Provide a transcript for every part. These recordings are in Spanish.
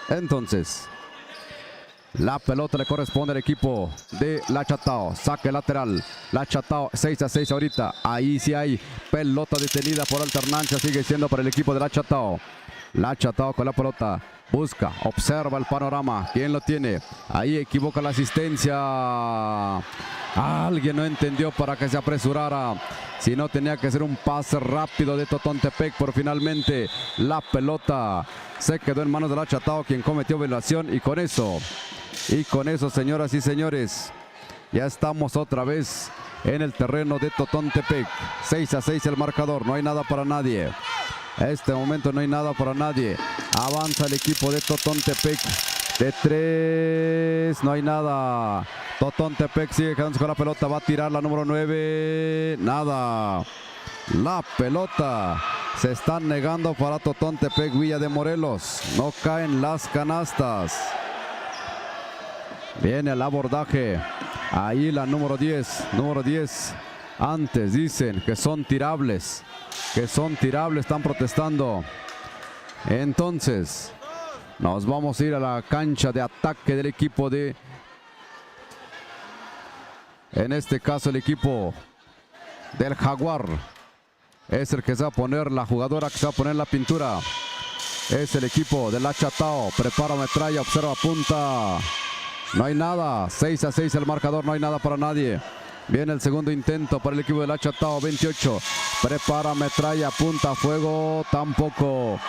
Entonces, la pelota le corresponde al equipo de La Chatao. Saque lateral. La Chatao 6-6 ahorita. Ahí sí hay pelota detenida por alternancia. Sigue siendo para el equipo de La Chatao. La Chatao con la pelota. Busca, observa el panorama. ¿Quién lo tiene? Ahí equivoca la asistencia. Alguien no entendió para que se apresurara. Si no, tenía que ser un pase rápido de Totontepec, pero finalmente la pelota se quedó en manos de La Chatao, quien cometió violación. Y con eso, señoras y señores, ya estamos otra vez en el terreno de Totontepec. 6-6 el marcador, no hay nada para nadie. Este momento no hay nada para nadie. Avanza el equipo de Totontepec. De 3, no hay nada. Totontepec sigue quedándose con la pelota. Va a tirar la número 9. Nada. La pelota se están negando para Totontepec. Villa de Morelos. No caen las canastas. Viene el abordaje. Ahí la número 10. Número 10. Antes dicen que son tirables. Están protestando. Entonces, nos vamos a ir a la cancha de ataque del equipo de... En este caso el equipo del Jaguar. Es el que se va a poner, la jugadora que se va a poner la pintura. Es el equipo de La Chatao. Prepara metralla, observa punta. No hay nada. 6-6 el marcador, no hay nada para nadie. Viene el segundo intento para el equipo de La Chatao. 28. Prepara metralla, punta, fuego. Tampoco.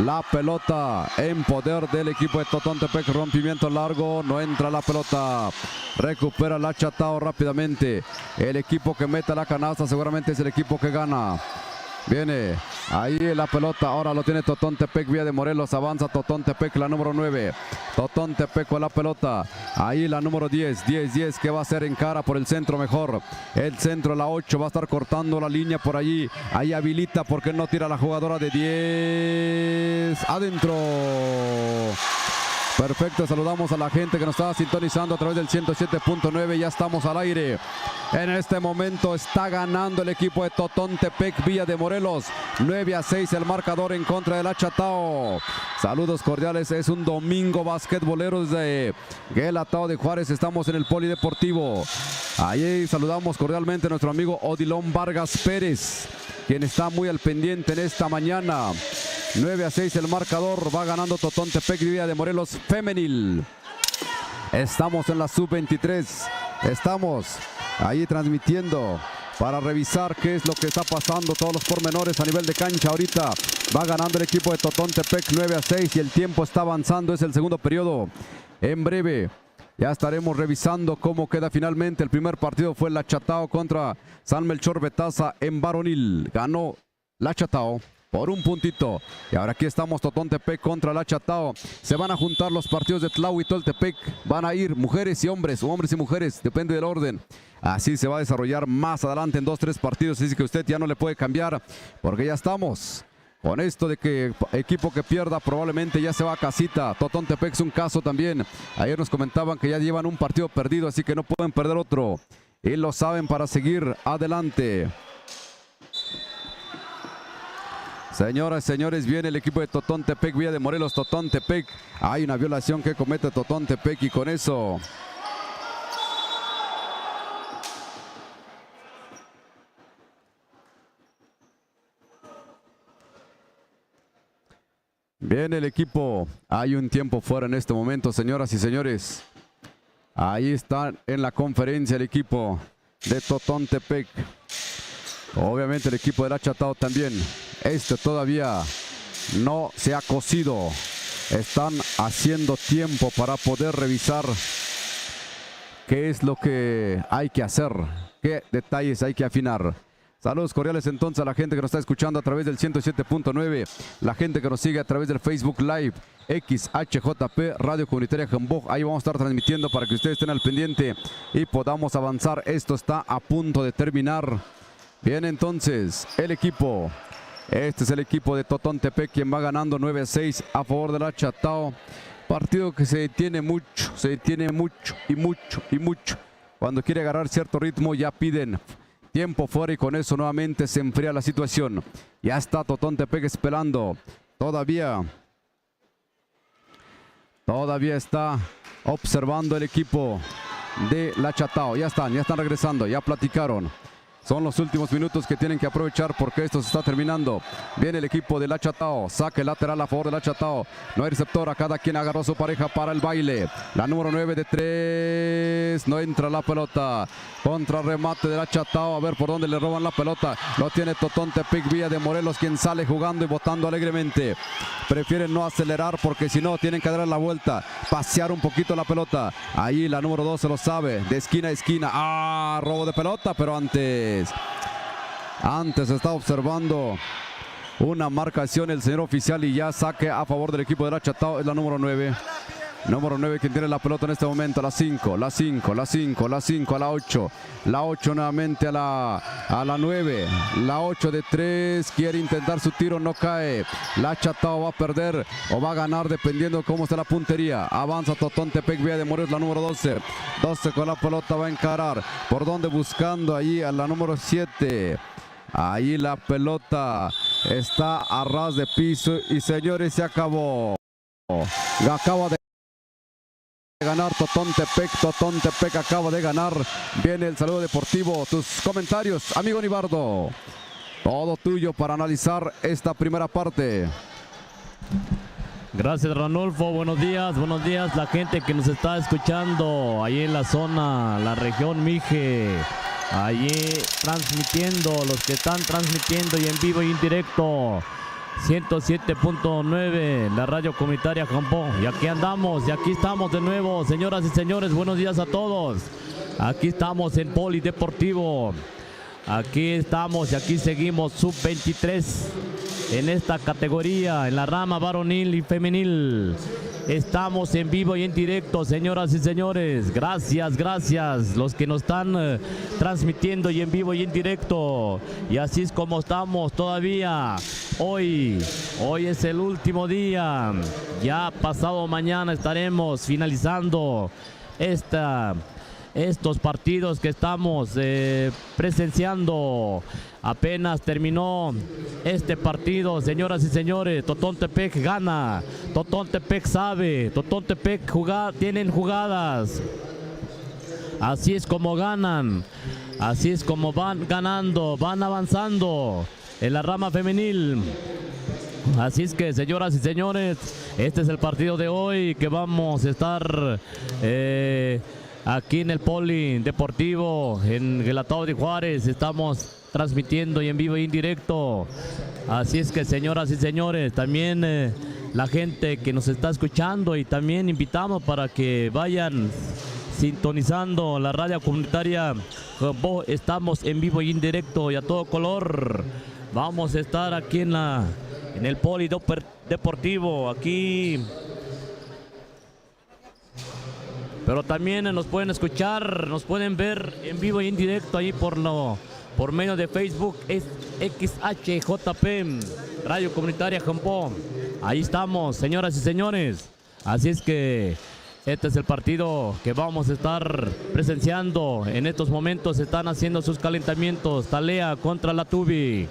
La pelota en poder del equipo de Totontepec. Rompimiento largo. No entra la pelota. Recupera La Chatao rápidamente. El equipo que mete la canasta seguramente es el equipo que gana. Viene ahí la pelota, ahora lo tiene Totontepec, Villa de Morelos, avanza Totontepec, la número 9. Totontepec con la pelota, ahí la número 10, 10, que va a hacer en cara por el centro mejor. El centro, la 8, va a estar cortando la línea por allí. Ahí habilita porque no tira la jugadora de 10. Adentro. Perfecto, saludamos a la gente que nos está sintonizando a través del 107.9. Ya estamos al aire. En este momento está ganando el equipo de Totontepec, Villa de Morelos. 9-6 el marcador en contra de La Chatao. Saludos cordiales, es un domingo basquetbolero desde Guelatao de Juárez. Estamos en el Polideportivo. Ahí saludamos cordialmente a nuestro amigo Odilon Vargas Pérez, quien está muy al pendiente en esta mañana. 9-6 el marcador, va ganando Totontepec, Villa de Morelos femenil. Estamos en la sub-23, estamos ahí transmitiendo para revisar qué es lo que está pasando, todos los pormenores a nivel de cancha. Ahorita va ganando el equipo de Totontepec 9-6 y el tiempo está avanzando, es el segundo periodo. En breve ya estaremos revisando cómo queda finalmente. El primer partido fue La Chatao contra San Melchor Betaza en varonil. Ganó La Chatao por un puntito. Y ahora aquí estamos, Totontepec contra La Chatao. Se van a juntar los partidos de Tlau y Toltepec. Van a ir mujeres y hombres, o hombres y mujeres, depende del orden. Así se va a desarrollar más adelante en 2-3 partidos. Así que usted ya no le puede cambiar, porque ya estamos con esto de que equipo que pierda probablemente ya se va a casita. Totontepec es un caso también. Ayer nos comentaban que ya llevan un partido perdido, así que no pueden perder otro. Y lo saben para seguir adelante. Señoras y señores, viene el equipo de Totontepec, Villa de Morelos, Totontepec. Hay una violación que comete Totontepec y con eso viene el equipo. Hay un tiempo fuera en este momento, señoras y señores. Ahí está en la conferencia el equipo de Totontepec. Obviamente el equipo de La Chatao también. Este todavía no se ha cocido. Están haciendo tiempo para poder revisar qué es lo que hay que hacer, qué detalles hay que afinar. Saludos cordiales entonces a la gente que nos está escuchando a través del 107.9, la gente que nos sigue a través del Facebook Live, XHJP, Radio Comunitaria Jamboj. Ahí vamos a estar transmitiendo para que ustedes estén al pendiente y podamos avanzar. Esto está a punto de terminar. Bien, entonces, el equipo. Este es el equipo de Totontepec, quien va ganando 9-6 a favor de La Chatao. Partido que se detiene mucho y mucho. Cuando quiere agarrar cierto ritmo ya piden tiempo fuera y con eso nuevamente se enfría la situación. Ya está Totontepec esperando. Todavía Todavía está observando el equipo de La Chatao. Ya están regresando, ya platicaron. Son los últimos minutos que tienen que aprovechar porque esto se está terminando. Viene el equipo de La Chatao. Saque lateral a favor de La Chatao. No hay receptora. Cada quien agarró su pareja para el baile. La número 9 de 3. No entra la pelota. Contra remate de La Chatao. A ver por dónde le roban la pelota. Lo tiene Totón Tepic Villa de Morelos, quien sale jugando y botando alegremente. Prefieren no acelerar porque si no tienen que dar la vuelta. Pasear un poquito la pelota. Ahí la número 2 se lo sabe. De esquina a esquina. Ah, robo de pelota, pero antes está observando una marcación el señor oficial y ya saque a favor del equipo de La Chatao. Es la número 9. Número 9 quien tiene la pelota en este momento. La 5, la 5, la 5, la 5, a la 8. La 8 nuevamente a la 9. La 8 de 3. Quiere intentar su tiro, no cae. La Chatao va a perder o va a ganar dependiendo de cómo está la puntería. Avanza Totón Tepic Villa de Morelos, la número 12. 12 con la pelota va a encarar. ¿Por dónde? Buscando ahí a la número 7. Ahí la pelota está a ras de piso y señores, se acabó. Acaba de ganar Totón Tepic acaba de ganar. Viene el saludo deportivo. Tus comentarios, amigo Nibardo. Todo tuyo para analizar esta primera parte. Gracias, Ranulfo. Buenos días la gente que nos está escuchando ahí en la zona, la región Mije. Allí transmitiendo, los que están transmitiendo y en vivo y en directo. 107.9, la radio comunitaria Jampó. Y aquí andamos, y aquí estamos de nuevo, señoras y señores, buenos días a todos. Aquí estamos en Polideportivo. Aquí estamos y aquí seguimos sub-23 en esta categoría, en la rama varonil y femenil. Estamos en vivo y en directo, señoras y señores. Gracias, gracias los que nos están transmitiendo y en vivo y en directo. Y así es como estamos todavía. Hoy es el último día. Ya pasado mañana estaremos finalizando estos partidos que estamos presenciando. Apenas terminó este partido, señoras y señores. Totón Tepic gana, Totón Tepic sabe, Totón Tepic tienen jugadas. Así es como ganan, así es como van ganando, van avanzando en la rama femenil. Así es que, señoras y señores, este es el partido de hoy que vamos a estar aquí en el Polideportivo en Guelatao de Juárez. Estamos transmitiendo y en vivo y en directo. Así es que, señoras y señores, también la gente que nos está escuchando, y también invitamos para que vayan sintonizando la radio comunitaria. Estamos en vivo y en directo y a todo color. Vamos a estar aquí en el Polideportivo, aquí. Pero también nos pueden escuchar, nos pueden ver en vivo y en directo ahí por medio de Facebook. Es XHJP, Radio Comunitaria Jampó. Ahí estamos, señoras y señores. Así es que este es el partido que vamos a estar presenciando. En estos momentos están haciendo sus calentamientos. Talea contra la Tubi.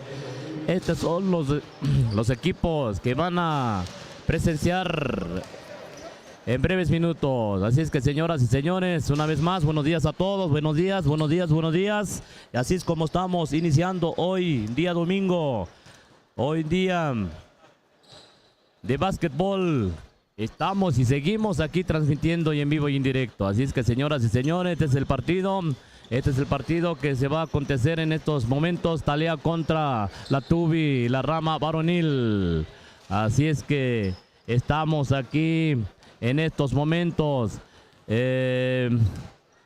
Estos son los equipos que van a presenciar en breves minutos. Así es que, señoras y señores, una vez más, buenos días a todos. Buenos días, buenos días, buenos días. Y así es como estamos iniciando hoy, día domingo. Hoy día de básquetbol. Estamos y seguimos aquí transmitiendo y en vivo y en directo. Así es que, señoras y señores, este es el partido. Este es el partido que se va a acontecer en estos momentos. Talea contra la Tubi, la rama varonil. Así es que estamos aquí en estos momentos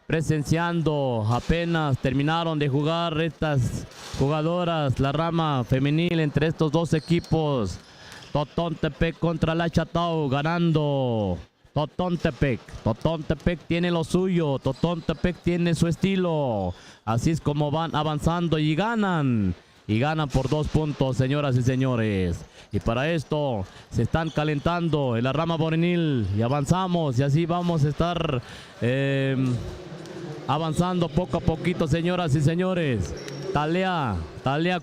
presenciando. Apenas terminaron de jugar estas jugadoras, la rama femenil, entre estos dos equipos. Totón Tepic contra La Chatao, ganando Totón Tepic. Totón Tepic tiene lo suyo, Totón Tepic tiene su estilo. Así es como van avanzando y ganan. Y ganan por 2 puntos, señoras y señores. Y para esto se están calentando en la rama varonil y avanzamos. Y así vamos a estar avanzando poco a poquito, señoras y señores. Talea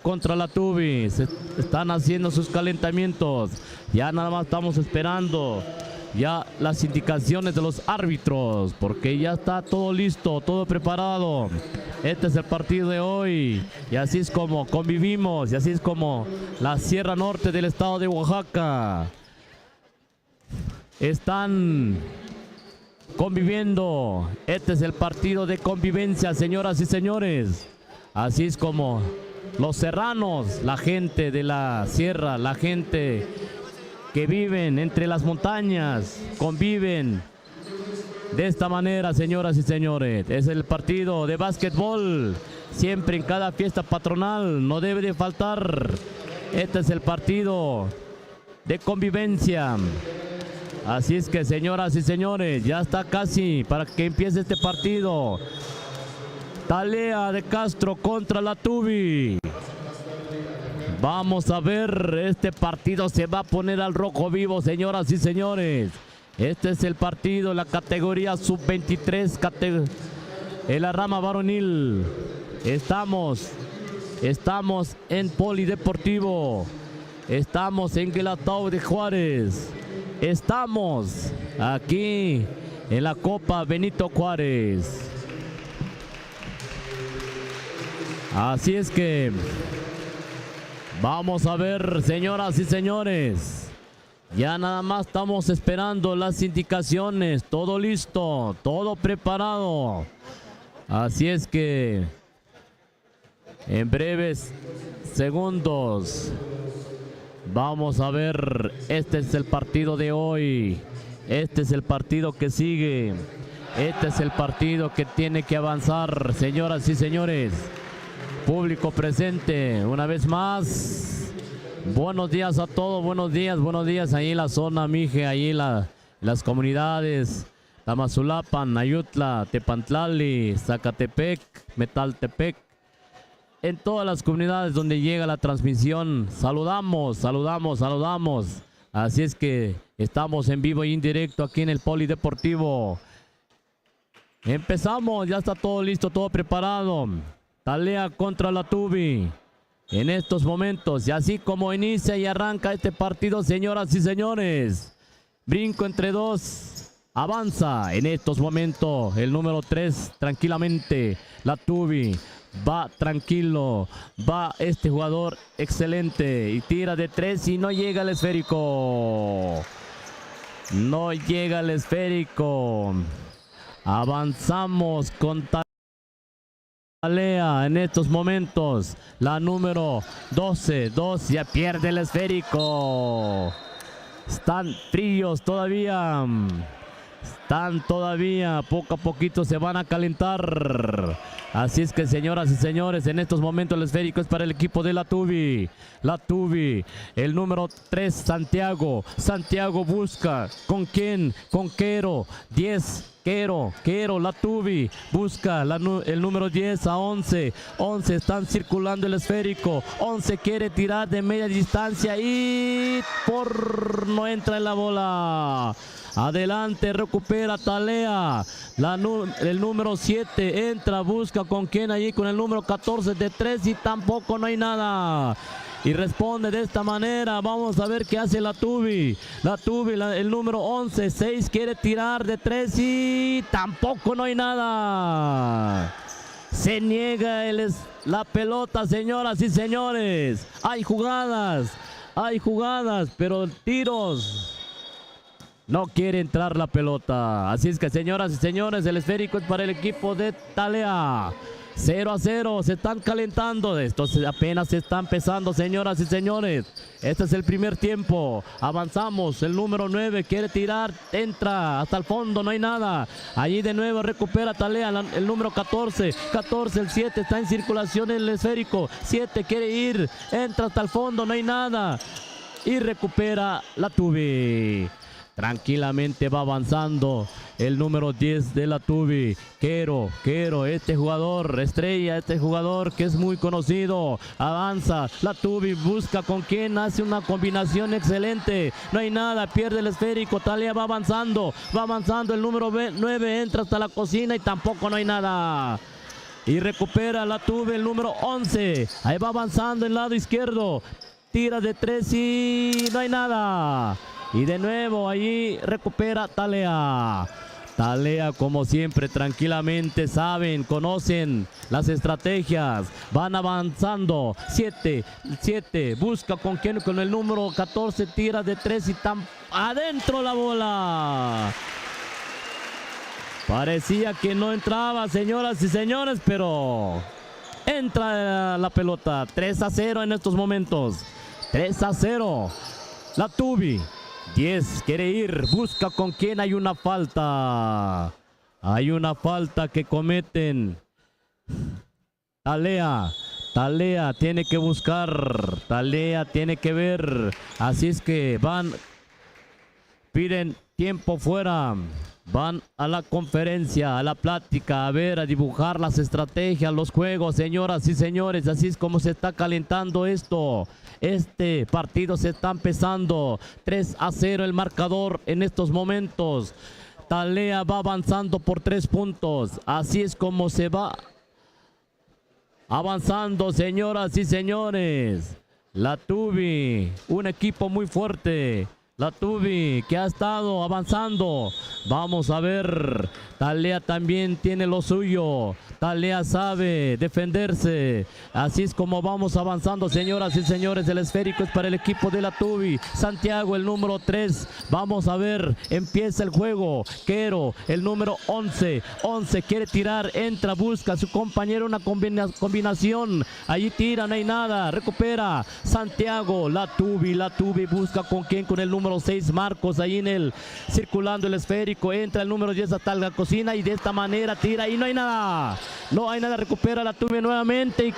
contra la Tubi. Se están haciendo sus calentamientos. Ya nada más estamos esperando ya las indicaciones de los árbitros, porque ya está todo listo, todo preparado. Este es el partido de hoy y así es como convivimos y así es como la Sierra Norte del estado de Oaxaca están conviviendo. Este es el partido de convivencia, señoras y señores. Así es como los serranos, la gente de la sierra, la gente que viven entre las montañas, conviven de esta manera, señoras y señores. Es el partido de básquetbol, siempre en cada fiesta patronal, no debe de faltar. Este es el partido de convivencia. Así es que, señoras y señores, ya está casi para que empiece este partido. Talea de Castro contra la Tubi. Vamos a ver, este partido se va a poner al rojo vivo, señoras y señores. Este es el partido, la categoría sub-23, en la rama varonil. Estamos en Polideportivo. Estamos en Guelatao de Juárez. Estamos aquí en la Copa Benito Juárez. Así es que vamos a ver, señoras y señores. Ya nada más estamos esperando las indicaciones. Todo listo, todo preparado. Así es que en breves segundos vamos a ver. Este es el partido de hoy. Este es el partido que sigue. Este es el partido que tiene que avanzar, señoras y señores. Público presente, una vez más. Buenos días a todos, buenos días ahí en la zona Mije, ahí en las comunidades Tamazulapan, Ayutla, Tepantlali, Zacatepec, Metaltepec. En todas las comunidades donde llega la transmisión, saludamos. Así es que estamos en vivo y en directo aquí en el Polideportivo. Empezamos, ya está todo listo, todo preparado. Talea contra la Tubi en estos momentos, y así como inicia y arranca este partido, señoras y señores. Brinco entre dos, avanza en estos momentos el número 3 tranquilamente. La Tubi va tranquilo, va este jugador excelente y tira de 3 y no llega al esférico. No llega al esférico. Avanzamos con Talea en estos momentos. La número 12, ya pierde el esférico. Están fríos todavía. Poco a poquito se van a calentar. Así es que, señoras y señores, en estos momentos el esférico es para el equipo de la Tubi. La Tubi, el número 3, Santiago. Santiago busca, ¿con quién? Con Quero, 10. Quero, la Tubi busca el número 10 a 11. 11 están circulando el esférico. 11 quiere tirar de media distancia y no entra en la bola. Adelante, recupera Talea. El número 7 entra, busca con quién allí, con el número 14 de 3 y tampoco no hay nada. Y responde de esta manera. Vamos a ver qué hace la Tubi. La Tubi, el número 11, 6 quiere tirar de 3 y tampoco no hay nada. Se niega la pelota, señoras y señores. Hay jugadas, pero tiros. No quiere entrar la pelota. Así es que, señoras y señores, el esférico es para el equipo de Talea. 0-0, se están calentando. Esto apenas se está empezando, señoras y señores. Este es el primer tiempo. Avanzamos, el número 9 quiere tirar, entra hasta el fondo, no hay nada. Allí de nuevo recupera Talea, el número 14, el 7 está en circulación en el esférico. 7 quiere ir, entra hasta el fondo, no hay nada. Y recupera la Tubi. Tranquilamente va avanzando el número 10 de la Tubi. Quero, este jugador estrella, este jugador que es muy conocido. Avanza, la Tubi busca con quién, hace una combinación excelente. No hay nada, pierde el esférico. Talea va avanzando el número 9, entra hasta la cocina y tampoco no hay nada. Y recupera la Tubi el número 11. Ahí va avanzando el lado izquierdo. Tira de 3 y no hay nada. Y de nuevo ahí recupera Talea. Talea, como siempre, tranquilamente, saben, conocen las estrategias, van avanzando. 7, busca con quién, con el número 14, tira de 3 y tan adentro la bola. Parecía que no entraba, señoras y señores, pero entra la pelota. 3-0 en estos momentos. 3-0. La Tubi. 10 quiere ir, busca con quién. Hay una falta. Hay una falta que cometen. Talea tiene que buscar. Talea tiene que ver. Así es que piden tiempo fuera. Van a la conferencia, a la plática, a ver, a dibujar las estrategias, los juegos, señoras y señores. Así es como se está calentando esto. Este partido se está empezando. 3-0 el marcador en estos momentos. Talea va avanzando por 3 puntos. Así es como se va avanzando, señoras y señores. La Tubi, un equipo muy fuerte. La Tubi que ha estado avanzando. Vamos a ver. Talea también tiene lo suyo. Talea sabe defenderse. Así es como vamos avanzando, señoras y señores. El esférico es para el equipo de la Tubi. Santiago, el número 3. Vamos a ver. Empieza el juego. Quero, el número 11. 11 quiere tirar. Entra, busca a su compañero una combinación. Allí tira, no hay nada. Recupera. Santiago, la Tubi busca con quién, con el número 6, Marcos, ahí circulando el esférico. Entra el número 10 hasta la cocina y de esta manera tira y no hay nada. No hay nada, recupera la Tubi nuevamente y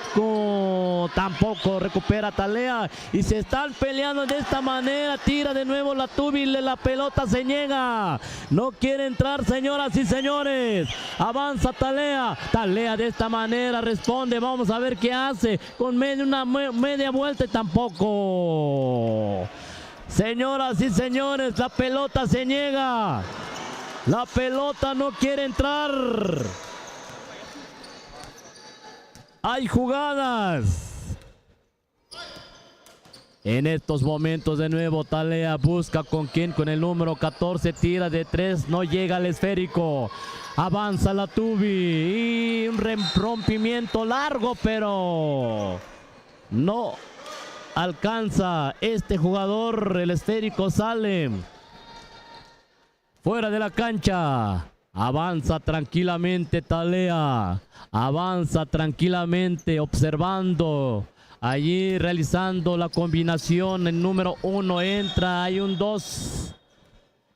tampoco recupera Talea. Y se están peleando de esta manera. Tira de nuevo la Tubi, la pelota se niega. No quiere entrar, señoras y señores. Avanza Talea. Talea de esta manera responde. Vamos a ver qué hace. Con una media vuelta y tampoco. Señoras y señores, la pelota se niega. La pelota no quiere entrar. Hay jugadas. En estos momentos de nuevo Talea busca con quién, con el número 14, tira de 3, no llega al esférico. Avanza la Tubi y un rompimiento largo, pero no alcanza este jugador. El esférico sale fuera de la cancha. Avanza tranquilamente Talea. Avanza tranquilamente observando. Allí realizando la combinación. El número 1 entra. Hay un 2.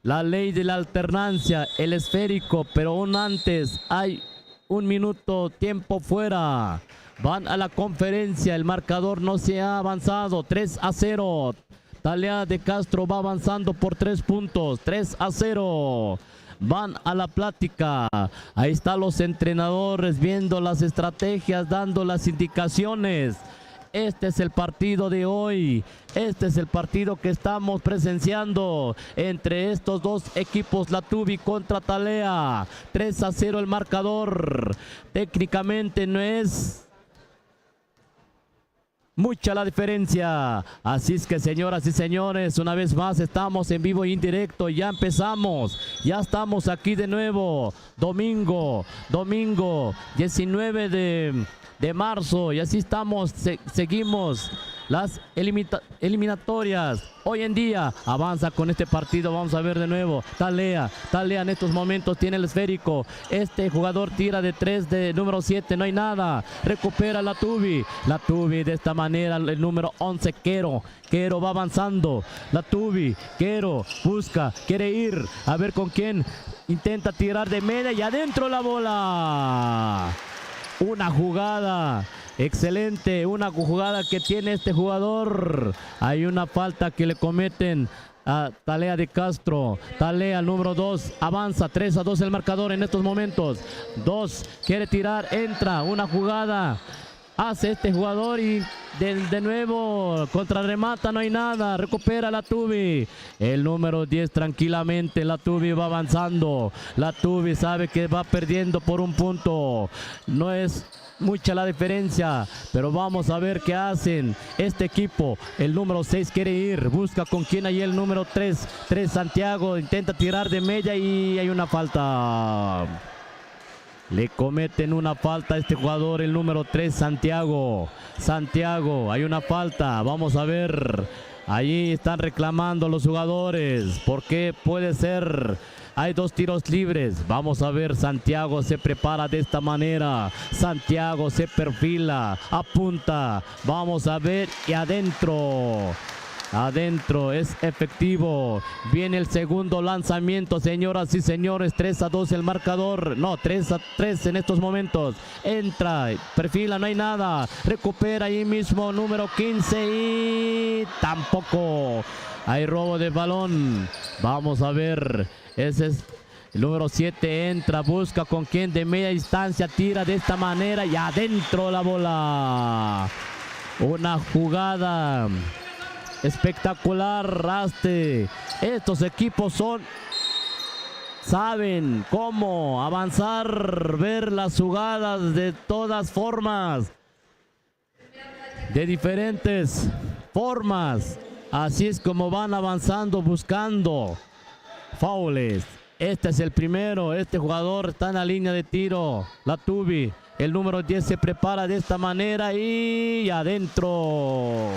La ley de la alternancia. El esférico. Pero aún antes hay 1 minuto tiempo fuera. Van a la conferencia. El marcador no se ha avanzado. 3-0. Talea de Castro va avanzando por 3 puntos. 3-0. Van a la plática. Ahí están los entrenadores viendo las estrategias, dando las indicaciones. Este es el partido de hoy. Este es el partido que estamos presenciando entre estos dos equipos, la Tubi contra Talea. 3-0 el marcador. Técnicamente no es mucha la diferencia. Así es que, señoras y señores, una vez más estamos en vivo e indirecto. Ya empezamos. Ya estamos aquí de nuevo. Domingo 19 de marzo. Y así estamos. Seguimos las eliminatorias. Hoy en día avanza con este partido. Vamos a ver de nuevo. Talea en estos momentos tiene el esférico. Este jugador tira de 3 de número 7. No hay nada. Recupera la Tubi. La Tubi de esta manera. El número 11, Quero va avanzando. La Tubi. Quero busca. Quiere ir. A ver con quién. Intenta tirar de media y adentro la bola. Una jugada excelente, una jugada que tiene este jugador. Hay una falta que le cometen a Talea de Castro. Talea, número 2, avanza. 3-2 el marcador en estos momentos. 2, quiere tirar, entra. Una jugada hace este jugador y de nuevo contrarremata, no hay nada. Recupera la Tubi. El número 10 tranquilamente. La Tubi va avanzando. La Tubi sabe que va perdiendo por 1 punto. No es mucha la diferencia, pero vamos a ver qué hacen este equipo. El número 6 quiere ir, busca con quién, ahí el número 3 Santiago, intenta tirar de media y hay una falta. Le cometen una falta a este jugador, el número 3 Santiago, hay una falta, vamos a ver. Allí están reclamando los jugadores, porque puede ser. Hay 2 tiros libres. Vamos a ver, Santiago se prepara de esta manera. Santiago se perfila, apunta. Vamos a ver y adentro. Adentro es efectivo. Viene el segundo lanzamiento, señoras y señores. 3-2 el marcador. No, 3-3 en estos momentos. Entra, perfila, no hay nada. Recupera ahí mismo número 15 y tampoco. Hay robo de balón. Vamos a ver. Ese es el número 7, entra, busca con quien de media distancia, tira de esta manera y adentro la bola. Una jugada espectacular, Raste. Estos equipos saben cómo avanzar, ver las jugadas de todas formas, de diferentes formas. Así es como van avanzando, buscando faules. Este es el primero. Este jugador está en la línea de tiro. Latubi. El número 10 se prepara de esta manera y adentro.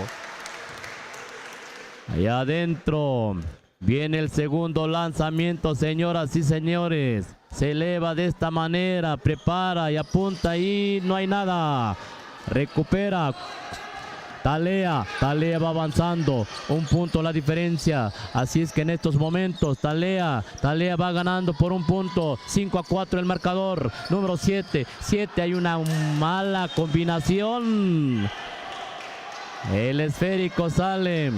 Allá adentro. Viene el segundo lanzamiento, señoras y señores. Se eleva de esta manera. Prepara y apunta y no hay nada. Recupera. Talea va avanzando, 1 punto la diferencia, así es que en estos momentos Talea va ganando por 1 punto, 5-4 el marcador, número 7, hay una mala combinación, el esférico sale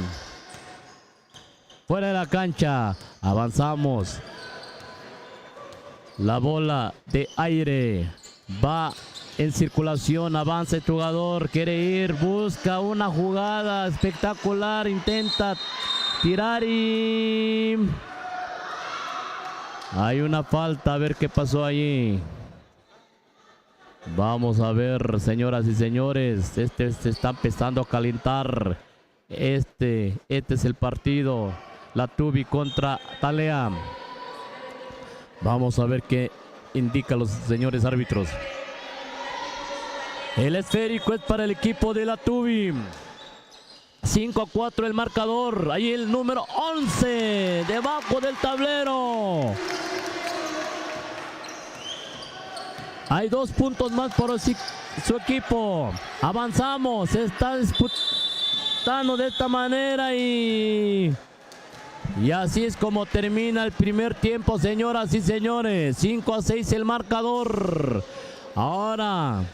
fuera de la cancha, avanzamos, la bola de aire va en circulación, avanza el jugador, quiere ir, busca una jugada espectacular, intenta tirar y hay una falta, a ver qué pasó allí. Vamos a ver, señoras y señores, se está empezando a calentar. Este es el partido, Latubi contra Talea. Vamos a ver qué indican los señores árbitros. El esférico es para el equipo de Latubi. 5-4 el marcador. Ahí el número 11 debajo del tablero. Hay 2 puntos más por su equipo. Avanzamos. Se está disputando de esta manera y así es como termina el primer tiempo, señoras y señores. 5-6 el marcador. Ahora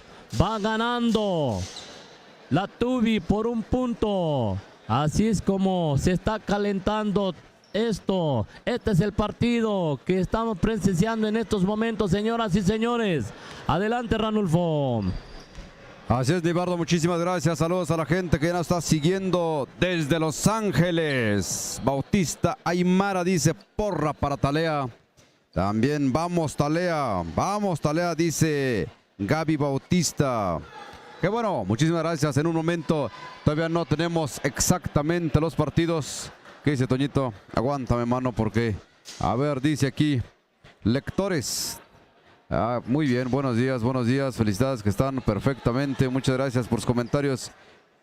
va ganando Latubi por 1 punto. Así es como se está calentando esto. Este es el partido que estamos presenciando en estos momentos, señoras y señores. Adelante, Ranulfo. Así es, Nibardo, muchísimas gracias. Saludos a la gente que ya nos está siguiendo desde Los Ángeles. Bautista Aymara dice porra para Talea. También vamos Talea, dice Gaby Bautista. Qué bueno, muchísimas gracias. En un momento todavía no tenemos exactamente los partidos. ¿Qué dice Toñito? Aguántame, mano, porque a ver, dice aquí lectores. Muy bien, buenos días, felicidades que están perfectamente. Muchas gracias por sus comentarios.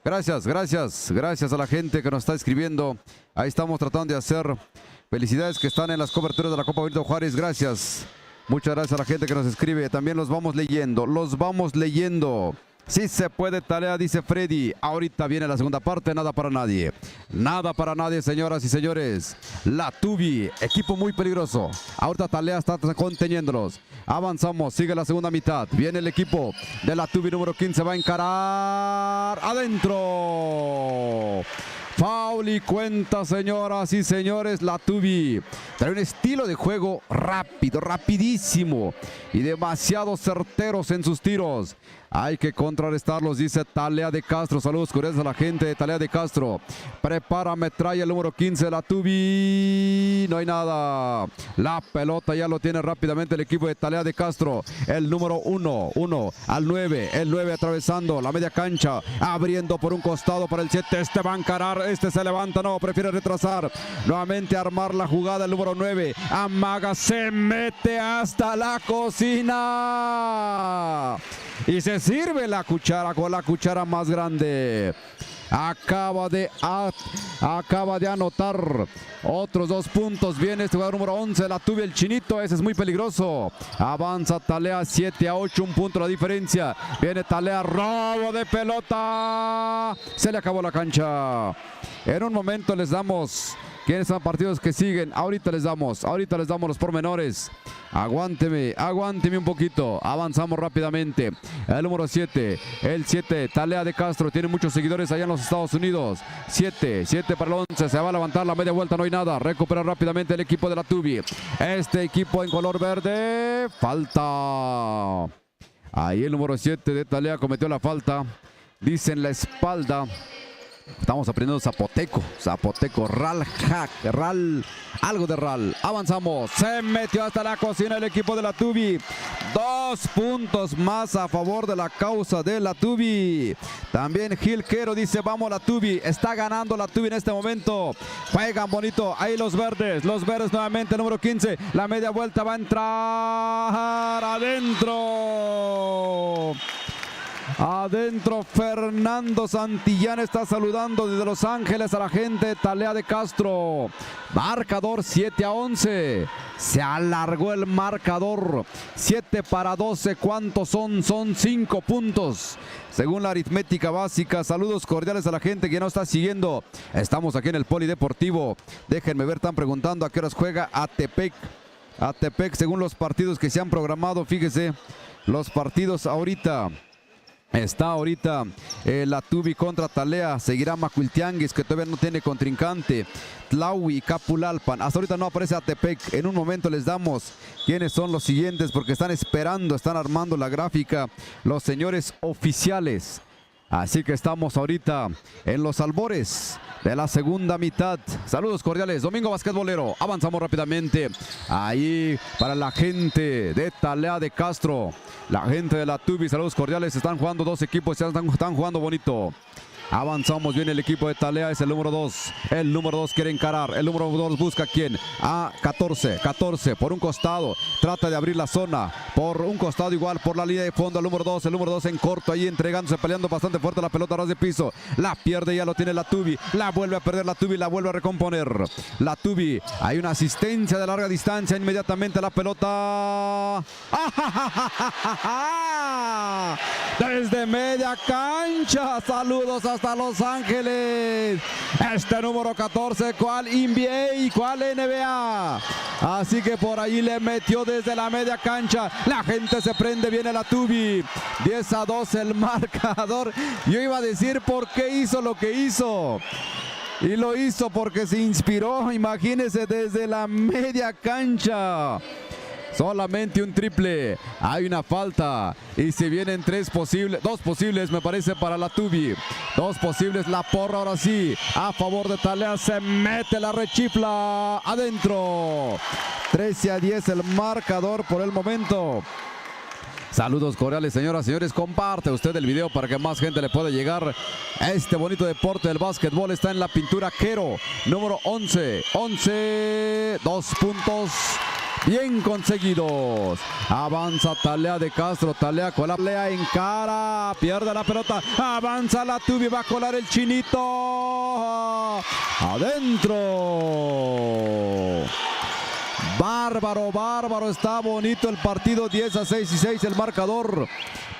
Gracias a la gente que nos está escribiendo. Ahí estamos tratando de hacer. Felicidades que están en las coberturas de la Copa Benito Juárez. Gracias. Muchas gracias a la gente que nos escribe. También los vamos leyendo. Sí se puede, Talea, dice Freddy. Ahorita viene la segunda parte. Nada para nadie, señoras y señores. Latubi, equipo muy peligroso. Ahorita Talea está conteniéndolos. Avanzamos, sigue la segunda mitad. Viene el equipo de Latubi número 15. Va a encarar adentro. Foul y cuenta, señoras y señores. La Tubi trae un estilo de juego rápido, rapidísimo y demasiado certeros en sus tiros. Hay que contrarrestarlos, dice Talea de Castro. Saludos cordiales a la gente de Talea de Castro. Prepara metralla el número 15 de la Tubi. No hay nada. La pelota ya lo tiene rápidamente el equipo de Talea de Castro. El número 1 al 9. El 9 atravesando la media cancha. Abriendo por un costado para el 7. Esteban Carar. Este se levanta. No, prefiere retrasar. Nuevamente armar la jugada el número 9. Amaga. Se mete hasta la cocina. Y se sirve la cuchara con la cuchara más grande. Acaba de anotar otros 2 puntos. Viene este jugador número 11, la Tubi, el chinito. Ese es muy peligroso. Avanza Talea 7-8, un punto la diferencia. Viene Talea, robo de pelota. Se le acabó la cancha. En un momento les damos quiénes son partidos que siguen. Ahorita les damos los pormenores. Aguánteme un poquito. Avanzamos rápidamente. El número 7, el 7, Talea de Castro. Tiene muchos seguidores allá en los Estados Unidos. 7 para el 11. Se va a levantar la media vuelta. No hay nada. Recupera rápidamente el equipo de la Tubi. Este equipo en color verde. Falta. Ahí el número 7 de Talea cometió la falta. Dice en la espalda. Estamos aprendiendo zapoteco, algo de ral. Avanzamos, se metió hasta la cocina el equipo de la Tubi. 2 puntos más a favor de la causa de la Tubi. También Gilquero dice, vamos la Tubi, está ganando la Tubi en este momento. Juegan bonito, ahí los verdes nuevamente, el número 15. La media vuelta va a entrar adentro. Fernando Santillán está saludando desde Los Ángeles a la gente de Talea de Castro. Marcador 7-11. Se alargó el marcador. 7 para 12. ¿Cuántos son? Son 5 puntos. Según la aritmética básica. Saludos cordiales a la gente que nos está siguiendo. Estamos aquí en el Polideportivo. Déjenme ver, están preguntando a qué horas juega Atepec. Atepec, según los partidos que se han programado. Fíjese, los partidos ahorita. Está ahorita la Tubi contra Talea. Seguirá Macuiltianguis, que todavía no tiene contrincante. Tlaui y Capulalpan. Hasta ahorita no aparece Atepec. En un momento les damos quiénes son los siguientes, porque están esperando, están armando la gráfica los señores oficiales. Así que estamos ahorita en los albores de la segunda mitad. Saludos cordiales, Domingo Basquetbolero. Avanzamos rápidamente. Ahí para la gente de Talea de Castro. La gente de la Tubi, saludos cordiales. Están jugando 2 equipos, están jugando bonito. Avanzamos bien el equipo de Talea, es el número 2. El número 2 quiere encarar. El número 2 busca a quién. A 14 por un costado. Trata de abrir la zona. Por un costado igual, por la línea de fondo. El número 2 en corto ahí entregándose, peleando bastante fuerte la pelota a ras de piso. La pierde, ya lo tiene la Tubi. La vuelve a perder la Tubi, la vuelve a recomponer. La Tubi, hay una asistencia de larga distancia. Inmediatamente la pelota. Desde media cancha. Saludos hasta Los Ángeles. Este número 14, ¿cuál NBA y cuál NBA? Así que por ahí le metió desde la media cancha. La gente se prende, viene la Tubi. 10-2 el marcador. Yo iba a decir por qué hizo lo que hizo. Y lo hizo porque se inspiró, imagínense, desde la media cancha. Solamente un triple. Hay una falta. Y se vienen 2 posibles, me parece, para la Tubi. 2 posibles. La porra ahora sí. A favor de Talea. Se mete la rechifla. Adentro. 13-10 el marcador por el momento. Saludos cordiales, señoras y señores. Comparte usted el video para que más gente le pueda llegar a este bonito deporte del básquetbol. Está en la pintura Quero. Número 11. 2 puntos. Bien conseguidos. Avanza Talea de Castro. Talea con la pelea en cara. Pierde la pelota. Avanza la Tubi. Va a colar el chinito. Adentro. Bárbaro. Está bonito el partido. 10-6 el marcador.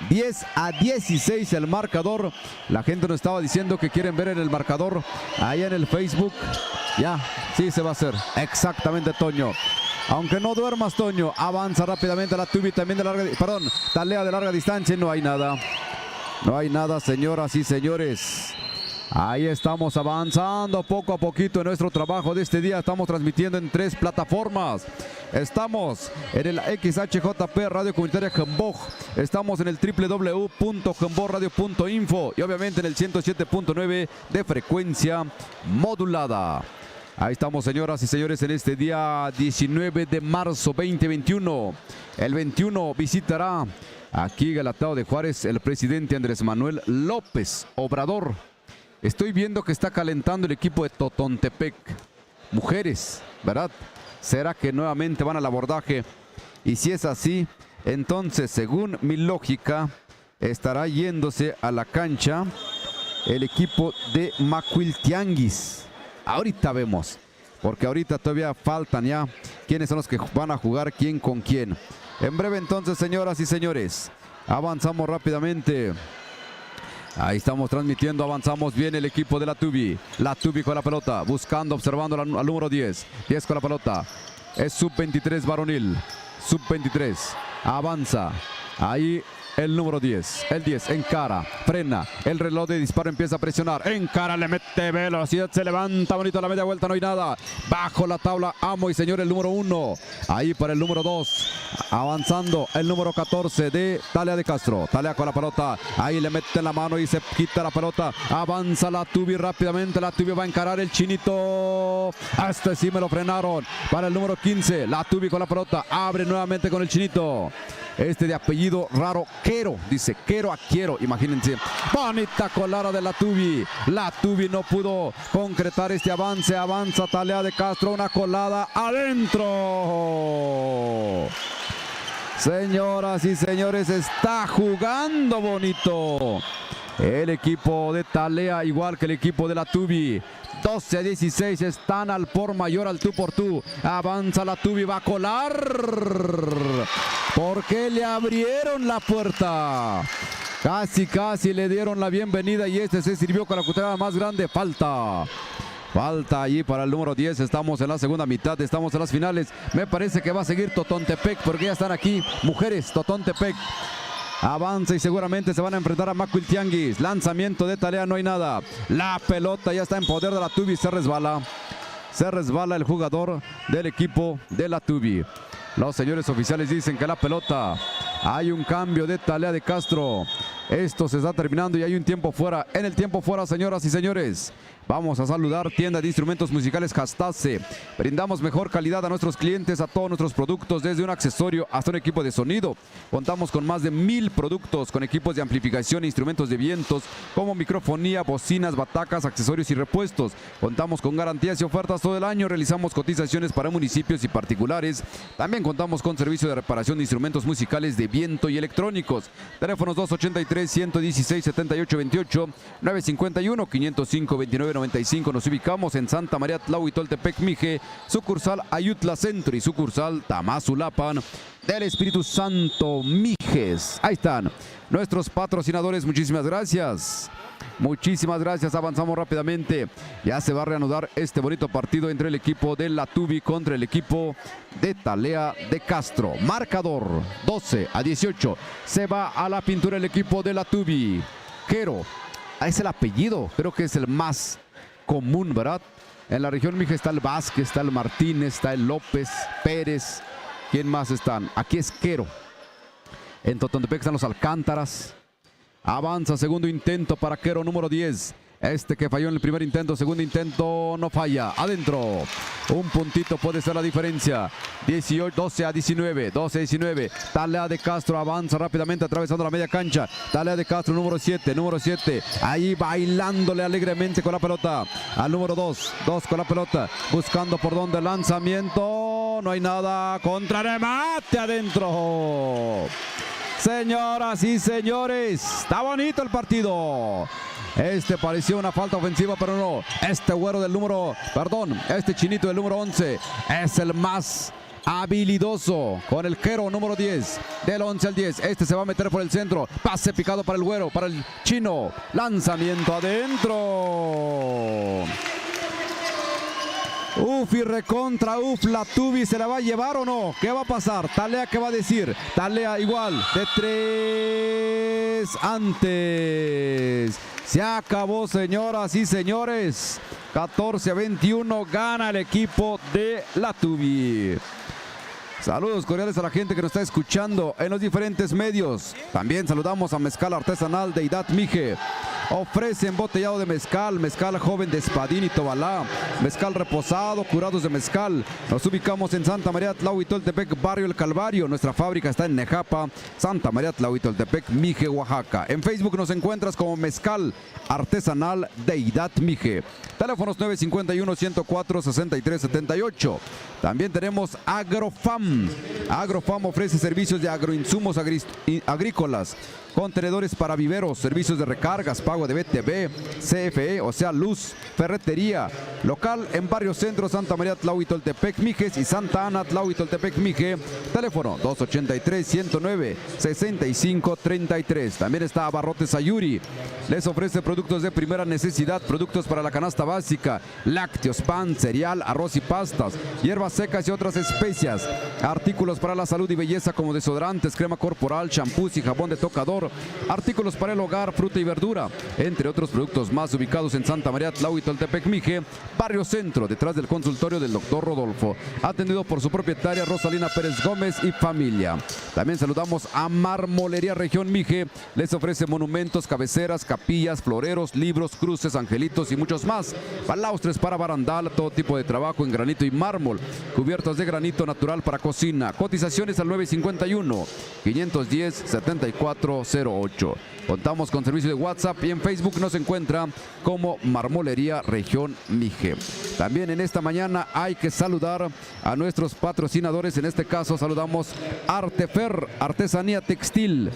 10-16 el marcador. La gente nos estaba diciendo que quieren ver en el marcador. Ahí en el Facebook. Ya, sí se va a hacer. Exactamente, Toño. Aunque no duermas, Toño. Avanza rápidamente la Tubi también de Talea de larga distancia. No hay nada. No hay nada, señoras y señores. Ahí estamos avanzando poco a poquito en nuestro trabajo de este día. Estamos transmitiendo en 3 plataformas. Estamos en el XHJP Radio Comunitaria Jamboj. Estamos en el www.jambojradio.info y obviamente en el 107.9 de frecuencia modulada. Ahí estamos, señoras y señores, en este día 19 de marzo 2021. El 21 visitará aquí Galatao de Juárez el presidente Andrés Manuel López Obrador. Estoy viendo que está calentando el equipo de Totontepec. Mujeres, ¿verdad? ¿Será que nuevamente van al abordaje? Y si es así, entonces, según mi lógica, estará yéndose a la cancha el equipo de Macuiltianguis. Ahorita vemos, porque ahorita todavía faltan ya quiénes son los que van a jugar quién con quién. En breve entonces, señoras y señores, avanzamos rápidamente. Ahí estamos transmitiendo, avanzamos bien el equipo de la Tubi. La Tubi con la pelota, buscando, observando al número 10. 10 con la pelota. Es sub-23 varonil. Sub-23. Avanza. Ahí el número 10. El 10 encara, frena. El reloj de disparo empieza a presionar. Encara, le mete velocidad, se levanta bonito a la media vuelta, no hay nada. Bajo la tabla, amo y señor, el número 1. Ahí para el número 2. Avanzando el número 14 de Talea de Castro. Talea con la pelota. Ahí le mete la mano y se quita la pelota. Avanza la Tubi rápidamente. La Tubi va a encarar el chinito. Hasta sí me lo frenaron. Para el número 15. La Tubi con la pelota. Abre nuevamente con el chinito. Este de apellido raro, Quero, dice Quero a Quiero, imagínense. Bonita colada de la Tubi. La Tubi no pudo concretar este avance. Avanza Talea de Castro, una colada adentro. Señoras y señores, está jugando bonito el equipo de Talea, igual que el equipo de la Tubi. 12-16, están al por mayor, al tú por tú. Avanza la Tubi, va a colar. Porque le abrieron la puerta. Casi le dieron la bienvenida y este se sirvió con la cuchara más grande. Falta allí para el número 10. Estamos en la segunda mitad, estamos en las finales. Me parece que va a seguir Totontepec porque ya están aquí mujeres. Totontepec avanza y seguramente se van a enfrentar a Macuiltianguis. Lanzamiento de Talea, no hay nada. La pelota ya está en poder de la Tubi. Se resbala el jugador del equipo de la Tubi. Los señores oficiales dicen que la pelota, hay un cambio de Talea de Castro. Esto se está terminando y hay un tiempo fuera. En el tiempo fuera, señoras y señores, vamos a saludar Tienda de Instrumentos Musicales Jastase. Brindamos mejor calidad a nuestros clientes, a todos nuestros productos, desde un accesorio hasta un equipo de sonido. Contamos con más de 1000 productos con equipos de amplificación e instrumentos de vientos como microfonía, bocinas, batacas, accesorios y repuestos. Contamos con garantías y ofertas todo el año. Realizamos cotizaciones para municipios y particulares. También contamos con servicio de reparación de instrumentos musicales de viento y electrónicos. Teléfonos 283-116-7828, 951-505-2995. Nos ubicamos en Santa María Tlahuitoltepec, Mije, sucursal Ayutla Centro y sucursal Tamazulapan del Espíritu Santo, Mijes. Ahí están nuestros patrocinadores. Muchísimas gracias. Muchísimas gracias, avanzamos rápidamente. Ya se va a reanudar este bonito partido entre el equipo de la Tubi contra el equipo de Talea de Castro. Marcador 12-18. Se va a la pintura el equipo de la Tubi. Quero, es el apellido, creo que es el más común, ¿verdad? En la región Mije está el Vázquez, está el Martínez, está el López, Pérez. ¿Quién más están? Aquí es Quero. En Totontepec están los Alcántaras. Avanza, segundo intento para Quero, número 10. Este que falló en el primer intento, segundo intento, no falla. Adentro. Un puntito puede ser la diferencia. 12-19. 12-19. Talea de Castro avanza rápidamente atravesando la media cancha. Talea de Castro, número 7. Número 7. Ahí bailándole alegremente con la pelota. Al número 2. 2 con la pelota. Buscando por donde lanzamiento. No hay nada. Contrarremate adentro. Señoras y señores, está bonito el partido. Este pareció una falta ofensiva, pero no. Este este chinito del número 11 es el más habilidoso con el Quero, número 10. Del 11 al 10. Este se va a meter por el centro. Pase picado para el güero, para el chino. Lanzamiento adentro. Uf y recontra uf, la Tubi se la va a llevar o no. ¿Qué va a pasar? Talea, ¿qué va a decir? Talea igual, de 3 antes. Se acabó, señoras y señores. 14-21 gana el equipo de la Tubi. Saludos cordiales a la gente que nos está escuchando en los diferentes medios. También saludamos a Mezcal Artesanal de Deidad Mije. Ofrece embotellado de mezcal, mezcal joven de Espadín y Tobalá, mezcal reposado, curados de mezcal. Nos ubicamos en Santa María Tlahuitoltepec, barrio El Calvario. Nuestra fábrica está en Nejapa, Santa María Tlahuitoltepec, Mije, Oaxaca. En Facebook nos encuentras como Mezcal Artesanal Deidad Mije. Teléfonos 951-104-6378. También tenemos Agrofam. Agrofam ofrece servicios de agroinsumos agrícolas, contenedores para viveros, servicios de recargas, pago de BTV, CFE, o sea, luz, ferretería. Local en Barrio Centro, Santa María Tlahuitoltepec, Mijes y Santa Ana Tlahuitoltepec, Mije. Teléfono 283-109-6533. También está Abarrotes Sayuri. Les ofrece productos de primera necesidad, productos para la canasta básica, lácteos, pan, cereal, arroz y pastas, hierbas secas y otras especias. Artículos para la salud y belleza como desodorantes, crema corporal, champús y jabón de tocador. Artículos para el hogar, fruta y verdura, entre otros productos más, ubicados en Santa María Tlahuitoltepec, Mije, Barrio Centro, detrás del consultorio del doctor Rodolfo, atendido por su propietaria Rosalina Pérez Gómez y familia. También saludamos a Marmolería Región Mije. Les ofrece monumentos, cabeceras, capillas, floreros, libros, cruces, angelitos y muchos más. Balaustres para barandal, todo tipo de trabajo en granito y mármol, cubiertos de granito natural para cocina. Cotizaciones al 951-510-7408. Contamos con servicio de WhatsApp y en Facebook nos encuentra como Marmolería Región Mije. También en esta mañana hay que saludar a nuestros patrocinadores. En este caso saludamos Artefer, artesanía textil.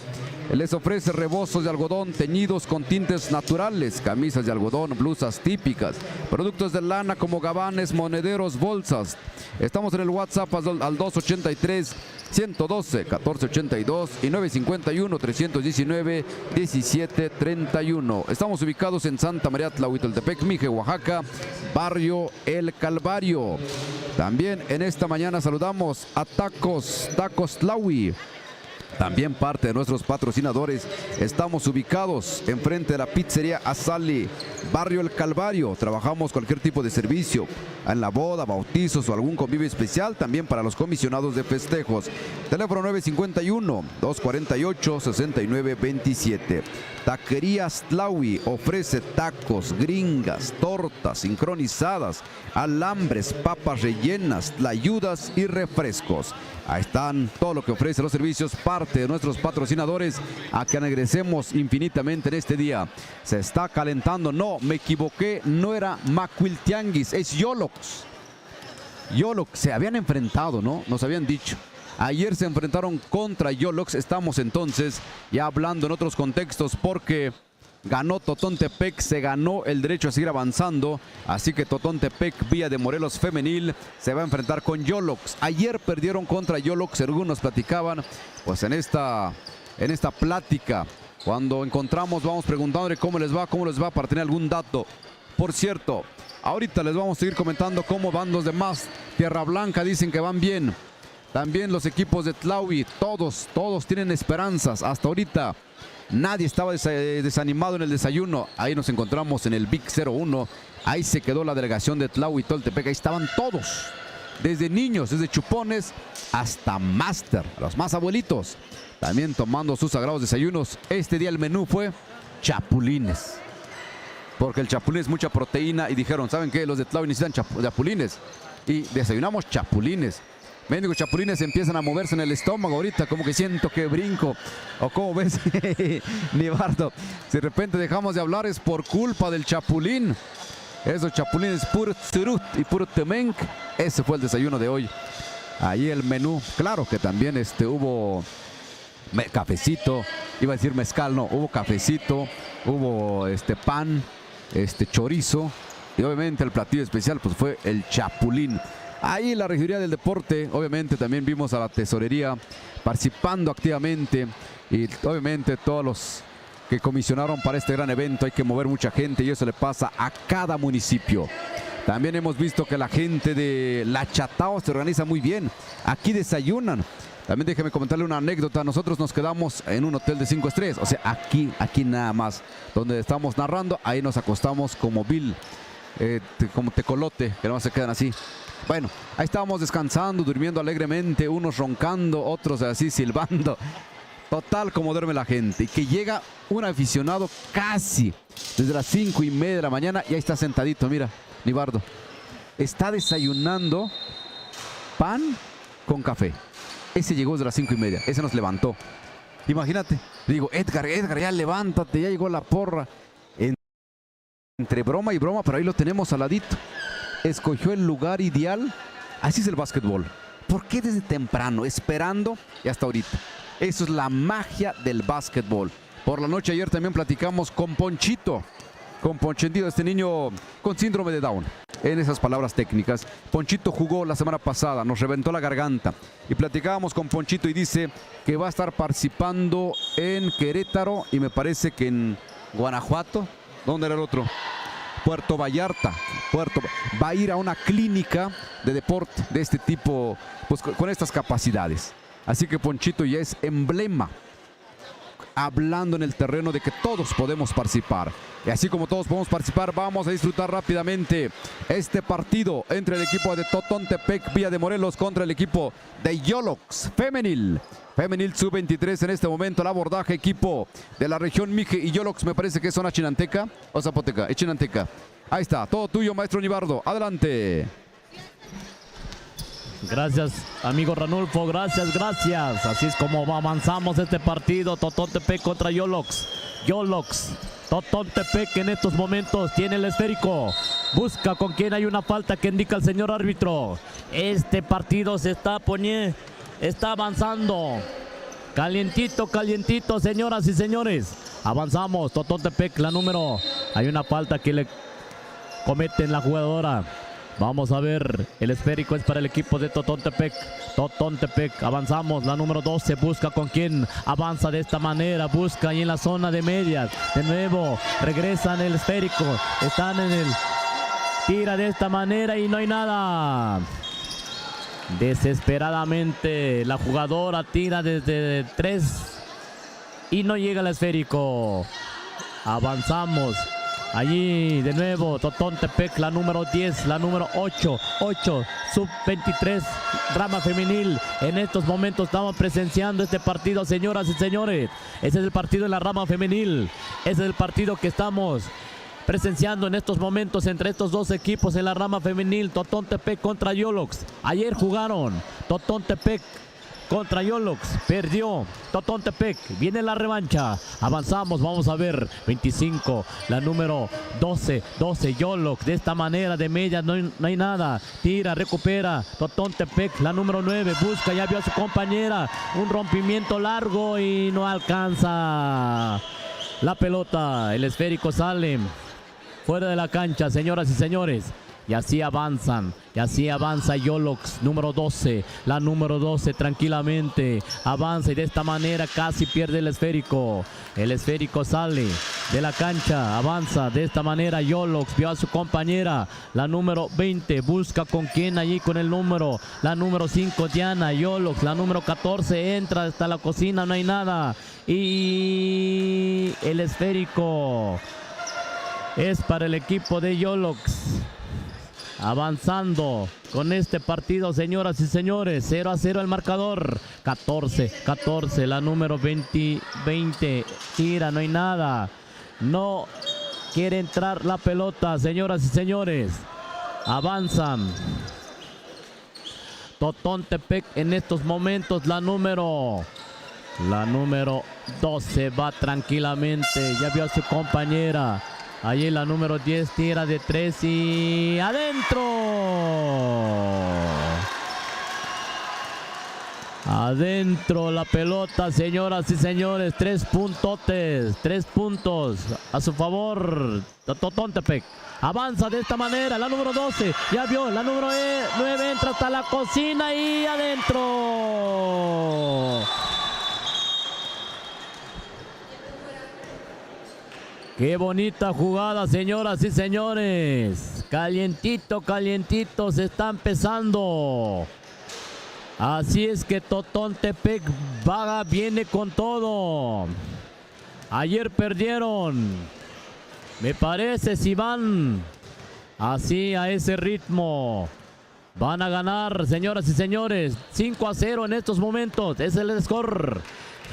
Les ofrece rebozos de algodón teñidos con tintes naturales, camisas de algodón, blusas típicas, productos de lana como gabanes, monederos, bolsas. Estamos en el WhatsApp al 283-112-1482 y 951-319-1731. Estamos ubicados en Santa María Tlahuitoltepec, Mije, Oaxaca, barrio El Calvario. También en esta mañana saludamos a Tacos Tlahui. También parte de nuestros patrocinadores. Estamos ubicados enfrente de la pizzería Azali, barrio El Calvario. Trabajamos cualquier tipo de servicio en la boda, bautizos o algún convivio especial, también para los comisionados de festejos. Teléfono 951-248-6927. Taquerías Tlahui ofrece tacos, gringas, tortas sincronizadas, alambres, papas rellenas, tlayudas y refrescos. Ahí están todo lo que ofrece los servicios, parte de nuestros patrocinadores, a que agradecemos infinitamente en este día. Se está calentando, no, me equivoqué, no era Macuiltianguis, es Yolox. Yolox, se habían enfrentado, ¿no? Nos habían dicho. Ayer se enfrentaron contra Yolox. Estamos entonces ya hablando en otros contextos porque ganó Totontepec, se ganó el derecho a seguir avanzando. Así que Totontepec, Villa de Morelos femenil, se va a enfrentar con Yolox. Ayer perdieron contra Yolox, algunos platicaban, pues en esta plática, cuando encontramos, vamos preguntándole cómo les va para tener algún dato. Por cierto, ahorita les vamos a seguir comentando cómo van los demás. Tierra Blanca dicen que van bien. También los equipos de Tlahui, todos tienen esperanzas. Hasta ahorita nadie estaba desanimado en el desayuno. Ahí nos encontramos en el Big 01. Ahí se quedó la delegación de Tlahuitoltepec. Ahí estaban todos, desde niños, desde chupones hasta máster, los más abuelitos, también tomando sus sagrados desayunos. Este día el menú fue chapulines, porque el chapulín es mucha proteína y dijeron, ¿saben qué? Los de Tlahui necesitan chapulines. Y desayunamos chapulines. Mendigos chapulines empiezan a moverse en el estómago ahorita, como que siento que brinco. ¿O cómo ves, Nibardo? Si de repente dejamos de hablar es por culpa del chapulín. Esos chapulines puro tzurut y puro temenc. Ese fue el desayuno de hoy. Ahí el menú. Claro que también hubo cafecito. Iba a decir mezcal, no. Hubo cafecito, hubo pan, chorizo. Y obviamente el platillo especial pues fue el chapulín. Ahí la regiduría del deporte, obviamente también vimos a la tesorería participando activamente y obviamente todos los que comisionaron para este gran evento. Hay que mover mucha gente y eso le pasa a cada municipio. También hemos visto que la gente de La Chatao se organiza muy bien. Aquí desayunan. También déjeme comentarle una anécdota. Nosotros nos quedamos en un hotel de 5 estrellas. O sea, aquí nada más. Donde estamos narrando, ahí nos acostamos como Bill. Como tecolote, que no se quedan así. Bueno, ahí estábamos descansando, durmiendo alegremente, unos roncando, otros así silbando. Total, como duerme la gente. Y que llega un aficionado casi desde las 5:30 de la mañana y ahí está sentadito, mira, Nibardo. Está desayunando pan con café. Ese llegó desde las 5:30, ese nos levantó. Imagínate, digo, Edgar, ya levántate, ya llegó la porra. Entre broma y broma, pero ahí lo tenemos al ladito. Escogió el lugar ideal. Así es el básquetbol. ¿Por qué desde temprano? Esperando y hasta ahorita. Eso es la magia del básquetbol. Por la noche ayer también platicamos con Ponchito. Con Ponchito, este niño con síndrome de Down. En esas palabras técnicas. Ponchito jugó la semana pasada, nos reventó la garganta. Y platicábamos con Ponchito y dice que va a estar participando en Querétaro y me parece que en Guanajuato. ¿Dónde era el otro? Puerto Vallarta. Va a ir a una clínica de deporte de este tipo, pues con estas capacidades. Así que Ponchito ya es emblema, hablando en el terreno de que todos podemos participar. Y así como todos podemos participar, vamos a disfrutar rápidamente este partido entre el equipo de Totontepec Villa de Morelos contra el equipo de Yolox Femenil. Femenil sub-23 en este momento, el abordaje equipo de la región Mije y Yolox, me parece que es zona chinanteca o zapoteca, es chinanteca. Ahí está, todo tuyo, maestro Nibardo, adelante. Gracias, amigo Ranulfo, gracias. Así es como avanzamos este partido, Totontepec contra Yolox. Totontepec en estos momentos tiene el esférico. Busca con quien hay una falta que indica el señor árbitro. Este partido se está poniendo, está avanzando. Calientito, señoras y señores. Avanzamos, Totontepec, la número. Hay una falta que le cometen la jugadora. Vamos a ver, el esférico es para el equipo de Totontepec. Avanzamos, la número 12, busca con quién avanza de esta manera, busca ahí en la zona de medias. De nuevo, regresan el esférico, están en el... Tira de esta manera y no hay nada. Desesperadamente, la jugadora tira desde 3 y no llega el esférico. Avanzamos. Allí de nuevo Totontepec, la número 10, la número 8, sub-23, rama femenil. En estos momentos estamos presenciando este partido, señoras y señores. Ese es el partido en la rama femenil. Ese es el partido que estamos presenciando en estos momentos entre estos dos equipos en la rama femenil. Totontepec contra Yolox. Ayer jugaron Totontepec contra Yolox, perdió Totontepec, viene la revancha, avanzamos, vamos a ver, 25, la número 12, Yolox, de esta manera, de media, no hay nada, tira, recupera, Totontepec, la número 9, busca, ya vio a su compañera, un rompimiento largo y no alcanza la pelota, el esférico sale fuera de la cancha, señoras y señores. Y así avanzan, y así avanza Yolox, número 12, la número 12 tranquilamente avanza y de esta manera casi pierde el esférico sale de la cancha, avanza de esta manera Yolox, vio a su compañera, la número 20, busca con quién allí con el número, la número 5 Diana, Yolox, la número 14 entra hasta la cocina, no hay nada y el esférico es para el equipo de Yolox. Avanzando con este partido, señoras y señores, 0-0 el marcador, 14, la número 20, tira, no hay nada, no quiere entrar la pelota, señoras y señores, avanzan. Totontepec en estos momentos, la número 12 va tranquilamente, ya vio a su compañera. Allí la número 10 tira de 3 y ¡adentro! Adentro la pelota, señoras y señores. 3 puntotes, 3 puntos a su favor. Totontepec avanza de esta manera. La número 12, ya vio, la número 9 entra hasta la cocina y adentro. Qué bonita jugada, señoras y señores. Calientito, calientito, se está empezando. Así es que Totontepec viene con todo. Ayer perdieron. Me parece si van así a ese ritmo, van a ganar, señoras y señores. 5-0 en estos momentos. Es el score.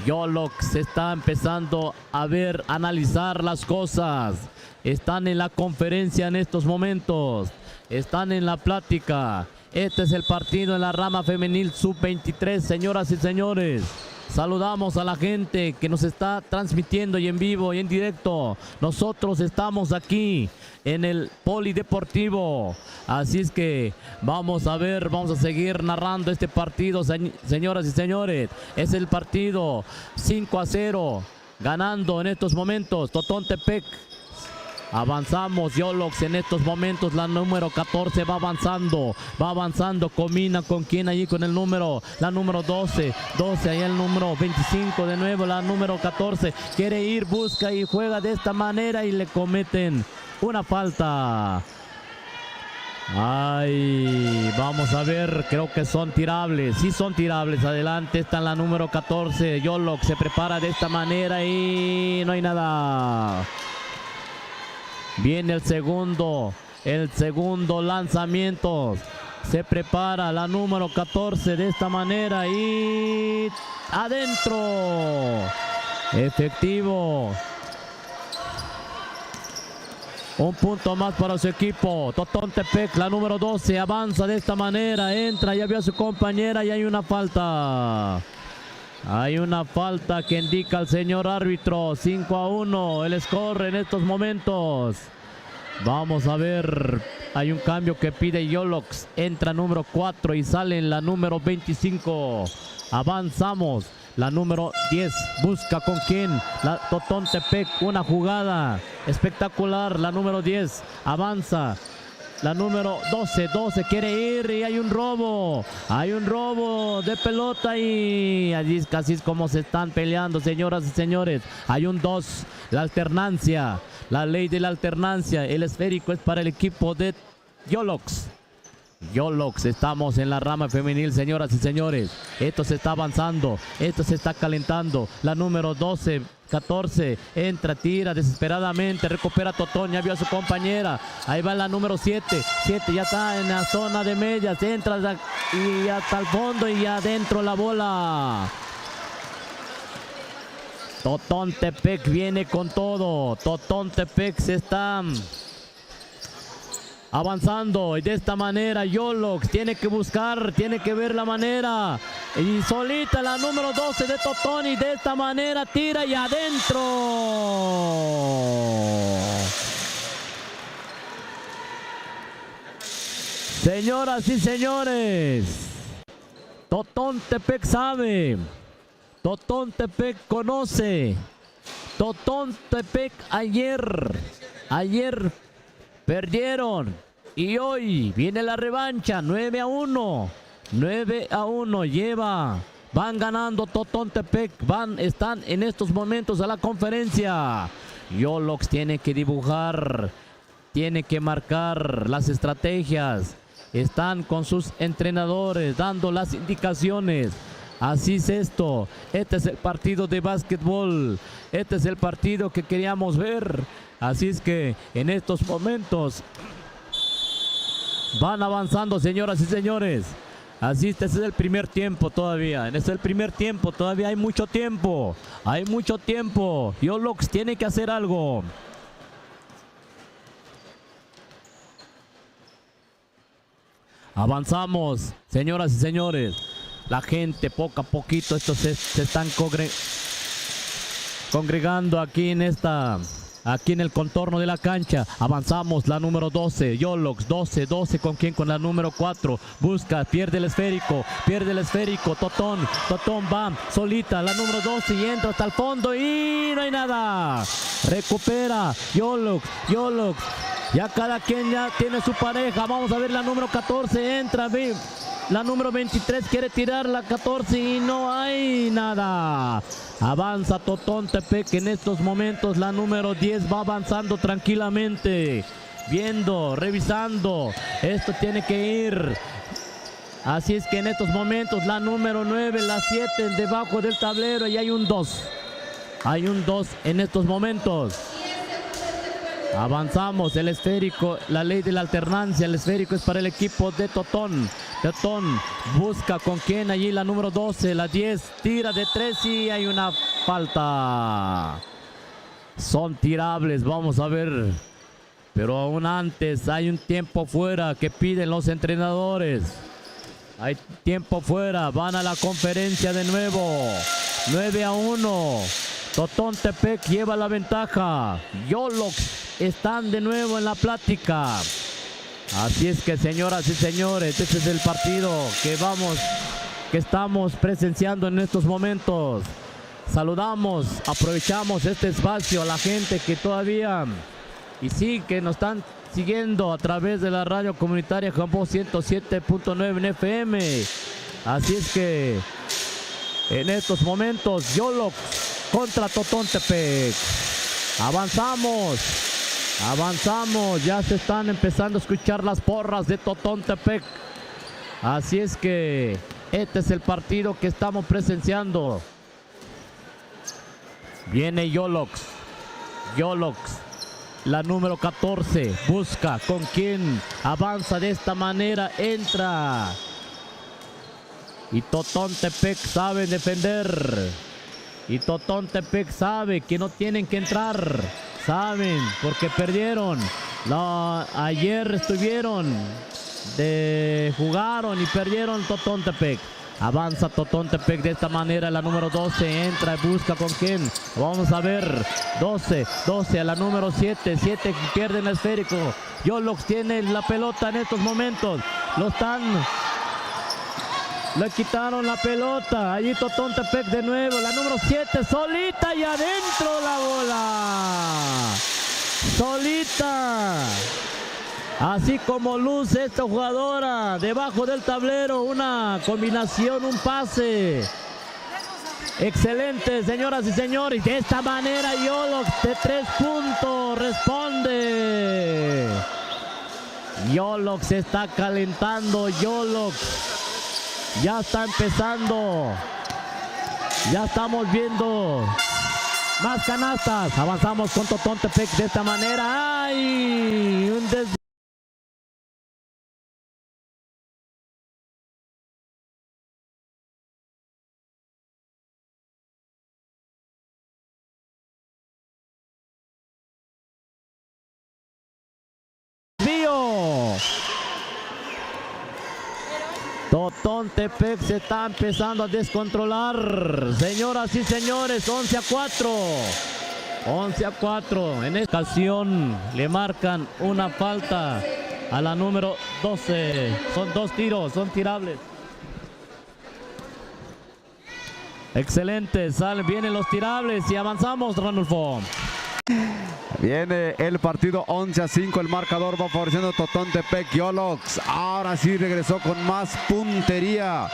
Yolox está empezando a ver, analizar las cosas. Están en la conferencia en estos momentos. Están en la plática. Este es el partido en la rama femenil sub-23, señoras y señores. Saludamos a la gente que nos está transmitiendo y en vivo y en directo. Nosotros estamos aquí en el Polideportivo. Así es que vamos a ver, vamos a seguir narrando este partido, señoras y señores. Es el partido 5-0, ganando en estos momentos Totontepec. Avanzamos, Yolox en estos momentos, la número 14 va avanzando, combina con quién allí, con el número, la número 12, ahí el número 25 de nuevo, la número 14, quiere ir, busca y juega de esta manera y le cometen una falta. Ay, vamos a ver, creo que son tirables, sí son tirables, adelante está la número 14, Yolox se prepara de esta manera y no hay nada. Viene el segundo lanzamiento. Se prepara la número 14 de esta manera y adentro. Efectivo. Un punto más para su equipo. Totontepec, la número 12, avanza de esta manera. Entra, ya vio a su compañera y hay una falta. Hay una falta que indica el señor árbitro. 5-1 el score en estos momentos. Vamos a ver. Hay un cambio que pide Yolox. Entra número 4 y sale en la número 25. Avanzamos. La número 10 busca con quién. La Totontepec, una jugada espectacular. La número 10 avanza. La número 12 quiere ir y hay un robo de pelota y así es como se están peleando, señoras y señores. Hay un 2, la alternancia, la ley de la alternancia. El esférico es para el equipo de Yolox. Estamos en la rama femenil, señoras y señores. Esto se está avanzando, esto se está calentando. La número 12, 14, entra, tira desesperadamente, recupera Totón, ya vio a su compañera. Ahí va la número 7, ya está en la zona de medias, entra y hasta el fondo y adentro la bola. Totontepec viene con todo. Totontepec se está avanzando y de esta manera Yolox tiene que buscar, tiene que ver la manera y solita la número 12 de Totón y de esta manera tira y adentro. Señoras y señores, Totontepec sabe, Totontepec conoce, Totontepec ayer perdieron y hoy viene la revancha. 9-1 van ganando Totontepec, están en estos momentos a la conferencia. Yolox tiene que dibujar, tiene que marcar las estrategias, están con sus entrenadores dando las indicaciones. Así es esto, este es el partido de básquetbol, este es el partido que queríamos ver. Así es que en estos momentos van avanzando, señoras y señores. Así este es el primer tiempo todavía. Este es el primer tiempo, todavía hay mucho tiempo. Hay mucho tiempo. Yolox tiene que hacer algo. Avanzamos, señoras y señores. La gente poco a poquito, estos se están congregando aquí en el contorno de la cancha. Avanzamos, la número 12, Yolox, 12 con quién, con la número 4, busca, pierde el esférico, Totón va solita, la número 12 y entra hasta el fondo y no hay nada. Recupera Yolox, ya cada quien ya tiene su pareja. Vamos a ver la número 14, entra, la número 23 quiere tirar la 14 y no hay nada. Avanza Totontepec en estos momentos. La número 10 va avanzando tranquilamente. viendo, revisando. Esto tiene que ir. Así es que en estos momentos la número 9, la 7 debajo del tablero y hay un 2. Hay un 2 en estos momentos. Avanzamos, el esférico, la ley de la alternancia, el esférico es para el equipo de Totón. Totón busca con quién allí, la número 12, la 10, tira de 3 y hay una falta. Son tirables, vamos a ver. Pero aún antes hay un tiempo fuera que piden los entrenadores. Hay tiempo fuera, van a la conferencia de nuevo. 9-1. Totontepec lleva la ventaja. Yolox están de nuevo en la plática. Así es que, señoras y señores, este es el partido que estamos presenciando en estos momentos. Saludamos, aprovechamos este espacio a la gente que todavía y sí que nos están siguiendo a través de la radio comunitaria Jambó 107.9 en FM. Así es que en estos momentos Yolox contra Totontepec. Avanzamos, ya se están empezando a escuchar las porras de Totontepec. Así es que este es el partido que estamos presenciando. Viene Yolox, la número 14, busca con quién, avanza de esta manera, entra. Y Totontepec sabe defender. Y Totontepec sabe que no tienen que entrar. Saben, porque perdieron. Ayer jugaron y perdieron Totontepec. Avanza Totontepec de esta manera, la número 12 entra y busca con quién. Vamos a ver, 12 a la número 7 pierde el esférico. Yolox tiene la pelota en estos momentos. Le quitaron la pelota. Allí Totontepec de nuevo. La número 7 solita y adentro la bola. Solita. Así como luce esta jugadora. Debajo del tablero. Una combinación, un pase. Excelente, señoras y señores. De esta manera Yolox de 3 puntos responde. Yolox se está calentando. Yolox ya está empezando. Ya estamos viendo más canastas. Avanzamos con Totontepec de esta manera. ¡Ay! Un desvío. Totontepec se está empezando a descontrolar. Señoras y señores, 11-4. 11-4. En esta ocasión le marcan una falta a la número 12. Son 2 tiros, son tirables. Excelente, vienen los tirables y avanzamos, Ranulfo. Viene el partido 11-5, el marcador va favoreciendo Totontepec. Yolox ahora sí regresó con más puntería.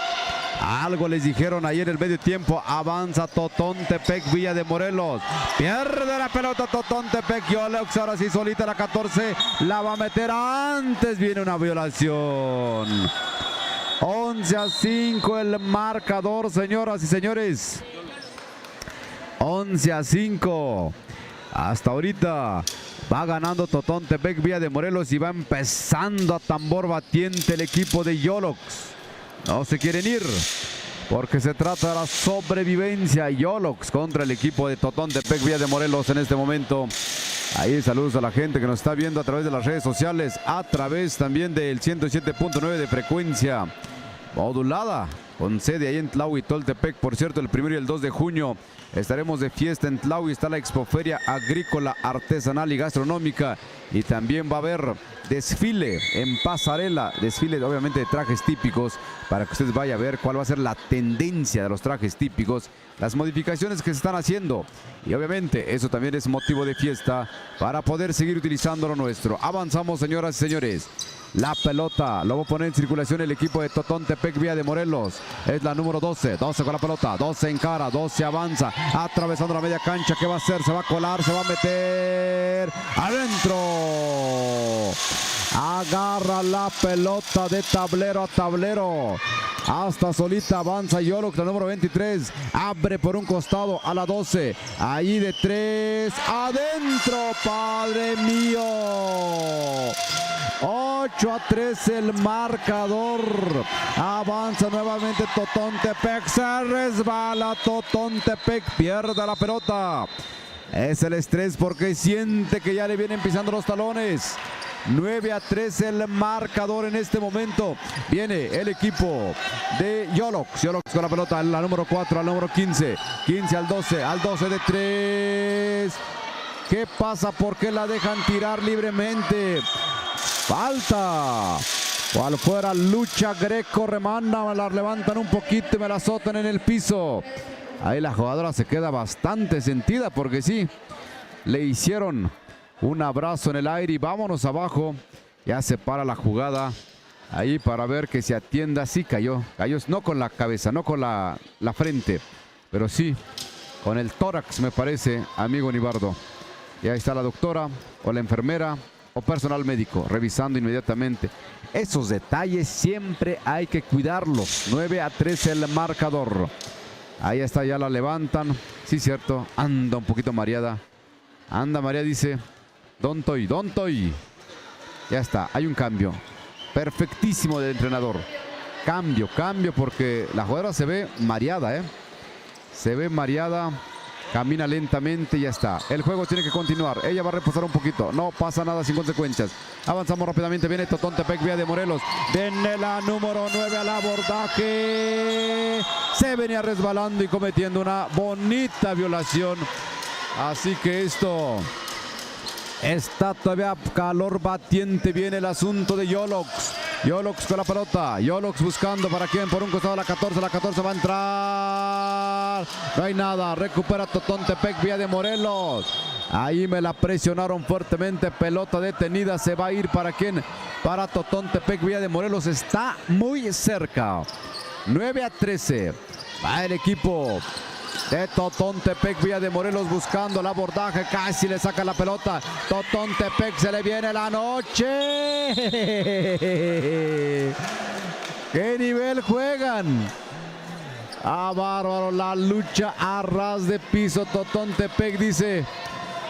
Algo les dijeron ayer en el medio tiempo. Avanza Totontepec, Villa de Morelos. Pierde la pelota Totontepec. Yolox ahora sí solita la 14. La va a meter antes. Viene una violación. 11-5 el marcador, señoras y señores. 11-5. Hasta ahorita va ganando Totontepec Villa de Morelos y va empezando a tambor batiente el equipo de Yolox. No se quieren ir porque se trata de la sobrevivencia. Yolox contra el equipo de Totontepec Villa de Morelos en este momento. Ahí saludos a la gente que nos está viendo a través de las redes sociales, a través también del 107.9 de frecuencia modulada, con sede ahí en Tlahui, Toltepec. Por cierto, el 1 y el 2 de junio estaremos de fiesta en Tlahui. Está la Expoferia Agrícola, Artesanal y Gastronómica. Y también va a haber desfile en pasarela, desfile obviamente de trajes típicos, para que usted vaya a ver cuál va a ser la tendencia de los trajes típicos, las modificaciones que se están haciendo. Y obviamente eso también es motivo de fiesta para poder seguir utilizando lo nuestro. Avanzamos, señoras y señores. la pelota. Lo va a poner en circulación el equipo de Totontepec Villa de Morelos. Es la número 12. 12 con la pelota. 12 en cara. 12 avanza. Atravesando la media cancha. ¿Qué va a hacer? Se va a colar. Se va a meter. Adentro. Agarra la pelota de tablero a tablero. Hasta solita avanza Yolox, la número 23. Abre por un costado a la 12. Ahí de 3. Adentro, padre mío. 8-3 el marcador. Avanza nuevamente Totontepec. Se resbala Totontepec. Pierde la pelota. Es el estrés porque siente que ya le vienen pisando los talones. 9-3 el marcador en este momento. Viene el equipo de Yolox. Yolox con la pelota, la número 4 al número 15. 15 al 12. Al 12 de 3. ¿Qué pasa? ¿Por qué la dejan tirar libremente? Falta. O al fuera lucha Greco. Remanda. Me la levantan un poquito y me la azotan en el piso. Ahí la jugadora se queda bastante sentida porque sí, le hicieron un abrazo en el aire y vámonos abajo. Ya se para la jugada ahí para ver que se atienda. Sí cayó, no con la cabeza, no con la frente, pero sí con el tórax, me parece, amigo Nibardo. Y ahí está la doctora o la enfermera o personal médico revisando inmediatamente. Esos detalles siempre hay que cuidarlos. 9-3 el marcador. Ahí está, ya la levantan. Sí, cierto, anda un poquito mareada. Anda María, dice Don Toy. Ya está, hay un cambio. Perfectísimo del entrenador. Cambio porque la jugadora se ve mareada, Se ve mareada. Camina lentamente y ya está. El juego tiene que continuar. Ella va a reposar un poquito. No pasa nada sin consecuencias. Avanzamos rápidamente. Viene Totontepec Villa de Morelos. Viene la número 9 al abordaje. Se venía resbalando y cometiendo una bonita violación. Así que esto está todavía calor batiente. Viene el asunto de Yolox. Yolox con la pelota. Yolox buscando para quién. Por un costado la 14. La 14 va a entrar. No hay nada. Recupera Totontepec Villa de Morelos. Ahí me la presionaron fuertemente. Pelota detenida. Se va a ir para quién. Para Totontepec Villa de Morelos. Está muy cerca. 9-13. Va el equipo de Totontepec Villa de Morelos buscando el abordaje. Casi le saca la pelota. Totontepec, se le viene la noche. ¿Qué nivel juegan? Bárbaro, la lucha a ras de piso. Totontepec dice: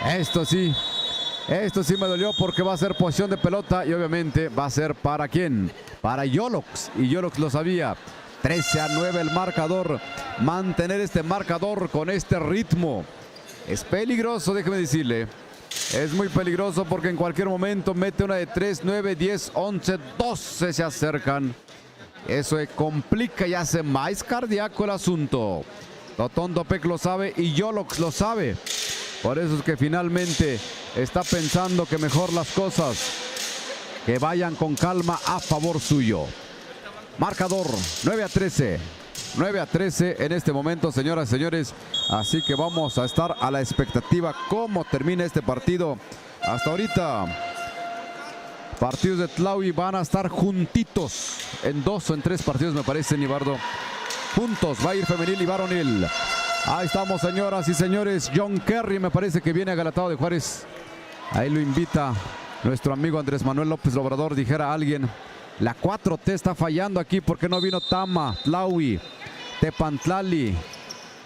esto sí me dolió porque va a ser posición de pelota y obviamente va a ser para quién, para Yolox, y Yolox lo sabía. 13-9 el marcador. Mantener este marcador con este ritmo es peligroso, déjeme decirle. Es muy peligroso porque en cualquier momento mete una de 3, 9, 10, 11, 12 se acercan. Eso complica y hace más cardíaco el asunto. Totontepec lo sabe y Yolox lo sabe. Por eso es que finalmente está pensando que mejor las cosas que vayan con calma a favor suyo. Marcador 9-13. 9-13 en este momento, señoras y señores. Así que vamos a estar a la expectativa cómo termina este partido. Hasta ahorita, partidos de Tlaui van a estar juntitos en 2 o en 3 partidos, me parece, Nibardo. Juntos, va a ir femenil y varonil. Ahí estamos, señoras y señores. John Kerry me parece que viene a Galatado de Juárez. Ahí lo invita nuestro amigo Andrés Manuel López Obrador, dijera alguien. La 4T está fallando aquí porque no vino Tama, Tlaui, Tepantlali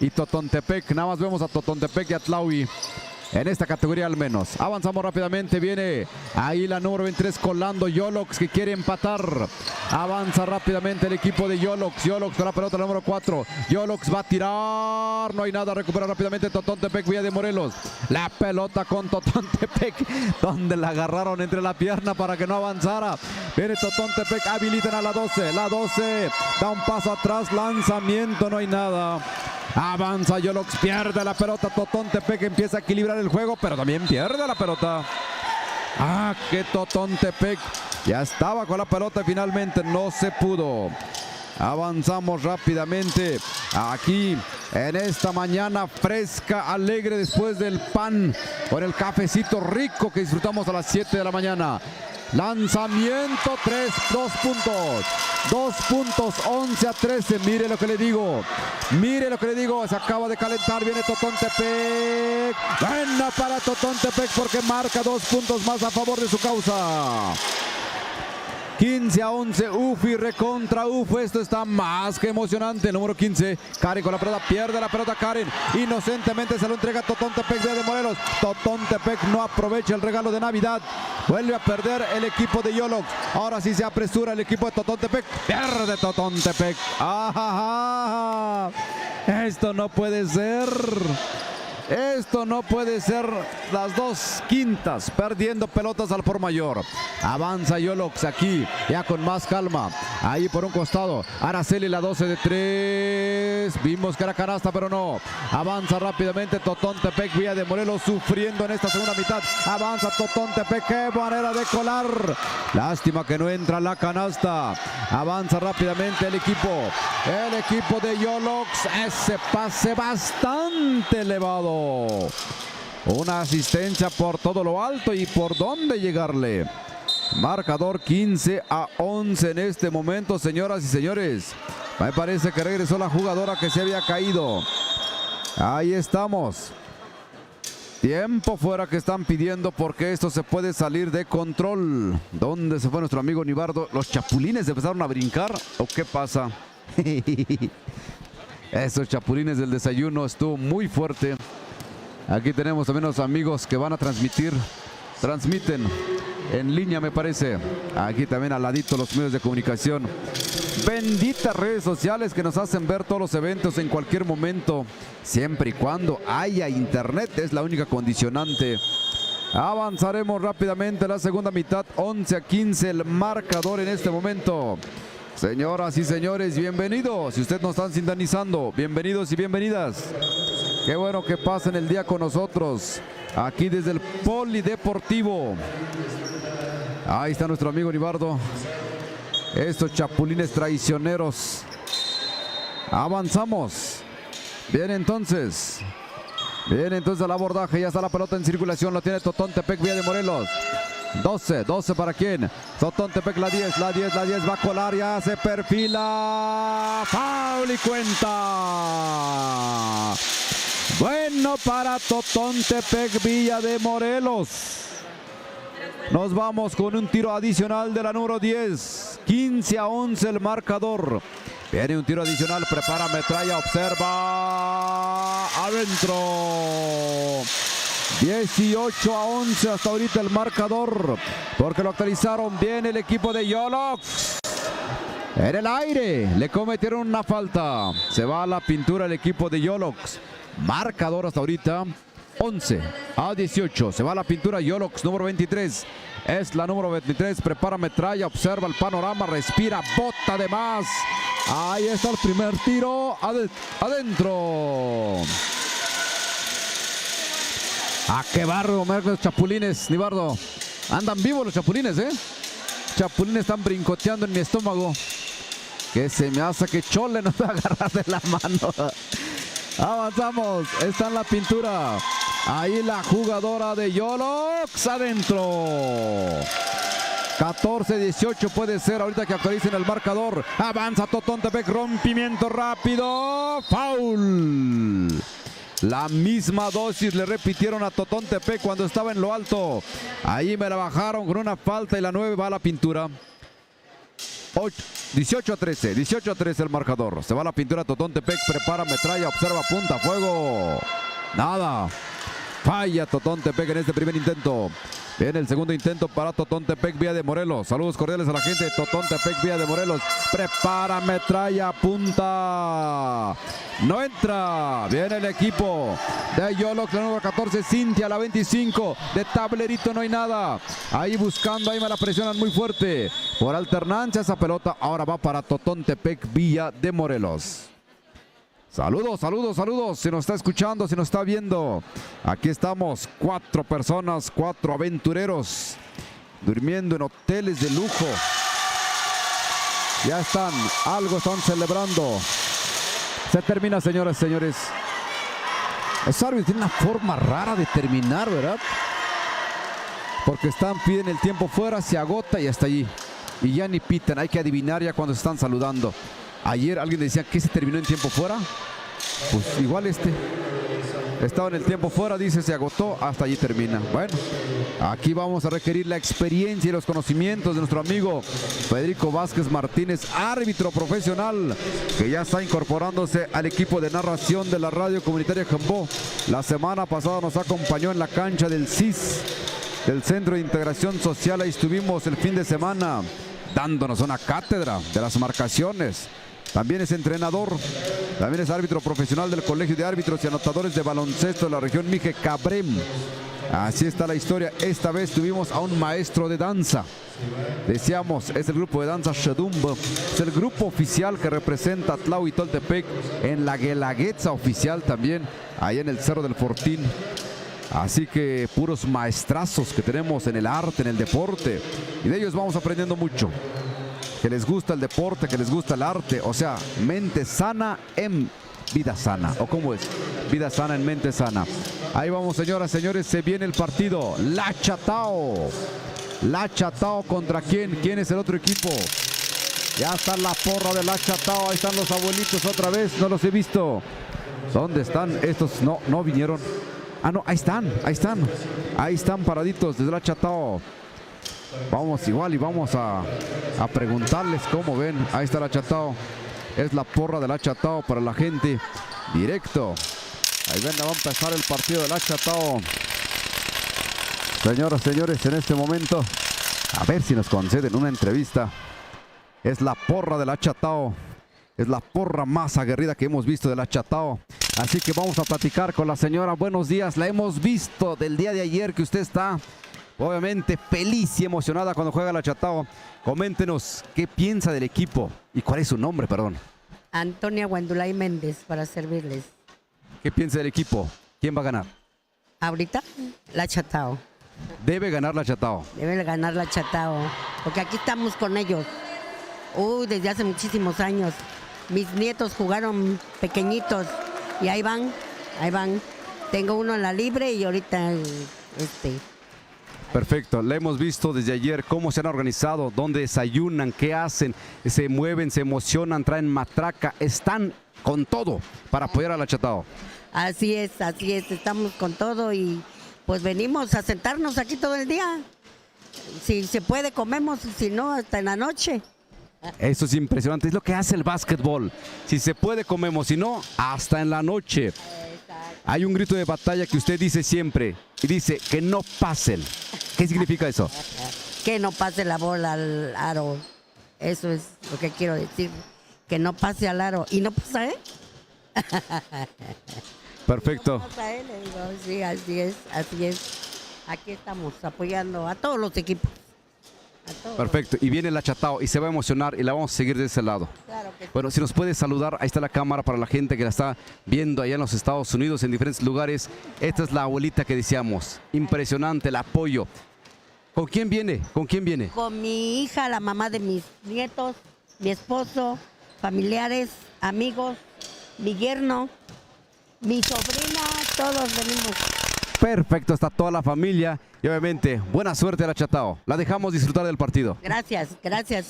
y Totontepec. Nada más vemos a Totontepec y a Tlaui en esta categoría al menos. Avanzamos rápidamente. Viene ahí la número 23 colando Yolox, que quiere empatar. Avanza rápidamente el equipo de Yolox. Yolox con la pelota, la número 4. Yolox va a tirar. No hay nada. Recupera rápidamente Totontepec Villa de Morelos. La pelota con Totontepec, donde la agarraron entre la pierna para que no avanzara. Viene Totontepec. Habilitan a la 12. La 12 da un paso atrás. Lanzamiento. No hay nada. Avanza Yolox, pierde la pelota. Totontepec empieza a equilibrar el juego, pero también pierde la pelota. Que Totontepec ya estaba con la pelota y finalmente no se pudo. Avanzamos rápidamente aquí en esta mañana fresca, alegre, después del pan con el cafecito rico que disfrutamos a las 7 de la mañana. Lanzamiento, 2 puntos. 2 puntos, 11-13. Mire lo que le digo. Mire lo que le digo. Se acaba de calentar. Viene Totontepec. Buena para Totontepec porque marca 2 puntos más a favor de su causa. 15-11, UFI recontra UF. Esto está más que emocionante. El número 15, Karen con la pelota, pierde la pelota Karen. Inocentemente se lo entrega Totontepec de Morelos. Totontepec no aprovecha el regalo de Navidad. Vuelve a perder el equipo de Yolox. Ahora sí se apresura el equipo de Totontepec. Pierde Totontepec. ¡Ah! Esto no puede ser. Esto no puede ser. Las 2 quintas perdiendo pelotas al por mayor. Avanza Yolox aquí ya con más calma. Ahí por un costado Araceli, la 12 de 3. Vimos que era canasta pero no. Avanza rápidamente Totontepec vía de Morelos sufriendo en esta segunda mitad. Avanza Totontepec. Qué manera de colar. Lástima que no entra la canasta. Avanza rápidamente el equipo de Yolox. Ese pase bastante elevado. Una asistencia por todo lo alto y por dónde llegarle. Marcador 15-11 en este momento, señoras y señores. Me parece que regresó la jugadora que se había caído. Ahí estamos. Tiempo fuera que están pidiendo porque esto se puede salir de control. ¿Dónde se fue nuestro amigo Nibardo? ¿Los chapulines empezaron a brincar o qué pasa? Esos chapulines del desayuno estuvo muy fuerte. Aquí tenemos también los amigos que van a transmiten en línea, me parece. Aquí también al ladito los medios de comunicación. Benditas redes sociales que nos hacen ver todos los eventos en cualquier momento, siempre y cuando haya internet, es la única condicionante. Avanzaremos rápidamente a la segunda mitad, 11-15 el marcador en este momento. Señoras y señores, bienvenidos. Si ustedes nos están sintonizando, bienvenidos y bienvenidas. Qué bueno que pasen el día con nosotros, aquí desde el Polideportivo. Ahí está nuestro amigo Nibardo. Estos chapulines traicioneros. Avanzamos. Bien entonces. Bien entonces el abordaje. Ya está la pelota en circulación. Lo tiene Totontepec vía de Morelos. 12 para quién. Totontepec la 10 va a colar, ya se perfila. Foul y cuenta. Bueno para Totontepec vía de Morelos. Nos vamos con un tiro adicional de la número 10. 15-11 el marcador. Viene un tiro adicional, prepara metralla, observa. Adentro. 18-11 hasta ahorita el marcador, porque lo actualizaron bien el equipo de Yolox. En el aire le cometieron una falta. Se va a la pintura el equipo de Yolox. Marcador hasta ahorita 11-18. Se va a la pintura Yolox, número 23. Es la número 23. Prepara metralla, observa el panorama, respira, bota de más. Ahí está el primer tiro. Adentro. ¡Ah, qué barro! Los chapulines, Nibardo. Andan vivos los chapulines, ¿eh? Chapulines están brincoteando en mi estómago. Que se me hace que Chole nos va a agarrar de la mano. Avanzamos. Está en la pintura. Ahí la jugadora de Yolox adentro. 14-18 puede ser ahorita que actualicen el marcador. Avanza Totontepec. Rompimiento rápido. Foul. La misma dosis le repitieron a Totontepec cuando estaba en lo alto. Ahí me la bajaron con una falta y la 9 va a la pintura. 18-13 el marcador. Se va a la pintura Totontepec, prepara metralla, observa, punta, fuego. Nada. Falla Totontepec en este primer intento. Viene el segundo intento para Totontepec vía de Morelos. Saludos cordiales a la gente de Totontepec vía de Morelos. Prepara metralla, punta. No entra. Viene el equipo de Yolox, la número 14, Cintia, la 25. De tablerito no hay nada. Ahí buscando, ahí me la presionan muy fuerte. Por alternancia esa pelota ahora va para Totontepec vía de Morelos. Saludos. Si nos está escuchando, si nos está viendo. Aquí estamos, 4 personas, 4 aventureros, durmiendo en hoteles de lujo. Ya están, algo están celebrando. Se termina, señoras y señores. El árbitro tiene una forma rara de terminar, ¿verdad? porque piden el tiempo fuera, se agota y hasta allí. Y ya ni pitan, hay que adivinar ya cuando se están saludando. Ayer alguien decía que se terminó en tiempo fuera. Pues igual estaba en el tiempo fuera, dice, se agotó, hasta allí termina. Bueno, aquí vamos a requerir la experiencia y los conocimientos de nuestro amigo Federico Vázquez Martínez, árbitro profesional, que ya está incorporándose al equipo de narración de la radio comunitaria Jambó. La semana pasada nos acompañó en la cancha del CIS, del Centro de Integración Social. Ahí estuvimos el fin de semana dándonos una cátedra de las marcaciones. También es entrenador, también es árbitro profesional del Colegio de Árbitros y Anotadores de Baloncesto de la región Mije Cabrem. Así está la historia. Esta vez tuvimos a un maestro de danza. Decíamos, es el grupo de danza Shedumbo. Es el grupo oficial que representa a Tlau y Toltepec en la Guelaguetza oficial también, ahí en el Cerro del Fortín. Así que puros maestrazos que tenemos en el arte, en el deporte. Y de ellos vamos aprendiendo mucho. Que les gusta el deporte, que les gusta el arte, o sea, mente sana en vida sana, o cómo es, vida sana en mente sana. Ahí vamos, señoras, señores, se viene el partido, La Chatao contra ¿quién es el otro equipo? Ya está la porra de La Chatao, ahí están los abuelitos otra vez, no los he visto. ¿Dónde están estos? No vinieron. Ah, no, ahí están paraditos desde La Chatao. Vamos igual y vamos a preguntarles cómo ven. Ahí está La Chatao. Es la porra de La Chatao para la gente. Directo. Ahí ven, va a empezar el partido de La Chatao. Señoras, señores, en este momento, a ver si nos conceden una entrevista. Es la porra de La Chatao. Es la porra más aguerrida que hemos visto de La Chatao. Así que vamos a platicar con la señora. Buenos días. La hemos visto del día de ayer que usted está obviamente feliz y emocionada cuando juega La Chatao. Coméntenos qué piensa del equipo y cuál es su nombre, perdón. Antonia Guandulay Méndez, para servirles. ¿Qué piensa del equipo? ¿Quién va a ganar? Ahorita, La Chatao. Debe ganar La Chatao. Debe ganar La Chatao, porque aquí estamos con ellos. Desde hace muchísimos años. Mis nietos jugaron pequeñitos y ahí van. Tengo uno en la libre y ahorita Perfecto, la hemos visto desde ayer, cómo se han organizado, dónde desayunan, qué hacen, se mueven, se emocionan, traen matraca, están con todo para apoyar a La Chatao. Así es, estamos con todo y pues venimos a sentarnos aquí todo el día. Si se puede comemos, si no hasta en la noche. Eso es impresionante, es lo que hace el básquetbol. Si se puede comemos, si no, hasta en la noche. Hay un grito de batalla que usted dice siempre y dice que no pasen. ¿Qué significa eso? Que no pase la bola al aro. Eso es lo que quiero decir. Que no pase al aro. ¿Y no pasa él? Perfecto. No pasa él, le digo, sí, así es. Aquí estamos apoyando a todos los equipos. Perfecto, y viene La Chatao y se va a emocionar y la vamos a seguir de ese lado. Claro que sí. Bueno, si nos puede saludar, ahí está la cámara para la gente que la está viendo allá en los Estados Unidos, en diferentes lugares. Esta es la abuelita que decíamos, impresionante el apoyo. ¿Con quién viene? Con mi hija, la mamá de mis nietos, mi esposo, familiares, amigos, mi yerno, mi sobrina, todos venimos. Perfecto, está toda la familia y obviamente buena suerte a La Chatao. La dejamos disfrutar del partido. Gracias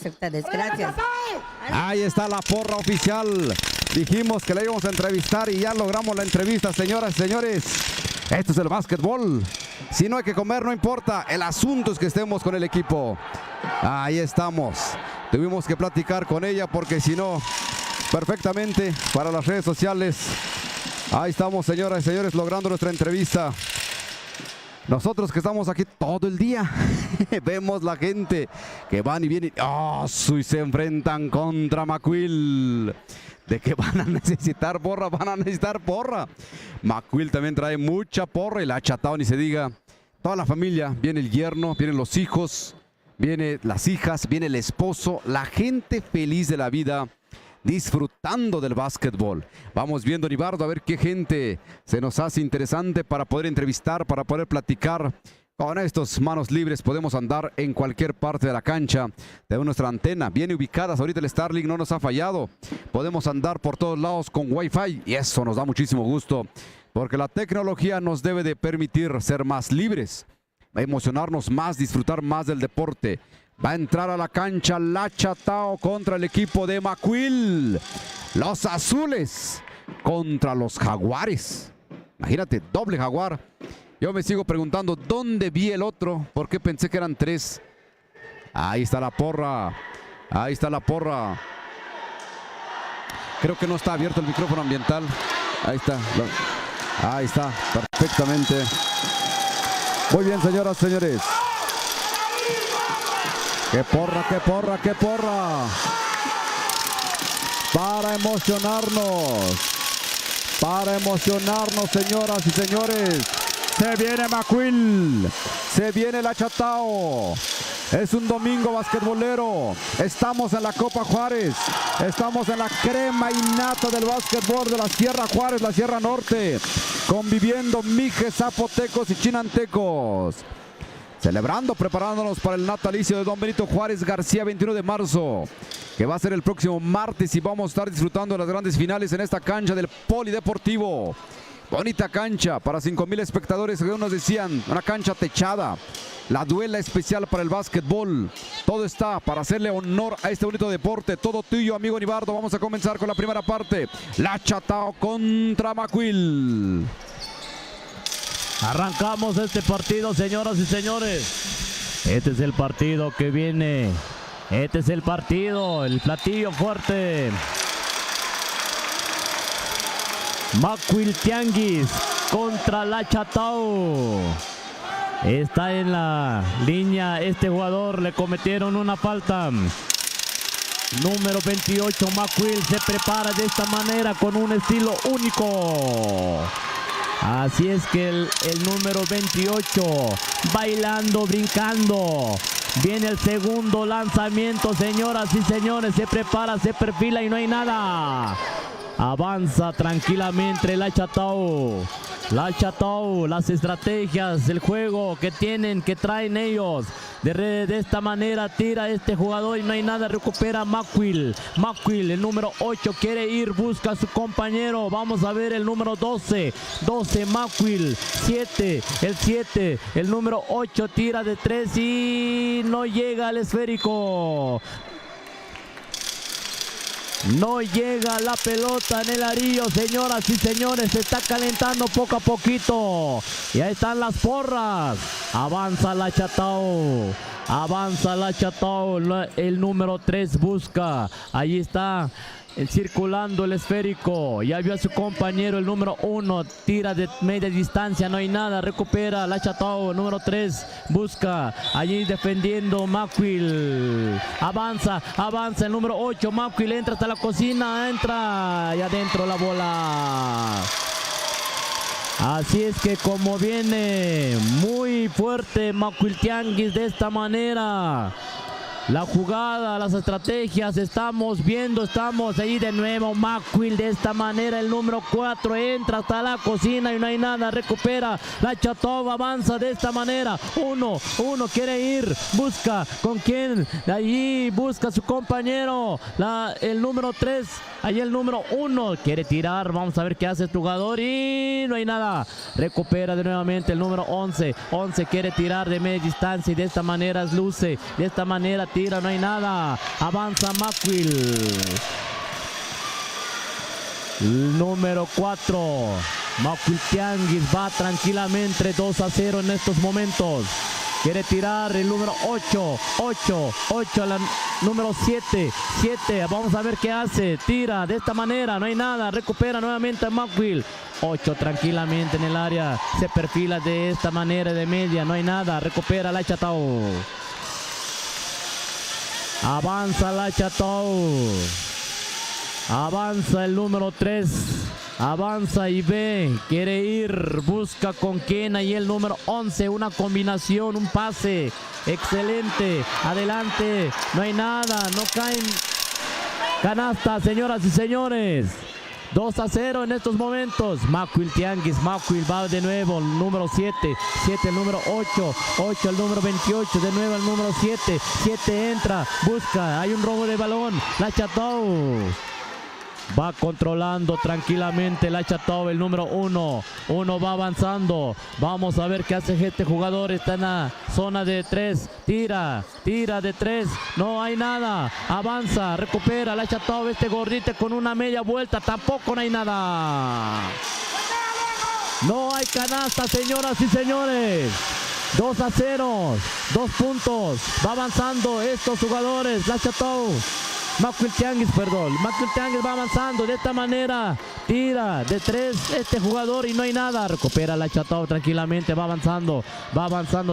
a ustedes, gracias. Ahí está la porra oficial. Dijimos que la íbamos a entrevistar y ya logramos la entrevista, señoras y señores. Esto es el básquetbol. Si no hay que comer, no importa. El asunto es que estemos con el equipo. Ahí estamos. Tuvimos que platicar con ella porque si no, perfectamente para las redes sociales. Ahí estamos, señoras y señores, logrando nuestra entrevista. Nosotros que estamos aquí todo el día, vemos la gente que van y vienen. Y se enfrentan contra Macuil. De que van a necesitar porra, Macuil también trae mucha porra y La Chatao ni se diga. Toda la familia, viene el yerno, vienen los hijos, vienen las hijas, viene el esposo, la gente feliz de la vida, disfrutando del básquetbol. Vamos viendo, Nibardo, a ver qué gente se nos hace interesante para poder entrevistar, para poder platicar. Con estos manos libres podemos andar en cualquier parte de la cancha. Tenemos nuestra antena bien ubicadas. Ahorita el Starlink no nos ha fallado. Podemos andar por todos lados con Wi-Fi y eso nos da muchísimo gusto porque la tecnología nos debe de permitir ser más libres. emocionarnos más, disfrutar más del deporte. Va a entrar a la cancha La Chatao contra el equipo de Macuil. Los azules contra los jaguares. Imagínate, doble jaguar. Yo me sigo preguntando, ¿dónde vi el otro? ¿Por qué pensé que eran 3? Ahí está la porra. Ahí está la porra. Creo que no está abierto el micrófono ambiental. Ahí está. Ahí está, perfectamente. Muy bien, señoras, señores. ¡Qué porra, qué porra, qué porra! Para emocionarnos, señoras y señores. Se viene Macuil, se viene La Chatao. Es un domingo basquetbolero. Estamos en la Copa Juárez. Estamos en la crema innata del básquetbol de la Sierra Juárez, la Sierra Norte. Conviviendo mijes, zapotecos y chinantecos. Celebrando, preparándonos para el natalicio de Don Benito Juárez García, 21 de marzo. Que va a ser el próximo martes y vamos a estar disfrutando de las grandes finales en esta cancha del Polideportivo. Bonita cancha para 5,000 espectadores, que nos decían, una cancha techada. La duela especial para el básquetbol. Todo está para hacerle honor a este bonito deporte. Todo tuyo, amigo Nibardo. Vamos a comenzar con la primera parte. La Chatao contra Macuil. Arrancamos este partido, señoras y señores. Este es el partido que viene. Este es el partido, el platillo fuerte. Macuil Tianguis contra La Chatao. Está en la línea este jugador, le cometieron una falta. Número 28, Macuil se prepara de esta manera con un estilo único. Así es que el número 28, bailando, brincando. Viene el segundo lanzamiento, señoras y señores. Se prepara, se perfila y no hay nada. Avanza tranquilamente La Chatao. La Chatao, las estrategias, el juego que tienen, que traen ellos. De esta manera tira este jugador y no hay nada, recupera Macuil. Macuil, el número 8, quiere ir, busca a su compañero. Vamos a ver el número 12. 12, Macuil. 7, el 7, el número 8 tira de 3 y no llega al esférico. No llega la pelota en el arillo, señoras y señores. Se está calentando poco a poquito. Y ahí están las porras. Avanza La Chatao. Avanza La Chatao. El número 3 busca. Ahí está circulando el esférico. Ya vio a su compañero, el número 1. Tira de media distancia. No hay nada. Recupera La Chatao. Número 3 busca. Allí defendiendo Macuil. Avanza. Avanza el número 8. Macuil entra hasta la cocina. Entra. Y adentro la bola. Así es que como viene muy fuerte Macuil Tianguis de esta manera. La jugada, las estrategias, estamos viendo, estamos ahí de nuevo. Macuil de esta manera, el número 4 entra hasta la cocina y no hay nada, recupera. La Chatao avanza de esta manera. Uno quiere ir, busca con quién, allí busca a su compañero. El número 3, ahí el número 1 quiere tirar, vamos a ver qué hace este jugador y no hay nada. Recupera de nuevamente el número 11. 11 quiere tirar de media distancia y de esta manera luce, de esta manera tira, no hay nada. Avanza Macuil. Número 4. Macuil Tianguis va tranquilamente 2-0 en estos momentos. Quiere tirar el número 8. 8 la número 7. Vamos a ver qué hace. Tira de esta manera, no hay nada. Recupera nuevamente Macuil. 8 tranquilamente en el área. Se perfila de esta manera de media, no hay nada. Recupera La Chatao. Avanza La Chatao. Avanza el número 3. Avanza y ve. Quiere ir. Busca con quién. Ahí el número 11. Una combinación. Un pase. Excelente. Adelante. No hay nada. No caen. Canasta, señoras y señores. 2-0 en estos momentos. Macuil Tianguis. Macuil va de nuevo. El número 7. El número 8. El número 28. De nuevo el número 7. 7 entra. Busca. Hay un robo de balón. La Chatao. Va controlando tranquilamente la Chateau, el número 1. Uno va avanzando. Vamos a ver qué hace este jugador. Está en la zona de 3. Tira de 3. No hay nada. Avanza, recupera la Chateau. Este gordito con una media vuelta. Tampoco no hay nada. No hay canasta, señoras y señores. 2-0. 2 puntos. Va avanzando estos jugadores. La Chateau. Macuil Tianguis va avanzando de esta manera, tira de 3 este jugador y no hay nada, recupera la Chateau tranquilamente, va avanzando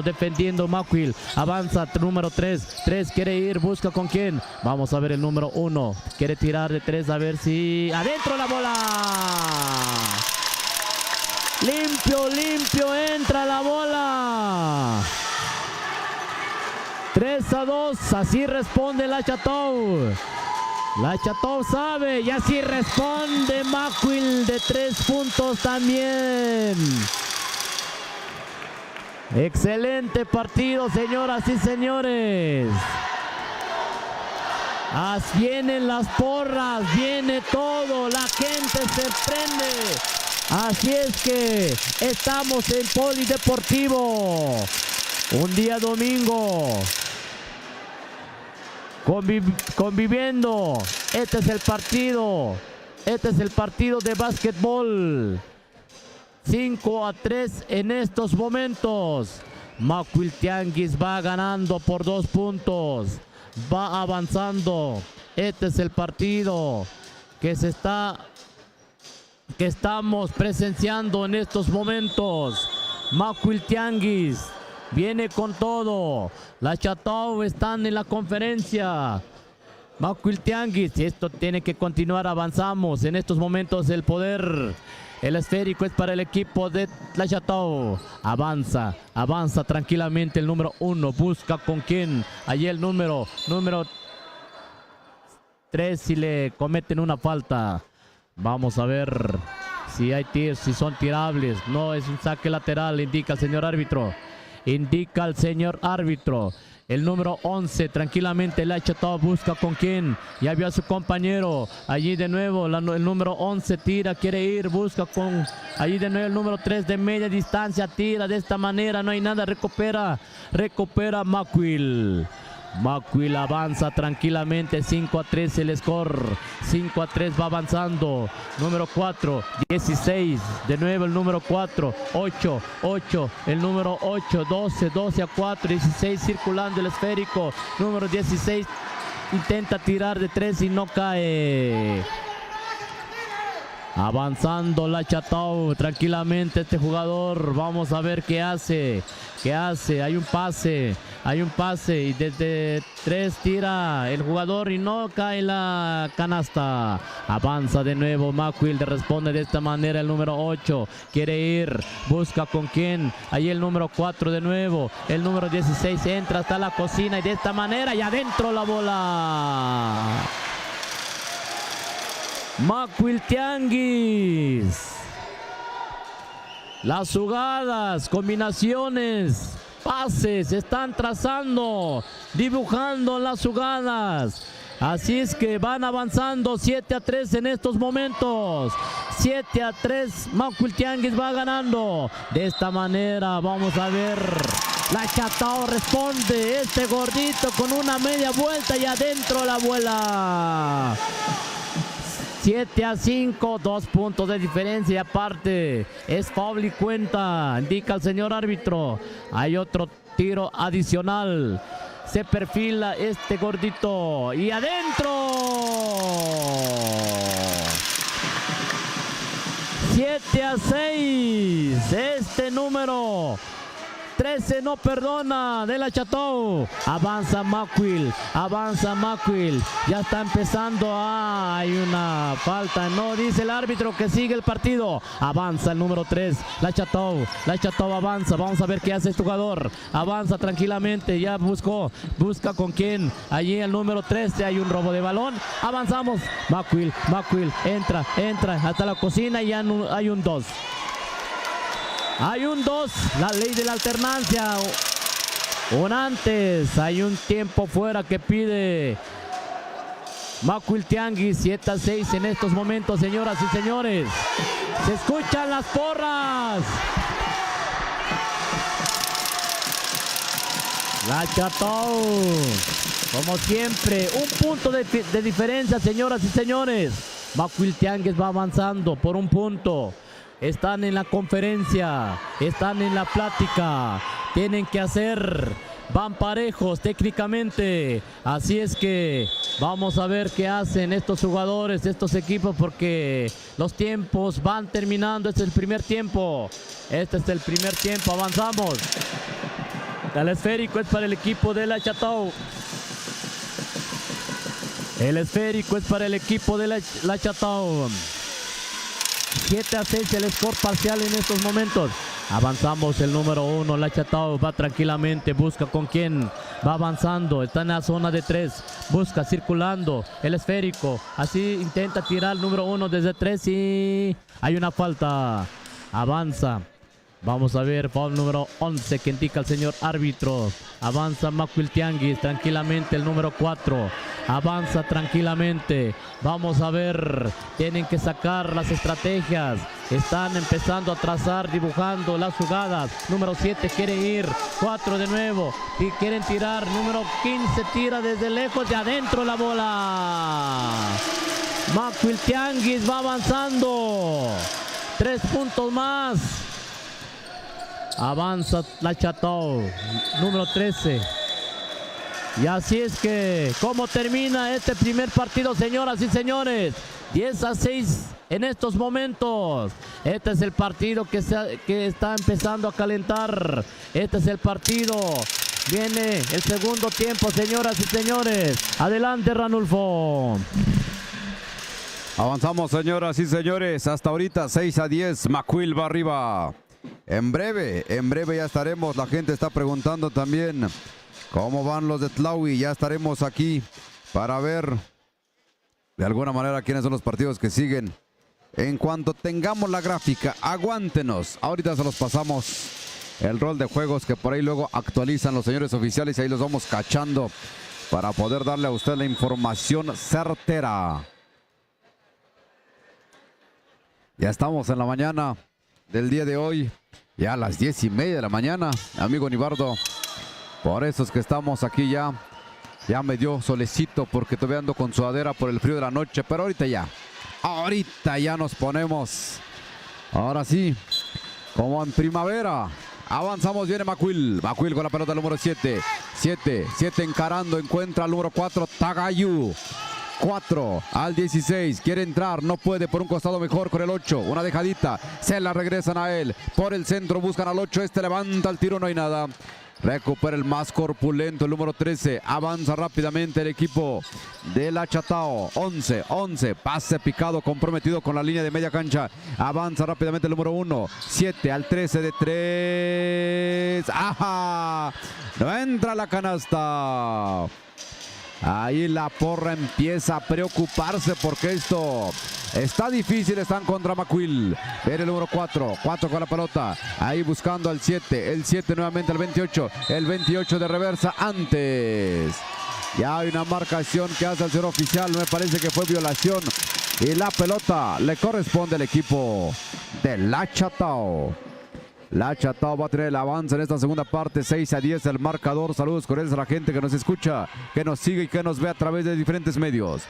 defendiendo Macuil, avanza número 3 quiere ir, busca con quién, vamos a ver el número 1, quiere tirar de 3 a ver si, adentro la bola, limpio, entra la bola. 3-2, así responde la Chateau. La Chateau sabe y así responde Macuil de 3 puntos también. Excelente partido, señoras y señores. Vienen las porras, viene todo, la gente se prende. Así es que estamos en Polideportivo. Un día domingo. Conviviendo. Este es el partido de básquetbol. 5-3 en estos momentos. Macuil Tianguis va ganando por 2 puntos. Va avanzando. Este es el partido que estamos presenciando en estos momentos. Macuil Tianguis viene con todo. La Chateau están en la conferencia. Macuil Tianguis, esto tiene que continuar, avanzamos. En estos momentos el poder, el esférico es para el equipo de la Chateau. Avanza tranquilamente el número 1. Busca con quién. Allí el número 3 si le cometen una falta. Vamos a ver si hay tiros, si son tirables. No, es un saque lateral, indica el señor árbitro. El número 11, tranquilamente la Chateau busca con quién. Ya vio a su compañero. Allí de nuevo el número 11 tira, quiere ir, busca con... Allí de nuevo el número 3 de media distancia, tira de esta manera, no hay nada, recupera Macuil. Macuil avanza tranquilamente, 5-3 el score, 5-3 va avanzando, número 4, 16, de nuevo el número 4, 8, el número 8, 12-4, 16 circulando el esférico, número 16 intenta tirar de 3 y no cae. Avanzando la Chateau tranquilamente este jugador, vamos a ver qué hace, hay un pase y desde 3 tira el jugador y no cae la canasta. Avanza de nuevo Macuil, responde de esta manera el número 8, quiere ir, busca con quién, ahí el número 4 de nuevo, el número 16 entra hasta la cocina y de esta manera y adentro la bola. Macuil Tianguis. Las jugadas, combinaciones, pases, están trazando, dibujando las jugadas. Así es que van avanzando 7-3 en estos momentos. 7-3, Macuil Tianguis va ganando. De esta manera vamos a ver. La Chateau responde, este gordito con una media vuelta y adentro la bola. 7-5, 2 puntos de diferencia y aparte es foul y cuenta, indica el señor árbitro. Hay otro tiro adicional, se perfila este gordito y adentro. 7-6, este número 13 no perdona de la Chateau. Avanza Macuil, ya está empezando. Hay una falta, no, dice el árbitro que sigue el partido. Avanza el número 3, la Chateau avanza, vamos a ver qué hace este jugador. Avanza tranquilamente, ya busca con quién. Allí el número 13, hay un robo de balón. Avanzamos, Macuil entra hasta la cocina y ya hay un 2. Hay un 2, la ley de la alternancia. Un antes, hay un tiempo fuera que pide Macuiltianguis 7-6 en estos momentos, señoras y señores. Se escuchan las porras. La Chatao, como siempre, un punto de diferencia, señoras y señores. Macuiltianguis va avanzando por un punto. Están en la conferencia, están en la plática, tienen que hacer, van parejos técnicamente. Así es que vamos a ver qué hacen estos jugadores, estos equipos, porque los tiempos van terminando. Este es el primer tiempo. Este es el primer tiempo, avanzamos. El esférico es para el equipo de la Chatao. El esférico es para el equipo de la Chatao. 7-6 el score parcial en estos momentos. Avanzamos el número 1, la Chatao va tranquilamente, busca con quién, va avanzando, está en la zona de 3, busca circulando el esférico, así intenta tirar el número 1 desde 3 y hay una falta. Avanza. Vamos a ver, foul número 11 que indica el señor árbitro. Avanza Macuiltianguis tranquilamente, el número 4. Avanza tranquilamente. Vamos a ver, tienen que sacar las estrategias. Están empezando a trazar, dibujando las jugadas. Número 7 quiere ir, 4 de nuevo. Y quieren tirar, número 15 tira desde lejos, de adentro la bola. Macuiltianguis va avanzando. 3 puntos más. Avanza la Chatao, número 13. Y así es que, ¿cómo termina este primer partido, señoras y señores? 10-6 en estos momentos. Este es el partido que está empezando a calentar. Este es el partido. Viene el segundo tiempo, señoras y señores. Adelante, Ranulfo. Avanzamos, señoras y señores. Hasta ahorita 6-10. Macuil va arriba. En breve ya estaremos. La gente está preguntando también cómo van los de Tlaui. Ya estaremos aquí para ver de alguna manera quiénes son los partidos que siguen. En cuanto tengamos la gráfica, aguántenos. Ahorita se los pasamos el rol de juegos que por ahí luego actualizan los señores oficiales y ahí los vamos cachando para poder darle a usted la información certera. Ya estamos en la mañana del día de hoy, ya a las 10:30 de la mañana, amigo Nibardo. Por eso es que estamos aquí ya me dio solecito porque todavía ando con sudadera por el frío de la noche, pero ahorita ya nos ponemos, ahora sí, como en primavera. Avanzamos, viene Macuil con la pelota número 7 encarando, encuentra al número 4, Tagayu. 4 al 16, quiere entrar, no puede, por un costado mejor con el 8, una dejadita, se la regresan a él, por el centro buscan al 8, levanta el tiro, no hay nada, recupera el más corpulento, el número 13, avanza rápidamente el equipo de la Chatao, 11, pase picado, comprometido con la línea de media cancha, avanza rápidamente el número 1, 7 al 13 de 3, ¡ajá! No entra la canasta. Ahí la porra empieza a preocuparse porque esto está difícil, están contra Macuil. Viene el número 4 con la pelota, ahí buscando al 7, el 7 nuevamente al 28, el 28 de reversa antes. Ya hay una marcación que hace el señor oficial, me parece que fue violación y la pelota le corresponde al equipo de la Chatao. La Chatao va a tener el avance en esta segunda parte, 6-10 el marcador. Saludos cordiales a la gente que nos escucha, que nos sigue y que nos ve a través de diferentes medios.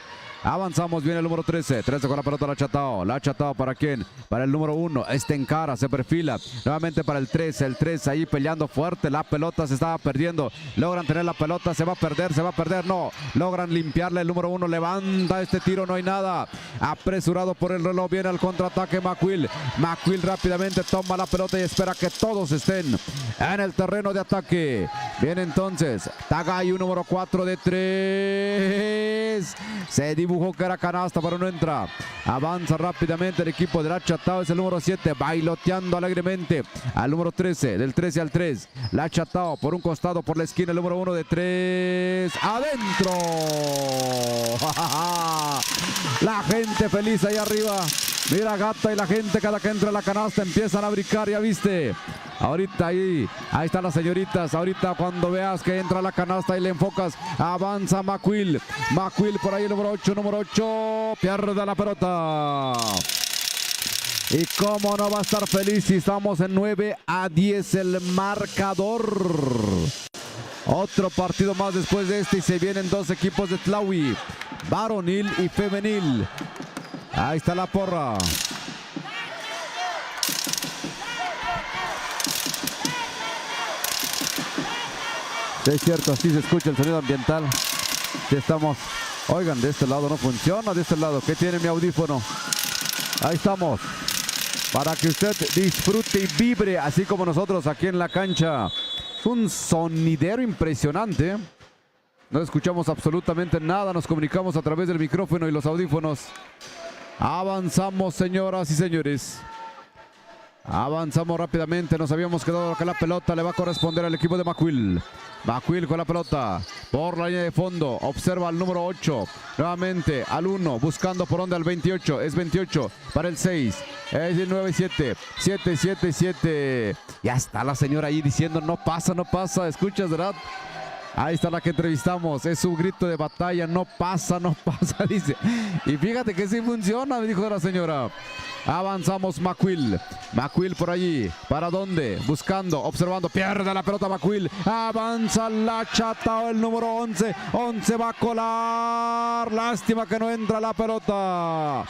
Avanzamos, viene el número 13 con la pelota la Chatao. La Chatao, ¿para quién? Para el número 1, encara, se perfila. Nuevamente para el 13 ahí peleando fuerte. La pelota se estaba perdiendo. Logran tener la pelota, se va a perder, no. Logran limpiarle el número 1, levanta este tiro, no hay nada. Apresurado por el reloj, viene al contraataque Macuil. Macuil rápidamente toma la pelota y espera que todos estén en el terreno de ataque. Viene entonces Tagayu, número 4 de 3. Se dibujó que era canasta, pero no entra. Avanza rápidamente el equipo de la Chatao, es el número 7, bailoteando alegremente al número 13, del 13 al 3. La Chatao por un costado, por la esquina, el número 1 de 3. ¡Adentro! La gente feliz ahí arriba. Mira, Gata y la gente, cada que entra a la canasta empiezan a brincar, ya viste. Ahorita ahí están las señoritas. Ahorita cuando veas que entra la canasta y le enfocas, avanza McQuill. McQuill por ahí, el número 8. Pierde la pelota. Y cómo no va a estar feliz si estamos en 9-10 el marcador. Otro partido más después de este y se vienen dos equipos de Tlahui, varonil y femenil. Ahí está la porra. Es cierto, así se escucha el sonido ambiental. Aquí estamos. Oigan, de este lado no funciona, de este lado. ¿Qué tiene mi audífono? Ahí estamos. Para que usted disfrute y vibre, así como nosotros aquí en la cancha. Es un sonidero impresionante. No escuchamos absolutamente nada. Nos comunicamos a través del micrófono y los audífonos. Avanzamos, señoras y señores. Avanzamos rápidamente. Nos habíamos quedado acá. La pelota le va a corresponder al equipo de McQuill. McQuill con la pelota por la línea de fondo. Observa al número 8. Nuevamente al 1. Buscando por donde al 28. Es 28 para el 6. Es el 9-7. 7-7-7. Ya está la señora ahí diciendo no pasa, no pasa. ¿Escuchas, verdad? Ahí está la que entrevistamos. Es su grito de batalla. No pasa, no pasa, dice. Y fíjate que sí funciona, me dijo la señora. Avanzamos McQuill. McQuill por allí. ¿Para dónde? Buscando, observando. Pierde la pelota McQuill. Avanza la Chatao, el número 11. 11 va a colar. Lástima que no entra la pelota.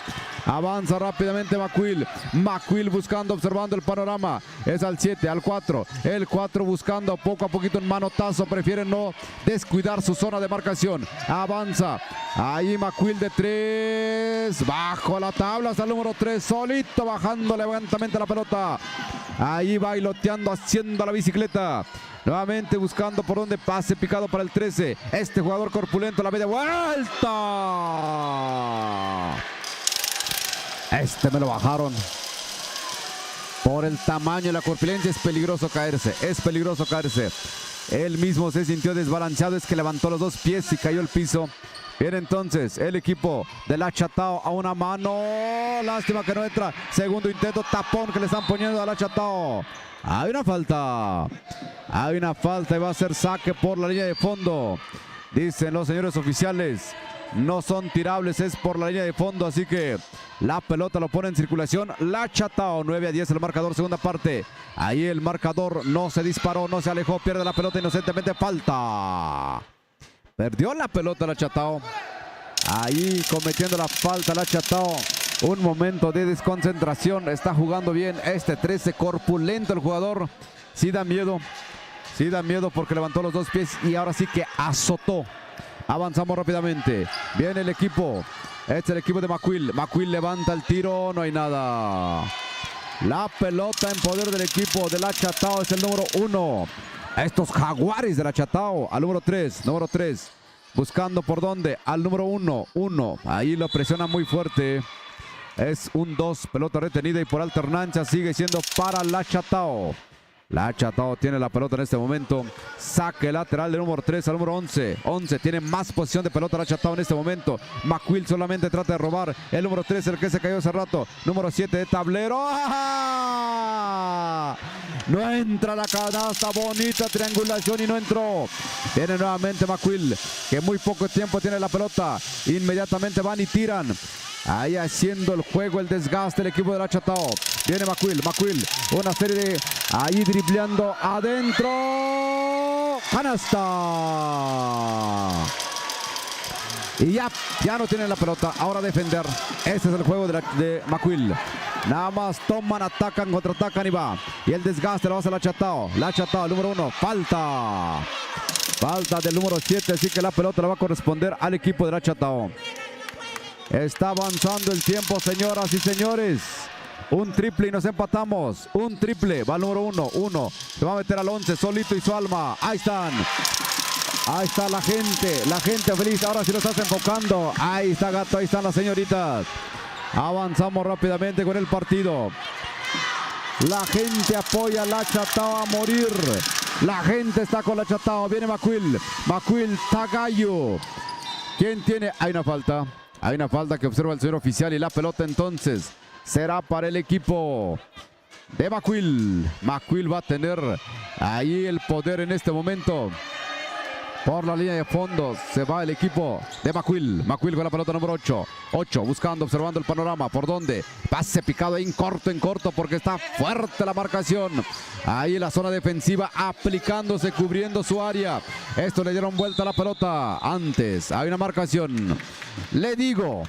Avanza rápidamente McQuill. McQuill buscando, observando el panorama. Es al 7, al 4. El 4 buscando poco a poquito un manotazo. Prefieren no descuidar su zona de marcación. Avanza. Ahí McQuill de 3. Bajo la tabla hasta el número 3. Solito bajando lentamente la pelota. Ahí bailoteando, haciendo la bicicleta. Nuevamente buscando por donde pase picado para el 13. Este jugador corpulento, la media vuelta. Este me lo bajaron. Por el tamaño y la corpulencia es peligroso caerse. Es peligroso caerse. Él mismo se sintió desbalanceado. Es que levantó los dos pies y cayó al piso. Bien, entonces el equipo de la Chatao a una mano. Lástima que no entra. Segundo intento, tapón que le están poniendo a la Chatao. Hay una falta. Hay una falta y va a ser saque por la línea de fondo. Dicen los señores oficiales. No son tirables, es por la línea de fondo. Así que la pelota lo pone en circulación. La Chatao, 9-10 el marcador, segunda parte. Ahí el marcador no se disparó, no se alejó. Pierde la pelota inocentemente. Falta. Perdió la pelota la Chatao. Ahí cometiendo la falta la Chatao. Un momento de desconcentración. Está jugando bien este 13. Corpulento el jugador. Sí da miedo. Sí da miedo porque levantó los dos pies y ahora sí que azotó. Avanzamos rápidamente. Viene el equipo. Este es el equipo de McQuill. McQuill levanta el tiro. No hay nada. La pelota en poder del equipo de la Chatao es el número 1. Estos jaguares de la Chatao. Al número 3. Número 3. Buscando por dónde. Al número 1. 1. Ahí lo presiona muy fuerte. Es un 2. Pelota retenida y por alternancia sigue siendo para la Chatao. La Chatao tiene la pelota en este momento. Saque lateral del número 3 al número 11. 11 tiene más posición de pelota la Chatao en este momento. McQuill solamente trata de robar. El número 3, el que se cayó hace rato. Número 7 de tablero. ¡Ah! No entra la canasta. Bonita triangulación y no entró. Viene nuevamente McQuill, que muy poco tiempo tiene la pelota. Inmediatamente van y tiran. Ahí haciendo el juego, el desgaste el equipo de la Chatao. Viene McQuill, una serie de... Ahí dribleando adentro. ¡Canasta! Y ya no tienen la pelota. Ahora defender. Ese es el juego de McQuill. Nada más toman, atacan, contraatacan y va. Y el desgaste lo hace la Chatao. La Chatao, el número 1. Falta. Falta del número 7. Así que la pelota le va a corresponder al equipo de la Chatao. Está avanzando el tiempo, señoras y señores. Un triple y nos empatamos. Un triple. Va el número 1. 1. Se va a meter al 11 solito y su alma. Ahí están. Ahí está la gente. La gente feliz. Ahora sí lo estás enfocando. Ahí está, gato. Ahí están las señoritas. Avanzamos rápidamente con el partido. La gente apoya a la Chatao a morir. La gente está con la Chatao. Viene McQuill. McQuill, Tagayo. ¿Quién tiene? Hay una falta. Hay una falta que observa el señor oficial y la pelota entonces será para el equipo de Macuil. Macuil va a tener ahí el poder en este momento. Por la línea de fondo se va el equipo de Macuil. Macuil con la pelota número 8. 8 buscando, observando el panorama. ¿Por dónde? Pase picado en corto porque está fuerte la marcación. Ahí en la zona defensiva aplicándose, cubriendo su área. Esto le dieron vuelta a la pelota. Antes hay una marcación. Le digo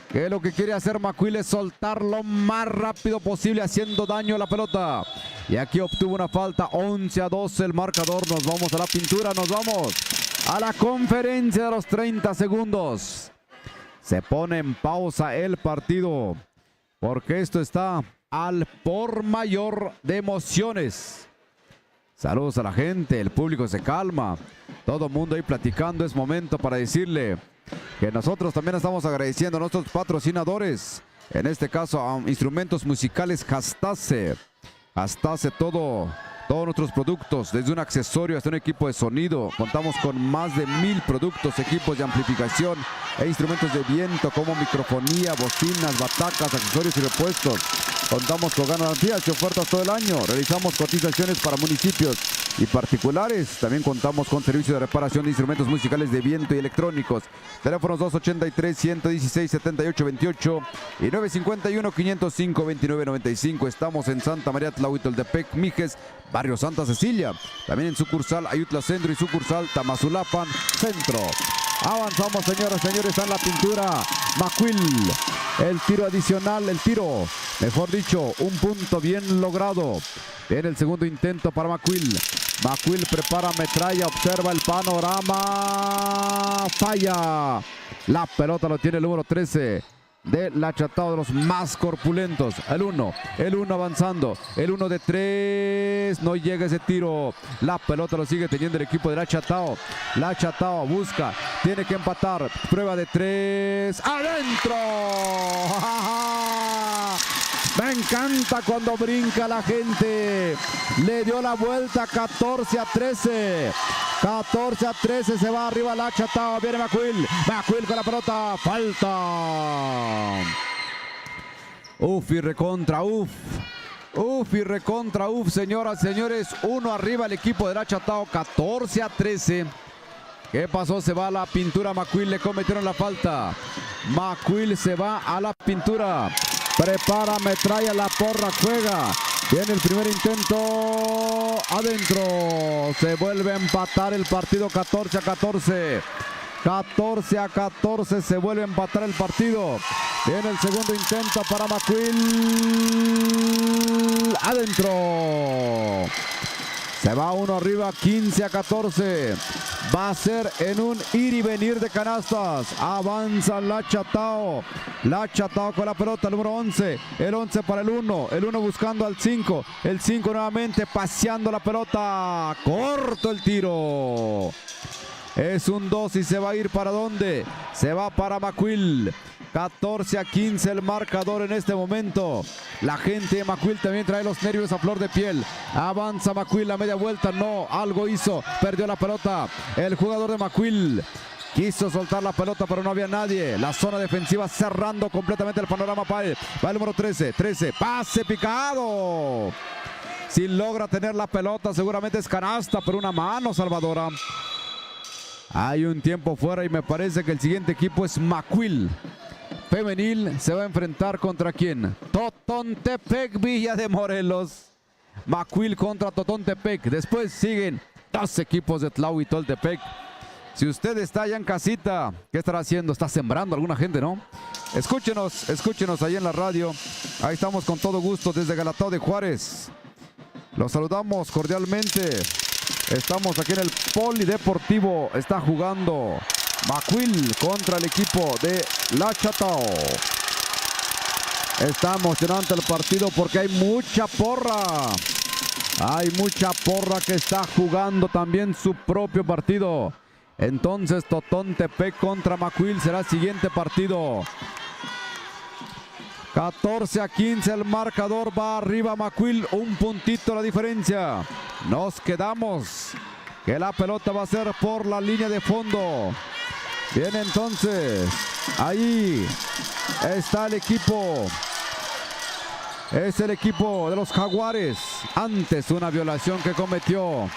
que lo que quiere hacer Macuil es soltar lo más rápido posible, haciendo daño a la pelota. Y aquí obtuvo una falta. 11-12 el marcador. Nos vamos a la pintura, nos vamos a la conferencia de los 30 segundos. Se pone en pausa el partido porque esto está al por mayor de emociones. Saludos a la gente, el público se calma. Todo el mundo ahí platicando. Es momento para decirle que nosotros también estamos agradeciendo a nuestros patrocinadores. En este caso a Instrumentos Musicales Jastase. Jastase todos nuestros productos, desde un accesorio hasta un equipo de sonido. Contamos con más de 1000 productos, equipos de amplificación e instrumentos de viento como microfonía, bocinas, batacas, accesorios y repuestos. Contamos con garantías y ofertas todo el año. Realizamos cotizaciones para municipios y particulares. También contamos con servicio de reparación de instrumentos musicales de viento y electrónicos. Teléfonos 283-116-7828 y 951-505-2995. Estamos en Santa María Tlahuitoltepec, Mijes, Barrio Santa Cecilia. También en sucursal Ayutla Centro y sucursal Tamazulapan Centro. Avanzamos, señoras y señores, a la pintura. Macuil, el tiro adicional, mejor dicho, un punto bien logrado. Viene el segundo intento para Macuil. Macuil prepara metralla, observa el panorama. Falla. La pelota lo tiene el número 13 del Achatao, de los más corpulentos. El 1 avanzando. El 1 de 3. No llega ese tiro. La pelota lo sigue teniendo el equipo del Achatao. La Achatao busca. Tiene que empatar. Prueba de 3. ¡Adentro! Me encanta cuando brinca la gente. Le dio la vuelta. 14-13. 14-13, se va arriba la Achatao. Viene Macuil. Macuil con la pelota. Falta. Uf y recontra uf. Uf y recontra uf, señoras y señores. 1 arriba el equipo del Achatao. 14-13. ¿Qué pasó? Se va a la pintura. Macuil, le cometieron la falta. Macuil se va a la pintura. Prepara, metralla, la porra, juega. Viene el primer intento. Adentro. Se vuelve a empatar el partido. 14-14. 14-14. Se vuelve a empatar el partido. Viene el segundo intento para Macuil. Adentro. Se va 1 arriba. 15-14. Va a ser en un ir y venir de canastas. Avanza la Achatao. La Achatao con la pelota, el número 11. El 11 para el 1. El 1 buscando al 5. El 5 nuevamente paseando la pelota. Corto el tiro. Es un 2 y se va a ir para dónde. Se va para Macuil. 14-15 el marcador en este momento. La gente de Macuil también trae los nervios a flor de piel. Avanza Macuil, la media vuelta. No, algo hizo. Perdió la pelota. El jugador de Macuil quiso soltar la pelota, pero no había nadie. La zona defensiva cerrando completamente el panorama para él. Va el número 13. 13. Pase picado. Si logra tener la pelota, seguramente es canasta, pero una mano salvadora. Hay un tiempo fuera y me parece que el siguiente equipo es Macuil. Femenil se va a enfrentar contra quién? Totontepec Villa de Morelos. Macuil contra Totontepec. Después siguen 2 equipos de Tlahuitoltepec. Si usted está allá en casita, ¿qué estará haciendo? Está sembrando alguna gente, ¿no? Escúchenos ahí en la radio. Ahí estamos con todo gusto desde Galatao de Juárez. Los saludamos cordialmente. Estamos aquí en el Polideportivo. Está jugando Macuil contra el equipo de la Achatao. Está emocionante el partido porque hay mucha porra. Hay mucha porra que está jugando también su propio partido. Entonces Totontepec contra Macuil será el siguiente partido. 14-15 el marcador, va arriba Macuil, un puntito la diferencia. Nos quedamos que la pelota va a ser por la línea de fondo. Bien, entonces ahí está el equipo Es el equipo de los Jaguares. Antes una violación que cometió.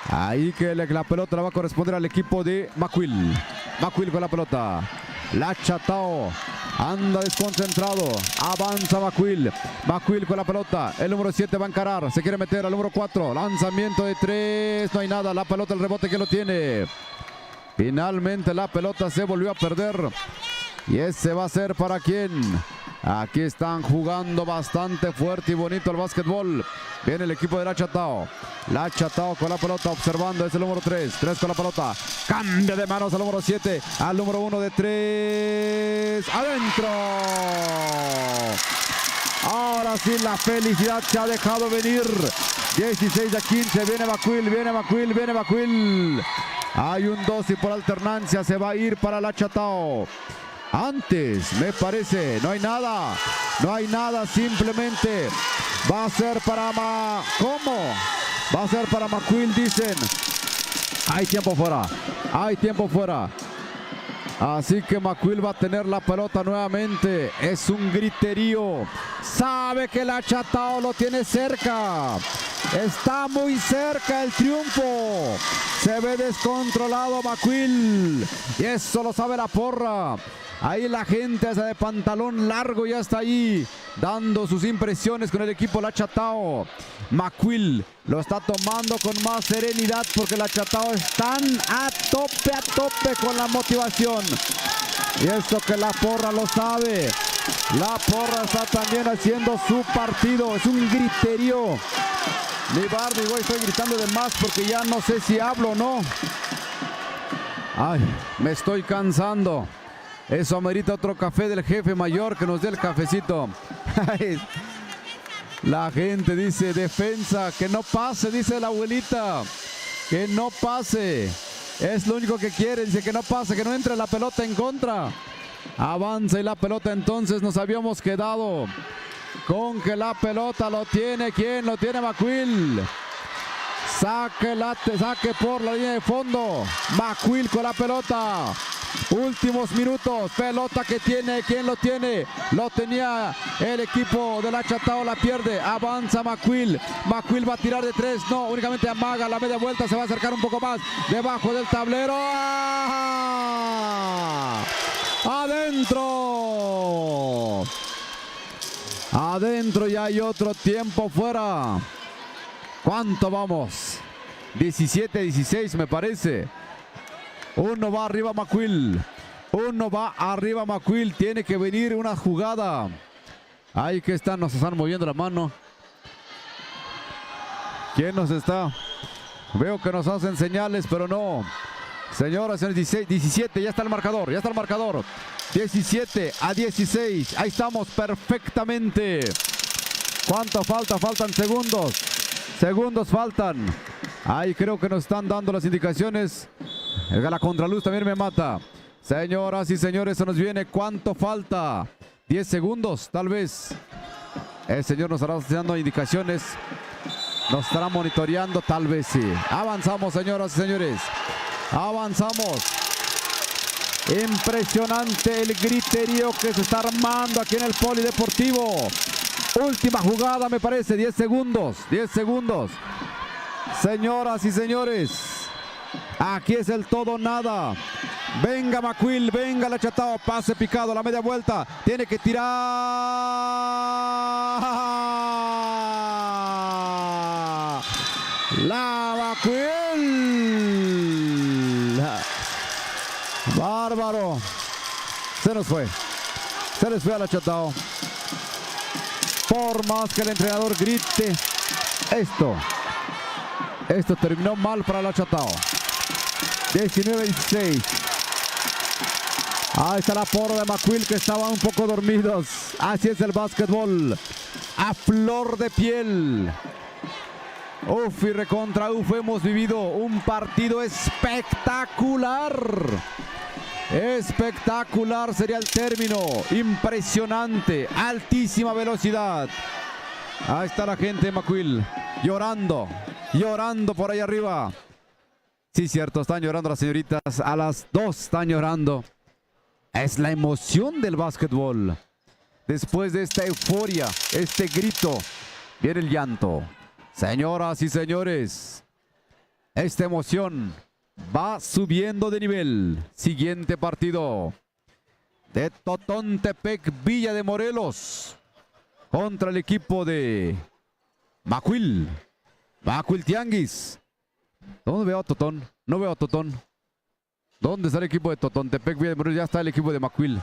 Ahí que la pelota la va a corresponder al equipo de Macuil. Macuil con la pelota. La Chatao anda desconcentrado. Avanza Macuil. Macuil con la pelota. El número 7 va a encarar. Se quiere meter al número 4. Lanzamiento de 3. No hay nada. La pelota, el rebote que lo tiene. Finalmente la pelota se volvió a perder. Y ese va a ser para quién. Aquí están jugando bastante fuerte y bonito el básquetbol. Viene el equipo de la Chatao. La Chatao con la pelota observando. Es el número 3. 3 con la pelota. Cambia de manos al número 7. Al número 1 de 3. ¡Adentro! Ahora sí la felicidad se ha dejado venir. 16 a 15. Viene Macuil. Viene Macuil. Viene Macuil. Hay un 2 y por alternancia se va a ir para la Chatao. Antes, me parece, no hay nada. No hay nada, simplemente va a ser para ¿cómo? Va a ser para Macuil, dicen. Hay tiempo fuera. Hay tiempo fuera. Así que Macuil va a tener la pelota nuevamente. Es un griterío. Sabe que la Chatao lo tiene cerca. Está muy cerca el triunfo. Se ve descontrolado Macuil. Y eso lo sabe la porra. Ahí la gente esa de pantalón largo ya está ahí dando sus impresiones con el equipo La Chatao. Macuil lo está tomando con más serenidad porque La Chatao están a tope con la motivación. Y esto que la porra lo sabe. La porra está también haciendo su partido. Es un griterío. Mi Barbie, güey, estoy gritando de más porque ya no sé si hablo o no. Ay, me estoy cansando. Eso amerita otro café del jefe mayor que nos dé el cafecito. La gente dice, defensa, que no pase, dice la abuelita. Que no pase. Es lo único que quiere, dice que no pase, que no entre la pelota en contra. Avanza y la pelota entonces nos habíamos quedado con que la pelota lo tiene. ¿Quién lo tiene? Macuil. Saque por la línea de fondo. Macuil con la pelota. Últimos minutos, pelota que tiene, ¿quién lo tiene? Lo tenía el equipo de la Chatao, la pierde, avanza Macuil. Macuil va a tirar de 3, no, únicamente amaga la media vuelta, se va a acercar un poco más, debajo del tablero. ¡Ah! ¡Adentro! Adentro y hay otro tiempo fuera. ¿Cuánto vamos? 17-16 me parece. Uno va arriba Macuil. Uno va arriba Macuil. Tiene que venir una jugada. Ahí que están, nos están moviendo la mano. ¿Quién nos está? Veo que nos hacen señales, pero no. Señoras, señores, 16, 17, ya está el marcador, ya está el marcador. 17-16. Ahí estamos perfectamente. ¿Cuánto falta? Faltan segundos. Segundos faltan. Ahí creo que nos están dando las indicaciones. La contraluz también me mata. Señoras y señores, se nos viene. ¿Cuánto falta? 10 segundos, tal vez. El señor nos estará dando indicaciones. Nos estará monitoreando, tal vez sí. Avanzamos, señoras y señores. Avanzamos. Impresionante el griterío que se está armando aquí en el Polideportivo. Última jugada, me parece. 10 segundos. 10 segundos. Señoras y señores. Aquí es el todo nada. Venga Macuil, venga la Chatao. Pase picado a la media vuelta. Tiene que tirar. La Macuil. Bárbaro. Se nos fue. Se les fue a la Chatao. Por más que el entrenador grite. Esto terminó mal para la Chatao. 19-16. Ahí está la porra de Macuil que estaban un poco dormidos. Así es el básquetbol. A flor de piel. Uf y recontra uf, hemos vivido un partido espectacular. Espectacular sería el término. Impresionante. Altísima velocidad. Ahí está la gente de Macuil. Llorando. Llorando por ahí arriba. Sí, cierto, están llorando las señoritas. A las 2 están llorando. Es la emoción del básquetbol. Después de esta euforia, este grito, viene el llanto. Señoras y señores, esta emoción va subiendo de nivel. Siguiente partido de Totontepec Villa de Morelos contra el equipo de Macuil Tianguis. ¿Dónde veo a Totón? No veo a Totón. ¿Dónde está el equipo de Totontepec Villa de Morelos? Ya está el equipo de Macuil.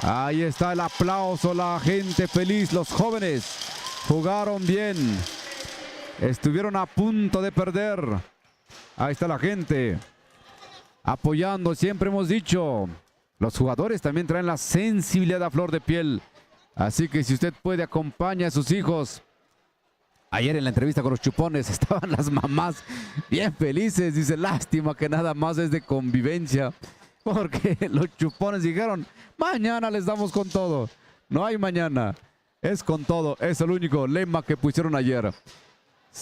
Ahí está el aplauso, la gente feliz, los jóvenes jugaron bien. Estuvieron a punto de perder. Ahí está la gente apoyando. Siempre hemos dicho, los jugadores también traen la sensibilidad a flor de piel. Así que si usted puede, acompaña a sus hijos. Ayer en la entrevista con los chupones estaban las mamás bien felices. Dice, lástima que nada más es de convivencia. Porque los chupones dijeron, mañana les damos con todo. No hay mañana, es con todo. Es el único lema que pusieron ayer.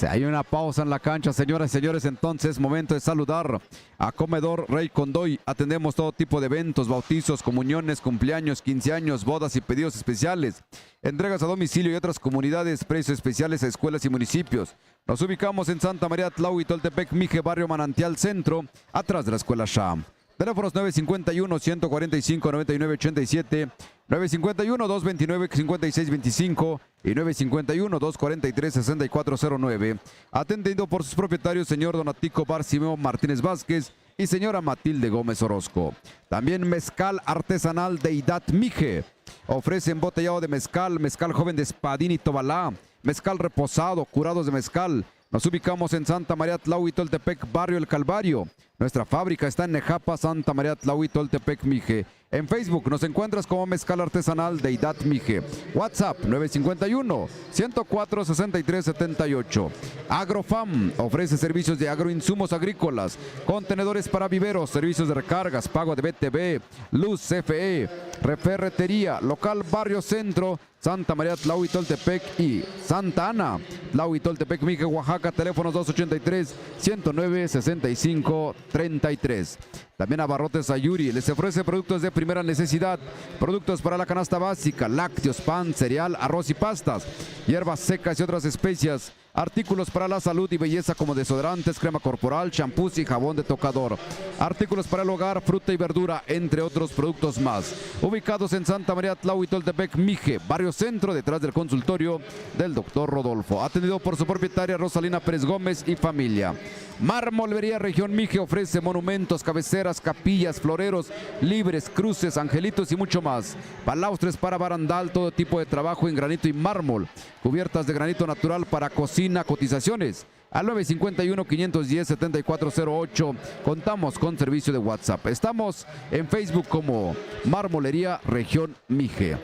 Hay una pausa en la cancha, señoras y señores. Entonces, momento de saludar a Comedor Rey Condoy. Atendemos todo tipo de eventos, bautizos, comuniones, cumpleaños, 15 años, bodas y pedidos especiales. Entregas a domicilio y otras comunidades, precios especiales a escuelas y municipios. Nos ubicamos en Santa María Tlahuitoltepec, Mije, barrio Manantial Centro, atrás de la Escuela Sham. Teléfonos 951-145-9987, 951-229-5625 y 951-243-6409. Atendido por sus propietarios, señor Donatico Barcimeo Martínez Vázquez y señora Matilde Gómez Orozco. También mezcal artesanal Deidad Mije. Ofrece embotellado de mezcal, mezcal joven de Espadín y Tobalá, mezcal reposado, curados de mezcal. Nos ubicamos en Santa María Tlahuitoltepec, barrio El Calvario. Nuestra fábrica está en Nejapa, Santa María Tlahuitoltepec, Mije. En Facebook nos encuentras como Mezcal Artesanal Deidad Mije. WhatsApp 951-104-6378. Agrofam ofrece servicios de agroinsumos agrícolas, contenedores para viveros, servicios de recargas, pago de BTV, luz, CFE, referretería, local Barrio Centro, Santa María Tlahuitoltepec y Santa Ana, Tlahuitoltepec, Mije, Oaxaca. Teléfonos 283-109-6533. También Abarrotes Ayuri les ofrece productos de primera necesidad, productos para la canasta básica, lácteos, pan, cereal, arroz y pastas, hierbas secas y otras especias, artículos para la salud y belleza como desodorantes, crema corporal, champús y jabón de tocador, artículos para el hogar, fruta y verdura, entre otros productos más. Ubicados en Santa María Tlahuitoltepec, Mije, barrio Centro, detrás del consultorio del doctor Rodolfo. Atendido por su propietaria Rosalina Pérez Gómez y familia. Mármolería Región Mije ofrece monumentos, cabeceras, capillas, floreros, libres, cruces, angelitos y mucho más. Balaustres para barandal, todo tipo de trabajo en granito y mármol. Cubiertas de granito natural para cocina, cotizaciones al 951-510-7408. Contamos con servicio de WhatsApp. Estamos en Facebook como Mármolería Región Mije.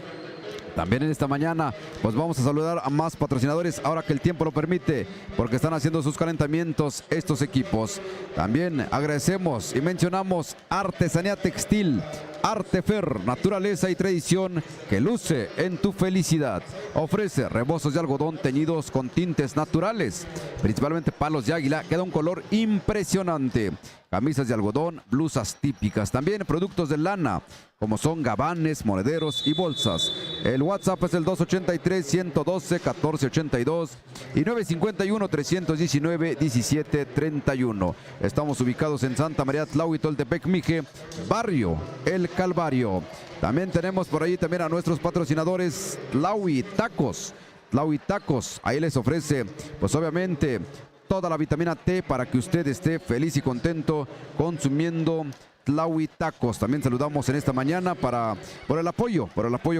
También en esta mañana, pues vamos a saludar a más patrocinadores ahora que el tiempo lo permite, porque están haciendo sus calentamientos estos equipos. También agradecemos y mencionamos Artesanía Textil, Artefer, naturaleza y tradición que luce en tu felicidad. Ofrece rebozos de algodón teñidos con tintes naturales, principalmente palos de águila, queda un color impresionante. Camisas de algodón, blusas típicas, también productos de lana, como son gabanes, monederos y bolsas. El WhatsApp es el 283-112-1482 y 951-319-1731. Estamos ubicados en Santa María Tlahuitoltepec, Mije, barrio El Calvario. También tenemos por ahí también a nuestros patrocinadores Tlahui Tacos. Tlahui Tacos, ahí les ofrece, pues obviamente, toda la vitamina T para que usted esté feliz y contento consumiendo Tlahui Tacos. También saludamos en esta mañana por el apoyo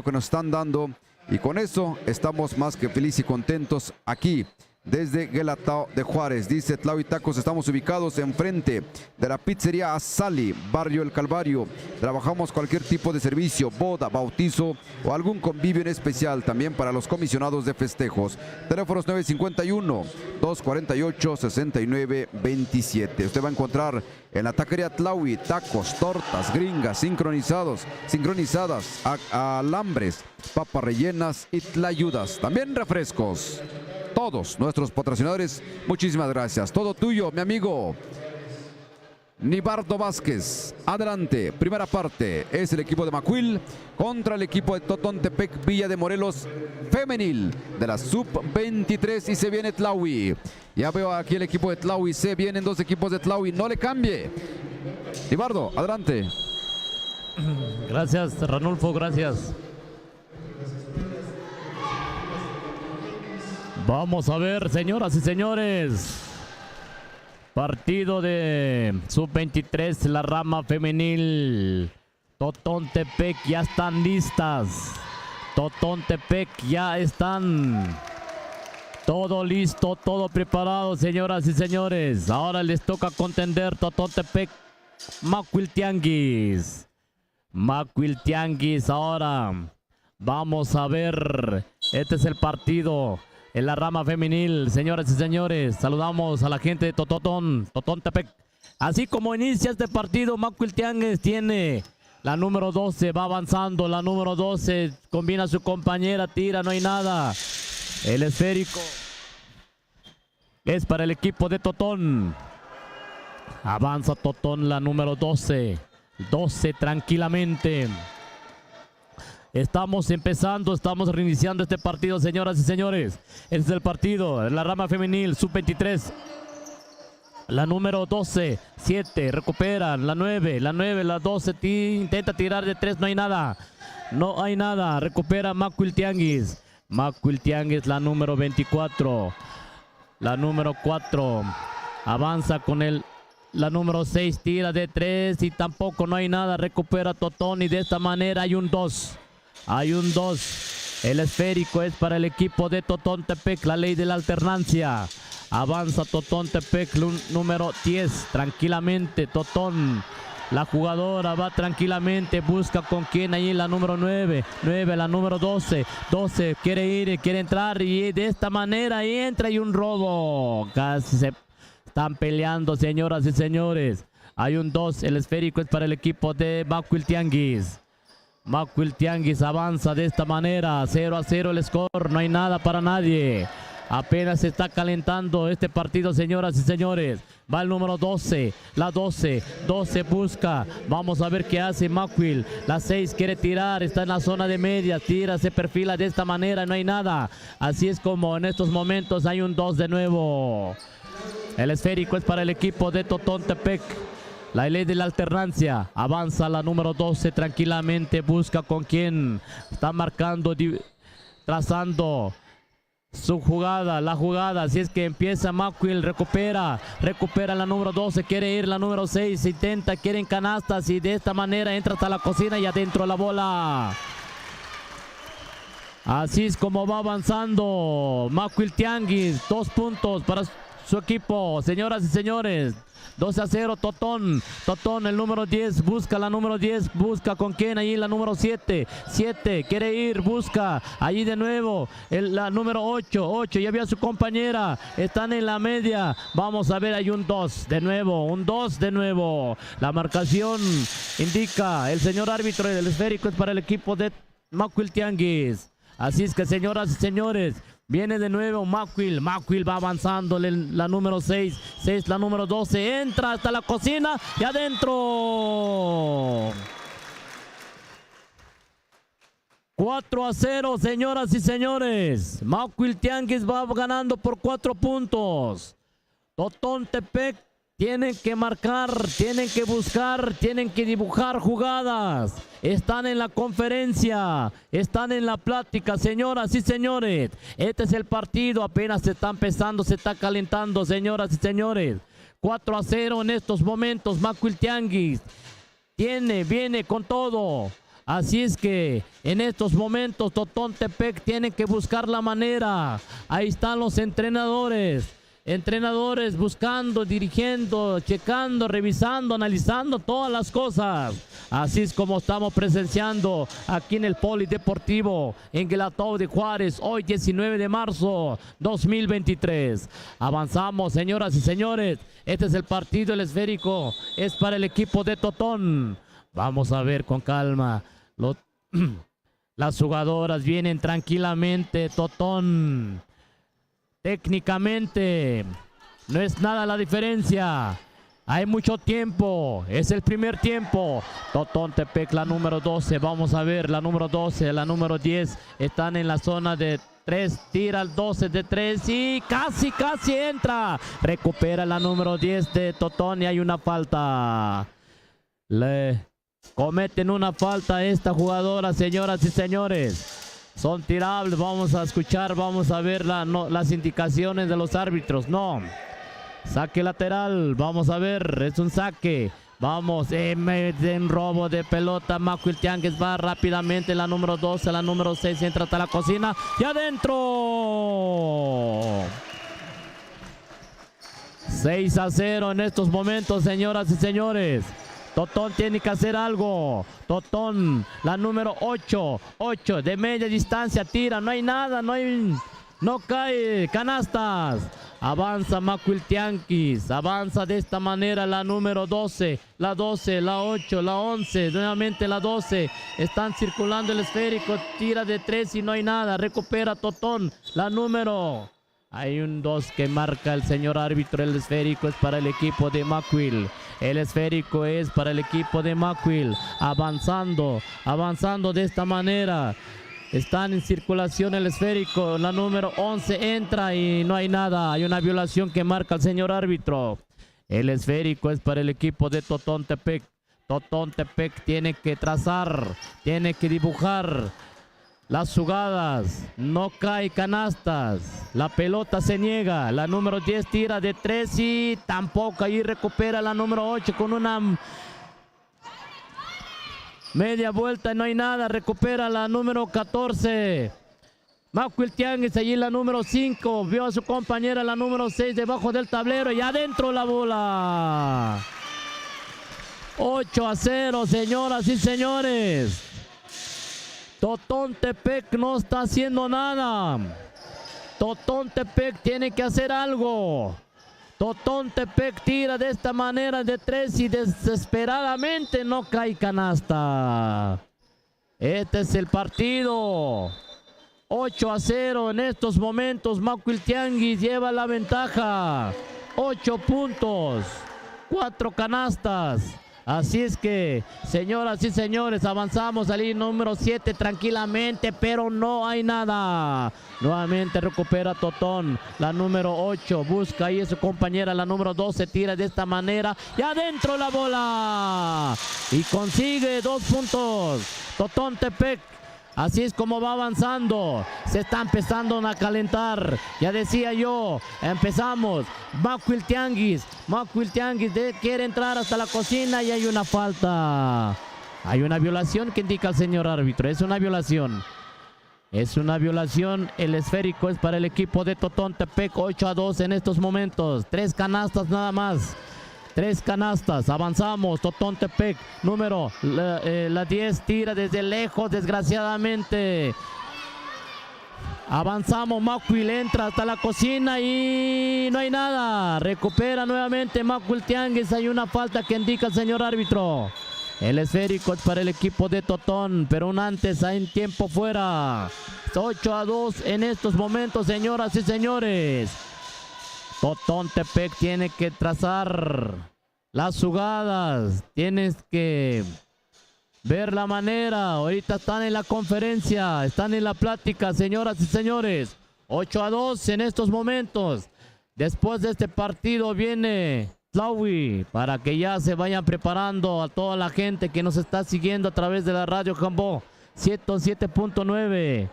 que nos están dando. Y con eso estamos más que felices y contentos aquí desde Guelatao de Juárez. Dice Tlahui Tacos, estamos ubicados enfrente de la pizzería Asali, barrio El Calvario. Trabajamos cualquier tipo de servicio, boda, bautizo o algún convivio en especial, también para los comisionados de festejos. Teléfonos 951-248-6927. Usted va a encontrar en la taquería Tlahui tacos, tortas, gringas, sincronizadas, alambres, papas rellenas y tlayudas. También refrescos. Todos nuestros patrocinadores, muchísimas gracias. Todo tuyo, mi amigo Nibardo Vázquez. Adelante, primera parte es el equipo de Macuil contra el equipo de Totontepec Villa de Morelos femenil de la sub-23 y se viene Tlaui. Ya veo aquí el equipo de Tlaui, se vienen dos equipos de Tlaui, no le cambie. Nibardo, adelante. Gracias, Ranulfo, gracias. Vamos a ver, señoras y señores. Partido de sub-23, la rama femenil. Totontepec ya están listas. Totontepec ya están. Todo listo, todo preparado, señoras y señores. Ahora les toca contender Totontepec Macuil Tianguis. Macuil Tianguis ahora. Vamos a ver. Este es el partido en la rama femenil, señoras y señores. Saludamos a la gente de Totontepec. Así como inicia este partido, Macuil Tianguis tiene la número 12, va avanzando. La número 12 combina a su compañera, tira, no hay nada. El esférico es para el equipo de Totón. Avanza Totón, la número 12. 12 tranquilamente. Estamos empezando, estamos reiniciando este partido, señoras y señores. Este es el partido en la rama femenil, sub-23. La número 12, 7, recuperan. La 9, la 12, intenta tirar de 3, no hay nada. No hay nada, recupera Macuil Tianguis. Macuil Tianguis, la número 24. La número 4, avanza con la número 6, tira de 3 y tampoco no hay nada. Recupera Totón y de esta manera hay un 2. Hay un 2. El esférico es para el equipo de Totontepec, la ley de la alternancia. Avanza Totontepec, número 10. Tranquilamente, Totón. La jugadora va tranquilamente, busca con quién ahí la número 9. 9, la número 12. 12, quiere ir, quiere entrar y de esta manera entra y un robo. Casi se están peleando, señoras y señores. Hay un 2, el esférico es para el equipo de Macuil Tianguis. Macuil Tianguis avanza de esta manera, 0-0 el score, no hay nada para nadie. Apenas se está calentando este partido, señoras y señores. Va el número 12, la 12 busca. Vamos a ver qué hace Macuil. La 6 quiere tirar, está en la zona de media, tira, se perfila de esta manera, no hay nada. Así es como en estos momentos hay un 2 de nuevo. El esférico es para el equipo de Totontepec. La ley de la alternancia. Avanza la número 12 tranquilamente. Busca con quién. Está marcando, trazando su jugada. La jugada. Así es que empieza Macuil. Recupera la número 12. Quiere ir la número 6. Intenta, quiere en canastas. Y de esta manera entra hasta la cocina y adentro la bola. Así es como va avanzando Macuil Tianguis. 2 puntos para su equipo. Señoras y señores. 12-0 Totón. Totón, el número 10, busca la número 10, busca con quién, ahí la número 7. 7, quiere ir, busca, allí de nuevo, la número 8, ya vio a su compañera, están en la media. Vamos a ver, hay un 2 de nuevo, un 2 de nuevo. La marcación indica el señor árbitro, el esférico es para el equipo de Macuil Tianguis. Así es que, señoras y señores, viene de nuevo Macuil. Macuil va avanzando. La número 6. 6, la número 12. Entra hasta la cocina y adentro. 4-0, señoras y señores. Macuil Tianguis va ganando por 4 puntos. Totontepec tienen que marcar, tienen que buscar, tienen que dibujar jugadas. Están en la conferencia, están en la plática, señoras y señores. Este es el partido, apenas se está empezando, se está calentando, señoras y señores. 4-0 en estos momentos, Macuil Tianguis viene con todo. Así es que en estos momentos Totontepec tiene que buscar la manera. Ahí están los entrenadores. Entrenadores buscando, dirigiendo, checando, revisando, analizando todas las cosas. Así es como estamos presenciando aquí en el Polideportivo en Guelatao de Juárez, hoy 19 de marzo 2023. Avanzamos, señoras y señores. Este es el partido, el esférico es para el equipo de Totón. Vamos a ver con calma. Las jugadoras vienen tranquilamente. Totón técnicamente no es nada la diferencia. Hay mucho tiempo, es el primer tiempo. Totontepec, la número 12, vamos a ver, la número 12, la número 10, están en la zona de 3, tira el 12 de 3 y casi entra. Recupera la número 10 de Totón y hay una falta. Le cometen una falta a esta jugadora, señoras y señores. Son tirables, vamos a escuchar, vamos a ver las indicaciones de los árbitros. No. Saque lateral, vamos a ver, es un saque. Vamos, en robo de pelota. Macuiltianguis va rápidamente. La número 12, la número 6 entra hasta la cocina. Y adentro. 6-0 en estos momentos, señoras y señores. Totón tiene que hacer algo. Totón, la número 8 de media distancia, tira. No hay nada, no cae canastas. Avanza Macuiltianguis, avanza de esta manera la número 12, la 12, la 8, la 11, nuevamente la 12. Están circulando el esférico, tira de 3 y no hay nada. Recupera Totón, la número. Hay un 2 que marca el señor árbitro. El esférico es para el equipo de Macuil. El esférico es para el equipo de Macuil. Avanzando de esta manera. Están en circulación el esférico. La número 11 entra y no hay nada. Hay una violación que marca el señor árbitro. El esférico es para el equipo de Totontepec. Totontepec tiene que trazar, tiene que dibujar las jugadas. No cae canastas. La pelota se niega. La número 10 tira de 3 y tampoco. Ahí recupera la número 8 con una media vuelta y no hay nada. Recupera la número 14. Macuiltianguis, allí la número 5. Vio a su compañera la número 6 debajo del tablero y adentro la bola. 8-0, señoras y señores. Totontepec no está haciendo nada. Totontepec tiene que hacer algo. Totontepec tira de esta manera de 3 y desesperadamente no cae canasta. Este es el partido. 8-0 en estos momentos. Macuiltianguis lleva la ventaja. 8 puntos, 4 canastas. Así es que, señoras y señores, avanzamos al número 7 tranquilamente, pero no hay nada. Nuevamente recupera Totón, la número 8, busca ahí a su compañera, la número 12, tira de esta manera y adentro la bola. Y consigue 2 puntos. Totontepec. Así es como va avanzando. Se está empezando a calentar. Ya decía yo, empezamos. Macuiltianguis quiere entrar hasta la cocina y hay una falta. Hay una violación que indica el señor árbitro. Es una violación. Es una violación. El esférico es para el equipo de Totontepec. 8-2 en estos momentos. 3 canastas nada más. 3 canastas, avanzamos. Totontepec, número la 10 tira desde lejos, desgraciadamente. Avanzamos, Macuil entra hasta la cocina y no hay nada. Recupera nuevamente Macuiltianguis, hay una falta que indica el señor árbitro. El esférico es para el equipo de Totón, pero un antes hay tiempo fuera. 8-2 en estos momentos, señoras y señores. Totontepec tiene que trazar las jugadas, tienes que ver la manera. Ahorita están en la conferencia, están en la plática, señoras y señores. 8-2 en estos momentos. Después de este partido viene Tlaui para que ya se vayan preparando a toda la gente que nos está siguiendo a través de la radio Jambó 107.9.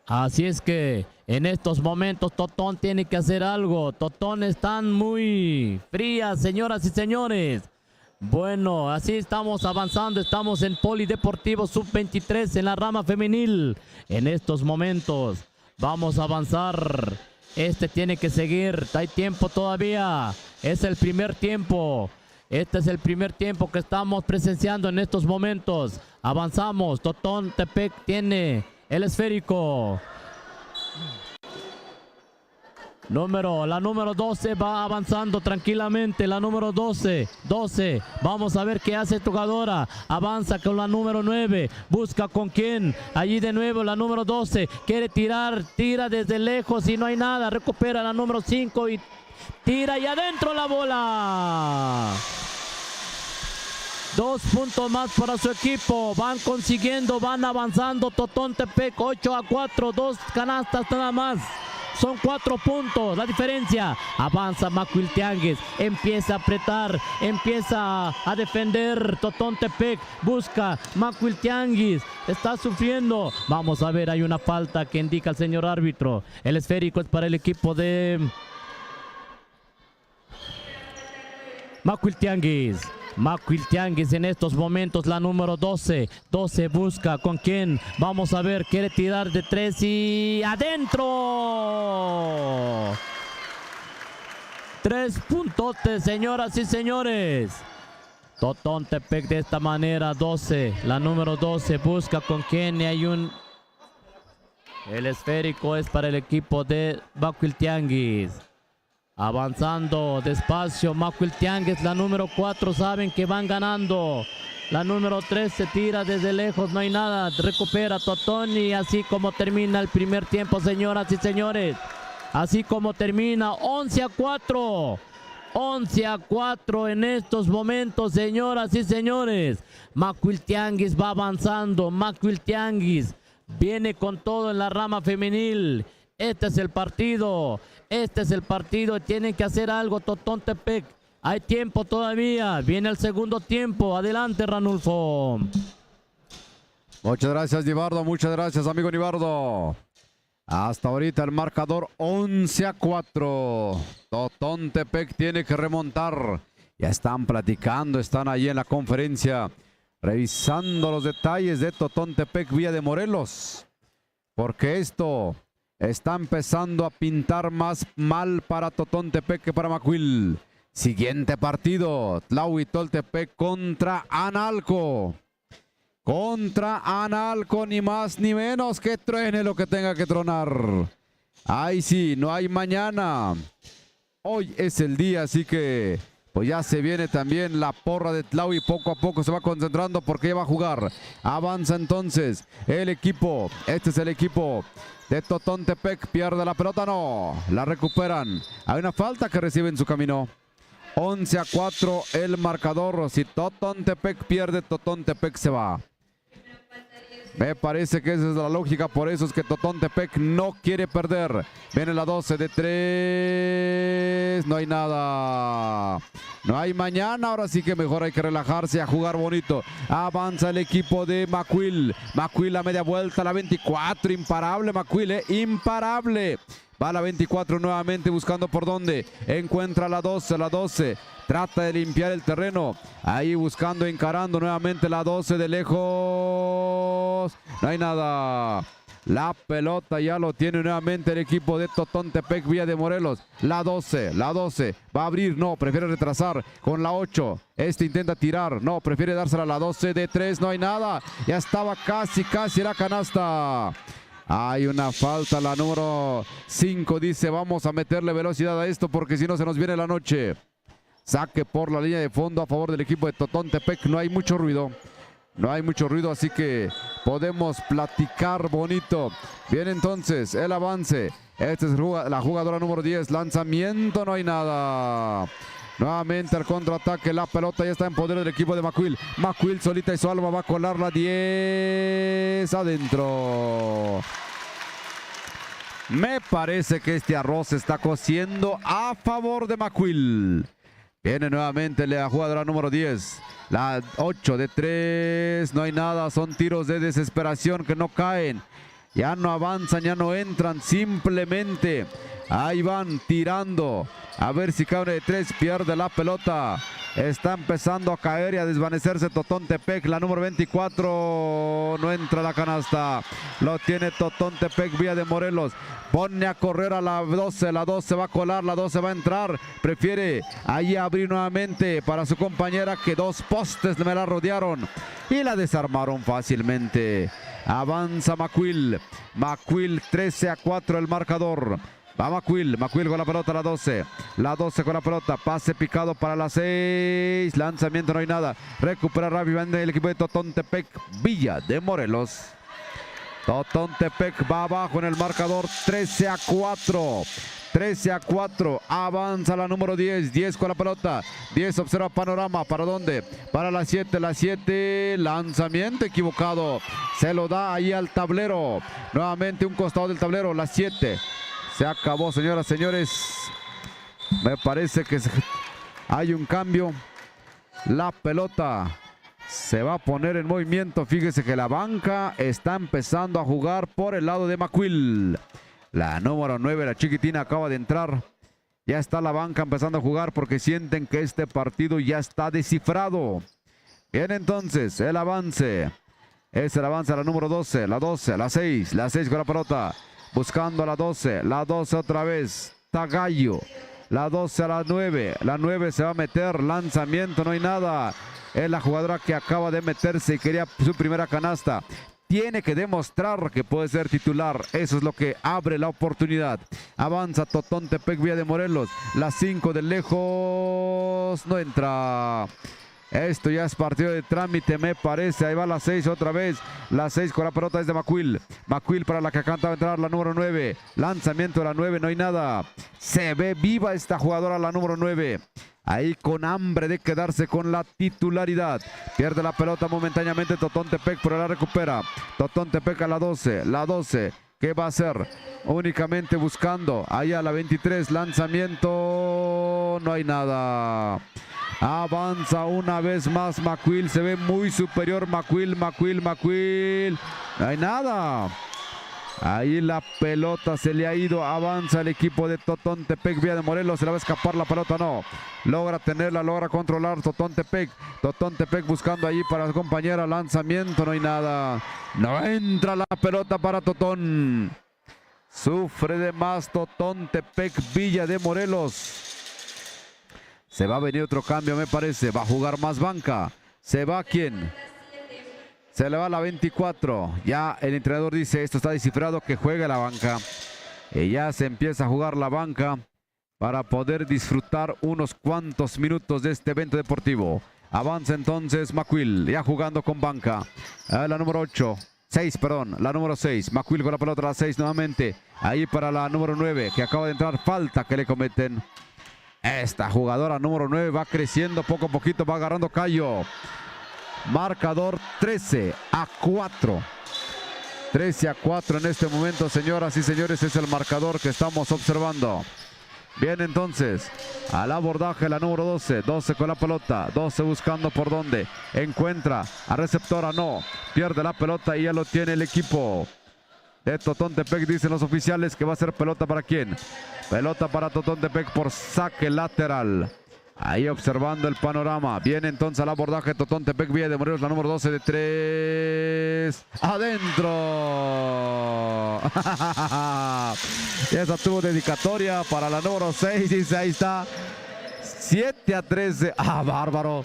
Así es que en estos momentos Totón tiene que hacer algo. Totón están muy frías, señoras y señores. Bueno, así estamos avanzando. Estamos en Polideportivo Sub-23 en la rama femenil. En estos momentos vamos a avanzar. Este tiene que seguir. Hay tiempo todavía. Es el primer tiempo. Este es el primer tiempo que estamos presenciando en estos momentos. Avanzamos. Totontepec tiene el esférico. La número 12 va avanzando tranquilamente. La número 12. Vamos a ver qué hace esta jugadora. Avanza con la número 9. Busca con quién. Allí de nuevo la número 12. Quiere tirar. Tira desde lejos y no hay nada. Recupera la número 5 y tira y adentro la bola. 2 puntos más para su equipo. Van consiguiendo, van avanzando. Totontepec 8-4. 2 canastas nada más. Son 4 puntos la diferencia. Avanza Macuiltianguis. Empieza a apretar. Empieza a defender Totontepec. Busca Macuiltianguis. Está sufriendo. Vamos a ver, hay una falta que indica el señor árbitro. El esférico es para el equipo de Macuiltianguis. Macuiltianguis en estos momentos, la número 12. 12 busca con quién. Vamos a ver, quiere tirar de 3 y adentro. 3 puntotes, señoras y señores. Totontepec de esta manera, 12. La número 12 busca con quién y hay un... El esférico es para el equipo de Macuiltianguis. Avanzando despacio Macuiltianguis, la número 4, saben que van ganando. La número 3 se tira desde lejos, no hay nada. Recupera Totón y así como termina el primer tiempo, señoras y señores. Así como termina, 11-4. 11-4 en estos momentos, señoras y señores. Macuiltianguis va avanzando. Macuiltianguis viene con todo en la rama femenil. Este es el partido. Tienen que hacer algo Totontepec. Hay tiempo todavía. Viene el segundo tiempo. Adelante, Ranulfo. Muchas gracias, Nibardo. Muchas gracias, amigo Nibardo. Hasta ahorita el marcador 11-4. Totontepec tiene que remontar. Ya están platicando, están ahí en la conferencia, revisando los detalles de Totontepec Villa de Morelos. Porque esto está empezando a pintar más mal para Totontepec que para Macuil. Siguiente partido, Tlahuitoltepec contra Analco. Ni más ni menos, que truene lo que tenga que tronar. Ay, sí, no hay mañana. Hoy es el día, así que pues ya se viene también la porra de Tlau y poco a poco se va concentrando porque ya va a jugar. Avanza entonces el equipo. Este es el equipo de Totontepec. Pierde la pelota, no. La recuperan. Hay una falta que recibe en su camino. 11-4 el marcador. Si Totontepec pierde, Totontepec se va. Me parece que esa es la lógica, por eso es que Totontepec no quiere perder. Viene la 12 de 3. No hay nada. No hay mañana, ahora sí que mejor hay que relajarse, a jugar bonito. Avanza el equipo de Macuil. Macuil a media vuelta, la 24. Imparable Macuil, imparable. Va a la 24 nuevamente buscando por dónde. Encuentra la 12. Trata de limpiar el terreno. Ahí buscando, encarando nuevamente la 12 de lejos. No hay nada. La pelota ya lo tiene nuevamente el equipo de Totontepec Villa de Morelos. La 12. Va a abrir, no, prefiere retrasar con la 8. Intenta tirar, no, prefiere dársela a la 12 de 3. No hay nada. Ya estaba casi la canasta. Hay una falta, la número 5 dice vamos a meterle velocidad a esto porque si no se nos viene la noche. Saque por la línea de fondo a favor del equipo de Totontepec. No hay mucho ruido. Así que podemos platicar bonito. Bien, entonces, el avance. Esta es la jugadora número 10. Lanzamiento, no hay nada. Nuevamente al contraataque, la pelota ya está en poder del equipo de Macuil. Macuil solita y su alma va a colar la 10 adentro. Me parece que este arroz se está cociendo a favor de Macuil. Viene nuevamente la jugadora número 10. La 8 de 3. No hay nada, son tiros de desesperación que no caen. Ya no avanzan, ya no entran, simplemente ahí van tirando. A ver si cae de 3, pierde la pelota. Está empezando a caer y a desvanecerse Totontepec. La número 24 no entra a la canasta. Lo tiene Totontepec Villa de Morelos. Pone a correr a la 12. La 12 va a colar, la 12 va a entrar. Prefiere ahí abrir nuevamente para su compañera que 2 postes me la rodearon y la desarmaron fácilmente. Avanza Macuil. Macuil 13-4 el marcador. Va Macuil con la pelota, la 12. La 12 con la pelota, pase picado para la 6. Lanzamiento, no hay nada. Recupera rápidamente el equipo de Totontepec Villa de Morelos. Totontepec va abajo en el marcador, 13-4. 13-4, avanza la número 10, 10 con la pelota, 10 observa panorama, ¿para dónde? Para la 7, lanzamiento equivocado, se lo da ahí al tablero, nuevamente un costado del tablero, la 7, se acabó, señoras, señores, me parece que hay un cambio, la pelota se va a poner en movimiento, fíjese que la banca está empezando a jugar por el lado de Macuil. La número 9, la chiquitina, acaba de entrar. Ya está la banca empezando a jugar porque sienten que este partido ya está descifrado. Bien, entonces, el avance. Es el avance a la número 12, la 12, la 6. La 6 con la pelota. Buscando a la 12. La 12 otra vez. Tagallo. La 12 a la 9. La 9 se va a meter. Lanzamiento, no hay nada. Es la jugadora que acaba de meterse y quería su primera canasta. Tiene que demostrar que puede ser titular. Eso es lo que abre la oportunidad. Avanza Totontepec Villa de Morelos. La 5 de lejos. No entra. Esto ya es partido de trámite, me parece. Ahí va la 6 otra vez. La 6 con la pelota es de Macuil. Macuil para la que acaba de entrar la número 9. Lanzamiento de la 9, no hay nada. Se ve viva esta jugadora, la número 9. Ahí con hambre de quedarse con la titularidad. Pierde la pelota momentáneamente Totontepec, pero la recupera. Totontepec a la 12. La 12. ¿Qué va a hacer? Únicamente buscando. Ahí a la 23. Lanzamiento. No hay nada. Avanza una vez más Macuil. Se ve muy superior Macuil. No hay nada. Ahí la pelota se le ha ido, avanza el equipo de Totontepec Villa de Morelos, se le va a escapar la pelota, no, logra tenerla, logra controlar Totontepec buscando ahí para su compañera, lanzamiento, no hay nada, no entra la pelota para Totón, sufre de más Totontepec Villa de Morelos, se va a venir otro cambio me parece, va a jugar más banca, se va ¿quién? Se le va la 24. Ya el entrenador dice, esto está descifrado, que juegue la banca. Y ya se empieza a jugar la banca para poder disfrutar unos cuantos minutos de este evento deportivo. Avanza entonces Macuil, ya jugando con banca. La número 8. 6, perdón, la número 6. Macuil con la pelota, la 6 nuevamente. Ahí para la número 9, que acaba de entrar. Falta que le cometen. Esta jugadora número 9 va creciendo poco a poquito, va agarrando callo. Marcador 13-4. 13-4 en este momento, señoras y señores, es el marcador que estamos observando. Bien, entonces, al abordaje la número 12. 12 con la pelota. 12 buscando por dónde. Encuentra a receptora, no. Pierde la pelota y ya lo tiene el equipo de Totontepec. Dicen los oficiales que va a ser pelota para quién. Pelota para Totontepec por saque lateral. Ahí observando el panorama. Viene entonces al abordaje Totontepec Villa de Morelos, la número 12 de 3. ¡Adentro! Esa tuvo dedicatoria para la número 6. Dice, ahí está. 7-13. ¡Ah, bárbaro!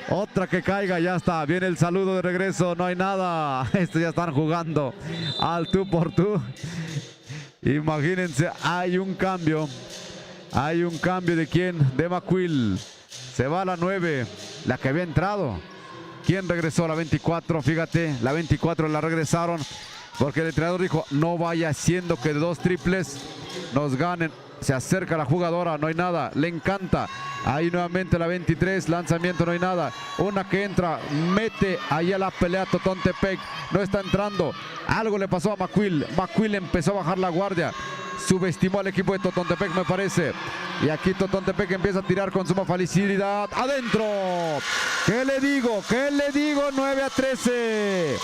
Otra que caiga, ya está. Viene el saludo de regreso. No hay nada. Estos ya están jugando al tú por tú. Imagínense, hay un cambio. Hay un cambio de quién, de Macuil. Se va a la 9, la que había entrado. ¿Quién regresó? La 24, fíjate, la 24 la regresaron. Porque el entrenador dijo, no vaya siendo que de 2 triples nos ganen. Se acerca la jugadora, no hay nada, le encanta. Ahí nuevamente la 23, lanzamiento, no hay nada. Una que entra, mete ahí a la pelea Totontepec. No está entrando. Algo le pasó a Macuil. Macuil empezó a bajar la guardia. Subestimó al equipo de Totontepec, me parece. Y aquí Totontepec empieza a tirar con suma facilidad. ¡Adentro! ¿Qué le digo? ¿Qué le digo? 9-13.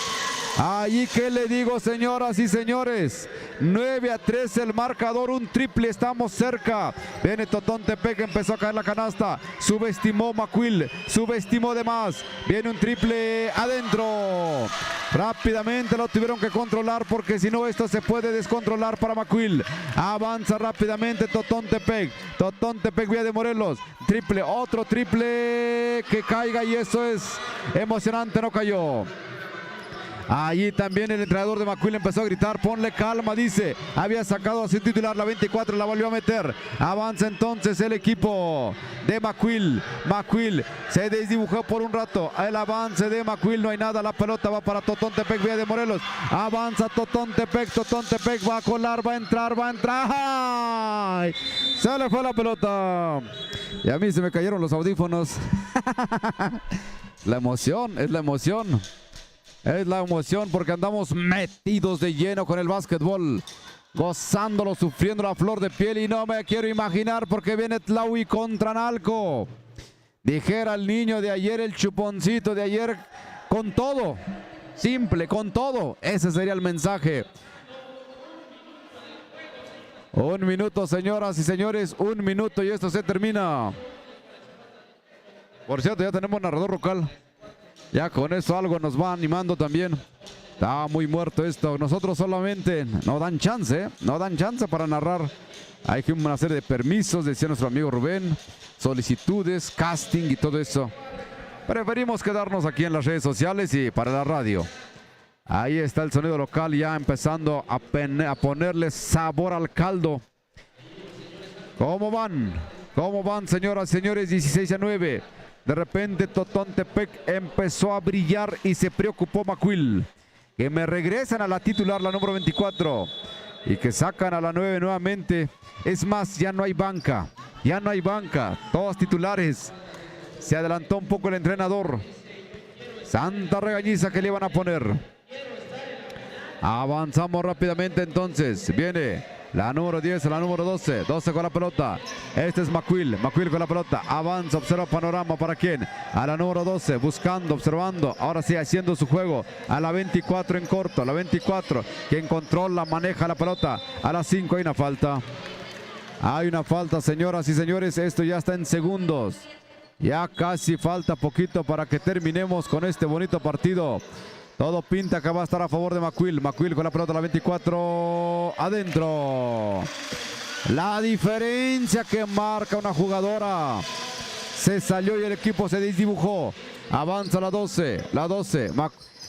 Ahí, ¿qué le digo, señoras y señores? 9-13 el marcador, un triple, estamos cerca. Viene Totontepec, empezó a caer la canasta. Subestimó Macuil, subestimó de más. Viene un triple adentro. Rápidamente lo tuvieron que controlar porque si no esto se puede descontrolar para Macuil. Avanza rápidamente Totontepec. Totontepec Villa de Morelos. Triple, otro triple que caiga y eso es emocionante, no cayó. Allí también el entrenador de McQuill empezó a gritar, ponle calma, dice. Había sacado a su titular la 24, la volvió a meter. Avanza entonces el equipo de McQuill. McQuill se desdibujó por un rato. El avance de McQuill, no hay nada. La pelota va para Totontepec Villa de Morelos. Avanza Totontepec va a colar, va a entrar. ¡Ay! Se le fue la pelota. Y a mí se me cayeron los audífonos. La emoción, es la emoción. Es la emoción porque andamos metidos de lleno con el básquetbol. Gozándolo, sufriendo la flor de piel. Y no me quiero imaginar porque viene Tlahui contra Analco. Dijera el niño de ayer, el chuponcito de ayer, con todo. Simple, con todo. Ese sería el mensaje. 1 minuto, señoras y señores. 1 minuto y esto se termina. Por cierto, ya tenemos narrador local. Ya con eso algo nos va animando también. Está muy muerto esto. Nosotros solamente no dan chance para narrar. Hay que una serie de permisos, decía nuestro amigo Rubén. Solicitudes, casting y todo eso. Preferimos quedarnos aquí en las redes sociales y para la radio. Ahí está el sonido local ya empezando a ponerle sabor al caldo. ¿Cómo van? ¿Cómo van, señoras y señores? 16-9. De repente Totontepec empezó a brillar y se preocupó McQuill. Que me regresan a la titular, la número 24. Y que sacan a la 9 nuevamente. Es más, ya no hay banca. Ya no hay banca. Todos titulares. Se adelantó un poco el entrenador. Santa regañiza que le iban a poner. Avanzamos rápidamente entonces. Viene la número 10, la número 12. 12 con la pelota. Este es McQuill. McQuill con la pelota. Avanza, observa panorama. ¿Para quién? A la número 12. Buscando, observando. Ahora sí, haciendo su juego. A la 24 en corto. A la 24. Quien controla, maneja la pelota. A la 5 hay una falta. Hay una falta, señoras y señores. Esto ya está en segundos. Ya casi falta poquito para que terminemos con este bonito partido. Todo pinta que va a estar a favor de McQuill. McQuill con la pelota a la 24. Adentro. La diferencia que marca una jugadora. Se salió y el equipo se desdibujó. Avanza la 12. La 12.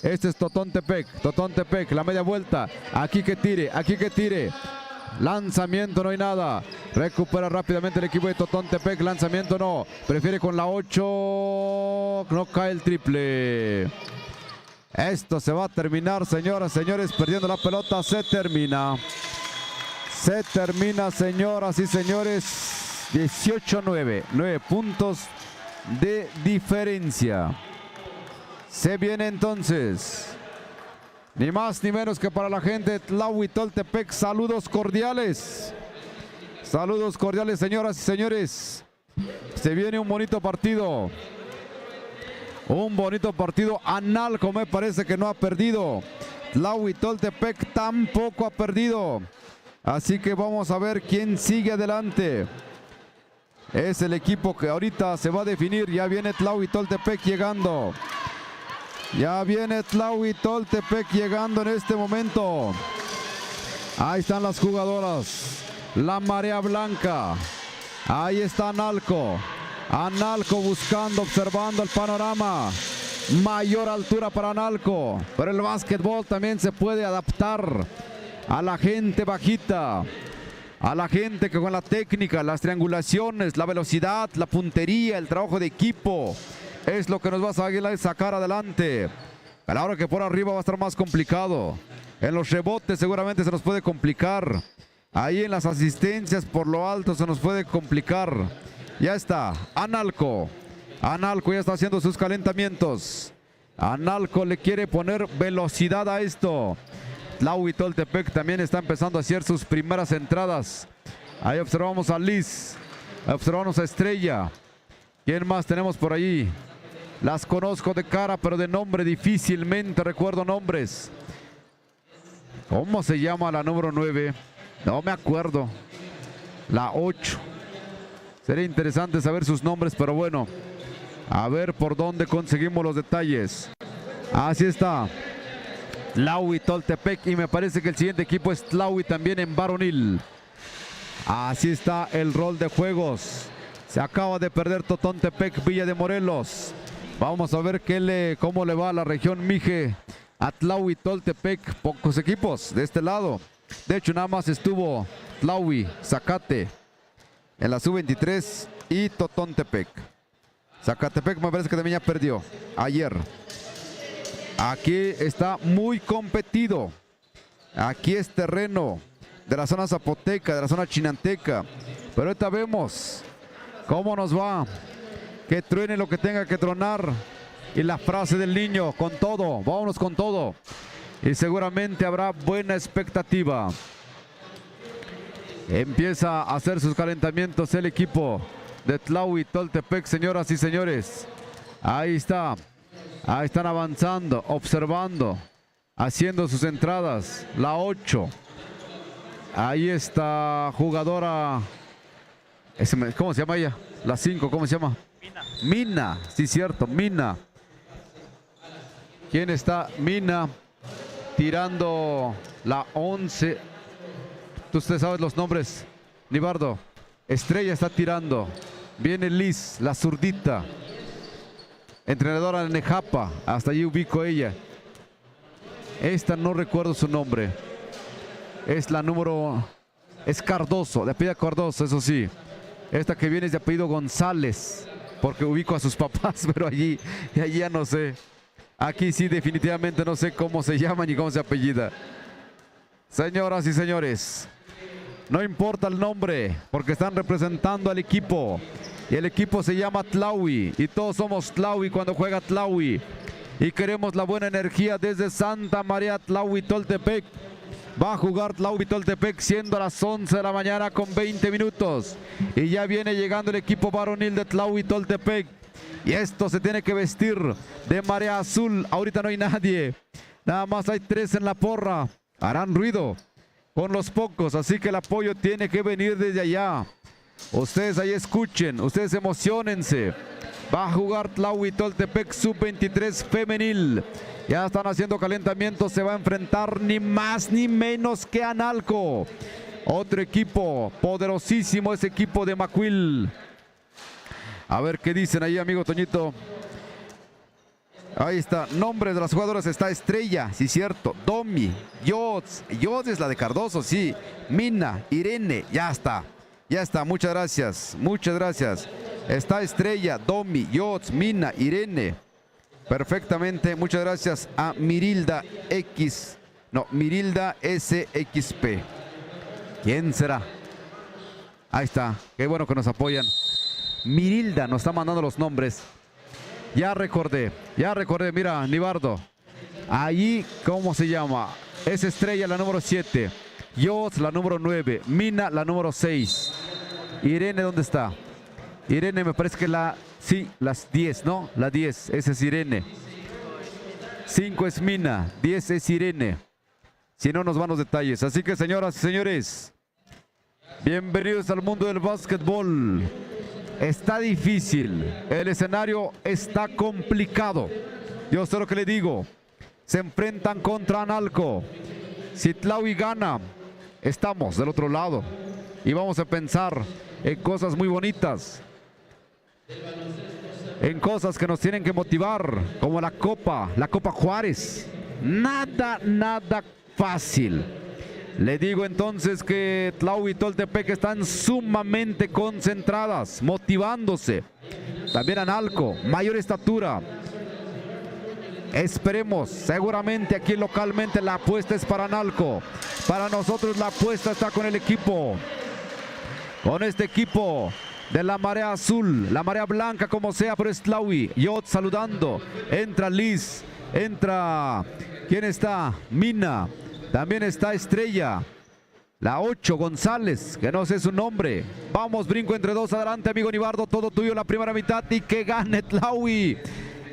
Este es Totontepec. Totontepec. La media vuelta. Aquí que tire. Aquí que tire. Lanzamiento, no hay nada. Recupera rápidamente el equipo de Totontepec. Lanzamiento no. Prefiere con la 8. No cae el triple. Esto se va a terminar, señoras, señores. Perdiendo la pelota. Se termina. Se termina, señoras y señores. 18-9. 9 puntos de diferencia. Se viene entonces. Ni más ni menos que para la gente de Tlahuitoltepec. Saludos cordiales. Saludos cordiales, señoras y señores. Se viene un bonito partido. Un bonito partido. Analco me parece que no ha perdido. Tlahuitoltepec tampoco ha perdido. Así que vamos a ver quién sigue adelante. Es el equipo que ahorita se va a definir. Ya viene Tlahuitoltepec llegando. Ya viene Tlahuitoltepec llegando en este momento. Ahí están las jugadoras. La marea blanca. Ahí está Analco. Analco buscando, observando el panorama. Mayor altura para Analco. Pero el básquetbol también se puede adaptar a la gente bajita. A la gente que con la técnica, las triangulaciones, la velocidad, la puntería, el trabajo de equipo es lo que nos va a sacar adelante. A la hora que por arriba va a estar más complicado. En los rebotes seguramente se nos puede complicar. Ahí en las asistencias por lo alto se nos puede complicar. Ya está, Analco. Analco ya está haciendo sus calentamientos. Analco le quiere poner velocidad a esto. Tlahuitoltepec también está empezando a hacer sus primeras entradas. Ahí observamos a Liz. Observamos a Estrella. ¿Quién más tenemos por allí? Las conozco de cara, pero de nombre difícilmente recuerdo nombres. ¿Cómo se llama la número 9? No me acuerdo. La 8. Sería interesante saber sus nombres, pero bueno. A ver por dónde conseguimos los detalles. Así está. Tlahuitoltepec y me parece que el siguiente equipo es Tlahui también en varonil. Así está el rol de juegos. Se acaba de perder Totontepec Villa de Morelos. Vamos a ver cómo le va a la región Mije Tlaui Toltepec, pocos equipos de este lado. De hecho, nada más estuvo Tlaui, Zacate en la sub-23 y Totontepec. Zacatepec me parece que también ya perdió ayer. Aquí está muy competido. Aquí es terreno de la zona zapoteca, de la zona chinanteca. Pero ahorita vemos cómo nos va. Que truene lo que tenga que tronar. Y la frase del niño, con todo, vámonos con todo. Y seguramente habrá buena expectativa. Empieza a hacer sus calentamientos el equipo de Tlaui Toltepec, señoras y señores. Ahí está. Ahí están avanzando, observando, haciendo sus entradas. La 8. Ahí está jugadora. ¿Cómo se llama ella? La 5, ¿cómo se llama? Mina, sí, cierto, Mina. ¿Quién está? Mina tirando la 11. ¿Usted sabe los nombres, Nibardo? Estrella está tirando. Viene Liz, la zurdita. Entrenadora de Nejapa. Hasta allí ubico ella. Esta no recuerdo su nombre. Es la número... Es Cardoso, de apellido Cardoso, eso sí. Esta que viene es de apellido González. Porque ubico a sus papás, pero allí ya no sé. Aquí sí definitivamente no sé cómo se llama ni cómo se apellida. Señoras y señores, no importa el nombre, porque están representando al equipo. Y el equipo se llama Tlaui. Y todos somos Tlaui cuando juega Tlaui. Y queremos la buena energía desde Santa María Tlaui Toltepec. Va a jugar Tlaui Toltepec siendo a las 11 de la mañana con 20 minutos. Y ya viene llegando el equipo varonil de Tlaui Toltepec. Y esto se tiene que vestir de marea azul. Ahorita no hay nadie. Nada más hay 3 en la porra. Harán ruido con los pocos. Así que el apoyo tiene que venir desde allá. Ustedes ahí escuchen, ustedes emocionense. Va a jugar Tlaui Toltepec sub-23 femenil. Ya están haciendo calentamiento. Se va a enfrentar ni más ni menos que Analco. Otro equipo poderosísimo, ese equipo de Macuil. A ver qué dicen ahí, amigo Toñito. Ahí está, nombres de las jugadoras. Está Estrella, sí cierto, Domi, Yods es la de Cardoso, sí. Mina, Irene, ya está. Ya está, muchas gracias, muchas gracias. Está Estrella, Domi, Yods, Mina, Irene. Perfectamente, muchas gracias a Mirilda X. No, Mirilda SXP. ¿Quién será? Ahí está, qué bueno que nos apoyan. Mirilda nos está mandando los nombres. Ya recordé, mira, Nibardo. Allí, ¿cómo se llama? Es Estrella, la número 7. Yods, la número 9. Mina, la número 6. Irene, ¿dónde está? Irene me parece que sí, las 10, ¿no? La 10, esa es Irene. 5 es Mina, 10 es Irene. Si no, nos van los detalles. Así que, señoras y señores, bienvenidos al mundo del básquetbol. Está difícil, el escenario está complicado. Yo sé lo que le digo. Se enfrentan contra Analco. Si Tlaui gana, estamos del otro lado. Y vamos a pensar en cosas muy bonitas. En cosas que nos tienen que motivar, como la Copa Juárez. Nada fácil. Le digo entonces que Tlaui y Toltepec están sumamente concentradas, motivándose. También Analco, mayor estatura. Esperemos, seguramente aquí localmente la apuesta es para Analco. Para nosotros la apuesta está con el equipo. Con este equipo de la marea azul, la marea blanca como sea, pero es Tlaui. Yot saludando. Entra Liz, entra... ¿Quién está? Mina. También está Estrella. La 8, González, que no sé su nombre. Vamos, brinco entre dos, adelante, amigo Nibardo, todo tuyo la primera mitad y que gane Tlaui.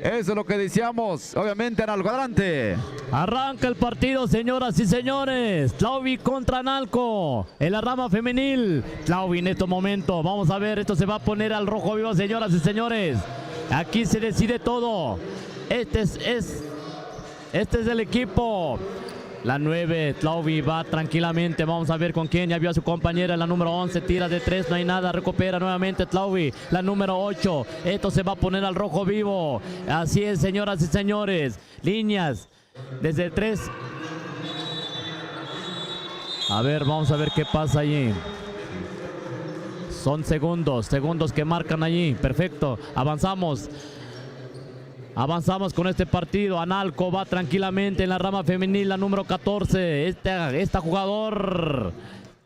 Eso es lo que decíamos, obviamente, Analco, adelante. Arranca el partido, señoras y señores. Tlaui contra Analco en la rama femenil. Tlaui en este momento, vamos a ver, esto se va a poner al rojo vivo, señoras y señores. Aquí se decide todo. Este es el equipo. La 9, Tlaui va tranquilamente. Vamos a ver con quién. Ya vio a su compañera, la número 11. Tira de 3, no hay nada. Recupera nuevamente Tlaui, la número 8. Esto se va a poner al rojo vivo. Así es, señoras y señores. Líneas. desde 3. A ver, vamos a ver qué pasa allí. Son segundos que marcan allí. Perfecto, avanzamos. Avanzamos con este partido. Analco va tranquilamente en la rama femenil, la número 14. Esta jugador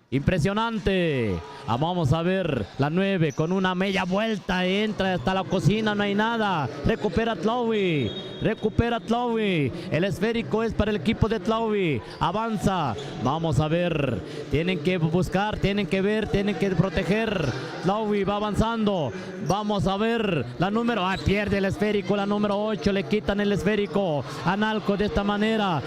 impresionante. Vamos a ver la 9 con una media vuelta. Entra hasta la cocina, no hay nada. Recupera Tlaui. El esférico es para el equipo de Tlaui. Avanza. Vamos a ver. Tienen que buscar, tienen que ver, tienen que proteger. Tlaui va avanzando. Vamos a ver la número. Pierde el esférico. La número 8. Le quitan el esférico. Analco de esta manera.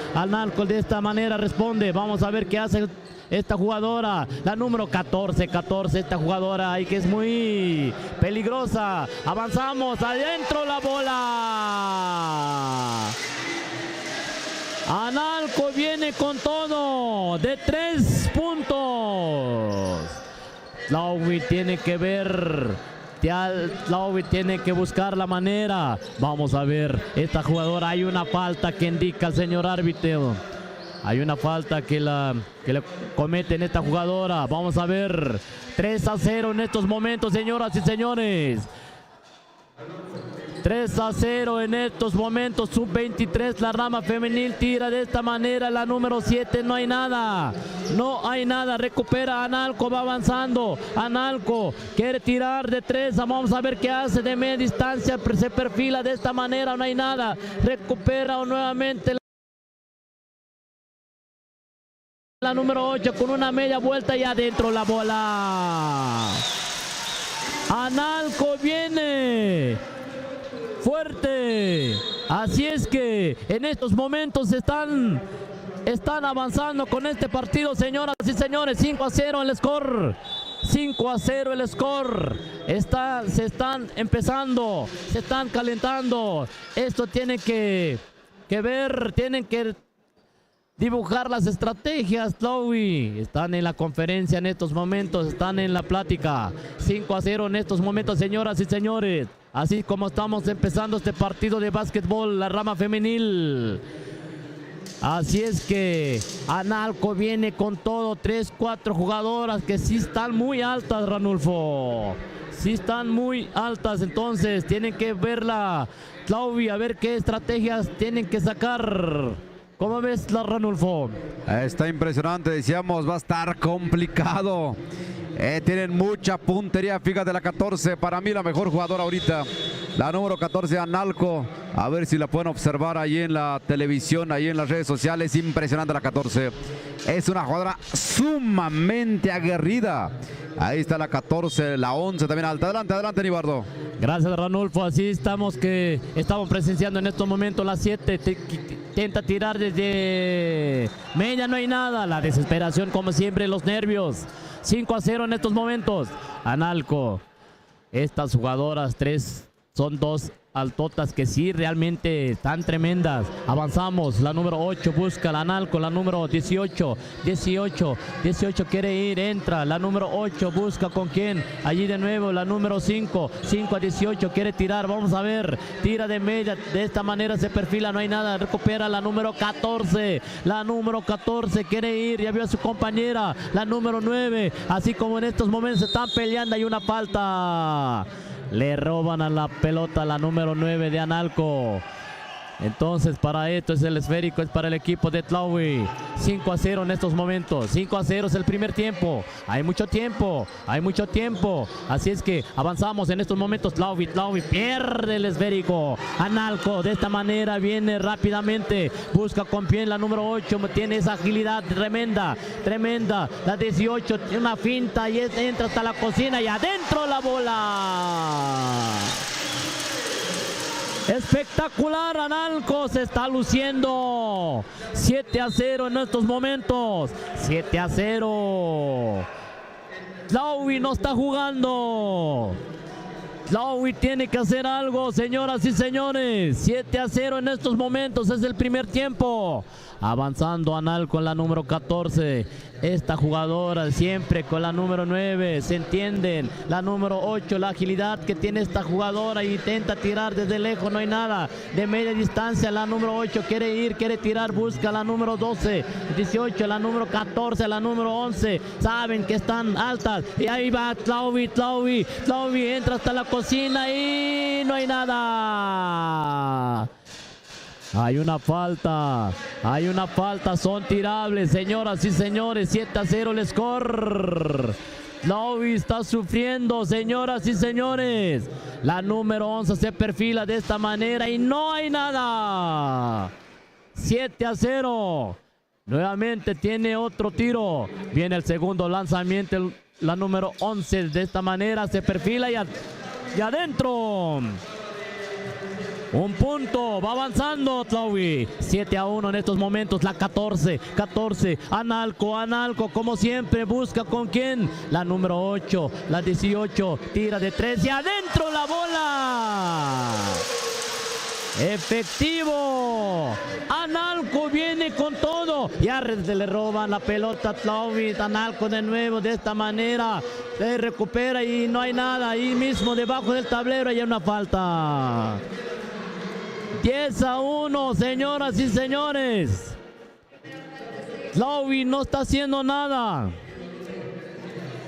Responde. Vamos a ver qué hace esta jugadora, la número 14, esta jugadora ahí que es muy peligrosa. Avanzamos, adentro la bola. Analco viene con todo, de 3 puntos. Tlaui tiene que ver. Tlaui tiene que buscar la manera. Vamos a ver, esta jugadora, hay una falta que indica el señor árbitro. Hay una falta que le cometen esta jugadora. Vamos a ver. 3-0 en estos momentos, señoras y señores. 3-0 en estos momentos. Sub-23, la rama femenil tira de esta manera. La número 7, no hay nada. Recupera Analco, va avanzando. Analco quiere tirar de 3. Vamos a ver qué hace de media distancia. Se perfila de esta manera, no hay nada. Recupera nuevamente la número 8 con una media vuelta y adentro la bola. Analco viene fuerte. Así es que en estos momentos están avanzando con este partido, señoras y señores. 5-0 el score. 5-0 el score. Se están empezando, se están calentando. Esto tiene que ver, tienen que dibujar las estrategias. Tlaui están en la conferencia en estos momentos, están en la plática. 5-0 en estos momentos, señoras y señores. Así como estamos empezando este partido de básquetbol, la rama femenil. Así es que Analco viene con todo. 3-4 jugadoras que sí están muy altas, Ranulfo. Sí están muy altas, entonces tienen que verla Tlaui, a ver qué estrategias tienen que sacar. ¿Cómo ves, la Ranulfo? Está impresionante, decíamos, va a estar complicado. Tienen mucha puntería, fíjate la 14, para mí la mejor jugadora ahorita. La número 14, Analco. A ver si la pueden observar ahí en la televisión, ahí en las redes sociales. Impresionante la 14. Es una jugadora sumamente aguerrida. Ahí está la 14, la 11 también alta. Adelante, Nibardo. Gracias, Ranulfo. Así estamos presenciando en estos momentos la 7. Intenta tirar desde media, no hay nada. La desesperación, como siempre, los nervios. 5-0 en estos momentos. Analco. Estas jugadoras, 3, son 2 altotas que sí realmente están tremendas. Avanzamos, la número 8 busca la Analco, la número 18 quiere ir, entra, la número 8 busca con quién, allí de nuevo la número 5 a 18 quiere tirar, vamos a ver, tira de media, de esta manera se perfila, no hay nada, recupera la número 14, quiere ir, ya vio a su compañera, la número 9, así como en estos momentos se están peleando, hay una falta. Le roban a la pelota la número 9 de Analco. Entonces para esto es el esférico, es para el equipo de Tlaui. 5-0 en estos momentos. 5-0 es el primer tiempo. Hay mucho tiempo. Así es que avanzamos en estos momentos. Tlaui pierde el esférico. Analco de esta manera viene rápidamente. Busca con pie la número 8. Tiene esa agilidad tremenda. La 18 tiene una finta y entra hasta la cocina y adentro la bola. Espectacular, Analco se está luciendo. 7-0 en estos momentos. 7-0. Tlaui no está jugando. Tlaui tiene que hacer algo, señoras y señores. 7-0 en estos momentos, es el primer tiempo. Avanzando Analco en la número 14. Esta jugadora siempre con la número 9, se entienden. La número 8, la agilidad que tiene esta jugadora, intenta tirar desde lejos, no hay nada. De media distancia, la número 8 quiere ir, quiere tirar, busca la número 12, 18, la número 14, la número 11. Saben que están altas. Y ahí va Tlauvi entra hasta la cocina y no hay nada. Hay una falta, son tirables, señoras y señores, 7-0 el score. Tlauvi está sufriendo, señoras y señores. La número 11 se perfila de esta manera y no hay nada. 7-0. Nuevamente tiene otro tiro. Viene el segundo lanzamiento, la número 11 de esta manera se perfila y adentro. Un punto, va avanzando Tlauvi. 7-1 en estos momentos, la 14. Analco, como siempre, busca con quién. La número 8, la 18, tira de 3 y adentro la bola. Efectivo. Analco viene con todo. Ya le roban la pelota a Tlauvi. Analco de nuevo de esta manera. Se recupera y no hay nada. Ahí mismo debajo del tablero hay una falta. 10-1, señoras y señores. Tlauvi no está haciendo nada.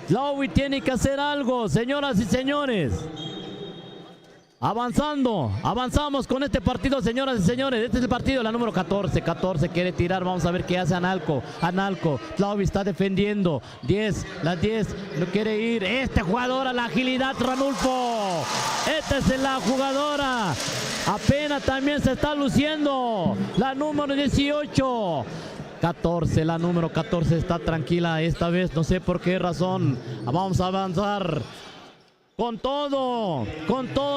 Tlauvi tiene que hacer algo, señoras y señores. Avanzamos con este partido, señoras y señores. Este es el partido, la número 14 quiere tirar, vamos a ver qué hace Analco. Tlauvi está defendiendo, 10, la 10, no quiere ir. Esta jugadora, la agilidad, Ranulfo. Esta es la jugadora. Apenas también se está luciendo. La número 18. 14, la número 14 está tranquila esta vez, no sé por qué razón. Vamos a avanzar. Con todo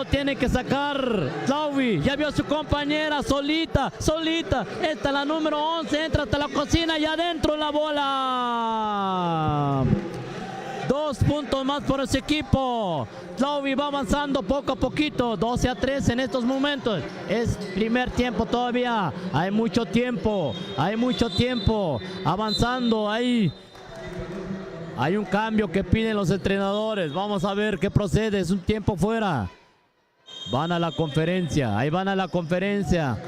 tiene que sacar Tlauvi. Ya vio a su compañera solita. Esta es la número 11, entra hasta la cocina y adentro la bola. 2 puntos más por ese equipo. Tlauvi va avanzando poco a poquito, 12-3 en estos momentos. Es primer tiempo todavía, hay mucho tiempo. Avanzando ahí. Hay un cambio que piden los entrenadores. Vamos a ver qué procede. Es un tiempo fuera. Van a la conferencia. Ahí van a la conferencia.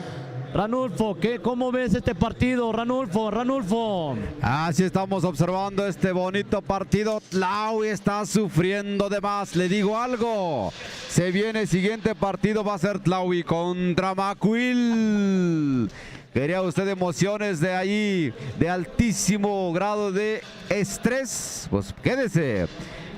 Ranulfo, ¿cómo ves este partido, Ranulfo? Así estamos observando este bonito partido. Tlauvi está sufriendo de más. Le digo algo. Se viene el siguiente partido. Va a ser Tlauvi contra Macuil. ¿Quería usted emociones de ahí, de altísimo grado de estrés? Pues quédese.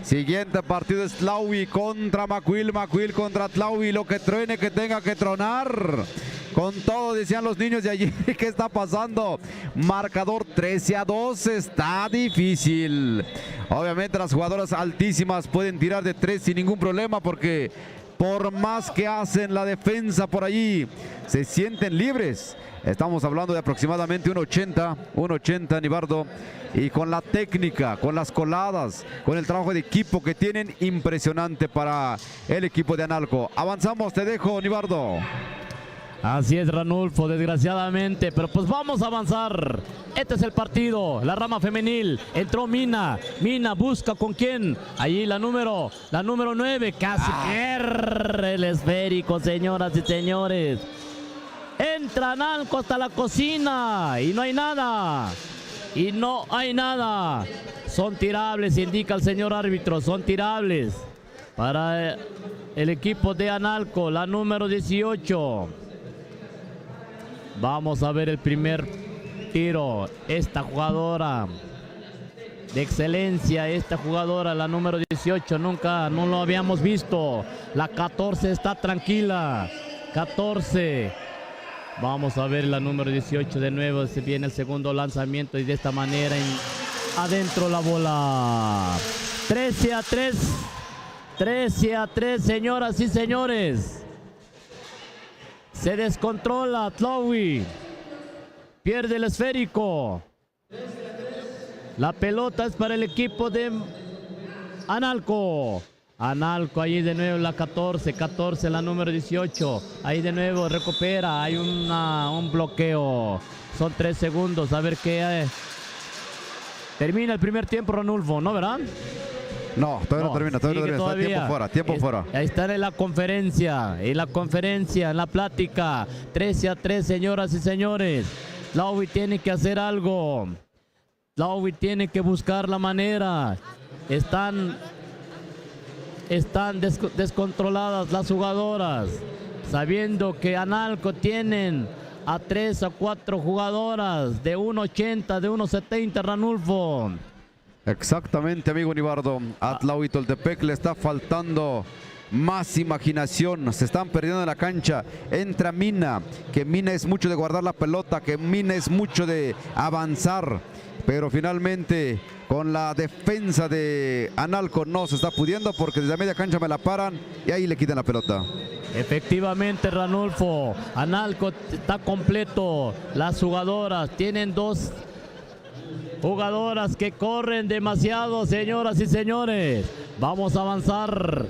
Siguiente partido es Tlauvi contra Macuil contra Tlauvi. Lo que truene, que tenga que tronar. Con todo, decían los niños de allí. ¿Qué está pasando? Marcador 13-2. Está difícil. Obviamente las jugadoras altísimas pueden tirar de 3 sin ningún problema, porque por más que hacen la defensa por allí, se sienten libres. Estamos hablando de aproximadamente un 80, Nibardo. Y con la técnica, con las coladas, con el trabajo de equipo que tienen, impresionante para el equipo de Analco. Avanzamos, te dejo, Nibardo. Así es, Ranulfo, desgraciadamente, pero pues vamos a avanzar. Este es el partido, la rama femenil. Entró Mina busca con quién. Ahí la número 9, casi el esférico, señoras y señores. Entra Analco hasta la cocina y no hay nada. Son tirables, indica el señor árbitro, son tirables para el equipo de Analco, la número 18. Vamos a ver el primer tiro. Esta jugadora de excelencia, la número 18, no lo habíamos visto. La 14 está tranquila. 14. Vamos a ver la número 18 de nuevo. Se viene el segundo lanzamiento y de esta manera adentro la bola. 13-3. 13-3, señoras y señores. Se descontrola Tlauvi. Pierde el esférico. La pelota es para el equipo de Analco. Analco ahí de nuevo la 14 la número 18. Ahí de nuevo recupera. Hay un bloqueo. Son 3 segundos. A ver qué. Termina el primer tiempo, Ranulfo, ¿no, verdad? No, todavía no termina, todavía no termina. Está tiempo fuera. Ahí están en la conferencia, en la plática. 13-3, señoras y señores. Tlaui tiene que hacer algo. Tlaui tiene que buscar la manera. Están descontroladas las jugadoras, sabiendo que Analco tienen a 3 a 4 jugadoras de 1.80, de 1.70, Ranulfo. Exactamente, amigo Nibardo. A Tlaui Toltepec le está faltando más imaginación, se están perdiendo en la cancha. Entra Mina, que Mina es mucho de guardar la pelota, que Mina es mucho de avanzar, pero finalmente con la defensa de Analco no se está pudiendo, porque desde la media cancha me la paran y ahí le quitan la pelota. Efectivamente, Ranulfo, Analco está completo. Las jugadoras tienen 2 jugadoras que corren demasiado, señoras y señores. Vamos a avanzar.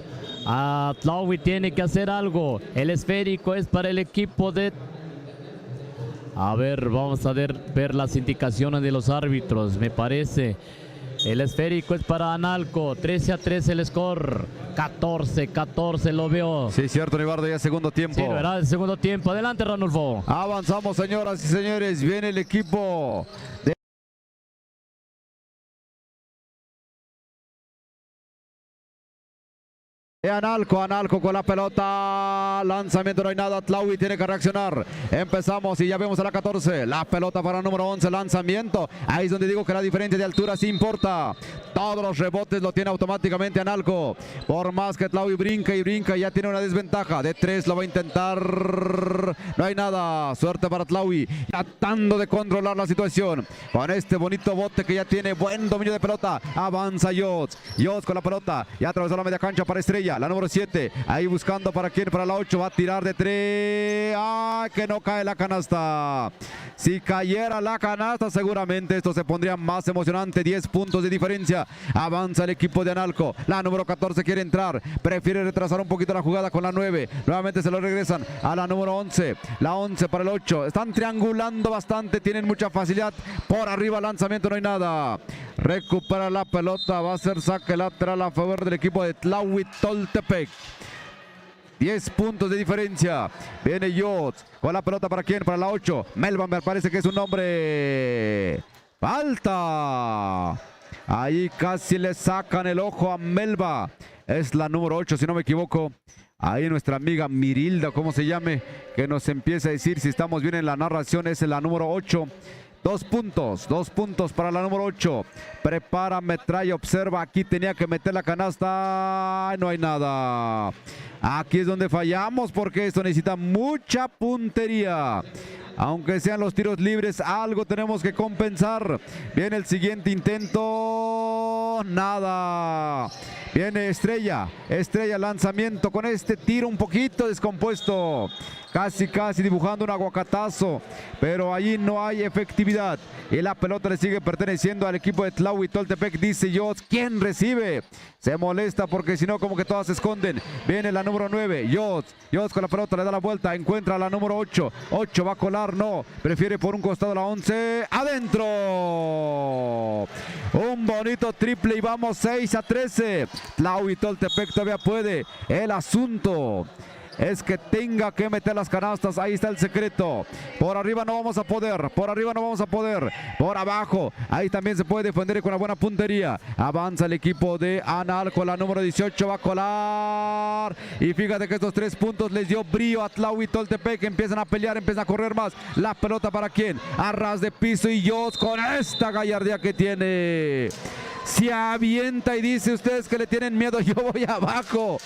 Tlaui tiene que hacer algo. El esférico es para el equipo de... A ver, vamos a ver las indicaciones de los árbitros, me parece. El esférico es para Analco. 13-3 el score. 14-14 lo veo. Sí, cierto, Nibardo, ya segundo tiempo. Sí, ¿verdad? El segundo tiempo. Adelante, Ranulfo. Avanzamos, señoras y señores. Viene el equipo de... Analco con la pelota, lanzamiento, no hay nada, Tlaui tiene que reaccionar. Empezamos y ya vemos a la 14, la pelota para el número 11, lanzamiento. Ahí es donde digo que la diferencia de altura sí importa. Todos los rebotes lo tiene automáticamente Analco. Por más que Tlaui brinca y brinca, ya tiene una desventaja. De 3 lo va a intentar. No hay nada, suerte para Tlaui, tratando de controlar la situación. Con este bonito bote que ya tiene buen dominio de pelota. Avanza Yots con la pelota, ya atravesó la media cancha para Estrella. La número 7, ahí buscando para quién, para la 8, va a tirar de 3. ¡Ah, que no cae la canasta! Si cayera la canasta, seguramente esto se pondría más emocionante. 10 puntos de diferencia. Avanza el equipo de Analco. La número 14 quiere entrar, prefiere retrasar un poquito la jugada con la 9. Nuevamente se lo regresan a la número 11. La 11 para el 8. Están triangulando bastante, tienen mucha facilidad. Por arriba, lanzamiento, no hay nada. Recupera la pelota, va a ser saque lateral a favor del equipo de Tlaui Toltepec. 10 puntos de diferencia. Viene Yots con la pelota, ¿para quién? Para la 8. Melba, me parece que es un hombre. Falta. Ahí casi le sacan el ojo a Melba. Es la número 8, si no me equivoco. Ahí nuestra amiga Mirilda, ¿cómo se llame? Que nos empieza a decir si estamos bien en la narración. Es la número 8. 2 puntos para la número 8. Prepara, metralla, observa. Aquí tenía que meter la canasta. No hay nada. Aquí es donde fallamos, porque esto necesita mucha puntería. Aunque sean los tiros libres, algo tenemos que compensar. Viene el siguiente intento. Nada. Viene Estrella, lanzamiento con este tiro un poquito descompuesto. Casi dibujando un aguacatazo, pero allí no hay efectividad. Y la pelota le sigue perteneciendo al equipo de Tlaui Toltepec, dice Yots. ¿Quién recibe? Se molesta porque si no, como que todas se esconden. Viene la número 9, Yots con la pelota, le da la vuelta, encuentra a la número 8. 8 va a colar, no. Prefiere por un costado la 11. ¡Adentro! Un bonito triple y vamos 6-13. Tlaui Toltepec todavía puede. El asunto es que tenga que meter las canastas. Ahí está el secreto. Por arriba no vamos a poder. Por abajo, ahí también se puede defender con una buena puntería. Avanza el equipo de Analco. La número 18 va a colar. Y fíjate que estos 3 puntos les dio brío a Tlaui Toltepec. Empiezan a pelear, empiezan a correr más. La pelota para quién. A ras de piso, y Yots con esta gallardía que tiene. Se avienta y dice: ustedes que le tienen miedo, yo voy abajo.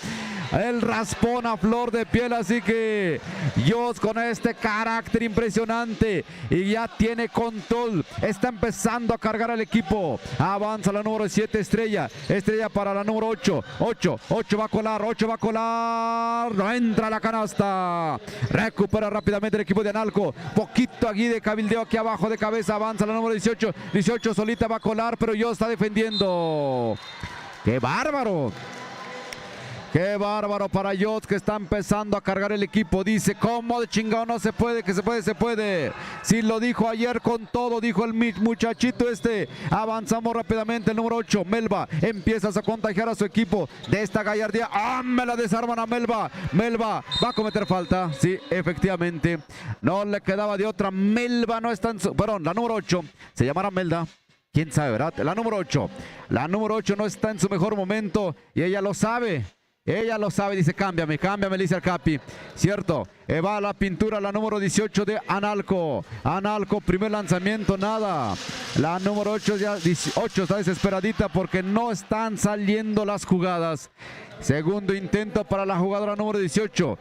El raspón a flor de piel, así que Yots con este carácter impresionante y ya tiene control. Está empezando a cargar al equipo. Avanza la número 7, Estrella para la número 8. 8 va a colar. No entra la canasta. Recupera rápidamente el equipo de Analco. Poquito aquí de cabildeo aquí abajo de cabeza. Avanza la número 18. 18 solita va a colar, pero Yots está defendiendo. ¡Qué bárbaro! Qué bárbaro para Yots, que está empezando a cargar el equipo. Dice, ¿cómo de chingado no se puede? Que se puede, se puede. Sí, lo dijo ayer con todo, dijo el muchachito este. Avanzamos rápidamente, el número 8, Melba. Empiezas a contagiar a su equipo de esta gallardía. ¡Ah! Me la desarman a Melba. Melba va a cometer falta. Sí, efectivamente. No le quedaba de otra. Melba no está en su... Perdón, la número 8. Se llamará Melda. ¿Quién sabe, verdad? La número 8. La número 8 no está en su mejor momento y ella lo sabe. Ella lo sabe, dice, cámbiame, cámbiame, le dice al Capi. Cierto, va a la pintura la número 18 de Analco. Analco, primer lanzamiento, nada. La número 8, ya 18 está desesperadita porque no están saliendo las jugadas. Segundo intento para la jugadora número 18.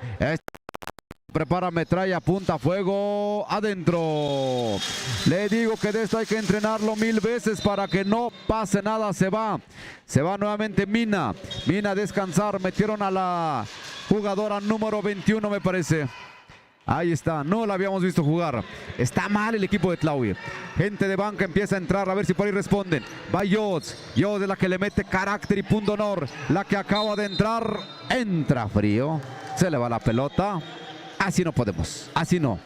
Prepara metralla, apunta, fuego, adentro. Le digo que de esto hay que entrenarlo 1000 veces para que no pase nada. Se va nuevamente Mina. Mina a descansar. Metieron a la jugadora número 21, me parece. Ahí está, no la habíamos visto jugar. Está mal el equipo de Tlaui. Gente de banca empieza a entrar, a ver si por ahí responden. Va Yods. Yods es la que le mete carácter y punto honor. La que acaba de entrar, entra frío. Se le va la pelota. Así no podemos, así no.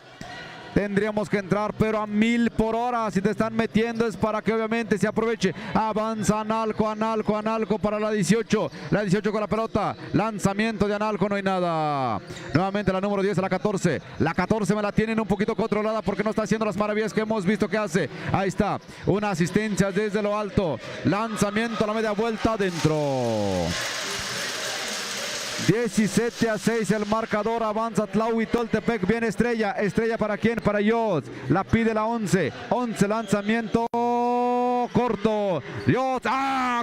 Tendríamos que entrar, pero a 1000 por hora. Si te están metiendo es para que obviamente se aproveche. Avanza Analco, Analco, Analco para la 18. La 18 con la pelota. Lanzamiento de Analco, no hay nada. Nuevamente la número 10 a la 14. La 14 me la tienen un poquito controlada porque no está haciendo las maravillas que hemos visto que hace. Ahí está, una asistencia desde lo alto. Lanzamiento a la media vuelta adentro. 17-6 el marcador, avanza Tlaui Toltepec, viene Estrella. Estrella para quién, para Yots, la pide la 11, 11 lanzamiento corto. Yots,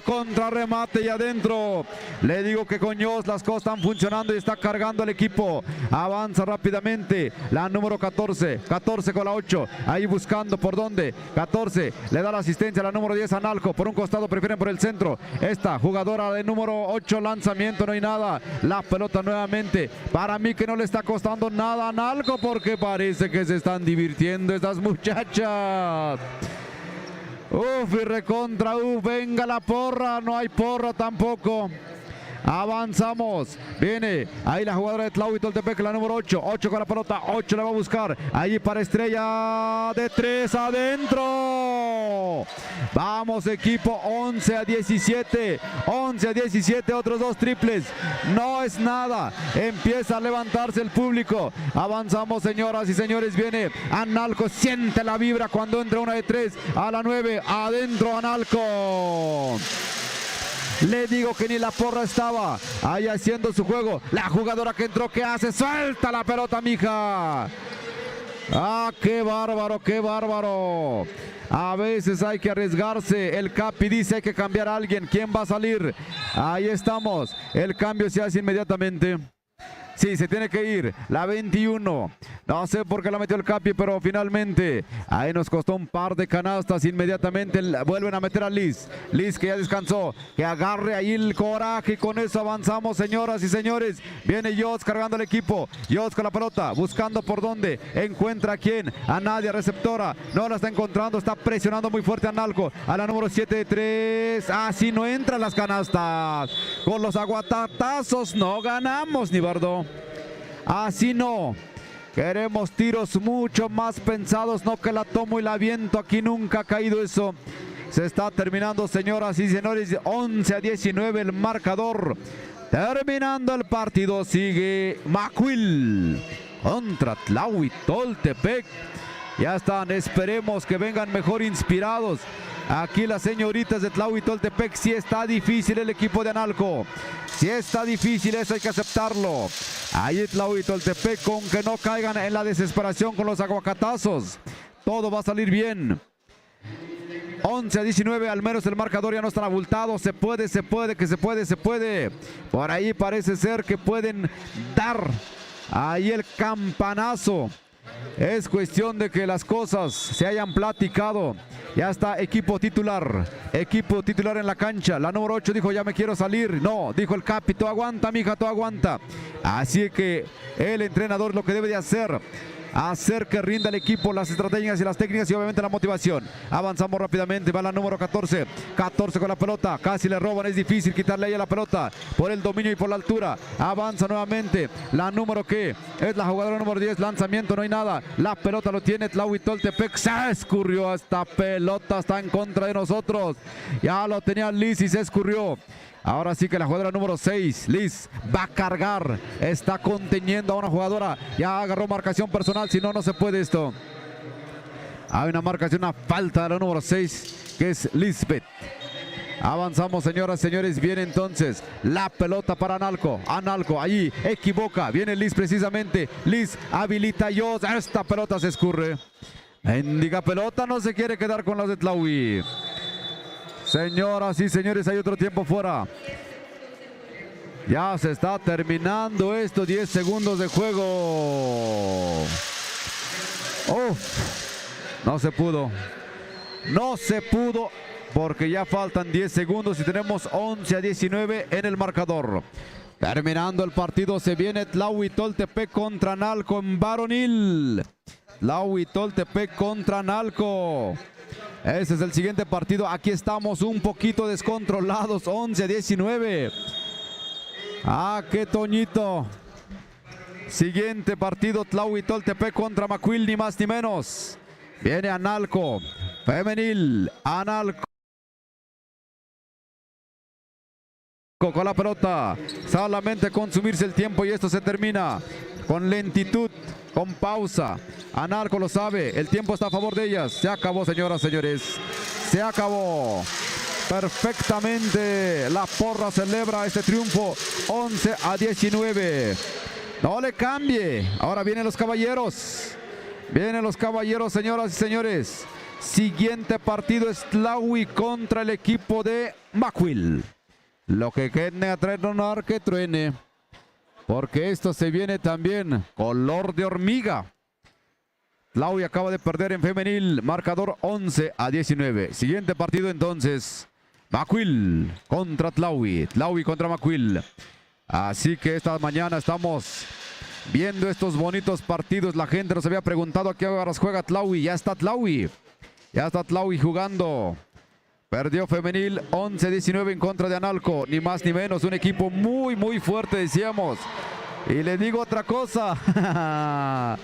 contrarremate y adentro. Le digo que con Yots las cosas están funcionando y está cargando el equipo. Avanza rápidamente la número 14, 14 con la 8, ahí buscando por dónde. 14 le da la asistencia a la número 10 Analco, por un costado prefieren por el centro. Esta jugadora de número 8, lanzamiento, no hay nada. La pelota nuevamente, para mí que no le está costando nada a Analco porque parece que se están divirtiendo estas muchachas. Uf, y recontra, venga la porra, no hay porra tampoco. Avanzamos, viene ahí la jugadora de Tlaui Toltepec, la número 8, 8 con la pelota, 8 le va a buscar, allí para Estrella, de 3 adentro. Vamos equipo, 11-17, 11-17, otros 2 triples, no es nada, empieza a levantarse el público. Avanzamos, señoras y señores, viene Analco, siente la vibra cuando entra una de 3, a la 9, adentro Analco. Le digo que ni la porra estaba ahí haciendo su juego. La jugadora que entró, ¿qué hace? ¡Suelta la pelota, mija! ¡Ah, qué bárbaro, qué bárbaro! A veces hay que arriesgarse. El Capi dice hay que cambiar a alguien. ¿Quién va a salir? Ahí estamos. El cambio se hace inmediatamente. Sí, se tiene que ir. La 21. No sé por qué la metió el Capi, pero finalmente ahí nos costó un par de canastas. Inmediatamente vuelven a meter a Liz. Liz que ya descansó. Que agarre ahí el coraje y con eso avanzamos, señoras y señores. Viene Yots cargando el equipo. Yots con la pelota. Buscando por dónde. Encuentra a quién. A Nadia, receptora. No la está encontrando. Está presionando muy fuerte a Analco. A la número 7 de 3. Así no entran las canastas. Con los aguatatazos no ganamos, ni bardo. Así no. Queremos tiros mucho más pensados, no que la tomo y la aviento. Aquí nunca ha caído eso. Se está terminando, señoras y señores. 11-19 el marcador. Terminando el partido, sigue Macuil contra Tlaui Toltepec. Ya están, esperemos que vengan mejor inspirados. Aquí las señoritas de Tlaui Toltepec. Sí está difícil el equipo de Analco. Sí está difícil, eso hay que aceptarlo. Ahí Tlaui Toltepec, con que no caigan en la desesperación con los aguacatazos. Todo va a salir bien. 11-19, al menos el marcador ya no está abultado. Se puede, que se puede, se puede. Por ahí parece ser que pueden dar ahí el campanazo. Es cuestión de que las cosas se hayan platicado. Ya está equipo titular en la cancha. La número 8 dijo, ya me quiero salir. No, dijo el Capi, tú aguanta, mija, tú aguanta. Así que el entrenador lo que debe de hacer hacer que rinda el equipo las estrategias y las técnicas y obviamente la motivación. Avanzamos rápidamente, va la número 14. 14 con la pelota, casi le roban, es difícil quitarle ahí a la pelota por el dominio y por la altura. Avanza nuevamente la número que es la jugadora número 10, lanzamiento, no hay nada. La pelota lo tiene Tlahuitoltepec, se escurrió esta pelota, está en contra de nosotros. Ya lo tenía Liz y se escurrió. Ahora sí que la jugadora número 6, Liz, va a cargar. Está conteniendo a una jugadora. Ya agarró marcación personal, si no, no se puede esto. Hay una marcación, una falta de la número 6, que es Lisbeth. Avanzamos, señoras, señores. Viene entonces la pelota para Analco. Analco allí equivoca. Viene Liz precisamente. Liz habilita a Jos. Esta pelota se escurre. Mendiga pelota, no se quiere quedar con los de Tlahui. Señoras y señores, hay otro tiempo fuera. Ya se está terminando esto. 10 segundos de juego. No se pudo. No se pudo porque ya faltan 10 segundos y tenemos 11-19 en el marcador. Terminando el partido, se viene Tlahuitoltepec contra Analco en varonil. Tlahuitoltepec contra Analco. Ese es el siguiente partido. Aquí estamos un poquito descontrolados. 11-19. ¡Qué toñito! Siguiente partido, Tlahuitoltepec contra Macuil, ni más ni menos. Viene Analco. Femenil. Analco con la pelota. Solamente consumirse el tiempo y esto se termina con lentitud, con pausa. Analco lo sabe, el tiempo está a favor de ellas. Se acabó, señoras, señores. Se acabó. Perfectamente. La porra celebra este triunfo 11-19. No le cambie. Ahora vienen los caballeros. Vienen los caballeros, señoras y señores. Siguiente partido es Tlahui contra el equipo de Macuil. Lo que quede a tronar, que truene. Porque esto se viene también color de hormiga. Tlahui acaba de perder en femenil. Marcador 11-19. Siguiente partido entonces. Macuil contra Tlahui. Tlahui contra Macuil. Así que esta mañana estamos viendo estos bonitos partidos. La gente nos había preguntado a qué horas juega Tlahui. Ya está Tlahui. Ya está Tlahui jugando. Perdió femenil 11-19 en contra de Analco. Ni más ni menos. Un equipo muy, muy fuerte, decíamos. Y le digo otra cosa.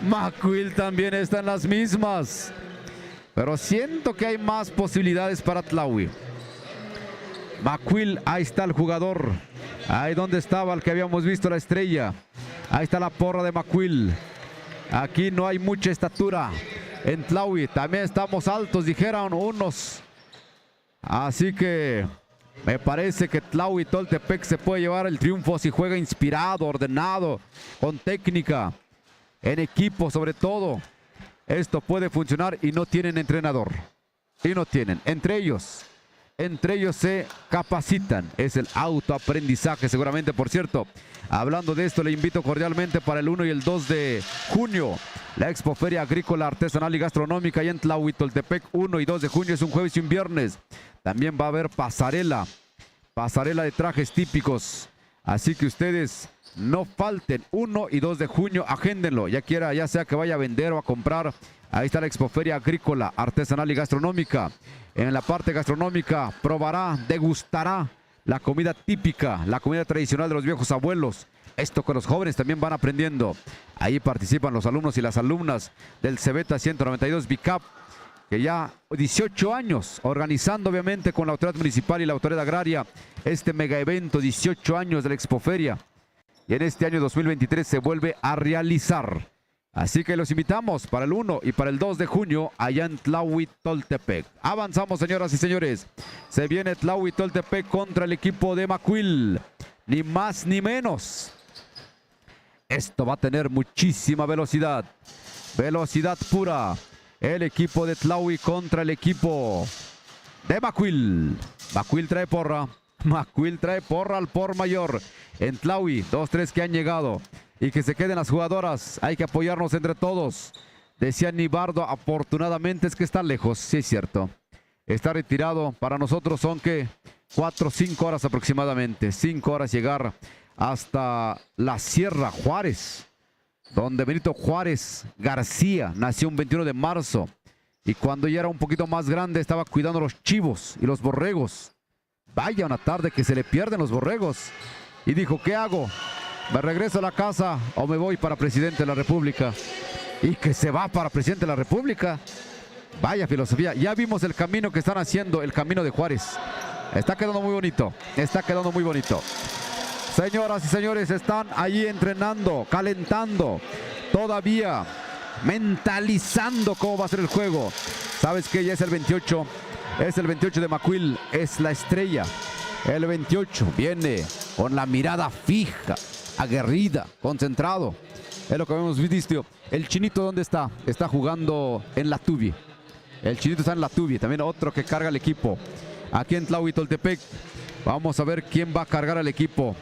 Macuil también está en las mismas. Pero siento que hay más posibilidades para Tlahui. Macuil, ahí está el jugador. Ahí donde estaba el que habíamos visto, la estrella. Ahí está la porra de Macuil. Aquí no hay mucha estatura. En Tlahui también estamos altos, dijeron unos. Así que me parece que Tlahuitoltepec se puede llevar el triunfo si juega inspirado, ordenado, con técnica, en equipo sobre todo. Esto puede funcionar y no tienen entrenador. Y no tienen. Entre ellos se capacitan. Es el autoaprendizaje seguramente. Por cierto, hablando de esto, le invito cordialmente para el 1 y el 2 de junio. La Expoferia Agrícola, Artesanal y Gastronómica allá en Tlahuitoltepec. 1 y 2 de junio es un jueves y un viernes. También va a haber pasarela de trajes típicos. Así que ustedes no falten. 1 y 2 de junio, agéndenlo. Ya sea que vaya a vender o a comprar. Ahí está la Expoferia Agrícola, Artesanal y Gastronómica. En la parte gastronómica probará, degustará la comida típica, la comida tradicional de los viejos abuelos. Esto que los jóvenes también van aprendiendo. Ahí participan los alumnos y las alumnas del Cebeta 192 BICAP, que ya 18 años organizando obviamente con la autoridad municipal y la autoridad agraria este mega evento, 18 años de la Expoferia. Y en este año 2023 se vuelve a realizar. Así que los invitamos para el 1 y para el 2 de junio allá en Tlahuitoltepec. Avanzamos, señoras y señores. Se viene Tlahuitoltepec contra el equipo de Macuil. Ni más ni menos. Esto va a tener muchísima velocidad. Velocidad pura. El equipo de Tlahui contra el equipo de Macuil. Macuil trae porra. Macuil trae porra al por mayor. En Tlahui, 2-3 que han llegado. Y que se queden las jugadoras. Hay que apoyarnos entre todos. Decía Nibardo, afortunadamente es que está lejos. Sí, es cierto. Está retirado. Para nosotros son que 4 o 5 horas aproximadamente. 5 horas llegar hasta la Sierra Juárez. donde Benito Juárez García nació un 21 de marzo. Y cuando ya era un poquito más grande estaba cuidando los chivos y los borregos. Vaya una tarde que se le pierden los borregos. Y dijo, ¿qué hago? ¿Me regreso a la casa o me voy para presidente de la República? Y que se va para presidente de la República. Vaya filosofía. Ya vimos el camino que están haciendo, el camino de Juárez. Está quedando muy bonito. Está quedando muy bonito. Señoras y señores, están allí entrenando, calentando, todavía mentalizando cómo va a ser el juego. ¿Sabes qué? Ya es el 28. Es el 28 de Macuil. Es la estrella. El 28 viene con la mirada fija, aguerrida, concentrado. Es lo que hemos visto. El chinito, ¿dónde está? Está jugando en la Tubi. El chinito está en la Tubi. También otro que carga el equipo. Aquí en Tlahuitoltepec. Vamos a ver quién va a cargar al equipo.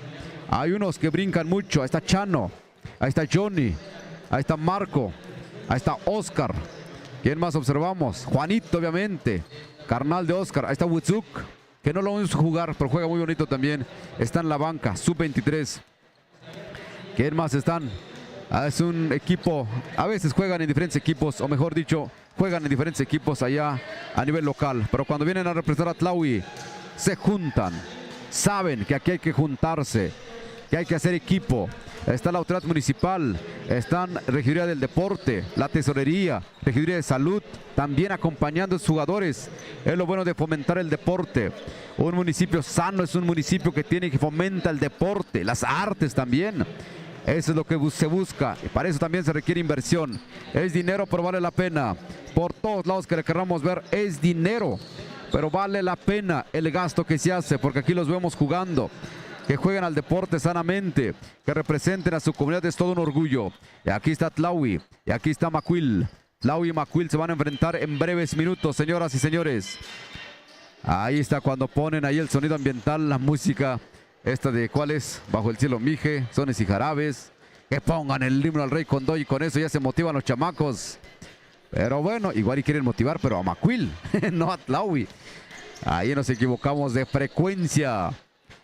Hay unos que brincan mucho. Ahí está Chano. Ahí está Johnny. Ahí está Marco. Ahí está Oscar. ¿Quién más observamos? Juanito, obviamente. Carnal de Oscar. Ahí está Witzuk, que no lo vamos a jugar, pero juega muy bonito también. Está en la banca. Sub-23. ¿Quién más están? Es un equipo. A veces juegan en diferentes equipos. O mejor dicho, juegan en diferentes equipos allá a nivel local. Pero cuando vienen a representar a Tlahui, se juntan. Saben que aquí hay que juntarse, que hay que hacer equipo. Está la autoridad municipal, están Regiduría del Deporte, la Tesorería, Regiduría de Salud, también acompañando a sus jugadores. Es lo bueno de fomentar el deporte. Un municipio sano es un municipio que tiene que fomentar el deporte, las artes también. Eso es lo que se busca. Y para eso también se requiere inversión. Es dinero, pero vale la pena. Por todos lados que le queramos ver, es dinero. Pero vale la pena el gasto que se hace, porque aquí los vemos jugando. Que jueguen al deporte sanamente, que representen a su comunidad, es todo un orgullo. Y aquí está Tlahui, y aquí está Macuil. Tlahui y Macuil se van a enfrentar en breves minutos, señoras y señores. Ahí está cuando ponen ahí el sonido ambiental, la música. Esta de ¿cuál es? Bajo el cielo Mije, sones y jarabes. Que pongan el himno al Rey Condoy y con eso ya se motivan los chamacos. Pero bueno, igual y quieren motivar, pero a Macuil, no a Tlahui. Ahí nos equivocamos de frecuencia.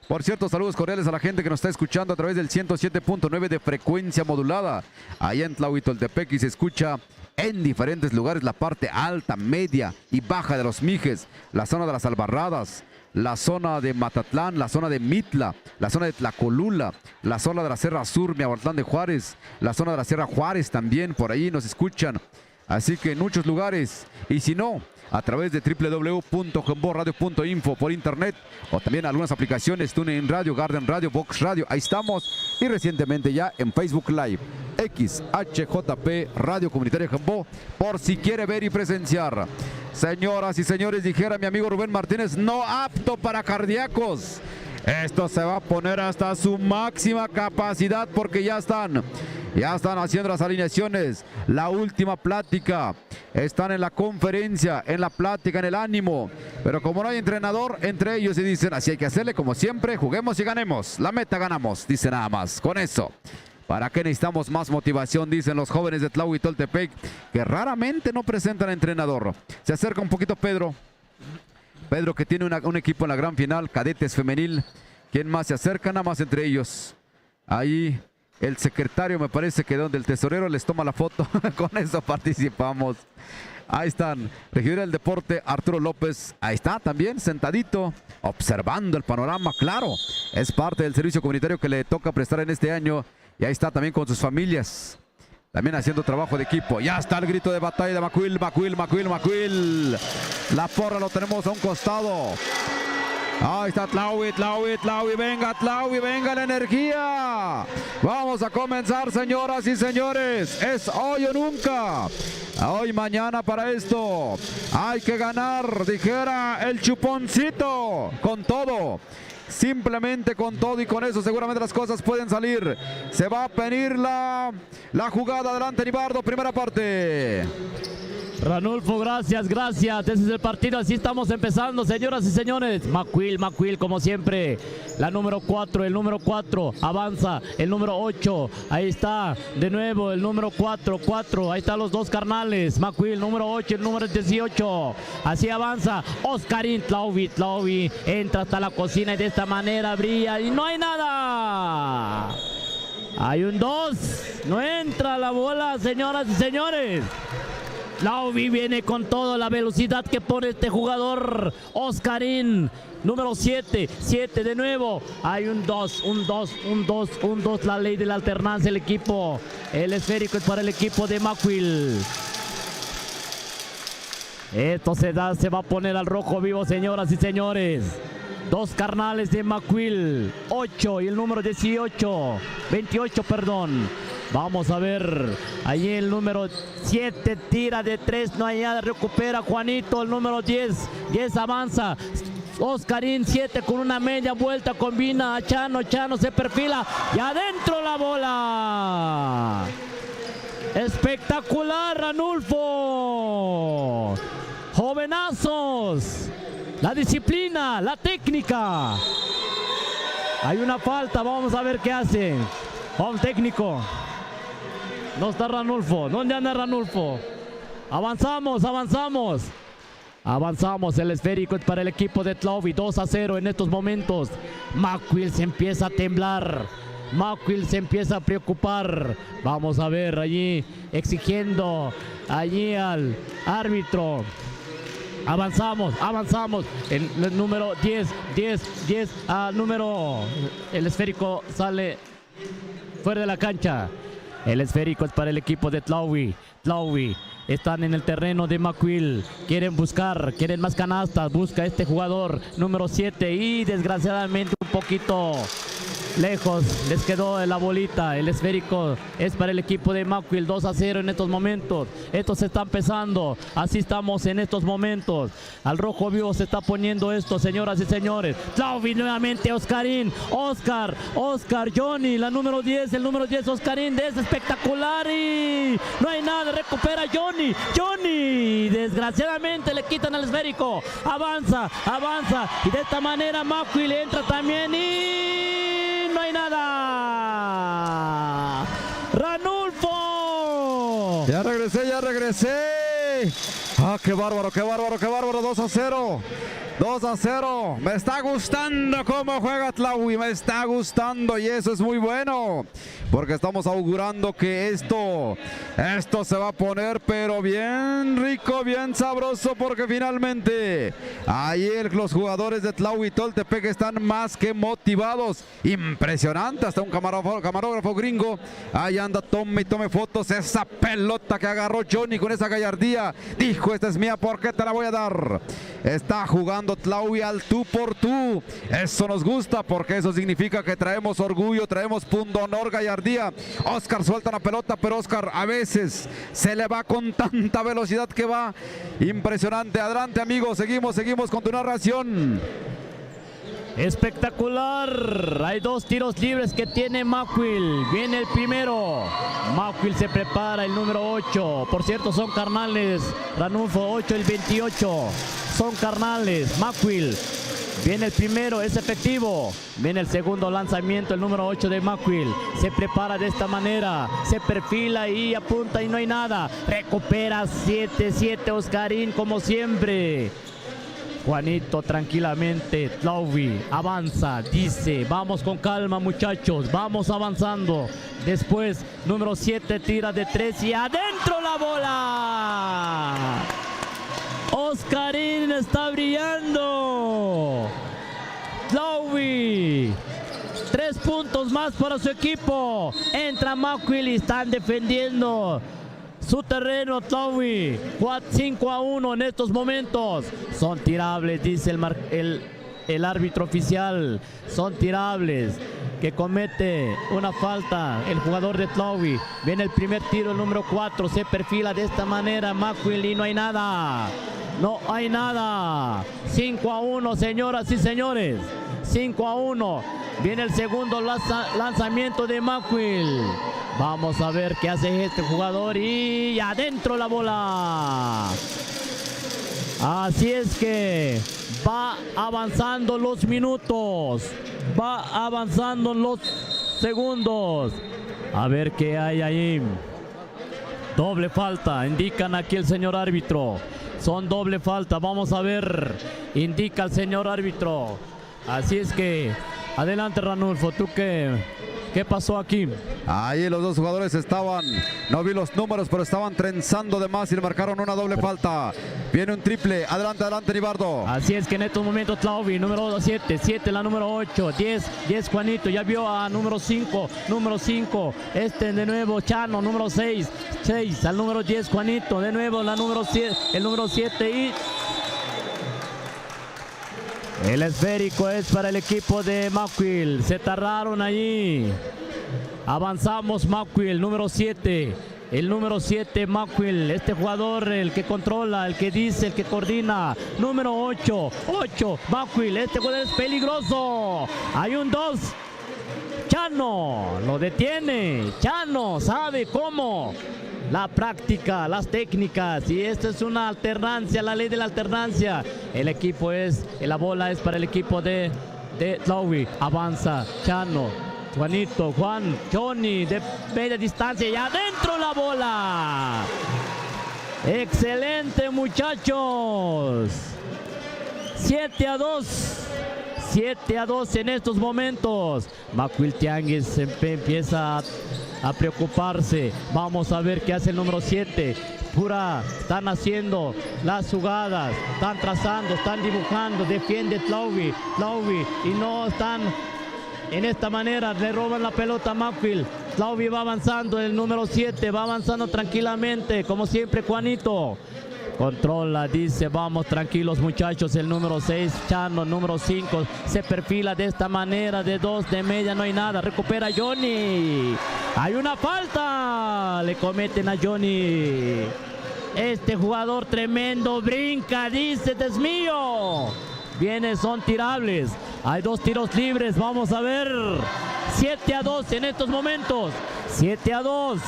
Por cierto, saludos cordiales a la gente que nos está escuchando a través del 107.9 de frecuencia modulada. Allá en Tlahuitoltepec y se escucha en diferentes lugares la parte alta, media y baja de los Mijes, la zona de las Albarradas, la zona de Matatlán, la zona de Mitla, la zona de Tlacolula, la zona de la Sierra Sur, Miahuatlán de Juárez, la zona de la Sierra Juárez también, por ahí nos escuchan. Así que en muchos lugares, y si no, a través de www.jamboradio.info por internet o también algunas aplicaciones, TuneIn Radio, Garden Radio, Vox Radio, ahí estamos. Y recientemente ya en Facebook Live, XHJP Radio Comunitaria Jambó, por si quiere ver y presenciar. Señoras y señores, dijera mi amigo Rubén Martínez, no apto para cardíacos. Esto se va a poner hasta su máxima capacidad porque ya están haciendo las alineaciones, la última plática, están en la conferencia, en la plática, en el ánimo, pero como no hay entrenador, entre ellos se dicen, así hay que hacerle como siempre, juguemos y ganemos, la meta ganamos, dice nada más, con eso. ¿Para qué necesitamos más motivación? Dicen los jóvenes de Tlahuitoltepec, que raramente no presentan entrenador. Se acerca un poquito Pedro que tiene un equipo en la gran final, cadetes femenil. ¿Quién más se acerca? Nada más entre ellos. Ahí el secretario, me parece que donde el tesorero les toma la foto. Con eso participamos. Ahí están. Regiduría del Deporte, Arturo López. Ahí está también, sentadito, observando el panorama. Claro, es parte del servicio comunitario que le toca prestar en este año. Y ahí está también con sus familias. También haciendo trabajo de equipo. Ya está el grito de batalla de Macuil, Macuil, Macuil, Macuil. La porra lo tenemos a un costado. Ahí está Tlahui, Tlahui, Tlahui. Venga, Tlahui, venga la energía. Vamos a comenzar, señoras y señores. Es hoy o nunca. Hoy, mañana para esto. Hay que ganar, dijera el chuponcito. Con todo. Simplemente con todo y con eso seguramente las cosas pueden salir. Se va a venir la jugada. Adelante Nibardo, primera parte. Ranulfo, gracias. Ese es el partido, así estamos empezando, señoras y señores. Macuil, como siempre. La número 4, el número 4, avanza. El número 8, ahí está, de nuevo, el número 4, ahí están los dos carnales. Macuil, número 8, el número 18. Así avanza. Oscarín, Tlahui, entra hasta la cocina y de esta manera brilla y no hay nada. Hay un 2. No entra la bola, señoras y señores. Tlaui viene con toda la velocidad que pone este jugador. Oscarín, número 7. 7 de nuevo. Hay un 2, un 2, un 2, un 2. La ley de la alternancia, el equipo. El esférico es para el equipo de Macwil. Esto se va a poner al rojo vivo, señoras y señores. 2 carnales de Macwil. 8 y el número 18. 28, perdón. Vamos a ver. Allí el número 7 tira de 3. No hay nada. Recupera Juanito. El número 10. 10 avanza. Oscarín 7 con una media vuelta. Combina a Chano. Chano se perfila. Y adentro la bola. Espectacular, Ranulfo. Jovenazos. La disciplina, la técnica. Hay una falta, vamos a ver qué hace. Vamos, técnico. No está Ranulfo. ¿Dónde anda Ranulfo? Avanzamos, avanzamos. Avanzamos, el esférico es para el equipo de Tlaui. 2-0 en estos momentos. Macwil se empieza a temblar. Macwil se empieza a preocupar. Vamos a ver allí, exigiendo allí al árbitro. Avanzamos, avanzamos. El número 10, número. El esférico sale fuera de la cancha. El esférico es para el equipo de Tlaui. Tlaui están en el terreno de Macwil. Quieren buscar, quieren más canastas. Busca este jugador, número 7. Y desgraciadamente un poquito lejos les quedó la bolita. El esférico es para el equipo de Macwil. 2-0 en estos momentos. Esto se está empezando. Así estamos en estos momentos. Al rojo vivo se está poniendo esto, señoras y señores. Tlaui nuevamente, Oscarín. Oscar, Johnny, la número 10. El número 10, Oscarín. Es espectacular y no hay nada. Recupera Johnny. Desgraciadamente le quitan al esférico. Avanza. Y de esta manera Macwil entra también y no hay nada. Ranulfo. Ya regresé. Ah, qué bárbaro. 2-0. 2-0. Me está gustando cómo juega Tlaui. Me está gustando y eso es muy bueno. Porque estamos augurando que esto se va a poner pero bien rico, bien sabroso. Porque finalmente ayer los jugadores de Tlaui Toltepec están más que motivados. Impresionante. Hasta un camarógrafo gringo. Ahí anda, tome fotos. Esa pelota que agarró Johnny con esa gallardía. Dijo, esta es mía, ¿por qué te la voy a dar? Está jugando Tlaui al tú por tú. Eso nos gusta porque eso significa que traemos orgullo, traemos pundonor, gallardía. Oscar suelta la pelota, pero Oscar a veces se le va con tanta velocidad que va. Impresionante. Adelante, amigos. Seguimos con tu narración. Espectacular. Hay 2 tiros libres que tiene Macwil. Viene el primero. Macwil se prepara, el número 8. Por cierto, son carnales. Ranulfo 8, el 28. Son carnales. Macwil. Viene el primero, es efectivo. Viene el segundo lanzamiento, el número 8 de Macwil. Se prepara de esta manera. Se perfila y apunta y no hay nada. Recupera 7 Oscarín como siempre. Juanito tranquilamente. Tlaui avanza, dice, vamos con calma, muchachos, vamos avanzando. Después, número 7 tira de 3 y adentro la bola. Oscarín está brillando. Tlaui, 3 puntos más para su equipo. Entra Macwil y están defendiendo su terreno. Tlaui 5-1 en estos momentos. Son tirables, dice el árbitro oficial. Son tirables. Que comete una falta el jugador de Tlaui. Viene el primer tiro, el número 4. Se perfila de esta manera Macwil y no hay nada. No hay nada. 5-1, señoras y señores. 5-1. Viene el segundo lanzamiento de Macwil. Vamos a ver qué hace este jugador y adentro la bola. Así es que va avanzando los minutos. Va avanzando los segundos. A ver qué hay ahí. Doble falta, indican aquí el señor árbitro. Son doble falta, vamos a ver. Indica el señor árbitro. Así es que, adelante Ranulfo, tú que ¿Qué pasó aquí? Ahí los dos jugadores estaban, no vi los números, pero estaban trenzando de más y le marcaron una doble falta. Viene un triple, adelante, adelante, Nibardo. Así es que en estos momentos Tlauvi, número 7, 7 la número 8, 10 Juanito, ya vio a número 5, de nuevo Chano, número 6 al número 10 Juanito, de nuevo la número 7, el número 7 y... El esférico es para el equipo de Macwil. Se tardaron allí. Avanzamos Macwil, número 7. El número 7, Macwil. Este jugador, el que controla, el que dice, el que coordina. Número 8, Macwil. Este jugador es peligroso. Hay un 2. Chano lo detiene. Chano sabe cómo. La práctica, las técnicas, y esto es una alternancia, la ley de la alternancia. El equipo la bola es para el equipo de Tlauvi. Avanza Chano, Juanito, Johnny de media distancia y adentro la bola. Excelente, muchachos. 7-2. 7-2 en estos momentos. Macwil Tianguis empieza a preocuparse. Vamos a ver qué hace el número 7. Están haciendo las jugadas, están trazando, están dibujando, defiende Tlauvi y no están en esta manera, le roban la pelota a Macwil. Tlauvi va avanzando, el número 7 va avanzando tranquilamente, como siempre Juanito. Controla, dice, vamos tranquilos muchachos, el número 6, Chano, número 5, se perfila de esta manera, de 2, de media, no hay nada, recupera Johnny, hay una falta, le cometen a Johnny, este jugador tremendo, brinca, dice, es mío, viene, son tirables, hay 2 tiros libres, vamos a ver, 7-2 en estos momentos, 7-2.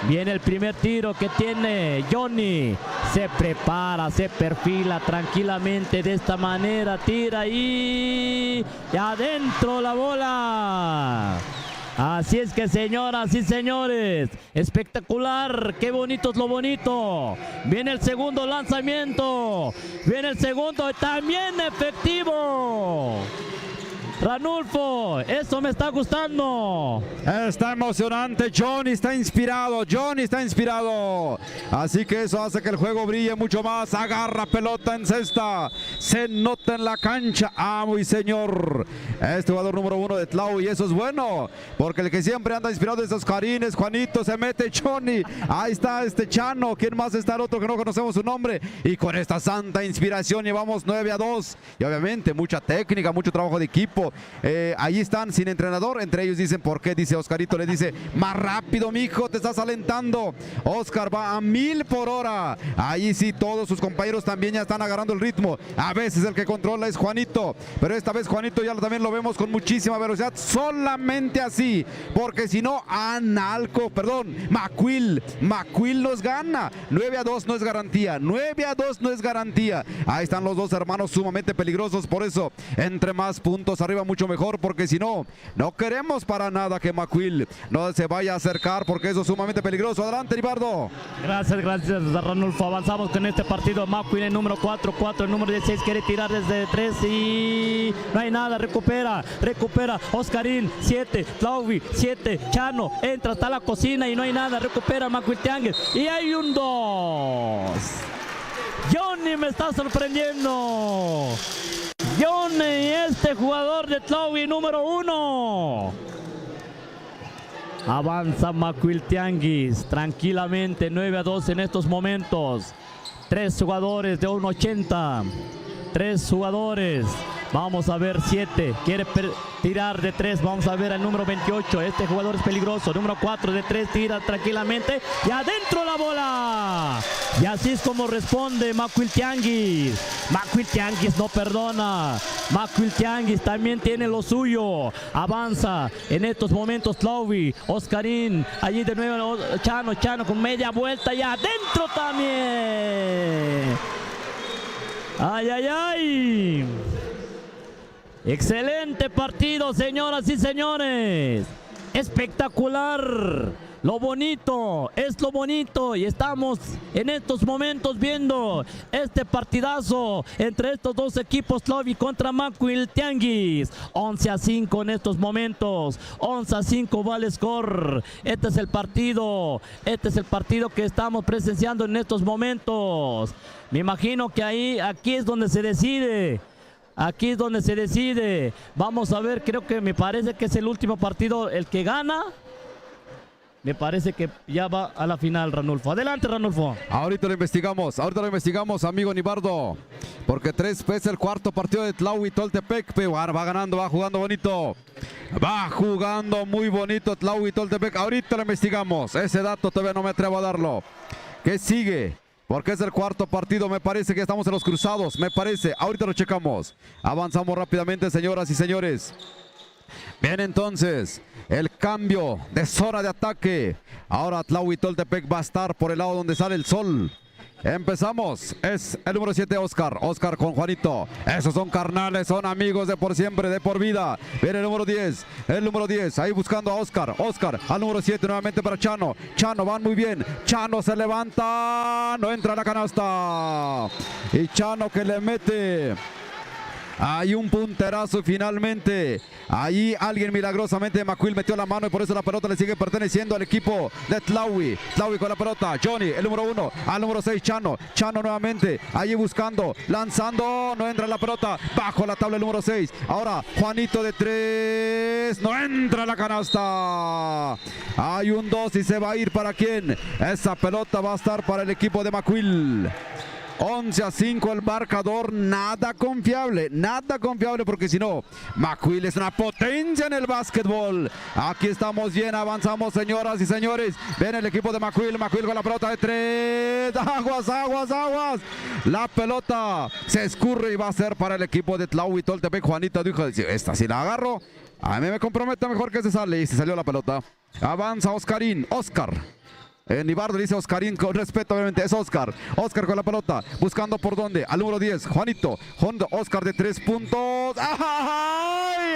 Viene el primer tiro que tiene Johnny. Se prepara, se perfila tranquilamente de esta manera. Tira y adentro la bola. Así es que, señoras y señores, espectacular, qué bonito es lo bonito. Viene el segundo lanzamiento. Viene el segundo, también efectivo. Ranulfo, eso me está gustando. Está emocionante, Johnny está inspirado, así que eso hace que el juego brille mucho más. Agarra pelota en cesta, se nota en la cancha, amo y señor, este jugador número 1 de Tlauvi, y eso es bueno, porque el que siempre anda inspirado es Oscarín, es Juanito, se mete Johnny, ahí está este Chano, ¿quién más está? El otro que no conocemos su nombre, y con esta santa inspiración llevamos 9-2, y obviamente mucha técnica, mucho trabajo de equipo. Ahí están sin entrenador, entre ellos dicen por qué, dice Oscarito, le dice más rápido mijo, te estás alentando. Oscar va a 1000 por hora, ahí sí todos sus compañeros también ya están agarrando el ritmo. A veces el que controla es Juanito, pero esta vez Juanito ya también lo vemos con muchísima velocidad, solamente así, porque si no Macwil nos gana. 9-2 no es garantía, 9-2 no es garantía. Ahí están los dos hermanos sumamente peligrosos, por eso entre más puntos arriba mucho mejor, porque si no, no queremos para nada que Macwil no se vaya a acercar, porque eso es sumamente peligroso. Adelante, Nibardo. Gracias, Ranulfo. Avanzamos con este partido. Macwil, el número 4, el número 16 quiere tirar desde 3 y no hay nada. Recupera Oscarín, 7, Tlauvi, 7, Chano, entra hasta la cocina y no hay nada. Recupera Macwil Tianguis y hay un 2. Johnny me está sorprendiendo. Johnny, este jugador de Tlauvi, número 1. Avanza Macwil Tianguis tranquilamente, 9-2 en estos momentos. 3 jugadores de 1.80. 3 jugadores. Vamos a ver 7. Quiere tirar de 3. Vamos a ver al número 28. Este jugador es peligroso. Número 4 de 3. Tira tranquilamente. Y adentro la bola. Y así es como responde Macwil Tianguis. Macwil Tianguis no perdona. Macwil Tianguis también tiene lo suyo. Avanza en estos momentos Tlauvi. Oscarín. Allí de nuevo Chano con media vuelta. Y adentro también. ¡Ay! Excelente partido, señoras y señores. Espectacular. Lo bonito, es lo bonito y estamos en estos momentos viendo este partidazo entre estos dos equipos, Tlaui contra Macuil Tianguis. 11-5 en estos momentos, 11-5 va el score. Este es el partido que estamos presenciando en estos momentos. Me imagino que aquí es donde se decide. Aquí es donde se decide. Vamos a ver, me parece que es el último partido el que gana. Me parece que ya va a la final, Ranulfo. Adelante, Ranulfo. Ahorita lo investigamos, amigo Nibardo. Porque 3 es el cuarto partido de Tlaui Toltepec. Va ganando, va jugando bonito. Va jugando muy bonito Tlaui Toltepec. Ahorita lo investigamos. Ese dato todavía no me atrevo a darlo. ¿Qué sigue? Porque es el cuarto partido, me parece que estamos en los cruzados, me parece. Ahorita lo checamos. Avanzamos rápidamente, señoras y señores. Bien, entonces, el cambio de zona de ataque. Ahora Tlaui Toltepec va a estar por el lado donde sale el sol. Empezamos, es el número 7, Oscar con Juanito. Esos son carnales, son amigos de por siempre, de por vida. Viene el número 10, ahí buscando a Oscar al número 7 nuevamente para Chano. Van muy bien, Chano se levanta, no entra a la canasta. Y Chano que le mete. Hay un punterazo finalmente. Ahí alguien milagrosamente de Macuil metió la mano y por eso la pelota le sigue perteneciendo al equipo de Tlaui. Tlaui con la pelota. Johnny, el número 1. Al número 6, Chano. Chano nuevamente. Allí buscando. Lanzando. No entra la pelota. Bajo la tabla el número 6. Ahora Juanito de 3. No entra la canasta. Hay un 2 y se va a ir para quién. Esa pelota va a estar para el equipo de Macuil. 11-5 el marcador, nada confiable porque si no, Macuil es una potencia en el básquetbol. Aquí estamos bien, avanzamos señoras y señores. Ven el equipo de Macuil con la pelota de 3. Aguas. La pelota se escurre y va a ser para el equipo de Tlaui Toltepec. Juanito dijo, esta si la agarro, a mí me comprometo mejor que se sale. Y se salió la pelota. Avanza Oscar. Nibardo dice Oscarín con respeto, obviamente es Oscar con la pelota, buscando por dónde, al número 10, Juanito, Oscar de 3 puntos. ¡Ay!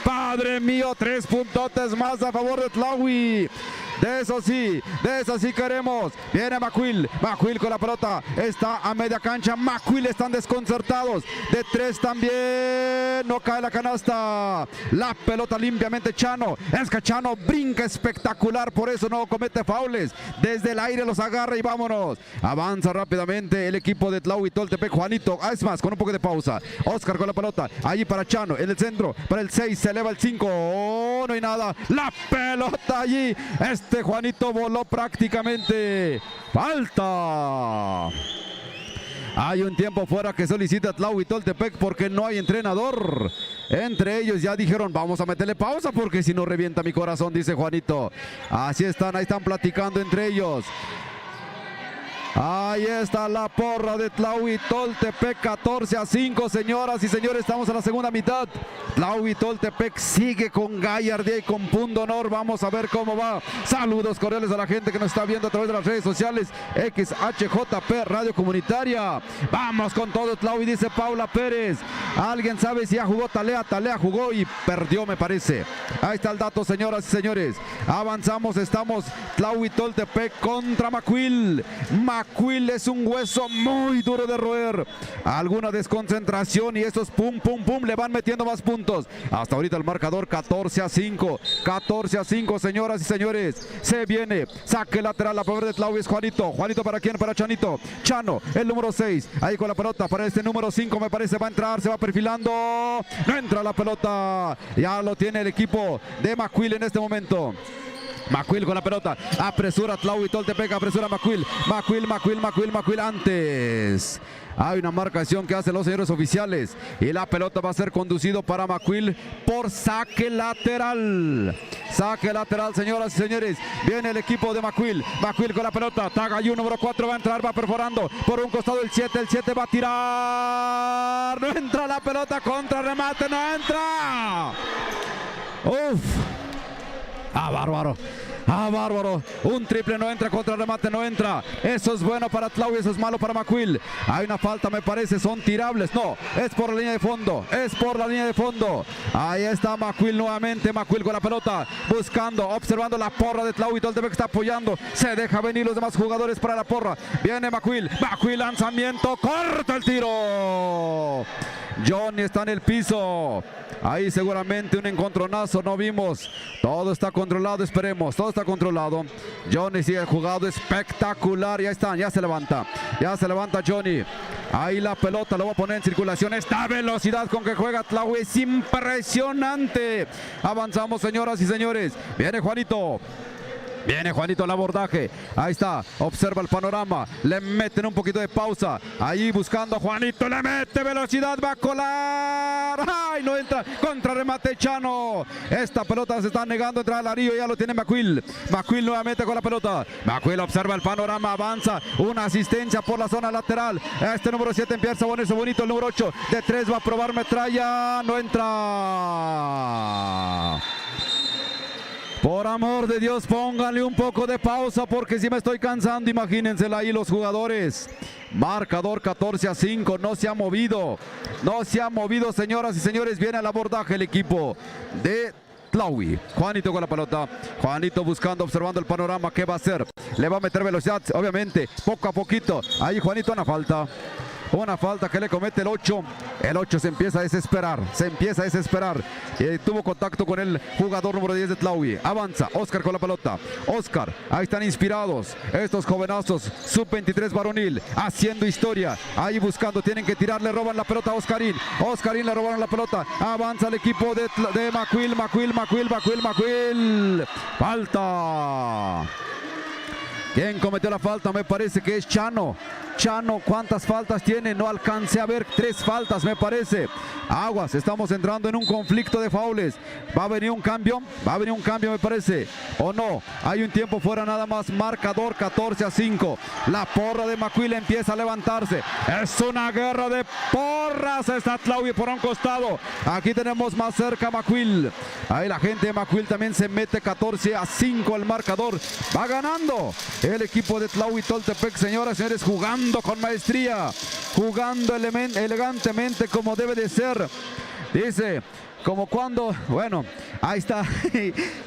Padre mío, 3 puntotes más a favor de Tlaui. De eso sí queremos. Viene Macuil con la pelota. Está a media cancha. Macuil están desconcertados. De 3 también. No cae la canasta. La pelota limpiamente Chano. Es que Chano brinca espectacular. Por eso no comete faules. Desde el aire los agarra y vámonos. Avanza rápidamente el equipo de Tlaui Toltepec. Juanito. Es más, con un poco de pausa. Oscar con la pelota. Allí para Chano. En el centro. Para el 6. Se eleva el 5. Oh, no hay nada. La pelota allí. Juanito voló prácticamente. Falta. Hay un tiempo fuera que solicita Tlaui Toltepec porque no hay entrenador. Entre ellos ya dijeron, vamos a meterle pausa porque si no revienta mi corazón, dice Juanito. Así están, ahí están platicando entre ellos. Ahí está la porra de Tlaui Toltepec, 14-5, señoras y señores, estamos en la segunda mitad. Tlaui Toltepec sigue con gallardía y con pundonor. Vamos a ver cómo va. Saludos cordiales a la gente que nos está viendo a través de las redes sociales. XHJP Radio Comunitaria. Vamos con todo Tlaui, dice Paula Pérez. ¿Alguien sabe si ya jugó Talea? Talea jugó y perdió, me parece. Ahí está el dato, señoras y señores. Avanzamos, estamos Tlaui Toltepec contra Macuil. Macuil es un hueso muy duro de roer. Alguna desconcentración y esos pum le van metiendo más puntos. Hasta ahorita el marcador 14-5. 14-5, señoras y señores. Se viene. Saque lateral a favor de Tlaui es Juanito. ¿Juanito para quién? Para Chanito. Chano, el número 6. Ahí con la pelota para este número 5 me parece va a entrar. Se va perfilando. No entra la pelota. Ya lo tiene el equipo de Macuil en este momento. Macuil con la pelota, apresura Tlaui Toltepec, apresura Macuil antes. Hay una marcación que hacen los señores oficiales y la pelota va a ser conducido para Macuil por saque lateral. Saque lateral, señoras y señores. Viene el equipo de Macuil con la pelota. Tagayú número 4 va a entrar, va perforando por un costado el 7 va a tirar. No entra la pelota, contra remate, no entra. Uf. Ah, bárbaro. Ah, bárbaro. Un triple no entra, contra remate no entra. Eso es bueno para Tlaui, eso es malo para McQuill. Hay una falta, me parece, son tirables. No, es por la línea de fondo. Es por la línea de fondo. Ahí está McQuill nuevamente. McQuill con la pelota, buscando, observando la porra de Tlaui. Toltepec está apoyando. Se deja venir los demás jugadores para la porra. Viene McQuill. McQuill, lanzamiento. Corta el tiro. Johnny está en el piso. Ahí seguramente un encontronazo, no vimos. Todo está controlado, esperemos. Todo está controlado. Johnny sigue jugado espectacular. Ya están, ya se levanta. Ya se levanta Johnny. Ahí la pelota, lo va a poner en circulación. Esta velocidad con que juega Tlaui es impresionante. Avanzamos, señoras y señores. Viene Juanito. Viene Juanito al abordaje. Ahí está. Observa el panorama. Le meten un poquito de pausa. Ahí buscando a Juanito. Le mete velocidad. Va a colar. ¡Ay! No entra. Contra remate Chano. Esta pelota se está negando a entrar al arillo. Ya lo tiene McQuill. McQuill nuevamente con la pelota. McQuill observa el panorama. Avanza. Una asistencia por la zona lateral. Este número 7 empieza a ponerse bonito. El número 8 de 3 va a probar metralla. No entra. Por amor de Dios, pónganle un poco de pausa porque si me estoy cansando, imagínensela ahí los jugadores. Marcador 14-5, no se ha movido. No se ha movido, señoras y señores. Viene al abordaje el equipo de Tlaui. Juanito con la pelota. Juanito buscando, observando el panorama. ¿Qué va a hacer? Le va a meter velocidad, obviamente, poco a poquito. Ahí Juanito, una falta. Una falta que le comete el 8. El 8 se empieza a desesperar. Se empieza a desesperar. Tuvo contacto con el jugador número 10 de Tlaui. Avanza. Oscar con la pelota. Oscar. Ahí están inspirados. Estos jovenazos. Sub-23 varonil. Haciendo historia. Ahí buscando. Tienen que tirar. Le roban la pelota a Oscarín. Oscarín le robaron la pelota. Avanza el equipo de McQuill. McQuill. Falta. ¿Quién cometió la falta? Me parece que es Chano. Chano, ¿cuántas faltas tiene? No alcancé a ver. 3 faltas, me parece. Aguas, estamos entrando en un conflicto de faules. ¿Va a venir un cambio? Va a venir un cambio, me parece. ¿O no? Hay un tiempo fuera nada más. Marcador 14-5. La porra de McQuill empieza a levantarse. Es una guerra de porras. Está Tlaui por un costado. Aquí tenemos más cerca a McQuill. Ahí la gente de McQuill también se mete. 14-5 el marcador. Va ganando el equipo de Tlaui Toltepec, señoras y señores, jugando con maestría, jugando elegantemente como debe de ser. Dice, como cuando, bueno, ahí está,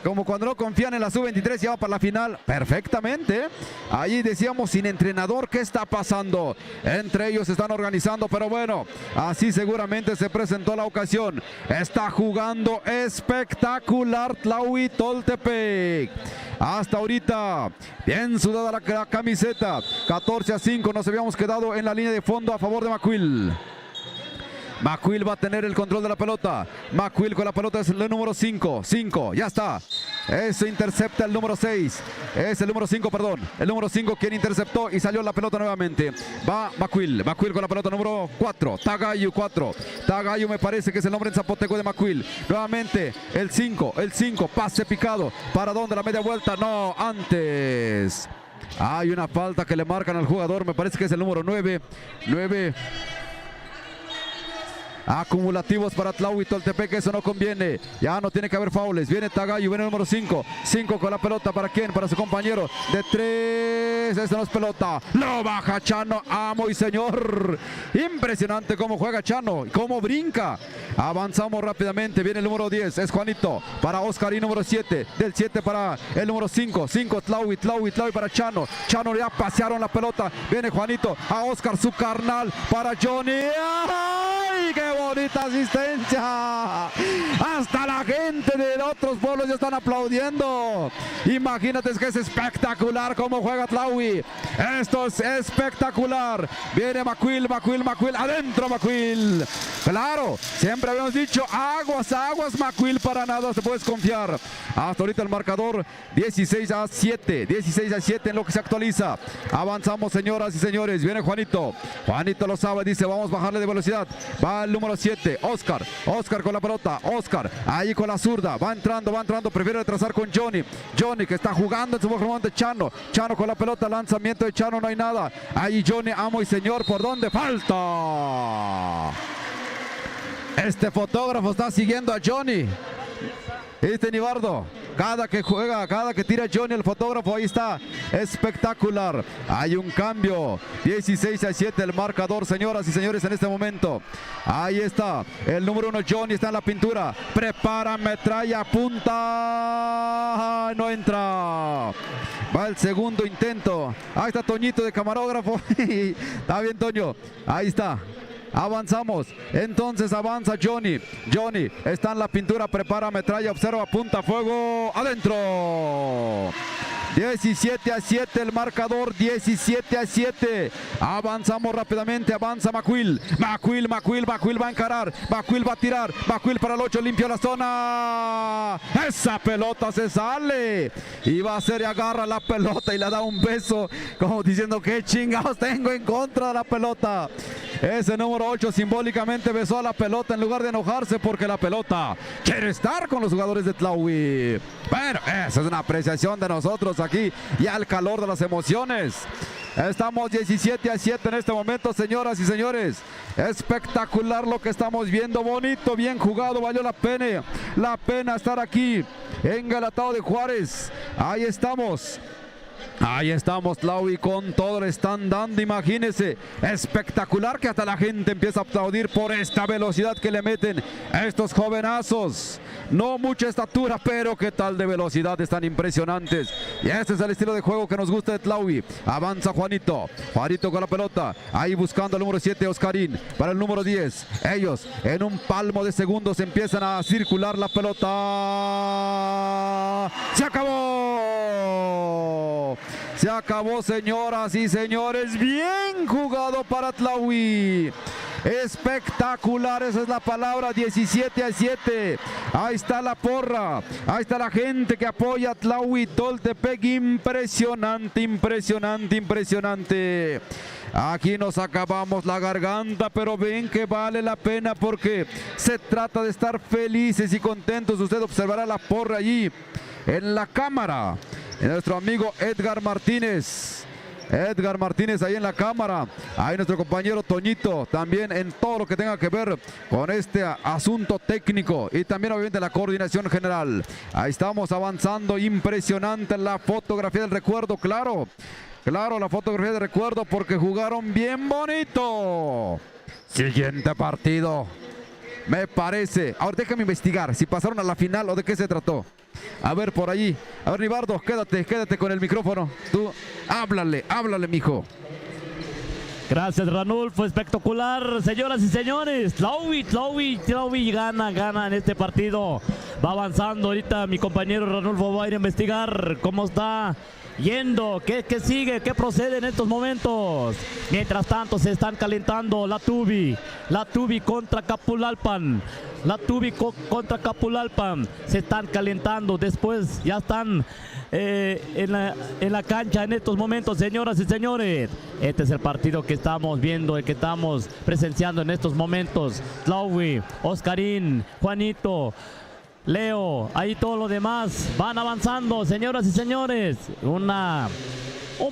como cuando no confían en la sub-23 ya va para la final, perfectamente. Allí decíamos sin entrenador, ¿qué está pasando? Entre ellos se están organizando, pero bueno, así seguramente se presentó la ocasión. Está jugando espectacular Tlaui Toltepec. Hasta ahorita, bien sudada la camiseta. 14-5, nos habíamos quedado en la línea de fondo a favor de McQuill. McQuill va a tener el control de la pelota. McQuill con la pelota es el número 5. 5, ya está. Eso intercepta el número 6. Es el número 5, perdón. El número 5 quien interceptó y salió la pelota nuevamente. Va McQuill. McQuill con la pelota número 4. Tagayu 4. Tagayu me parece que es el nombre en zapoteco de McQuill. Nuevamente el 5. El 5. Pase picado. ¿Para dónde? La media vuelta. No, antes. Hay una falta que le marcan al jugador. Me parece que es el número 9. 9. Acumulativos para Tlaui Toltepec, eso no conviene. Ya no tiene que haber faules. Viene Tagayu, viene el número 5. 5 con la pelota, ¿para quién? Para su compañero de 3. Esa no es pelota. Lo baja Chano, amo y señor. Impresionante cómo juega Chano, cómo brinca. Avanzamos rápidamente. Viene el número 10, es Juanito. Para Oscar y número 7. Del 7 para el número 5. 5 Tlaui para Chano. Chano ya pasearon la pelota. Viene Juanito a Oscar, su carnal. Para Johnny. ¡Ay, qué bonita asistencia! Hasta la gente de otros pueblos ya están aplaudiendo. Imagínate que es espectacular cómo juega Tlaui. Esto es espectacular. Viene McQuill. Adentro McQuill. Claro, siempre habíamos dicho aguas McQuill, para nada te puedes confiar. Hasta ahorita el marcador 16-7. 16-7 en lo que se actualiza. Avanzamos, señoras y señores. Viene Juanito. Juanito lo sabe, dice vamos a bajarle de velocidad. Va el número 7, Oscar con la pelota. Oscar ahí con la zurda. Va entrando. Prefiere retrasar con Johnny. Johnny que está jugando en su mejor momento. Chano con la pelota. Lanzamiento de Chano, no hay nada. Ahí Johnny, amo y señor. ¿Por dónde? Falta. Este fotógrafo está siguiendo a Johnny. Nibardo. cada que juega, cada que tira Johnny el fotógrafo, ahí está, espectacular. Hay un cambio, 16-7 el marcador, señoras y señores, en este momento. Ahí está, el número 1 Johnny está en la pintura, prepara, metralla, apunta, no entra. Va el segundo intento, ahí está Toñito de camarógrafo, está bien Toño, ahí está. Avanzamos, entonces avanza Johnny. Johnny está en la pintura, prepara, metralla, observa, apunta, fuego, adentro. 17-7 el marcador, 17-7. Avanzamos rápidamente, avanza Macuil. Macuil va a encarar, Macuil va a tirar, Macuil para el 8, limpio la zona. Esa pelota se sale. Y va a ser y agarra la pelota y le da un beso, como diciendo que chingados tengo en contra de la pelota. Ese número 8 simbólicamente besó a la pelota en lugar de enojarse porque la pelota quiere estar con los jugadores de Tlahui. Bueno, esa es una apreciación de nosotros aquí y al calor de las emociones. Estamos 17-7 en este momento, señoras y señores. Espectacular lo que estamos viendo, bonito, bien jugado, valió la pena estar aquí en Galatao de Juárez. Ahí estamos, Tlahui, con todo le están dando, imagínense, espectacular que hasta la gente empieza a aplaudir por esta velocidad que le meten a estos jovenazos. No mucha estatura, pero qué tal de velocidad, están impresionantes. Y este es el estilo de juego que nos gusta de Tlahui. Avanza Juanito con la pelota, ahí buscando al número 7 Oscarín, para el número 10. Ellos en un palmo de segundos empiezan a circular la pelota. ¡Se acabó! Se acabó, señoras y señores. Bien jugado para Tlahui. Espectacular, esa es la palabra. 17-7. Ahí está la porra, ahí está la gente que apoya a Tlahui Toltepec. Impresionante. Aquí nos acabamos la garganta, pero ven que vale la pena porque se trata de estar felices y contentos. Usted observará la porra allí en la cámara. Nuestro amigo Edgar Martínez ahí en la cámara. Ahí nuestro compañero Toñito también en todo lo que tenga que ver con este asunto técnico y también obviamente la coordinación general. Ahí estamos avanzando, impresionante la fotografía del recuerdo, claro, la fotografía del recuerdo porque jugaron bien bonito. Siguiente partido, me parece. Ahora déjame investigar si pasaron a la final o de qué se trató. A ver por allí. A ver, Nibardo, quédate con el micrófono. Tú, háblale, mijo. Gracias, Ranulfo, espectacular, señoras y señores. Tlahui gana en este partido. Va avanzando ahorita mi compañero Ranulfo, va a ir a investigar cómo está yendo, qué sigue, qué procede en estos momentos. Mientras tanto se están calentando la Tubi contra Capulalpan. Se están calentando, después ya están en la cancha en estos momentos, señoras y señores. Este es el partido que estamos viendo, el que estamos presenciando en estos momentos. Tlahui, Oscarín, Juanito, Leo, ahí todos los demás van avanzando, señoras y señores. Un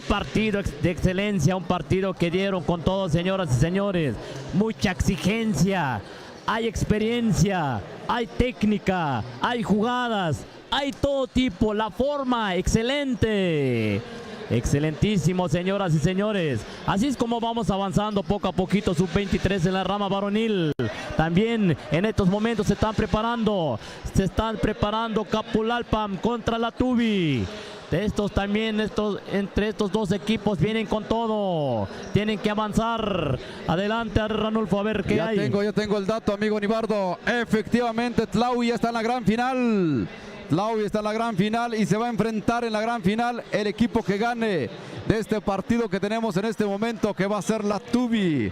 partido de excelencia, un partido que dieron con todo, señoras y señores. Mucha exigencia, hay experiencia, hay técnica, hay jugadas, hay todo tipo, la forma, excelente. Excelentísimo, señoras y señores. Así es como vamos avanzando poco a poquito. Sub-23 en la rama varonil. También en estos momentos se están preparando Capulalpan contra la Tubi. Entre estos dos equipos vienen con todo. Tienen que avanzar. Adelante, Ranulfo, a ver qué hay. Ya tengo el dato, amigo Nibardo. Efectivamente, Tlahui ya está en la gran final. Tlahui está en la gran final y se va a enfrentar en la gran final el equipo que gane de este partido que tenemos en este momento, que va a ser la Tubi.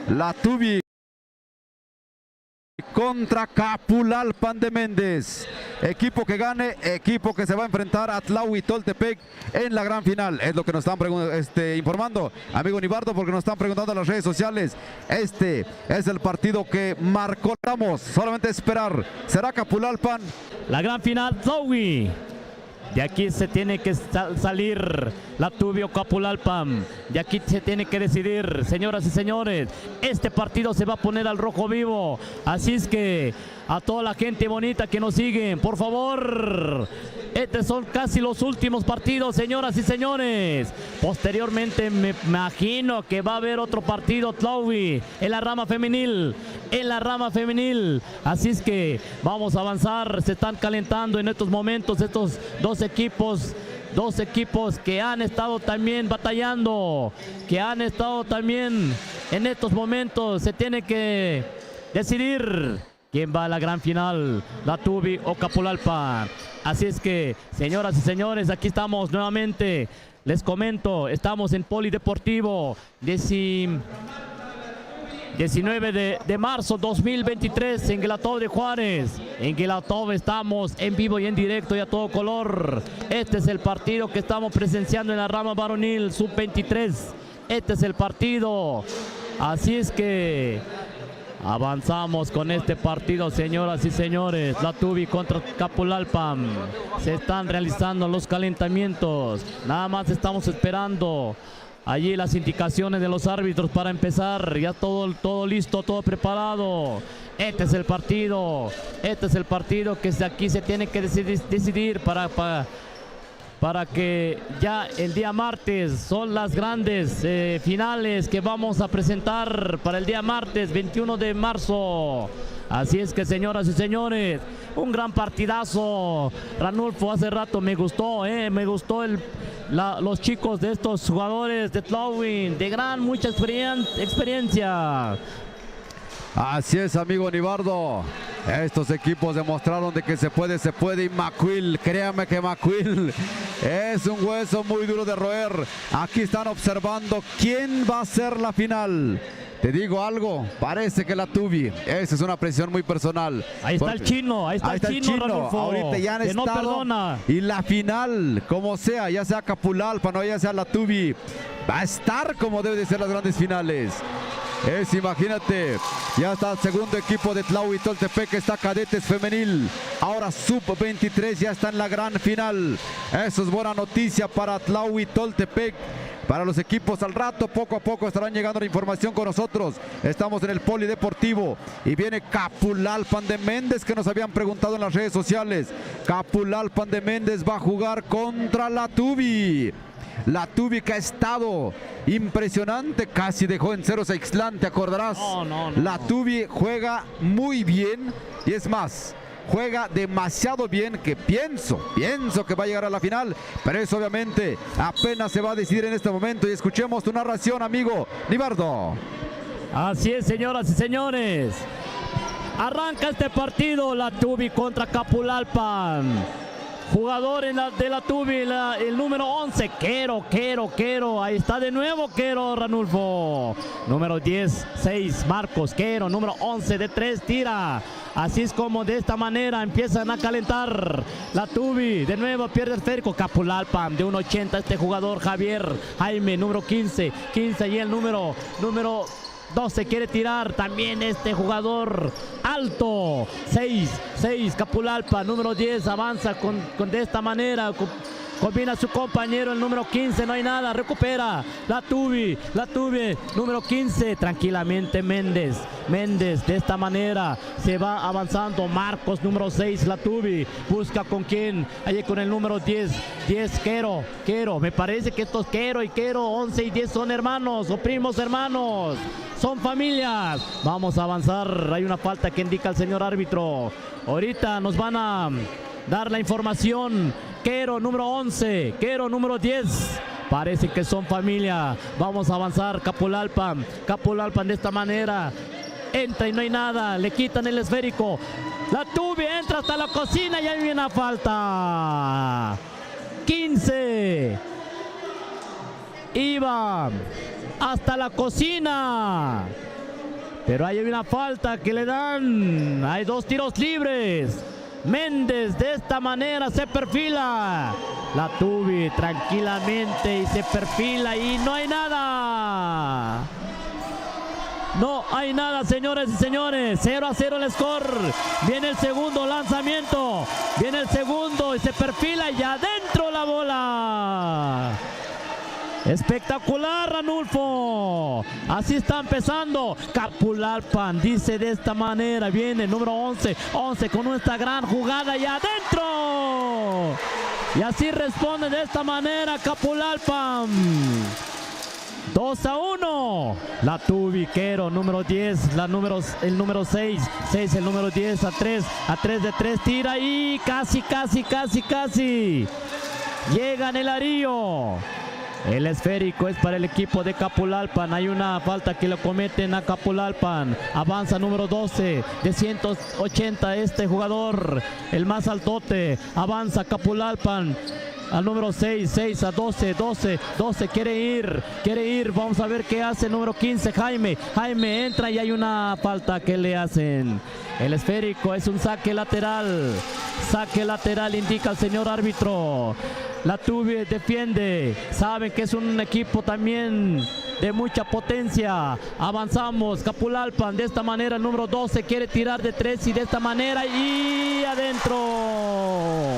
La Tubi contra Capulalpan de Méndez. Equipo que gane, equipo que se va a enfrentar a Tlahui Toltepec en la gran final. Es lo que nos están informando, amigo Nibardo, porque nos están preguntando en las redes sociales. Este es el partido que marcó Ramos. Solamente esperar. ¿Será Capulalpan? La gran final, Tlahui. De aquí se tiene que salir la Tubi o Capulalpan. De aquí se tiene que decidir, señoras y señores. Este partido se va a poner al rojo vivo. Así es que a toda la gente bonita que nos sigue, por favor. Estos son casi los últimos partidos, señoras y señores. Posteriormente me imagino que va a haber otro partido, Tlaui, en la rama femenil. En la rama femenil. Así es que vamos a avanzar. Se están calentando en estos momentos estos dos equipos que han estado también batallando, que han estado también en estos momentos. Se tiene que decidir quién va a la gran final, la Tubi o Capulalpan. Así es que, señoras y señores, aquí estamos nuevamente. Les comento, estamos en Polideportivo, 19 de marzo 2023 en Guelató de Juárez. En Guelató estamos en vivo y en directo y a todo color. Este es el partido que estamos presenciando en la rama varonil sub-23. Este es el partido. Así es que avanzamos con este partido, señoras y señores. La Tubi contra Capulalpan. Se están realizando los calentamientos. Nada más estamos esperando allí las indicaciones de los árbitros para empezar. Ya todo listo, todo preparado. Este es el partido. Este es el partido que aquí se tiene que decidir para que ya el día martes son las grandes finales que vamos a presentar para el día martes 21 de marzo. Así es que, señoras y señores, un gran partidazo. Ranulfo, hace rato me gustó los chicos de estos jugadores de Tlaui, de mucha experiencia. Así es, amigo Nibardo. Estos equipos demostraron de que se puede y Macuil, créame que Macuil es un hueso muy duro de roer. Aquí están observando quién va a ser la final. Te digo algo, parece que la Tubi. Esa es una presión muy personal. Ahí está el chino, Ranulfo, ahorita ya han que estado, no perdona. Y la final, como sea, ya sea Capulalpan o ya sea la Tubi, va a estar como debe de ser las grandes finales. Imagínate, ya está el segundo equipo de Tlaui Toltepec, está cadetes femenil, ahora sub-23 ya está en la gran final. Eso es buena noticia para Tlaui Toltepec. Para los equipos al rato, poco a poco estarán llegando la información con nosotros. Estamos en el Polideportivo y viene Capulalpan de Méndez, que nos habían preguntado en las redes sociales. Capulalpan de Méndez va a jugar contra la Tubi. La Tubi que ha estado impresionante, casi dejó en ceros a Ixtlán, te acordarás. No. La Tubi juega muy bien y es más, juega demasiado bien que pienso que va a llegar a la final, pero eso obviamente apenas se va a decidir en este momento. Y escuchemos tu narración, amigo Nibardo. Así es, señoras y señores. Arranca este partido, la Tubi contra Capulalpan. Jugador de la Tubi, el número 11, Quero. Ahí está de nuevo Quero, Ranulfo. Número 10, 6, Marcos Quero. Número 11, de 3, tira. Así es como de esta manera empiezan a calentar. La Tubi, de nuevo pierde el esférico. Capulalpan, de 1.80 este jugador, Jaime, número 15 y el número 12 quiere tirar, también este jugador alto, 6, Capulalpan, número 10, avanza de esta manera, combina a su compañero, el número 15, no hay nada, recupera la Tubi, número 15, tranquilamente Méndez, de esta manera se va avanzando. Marcos, número 6, la Tubi, busca con quién, allí con el número 10, Quero, me parece que estos Quero y Quero, 11 y 10 son hermanos o primos hermanos. Son familias. Vamos a avanzar. Hay una falta que indica el señor árbitro. Ahorita nos van a dar la información. Quero, número 11. Quero, número 10. Parece que son familia. Vamos a avanzar. Capulalpan de esta manera. Entra y no hay nada. Le quitan el esférico. La Tubi entra hasta la cocina y hay una falta. 15. Iba hasta la cocina, pero hay una falta que le dan. Hay 2 tiros libres. Méndez de esta manera se perfila. La Tubi tranquilamente y se perfila y no hay nada. No hay nada, señores y señores. 0-0 el score. Viene el segundo lanzamiento. Viene el segundo y se perfila y adentro. adentro la bola. Espectacular, Ranulfo. Así está empezando Capulalpan. Dice de esta manera. Viene el número 11. 11 con esta gran jugada y adentro. Y así responde de esta manera Capulalpan. 2-1. La Tubiquero, número 10. El número 6. 6 el número 10 a 3. A 3 de 3 tira y casi. Llega en el Arío. El esférico es para el equipo de Capulalpan. Hay una falta que lo cometen a Capulalpan. Avanza número 12 de 180 este jugador, el más altote. Avanza Capulalpan al número 6 a 12 quiere ir. Vamos a ver qué hace el número 15 Jaime entra y hay una falta que le hacen. El esférico es un saque lateral indica el señor árbitro. La Tubi defiende, saben que es un equipo también de mucha potencia. Avanzamos, Capulalpan de esta manera, el número 12 quiere tirar de 3 y de esta manera y adentro.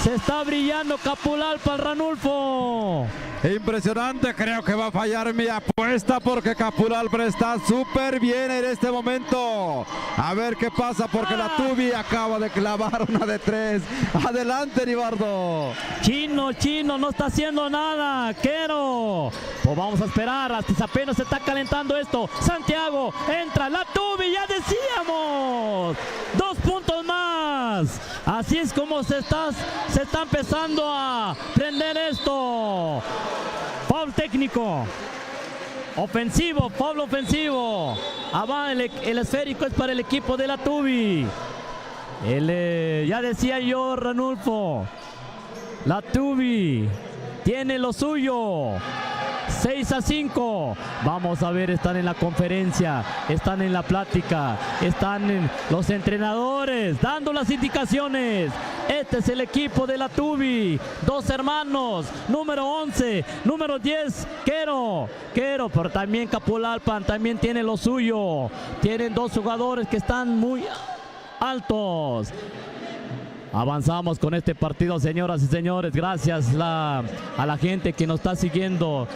Se está brillando Capulalpan, Ranulfo. Impresionante, creo que va a fallar mi apuesta porque Capulalpan está súper bien en este momento. A ver qué pasa porque la Tubi acaba de clavar una de 3. Adelante, Nibardo. Chino no está haciendo nada. Quero. Pues vamos a esperar hasta apenas se está calentando esto. Santiago entra, la Tubi, ya decíamos. 2 puntos más. Así es como se está empezando a prender esto. Foul técnico. Ofensivo, foul ofensivo. El esférico es para el equipo de la Tubi. Ya decía yo, Ranulfo. La Tubi tiene lo suyo. 6-5. Vamos a ver, están en la conferencia, están en la plática, están en los entrenadores dando las indicaciones. Este es el equipo de la Tubi. 2 hermanos, número 11, número 10, Quero, pero también Capulalpan también tiene lo suyo. Tienen 2 jugadores que están muy altos. Avanzamos con este partido, señoras y señores. Gracias a la gente que nos está siguiendo.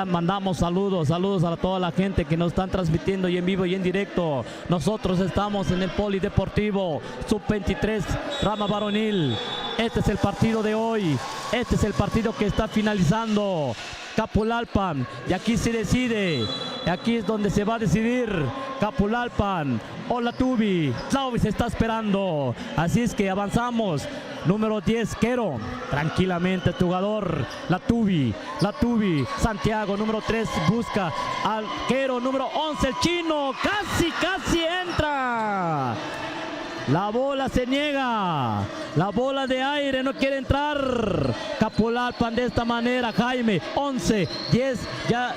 Mandamos saludos a toda la gente que nos están transmitiendo y en vivo y en directo. Nosotros estamos en el Polideportivo Sub-23 Rama Varonil. Este es el partido de hoy. Este es el partido que está finalizando Capulalpan. Y aquí se decide. Aquí es donde se va a decidir Capulalpan o la Tubi. Tlaovi se está esperando. Así es que avanzamos. Número 10, Quero. Tranquilamente, jugador. La Tubi. Santiago, número 3, busca al Quero. Número 11, el chino. Casi entra. La bola se niega. La bola de aire no quiere entrar. Capulalpan de esta manera. Jaime, 11, 10, ya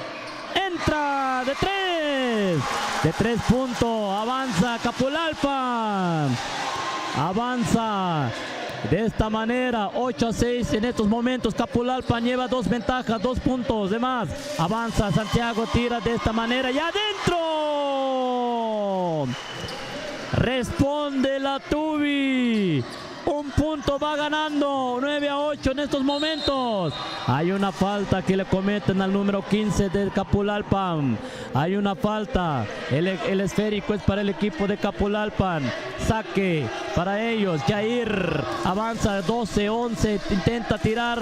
entra de 3. De 3 puntos. Avanza Capulalpan. Avanza de esta manera. 8-6 en estos momentos. Capulalpan lleva 2 ventajas, 2 puntos de más. Avanza Santiago, tira de esta manera y adentro. Responde la Tubi. 1 punto va ganando. 9-8 en estos momentos. Hay una falta que le cometen al número 15 de Capulalpan. Hay una falta. El esférico es para el equipo de Capulalpan. Saque para ellos. Jair avanza 12-11. Intenta tirar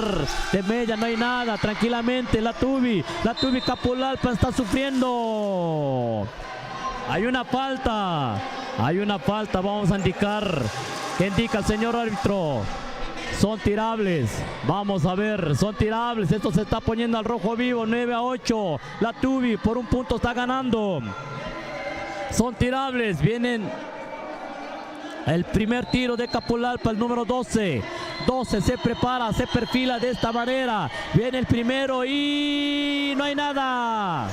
de media. No hay nada. Tranquilamente la Tubi. Capulalpan está sufriendo. Hay una falta. Vamos a indicar. ¿Qué indica el señor árbitro? Son tirables. Vamos a ver, son tirables. Esto se está poniendo al rojo vivo. 9-8. La Tubi por 1 punto está ganando. Son tirables. Vienen el primer tiro de Capulalpan, el número 12. 12 se prepara, se perfila de esta manera. Viene el primero y no hay nada.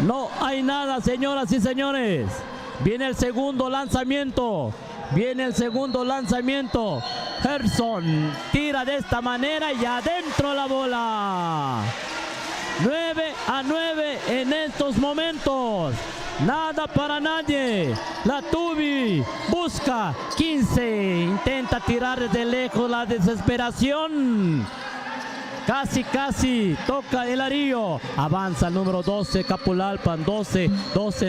No hay nada, señoras y señores. Viene el segundo lanzamiento. Gerson tira de esta manera y adentro la bola. 9-9 en estos momentos. Nada para nadie. La Tubi busca 15. Intenta tirar desde lejos la desesperación. Casi, toca el Arillo. Avanza el número 12, Capulalpan. 12,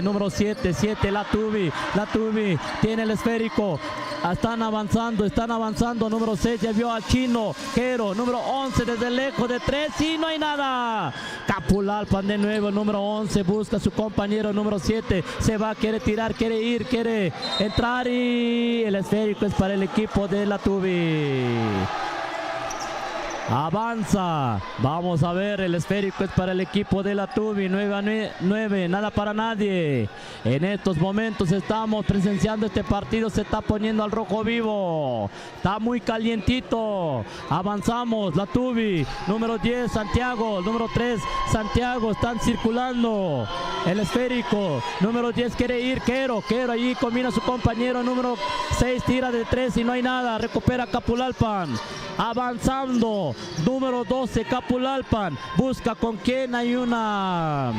número 7, La Tubi tiene el esférico. Están avanzando. Número 6 ya vio al chino. Quero, número 11 desde lejos de 3 y no hay nada. Capulalpan de nuevo, número 11 busca a su compañero número 7. Se va, quiere tirar, quiere ir, quiere entrar y el esférico es para el equipo de La Tubi. Avanza, vamos a ver, el esférico es para el equipo de La Tubi, 9-9, nada para nadie. En estos momentos estamos presenciando este partido, se está poniendo al rojo vivo, está muy calientito. Avanzamos, La Tubi, número 10, Santiago, número 3, Santiago, están circulando. El esférico, número 10 quiere ir, Quero allí combina a su compañero, número 6 tira de 3 y no hay nada, recupera Capulalpan. Avanzando, número 12 Capulalpan, busca con quién, hay una.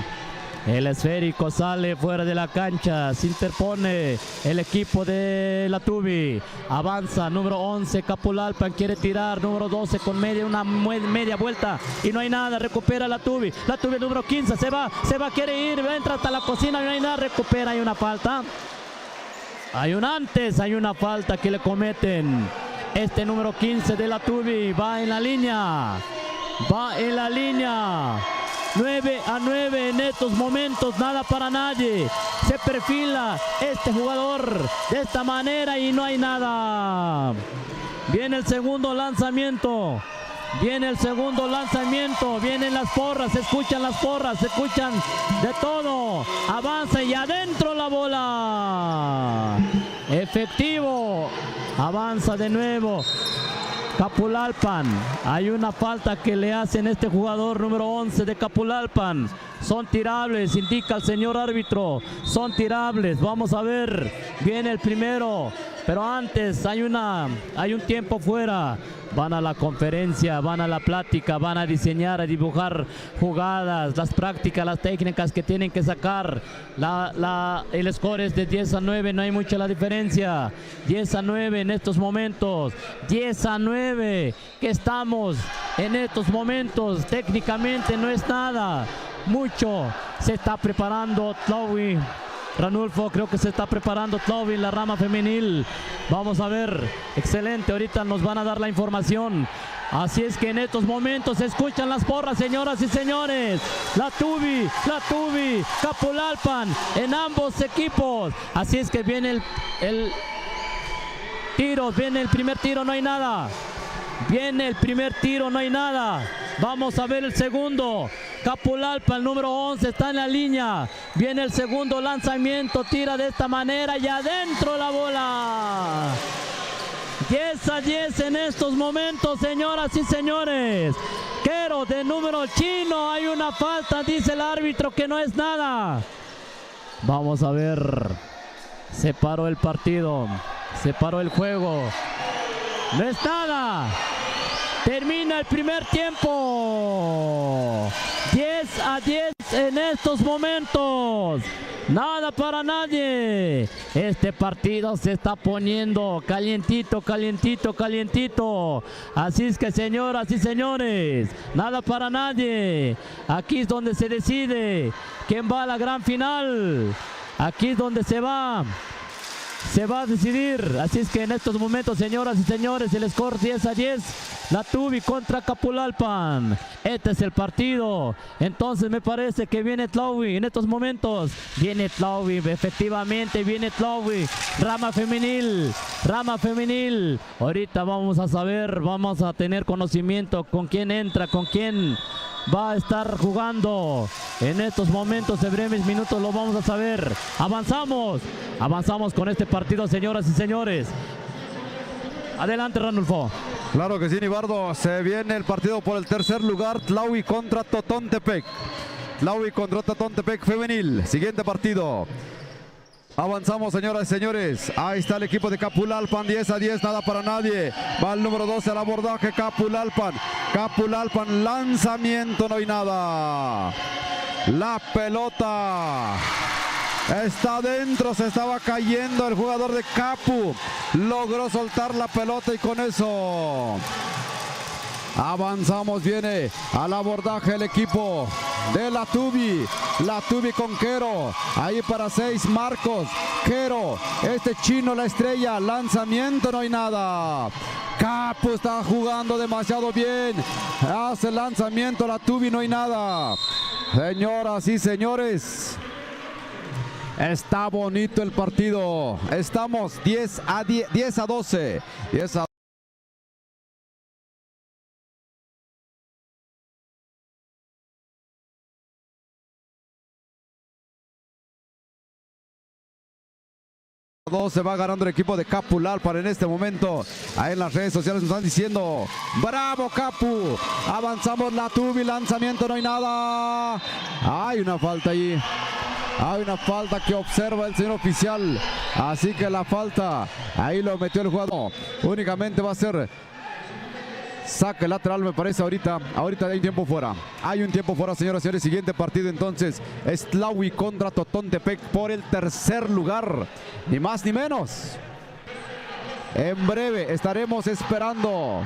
El esférico sale fuera de la cancha, se interpone el equipo de La Tubi. Avanza, número 11 Capulalpan, quiere tirar, número 12 con una media vuelta y no hay nada, recupera La Tubi número 15, se va, quiere ir, entra hasta la cocina y no hay nada, recupera, hay una falta. Hay una falta que le cometen. Este número 15 de La Tubi va en la línea. 9-9 en estos momentos, nada para nadie. Se perfila este jugador de esta manera y no hay nada. Viene el segundo lanzamiento. Vienen las porras, se escuchan las porras, se escuchan de todo. Avanza y adentro la bola. Efectivo. Avanza de nuevo Capulalpan. Hay una falta que le hacen este jugador número 11 de Capulalpan. Son tirables, indica el señor árbitro. Son tirables. Vamos a ver. Viene el primero. Pero antes hay un tiempo fuera. Van a la conferencia, van a la plática, van a diseñar, a dibujar jugadas, las prácticas, las técnicas que tienen que sacar. El score es de 10-9, no hay mucha la diferencia. 10-9 en estos momentos. 10-9 que estamos en estos momentos. Técnicamente no es nada. Mucho se está preparando Tlawi. Ranulfo, creo que se está preparando Tlawi en la rama femenil. Vamos a ver, excelente, ahorita nos van a dar la información. Así es que en estos momentos se escuchan las porras, señoras y señores. La Tubi, Capulalpan en ambos equipos. Así es que viene el tiro, viene el primer tiro, no hay nada. Vamos a ver el segundo. Capulalpan, número 11, está en la línea. Viene el segundo lanzamiento, tira de esta manera y adentro la bola. 10-10 en estos momentos, señoras y señores. Quero de número chino, hay una falta, dice el árbitro que no es nada. Vamos a ver. Se paró el partido, se paró el juego. No es nada. Termina el primer tiempo. 10-10 en estos momentos. Nada para nadie. Este partido se está poniendo calientito. Así es que, señoras y señores, nada para nadie. Aquí es donde se decide quién va a la gran final. Aquí es donde se va a decidir. Así es que en estos momentos, señoras y señores, el score 10-10. La Tubi contra Capulalpan. Este es el partido. Entonces me parece que viene Tlawi en estos momentos. Viene Tlawi, efectivamente viene Tlawi. Rama femenil. Ahorita vamos a saber, vamos a tener conocimiento con quién entra, con quién va a estar jugando. En estos momentos, en breves minutos, lo vamos a saber. Avanzamos con este partido, señoras y señores. Adelante, Ranulfo. Claro que sí, Nibardo. Se viene el partido por el tercer lugar. Tlawi contra Totontepec. Femenil. Siguiente partido. Avanzamos, señoras y señores. Ahí está el equipo de Capulalpan. 10-10, nada para nadie. Va el número 12 al abordaje. Capulalpan, lanzamiento, no hay nada. La pelota Está dentro, se estaba cayendo el jugador de Capu. Logró soltar la pelota y con eso avanzamos. Viene al abordaje el equipo de la Tubi. La Tubi con Quero. Ahí para 6 Marcos. Quero, este chino la estrella. Lanzamiento, no hay nada. Capu está jugando demasiado bien. Hace el lanzamiento la Tubi, no hay nada. Señoras y señores, está bonito el partido. Estamos 10 a 12. 10 a 12, va ganando el equipo de Capulalpan en este momento. Ahí en las redes sociales nos están diciendo: ¡bravo, Capu! Avanzamos la Tubi, lanzamiento, no hay nada. Hay una falta allí. Hay una falta que observa el señor oficial. Así que la falta, ahí lo metió el jugador. Únicamente va a ser saque lateral, me parece. Ahorita hay un tiempo fuera. Hay un tiempo fuera, señoras y señores. Siguiente partido entonces es Tlahui contra Totontepec por el tercer lugar. Ni más ni menos. En breve estaremos esperando.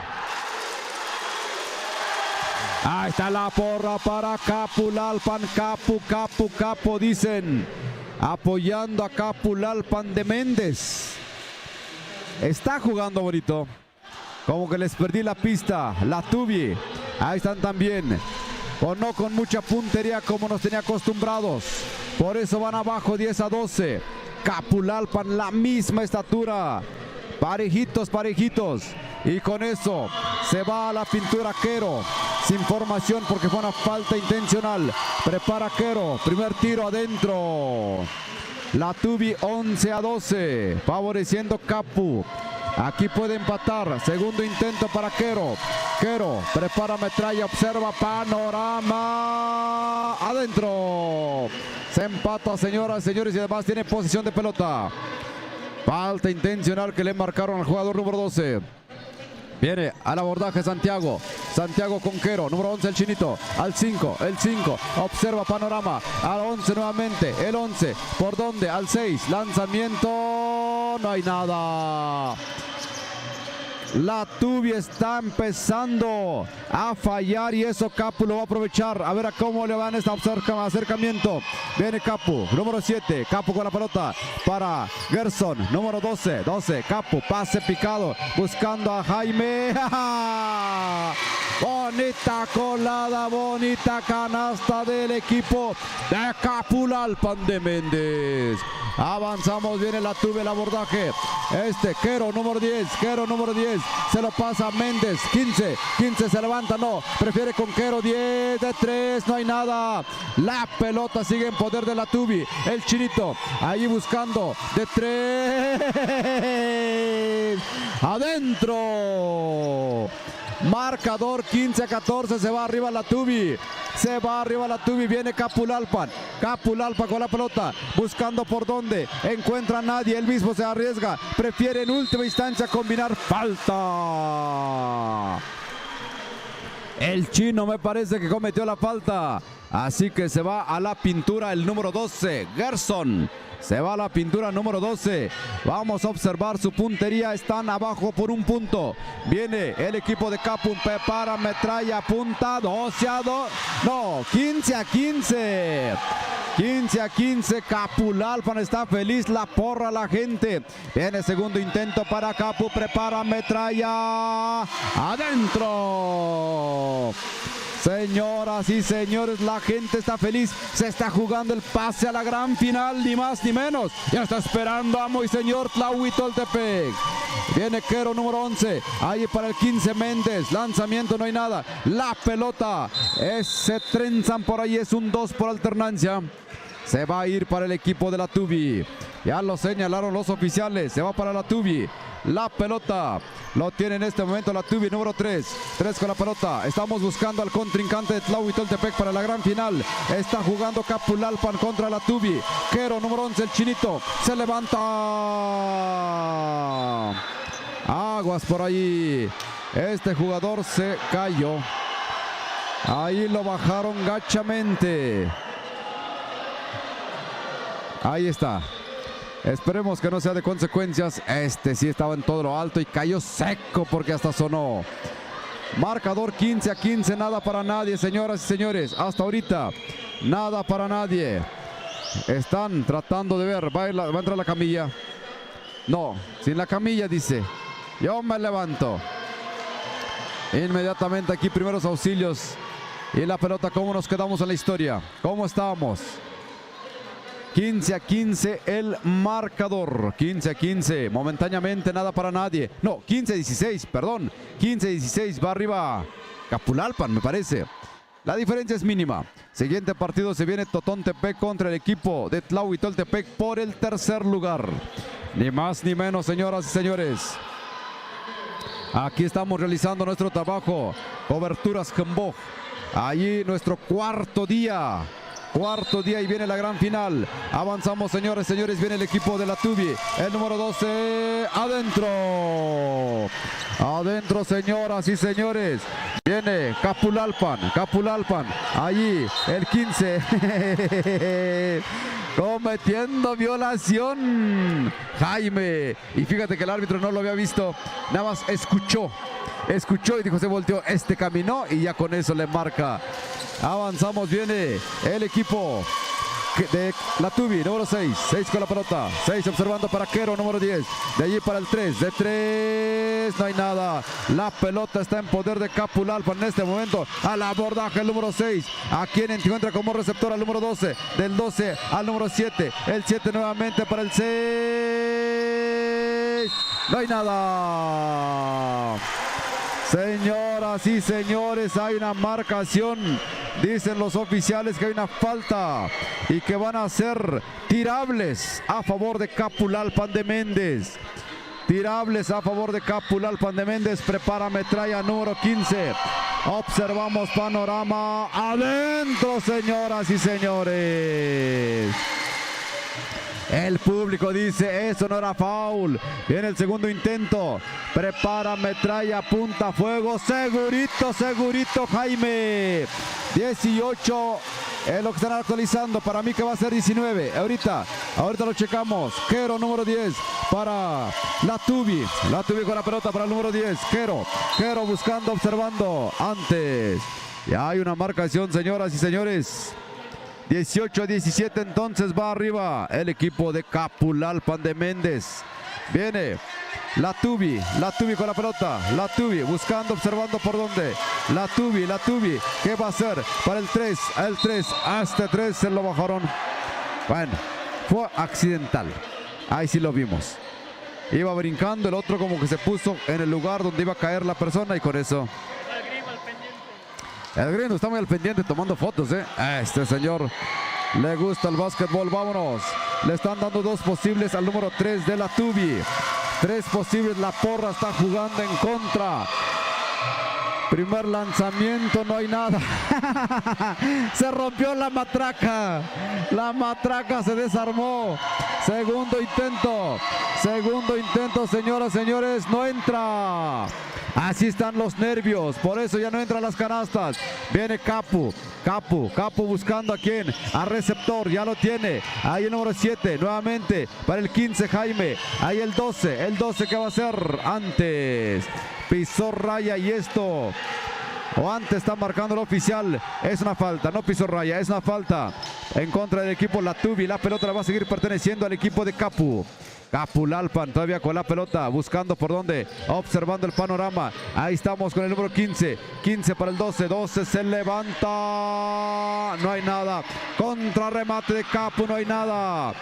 Ahí está la porra para Capulalpan. Capu, dicen. Apoyando a Capulalpan de Méndez. Está jugando bonito. Como que les perdí la pista. La Tubi. Ahí están también. O no con mucha puntería como nos tenía acostumbrados. Por eso van abajo 10 a 12. Capulalpan, la misma estatura. Parejitos. Y con eso se va a la pintura Quero. Sin formación porque fue una falta intencional. Prepara Quero. Primer tiro adentro. La Tubi 11 a 12. Favoreciendo Capu. Aquí puede empatar. Segundo intento para Quero. Quero prepara metralla, observa panorama. Adentro. Se empata, señoras y señores, y además tiene posesión de pelota. Falta intencional que le marcaron al jugador número 12. Viene al abordaje Santiago. Santiago con Quero. Número 11 el chinito. Al 5. El 5. Observa panorama. Al 11 nuevamente. El 11. ¿Por dónde? Al 6. Lanzamiento. No hay nada. La Tubi está empezando a fallar y eso Capu lo va a aprovechar. A ver a cómo le van este acercamiento. Viene Capu, número 7. Capu con la pelota para Gerson, número 12. Capu, pase picado, buscando a Jaime. Bonita colada, bonita canasta del equipo de Capulalpan de Méndez. Avanzamos, viene la Tubi, el abordaje. Quero, número 10. Se lo pasa a Méndez. 15 se levanta, no. Prefiere con Quero. 10 de 3, no hay nada. La pelota sigue en poder de la Tubi. El chinito, ahí buscando. De 3. Adentro. Marcador 15 a 14. Se va arriba la Tubi. Viene Capulalpan con la pelota, buscando por dónde, encuentra a nadie, él mismo se arriesga, prefiere en última instancia combinar. Falta. El chino me parece que cometió la falta, así que se va a la pintura el número 12, Gerson. Se va a la pintura número 12. Vamos a observar su puntería. Están abajo por un punto. Viene el equipo de Capu. Prepara metralla. Punta. 12 a 2. No, 15 a 15. 15 a 15. Capulalpan está feliz. La porra la gente. Viene segundo intento para Capu. Prepara metralla. Adentro. Señoras y señores, la gente está feliz. Se está jugando el pase a la gran final, ni más ni menos. Ya está esperando amo y señor Tlahui Toltepec. Viene Quero, número 11. Ahí para el 15 Méndez. Lanzamiento, no hay nada. La pelota. Se trenzan por ahí. Es un 2 por alternancia. Se va a ir para el equipo de la Tubi. Ya lo señalaron los oficiales. Se va para la Tubi. La pelota lo tiene en este momento la Tubi, número 3. 3 con la pelota. Estamos buscando al contrincante de Tlahui Toltepec para la gran final. Está jugando Capulalpan contra la Tubi. Quero, número 11, el chinito. Se levanta. Aguas por ahí. Este jugador se cayó. Ahí lo bajaron gachamente. Ahí está. Esperemos que no sea de consecuencias. Este sí estaba en todo lo alto y cayó seco porque hasta sonó. Marcador 15-15, nada para nadie, señoras y señores. Hasta ahorita, nada para nadie. Están tratando de ver. Va a entrar la camilla. No, sin la camilla dice. Yo me levanto. Inmediatamente aquí primeros auxilios. Y la pelota, ¿cómo nos quedamos en la historia? ¿Cómo estamos? 15-15 el marcador. 15-15. Momentáneamente nada para nadie. No, 15-16, perdón. 15-16 va arriba Capulalpan, me parece. La diferencia es mínima. Siguiente partido se viene Totontepec contra el equipo de Tlahuitoltepec por el tercer lugar. Ni más ni menos, señoras y señores. Aquí estamos realizando nuestro trabajo. Coberturas Jamboj. Allí nuestro cuarto día y viene la gran final. Avanzamos, señores, señores, viene el equipo de la Tubi. El número 12, adentro. Adentro, señoras y señores. Viene Capulalpan. Allí el 15. Cometiendo violación. Jaime. Y fíjate que el árbitro no lo había visto. Nada más escuchó y dijo, se volteó, caminó y ya con eso le marca. Avanzamos, viene el equipo de la Tubi, número 6 con la pelota, 6 observando para Quero, número 10, de allí para el 3, de 3, no hay nada, la pelota está en poder de Capulalpan en este momento, al abordaje el número 6, a quien encuentra como receptor al número 12, del 12 al número 7, el 7 nuevamente para el 6, no hay nada. Señoras y señores, hay una marcación. Dicen los oficiales que hay una falta y que van a ser tirables a favor de Capulalpan de Méndez. Tirables a favor de Capulalpan de Méndez. Prepara metralla número 15. Observamos panorama adentro, señoras y señores. El público dice, eso no era foul. Viene el segundo intento. Prepara metralla, punta fuego. Segurito, Jaime. 18 es lo que están actualizando. Para mí que va a ser 19. Ahorita lo checamos. Quero, número 10 para la Tubi. La Tubi con la pelota para el número 10. Quero buscando, observando. Antes. Ya hay una marcación, señoras y señores. 18-17, entonces va arriba el equipo de Capulalpan de Méndez. Viene la Tubi con la pelota. La Tubi buscando, observando por dónde. La Tubi, ¿qué va a hacer? Para el 3, a este 3 se lo bajaron. Bueno, fue accidental. Ahí sí lo vimos. Iba brincando, el otro como que se puso en el lugar donde iba a caer la persona y con eso. El gringo está muy al pendiente tomando fotos, Este señor le gusta el básquetbol. Vámonos. Le están dando 2 posibles al número 3 de la Tubi. 3 posibles. La porra está jugando en contra. Primer lanzamiento, no hay nada. Se rompió la matraca. La matraca se desarmó. Segundo intento, señoras, señores. No entra. Así están los nervios, por eso ya no entran las canastas. Viene Capu buscando a quién, a receptor, ya lo tiene. Ahí el número 7, nuevamente para el 15 Jaime. Ahí el 12 que va a ser antes. Pisó raya y esto, o antes está marcando el oficial. Es una falta, no pisó raya, es una falta en contra del equipo La Tubi. La pelota la va a seguir perteneciendo al equipo de Capulalpan todavía con la pelota, buscando por dónde, observando el panorama. Ahí estamos con el número 15 para el 12 se levanta, no hay nada, contrarremate de Capu, no hay nada.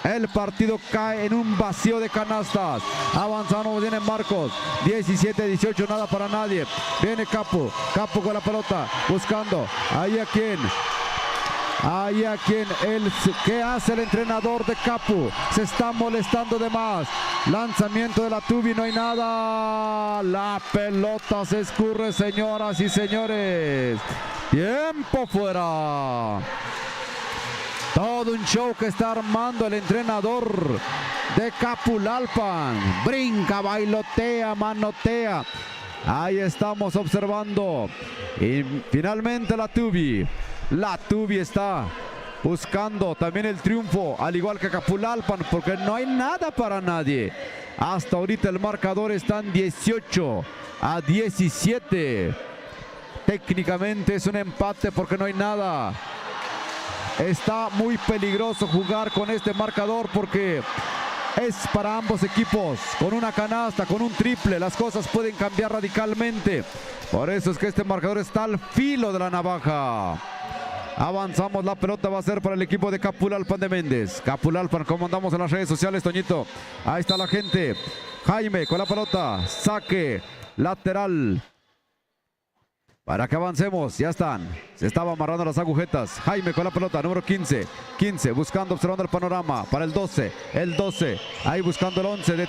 El partido cae en un vacío de canastas. Avanzamos, viene Marcos. 17-18, nada para nadie. Viene Capu con la pelota, buscando. Ahí a quién. ¿Qué hace el entrenador de Capu? Se está molestando de más. Lanzamiento de la Tubi, no hay nada. La pelota se escurre, señoras y señores. Tiempo fuera. Todo un show que está armando el entrenador de Capulalpan. Brinca, bailotea, manotea. Ahí estamos observando. Y finalmente la Tubi está buscando también el triunfo, al igual que Capulalpan, porque no hay nada para nadie. Hasta ahorita el marcador está en 18-17. Técnicamente es un empate porque no hay nada. Está muy peligroso jugar con este marcador porque es para ambos equipos. Con una canasta, con un triple, las cosas pueden cambiar radicalmente. Por eso es que este marcador está al filo de la navaja. Avanzamos, la pelota va a ser para el equipo de Capulalpan de Méndez. Capulalpan, ¿cómo andamos en las redes sociales, Toñito? Ahí está la gente. Jaime con la pelota, saque lateral. Para que avancemos, ya están. Se estaba amarrando las agujetas. Jaime con la pelota, número 15. 15, buscando, observando el panorama. Para el 12. El 12. Ahí buscando el 11 de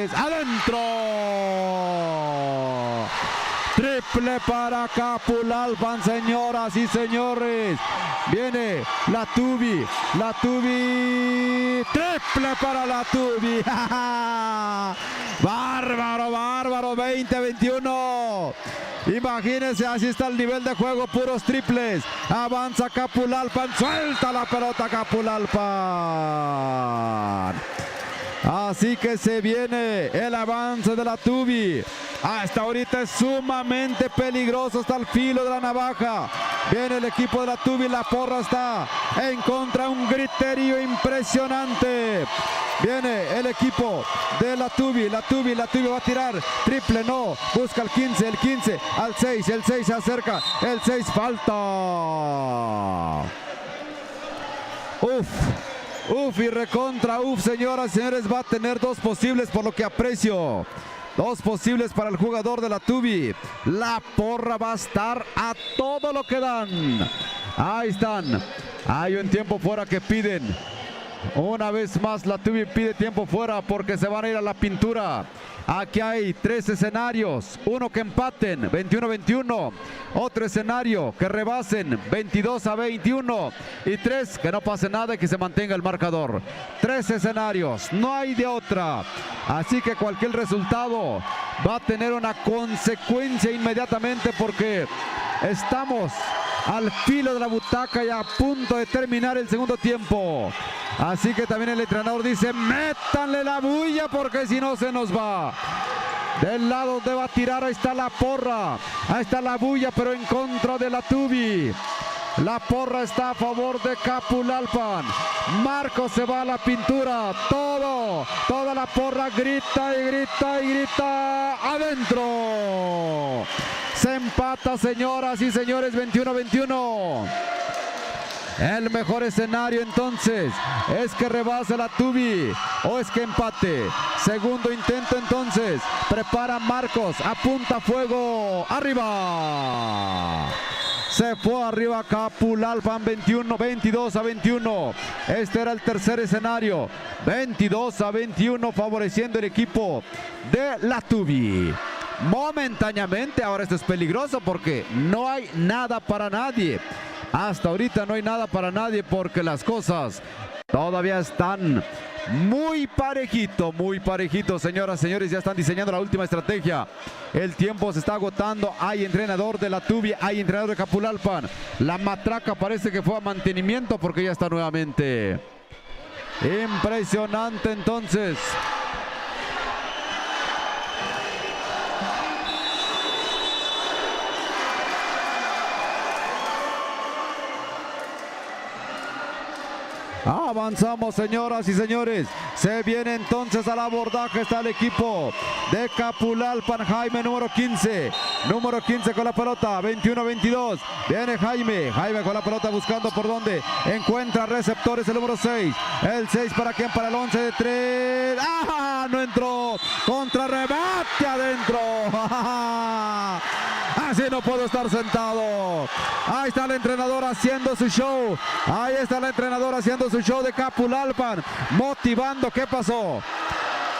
3. ¡Adentro! Triple para Capulalpan, señoras y señores. Viene la Tubi. La Tubi. Triple para la Tubi. Bárbaro, bárbaro. 20-21. Imagínense, así está el nivel de juego, puros triples. Avanza Capulalpan, suelta la pelota Capulalpan. Así que se viene el avance de la Tubi. Hasta ahorita es sumamente peligroso, está al filo de la navaja. Viene el equipo de la Tubi, la porra está en contra, un griterío impresionante. Viene el equipo de la Tubi, la Tubi va a tirar, triple no, busca el 15, al 6, el 6 se acerca, el 6 falta. Uf y recontra, señoras y señores, va a tener dos posibles por lo que aprecio. Dos posibles para el jugador de la Tubi. La porra va a estar a todo lo que dan. Ahí están. Hay un tiempo fuera que piden. Una vez más la Tubi pide tiempo fuera porque se van a ir a la pintura. Aquí hay tres escenarios. Uno que empaten, 21-21. Otro escenario que rebasen, 22-21. Y tres que no pase nada y que se mantenga el marcador. Tres escenarios, no hay de otra. Así que cualquier resultado va a tener una consecuencia inmediatamente porque estamos al filo de la butaca y a punto de terminar el segundo tiempo. Así que también el entrenador dice, métanle la bulla porque si no se nos va. Del lado donde va a tirar, ahí está la porra. Ahí está la bulla, pero en contra de la Tubi. La porra está a favor de Capulalpan. Marcos se va a la pintura. Toda la porra grita y grita y grita. ¡Adentro! Se empata, señoras y señores, 21-21. El mejor escenario entonces es que rebase la Tubi o es que empate. Segundo intento entonces. Prepara Marcos. Apunta fuego. Arriba. Se fue arriba Capulalpan, 22-21. Este era el tercer escenario. 22-21 favoreciendo el equipo de la Tubi. Momentáneamente, ahora esto es peligroso porque no hay nada para nadie. Hasta ahorita no hay nada para nadie porque las cosas todavía están muy parejito, señoras y señores. Ya están diseñando la última estrategia. El tiempo se está agotando. Hay entrenador de la Tubi, hay entrenador de Capulalpan. La matraca parece que fue a mantenimiento porque ya está nuevamente. Impresionante entonces. Avanzamos, señoras y señores. Se viene entonces al abordaje. Está el equipo de Capulalpan. Jaime, número 15. Número 15 con la pelota. 21-22. Viene Jaime. Jaime con la pelota buscando por dónde. Encuentra receptores el número 6. El 6 para quién? Para el 11 de 3. ¡Ah! No entró. Contrarrebate adentro. Así no puedo estar sentado. Ahí está el entrenador haciendo su show. Ahí está el entrenador haciendo su show de Capulalpan. Motivando. ¿Qué pasó?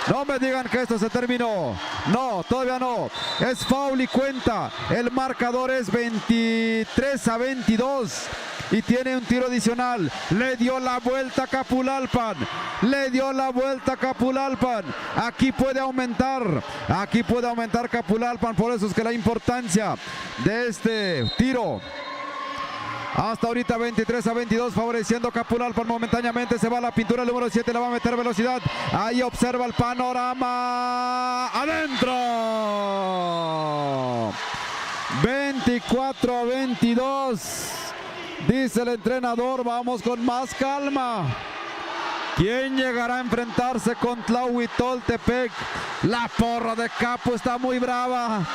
No me digan que esto se terminó. No, todavía no. Es foul y cuenta. El marcador es 23-22. Y tiene un tiro adicional. Le dio la vuelta a Capulalpan. Le dio la vuelta a Capulalpan. Aquí puede aumentar. Aquí puede aumentar Capulalpan. Por eso es que la importancia de este tiro Hasta ahorita 23-22 favoreciendo Capulalpan momentáneamente. Se va la pintura el número 7, la va a meter velocidad. Ahí observa el panorama. ¡Adentro! 24-22. Dice el entrenador, vamos con más calma. ¿Quién llegará a enfrentarse con Tlahuitoltepec? La porra de Capu está muy brava.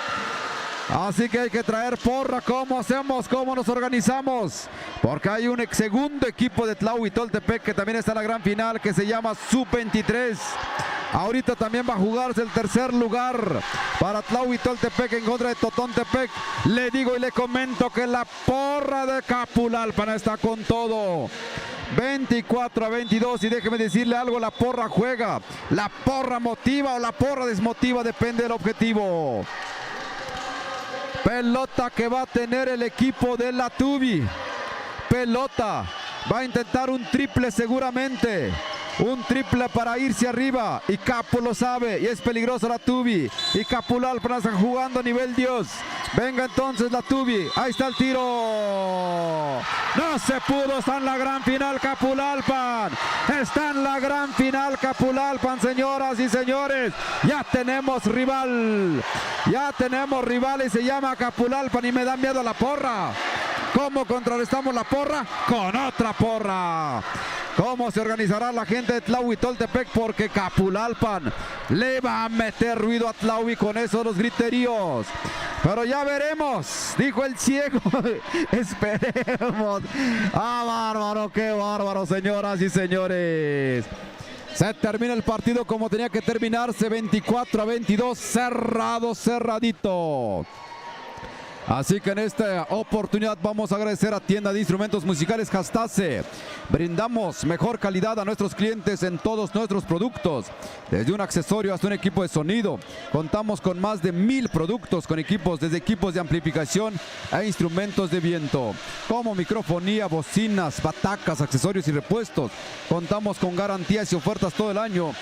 Así que hay que traer porra. ¿Cómo hacemos? ¿Cómo nos organizamos? Porque hay un segundo equipo de Tlahuitoltepec que también está en la gran final, que se llama Sub-23. Ahorita también va a jugarse el tercer lugar para Tlahuitoltepec en contra de Totontepec. Le digo y le comento que la porra de Capulalpan está con todo. 24-22 y déjeme decirle algo, la porra juega, la porra motiva o la porra desmotiva, depende del objetivo. Pelota que va a tener el equipo de la Tubi. Pelota, va a intentar un triple seguramente. Un triple para irse arriba y Capu lo sabe y es peligrosa la Tubi y Capulalpan está jugando a nivel Dios. Venga entonces la Tubi, ahí está el tiro. No se pudo, está en la gran final Capulalpan. Está en la gran final Capulalpan, señoras y señores. Ya tenemos rival. Ya tenemos rival y se llama Capulalpan y me da miedo la porra. ¿Cómo contrarrestamos la porra? Con otra porra. ¿Cómo se organizará la gente de Tlahuitoltepec? Porque Capulalpan le va a meter ruido a Tlahui con esos los griteríos. Pero ya veremos, dijo el ciego. Esperemos. ¡Ah, bárbaro! ¡Qué bárbaro, señoras y señores! Se termina el partido como tenía que terminarse, 24-22, cerrado, cerradito. Así que en esta oportunidad vamos a agradecer a Tienda de Instrumentos Musicales Jastase. Brindamos mejor calidad a nuestros clientes en todos nuestros productos. Desde un accesorio hasta un equipo de sonido. Contamos con más de 1000 productos con equipos, desde equipos de amplificación a instrumentos de viento. Como microfonía, bocinas, batacas, accesorios y repuestos. Contamos con garantías y ofertas todo el año.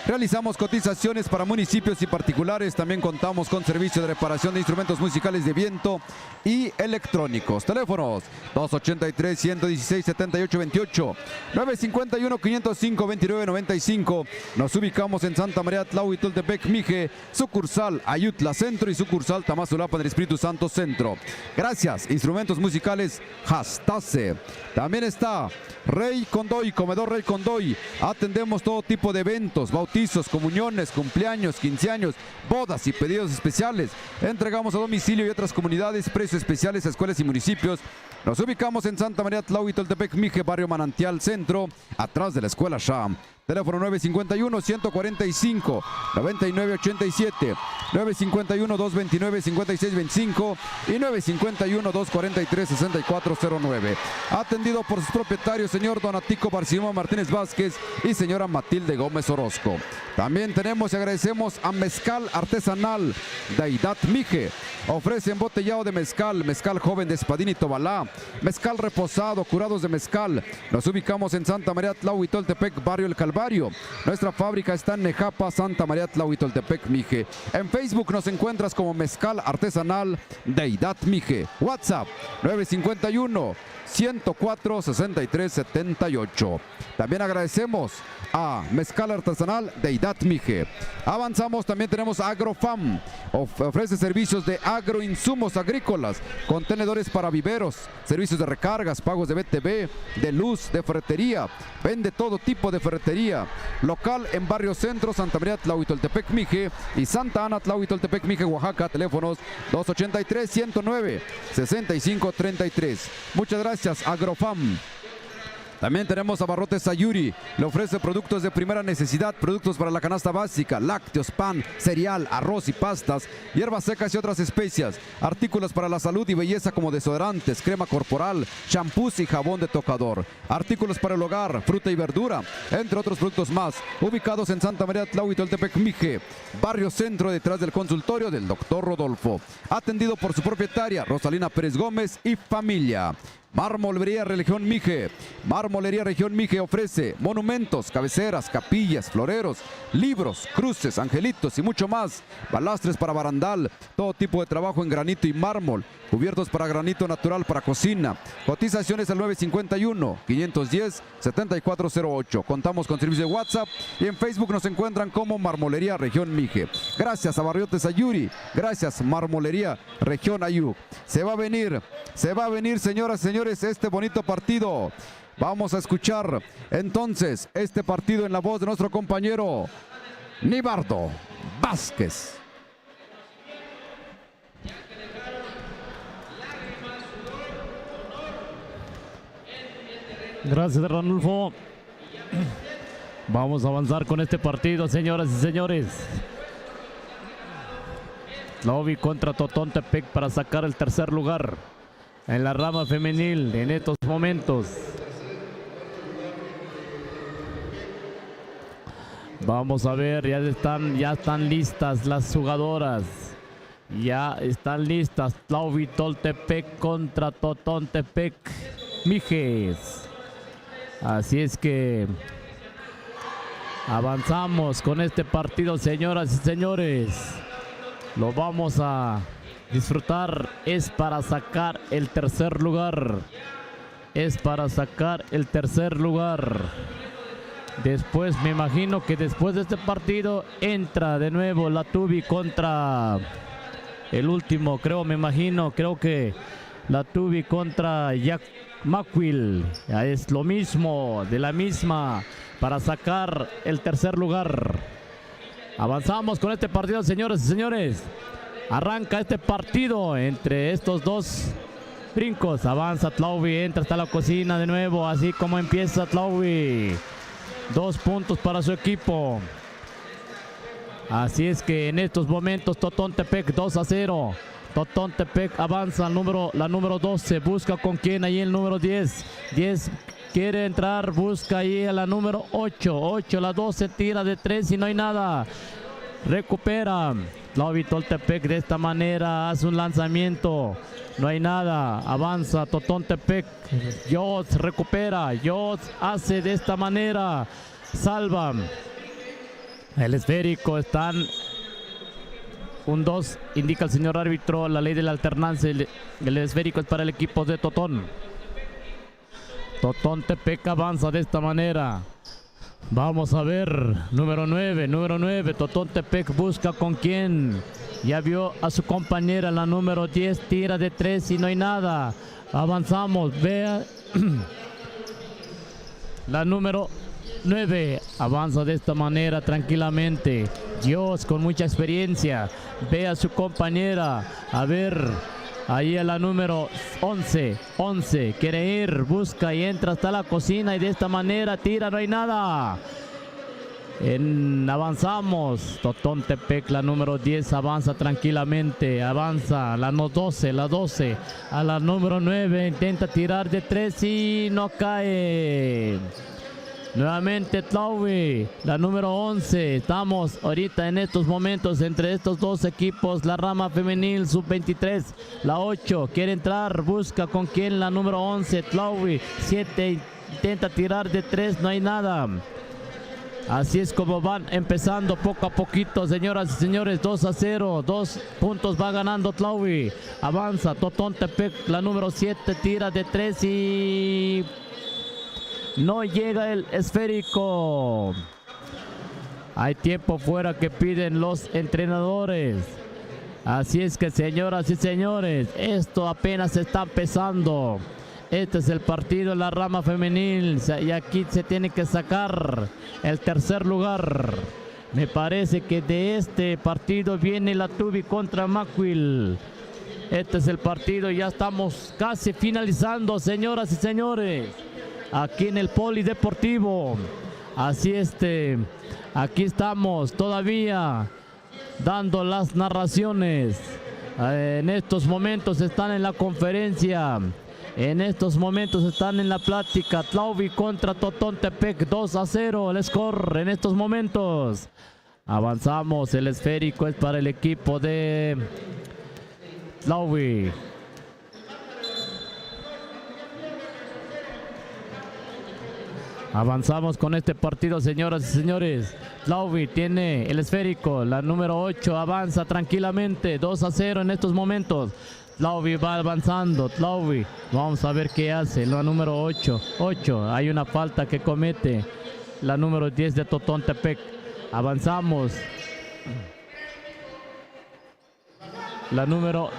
Realizamos cotizaciones para municipios y particulares. También contamos con servicio de reparación de instrumentos musicales de viento y electrónicos. Teléfonos 283-116-7828, 951-505-2995. Nos ubicamos en Santa María Tlahuitoltepec, Mije, sucursal Ayutla Centro y sucursal Tamazulapa del Espíritu Santo Centro. Gracias, Instrumentos Musicales Jastase. También está Rey Condoy, Comedor Rey Condoy. Atendemos todo tipo de eventos, bautizos, comuniones, cumpleaños, 15 años, bodas y pedidos especiales. Entregamos a domicilio y otras comunidades, precios especiales a escuelas y municipios. Nos ubicamos en Santa María Tlahuitoltepec, Mije, barrio Manantial Centro, atrás de la Escuela Sham. Teléfono 951-145-9987, 951-229-5625 y 951-243-6409. Atendido por sus propietarios, señor Donatico Barcimón Martínez Vázquez y señora Matilde Gómez Orozco. También tenemos y agradecemos a Mezcal Artesanal Deidad Mije. Ofrece embotellado de mezcal, mezcal joven de Espadín y Tobalá, mezcal reposado, curados de mezcal. Nos ubicamos en Santa María Tlahuitoltepec, barrio El Calvario. Nuestra fábrica está en Nejapa, Santa María Tlahuitoltepec, Mije. En Facebook nos encuentras como Mezcal Artesanal Deidad Mije. WhatsApp 951-104-6378. También agradecemos a Mezcal Artesanal Deidad Mije. Avanzamos, también tenemos Agrofam. Ofrece servicios de agroinsumos agrícolas, contenedores para viveros, servicios de recargas, pagos de BTV, de luz, de ferretería. Vende todo tipo de ferretería. Local en Barrio Centro, Santa María Tlahuitoltepec, Mije y Santa Ana Tlahuitoltepec, Mije, Oaxaca. Teléfonos 283-109-6533. Muchas gracias, Agrofam. También tenemos Abarrotes Sayuri. Le ofrece productos de primera necesidad, productos para la canasta básica, lácteos, pan, cereal, arroz y pastas, hierbas secas y otras especias, artículos para la salud y belleza como desodorantes, crema corporal, champús y jabón de tocador, artículos para el hogar, fruta y verdura, entre otros productos más. Ubicados en Santa María Tlahuitoltepec, Mije, Barrio Centro, detrás del consultorio del Dr. Rodolfo. Atendido por su propietaria, Rosalina Pérez Gómez y familia. Marmolería Región Mije. Marmolería Región Mije ofrece monumentos, cabeceras, capillas, floreros, libros, cruces, angelitos y mucho más. Balastres para barandal, todo tipo de trabajo en granito y mármol. Cubiertos para granito natural para cocina. Cotizaciones al 951-510-7408. Contamos con servicio de WhatsApp y en Facebook nos encuentran como Marmolería Región Mije. Gracias a Barriotes Ayuri. Gracias Marmolería Región Ayú. Se va a venir, señoras y señores, este bonito partido. Vamos a escuchar entonces este partido en la voz de nuestro compañero Nibardo Vázquez. Gracias, Ranulfo. Vamos a avanzar con este partido, señoras y señores. Tlaovi contra Totontepec para sacar el tercer lugar en la rama femenil en estos momentos. Vamos a ver, ya están listas las jugadoras. Ya están listas. Tlaovi Toltepec contra Totontepec Mijes. Así es que avanzamos con este partido, señoras y señores. Lo vamos a disfrutar. Es para sacar el tercer lugar. Es para sacar el tercer lugar. Después, me imagino que después de este partido entra de nuevo la Tubi contra el último, creo que la Tubi contra Jack Macuil. Es lo mismo, de la misma, para sacar el tercer lugar. Avanzamos con este partido, señores y señores. Arranca este partido entre estos dos brincos. Avanza Tlaovi, entra hasta la cocina de nuevo, así como empieza Tlaovi. 2 puntos para su equipo. Así es que en estos momentos Totontepec 2-0. Totontepec avanza la número 12, busca con quién, ahí el número 10. 10 quiere entrar, busca ahí a la número 8. La 12 tira de 3 y no hay nada. Recupera Tlaovi Toltepec de esta manera, hace un lanzamiento. No hay nada, avanza Totontepec. Jos recupera, Jos hace de esta manera, salva. El esférico están... Un 2, indica el señor árbitro, la ley de la alternancia. El esférico es para el equipo de Totón. Totontepec avanza de esta manera. Vamos a ver, número 9, Totontepec busca con quién. Ya vio a su compañera, la número 10, tira de 3 y no hay nada. Avanzamos, vea. La número 9 avanza de esta manera tranquilamente. Dios con mucha experiencia. Ve a su compañera. A ver. Ahí a la número 11. Quiere ir. Busca y entra hasta la cocina. Y de esta manera tira. No hay nada. Avanzamos. Totontepec, la número 10, avanza tranquilamente. Avanza. La 12. A la número 9. Intenta tirar de 3 y no cae. Nuevamente Tlaovi, la número 11. Estamos ahorita en estos momentos entre estos dos equipos. La rama femenil sub-23. La 8 quiere entrar, busca con quién, la número 11. Tlaovi, 7 intenta tirar de 3, no hay nada. Así es como van empezando poco a poquito, señoras y señores. 2-0, 2 puntos va ganando Tlaovi. Avanza Totontepec, la número 7 tira de 3 y... no llega el esférico. Hay tiempo fuera que piden los entrenadores. Así es que, señoras y señores, esto apenas está empezando. Este es el partido en la rama femenil y aquí se tiene que sacar el tercer lugar. Me parece que de este partido viene la Tubi contra Macuil. Este es el partido, ya estamos casi finalizando, señoras y señores. Aquí en el Polideportivo. Así aquí estamos todavía dando las narraciones. En estos momentos están en la conferencia. En estos momentos están en la plática. Tlaovi contra Totontepec, 2-0 el score en estos momentos. Avanzamos, el esférico es para el equipo de Tlaovi. Avanzamos con este partido, señoras y señores. Tlauvi tiene el esférico, la número 8 avanza tranquilamente, 2-0 en estos momentos. Tlauvi va avanzando, Tlauvi, vamos a ver qué hace, la número 8, hay una falta que comete la número 10 de Totontepec. Avanzamos. La número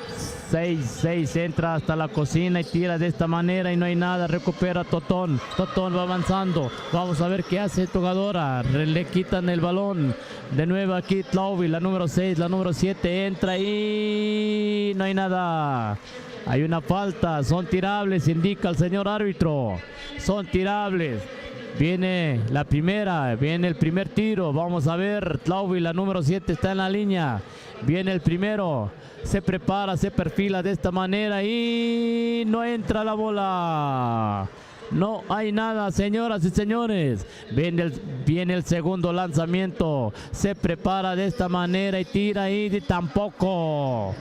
6 entra hasta la cocina y tira de esta manera y no hay nada, recupera Totón. Totón va avanzando, vamos a ver qué hace esta jugadora, le quitan el balón. De nuevo aquí Tlauvi, la número 6, la número 7 entra y no hay nada. Hay una falta, son tirables, indica el señor árbitro. Son tirables. Viene la primera, viene el primer tiro, vamos a ver, Tlauvi, la número 7 está en la línea. Viene el primero, se prepara, se perfila de esta manera y no entra la bola. No hay nada, señoras y señores. Viene el segundo lanzamiento, se prepara de esta manera y tira y tampoco.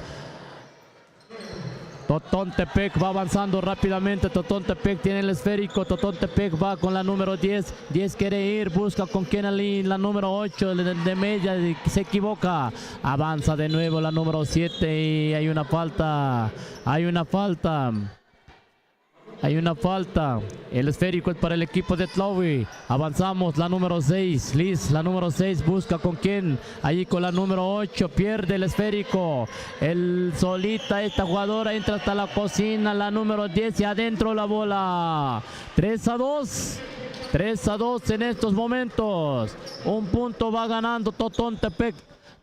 Totontepec va avanzando rápidamente, Totontepec tiene el esférico, Totontepec va con la número 10, 10 quiere ir, busca con Kenali, la número 8 de media, se equivoca, avanza de nuevo la número 7 y hay una falta, el esférico es para el equipo de Tlauvi. Avanzamos, la número 6, Liz, la número 6 busca con quién, allí con la número 8, pierde el esférico, solita esta jugadora entra hasta la cocina, la número 10 y adentro la bola. 3-2 en estos momentos, un punto va ganando Totontepec.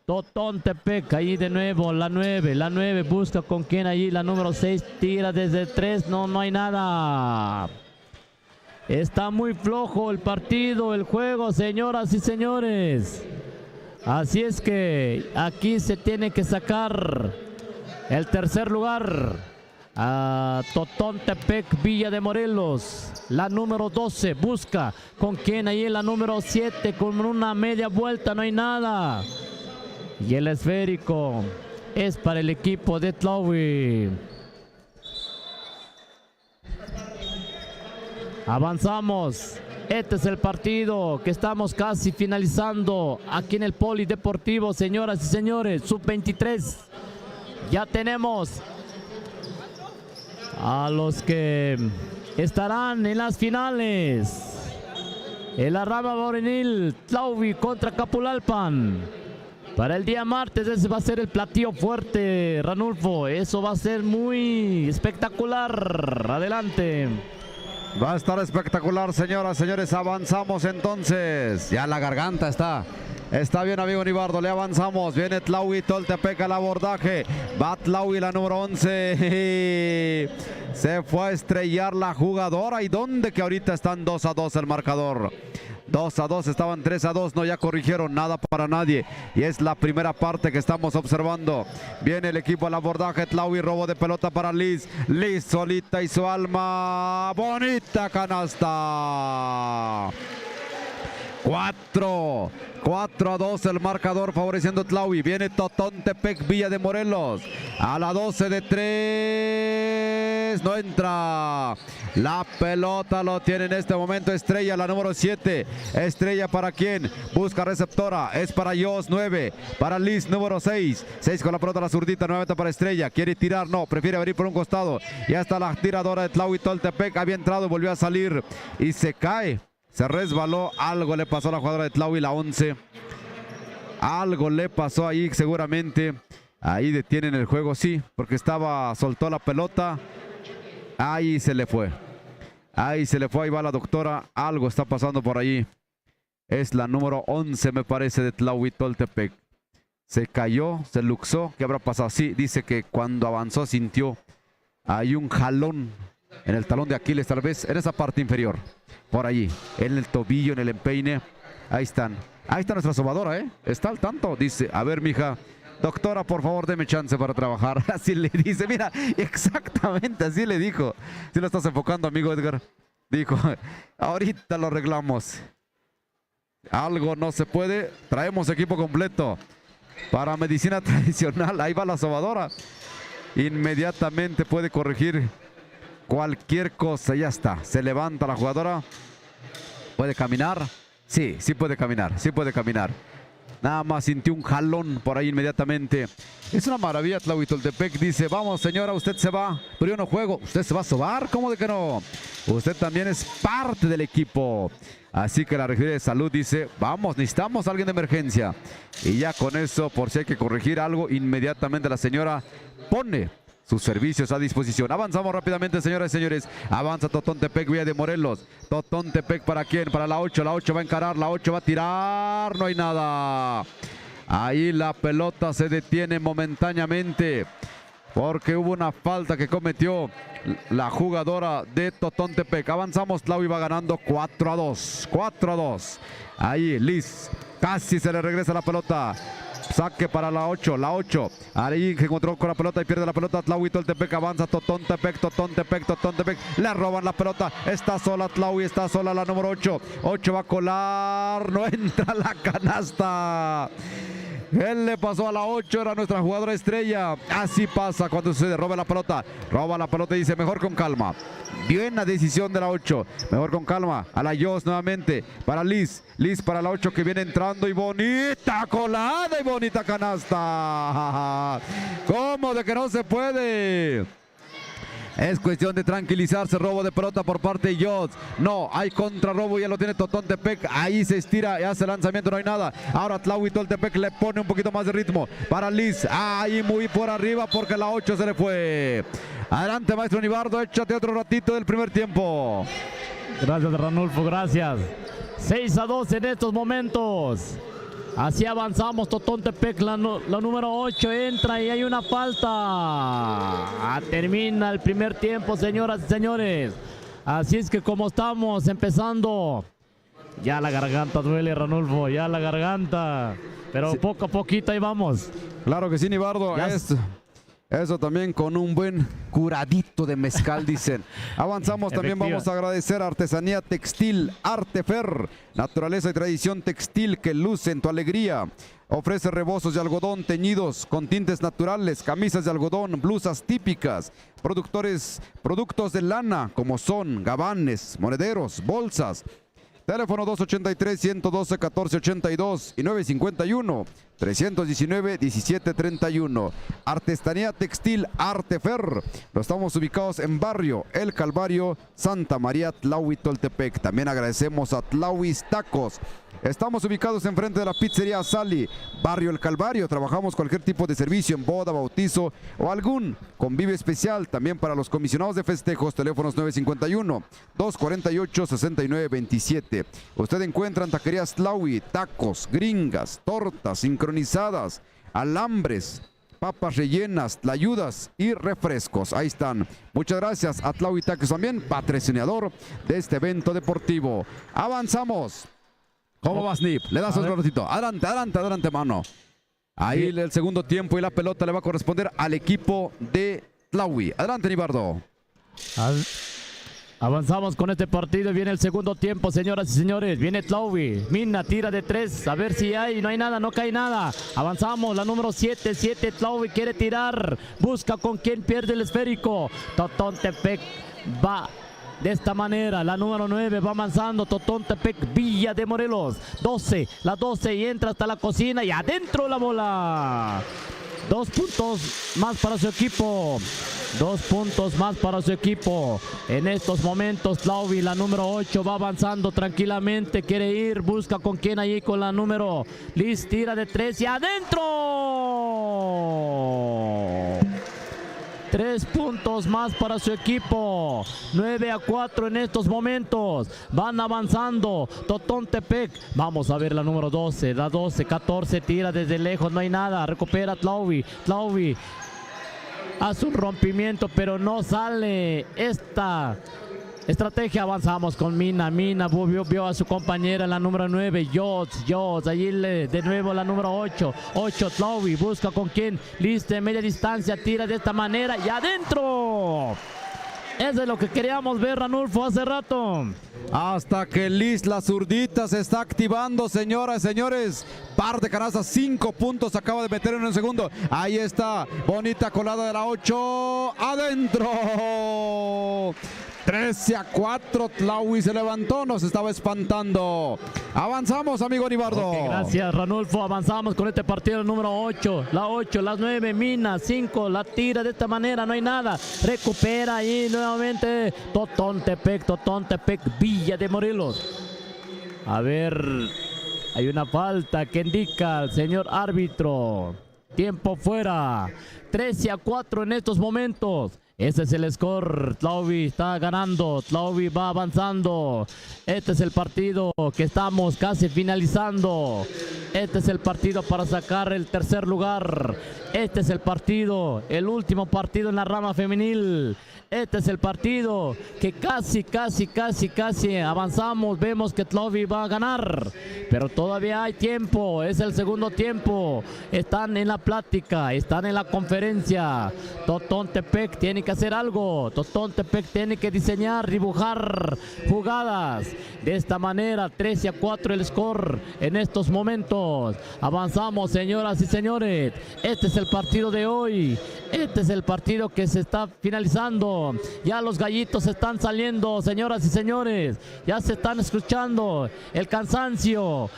Totontepec, ahí de nuevo, la 9 busca con quién allí, la número 6 tira desde 3, no hay nada. Está muy flojo el partido, el juego, señoras y señores. Así es que aquí se tiene que sacar el tercer lugar a Totontepec Villa de Morelos. La número 12 busca con quién allí, la número 7 con una media vuelta, no hay nada. Y el esférico es para el equipo de Tlauvi. Avanzamos. Este es el partido que estamos casi finalizando aquí en el Polideportivo, señoras y señores. Sub-23. Ya tenemos a los que estarán en las finales. En la rama varonil, Tlauvi contra Capulalpan. Para el día martes ese va a ser el platillo fuerte, Ranulfo. Eso va a ser muy espectacular. Adelante. Va a estar espectacular, señoras, señores. Avanzamos entonces. Ya la garganta está. Está bien, amigo Nibardo. Le avanzamos. Viene Tlauvi, Toltepec al abordaje. Va Tlauvi, la número 11. Se fue a estrellar la jugadora. ¿Y dónde? Que ahorita están 2-2 el marcador. 2-2, estaban 3-2, no, ya corrigieron, nada para nadie. Y es la primera parte que estamos observando. Viene el equipo al abordaje, Tlauvi, robo de pelota para Liz. Liz solita y su alma. Bonita canasta. 4-2 el marcador favoreciendo a Tlauvi. Viene Totontepec Villa de Morelos. A la 12 de 3. No entra. La pelota lo tiene en este momento Estrella, la número 7. Estrella para quién. Busca receptora. Es para Jos, 9. Para Liz, número 6. 6 con la pelota la zurdita. Nuevamente para Estrella. Quiere tirar. No. Prefiere venir por un costado. Ya está la tiradora de Tlauvi Toltepec. Había entrado y volvió a salir. Y se cae. Se resbaló, algo le pasó a la jugadora de Tlauvi, la 11. Algo le pasó ahí seguramente. Ahí detienen el juego, sí, porque soltó la pelota. Ahí se le fue. Ahí va la doctora. Algo está pasando por ahí. Es la número 11, me parece, de Tlauvi Toltepec. Se cayó, se luxó. ¿Qué habrá pasado? Sí, dice que cuando avanzó sintió hay un jalón en el talón de Aquiles, tal vez en esa parte inferior. Por allí, en el tobillo, en el empeine. Ahí están. Ahí está nuestra sobadora, ¿eh? Está al tanto. Dice, a ver, mija, doctora, por favor, deme chance para trabajar. Así le dice, mira, exactamente así le dijo. Si lo estás enfocando, amigo Edgar. Dijo, ahorita lo arreglamos. Algo no se puede. Traemos equipo completo para medicina tradicional. Ahí va la sobadora. Inmediatamente puede corregir cualquier cosa. Ya está. Se levanta la jugadora. ¿Puede caminar? Sí, sí puede caminar, sí puede caminar. Nada más sintió un jalón por ahí inmediatamente. Es una maravilla, Tlahuitoltepec dice, vamos señora, usted se va, pero yo no juego. ¿Usted se va a sobar? ¿Cómo de que no? Usted también es parte del equipo. Así que la Regiduría de Salud dice, vamos, necesitamos a alguien de emergencia. Y ya con eso, por si hay que corregir algo, inmediatamente la señora pone sus servicios a disposición. Avanzamos rápidamente, señoras y señores. Avanza Totontepec, Villa de Morelos. Totontepec, ¿para quién? Para la 8. La 8 va a encarar, la 8 va a tirar. No hay nada. Ahí la pelota se detiene momentáneamente porque hubo una falta que cometió la jugadora de Totontepec. Avanzamos, Tlahui va ganando 4-2. 4-2. Ahí Liz casi se le regresa la pelota. Saque para la 8, la 8. Ahí se encontró con la pelota y pierde la pelota. Tlahuitoltepec avanza. Totontepec. Le roban la pelota. Está sola Tlahui, está sola la número 8. 8 va a colar. No entra la canasta. Él le pasó a la 8, era nuestra jugadora estrella. Así pasa cuando sucede, roba la pelota y dice, mejor con calma. Bien la decisión de la 8, mejor con calma. A la Jos nuevamente, para Liz para la 8 que viene entrando y bonita colada y bonita canasta. ¿Cómo de que no se puede? Es cuestión de tranquilizarse. Robo de pelota por parte de Jos. No, hay contrarrobo, ya lo tiene Totontepec. Ahí se estira y hace lanzamiento, no hay nada. Ahora Tlahuitoltepec le pone un poquito más de ritmo para Liz. Ahí muy por arriba porque la 8 se le fue. Adelante, maestro Nibardo, échate otro ratito del primer tiempo. Gracias, Ranulfo, gracias. 6-2 en estos momentos. Así avanzamos, Totontepec, la número 8 entra y hay una falta. Termina el primer tiempo, señoras y señores. Así es que como estamos empezando, ya la garganta duele, Ranulfo, ya la garganta. Pero sí, poco a poquito ahí vamos. Claro que sí, Nibardo. Eso también con un buen curadito de mezcal, dicen. Avanzamos, también vamos a agradecer a Artesanía Textil Artefer, naturaleza y tradición textil que luce en tu alegría. Ofrece rebozos de algodón teñidos con tintes naturales, camisas de algodón, blusas típicas, productos de lana como son gabanes, monederos, bolsas. Teléfono 283-112-1482 y 951-319-1731. Artesanía Textil Artefer. Estamos ubicados en barrio El Calvario, Santa María, Tlahuitoltepec. También agradecemos a Tlauis Tacos. Estamos ubicados enfrente de la pizzería Sali, barrio El Calvario. Trabajamos cualquier tipo de servicio en boda, bautizo o algún convivio especial. También para los comisionados de festejos, teléfonos 951-248-6927. Usted encuentra en taquerías Tlahui, tacos, gringas, tortas sincronizadas, alambres, papas rellenas, tlayudas y refrescos. Ahí están. Muchas gracias a Tlahui Tacos, también patrocinador de este evento deportivo. Avanzamos. ¿Cómo vas, Nip? Le das otro ratito. Adelante, mano. Ahí el segundo tiempo y la pelota le va a corresponder al equipo de Tlahui. Adelante, Nibardo. Avanzamos con este partido. Viene el segundo tiempo, señoras y señores. Viene Tlahui. Mina tira de 3. A ver si hay. No hay nada, no cae nada. Avanzamos. La número 7. Tlahui quiere tirar. Busca con quién pierde el esférico. Totontepec va de esta manera. La número 9 va avanzando. Totontepec, Villa de Morelos. 12. La 12 y entra hasta la cocina y adentro la bola. 2 puntos más para su equipo. 2 puntos más para su equipo. En estos momentos Tlahui, la número 8, va avanzando tranquilamente. Quiere ir, busca con quién allí con la número. Liz tira de 3 y adentro. 3 puntos más para su equipo. 9-4 en estos momentos. Van avanzando. Totontepec. Vamos a ver la número 12. La 12, 14 tira desde lejos. No hay nada. Recupera Tlahui. Tlahui hace un rompimiento, pero no sale esta estrategia. Avanzamos con Mina. Mina vio a su compañera en la número 9. Jos. Allí de nuevo la número 8. Tlahui busca con quién. Listo, en media distancia. Tira de esta manera y adentro. Eso es lo que queríamos ver, Ranulfo, hace rato. Hasta que Liz, la zurdita, se está activando, señoras y señores. Par de canastas, 5 puntos acaba de meter en un segundo. Ahí está, bonita colada de la 8. ¡Adentro! 13-4, Tlaui se levantó, nos estaba espantando. Avanzamos, amigo Nibardo. Ok, gracias, Ranulfo. Avanzamos con este partido número 8. La 8, las 9, Mina, 5, la tira de esta manera, no hay nada. Recupera ahí nuevamente Totontepec, Villa de Morelos. A ver, hay una falta que indica el señor árbitro. Tiempo fuera. 13-4 en estos momentos. Ese es el score. Tlaui está ganando. Tlaui va avanzando. Este es el partido que estamos casi finalizando. Este es el partido para sacar el tercer lugar. Este es el partido, el último partido en la rama femenil. Este es el partido que casi avanzamos. Vemos que Tlaui va a ganar, pero todavía hay tiempo. Es el segundo tiempo. Están en la plática, están en la conferencia. Totontepec tiene que hacer algo. Totontepec tiene que diseñar, dibujar jugadas. De esta manera, 13-4 el score en estos momentos. Avanzamos, señoras y señores. Este es el partido de hoy. Este es el partido que se está finalizando. Ya los gallitos están saliendo, señoras y señores. Ya se están escuchando el cansancio.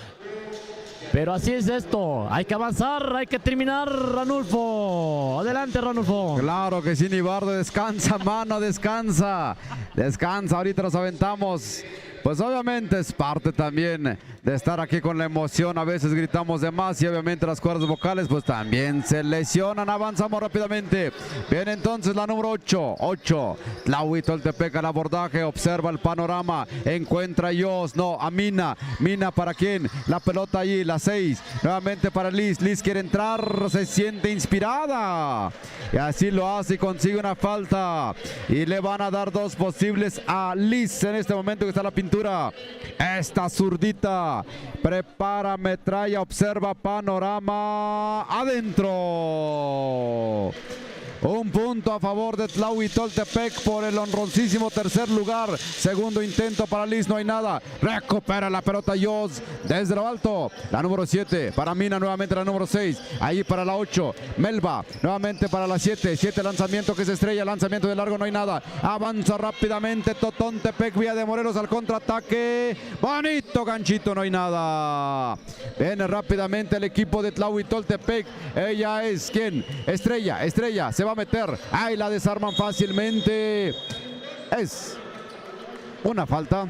Pero así es esto. Hay que avanzar, hay que terminar, Ranulfo. Adelante, Ranulfo. Claro que sí, Nibardo. Descansa, mano, descansa. Descansa, ahorita nos aventamos. Pues obviamente es parte también de estar aquí con la emoción. A veces gritamos de más y obviamente las cuerdas vocales pues también se lesionan. Avanzamos rápidamente. Viene entonces la número 8. Tlaui Toltepec al abordaje. Observa el panorama. Encuentra a Yos. No, a Mina. Mina para quién. La pelota allí. La 6. Nuevamente para Liz. Liz quiere entrar. Se siente inspirada. Y así lo hace y consigue una falta. Y le van a dar 2 posibles a Liz en este momento que está la pintura. Esta zurdita prepara metralla, observa panorama adentro. Un punto a favor de Tlaui Toltepec por el honrosísimo tercer lugar. Segundo intento para Liz, no hay nada. Recupera la pelota Yos desde lo alto. La número 7 para Mina, nuevamente la número 6. Ahí para la 8, Melba. Nuevamente para la 7. 7 lanzamiento que se estrella, lanzamiento de largo, no hay nada. Avanza rápidamente Totontepec, Villa de Morelos al contraataque. Bonito ganchito, no hay nada. Viene rápidamente el equipo de Tlaui Toltepec. Ella es ¿quién? Estrella, se va a meter. Ahí la desarman fácilmente. Es una falta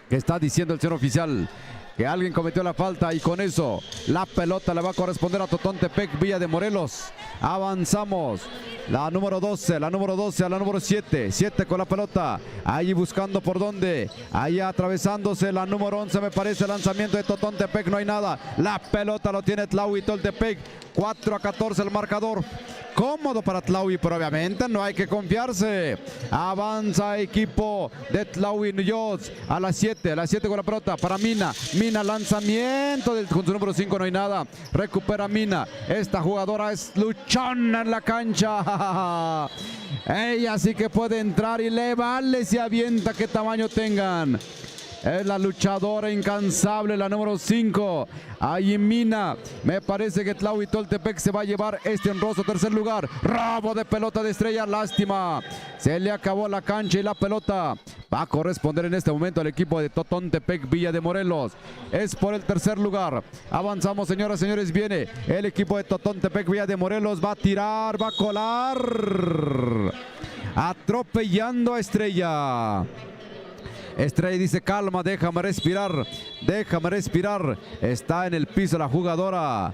que está diciendo el señor oficial que alguien cometió la falta y con eso la pelota le va a corresponder a Totontepec, Villa de Morelos. Avanzamos. La número 12 a la número 7. 7 con la pelota. Ahí buscando por dónde. Ahí atravesándose la número 11 me parece. Lanzamiento de Totontepec, no hay nada. La pelota lo tiene Tlaui Toltepec. 4-14 el marcador. Cómodo para Tlaui, pero obviamente no hay que confiarse. Avanza equipo de Tlaui Yos a la 7 con la pelota para Mina. Mina lanzamiento con su número 5, no hay nada. Recupera Mina. Esta jugadora es luchona en la cancha. Ella sí que puede entrar y le vale si avienta qué tamaño tengan. Es la luchadora incansable, la número 5. Ahí Mina. Me parece que Tlaui Toltepec se va a llevar este honroso tercer lugar. Robo de pelota de Estrella. Lástima. Se le acabó la cancha y la pelota va a corresponder en este momento al equipo de Totontepec, Villa de Morelos. Es por el tercer lugar. Avanzamos, señoras y señores. Viene el equipo de Totontepec, Villa de Morelos. Va a tirar, va a colar. Atropellando a Estrella. Estrella dice calma, déjame respirar. Está en el piso la jugadora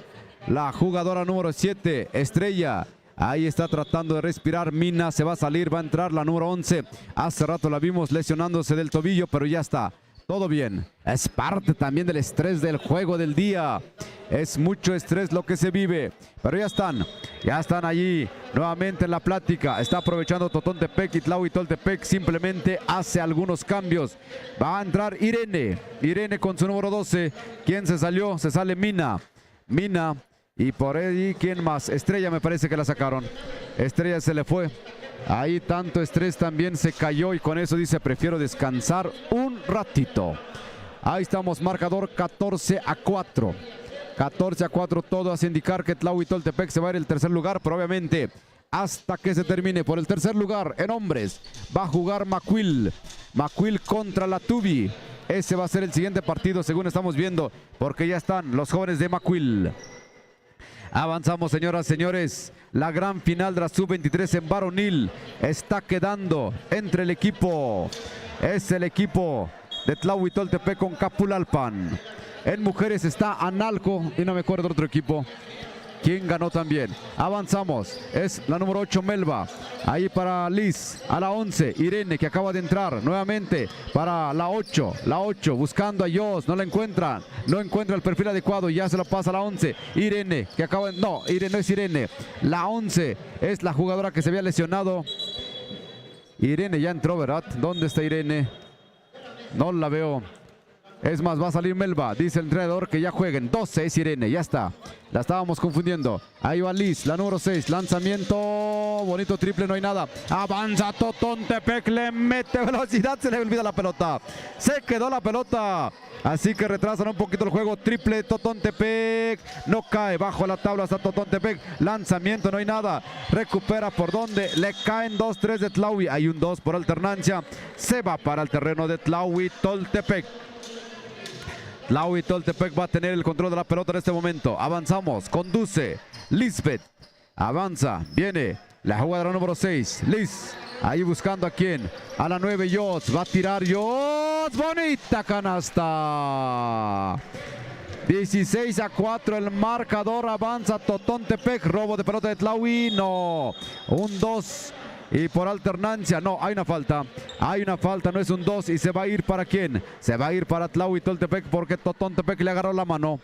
número 7, Estrella. Ahí está tratando de respirar. Mina se va a salir, va a entrar la número 11. Hace rato la vimos lesionándose del tobillo, pero ya está. Todo bien. Es parte también del estrés del juego del día. Es mucho estrés lo que se vive. Pero ya están allí nuevamente en la plática. Está aprovechando Totontepec y Tlaui Toltepec. Simplemente hace algunos cambios. Va a entrar Irene con su número 12. ¿Quién se salió? Se sale Mina. Y por ahí, ¿quién más? Estrella me parece que la sacaron. Estrella se le fue. Ahí tanto estrés también se cayó y con eso dice prefiero descansar un ratito. Ahí estamos, marcador 14-4. Todo hace indicar que Tlaui Toltepec se va a ir el tercer lugar, pero obviamente hasta que se termine. Por el tercer lugar en hombres va a jugar Macuil. Macuil contra la Tubi. Ese va a ser el siguiente partido según estamos viendo, porque ya están los jóvenes de Macuil. Avanzamos, señoras, señores. La gran final de la sub-23 en varonil está quedando entre el equipo. Es el equipo de Tlahuitoltepec con Capulalpan. En mujeres está Analco y no me acuerdo del otro equipo. ¿Quién ganó también? Avanzamos. Es la número 8, Melba. Ahí para Liz. A la 11, Irene, que acaba de entrar. Nuevamente para la 8. La 8, buscando a Jos. No la encuentran. No encuentra el perfil adecuado. Y ya se lo pasa a la 11. Irene, que acaba de... No, Irene no es Irene. La 11 es la jugadora que se había lesionado. Irene ya entró, ¿verdad? ¿Dónde está Irene? No la veo. Es más, va a salir Melba. Dice el entrenador que ya jueguen. 12 es Irene, ya está. La estábamos confundiendo. Ahí va Liz, la número 6. Lanzamiento. Bonito triple, no hay nada. Avanza Totontepec, le mete velocidad. Se le olvida la pelota. Se quedó la pelota. Así que retrasan un poquito el juego. Triple Totontepec. No cae bajo la tabla hasta Totontepec. Lanzamiento, no hay nada. Recupera por donde. Le caen 2-3 de Tlahui. Hay un 2 por alternancia. Se va para el terreno de Tlahuitoltepec. Tlahuitoltepec va a tener el control de la pelota en este momento. Avanzamos, conduce Lisbeth. Avanza, viene la jugadora número 6, Liz. Ahí buscando a quién. A la 9, Jos. Va a tirar Jos. Bonita canasta. 16-4 el marcador. Avanza Totontepec. Robo de pelota de Tlahui. No. Un 2. Y por alternancia, no, hay una falta. Hay una falta, no es un 2. ¿Y se va a ir para quién? Se va a ir para Tlahuitoltepec porque Totontepec le agarró la mano.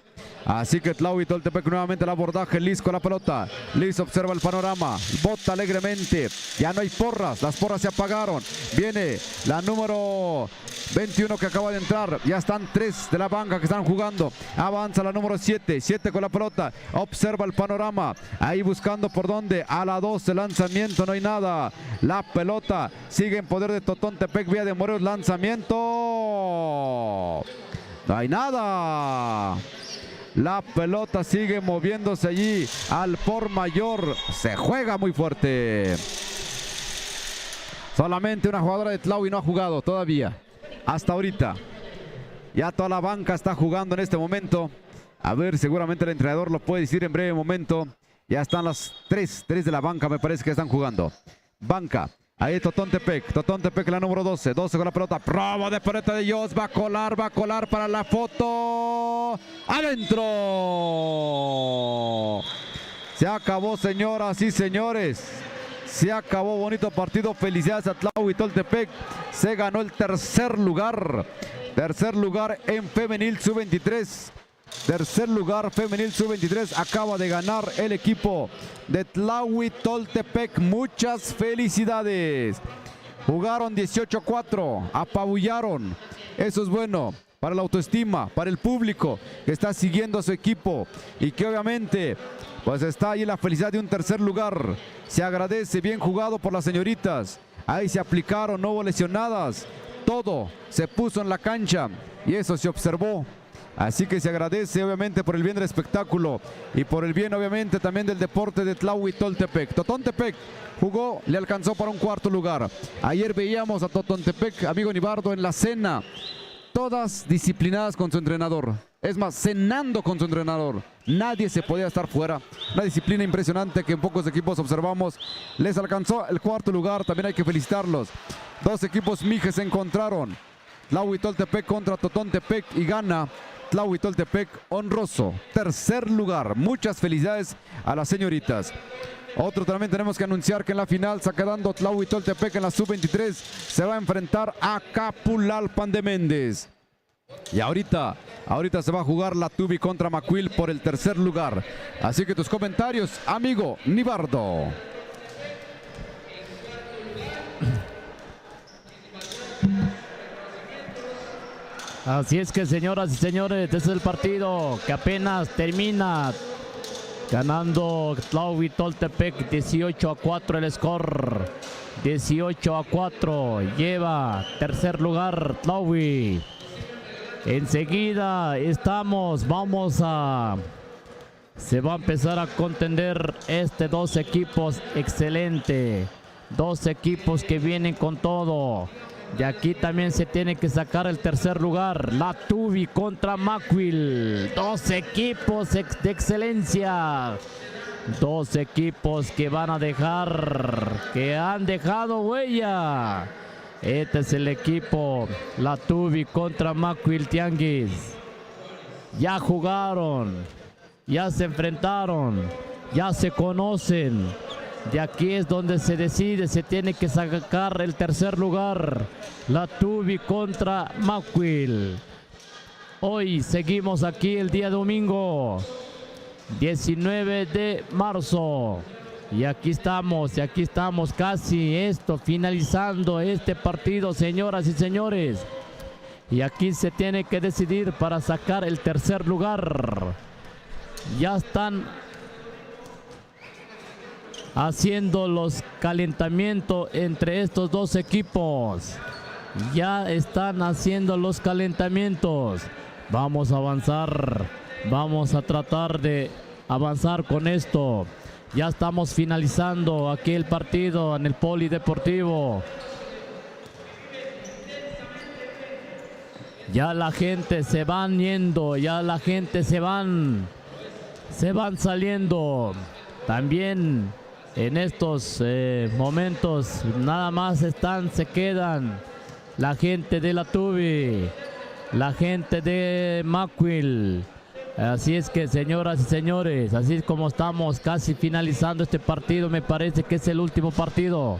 Así que Tlahuitoltepec nuevamente el abordaje. Liz con la pelota. Liz observa el panorama. Bota alegremente. Ya no hay porras. Las porras se apagaron. Viene la número 21 que acaba de entrar. Ya están 3 de la banca que están jugando. Avanza la número 7. 7 con la pelota. Observa el panorama. Ahí buscando por dónde. A la 12 lanzamiento. No hay nada. La pelota sigue en poder de Totontepec. Vía de Morelos. Lanzamiento. No hay nada. La pelota sigue moviéndose allí al por mayor. Se juega muy fuerte. Solamente una jugadora de Tlahui no ha jugado todavía. Hasta ahorita. Ya toda la banca está jugando en este momento. A ver, seguramente el entrenador lo puede decir en breve momento. Ya están las 3 de la banca, me parece que están jugando. Banca. Ahí Totontepec. Totontepec la número 12. 12 con la pelota. Proba de pelota de Jos. Va a colar para la foto. ¡Adentro! Se acabó, señoras y señores. Se acabó. Bonito partido. Felicidades a Tlahuitoltepec. Se ganó el tercer lugar. Tercer lugar en femenil sub-23. Tercer lugar femenil sub-23. Acaba de ganar el equipo de Tlahuitoltepec. Muchas felicidades. Jugaron 18-4. Apabullaron. Eso es bueno para la autoestima, para el público que está siguiendo a su equipo y que obviamente pues está ahí la felicidad de un tercer lugar. Se agradece, bien jugado por las señoritas. Ahí se aplicaron, no hubo lesionadas. Todo se puso en la cancha y eso se observó. Así que se agradece obviamente por el bien del espectáculo y por el bien obviamente también del deporte de Tlahuitoltepec. Totontepec jugó, le alcanzó para un cuarto lugar. Ayer veíamos a Totontepec, amigo Nibardo, en la cena. Todas disciplinadas con su entrenador. Es más, cenando con su entrenador. Nadie se podía estar fuera. Una disciplina impresionante que en pocos equipos observamos. Les alcanzó el cuarto lugar, también hay que felicitarlos. 2 equipos mijes se encontraron. Tlahuitoltepec contra Totontepec y gana Tlahuitoltepec honroso. Tercer lugar. Muchas felicidades a las señoritas. Otro también tenemos que anunciar que en la final está quedando Tlahuitoltepec en la sub-23. Se va a enfrentar a Capulalpan de Méndez. Y ahorita se va a jugar la Tubi contra Macuil por el tercer lugar. Así que tus comentarios, amigo Nibardo. Así es que, señoras y señores, este es el partido que apenas termina. Ganando Tlahuitoltepec 18-4 el score. 18-4. Lleva tercer lugar Tlahui. Enseguida vamos a Se va a empezar a contender dos equipos excelente. Dos equipos que vienen con todo. De aquí también se tiene que sacar el tercer lugar. La Tubi contra Mackwil. Dos equipos de excelencia. Dos equipos que van a dejar, que han dejado huella. Este es el equipo, la Tubi contra Mackwil Tianguis. Ya jugaron, ya se enfrentaron, ya se conocen. De aquí es donde se decide, se tiene que sacar el tercer lugar. La Tubi contra Mackwil. Hoy seguimos aquí el día domingo, 19 de marzo. Y aquí estamos casi finalizando este partido, señoras y señores. Y aquí se tiene que decidir para sacar el tercer lugar. Ya están haciendo los calentamientos entre estos dos equipos. Ya están haciendo los calentamientos. Vamos a avanzar. Vamos a tratar de avanzar con esto. Ya estamos finalizando aquí el partido en el polideportivo. Ya la gente se van yendo, ya la gente se van saliendo. También en estos momentos nada más se quedan la gente de la Tubi, la gente de Mackwil. Así es que, señoras y señores, así es como estamos casi finalizando este partido. Me parece que es el último partido.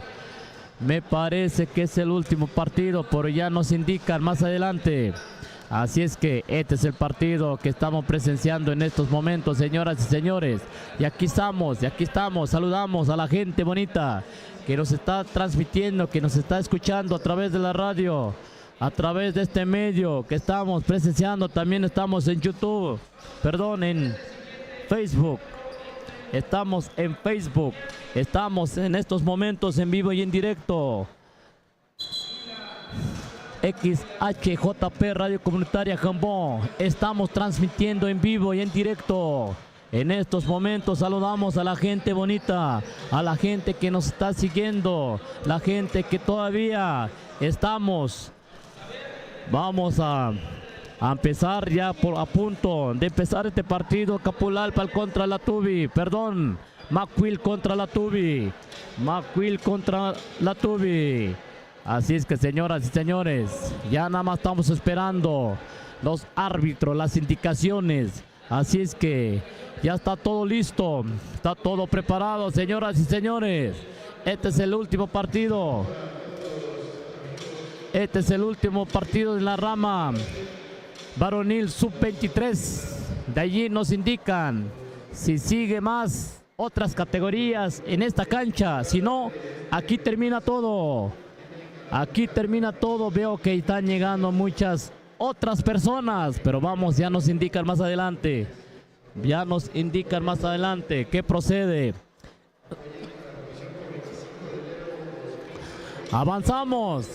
Pero ya nos indican más adelante. Así es que este es el partido que estamos presenciando en estos momentos, señoras y señores. Y aquí estamos. Saludamos a la gente bonita que nos está transmitiendo, que nos está escuchando a través de la radio, a través de este medio que estamos presenciando. También estamos en YouTube, en Facebook. Estamos en Facebook. Estamos en estos momentos en vivo y en directo. XHJP Radio Comunitaria Jambón. Estamos transmitiendo en vivo y en directo. En estos momentos saludamos a la gente bonita, a la gente que nos está siguiendo, la gente que todavía estamos. Vamos a empezar ya a punto de empezar este partido. Capulalpa contra la Tubi, Mackwil contra la Tubi. Así es que, señoras y señores, ya nada más estamos esperando los árbitros, las indicaciones. Así es que ya está todo listo, está todo preparado, señoras y señores. Este es el último partido. Este es el último partido de la rama varonil sub-23. De allí nos indican si sigue más otras categorías en esta cancha. Si no, aquí termina todo. Aquí termina todo. Veo que están llegando muchas otras personas, pero vamos, ya nos indican más adelante. Ya nos indican más adelante qué procede. Avanzamos.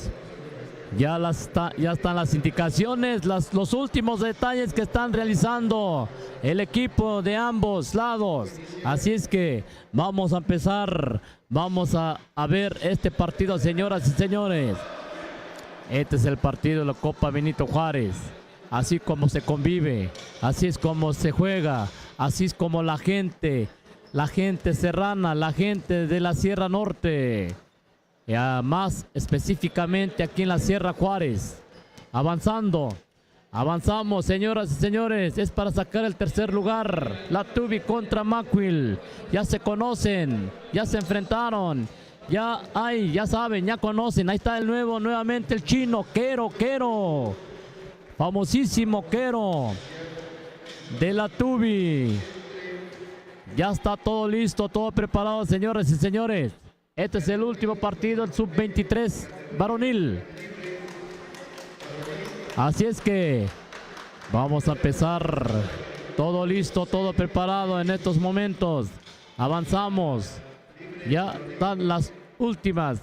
Ya están las indicaciones, los últimos detalles que están realizando el equipo de ambos lados. Así es que vamos a empezar, vamos a ver este partido, señoras y señores. Este es el partido de la Copa Benito Juárez. Así como se convive, así es como se juega, así es como la gente serrana, la gente de la Sierra Norte. Más específicamente aquí en la Sierra Juárez. Avanzamos, señoras y señores. Es para sacar el tercer lugar. La Tubi contra Mackwil. Ya se conocen, ya se enfrentaron. Ya saben, ya conocen. Ahí está nuevamente el chino, Quero. Famosísimo Quero de la Tubi. Ya está todo listo, todo preparado, señoras y señores. Este es el último partido del sub-23 varonil. Así es que vamos a empezar. Todo listo, todo preparado en estos momentos. Avanzamos. Ya están las últimas.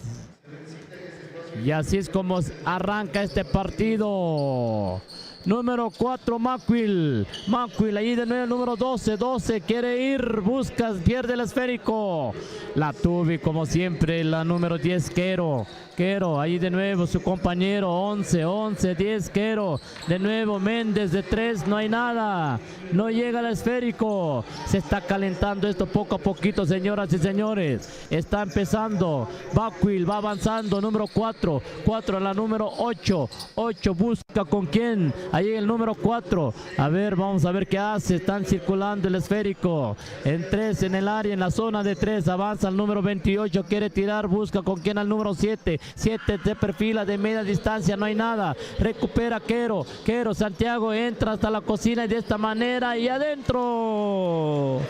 Y así es como arranca este partido. Número 4, Macuil. Macuil, ahí de nuevo, número 12. 12 quiere ir, busca, pierde el esférico. La Tubi, como siempre, la número 10, Quero. Quero, ahí de nuevo su compañero, 11, 11, 10, Quero. De nuevo, Méndez de 3, no hay nada. No llega el esférico. Se está calentando esto poco a poquito, señoras y señores. Está empezando. Macuil va avanzando, número 4. 4 a la número 8. 8 busca con quién. Ahí el número 4. A ver, vamos a ver qué hace. Están circulando el esférico. En 3, en el área, en la zona de 3. Avanza el número 28. Quiere tirar, busca con quién al número 7. 7 se perfila de media distancia, no hay nada. Recupera Quero. Quero, Santiago entra hasta la cocina y de esta manera. Y adentro.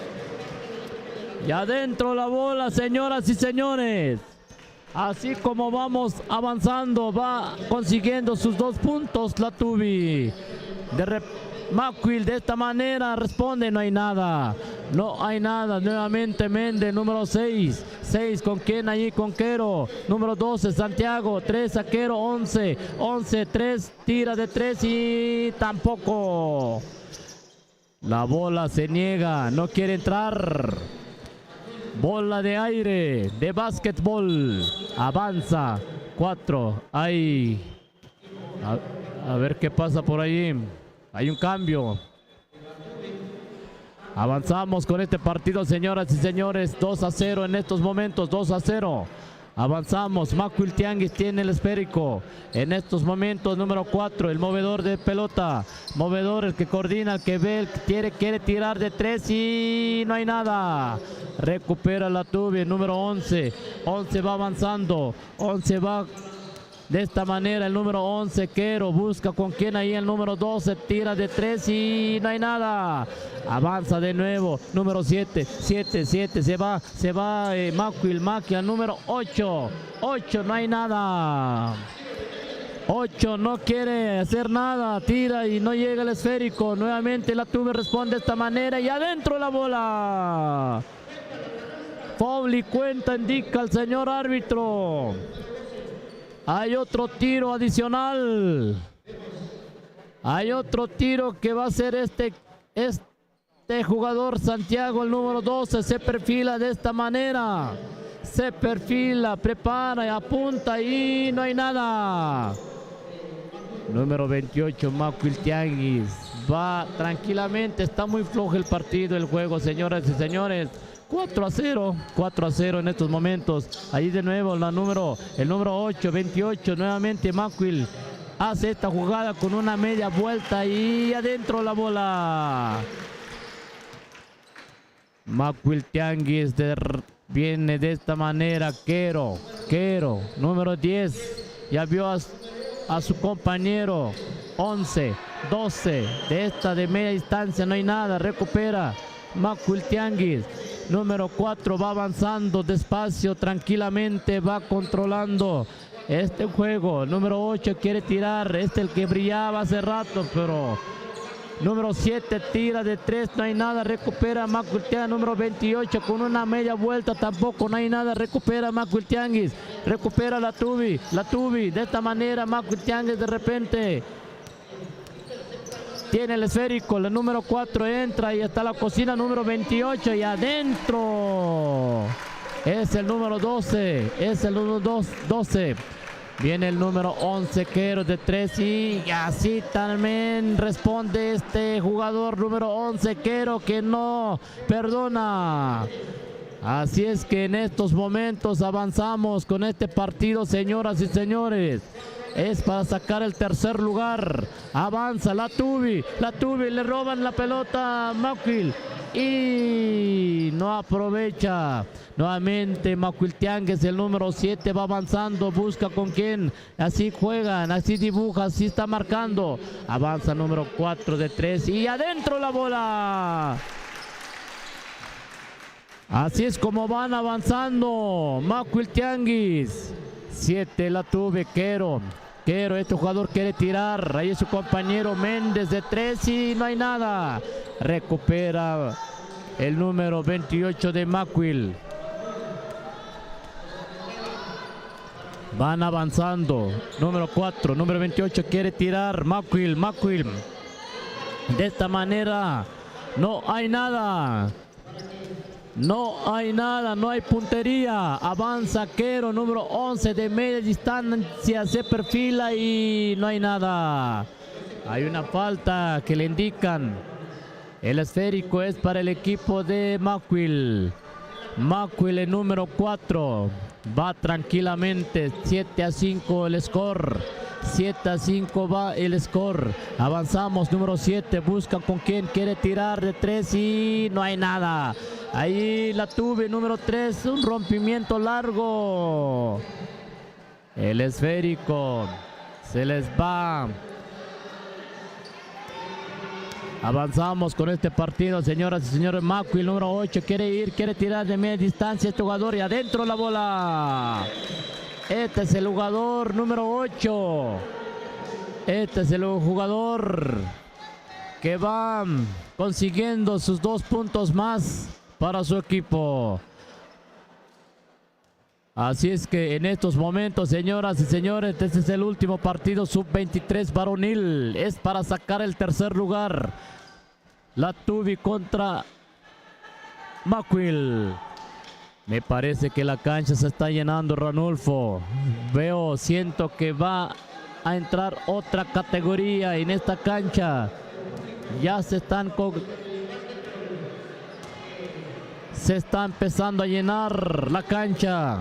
Y adentro la bola, señoras y señores. Así como vamos avanzando, va consiguiendo sus 2 puntos la Tubi. Macuil de esta manera responde, no hay nada. No hay nada, nuevamente Méndez, número 6. 6 con quién allí, con Quero. Número 12, Santiago. 3 a Quero, 11. 11, 3, tira de 3 y tampoco. La bola se niega, no quiere entrar. Bola de aire, de básquetbol. Avanza. 4. Ahí. A ver qué pasa por ahí. Hay un cambio. Avanzamos con este partido, señoras y señores. 2-0 en estos momentos. 2-0. Avanzamos. Macuil Tianguis tiene el esférico. En estos momentos, número 4, el movedor de pelota. Movedor, el que coordina, el que ve, el que quiere tirar de 3 y no hay nada. Recupera la Tubi, el número 11. 11 va avanzando. 11 va de esta manera, el número 11, Quero. Busca con quién ahí, el número 12. Tira de 3 y no hay nada. Avanza de nuevo, número 7. 7, se va Macuil, al número 8. 8, no hay nada. 8 no quiere hacer nada, tira y no llega el esférico. Nuevamente la Tubi responde de esta manera y adentro la bola. Foul y cuenta, indica el señor árbitro. Hay otro tiro adicional. Hay otro tiro que va a ser este jugador, Santiago, el número 12. Se perfila de esta manera. Se perfila, prepara y apunta y no hay nada. Número 28, Macuil Tianguis. Va tranquilamente, está muy flojo el partido, el juego, señoras y señores. 4-0, 4-0 en estos momentos. Ahí de nuevo el número 8, 28, nuevamente Macuil hace esta jugada con una media vuelta y adentro la bola. Macuil Tianguis viene de esta manera. Quero, número 10, ya vio a su compañero. 11, 12, de media distancia no hay nada, recupera Macuil Tianguis. Número 4 va avanzando despacio, tranquilamente, va controlando este juego. Número 8 quiere tirar, el que brillaba hace rato, pero número 7 tira de 3, no hay nada, recupera Macuil Tianguis. Número 28 con una media vuelta, tampoco no hay nada, recupera Macuil Tianguis, recupera la Tubi, de esta manera Macuil Tianguis de repente tiene el esférico, el número 4 entra y está la cocina, número 28 y adentro. Es el número 12, es el número 12. Viene el número 11, Quero de 3 y así también responde este jugador número 11, Quero, que no perdona. Así es que en estos momentos avanzamos con este partido, señoras y señores. Es para sacar el tercer lugar. Avanza la Tubi, le roban la pelota a Macuil y no aprovecha. Nuevamente Macuil Tianguis, el número 7 va avanzando, busca con quién, así juegan, así dibuja, así está marcando. Avanza el número 4 de 3 y adentro la bola. Así es como van avanzando Macuil Tianguis. 7 la Tubi, Quero, este jugador quiere tirar, ahí es su compañero Méndez de 3 y no hay nada. Recupera el número 28 de Macuil. Van avanzando. Número 4, número 28 quiere tirar. Macuil. De esta manera no hay nada. No hay puntería. Avanza Quero, número 11 de media distancia. Se perfila y no hay nada. Hay una falta que le indican. El esférico es para el equipo de Macuil. Macuil, el número 4. Va tranquilamente. 7-5 el score. 7-5 va el score. Avanzamos. Número 7. Busca con quien quiere tirar de 3 y no hay nada. Ahí la tuve. Número 3. Un rompimiento largo. El esférico se les va. Avanzamos con este partido, señoras y señores. Macuil, número 8, quiere tirar de media distancia este jugador y adentro la bola. Este es el jugador número 8. Este es el jugador que va consiguiendo sus 2 puntos más para su equipo. Así es que en estos momentos, señoras y señores, este es el último partido sub-23 varonil. Es para sacar el tercer lugar. La Tubi contra Macuil. Me parece que la cancha se está llenando, Ranulfo. Siento que va a entrar otra categoría en esta cancha. Ya se está empezando a llenar la cancha.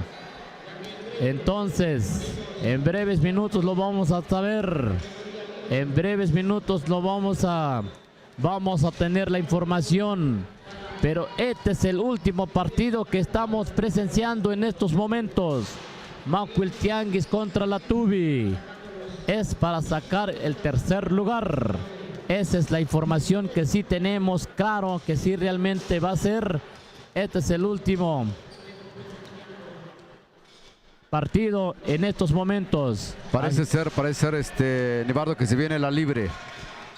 Entonces, en breves minutos lo vamos a saber. En breves minutos lo vamos a tener la información. Pero este es el último partido que estamos presenciando en estos momentos. Macuil Tianguis contra la Tubi. Es para sacar el tercer lugar. Esa es la información que sí tenemos claro, que sí realmente va a ser. Este es el último partido en estos momentos. Parece ser, Nibardo, que se viene la libre.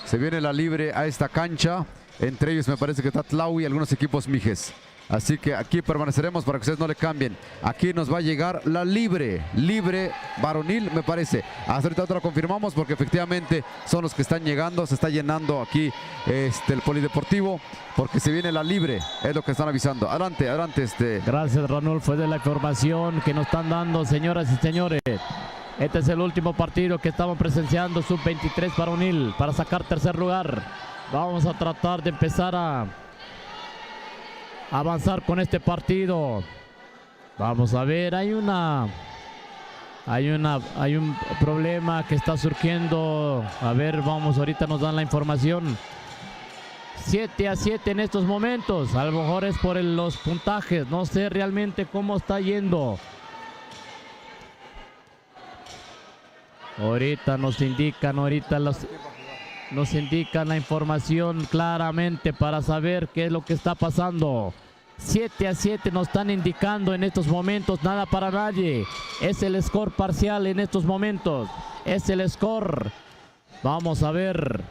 Se viene la libre a esta cancha. Entre ellos me parece que está Tlaui y algunos equipos Mijes. Así que aquí permaneceremos para que ustedes no le cambien. Aquí nos va a llegar la libre varonil, me parece. Hasta ahorita lo confirmamos porque efectivamente son los que están llegando. Se está llenando aquí el polideportivo porque se viene la libre, es lo que están avisando. Adelante. Gracias, Ranulfo, de la información que nos están dando, señoras y señores. Este es el último partido que estamos presenciando, sub-23 varonil, para sacar tercer lugar. Vamos a tratar de empezar a avanzar con este partido. Vamos a ver, hay un problema que está surgiendo. A ver, ahorita nos dan la información. 7-7 en estos momentos. A lo mejor es por los puntajes. No sé realmente cómo está yendo. Ahorita nos indican, nos indican la información claramente para saber qué es lo que está pasando. 7-7 nos están indicando en estos momentos. Nada para nadie. Es el score parcial en estos momentos. Es el score. Vamos a ver.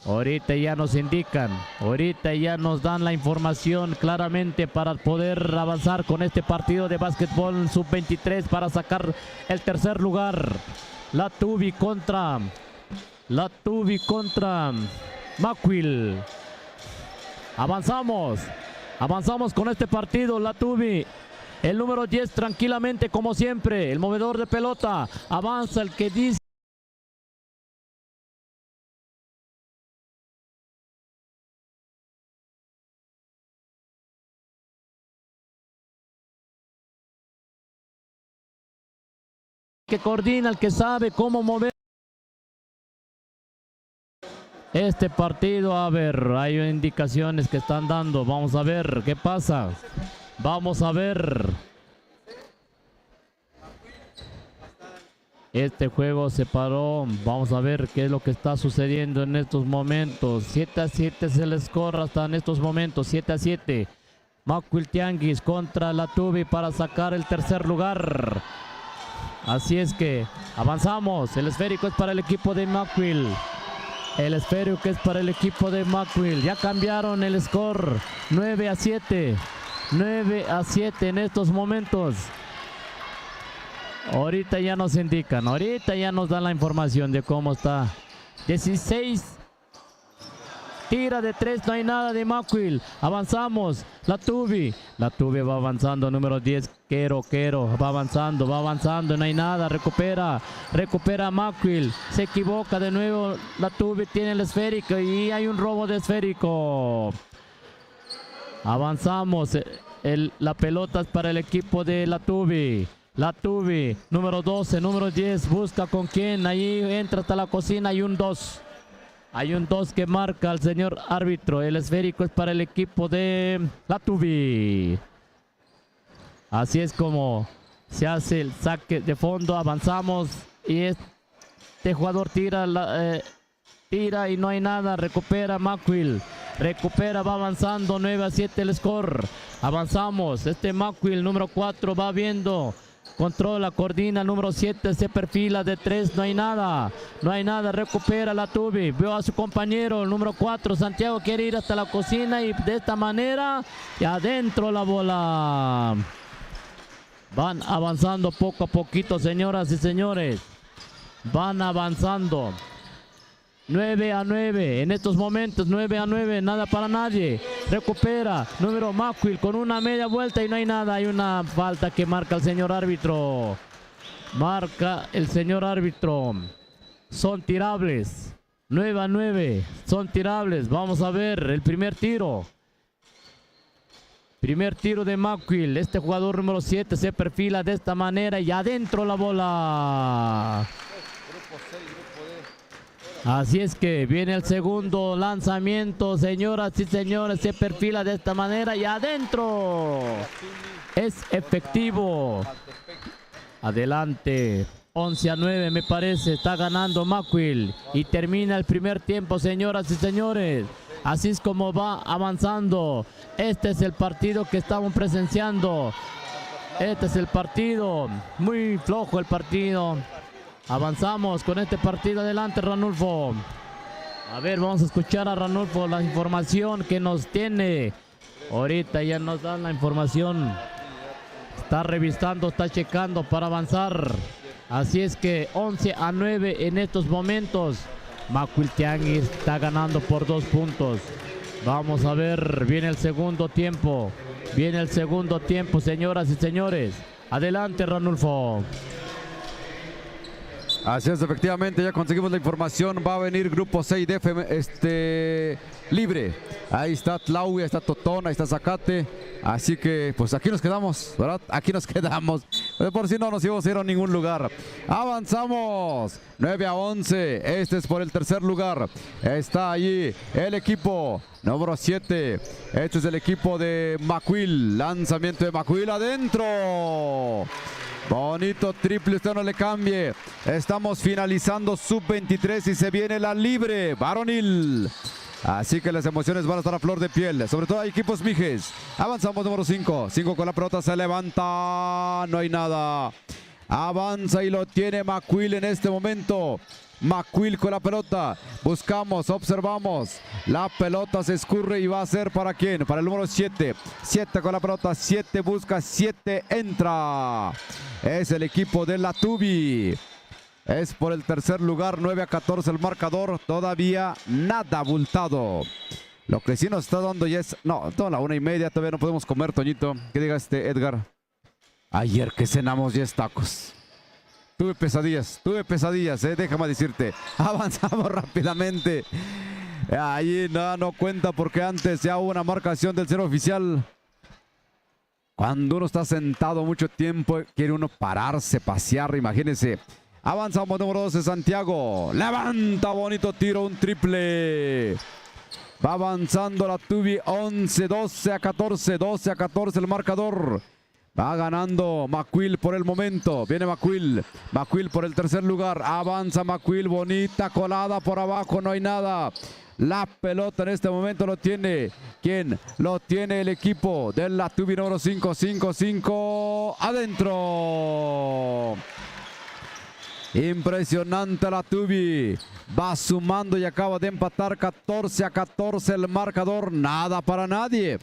Ahorita ya nos indican. Ahorita ya nos dan la información claramente para poder avanzar con este partido de básquetbol sub-23 para sacar el tercer lugar. La Tubi contra Macuil. Avanzamos con este partido. La Tubi, el número 10, tranquilamente como siempre, el movedor de pelota. Avanza el que dice que coordina, el que sabe cómo mover este partido. A ver, hay indicaciones que están dando. Vamos a ver qué pasa. Vamos a ver. Este juego se paró. Vamos a ver qué es lo que está sucediendo en estos momentos. 7-7 es el score hasta en estos momentos. 7-7. Macuil Tianguis contra la Tubi para sacar el tercer lugar. Así es que avanzamos. El esférico es para el equipo de Macuil. El esférico es para el equipo de Macuil. Ya cambiaron el score. 9-7. 9-7 en estos momentos. Ahorita ya nos indican, ahorita ya nos dan la información de cómo está. 16. Tira de 3, no hay nada de Macuil. Avanzamos. La Tubi va avanzando. Número 10, Quero. Va avanzando. No hay nada. Recupera Macuil. Se equivoca de nuevo. La Tubi tiene el esférico y hay un robo de esférico. Avanzamos. La pelota es para el equipo de la Tubi. La Tubi, número 12, número 10, busca con quién. Ahí entra hasta la cocina. Hay un 2. Hay un 2 que marca al señor árbitro. El esférico es para el equipo de la Tubi. Así es como se hace el saque de fondo. Avanzamos y este jugador tira y no hay nada. Recupera Macuil. Va avanzando. 9-7 el score. Avanzamos. Macuil, número 4, va viendo. Controla, coordina, número 7, se perfila de 3, no hay nada, recupera la Tubi, veo a su compañero, el número 4, Santiago quiere ir hasta la cocina y de esta manera, y adentro la bola. Van avanzando poco a poquito, señoras y señores, van avanzando. 9-9, en estos momentos 9-9, nada para nadie. Recupera, número Macuil con una media vuelta y no hay nada. Hay una falta que marca el señor árbitro. Son tirables. 9-9, son tirables. Vamos a ver el primer tiro. Primer tiro de Macuil. Este jugador número 7 se perfila de esta manera y adentro la bola. Así es que viene el segundo lanzamiento, señoras y señores, se perfila de esta manera y adentro. Es efectivo. Adelante. 11-9 me parece, está ganando Macuil y termina el primer tiempo, señoras y señores. Así es como va avanzando. Este es el partido que estamos presenciando. Este es el partido, muy flojo el partido. Avanzamos con este partido. Adelante, Ranulfo. A ver, vamos a escuchar a Ranulfo la información que nos tiene. Ahorita ya nos dan la información. Está revisando, está checando para avanzar. Así es que 11-9 en estos momentos. Macuil Tianguis está ganando por 2 puntos. Vamos a ver, viene el segundo tiempo. Señoras y señores. Adelante, Ranulfo. Así es, efectivamente, ya conseguimos la información. Va a venir grupo 6 de libre. Ahí está Tlaui, ahí está Totón, ahí está Zacate. Así que, pues aquí nos quedamos, ¿verdad? Aquí nos quedamos. De por si no nos íbamos a ir a ningún lugar. Avanzamos. 9-11. Este es por el tercer lugar. Está allí el equipo número 7. Este es el equipo de Macuil. Lanzamiento de Macuil adentro. Bonito triple, usted no le cambie. Estamos finalizando sub-23 y se viene la libre varonil. Así que las emociones van a estar a flor de piel. Sobre todo hay equipos Mijes. Avanzamos número 5. 5 con la pelota, se levanta. No hay nada. Avanza y lo tiene Macuil en este momento. Macuil con la pelota. Buscamos, observamos. La pelota se escurre y va a ser ¿para quién? Para el número 7. 7 con la pelota. 7 busca, 7 entra. Es el equipo de la Tubi. Es por el tercer lugar. 9-14 el marcador. Todavía nada abultado. Lo que sí nos está dando ya es... No, toda la 1:30. Todavía no podemos comer, Toñito. ¿Qué diga Edgar? Ayer que cenamos 10 tacos. Tuve pesadillas, déjame decirte. Avanzamos rápidamente. Allí no cuenta porque antes ya hubo una marcación del cero oficial. Cuando uno está sentado mucho tiempo, quiere uno pararse, pasear, imagínense. Avanzamos número 12, Santiago. Levanta, bonito tiro, un triple. Va avanzando la Tubi, 11, 12-14, 12-14 el marcador. Va ganando Macuil por el momento. Viene Macuil. Macuil por el tercer lugar. Avanza Macuil. Bonita colada por abajo. No hay nada. La pelota en este momento lo tiene. ¿Quién? Lo tiene el equipo de la Tubi número 5. 5-5. Adentro. Impresionante la Tubi. Va sumando y acaba de empatar 14-14 el marcador. Nada para nadie.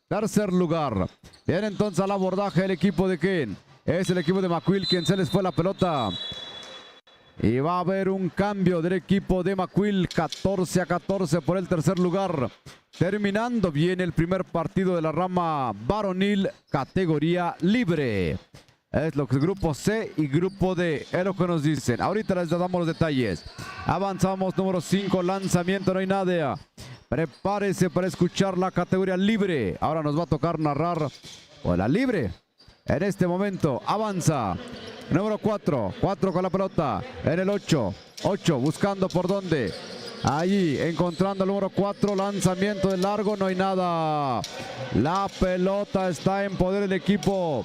Tercer lugar. Viene entonces al abordaje el equipo de quién. Es el equipo de McQuill quien se les fue la pelota. Y va a haber un cambio del equipo de McQuill, 14-14 por el tercer lugar. Terminando bien el primer partido de la rama varonil, categoría libre. Es lo que es grupo C y grupo D, es lo que nos dicen. Ahorita les damos los detalles. Avanzamos, número 5, lanzamiento, no hay nada. Prepárese para escuchar la categoría libre. Ahora nos va a tocar narrar la libre. En este momento, avanza. Número 4, 4 con la pelota. En el 8, 8 buscando por dónde. Allí encontrando el número 4, lanzamiento de largo, no hay nada. La pelota está en poder del equipo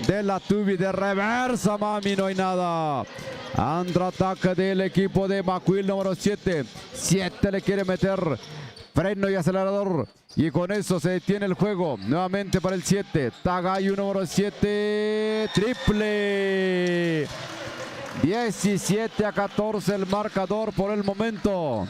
de la Tubi, de reversa, mami, no hay nada. Contraataque del equipo de McQuill, número 7. 7 le quiere meter freno y acelerador. Y con eso se detiene el juego. Nuevamente para el 7. Tagayu, número 7. Triple. 17-14 el marcador por el momento.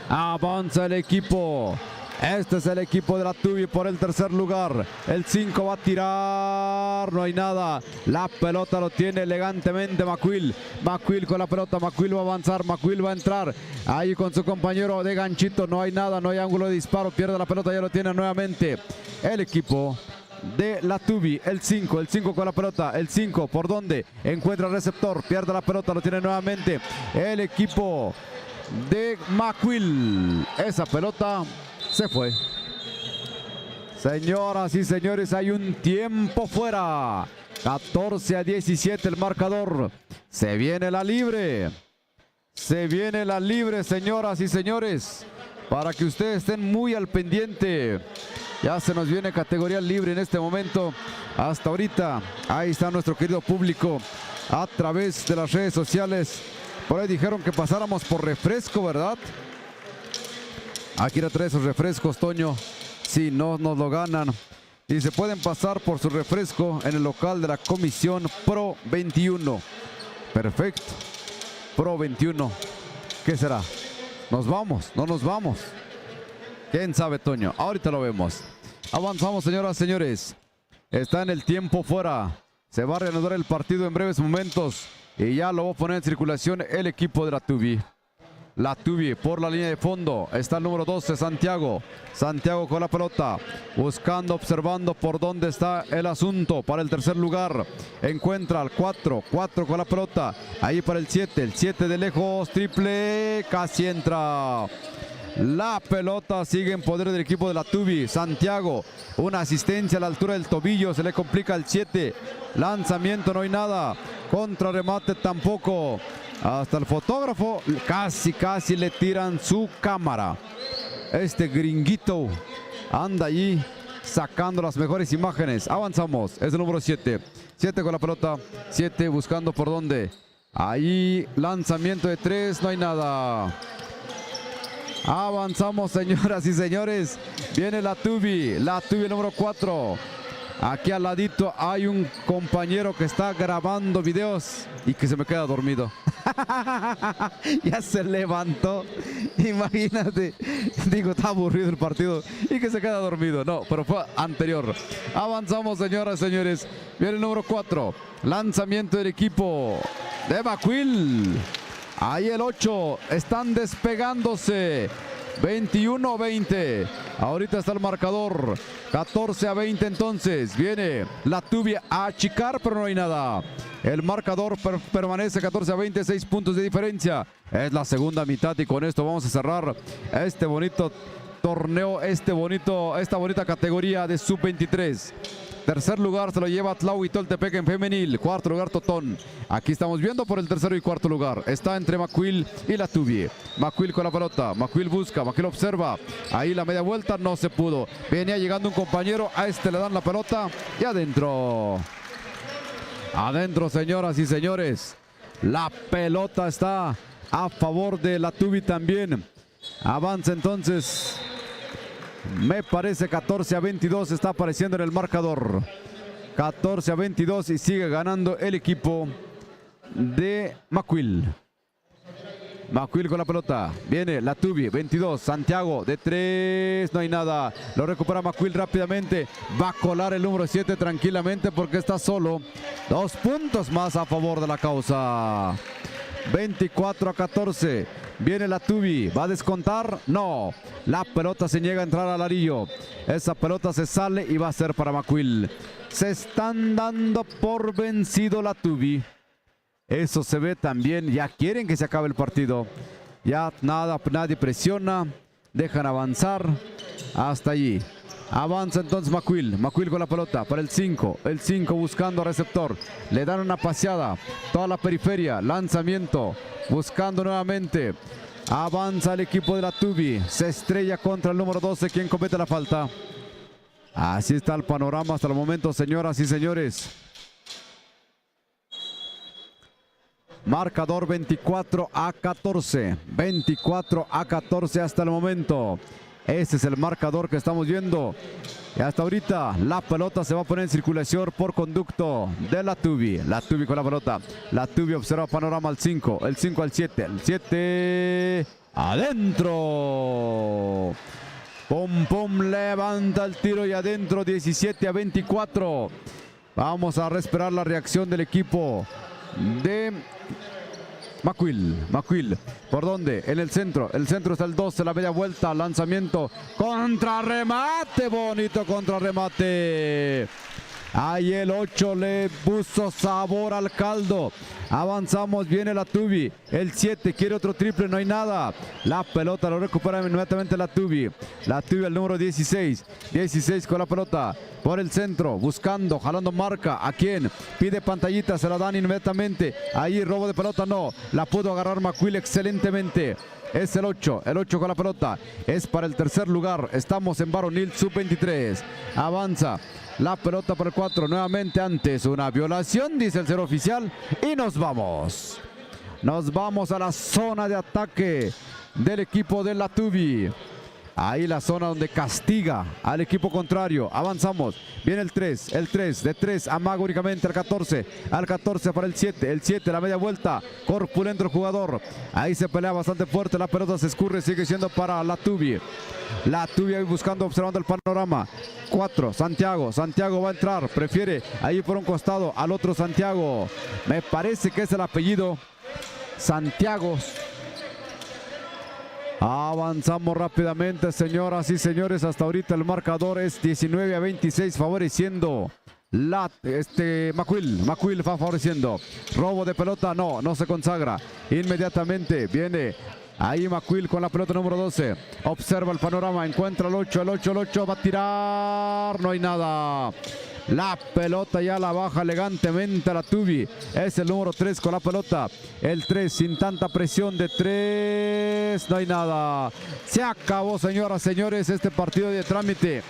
Avanza el equipo. Este es el equipo de la Tubi por el tercer lugar. El 5 va a tirar. No hay nada. La pelota lo tiene elegantemente McQuill. McQuill con la pelota. McQuill va a avanzar. McQuill va a entrar. Ahí con su compañero de ganchito. No hay nada. No hay ángulo de disparo. Pierde la pelota. Ya lo tiene nuevamente el equipo de la Tubi. El 5 con la pelota. El 5 por donde encuentra el receptor. Pierde la pelota. Lo tiene nuevamente el equipo de McQuill. Esa pelota se fue. Señoras y señores, hay un tiempo fuera. 14-17 el marcador. Se viene la libre. Se viene la libre, señoras y señores. Para que ustedes estén muy al pendiente. Ya se nos viene categoría libre en este momento. Hasta ahorita, ahí está nuestro querido público a través de las redes sociales. Por ahí dijeron que pasáramos por refresco, ¿verdad? Aquí le trae esos refrescos, Toño. Si no nos lo ganan. Y se pueden pasar por su refresco en el local de la Comisión Pro 21. Perfecto. Pro 21. ¿Qué será? ¿Nos vamos? ¿No nos vamos? ¿Quién sabe, Toño? Ahorita lo vemos. Avanzamos, señoras y señores. Está en el tiempo fuera. Se va a reanudar el partido en breves momentos. Y ya lo va a poner en circulación el equipo de la Tubi. La Tubi por la línea de fondo. Está el número 12, Santiago. Santiago con la pelota. Buscando, observando por dónde está el asunto para el tercer lugar. Encuentra al 4. 4 con la pelota. Ahí para el 7. El 7 de lejos. Triple. Casi entra. La pelota sigue en poder del equipo de la Tubi. Santiago. Una asistencia a la altura del tobillo. Se le complica al 7. Lanzamiento, no hay nada. Contrarremate tampoco. Hasta el fotógrafo casi le tiran su cámara. Este gringuito anda allí sacando las mejores imágenes. Avanzamos. Es el número 7. 7 con la pelota. 7 buscando por dónde. Ahí lanzamiento de 3. No hay nada. Avanzamos, señoras y señores. Viene la Tubi. La Tubi número 4. Aquí al ladito hay un compañero que está grabando videos y que se me queda dormido. Ya se levantó. Imagínate. Digo, está aburrido el partido y que se queda dormido. No, pero fue anterior. Avanzamos, señoras y señores. Viene el número 4. Lanzamiento del equipo de McQuill. Ahí el 8. Están despegándose. 21-20. Ahorita está el marcador. 14-20 entonces. Viene la Tubi a achicar, pero no hay nada. El marcador permanece 14-20, 6 puntos de diferencia. Es la segunda mitad y con esto vamos a cerrar este bonito torneo, esta bonita categoría de sub-23. Tercer lugar se lo lleva Tlahui Toltepec en femenil. Cuarto lugar Totón. Aquí estamos viendo por el tercero y cuarto lugar. Está entre McQuill y la Tubi. McQuill con la pelota. McQuill busca. McQuill observa. Ahí la media vuelta no se pudo. Venía llegando un compañero. A este le dan la pelota. Y adentro. Adentro, señoras y señores. La pelota está a favor de la Tubi también. Avanza entonces. Me parece 14-22 está apareciendo en el marcador. 14-22 y sigue ganando el equipo de McQuill. Macuil con la pelota. Viene Latubi, 22. Santiago de 3. No hay nada. Lo recupera Macuil rápidamente. Va a colar el número 7 tranquilamente porque está solo. 2 puntos más a favor de la causa. 24-14. Viene Latubi. ¿Va a descontar? No. La pelota se niega a entrar al arillo. Esa pelota se sale y va a ser para Macuil. Se están dando por vencido Latubi. Eso se ve también. Ya quieren que se acabe el partido. Ya nadie presiona. Dejan avanzar. Hasta allí. Avanza entonces Macuil. Macuil con la pelota para el 5. El 5 buscando receptor. Le dan una paseada. Toda la periferia. Lanzamiento. Buscando nuevamente. Avanza el equipo de Latubi. Se estrella contra el número 12. ¿Quién comete la falta? Así está el panorama hasta el momento, señoras y señores. Marcador 24-14. 24-14 hasta el momento. Ese es el marcador que estamos viendo. Y hasta ahorita la pelota se va a poner en circulación por conducto de Latubi. Latubi con la pelota. Latubi observa panorama al 5. El 5 al 7. El 7 adentro. Pum pum, levanta el tiro y adentro. 17-24. Vamos a esperar la reacción del equipo de Macuil. Macuil, ¿por dónde? En el centro. El centro está el 12, la media vuelta, lanzamiento, contrarremate, bonito contrarremate. Ahí el 8 le puso sabor al caldo. Avanzamos, viene Latubi. El 7 quiere otro triple, no hay nada. La pelota lo recupera inmediatamente Latubi. Latubi el número 16. 16 con la pelota por el centro, buscando, jalando marca. ¿A quién? Pide pantallita, se la dan inmediatamente. Ahí robo de pelota, no. La pudo agarrar Macuil excelentemente. Es el 8 con la pelota. Es para el tercer lugar. Estamos en varonil sub-23. Avanza. La pelota para el 4, nuevamente antes una violación, dice el cero oficial, y nos vamos. Nos vamos a la zona de ataque del equipo de Latubi. Ahí la zona donde castiga al equipo contrario. Avanzamos. Viene el 3. El 3. De 3. Amaga únicamente al 14. Al 14 para el 7. El 7. La media vuelta. Corpulento el jugador. Ahí se pelea bastante fuerte. La pelota se escurre. Sigue siendo para Latubi. Latubi ahí buscando, observando el panorama. 4. Santiago. Santiago va a entrar. Prefiere ahí por un costado al otro Santiago. Me parece que es el apellido Santiago. Avanzamos rápidamente, señoras y señores. Hasta ahorita el marcador es 19-26, favoreciendo Macuil. Macuil va favoreciendo. Robo de pelota, no se consagra. Inmediatamente viene ahí Macuil con la pelota número 12. Observa el panorama, encuentra el 8, el 8 va a tirar. No hay nada. La pelota ya la baja elegantemente a Latubi. Es el número 3 con la pelota. El 3 sin tanta presión de 3. No hay nada. Se acabó, señoras y señores, este partido de trámite.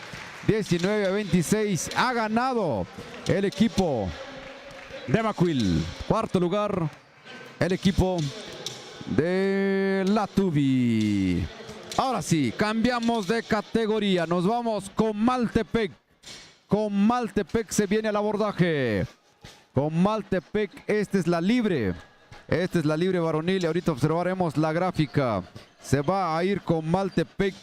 19-26. Ha ganado el equipo de Macuil. Cuarto lugar, el equipo de Latubi. Ahora sí, cambiamos de categoría. Nos vamos con Maltepec. Con Maltepec se viene al abordaje. Con Maltepec, esta es la libre. Esta es la libre varonil. Ahorita observaremos la gráfica. Se va a ir con Maltepec.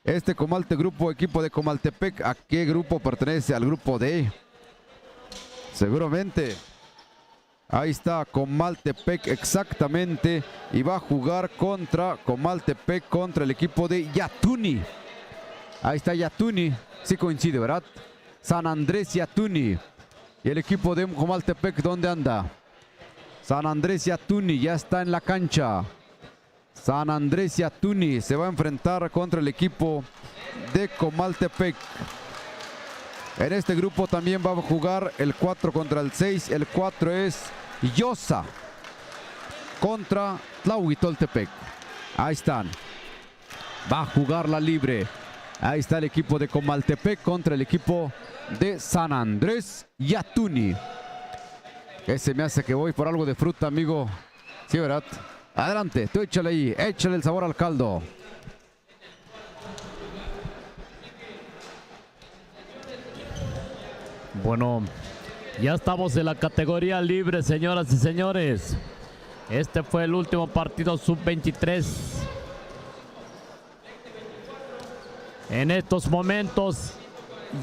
Equipo de Comaltepec. ¿A qué grupo pertenece? Al grupo D. Seguramente. Ahí está Comaltepec exactamente. Y va a jugar contra Comaltepec contra el equipo de Yatuni. Ahí está Yatuni. Sí coincide, ¿verdad? San Andrés Yatuni. Y el equipo de Comaltepec, ¿dónde anda? San Andrés Yatuni ya está en la cancha. San Andrés Yatuni se va a enfrentar contra el equipo de Comaltepec. En este grupo también va a jugar el 4 contra el 6. El 4 es Yosa contra Tlahuitoltepec. Ahí están. Va a jugar la libre. Ahí está el equipo de Comaltepec contra el equipo de San Andrés Yatuni. Ese me hace que voy por algo de fruta, amigo. Sí, ¿verdad? Adelante, tú échale ahí, échale el sabor al caldo. Bueno, ya estamos en la categoría libre, señoras y señores. Este fue el último partido sub-23. En estos momentos,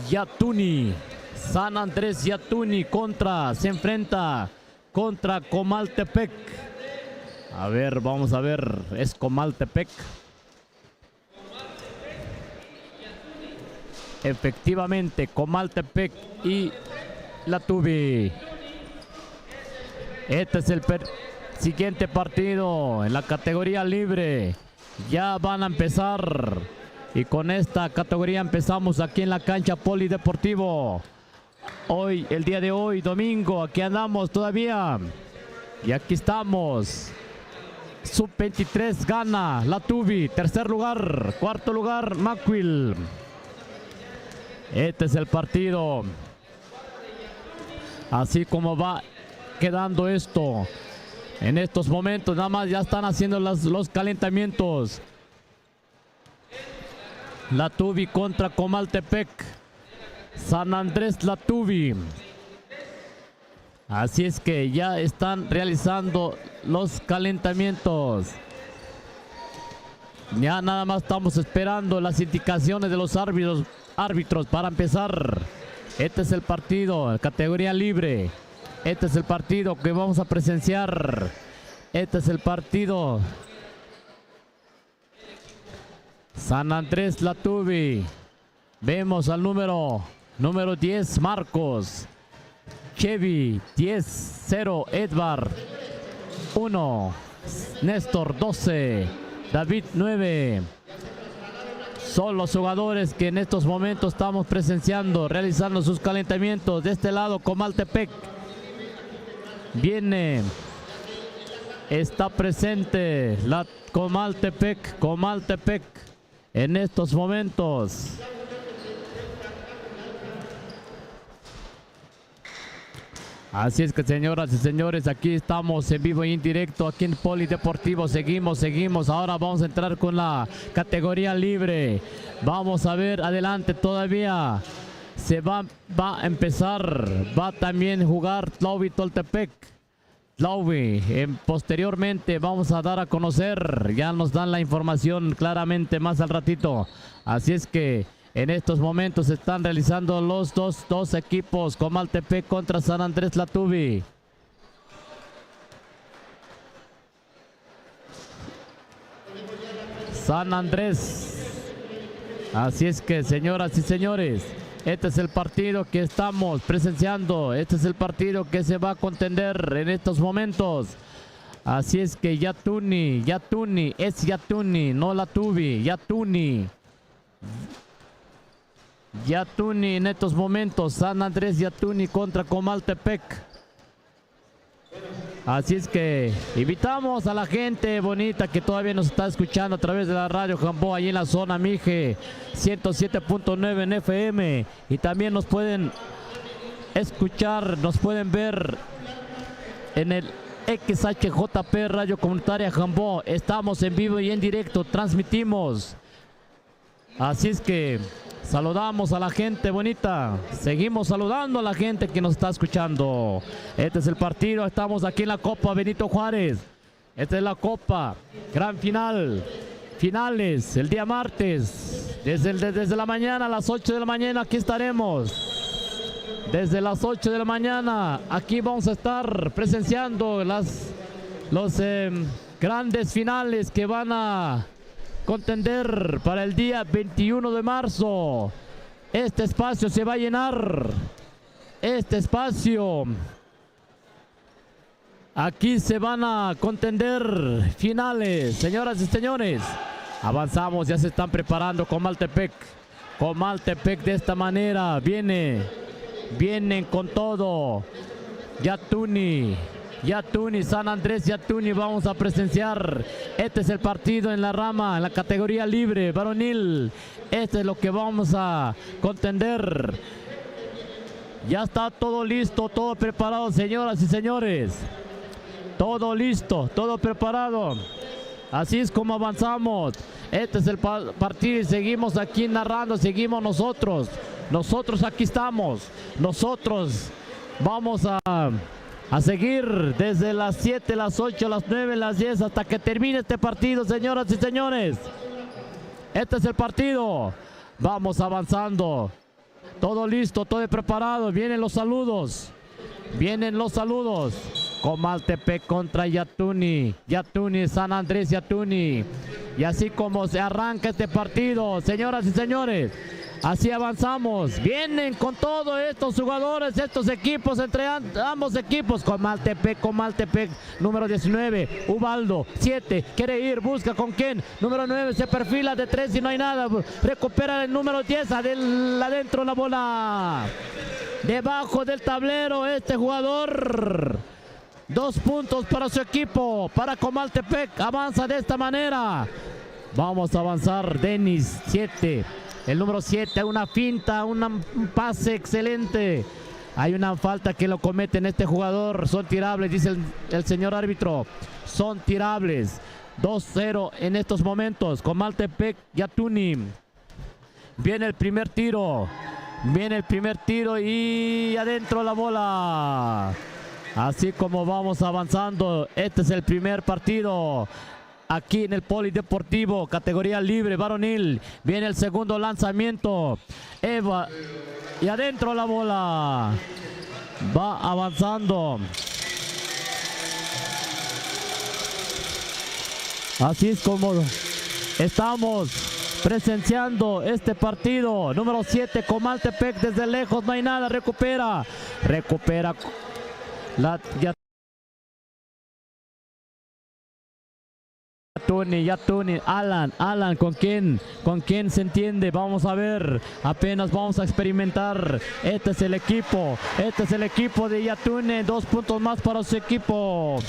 Yatuni, San Andrés Yatuni se enfrenta contra Comaltepec. A ver, vamos a ver, es Comaltepec. Efectivamente, Comaltepec y Latubi. Este es el siguiente partido en la categoría libre. Ya van a empezar. Y con esta categoría empezamos aquí en la cancha Polideportivo. Hoy, el día de hoy, domingo, aquí andamos todavía. Y aquí estamos. Sub-23 gana Latubi. Tercer lugar. Cuarto lugar, Macuil. Este es el partido. Así como va quedando esto. En estos momentos nada más ya están haciendo los calentamientos. Latubi contra Comaltepec. San Andrés Latubi. Así es que ya están realizando los calentamientos. Ya nada más estamos esperando las indicaciones de los árbitros para empezar. Este es el partido, categoría libre. Este es el partido que vamos a presenciar. Este es el partido. San Andrés Latubi. Vemos al número 10, Marcos. Chevy, 10-0, Edvard. 1, Néstor, 12, David, 9. Son los jugadores que en estos momentos estamos presenciando, realizando sus calentamientos. De este lado, Comaltepec. Viene. Está presente la Comaltepec. En estos momentos. Así es que, señoras y señores, aquí estamos en vivo y en directo, aquí en Polideportivo. Seguimos. Ahora vamos a entrar con la categoría libre. Vamos a ver adelante todavía. Se va a empezar. Va también a jugar Tlaubi Toltepec. Posteriormente vamos a dar a conocer, ya nos dan la información claramente más al ratito. Así es que en estos momentos se están realizando los dos equipos, Comaltepec contra San Andrés Latubi. San Andrés. Así es que, señoras y señores, este es el partido que estamos presenciando. Este es el partido que se va a contender en estos momentos. Así es que Yatuni, es Yatuni, no Latubi, Yatuni en estos momentos. San Andrés Yatuni contra Comaltepec. Así es que invitamos a la gente bonita que todavía nos está escuchando a través de la radio Jambó, ahí en la zona Mije 107.9 en FM, y también nos pueden escuchar, nos pueden ver en el XHJP Radio Comunitaria Jambó. Estamos en vivo y en directo, transmitimos. Así es que saludamos a la gente bonita. Seguimos saludando a la gente que nos está escuchando. Este es el partido. Estamos aquí en la Copa Benito Juárez. Esta es la Copa. Gran final. Finales el día martes. Desde la mañana a las 8 de la mañana aquí estaremos. Desde las 8 de la mañana aquí vamos a estar presenciando los grandes finales que van a contender para el día 21 de marzo. Este espacio se va a llenar. Este espacio. Aquí se van a contender finales. Señoras y señores, avanzamos, ya se están preparando Comaltepec. Comaltepec de esta manera vienen con todo. Yatuni, San Andrés Yatuni, vamos a presenciar. Este es el partido en la rama, en la categoría libre, varonil. Este es lo que vamos a contender. Ya está todo listo, todo preparado, señoras y señores. Todo listo, todo preparado. Así es como avanzamos. Este es el partido y seguimos aquí narrando, seguimos nosotros. Nosotros aquí estamos. Nosotros vamos a a seguir desde las 7, las 8, las 9, las 10 hasta que termine este partido, señoras y señores. Este es el partido. Vamos avanzando. Todo listo, todo preparado. Vienen los saludos. Vienen los saludos. Comaltepec contra Yatuni. Yatuni, San Andrés Yatuni. Y así como se arranca este partido, señoras y señores. Así avanzamos. Vienen con todos estos jugadores, estos equipos, entre ambos equipos. Comaltepec, número 19. Ubaldo, 7. Quiere ir, busca con quién. Número 9 se perfila de 3 y no hay nada. Recupera el número 10. Adentro la bola. Debajo del tablero este jugador. 2 puntos para su equipo. Para Comaltepec. Avanza de esta manera. Vamos a avanzar. Denis, 7. El número 7, una finta, un pase excelente. Hay una falta que lo cometen este jugador. Son tirables, dice el señor árbitro. Son tirables. 2-0 en estos momentos. Comaltepec, Yatuni. Viene el primer tiro. Viene el primer tiro y adentro la bola. Así como vamos avanzando. Este es el primer partido. Aquí en el Polideportivo, categoría libre, varonil. Viene el segundo lanzamiento. Eva. Y adentro la bola. Va avanzando. Así es como estamos presenciando este partido. Número 7, Comaltepec desde lejos. No hay nada. Recupera. Recupera. Yatuni, Alan, ¿con quién se entiende? Vamos a ver, apenas vamos a experimentar. Este es el equipo de Yatuni. 2 puntos más para su equipo.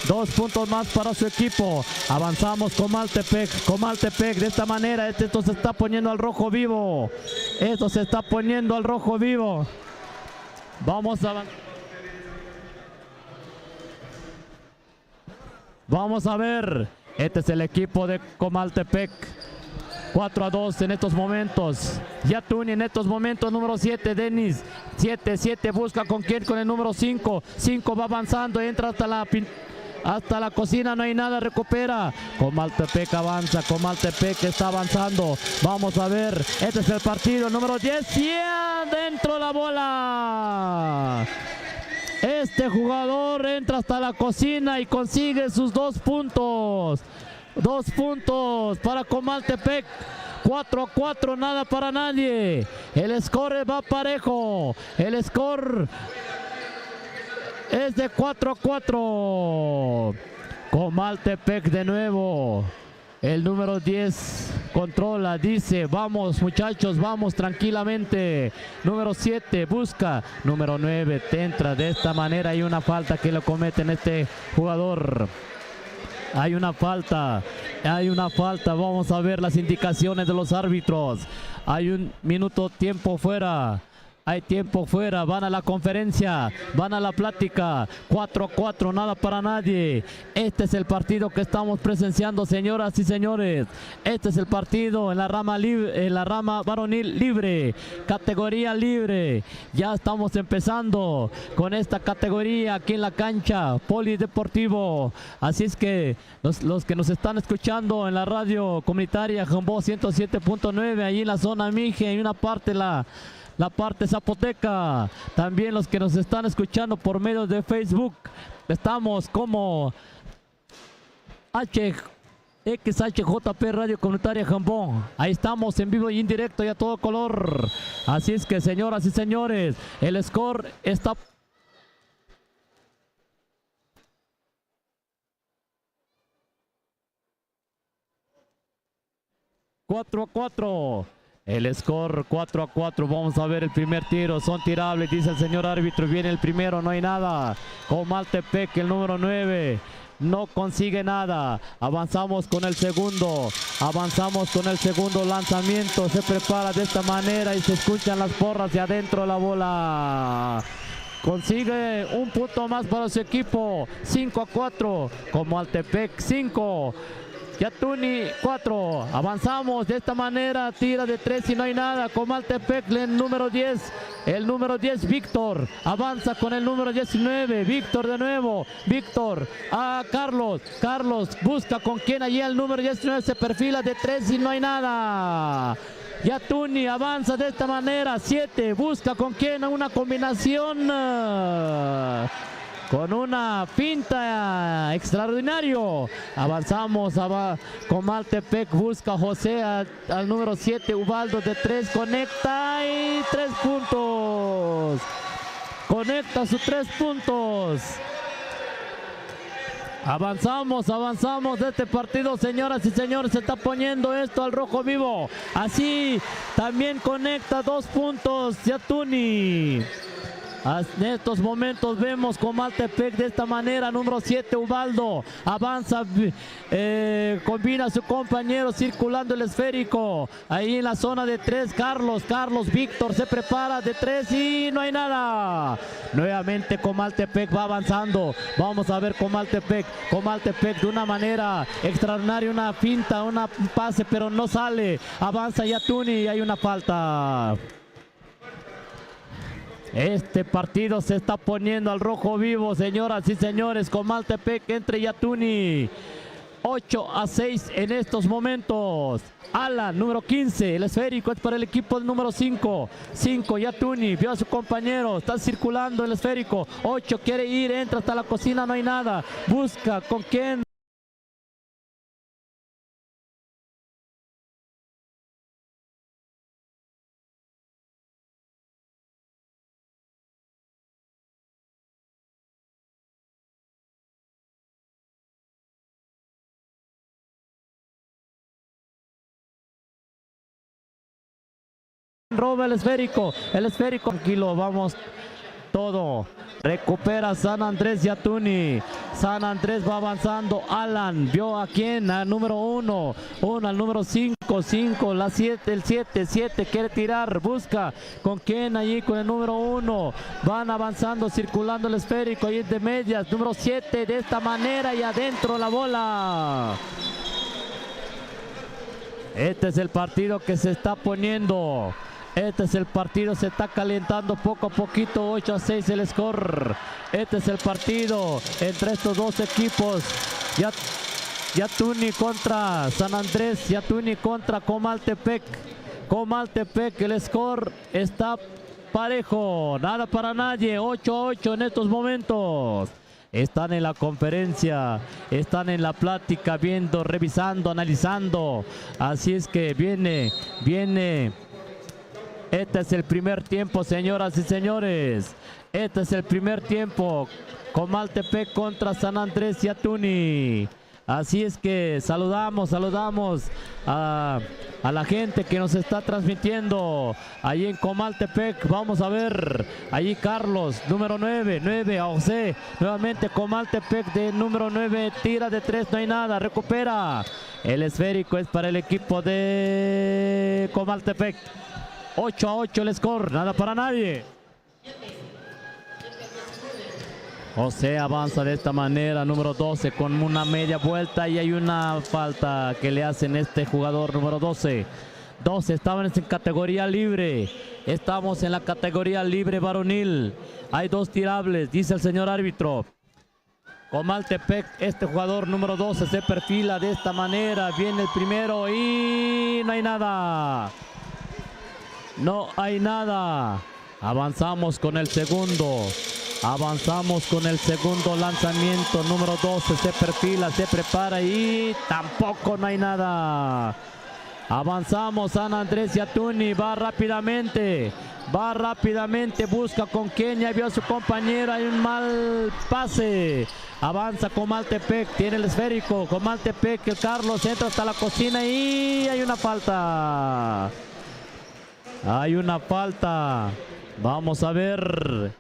2 puntos más para su equipo. Avanzamos Comaltepec de esta manera. Esto se está poniendo al rojo vivo. Esto se está poniendo al rojo vivo. Vamos a avanzar. Vamos a ver, este es el equipo de Comaltepec. 4-2 en estos momentos. Yatuni en estos momentos, número 7, Denis. 7, busca con quién, con el número 5. 5 va avanzando, entra hasta la cocina, no hay nada, recupera. Comaltepec avanza, Comaltepec está avanzando. Vamos a ver, este es el partido, número 10. Y adentro la bola. Este jugador entra hasta la cocina y consigue sus 2 puntos. 2 puntos para Comaltepec. 4-4, nada para nadie. El score va parejo. El score es de 4-4. Comaltepec de nuevo. El número 10 controla, dice, vamos muchachos, vamos tranquilamente. Número 7 busca, número 9 te entra de esta manera. Hay una falta que lo comete en este jugador. Hay una falta, vamos a ver las indicaciones de los árbitros. Hay un minuto, tiempo fuera. Hay tiempo fuera, van a la conferencia, van a la plática. 4-4, nada para nadie. Este es el partido que estamos presenciando, señoras y señores. Este es el partido en la rama libre, en la rama varonil libre, categoría libre. Ya estamos empezando con esta categoría aquí en la cancha Polideportivo. Así es que los que nos están escuchando en la radio comunitaria Jambó 107.9, ahí en la zona Mije, hay una parte la parte zapoteca. También los que nos están escuchando por medio de Facebook, estamos como XHJP Radio Comunitaria Jambón. Ahí estamos en vivo y en directo y a todo color. Así es que, señoras y señores, el score está 4-4. El score 4-4. Vamos a ver el primer tiro. Son tirables, dice el señor árbitro. Viene el primero, no hay nada. Comaltepec, el número 9. No consigue nada. Avanzamos con el segundo. Avanzamos con el segundo lanzamiento. Se prepara de esta manera y se escuchan las porras de adentro la bola. Consigue un punto más para su equipo. 5-4. Comaltepec 5. Yatuni 4. Avanzamos de esta manera, tira de 3 y no hay nada. Comaltepec, el número 10. El número 10, Víctor. Avanza con el número 19. Víctor de nuevo. Víctor a Carlos. Carlos busca con quien allí el número 19 se perfila de 3 y no hay nada. Yatuni avanza de esta manera. 7. Busca con quien una combinación. Con una finta extraordinario. Avanzamos Comaltepec busca a José al número 7. Ubaldo de 3. Conecta y 3 puntos. Conecta sus 3 puntos. Avanzamos de este partido, señoras y señores. Se está poniendo esto al rojo vivo. Así también conecta 2 puntos Yatuni. En estos momentos vemos Comaltepec de esta manera, número 7 Ubaldo, avanza, combina a su compañero circulando el esférico, ahí en la zona de 3, Carlos, Víctor se prepara de 3 y no hay nada. Nuevamente Comaltepec va avanzando, vamos a ver Comaltepec de una manera extraordinaria, una finta, un pase pero no sale, avanza Yatuni y hay una falta. Este partido se está poniendo al rojo vivo, señoras y señores. Comaltepec entre Yatuni. 8-6 en estos momentos. Alan, número 15. El esférico es para el equipo del número 5. 5, Yatuni. Vio a su compañero. Está circulando el esférico. 8 quiere ir. Entra hasta la cocina. No hay nada. Busca con quién. Roba el esférico tranquilo, vamos todo, recupera San Andrés Yatuni, San Andrés va avanzando, Alan, vio a quién, al número 1, al número 5, la 7, el 7 quiere tirar, busca con quién allí con el número 1, van avanzando, circulando el esférico, ahí de medias, número 7 de esta manera y adentro la bola. Este es el partido que se está poniendo. Este es el partido, se está calentando poco a poquito, 8-6 el score. Este es el partido entre estos dos equipos. Yatuni contra San Andrés, Yatuni contra Comaltepec. Comaltepec, el score está parejo, nada para nadie, 8-8 en estos momentos. Están en la conferencia, están en la plática, viendo, revisando, analizando. Así es que viene. Este es el primer tiempo, señoras y señores. Este es el primer tiempo. Comaltepec contra San Andrés Yatuni. Así es que saludamos a la gente que nos está transmitiendo allí en Comaltepec. Vamos a ver, allí Carlos, número 9 a José. Nuevamente Comaltepec de número 9, tira de 3, no hay nada, recupera. El esférico es para el equipo de Comaltepec. 8-8 el score, nada para nadie. José avanza de esta manera, número 12 con una media vuelta y hay una falta que le hacen este jugador número 12. 12, estaban en categoría libre. Estamos en la categoría libre varonil. Hay 2 tirables, dice el señor árbitro. Comaltepec, este jugador número 12 se perfila de esta manera. Viene el primero y no hay nada. No hay nada. Avanzamos con el segundo. Avanzamos con el segundo lanzamiento. Número 12 se perfila, se prepara y tampoco no hay nada. Avanzamos, San Andrés Yatuni va rápidamente, busca con quién, ya vio a su compañero, hay un mal pase. Avanza Comaltepec, tiene el esférico, Comaltepec, el Carlos entra hasta la cocina y hay una falta. Hay una falta. Vamos a ver.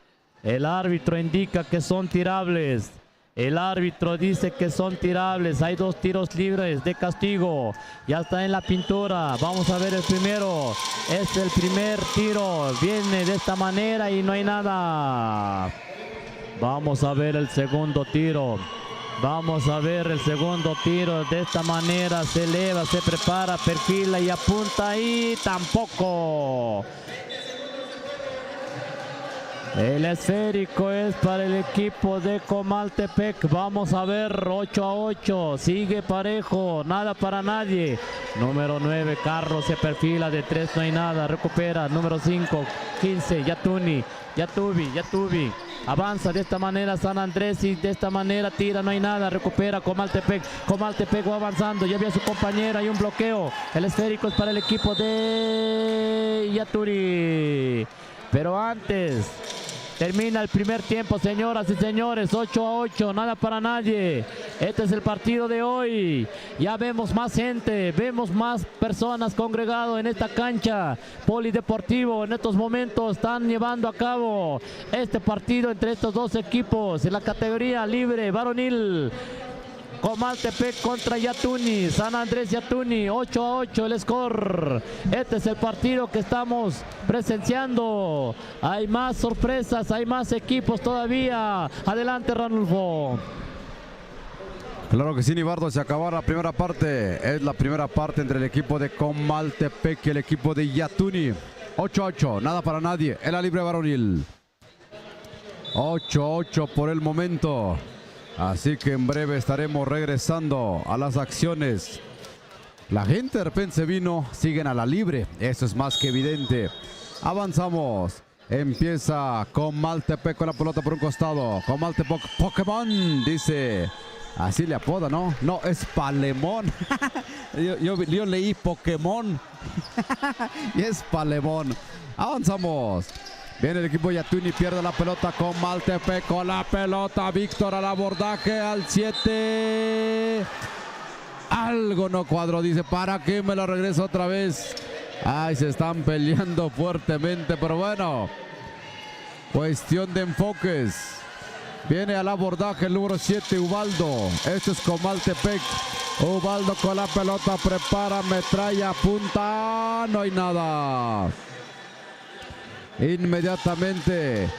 El árbitro indica que son tirables. El árbitro dice que son tirables. Hay 2 tiros libres de castigo. Ya está en la pintura. Vamos a ver el primero. Es el primer tiro. Viene de esta manera y no hay nada. Vamos a ver el segundo tiro. Vamos a ver el segundo tiro. De esta manera se eleva, se prepara, perfila y apunta y tampoco. El esférico es para el equipo de Comaltepec. Vamos a ver, 8-8. Sigue parejo, nada para nadie. Número 9, Carlos se perfila de 3, no hay nada. Recupera. Número 5, 15, Yatubi. Avanza de esta manera San Andrés y de esta manera tira, no hay nada. Recupera Comaltepec. Comaltepec va avanzando. Ya ve a su compañera, hay un bloqueo. El esférico es para el equipo de Yaturi. Pero antes termina el primer tiempo, señoras y señores. 8-8, nada para nadie. Este es el partido de hoy. Ya vemos más gente, vemos más personas congregadas en esta cancha polideportivo. En estos momentos están llevando a cabo este partido entre estos dos equipos en la categoría libre varonil. Comaltepec contra Yatuni, San Andrés Yatuni, 8-8 el score. Este es el partido que estamos presenciando. Hay más sorpresas, hay más equipos todavía. Adelante, Ranulfo. Claro que sí, Nibardo, se acabó la primera parte. Es la primera parte entre el equipo de Comaltepec y el equipo de Yatuni. 8-8, nada para nadie en la libre varonil. 8-8 por el momento. Así que en breve estaremos regresando a las acciones. La gente de repente se vino, siguen a la libre. Eso es más que evidente. Avanzamos. Empieza Comaltepec con la pelota por un costado. Comaltepec Pokémon, dice. Así le apoda, ¿no? No, es Palemón. yo leí Pokémon. Y es Palemón. Avanzamos. Viene el equipo Yatuni, pierde la pelota con Comaltepec con la pelota. Víctor al abordaje al 7. Algo no cuadro, dice. ¿Para qué me lo regreso otra vez? Ay, se están peleando fuertemente, pero bueno. Cuestión de enfoques. Viene al abordaje el número 7, Ubaldo. Este es Comaltepec. Ubaldo con la pelota, prepara, metralla, apunta. No hay nada. Inmediatamente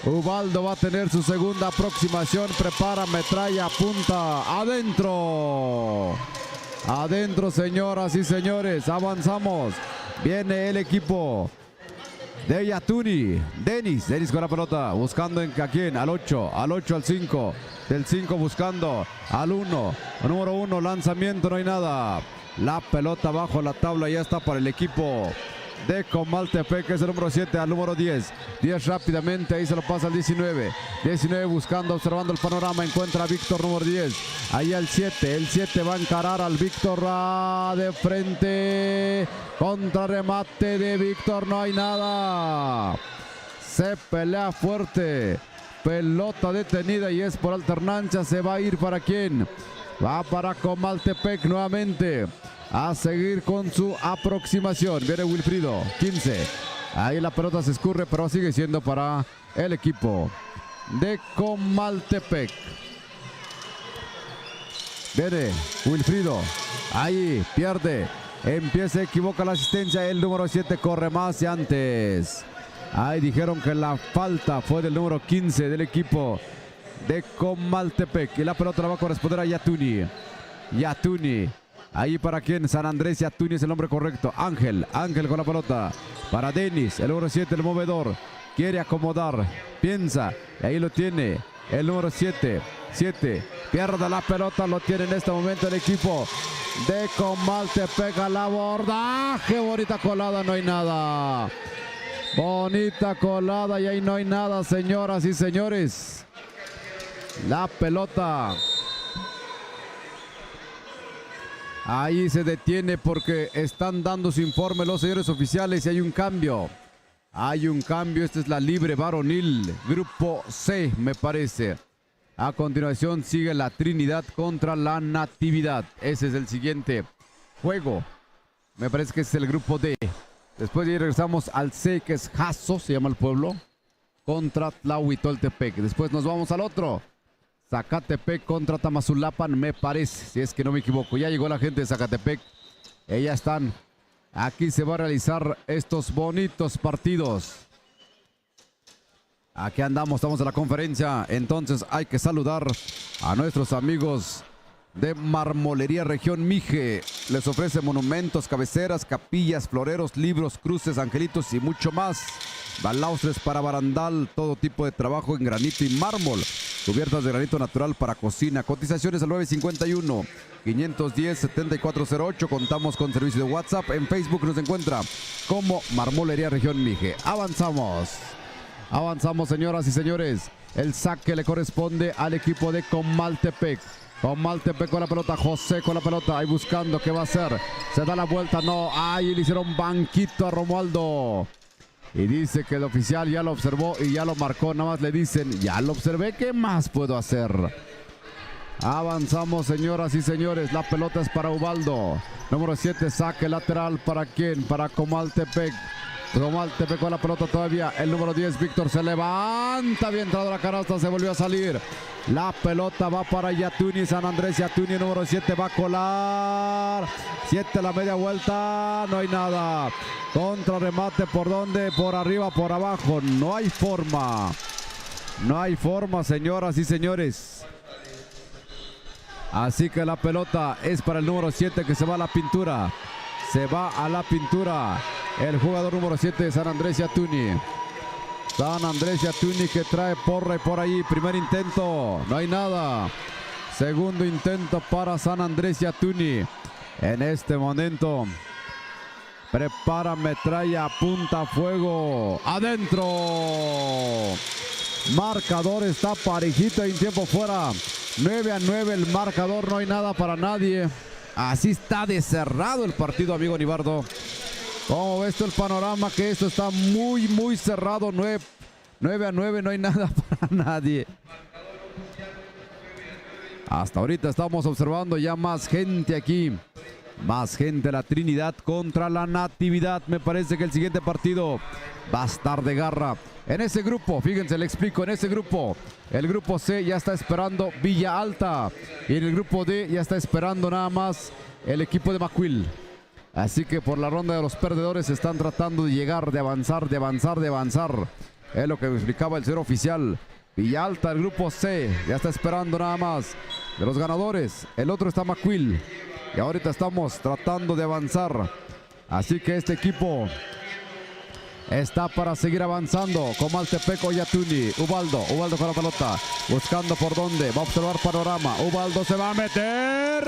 Ubaldo va a tener su segunda aproximación. Prepara, metralla, apunta. Adentro. Adentro, señoras y señores. Avanzamos. Viene el equipo de Yatuni. Denis con la pelota. Buscando a quién. Al 8. Al 8, al 5. Del 5 buscando al 1. Número 1. Lanzamiento. No hay nada. La pelota bajo la tabla. Ya está para el equipo de Comaltepec, que es el número 7 al número 10. 10 rápidamente, ahí se lo pasa al 19. 19 buscando, observando el panorama, encuentra a Víctor, número 10. Ahí al 7, el 7 va a encarar al Víctor de frente. Contrarremate de Víctor, no hay nada. Se pelea fuerte. Pelota detenida y es por alternancia. Se va a ir para quién. Va para Comaltepec nuevamente. A seguir con su aproximación. Viene Wilfrido, 15. Ahí la pelota se escurre, pero sigue siendo para el equipo de Comaltepec. Viene Wilfrido. Ahí pierde. Empieza, equivoca la asistencia. El número 7 corre más y antes. Ahí dijeron que la falta fue del número 15 del equipo de Comaltepec. Y la pelota la va a corresponder a Yatuni. Yatuni. Ahí para quién, San Andrés Yatuni es el nombre correcto. Ángel con la pelota. Para Denis, el número 7, el movedor. Quiere acomodar, piensa. Y ahí lo tiene, el número 7. Pierde la pelota, lo tiene en este momento el equipo de Comaltepec al abordaje. Bonita colada, no hay nada. Bonita colada y ahí no hay nada, señoras y señores. La pelota ahí se detiene porque están dando su informe los señores oficiales y hay un cambio. Hay un cambio, esta es la libre varonil, grupo C me parece. A continuación sigue la Trinidad contra la Natividad. Ese es el siguiente juego. Me parece que es el grupo D. Después de ahí regresamos al C, que es Jaso, se llama el pueblo, contra Tlahuitoltepec. Después nos vamos al otro. Zacatepec contra Tamazulapan, me parece, si es que no me equivoco. Ya llegó la gente de Zacatepec. Ya están. Aquí se va a realizar estos bonitos partidos. Aquí andamos, estamos en la conferencia. Entonces hay que saludar a nuestros amigos de Marmolería Región Mije. Les ofrece monumentos, cabeceras, capillas, floreros, libros, cruces, angelitos y mucho más. Balaustres para barandal, todo tipo de trabajo en granito y mármol. Cubiertas de granito natural para cocina. Cotizaciones al 951-510-7408. Contamos con servicio de WhatsApp. En Facebook nos encuentra como Marmolería Región Mije. Avanzamos. Avanzamos, señoras y señores. El saque le corresponde al equipo de Comaltepec. Comaltepec con la pelota, José con la pelota, ahí buscando qué va a hacer. Se da la vuelta, no, ahí le hicieron banquito a Romualdo. Y dice que el oficial ya lo observó y ya lo marcó, nada más le dicen, ya lo observé, ¿qué más puedo hacer? Avanzamos, señoras y señores, la pelota es para Ubaldo. Número 7, saque lateral, ¿para quién? Para Comaltepec. Comaltepec con la pelota todavía. El número 10, Víctor, se levanta. Bien entrado la canasta, se volvió a salir. La pelota va para Yatuni, San Andrés Yatuni, número 7, va a colar. 7 la media vuelta, no hay nada. Contra remate, ¿por dónde? Por arriba, por abajo. No hay forma. No hay forma, señoras y señores. Así que la pelota es para el número 7 que se va a la pintura. Se va a la pintura el jugador número 7 de San Andrés Yatuni. San Andrés Yatuni que trae porra y por ahí. Primer intento, no hay nada. Segundo intento para San Andrés Yatuni. En este momento prepara metralla, apunta fuego. Adentro. Marcador está parejito en tiempo fuera. 9-9 el marcador, no hay nada para nadie. Así está de cerrado el partido, amigo Nibardo. ¿Cómo ves tú el panorama? Que esto está muy, muy cerrado. 9-9, no hay nada para nadie. Hasta ahorita estamos observando ya más gente aquí. Más gente, la Trinidad contra la Natividad. Me parece que el siguiente partido va a estar de garra. En ese grupo, fíjense, le explico, en ese grupo, el grupo C ya está esperando Villa Alta. Y en el grupo D ya está esperando nada más el equipo de Macuil. Así que por la ronda de los perdedores están tratando de llegar, de avanzar, de avanzar, de avanzar. Es lo que me explicaba el señor oficial. Villa Alta, el grupo C, ya está esperando nada más de los ganadores. El otro está Macuil. Y ahorita estamos tratando de avanzar. Así que este equipo está para seguir avanzando. Comaltepec o Yatuni. Ubaldo con la pelota. Buscando por dónde. Va a observar panorama. Ubaldo se va a meter.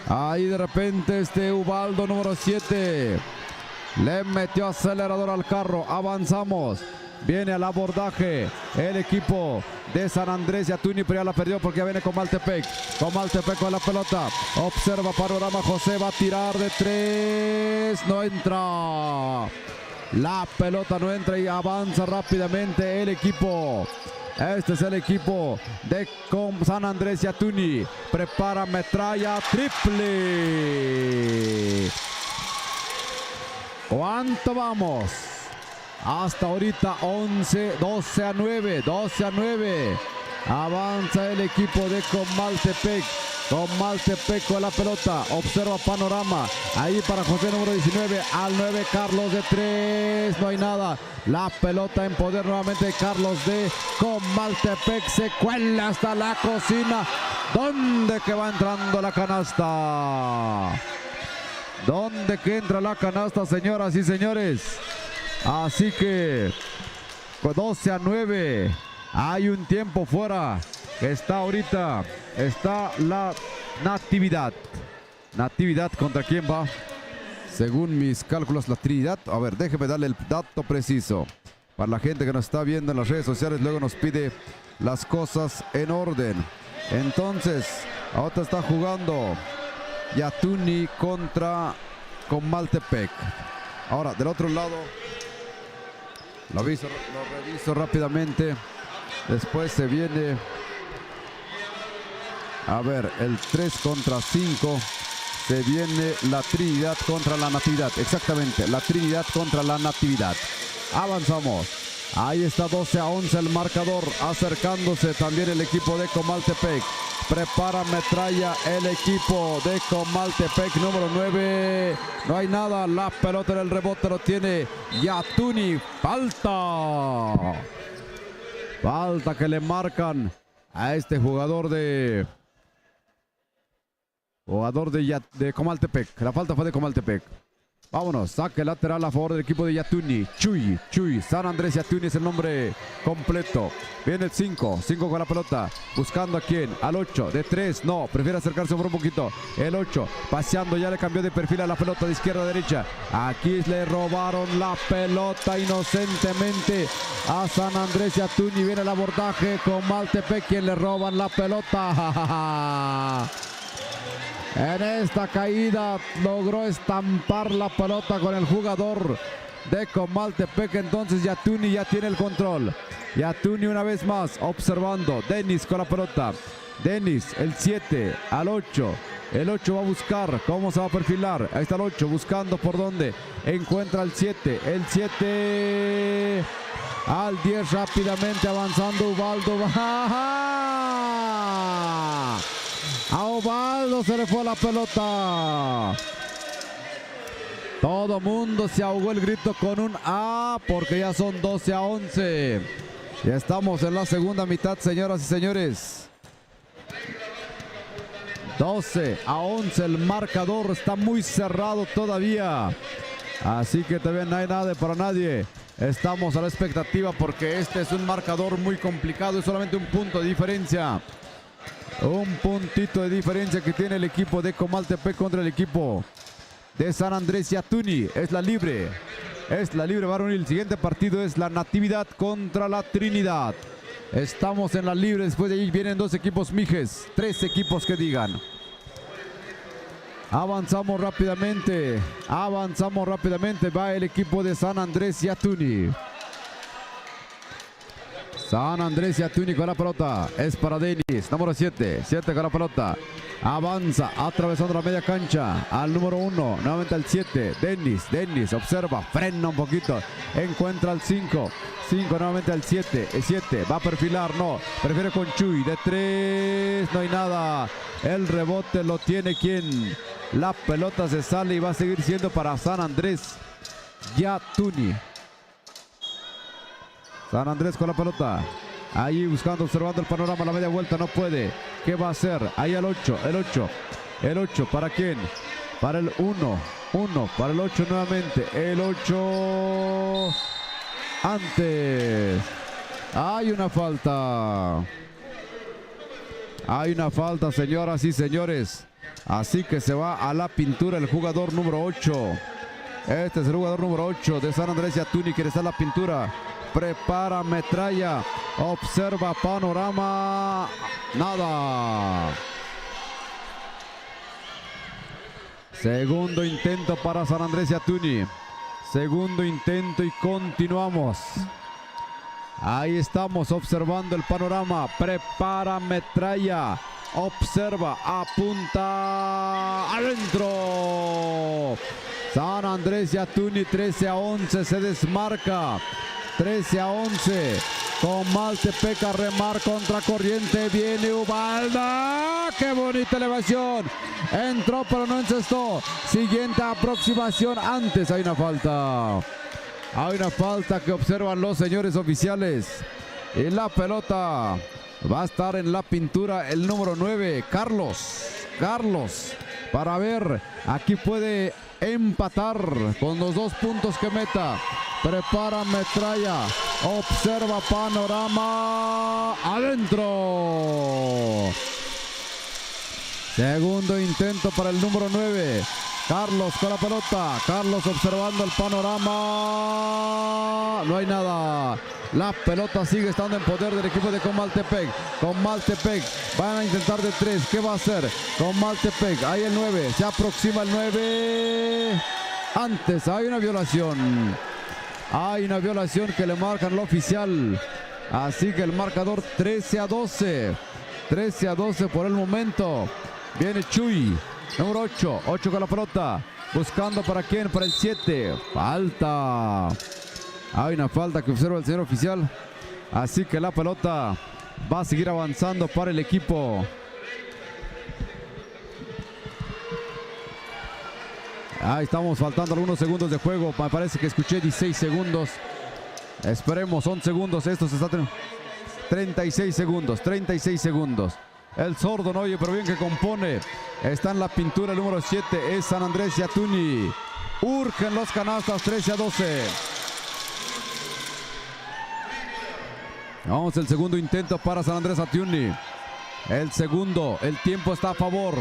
Ahí de repente Ubaldo número 7. Le metió acelerador al carro. Avanzamos. Viene al abordaje el equipo de San Andrés Yatuni, pero ya la perdió porque ya viene Comaltepec. Comaltepec con la pelota. Observa panorama. José va a tirar de 3. No entra. La pelota no entra y avanza rápidamente el equipo. Este es el equipo de San Andrés Yatuni. Prepara metralla triple. ¿Cuánto vamos? Hasta ahorita 12-9. Avanza el equipo de Comaltepec. Comaltepec con la pelota. Observa panorama. Ahí para José número 19. Al 9 Carlos de 3. No hay nada. La pelota en poder nuevamente de Carlos de Comaltepec. Se cuela hasta la cocina. ¿Dónde que va entrando la canasta? ¿Dónde que entra la canasta, señoras y señores? Así que 12-9. Hay un tiempo fuera. Está ahorita. Está la Natividad. Natividad, ¿contra quién va? Según mis cálculos, la Trinidad. A ver, déjeme darle el dato preciso. Para la gente que nos está viendo en las redes sociales, luego nos pide las cosas en orden. Entonces, ahora está jugando Yatuni contra Comaltepec. Ahora, del otro lado, lo reviso rápidamente. Después se viene, a ver, el 3 contra 5. Se viene la Trinidad contra la Natividad. Exactamente, la Trinidad contra la Natividad. Avanzamos. Ahí está 12-11 el marcador. Acercándose también el equipo de Comaltepec. Prepara metralla el equipo de Comaltepec, número 9. No hay nada, la pelota en el rebote lo tiene Yatuni. Falta. Falta que le marcan a este jugador de Comaltepec. La falta fue de Comaltepec. Vámonos, saque lateral a favor del equipo de Yatuni. Chuy, San Andrés Yatuni es el nombre completo. Viene el 5 con la pelota. Buscando a quién, al 8, de 3, no, prefiere acercarse por un poquito. El 8, paseando, ya le cambió de perfil a la pelota de izquierda a derecha. Aquí le robaron la pelota inocentemente a San Andrés Yatuni. Viene el abordaje con Comaltepec, quien le roban la pelota. En esta caída logró estampar la pelota con el jugador de Comaltepec. Entonces Yatuni ya tiene el control. Yatuni una vez más observando. Denis con la pelota. Denis, el 7 al 8. El 8 va a buscar cómo se va a perfilar. Ahí está el 8 buscando por dónde. Encuentra el 7. El 7 al 10 rápidamente avanzando Ubaldo. A Ubaldo se le fue la pelota. Todo mundo se ahogó el grito con un A, porque ya son 12-11. Ya estamos en la segunda mitad, señoras y señores. 12-11 el marcador, está muy cerrado todavía. Así que todavía no hay nada para nadie. Estamos a la expectativa porque este es un marcador muy complicado. Es solamente un punto de diferencia. Un puntito de diferencia que tiene el equipo de Comaltepec contra el equipo de San Andrés Yatuni. Es la libre varonil. El siguiente partido es la Natividad contra la Trinidad. Estamos en la libre. Después de ahí vienen 2 equipos mijes. 3 equipos que digan. Avanzamos rápidamente. Va el equipo de San Andrés Yatuni. San Andrés Yatuni con la pelota. Es para Denis, número 7. 7 con la pelota. Avanza, atravesando la media cancha. Al número 1, nuevamente al 7. Denis, observa, frena un poquito. Encuentra al 5. 5 nuevamente al 7. El 7 va a perfilar, no. Prefiere con Chuy. De 3, no hay nada. El rebote lo tiene quien. La pelota se sale y va a seguir siendo para San Andrés Yatuni. San Andrés con la pelota. Ahí buscando, observando el panorama. La media vuelta no puede. ¿Qué va a hacer? Ahí al 8. El 8. ¿Para quién? Para el 1. Para el 8 nuevamente. El 8. Antes. Hay una falta, señoras y señores. Así que se va a la pintura el jugador número 8. Este es el jugador número 8 de San Andrés Yatuni, quien está en la pintura. Prepara metralla, observa panorama, nada. Segundo intento para San Andrés Yatuni. Segundo intento y continuamos. Ahí estamos observando el panorama. Prepara metralla, observa, apunta, adentro. San Andrés Yatuni 13-11 se desmarca. 13-11. Comaltepec a remar contra corriente. Viene Ubaldo. ¡Qué bonita elevación! Entró pero no encestó. Siguiente aproximación. Antes hay una falta. Hay una falta que observan los señores oficiales. Y la pelota va a estar en la pintura el número 9. Carlos. Para ver. Aquí puede empatar con los 2 puntos que meta. Prepara metralla, observa panorama, adentro. Segundo intento para el número 9. Carlos con la pelota. Carlos observando el panorama. No hay nada. La pelota sigue estando en poder del equipo de Comaltepec. Comaltepec van a intentar de 3. ¿Qué va a hacer? Comaltepec. Ahí el 9. Se aproxima el 9. Antes hay una violación. Hay una violación que le marcan al oficial. Así que el marcador 13-12. 13-12 por el momento. Viene Chuy. Número 8. 8 con la pelota. Buscando para quién. Para el 7. Falta. Hay una falta que observa el señor oficial. Así que la pelota va a seguir avanzando para el equipo Ahí estamos, faltando algunos segundos de juego. Me parece que escuché 16 segundos. Esperemos, son segundos. Esto se está 36 segundos, 36 segundos. El sordo no oye, pero bien que compone. Está en la pintura el número 7, es San Andrés Yatuni. Urgen los canastas, 13-12. Vamos, el segundo intento para San Andrés Yatuni. El segundo, el tiempo está a favor.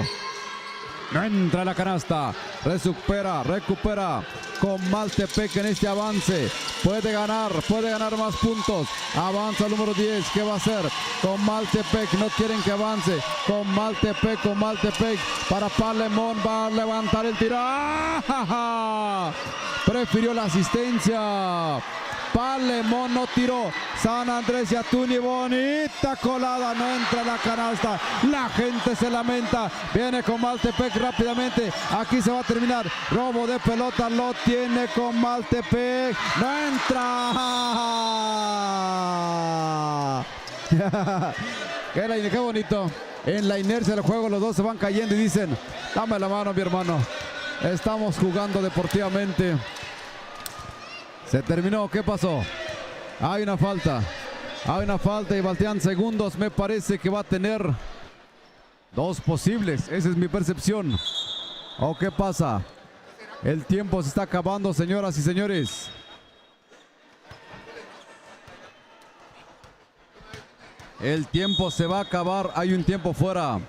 No entra la canasta. Recupera Comaltepec en este avance. Puede ganar más puntos. Avanza el número 10. ¿Qué va a hacer? Comaltepec, no quieren que avance. Comaltepec para Palemón. Va a levantar el tiro. ¡Ah! Prefirió la asistencia. Palemón no tiró. San Andrés Yatuni, bonita colada, no entra la canasta. La gente se lamenta. Viene Comaltepec rápidamente. Aquí se va a terminar. Robo de pelota, lo tiene Comaltepec. No entra. Qué bonito. En la inercia del juego los dos se van cayendo y dicen: dame la mano, mi hermano. Estamos jugando deportivamente. Se terminó, ¿qué pasó? Hay una falta y Balteán segundos me parece que va a tener dos posibles. Esa es mi percepción. ¿O qué pasa? El tiempo se está acabando, señoras y señores. El tiempo se va a acabar. Hay un tiempo fuera.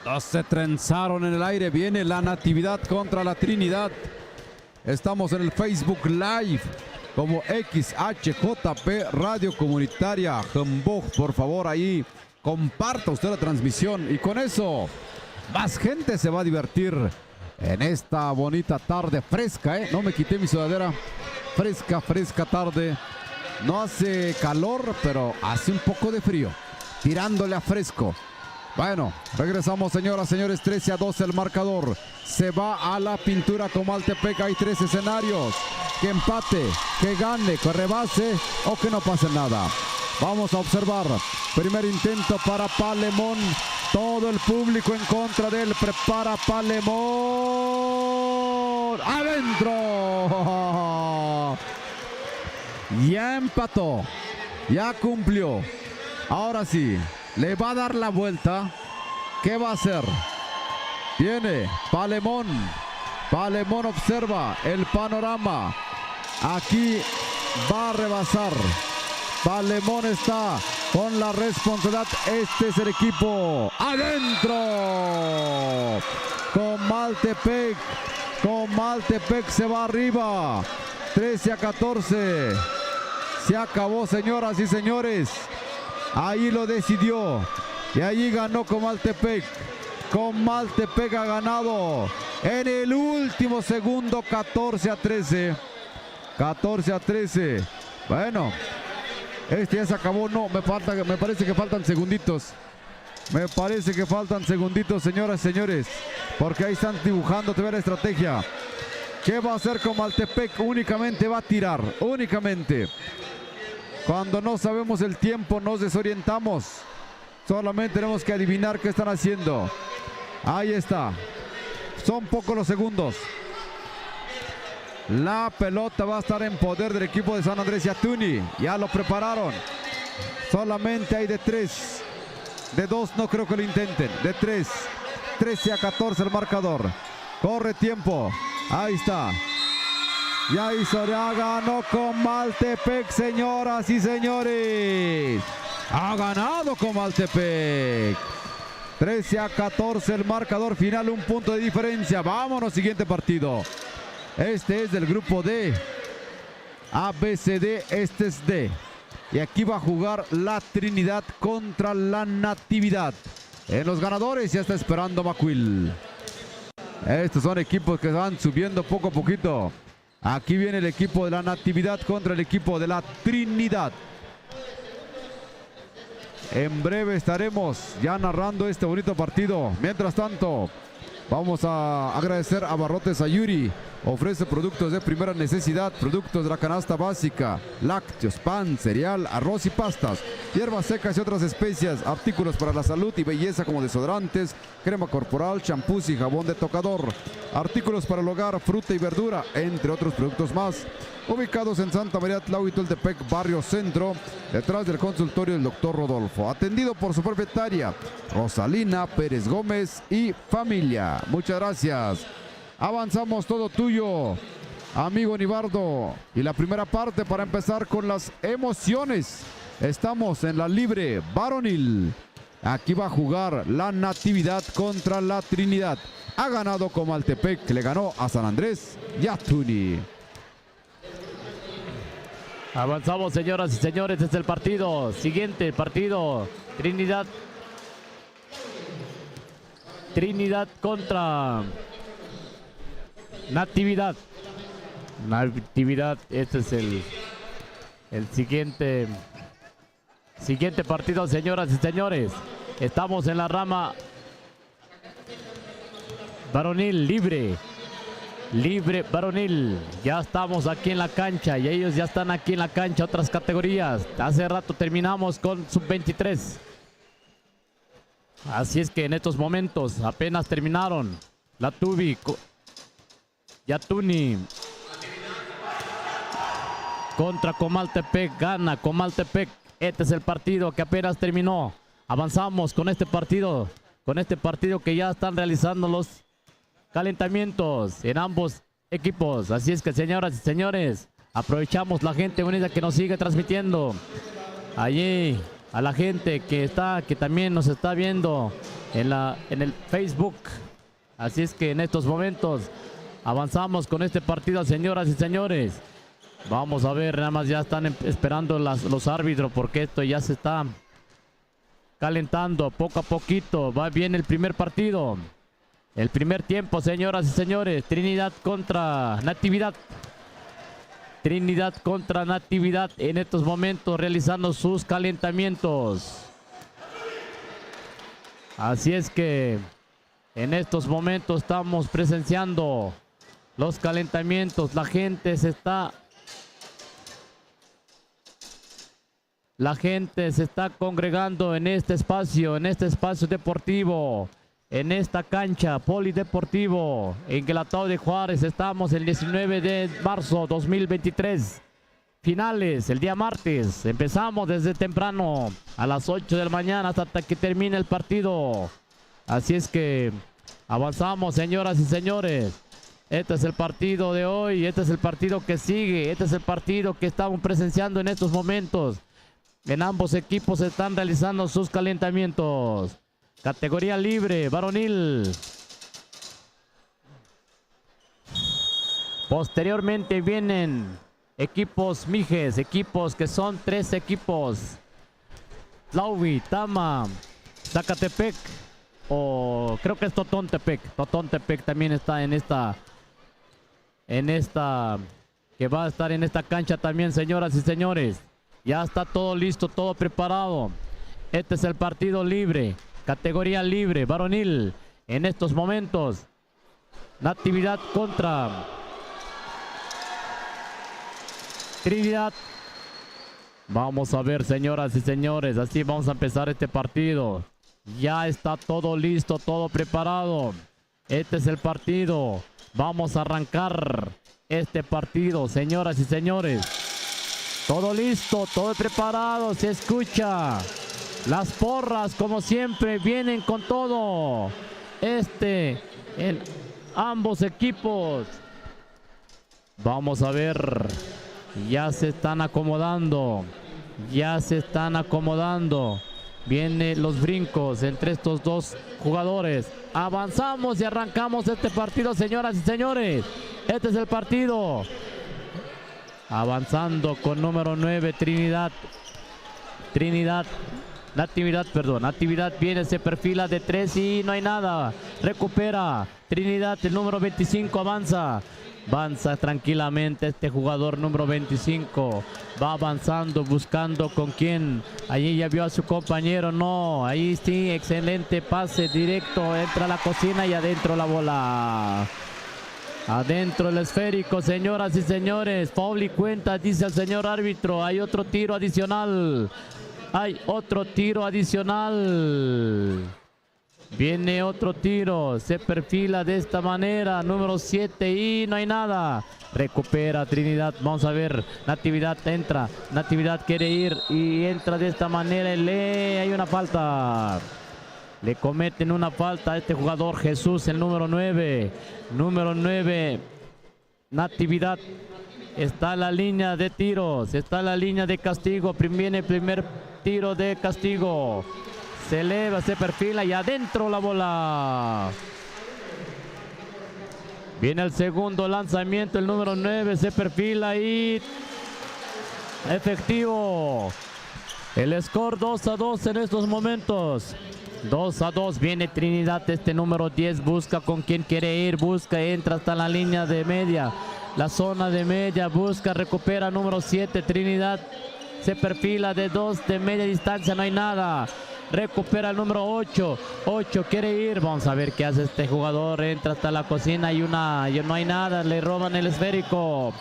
Dos se trenzaron en el aire. Viene la Natividad contra la Trinidad. Estamos en el Facebook Live como XHJP Radio Comunitaria Jamboj. Por favor, ahí comparta usted la transmisión y con eso más gente se va a divertir en esta bonita tarde fresca, ¿eh? No me quité mi sudadera. Fresca tarde. No hace calor, pero hace un poco de frío. Tirándole a fresco. Bueno, regresamos, señoras, señores. 13-12 el marcador. Se va a la pintura Comaltepec. Hay tres escenarios: que empate, que gane, que rebase o que no pase nada. Vamos a observar. Primer intento para Palemón. Todo el público en contra de él. Prepara Palemón. ¡Adentro! Ya empató. Ya cumplió. Ahora sí. Le va a dar la vuelta. ¿Qué va a hacer? Viene Palemón. Palemón observa el panorama. Aquí va a rebasar. Palemón está con la responsabilidad. Este es el equipo. ¡Adentro! Comaltepec. Comaltepec se va arriba. 13-14. Se acabó, señoras y señores. Ahí lo decidió. Y allí ganó Comaltepec. Comaltepec ha ganado en el último segundo, 14-13. 14-13. Bueno, este ya se acabó. No, me parece que faltan segunditos. Me parece que faltan segunditos, señoras y señores. Porque ahí están dibujando todavía la estrategia. ¿Qué va a hacer Comaltepec? Únicamente va a tirar. Únicamente. Cuando no sabemos el tiempo nos desorientamos. Solamente tenemos que adivinar qué están haciendo. Ahí está. Son pocos los segundos. La pelota va a estar en poder del equipo de San Andrés Yatuni. Ya lo prepararon. Solamente hay de 3. De 2 no creo que lo intenten. De 3. 13-14 el marcador. Corre tiempo. Ahí está. Ya hizo, ya ganó Comaltepec, señoras y señores. Ha ganado Comaltepec. 13-14 el marcador final, un punto de diferencia. Vámonos, siguiente partido. Este es del grupo D. ABCD, este es D. Y aquí va a jugar la Trinidad contra la Natividad. En los ganadores ya está esperando Macuil. Estos son equipos que van subiendo poco a poquito. Aquí viene el equipo de la Natividad contra el equipo de la Trinidad. En breve estaremos ya narrando este bonito partido. Mientras tanto, Vamos a agradecer a Barrotes Ayuri. Ofrece productos de primera necesidad, productos de la canasta básica, lácteos, pan, cereal, arroz y pastas, hierbas secas y otras especias, artículos para la salud y belleza como desodorantes, crema corporal, champús y jabón de tocador, artículos para el hogar, fruta y verdura, entre otros productos más. Ubicados en Santa María Tlahuitoltepec, barrio Centro, detrás del consultorio del doctor Rodolfo. Atendido por su propietaria, Rosalina Pérez Gómez y familia. Muchas gracias. Avanzamos, todo tuyo, amigo Nibardo. Y la primera parte para empezar con las emociones. Estamos en la libre varonil. Aquí va a jugar la Natividad contra la Trinidad. Ha ganado Comaltepec, le ganó a San Andrés y a Tuni. Avanzamos, señoras y señores, desde el partido. Siguiente partido. Trinidad contra Natividad. Este es el siguiente partido, señoras y señores. Estamos en la rama varonil libre varonil. Ya estamos aquí en la cancha y ellos ya están aquí en la cancha. Otras categorías. Hace rato terminamos con sub-23. Así es que en estos momentos apenas terminaron. La Tubi, Yatuni contra Comaltepec. Gana Comaltepec. Este es el partido que apenas terminó. Avanzamos con este partido que ya están realizando los calentamientos en ambos equipos. Así es que, señoras y señores, aprovechamos la gente bonita que nos sigue transmitiendo. Allí a la gente que también nos está viendo en el Facebook. Así es que en estos momentos avanzamos con este partido, señoras y señores. Vamos a ver, nada más ya están esperando los árbitros porque esto ya se está calentando poco a poquito. Va bien el primer partido. El primer tiempo, señoras y señores. Trinidad contra Natividad. Trinidad contra Natividad en estos momentos realizando sus calentamientos. Así es que en estos momentos estamos presenciando los calentamientos. La gente se está congregando en este espacio deportivo. En esta cancha polideportivo en Guelatao de Juárez. Estamos el 19 de marzo 2023. Finales el día martes. Empezamos desde temprano a las 8 de la mañana hasta que termine el partido. Así es que avanzamos, señoras y señores. Este es el partido de hoy. Este es el partido que sigue. Este es el partido que estamos presenciando en estos momentos. En ambos equipos se están realizando sus calentamientos. Categoría libre, varonil. Posteriormente vienen equipos mijes, equipos que son 3 equipos. Tlaui, Tama, Zacatepec, o creo que es Totontepec. Totontepec también está en esta, que va a estar en esta cancha también, señoras y señores. Ya está todo listo, todo preparado. Este es el partido libre. Categoría libre, varonil. En estos momentos, Natividad contra Trinidad. Vamos a ver, señoras y señores. Así vamos a empezar este partido. Ya está todo listo, todo preparado. Este es el partido. Vamos a arrancar este partido, señoras y señores. Todo listo, todo preparado. Se escucha. Las porras, como siempre, vienen con todo. En ambos equipos. Vamos a ver. Ya se están acomodando. Ya se están acomodando. Vienen los brincos entre estos dos jugadores. Avanzamos y arrancamos este partido, señoras y señores. Este es el partido. Avanzando con número 9, Natividad viene, se perfila de 3 y no hay nada. Recupera Trinidad, el número 25 avanza. Avanza tranquilamente este jugador número 25. Va avanzando, buscando con quién. Allí ya vio a su compañero. No, ahí sí, excelente pase directo. Entra a la cocina y adentro la bola. Adentro el esférico, señoras y señores. Foul y cuenta, dice el señor árbitro. Hay otro tiro adicional. Hay otro tiro adicional. Viene otro tiro, se perfila de esta manera, número 7 y no hay nada. Recupera Trinidad, vamos a ver, Natividad entra, Natividad quiere ir y entra de esta manera. Hay una falta. Le cometen una falta a este jugador Jesús, el número 9. Número 9, Natividad. Está en la línea de tiros, está en la línea de castigo. Viene el primer tiro de castigo. Se eleva, se perfila y adentro la bola. Viene el segundo lanzamiento, el número 9 se perfila y efectivo. El score 2-2 en estos momentos. 2-2, viene Trinidad, este número 10 busca con quién quiere ir, busca, entra hasta la línea de media. La zona de media, busca, recupera número 7, Trinidad. Se perfila de 2 de media distancia, no hay nada. Recupera el número 8. 8 quiere ir. Vamos a ver qué hace este jugador. Entra hasta la cocina y no hay nada. Le roban el esférico.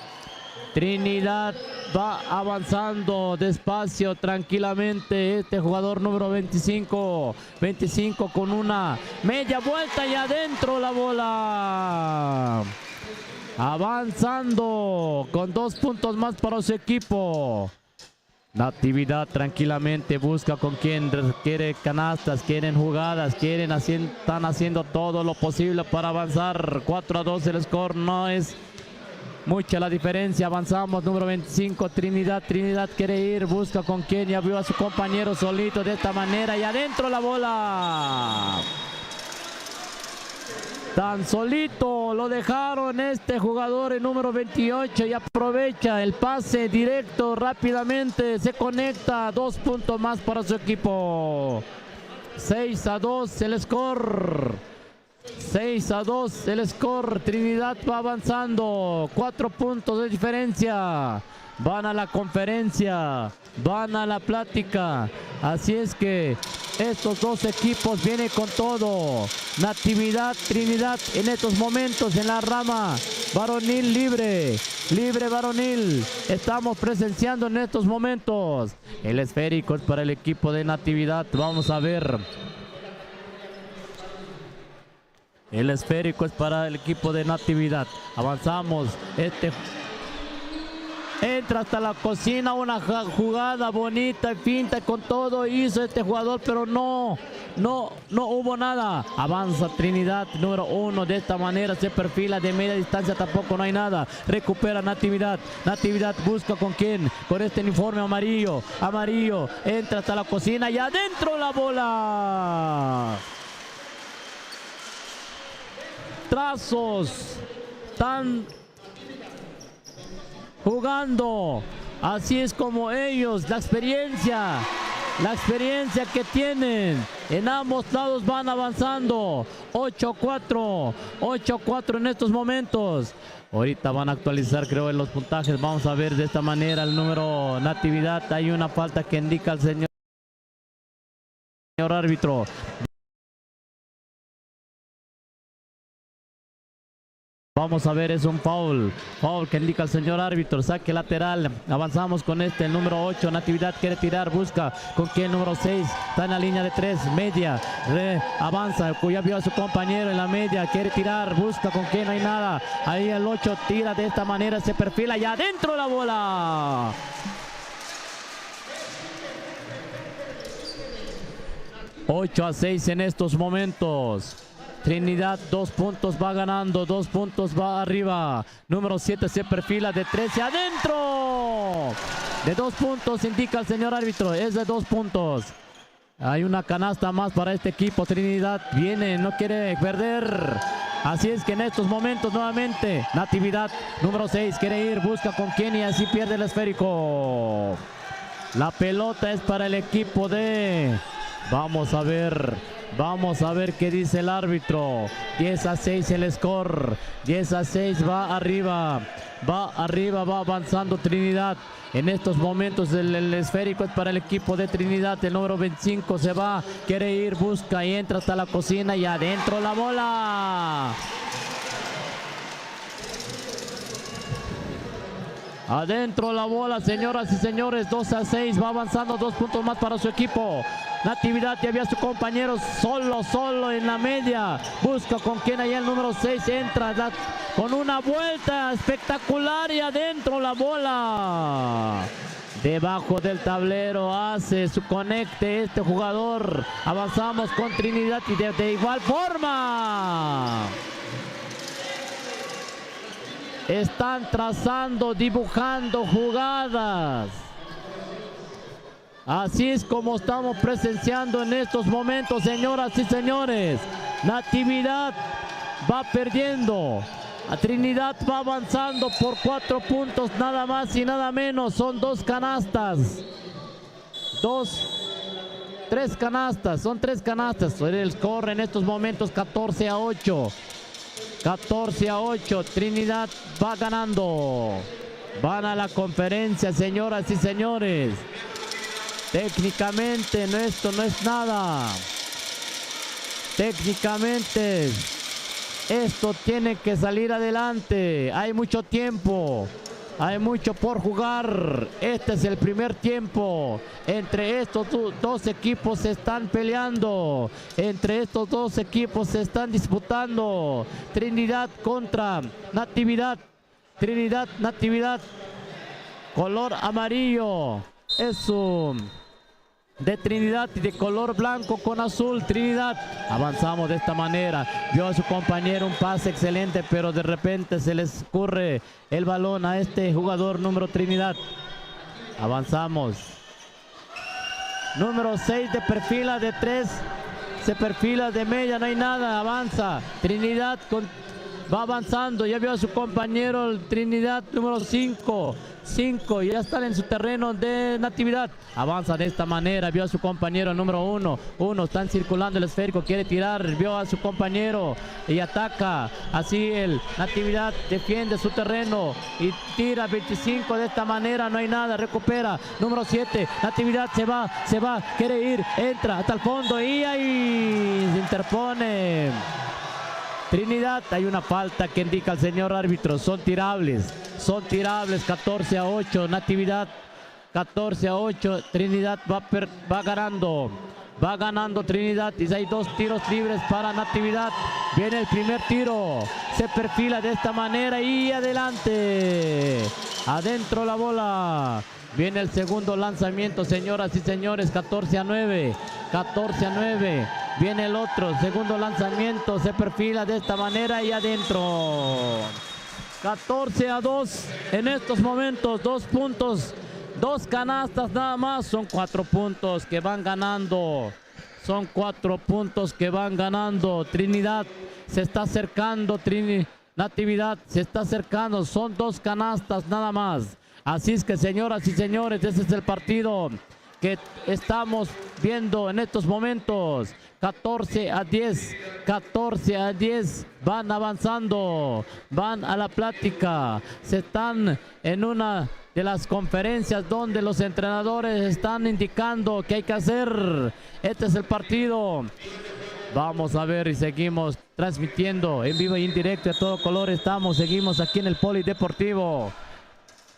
Trinidad va avanzando despacio, tranquilamente. Este jugador número 25. 25 con una media vuelta y adentro la bola. Avanzando con 2 puntos más para su equipo. Natividad tranquilamente busca con quien quiere canastas, quieren jugadas, están haciendo todo lo posible para avanzar. 4-2 el score, no es mucha la diferencia. Avanzamos, número 25, Trinidad. Trinidad quiere ir, busca con quien, ya vio a su compañero solito de esta manera y adentro la bola. Tan solito lo dejaron este jugador, el número 28, y aprovecha el pase directo rápidamente. Se conecta, 2 puntos más para su equipo. 6-2 el score. 6-2 el score. Trinidad va avanzando. 4 puntos de diferencia. Van a la conferencia, van a la plática. Así es que estos dos equipos vienen con todo. Natividad, Trinidad en estos momentos en la rama varonil libre varonil. Estamos presenciando en estos momentos. El esférico es para el equipo de Natividad. Vamos a ver. El esférico es para el equipo de Natividad. Avanzamos. Entra hasta la cocina, una jugada bonita y finta con todo hizo este jugador, pero no hubo nada. Avanza Trinidad, número 1, de esta manera se perfila de media distancia, tampoco no hay nada. Recupera Natividad, Natividad busca con quién, con este uniforme amarillo, entra hasta la cocina y adentro la bola. Trazos, tan jugando, así es como ellos, la experiencia que tienen, en ambos lados van avanzando. 8-4 en estos momentos. Ahorita van a actualizar, creo, en los puntajes. Vamos a ver de esta manera el número Natividad. Hay una falta que indica el señor árbitro. Vamos a ver, es un foul que indica el señor árbitro, saque lateral. Avanzamos con el número 8, Natividad quiere tirar, busca con quien, el número 6, está en la línea de 3, media, avanza, ya vio a su compañero en la media, quiere tirar, busca con quien, no hay nada. Ahí el 8 tira de esta manera, se perfila y adentro la bola. ...8-6 en estos momentos. Trinidad 2 puntos va ganando, 2 puntos va arriba. Número 7 se perfila de 13 adentro. De 2 puntos indica el señor árbitro, es de 2 puntos. Hay una canasta más para este equipo. Trinidad viene, no quiere perder. Así es que en estos momentos nuevamente Natividad, número 6, quiere ir, busca con quién y así pierde el esférico. La pelota es para el equipo de Vamos a ver qué dice el árbitro. 10-6 el score. 10-6 va arriba, va avanzando Trinidad. En estos momentos el esférico es para el equipo de Trinidad. El número 25 se va, quiere ir, busca y entra hasta la cocina y adentro la bola. Adentro la bola, señoras y señores. 2-6, va avanzando 2 puntos más para su equipo. Natividad ya había a su compañero solo en la media. Busca con quien allá el número 6 entra con una vuelta espectacular y adentro la bola. Debajo del tablero hace su conecte este jugador. Avanzamos con Trinidad y de igual forma. Están trazando, dibujando jugadas. Así es como estamos presenciando en estos momentos, señoras y señores. Natividad va perdiendo. A Trinidad va avanzando por 4 puntos, nada más y nada menos. Son 2 canastas. 3 canastas, son 3 canastas. El score en estos momentos 14-8. 14-8. Trinidad va ganando. Van a la conferencia, señoras y señores. Técnicamente esto no es nada. Técnicamente esto tiene que salir adelante. Hay mucho tiempo. Hay mucho por jugar. Este es el primer tiempo. Entre estos dos equipos se están peleando. Entre estos dos equipos se están disputando. Trinidad contra Natividad. Trinidad, Natividad. Color amarillo. Es de Trinidad y de color blanco con azul. Trinidad. Avanzamos de esta manera. Vio a su compañero un pase excelente, pero de repente se le escurre el balón a este jugador número Trinidad. Avanzamos. Número 6 de perfila de 3. Se perfila de media, no hay nada. Avanza. Trinidad va avanzando. Ya vio a su compañero el Trinidad número 5. Ya están en su terreno de Natividad. Avanza de esta manera. Vio a su compañero número 1. Están circulando el esférico. Quiere tirar. Vio a su compañero y ataca. Así el Natividad defiende su terreno y tira 25 de esta manera. No hay nada. Recupera. Número 7. Natividad se va. Quiere ir. Entra hasta el fondo y ahí se interpone Trinidad. Hay una falta que indica el señor árbitro. Son tirables. 14-8. Natividad 14-8. Trinidad va ganando. Va ganando Trinidad y hay 2 tiros libres para Natividad. Viene el primer tiro. Se perfila de esta manera y adelante. Adentro la bola. Viene el segundo lanzamiento, señoras y señores. 14-9. 14-9. Viene el otro. Segundo lanzamiento. Se perfila de esta manera y adentro. 14-2 en estos momentos. 2 puntos. 2 canastas nada más. Son 4 puntos que van ganando. Son 4 puntos que van ganando. Trinidad se está acercando. Natividad se está acercando. Son 2 canastas nada más. Así es que, señoras y señores, ese es el partido que estamos viendo en estos momentos. 14-10. 14-10. Van avanzando. Van a la plática. Se están en una de las conferencias donde los entrenadores están indicando qué hay que hacer. Este es el partido. Vamos a ver y seguimos transmitiendo en vivo y en directo a todo color. Seguimos aquí en el Polideportivo.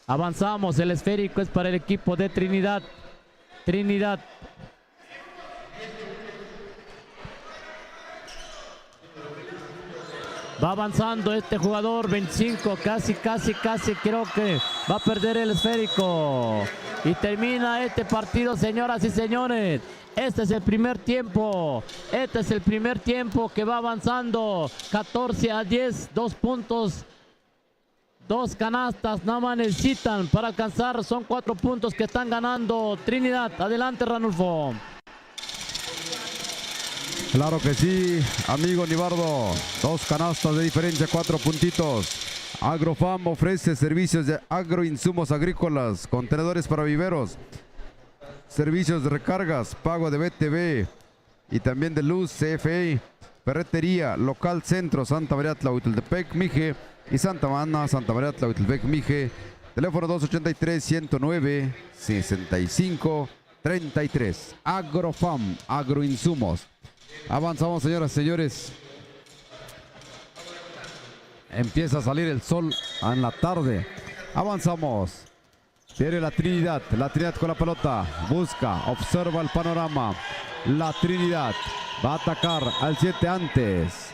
Avanzamos. El esférico es para el equipo de Trinidad. Trinidad. Va avanzando este jugador 25, casi creo que va a perder el esférico. Y termina este partido, señoras y señores. Este es el primer tiempo. Este es el primer tiempo que va avanzando. 14-10, 2 puntos. 2 canastas nada más necesitan para alcanzar. Son 4 puntos que están ganando Trinidad. Adelante, Ranulfo. Claro que sí, amigo Nibardo. 2 canastas de diferencia, 4 puntitos. Agrofam ofrece servicios de agroinsumos agrícolas, contenedores para viveros, servicios de recargas, pago de BTV y también de luz, CFE, ferretería, local centro, Santa María Tlahuitoltepec, Mije y Santa Ana, Santa María Tlahuitoltepec, Mije. Teléfono 283-109-65-33. Agrofam, agroinsumos. Avanzamos, señoras y señores. Empieza a salir el sol en la tarde. Avanzamos. Tiene la Trinidad con la pelota. Busca, observa el panorama. La Trinidad va a atacar al 7 antes.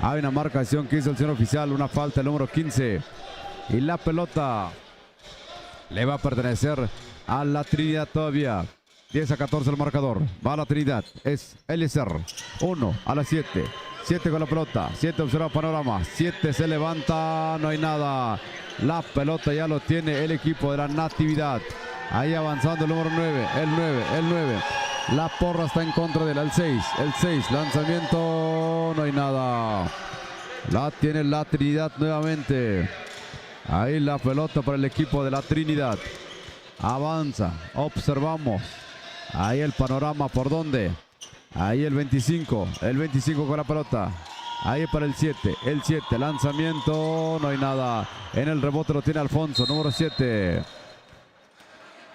Hay una marcación que hizo el señor oficial. Una falta, el número 15. Y la pelota le va a pertenecer a la Trinidad todavía. 10-14 el marcador. Va a la Trinidad. Es Eliezer. 1 a la 7. 7 con la pelota. 7 observa el panorama. 7 se levanta. No hay nada. La pelota ya lo tiene el equipo de la Natividad. Ahí avanzando el número 9. El 9. La porra está en contra de él. El 6. Lanzamiento. No hay nada. La tiene la Trinidad nuevamente. Ahí la pelota para el equipo de la Trinidad. Avanza. Observamos. Ahí el panorama por dónde. Ahí el 25. El 25 con la pelota. Ahí para el 7. El 7. Lanzamiento. No hay nada. En el rebote lo tiene Alfonso. Número 7.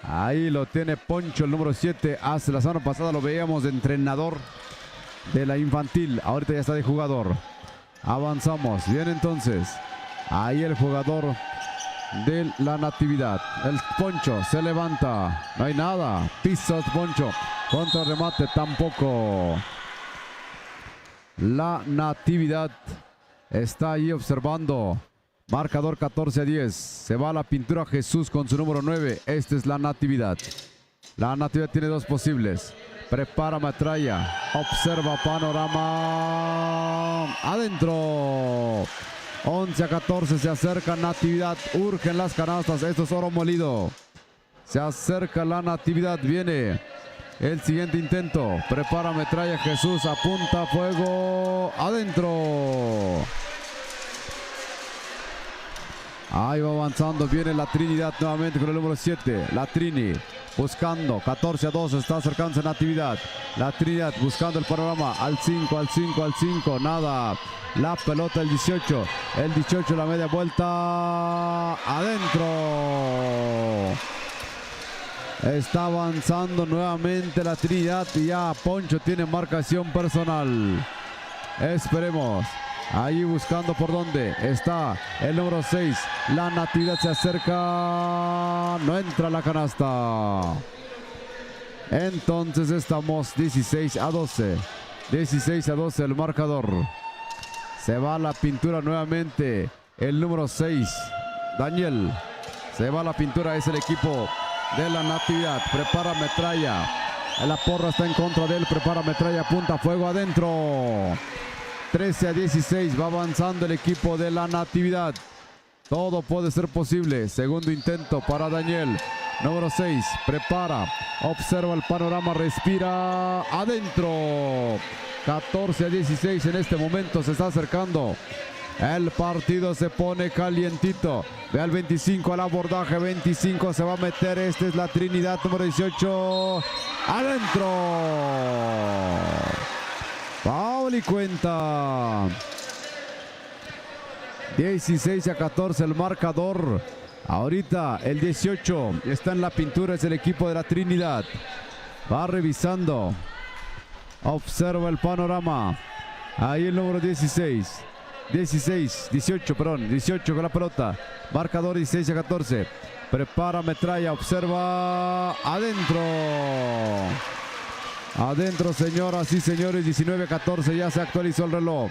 Ahí lo tiene Poncho, el número 7. Hace la semana pasada lo veíamos de entrenador de la infantil. Ahorita ya está de jugador. Avanzamos. Bien entonces. Ahí el jugador de la Natividad. El Poncho se levanta. No hay nada. Pisas Poncho. Contra remate tampoco. La Natividad está ahí observando. Marcador 14-10. Se va a la pintura Jesús con su número 9. Esta es la Natividad. La Natividad tiene dos posibles. Prepara metralla. Observa panorama. Adentro. 11-14, se acerca Natividad, urgen las canastas, esto es oro molido. Se acerca la Natividad, viene el siguiente intento. Prepara metralla Jesús, apunta fuego, adentro. Ahí va avanzando, viene la Trinidad nuevamente con el número 7. La Trini buscando, 14-2, está acercándose Natividad. La Trinidad buscando el panorama, al 5, nada. La pelota el 18, la media vuelta, adentro. Está avanzando nuevamente la Trinidad y ya Poncho tiene marcación personal. Esperemos. Ahí buscando por dónde está el número 6. La Natividad se acerca. No entra la canasta. Entonces estamos 16-12. 16-12 el marcador. Se va a la pintura nuevamente. El número 6. Daniel. Se va a la pintura. Es el equipo de la Natividad. Prepara metralla. La porra está en contra de él. Prepara metralla. Apunta fuego adentro. 13-16. Va avanzando el equipo de la Natividad. Todo puede ser posible. Segundo intento para Daniel. Número 6. Prepara. Observa el panorama. Respira. Adentro. 14-16 en este momento. Se está acercando. El partido se pone calientito. Ve al 25 al abordaje. 25 se va a meter. Esta es la Trinidad. Número 18. Adentro. Foul y cuenta. 16-14 el marcador. Ahorita el 18 está en la pintura. Es el equipo de la Trinidad. Va revisando. Observa el panorama. Ahí el número 18 con la pelota. Marcador 16-14. Prepara metralla. Observa. Adentro. Adentro, señoras y señores. 19-14. Ya se actualizó el reloj.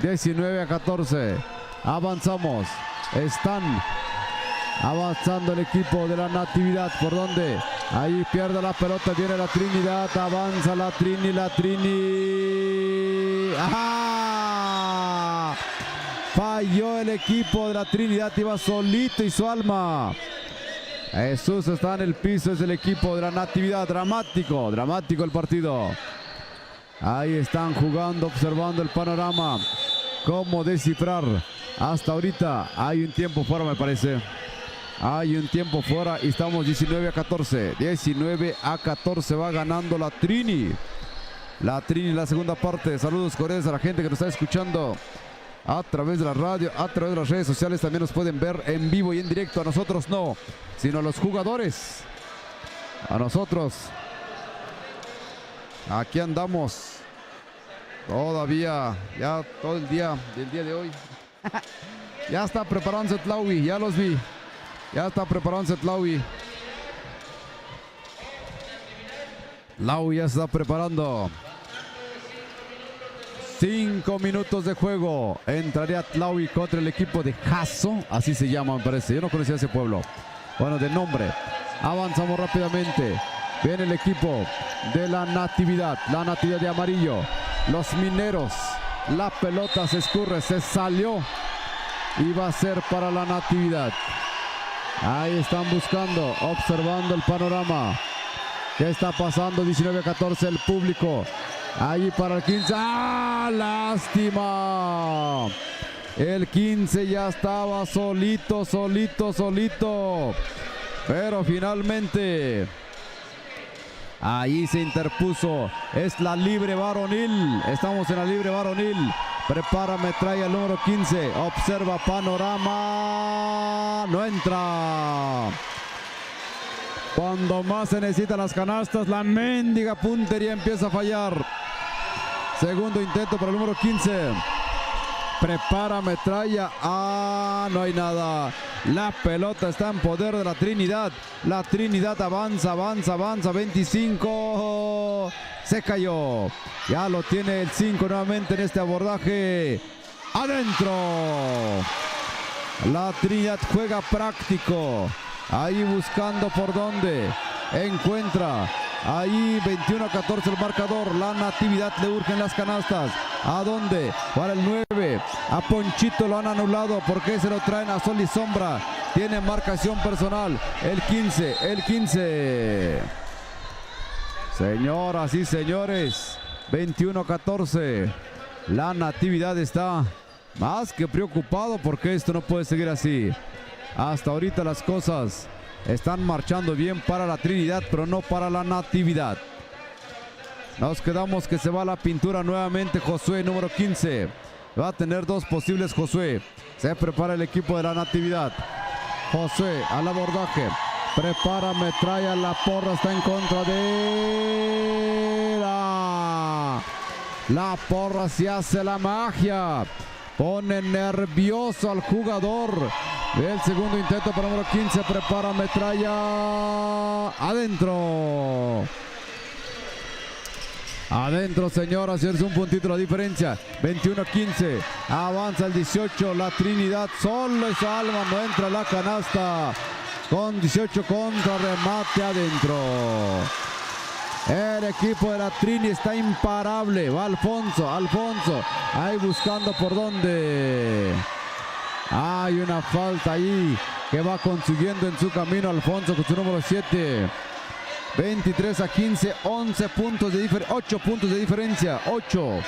19-14. Avanzamos. Están avanzando el equipo de la Natividad. ¿Por dónde? Ahí pierde la pelota. Viene la Trinidad. Avanza la Trini. ¡Ajá! Falló el equipo de la Trinidad. Iba solito y su alma. Jesús está en el piso. Es el equipo de la Natividad. Dramático el partido. Ahí están jugando, observando el panorama. ¿Cómo descifrar? Hasta ahorita hay un tiempo fuera, me parece. Hay un tiempo fuera y estamos 19-14. 19-14 va ganando la Trini. La Trini en la segunda parte. Saludos cordiales a la gente que nos está escuchando a través de la radio, a través de las redes sociales. También nos pueden ver en vivo y en directo. A nosotros no, sino a los jugadores. A nosotros. Aquí andamos. Todavía, ya todo el día del día de hoy. Ya está preparándose Tlaui, ya los vi. Ya está preparándose Tlaui. Tlaui ya se está preparando. 5 minutos de juego. Entraría Tlaui contra el equipo de Jasso. Así se llama, me parece. Yo no conocía ese pueblo. Bueno, de nombre. Avanzamos rápidamente. Viene el equipo de la Natividad. La Natividad de amarillo. Los mineros. La pelota se escurre. Se salió. Y va a ser para la Natividad. Ahí están buscando, observando el panorama. ¿Qué está pasando? 19-14 el público. Ahí para el 15. ¡Ah! ¡Lástima! El 15 ya estaba solito. Pero finalmente ahí se interpuso. Es la libre varonil. Estamos en la libre varonil. Prepara metralla el número 15. Observa panorama. No entra. Cuando más se necesitan las canastas, la mendiga puntería empieza a fallar. Segundo intento para el número 15. Prepara metralla. Ah, no hay nada. La pelota está en poder de la Trinidad. La Trinidad avanza. 25. Se cayó. Ya lo tiene el 5 nuevamente en este abordaje. Adentro. La Trinidad juega práctico. Ahí buscando por dónde. Encuentra. Ahí 21-14 el marcador. La Natividad le urgen las canastas. ¿A dónde? Para el 9. A Ponchito lo han anulado porque se lo traen a sol y sombra. Tiene marcación personal. El 15. Señoras y señores. 21-14. La Natividad está más que preocupado porque esto no puede seguir así. Hasta ahorita las cosas están marchando bien para la Trinidad, pero no para la Natividad. Nos quedamos que se va la pintura nuevamente. Josué, número 15. Va a tener dos posibles Josué. Se prepara el equipo de la Natividad. Josué al abordaje. Prepara metralla. La porra está en contra de la porra se hace la magia. Pone nervioso al jugador. El segundo intento para el número 15. Prepara metralla. Adentro. Adentro, señoras y señores, un puntito la diferencia. 21-15. Avanza el 18. La Trinidad solo es alma. No entra la canasta. Con 18 contra remate adentro. El equipo de la Trini está imparable. Va Alfonso. Ahí buscando por dónde. Hay una falta ahí que va consiguiendo en su camino Alfonso con su número 7. 23-15, 11 puntos de diferencia, 8 puntos de diferencia, 8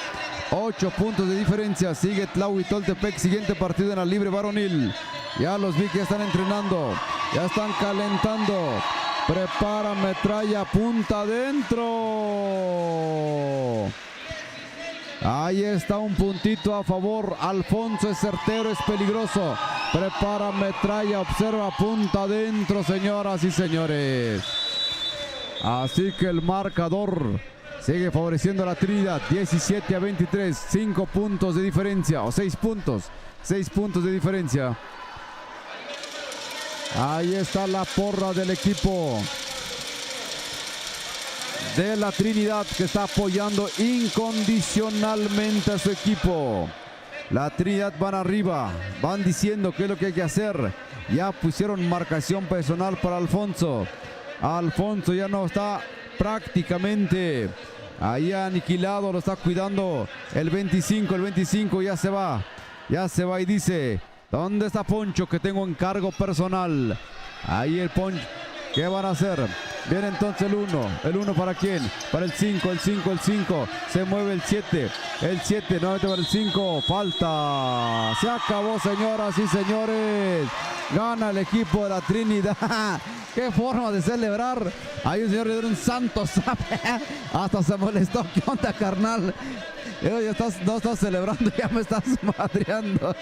puntos de diferencia. Sigue Tlaui Toltepec, siguiente partido en la libre varonil. Ya los vi que ya están entrenando, ya están calentando. Prepara metralla, punta adentro. Ahí está un puntito a favor. Alfonso es certero, es peligroso. Prepara metralla, observa, punta adentro, señoras y señores. Así que el marcador sigue favoreciendo a la Trinidad. 17-23, 5 puntos de diferencia, o 6 puntos. 6 puntos de diferencia. Ahí está la porra del equipo de la Trinidad que está apoyando incondicionalmente a su equipo. La Trinidad van arriba, van diciendo qué es lo que hay que hacer. Ya pusieron marcación personal para Alfonso. Alfonso ya no está prácticamente ahí aniquilado, lo está cuidando el 25. El 25 ya se va y dice: ¿dónde está Poncho que tengo encargo personal? Ahí el Poncho. ¿Qué van a hacer? Viene entonces el 1. ¿El 1 para quién? Para el 5, el 5. Se mueve el 7. El 7 nuevamente para el 5. Falta. Se acabó, señoras y señores. Gana el equipo de la Trinidad. Qué forma de celebrar. Ahí el señor le dio un santo zape. Hasta se molestó. ¿Qué onda, carnal? Oye, no estás celebrando, ya me estás madreando.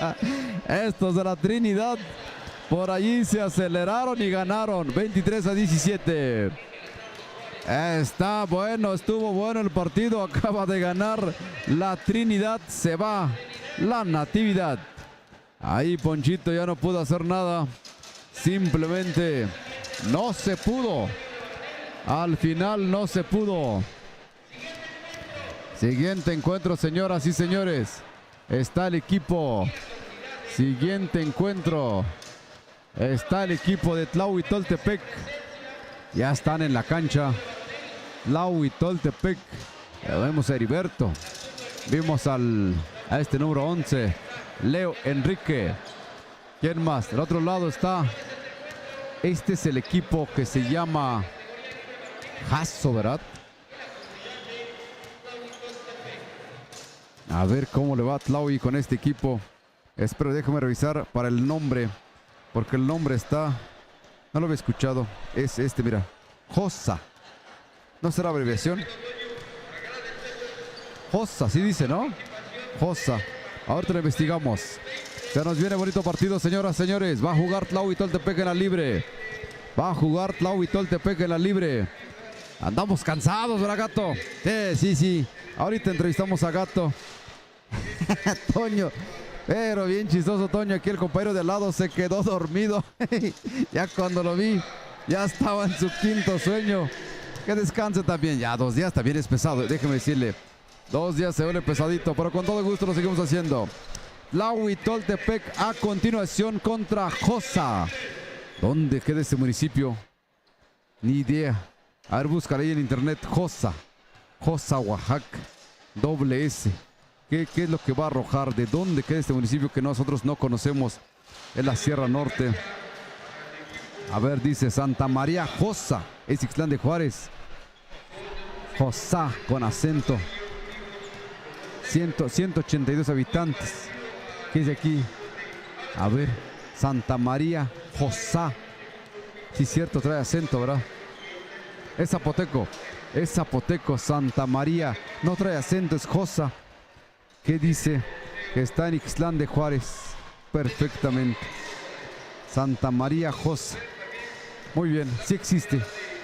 Estos de la Trinidad por allí se aceleraron y ganaron 23-17. Está bueno, estuvo bueno el partido. Acaba de ganar la Trinidad. Se va la Natividad. Ahí Ponchito ya no pudo hacer nada. Simplemente no se pudo. Al final no se pudo. Siguiente encuentro, señoras y señores. Está el equipo. Siguiente encuentro. Está el equipo de Tlahuitoltepec. Ya están en la cancha. Tlahuitoltepec. Ya vemos a Heriberto. Vimos a este número 11. Leo Enrique. ¿Quién más? Del otro lado está. Este es el equipo que se llama Jasso, ¿verdad? A ver cómo le va a Tlahui con este equipo. Espero, déjame revisar para el nombre. Porque el nombre está... No lo había escuchado. Es este, mira. Josa. ¿No será abreviación? Josa, sí dice, ¿no? Josa. Ahorita lo investigamos. Se nos viene bonito partido, señoras, señores. Va a jugar Tlahuitoltepec en la libre. Va a jugar Tlahuitoltepec en la libre. Andamos cansados, ¿verdad, Gato? Sí. Ahorita entrevistamos a Gato. Toño. Pero bien chistoso, Toño. Aquí el compañero de al lado se quedó dormido. Ya cuando lo vi, ya estaba en su quinto sueño. Que descanse también. Ya 2 días también es pesado. Déjeme decirle. 2 días se vuelve pesadito. Pero con todo gusto lo seguimos haciendo. Tlahuitoltepec a continuación contra Josa. ¿Dónde queda este municipio? Ni idea. A ver, búscale ahí en internet. Josa, Oaxaca. Doble S. ¿Qué es lo que va a arrojar? ¿De dónde queda este municipio que nosotros no conocemos? En la Sierra Norte. A ver, dice Santa María Josa. Es Ixtlán de Juárez. Josa con acento. 182 habitantes. ¿Qué dice aquí? A ver, Santa María Josa. Sí, cierto, trae acento, ¿verdad? Es zapoteco. Es zapoteco, Santa María. No trae acento, es Josa. ¿Qué dice? Que está en Ixtlán de Juárez. Perfectamente. Santa María Josa. Muy bien, sí existe.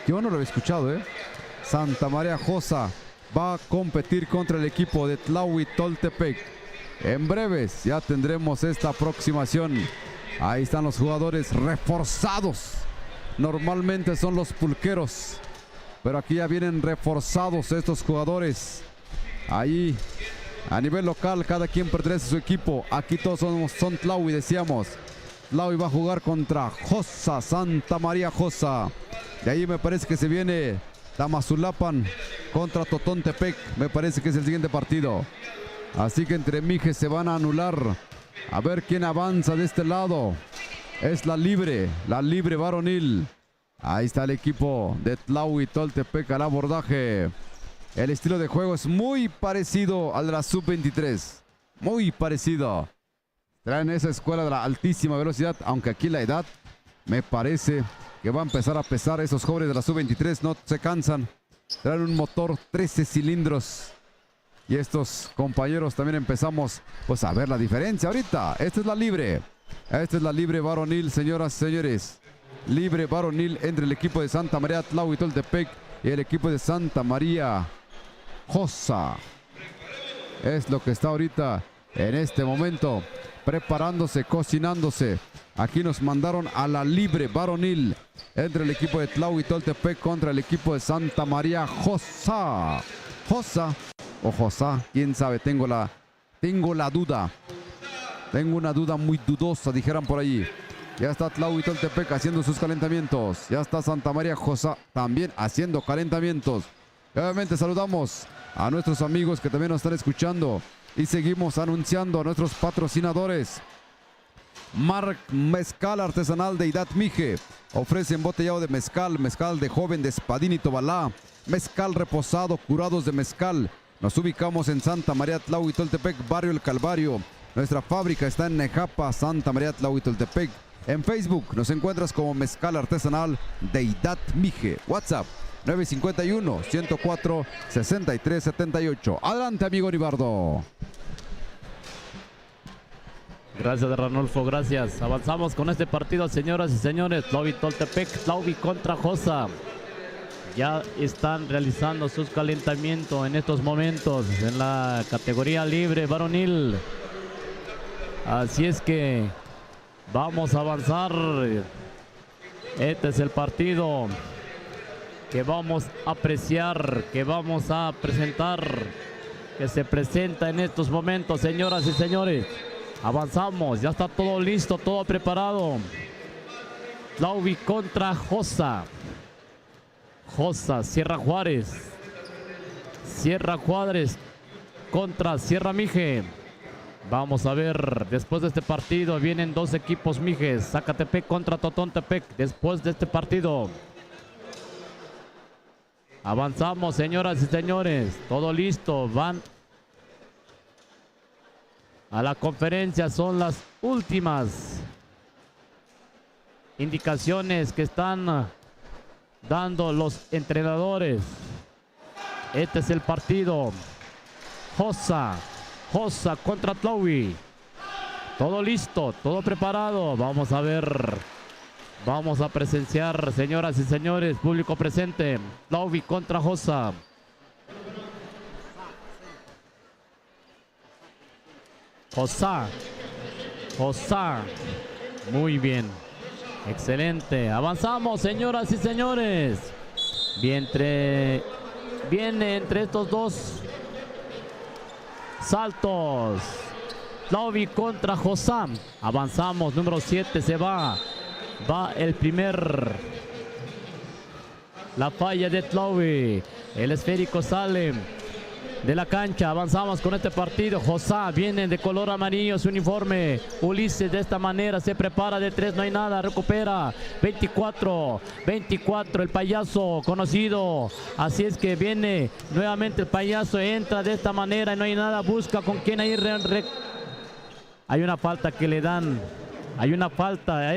Yo no lo había escuchado, ¿eh? Santa María Josa va a competir contra el equipo de Tlahuitoltepec. En breves ya tendremos esta aproximación. Ahí están los jugadores reforzados. Normalmente son los pulqueros, pero aquí ya vienen reforzados estos jugadores. Ahí, a nivel local, cada quien pertenece a su equipo. Aquí todos son Tlahui, decíamos. Tlahui va a jugar contra Josa, Santa María Josa. De ahí me parece que se viene Tamazulapan contra Totontepec. Me parece que es el siguiente partido. Así que entre mijes se van a anular. A ver quién avanza de este lado. Es la libre varonil. Ahí está el equipo de Tlahuitoltepec al abordaje. El estilo de juego es muy parecido al de la sub-23. Muy parecido. Traen esa escuela de la altísima velocidad, aunque aquí la edad me parece que va a empezar a pesar. Esos jóvenes de la sub-23 no se cansan. Traen un motor 13 cilindros. Y estos compañeros también empezamos pues a ver la diferencia ahorita. Esta es la libre. Esta es la libre varonil, señoras y señores. Libre varonil entre el equipo de Santa María Tlahuitoltepec y el equipo de Santa María Josa. Es lo que está ahorita en este momento preparándose, cocinándose. Aquí nos mandaron a la libre varonil entre el equipo de Tlahuitoltepec contra el equipo de Santa María Josa. Josa o Josa, quién sabe, tengo la duda. Tengo una duda muy dudosa, dijeran por allí. Ya está Tlahuitoltepec haciendo sus calentamientos. Ya está Santa María Josa también haciendo calentamientos. Y obviamente saludamos a nuestros amigos que también nos están escuchando. Y seguimos anunciando a nuestros patrocinadores. Marc Mezcal Artesanal de Idat Mije. Ofrece embotellado de mezcal, mezcal de joven de Espadín y Tobalá. Mezcal reposado, curados de mezcal. Nos ubicamos en Santa María Tlahuitoltepec, barrio El Calvario. Nuestra fábrica está en Nejapa, Santa María Tlahuitoltepec. En Facebook nos encuentras como Mezcal Artesanal Deidad Mije. WhatsApp 951-104-6378. Adelante, amigo Nibardo. Gracias, Ranulfo, gracias. Avanzamos con este partido, señoras y señores. Tlaui Toltepec, Tlaui contra Josa. Ya están realizando sus calentamientos en estos momentos en la categoría libre varonil. Así es que vamos a avanzar. Este es el partido que vamos a apreciar, que vamos a presentar, que se presenta en estos momentos, señoras y señores. Avanzamos, ya está todo listo, todo preparado. Tlaui contra Josa. Josa, Sierra Juárez. Sierra Juárez contra Sierra Mije. Vamos a ver, después de este partido vienen dos equipos Mijes. Zacatepec contra Totontepec. Después de este partido avanzamos, señoras y señores. Todo listo, van a la conferencia. Son las últimas indicaciones que están dando los entrenadores. Este es el partido. Josa contra Tlaui. Todo listo, todo preparado. Vamos a ver. Vamos a presenciar, señoras y señores, público presente. Tlaui contra Josa. Josa. Muy bien. Excelente. Avanzamos, señoras y señores. Viene entre estos dos saltos. Tlaui contra Josa. Avanzamos. Número 7 se va. Va el primer. La falla de Tlaui. El esférico sale de la cancha. Avanzamos con este partido. Josa viene de color amarillo su uniforme. Ulises de esta manera se prepara de 3, no hay nada, recupera 24 el payaso conocido. Así es que viene nuevamente el payaso, entra de esta manera y no hay nada, busca con quién ahí. Hay una falta que le dan. Hay una falta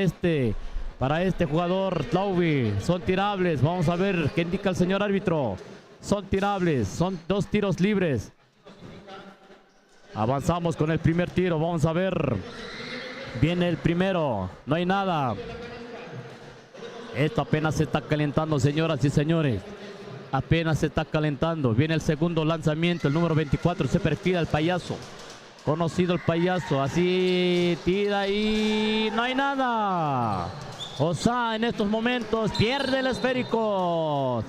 para este jugador Tlaui. Son tirables. Vamos a ver qué indica el señor árbitro. Son tirables, son 2 tiros libres. Avanzamos con el primer tiro, vamos a ver. Viene el primero, no hay nada. Esto apenas se está calentando, señoras y señores. Apenas se está calentando. Viene el segundo lanzamiento, el número 24, se perfila el payaso. Conocido el payaso, así tira y no hay nada. Josa en estos momentos pierde el esférico.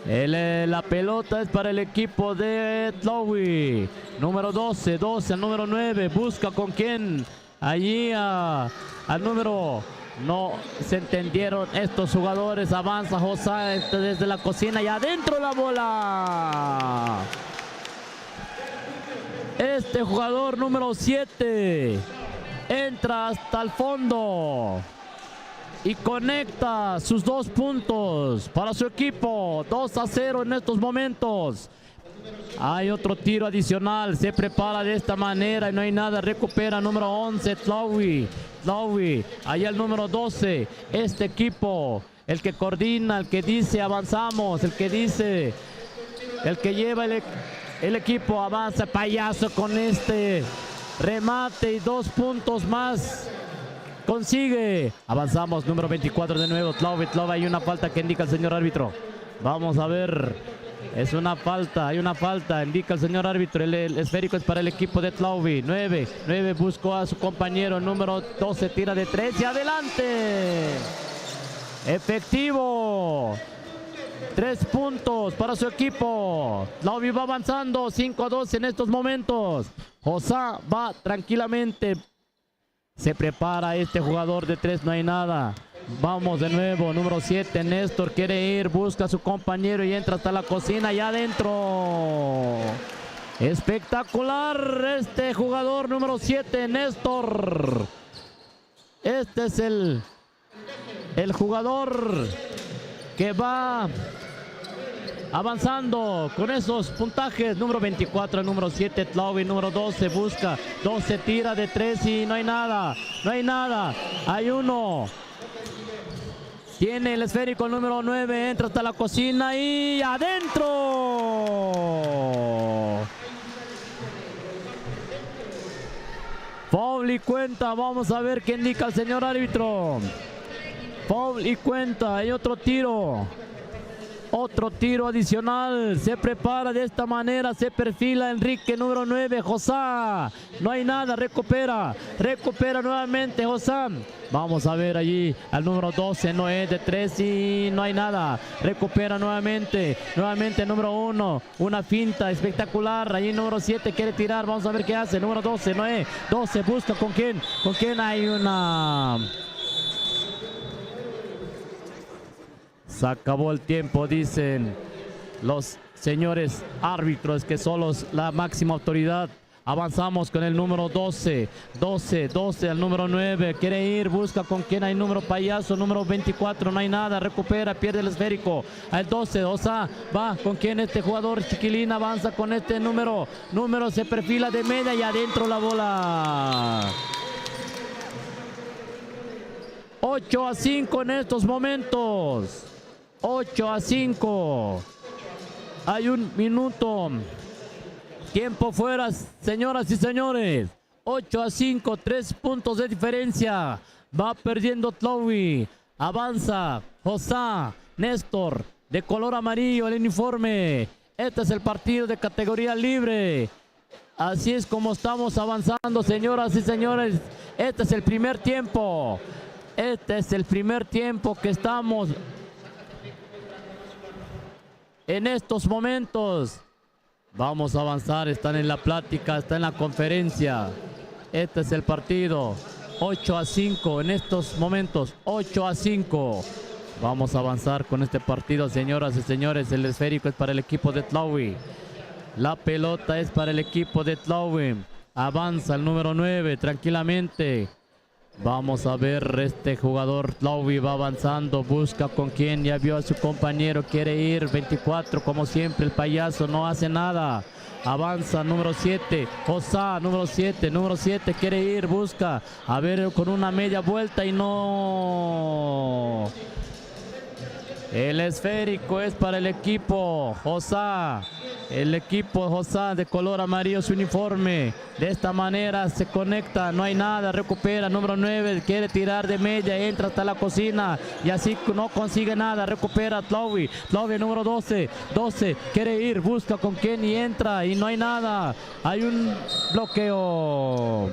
La pelota es para el equipo de Tlaui. Número 12 al número 9. Busca con quién. Allí al número. No se entendieron estos jugadores. Avanza Josa desde la cocina y adentro la bola. Este jugador número 7 entra hasta el fondo y conecta sus 2 puntos para su equipo. 2-0 en estos momentos. Hay otro tiro adicional. Se prepara de esta manera y no hay nada. Recupera número 11 Tlaui. Allá el número 12. Este equipo, el que coordina, el que dice avanzamos, el que dice, el que lleva el equipo, avanza payaso con este remate y 2 puntos más. Consigue. Avanzamos, número 24 de nuevo. Tlaui, hay una falta que indica el señor árbitro. Vamos a ver. Es una falta, hay una falta, indica el señor árbitro. El esférico es para el equipo de Tlaui. 9 buscó a su compañero. Número 12 tira de 3 y adelante. Efectivo. 3 puntos para su equipo. Tlaui va avanzando 5-2 en estos momentos. Josa va tranquilamente. Se prepara este jugador de 3, no hay nada. Vamos de nuevo, número 7, Néstor quiere ir, busca a su compañero y entra hasta la cocina y adentro. Espectacular este jugador número 7, Néstor. Este es el jugador que va avanzando con esos puntajes. Número 24, número 7, Tlawi, número 12, busca, 12, tira de 3 y no hay nada, no hay nada. Hay uno. Tiene el esférico, el número 9, entra hasta la cocina y adentro. Foul y cuenta, vamos a ver qué indica el señor árbitro. Foul y cuenta, hay otro tiro. Otro tiro adicional, se prepara de esta manera, se perfila Enrique, número 9, Josá. No hay nada, recupera nuevamente Josá. Vamos a ver allí al número 12, Noé de 3 y no hay nada. Recupera nuevamente el número 1, una finta espectacular. Allí número 7 quiere tirar, vamos a ver qué hace. Número 12, Noé, 12, busca con quién hay una... Se acabó el tiempo, dicen los señores árbitros que son la máxima autoridad. Avanzamos con el número 12 al número 9. Quiere ir, busca con quién hay número payaso. Número 24, no hay nada. Recupera, pierde el esférico. Al 12, Osa va con quién este jugador. Chiquilín avanza con este número. Se perfila de media y adentro la bola. 8-5 en estos momentos. 8-5. Hay un minuto. Tiempo fuera, señoras y señores. 8-5, 3 puntos de diferencia. Va perdiendo Tlawi. Avanza Josá, Néstor, de color amarillo el uniforme. Este es el partido de categoría libre. Así es como estamos avanzando, señoras y señores. Este es el primer tiempo. Este es el primer tiempo que estamos en estos momentos. Vamos a avanzar, están en la plática, están en la conferencia. Este es el partido. 8-5 en estos momentos. 8-5. Vamos a avanzar con este partido, señoras y señores. El esférico es para el equipo de Tlawi. La pelota es para el equipo de Tlawi. Avanza el número 9 tranquilamente. Vamos a ver, este jugador Tlawi va avanzando, busca con quién, ya vio a su compañero, quiere ir. 24, como siempre, el payaso no hace nada. Avanza número 7, Josá, número 7, quiere ir, busca, a ver, con una media vuelta y no. El esférico es para el equipo Josá. El equipo Josá de color amarillo su uniforme. De esta manera se conecta, no hay nada, recupera. Número 9, quiere tirar de media, entra hasta la cocina y así no consigue nada. Recupera Tlawi. Tlawi número 12, quiere ir, busca con quién y entra y no hay nada. Hay un bloqueo.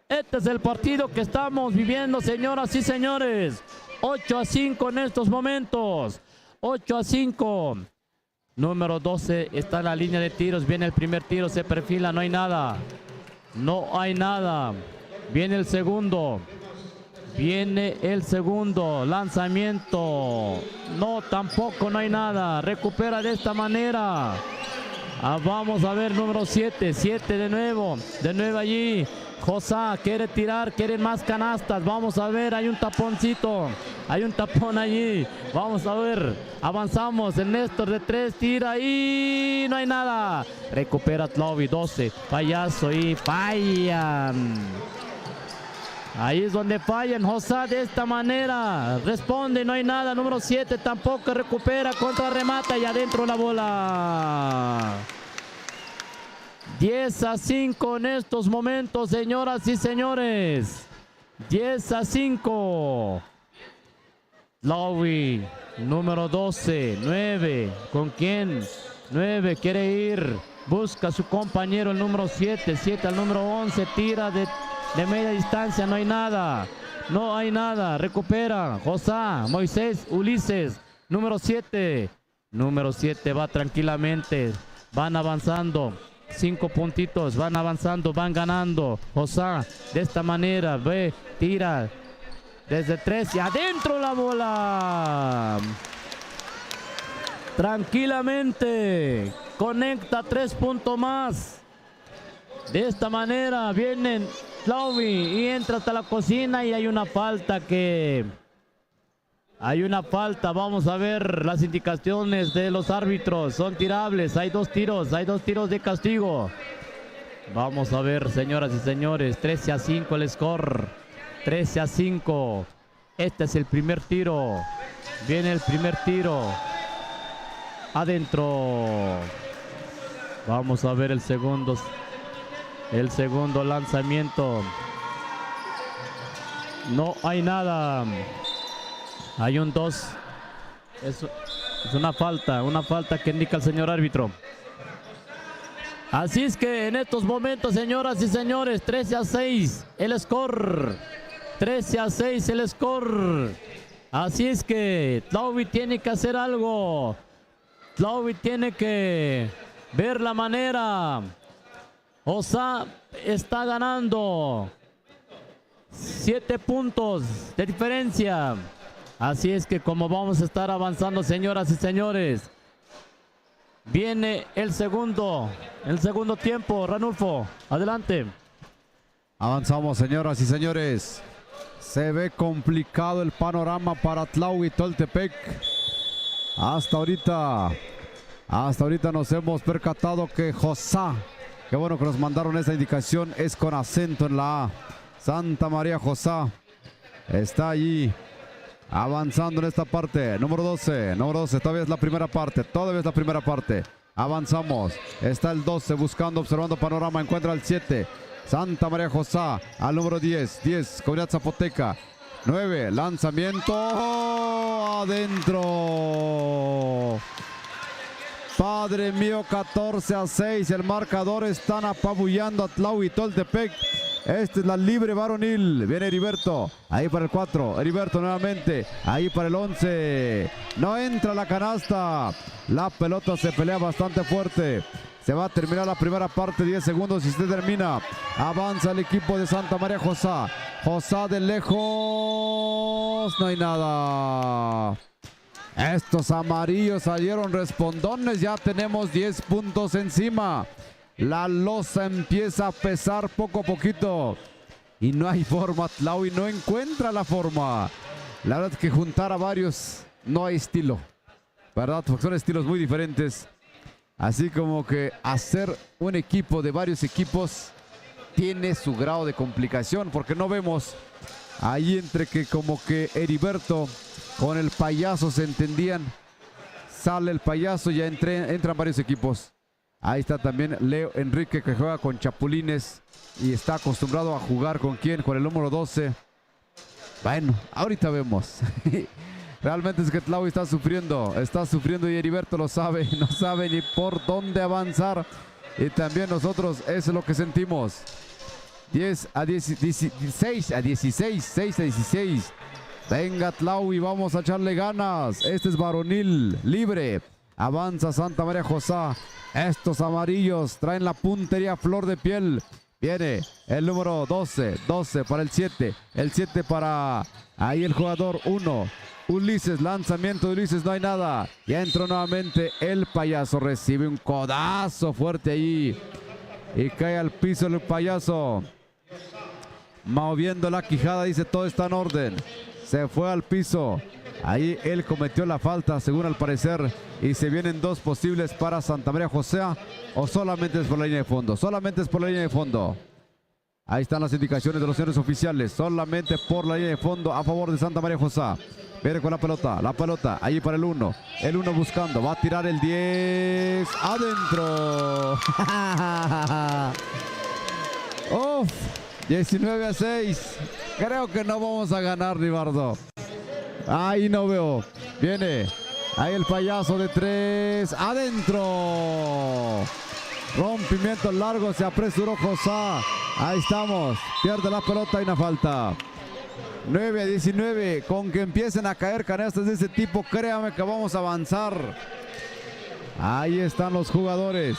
Este es el partido que estamos viviendo, señoras y señores. 8-5 en estos momentos. 8-5. Número 12 está en la línea de tiros. Viene el primer tiro, se perfila, no hay nada. No hay nada. Viene el segundo. Lanzamiento. No, tampoco, no hay nada. Recupera de esta manera. Vamos a ver, número 7 de nuevo allí. Josá quiere tirar, quieren más canastas. Vamos a ver, hay un taponcito. Hay un tapón allí. Vamos a ver, avanzamos. El Néstor de 3 tira y no hay nada. Recupera Tlawi, 12, payaso y fallan. Ahí es donde fallan. Josá de esta manera responde, no hay nada. Número 7 tampoco, recupera, contra remata y adentro la bola. 10-5 en estos momentos, señoras y señores. 10-5. Tlawi, número 12, 9. ¿Con quién? 9 quiere ir. Busca a su compañero, el número 7 al número 11. Tira de media distancia, no hay nada. No hay nada. Recupera Josá, Moisés, Ulises. Número 7 va tranquilamente. Van avanzando. 5 puntitos, van avanzando, van ganando. Josá de esta manera, ve, tira desde 3 y adentro la bola. Tranquilamente conecta 3 puntos más. De esta manera viene Tlawi y entra hasta la cocina y hay una falta que Hay una falta, vamos a ver las indicaciones de los árbitros. Son tirables, hay dos tiros de castigo. Vamos a ver, señoras y señores, 13-5 el score. 13-5. Este es el primer tiro. Viene el primer tiro. Adentro. Vamos a ver el segundo lanzamiento. No hay nada. Hay un 2. Es una falta que indica el señor árbitro. Así es que en estos momentos, señoras y señores, 13-6 el score. 13-6 el score. Así es que Tlaui tiene que hacer algo. Tlaui tiene que ver la manera. Osa está ganando 7 puntos de diferencia. Así es que como vamos a estar avanzando, señoras y señores, viene el segundo tiempo. Ranulfo, adelante. Avanzamos, señoras y señores. Se ve complicado el panorama para Tlaui Toltepec. Hasta ahorita nos hemos percatado que Josá, qué bueno que nos mandaron esa indicación, es con acento en la A. Santa María Josá está allí avanzando en esta parte. Número 12, todavía es la primera parte. Avanzamos, está el 12 buscando, observando panorama, encuentra el 7. Santa María Josá al número 10, Comunidad Zapoteca. 9, lanzamiento, adentro. Padre mío, 14-6, el marcador, están apabullando a Tlaui Toltepec. Esta es la libre varonil. Viene Heriberto, ahí para el 4. Heriberto nuevamente, ahí para el 11. No entra la canasta. La pelota se pelea bastante fuerte. Se va a terminar la primera parte, 10 segundos y se termina. Avanza el equipo de Santa María Josá. Josá de lejos. No hay nada. Estos amarillos salieron respondones. Ya tenemos 10 puntos encima. La losa empieza a pesar poco a poquito. Y no hay forma. Tlaui no encuentra la forma. La verdad es que juntar a varios no hay estilo, ¿verdad? Porque son estilos muy diferentes. Así como que hacer un equipo de varios equipos tiene su grado de complicación. Porque no vemos ahí entre que como que Heriberto con el payaso se entendían. Sale el payaso y ya entran varios equipos. Ahí está también Leo Enrique, que juega con Chapulines y está acostumbrado a jugar con quién, con el número 12. Bueno, ahorita vemos. Realmente es que Tlaui está sufriendo y Heriberto lo sabe, no sabe ni por dónde avanzar. Y también nosotros, eso es lo que sentimos. 6 a 16. Venga Tlaui, vamos a echarle ganas. Este es varonil, libre. Avanza Santa María Josá. Estos amarillos traen la puntería a flor de piel. Viene el número 12 para el 7. El 7 para ahí el jugador 1. Ulises, lanzamiento de Ulises, no hay nada. Ya entró nuevamente el payaso. Recibe un codazo fuerte ahí. Y cae al piso el payaso. Moviendo la quijada, dice todo está en orden. Se fue al piso. Ahí él cometió la falta, según al parecer. Y se vienen 2 posibles para Santa María José. O solamente es por la línea de fondo. Solamente es por la línea de fondo. Ahí están las indicaciones de los señores oficiales. Solamente por la línea de fondo a favor de Santa María José. Viene con la pelota. Ahí para el 1. El 1 buscando. Va a tirar el 10. Adentro. Uf. 19-6. Creo que no vamos a ganar, Ribardo. Ahí no veo. Viene. Ahí el payaso de 3. Adentro. Rompimiento largo. Se apresuró Josá. Ahí estamos. Pierde la pelota y una falta. 9-19. Con que empiecen a caer canastas de ese tipo, créame que vamos a avanzar. Ahí están los jugadores.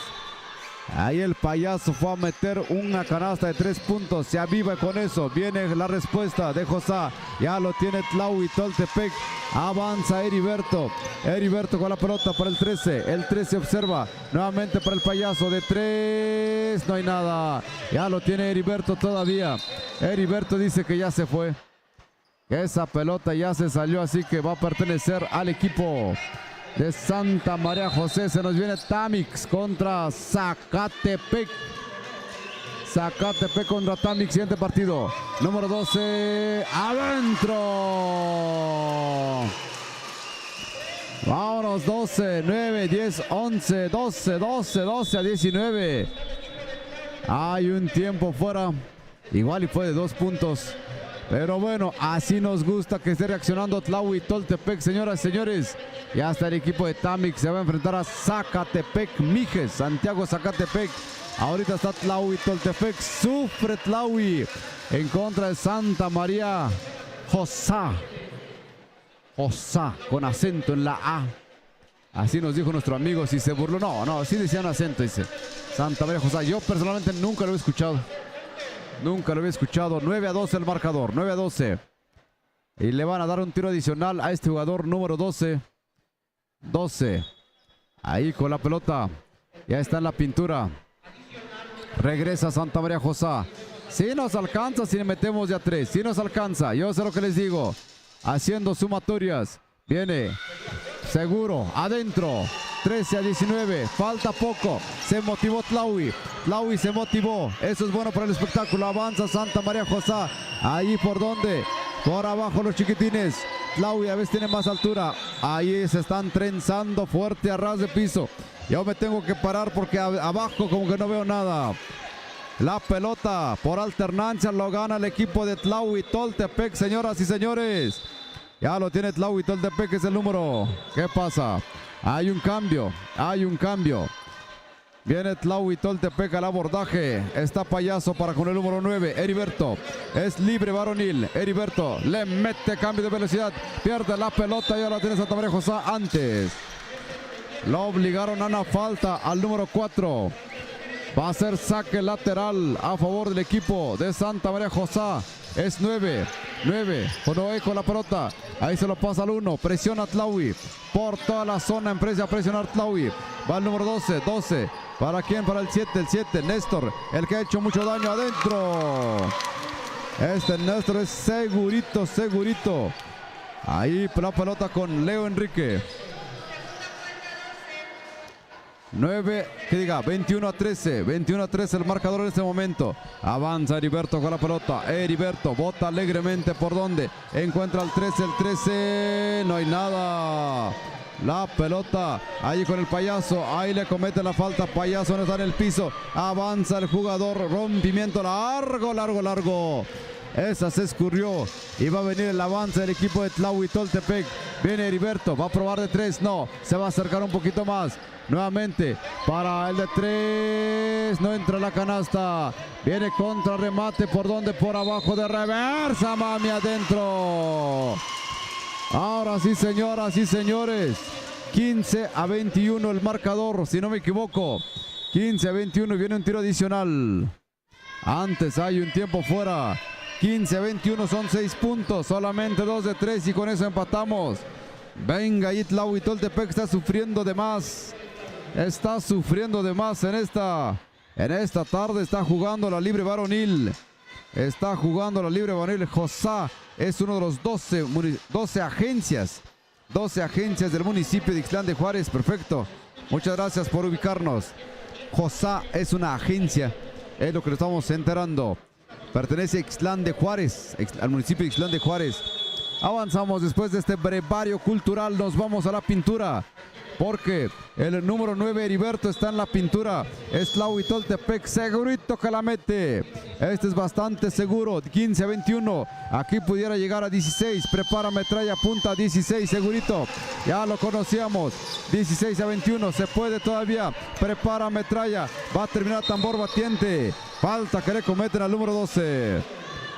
Ahí el payaso fue a meter una canasta de 3 puntos. Se aviva con eso. Viene la respuesta de Josá. Ya lo tiene Tlaui Toltepec. Avanza Heriberto. Heriberto con la pelota para el 13. El 13 observa. Nuevamente para el payaso de 3. No hay nada. Ya lo tiene Heriberto todavía. Heriberto dice que ya se fue. Esa pelota ya se salió, así que va a pertenecer al equipo de Santa María José. Se nos viene Tamix contra Zacatepec. Zacatepec contra Tamix, siguiente partido. Número 12, adentro. Vámonos, 12, 9, 10, 11, 12, 12, 12 a 19. Hay un tiempo fuera. Igual y fue de 2 puntos. Pero bueno, así nos gusta que esté reaccionando Tlahui Toltepec, señoras y señores. Ya está el equipo de Tamix, se va a enfrentar a Zacatepec Mijes, Santiago Zacatepec. Ahorita está Tlahui Toltepec, sufre Tlahui en contra de Santa María Josá. Josá, con acento en la A. Así nos dijo nuestro amigo, si se burló. No, sí decían acento, dice. Santa María Josá, yo personalmente nunca lo he escuchado. Nunca lo había escuchado. 9 a 12 el marcador. 9 a 12. Y le van a dar un tiro adicional a este jugador número 12. 12. Ahí con la pelota. Ya está en la pintura. Regresa Santa María José. Si nos alcanza, si le metemos ya 3. Si nos alcanza. Yo sé lo que les digo. Haciendo sumatorias. Viene. Seguro. Adentro. 13 a 19, falta poco, se motivó Tlahui se motivó, eso es bueno para el espectáculo, avanza Santa María José, ahí por donde, por abajo los chiquitines, Tlahui a veces tiene más altura, ahí se están trenzando fuerte a ras de piso, yo me tengo que parar porque abajo como que no veo nada. La pelota por alternancia lo gana el equipo de Tlahui Toltepec, señoras y señores, ya lo tiene Tlahui Toltepec, es el número, ¿qué pasa? Hay un cambio. Viene Tlahui Toltepec al abordaje. Está Payaso para con el número 9. Heriberto. Es libre varonil. Heriberto le mete cambio de velocidad. Pierde la pelota y ahora tiene Santa María José antes. Lo obligaron a una falta al número 4. Va a ser saque lateral a favor del equipo de Santa María José. Es 9. Jonoé con la pelota. Ahí se lo pasa al 1. Presiona Tlahui. Por toda la zona empieza a presionar Tlahui. Va el número 12. 12. ¿Para quién? Para el 7. El 7. Néstor. El que ha hecho mucho daño adentro. Este Néstor es segurito. Ahí la pelota con Leo Enrique. 21 a 13 el marcador en este momento. Avanza Heriberto con la pelota. Heriberto bota alegremente por donde encuentra el 13, no hay nada. La pelota ahí con el Payaso, ahí le comete la falta. Payaso no está en el piso, avanza el jugador, rompimiento largo. Esa se escurrió y va a venir el avance del equipo de Tlahui Toltepec. Viene Heriberto, va a probar de 3, no, se va a acercar un poquito más. Nuevamente para el de 3, no entra la canasta. Viene contra remate por donde, por abajo de reversa, mami, adentro. Ahora sí, señoras y señores, 15 a 21 el marcador, si no me equivoco. 15 a 21 y viene un tiro adicional. Antes hay un tiempo fuera. 15 a 21 son 6 puntos, solamente 2 de 3 y con eso empatamos. Venga, ahí Tlahui Toltepec está sufriendo de más. Está sufriendo de más en esta tarde. Está jugando la libre varonil. José es uno de los 12 agencias del municipio de Ixtlán de Juárez. Perfecto. Muchas gracias por ubicarnos. José es una agencia. Es lo que nos estamos enterando. Pertenece a Ixtlán de Juárez, al municipio de Ixtlán de Juárez. Avanzamos después de este brevario cultural. Nos vamos a la pintura. Porque el número 9 Heriberto está en la pintura. Es Tlahui Toltepec, segurito que la mete. Este es bastante seguro. 15 a 21. Aquí pudiera llegar a 16. Prepara metralla, punta 16, segurito. Ya lo conocíamos. 16 a 21. Se puede todavía. Prepara metralla. Va a terminar tambor batiente. Falta que le cometen al número 12.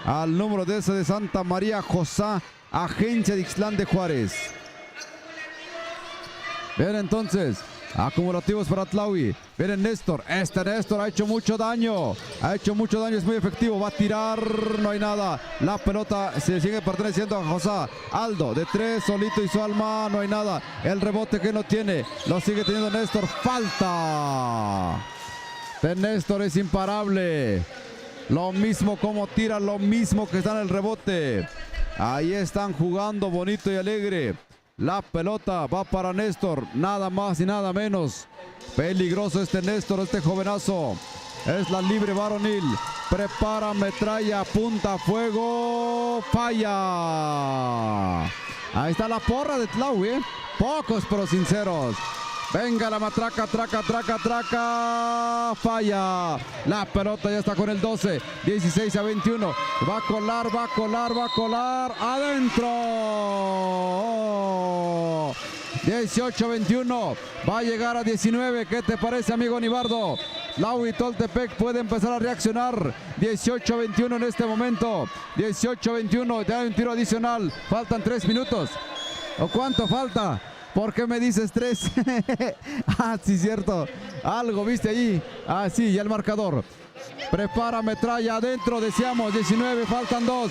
Al número 12 de Santa María José, agencia de Ixtlán de Juárez. Bien, entonces, acumulativos para Tlahui. Viene Néstor. Este Néstor ha hecho mucho daño. Es muy efectivo. Va a tirar. No hay nada. La pelota se sigue perteneciendo a José. Aldo de 3, solito y su alma. No hay nada. El rebote que no tiene. Lo sigue teniendo Néstor. Falta. De Néstor es imparable. Lo mismo como tira, lo mismo que está en el rebote. Ahí están jugando bonito y alegre. La pelota va para Néstor, nada más y nada menos. Peligroso este Néstor, este jovenazo. Es la libre varonil. Prepara, metralla, apunta, fuego. Falla. Ahí está la porra de Tlaui, ¿eh? Pocos pero sinceros. Venga la matraca, traca. Falla. La pelota ya está con el 12. 16-21. Va a colar. Adentro. 18-21. Va a llegar a 19. ¿Qué te parece, amigo Nibardo? Tlaui Toltepec puede empezar a reaccionar. 18-21 en este momento. 18-21. Te da un tiro adicional. Faltan 3 minutos. ¿O cuánto falta? ¿Por qué me dices 3? Ah, sí, cierto. Algo viste allí. Ah, sí, ya el marcador. Prepara, metralla, adentro, decíamos, 19, faltan 2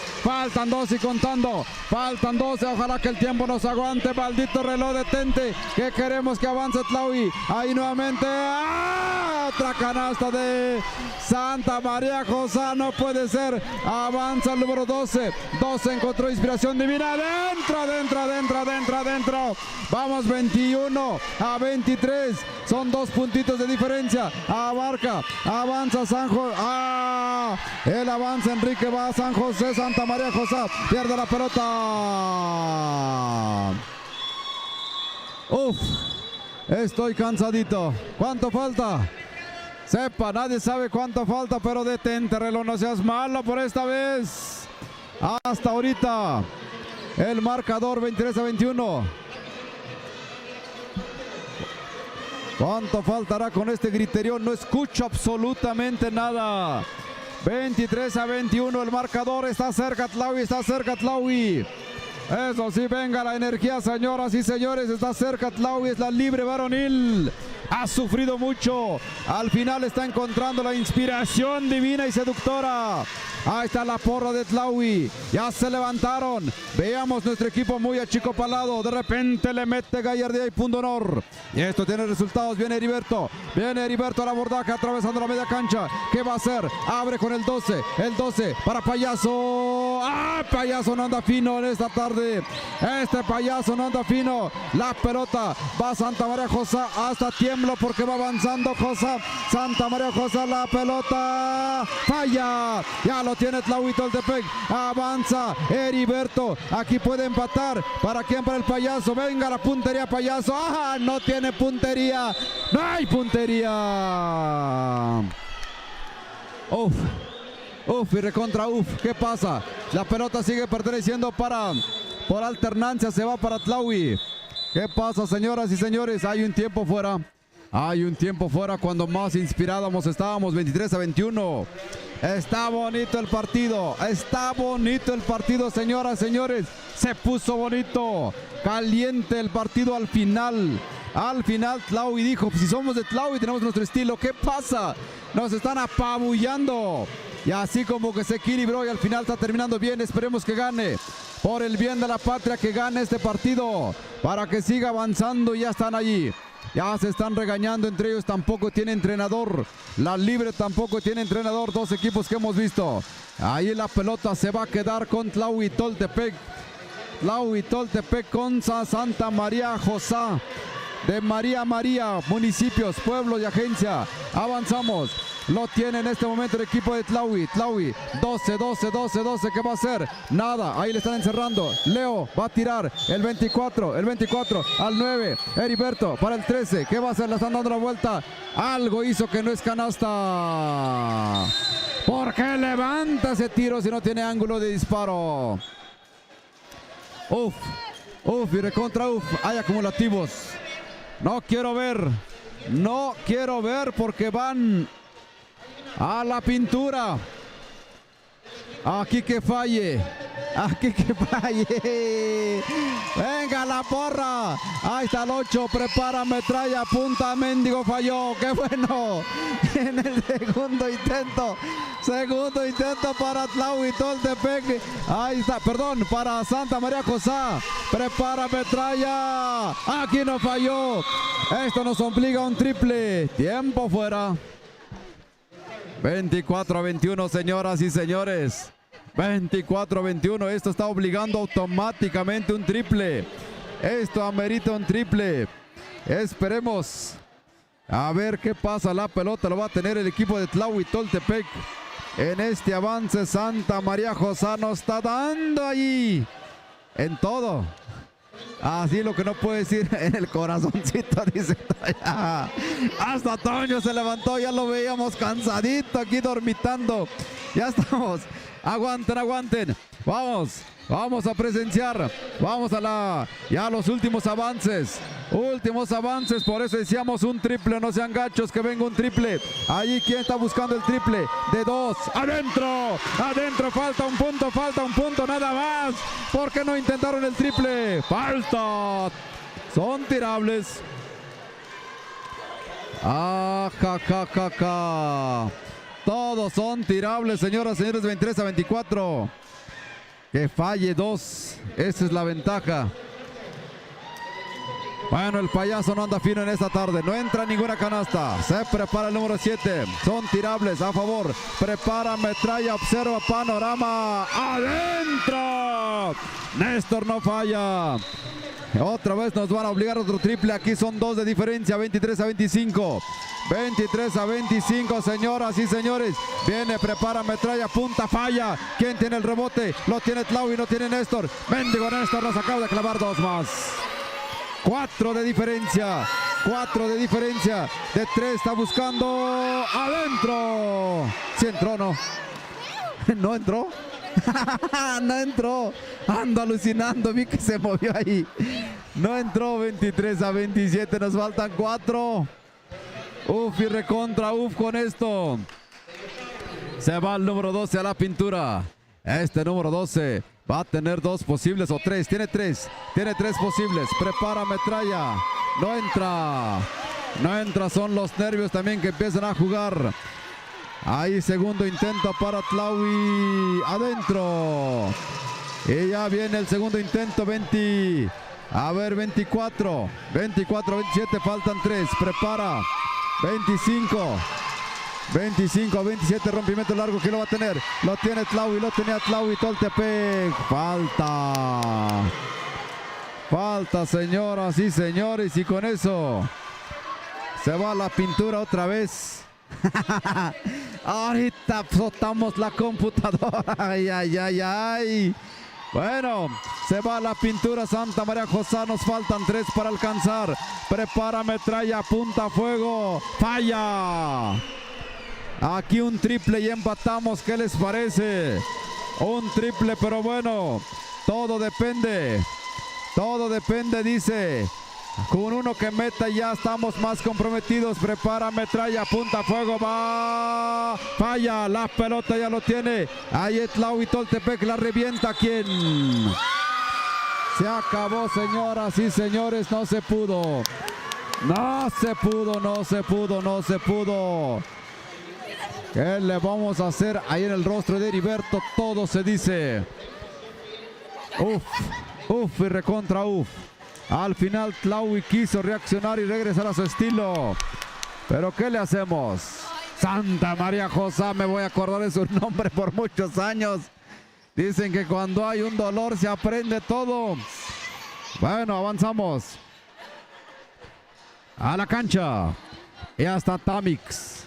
y contando. Faltan 12, ojalá que el tiempo nos aguante. Maldito reloj, detente. Que queremos que avance Tlaui. Ahí nuevamente. ¡Ah! Otra canasta de Santa María Josá. No puede ser. Avanza el número 12. 12 encontró inspiración divina. Adentro. Vamos 21-23. Son 2 puntitos de diferencia. Abarca. Avanza San José. El avanza Enrique, va a San José. Santa María José pierde la pelota. Estoy cansadito. ¿Cuánto falta? Sepa, nadie sabe cuánto falta, pero detente, reloj, no seas malo por esta vez. Hasta ahorita el marcador 23-21. ¿Cuánto faltará con este griterión? No escucho absolutamente nada. 23-21 el marcador. Está cerca Tlaui. Eso sí, venga la energía, señoras y señores. Está cerca Tlaui, es la libre varonil. Ha sufrido mucho. Al final está encontrando la inspiración divina y seductora. Ahí está la porra de Tlaui. Ya se levantaron. Veamos nuestro equipo muy achicopalado. De repente le mete gallardía y punto honor. Y esto tiene resultados. Viene Heriberto al abordaje atravesando la media cancha. ¿Qué va a hacer? Abre con el 12. El 12 para Payaso. Payaso no anda fino en esta tarde. Este Payaso no anda fino. La pelota va a Santa María José. Hasta tiemblo porque va avanzando José. Santa María José, la pelota. Falla. Ya lo tiene Tlaui Toltepec. Avanza Heriberto. Aquí puede empatar. ¿Para quién? Para el Payaso. Venga la puntería Payaso. No tiene puntería. No hay puntería. Y recontra ¿Qué pasa? La pelota sigue perteneciendo por alternancia. Se va para Tlaui. ¿Qué pasa, señoras y señores? Hay un tiempo fuera. Cuando más inspirados estábamos. 23-21. Está bonito el partido. Señoras, señores. Se puso bonito. Caliente el partido al final. Tlaui dijo, si somos de Tlaui tenemos nuestro estilo. ¿Qué pasa? Nos están apabullando. Y así como que se equilibró y al final está terminando bien. Esperemos que gane. Por el bien de la patria, que gane este partido. Para que siga avanzando. Ya están allí. Ya se están regañando entre ellos. Tampoco tiene entrenador. La libre tampoco tiene entrenador. 2 equipos que hemos visto. Ahí la pelota se va a quedar con Tlaui Toltepec. Con Santa María José. De María, municipios, pueblos y agencia. Avanzamos. Lo tiene en este momento el equipo de Tlaui. 12. ¿Qué va a hacer? Nada. Ahí le están encerrando. Leo va a tirar. El 24 al 9. Heriberto para el 13. ¿Qué va a hacer? Le están dando la vuelta. Algo hizo que no es canasta. ¿Por qué levanta ese tiro si no tiene ángulo de disparo? Y recontra hay acumulativos. No quiero ver porque van a la pintura. Aquí que falle. Venga la porra. Ahí está el 8. Prepara, metralla, punta, mendigo falló. ¡Qué bueno! En el segundo intento para Tlaui Toltepec. Ahí está, perdón, para Santa María José. Prepara, metralla. Aquí no falló. Esto nos obliga a un triple. Tiempo fuera. 24-21, señoras y señores. 24-21. Esto está obligando automáticamente un triple. Esto amerita un triple. Esperemos a ver qué pasa. La pelota lo va a tener el equipo de Tlahuitoltepec. En este avance, Santa María Josá nos está dando allí en todo. Así lo que no puede decir en el corazoncito, dice Toño. Hasta Toño se levantó, ya lo veíamos cansadito aquí dormitando. Ya estamos. Aguanten, aguanten. Vamos a presenciar. Vamos a los últimos avances. Últimos avances, por eso decíamos un triple. No sean gachos, que venga un triple. Allí, ¿quién está buscando el triple? De 2. ¡Adentro! ¡Adentro! Falta un punto, nada más. ¿Por qué no intentaron el triple? ¡Falta! Son tirables. Todos son tirables, señoras y señores. 23-24. Que falle 2. Esa es la ventaja. Bueno, el payaso no anda fino en esta tarde. No entra ninguna canasta. Se prepara el número 7. Son tirables a favor. Prepara, metralla, observa, panorama. ¡Adentro! Néstor no falla. Otra vez nos van a obligar a otro triple. Aquí son 2 de diferencia. 23-25. 23-25, señoras y señores. Viene, prepara, metralla, punta, falla. ¿Quién tiene el rebote? Lo tiene Tlaui, no tiene Néstor. Mendigo Néstor nos acaba de clavar 2 más. 4 de diferencia. 4 de diferencia. De 3 está buscando. ¡Adentro! ¿Sí entró o no? ¿No entró? No entró. Ando alucinando. Vi que se movió ahí. No entró. 23-27. Nos faltan 4. Uf y recontra uf con esto. Se va el número 12 a la pintura. Este número 12 va a tener 2 posibles o 3. Tiene 3 posibles. Prepara, metralla. No entra. No entra. Son los nervios también que empiezan a jugar. Ahí segundo intento para Tlaui. Adentro. Y ya viene el segundo intento. 24. 27. Faltan 3. Prepara. 25-27, rompimiento largo. ¿Quién lo va a tener? Lo tiene Tlaui, lo tenía Tlahuitoltepec. Falta, señoras y señores, y con eso se va la pintura otra vez. Ahorita soltamos la computadora. Ay. Bueno, se va la pintura. Santa María Josá, nos faltan 3 para alcanzar. Prepara, metralla, apunta, fuego. Falla. Aquí un triple y empatamos. ¿Qué les parece? Un triple, pero bueno, todo depende. Todo depende, dice. Con uno que meta ya estamos más comprometidos. Prepara, metralla, apunta, fuego, va. Falla, la pelota ya lo tiene. Ahí es Tlahuitoltepec, la revienta. ¿Quién? Se acabó, señoras y señores. No se pudo. No se pudo. ¿Qué le vamos a hacer? Ahí en el rostro de Heriberto todo se dice. Uf y recontra uf. Al final Tlaui quiso reaccionar y regresar a su estilo. Pero ¿qué le hacemos? Santa María Josá, me voy a acordar de su nombre por muchos años. Dicen que cuando hay un dolor se aprende todo. Bueno, avanzamos. A la cancha. Y hasta Tamix.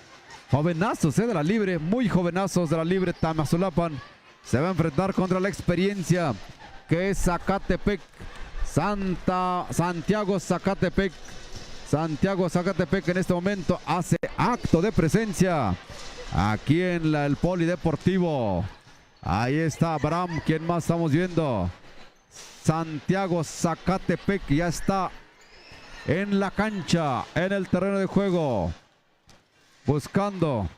Jovenazos de la libre, muy jovenazos de la libre. Tamazulapan se va a enfrentar contra la experiencia que es Zacatepec. Santiago Zacatepec. Santiago Zacatepec en este momento hace acto de presencia aquí en el polideportivo. Ahí está Abraham. ¿Quién más estamos viendo? Santiago Zacatepec ya está en la cancha, en el terreno de juego, buscando.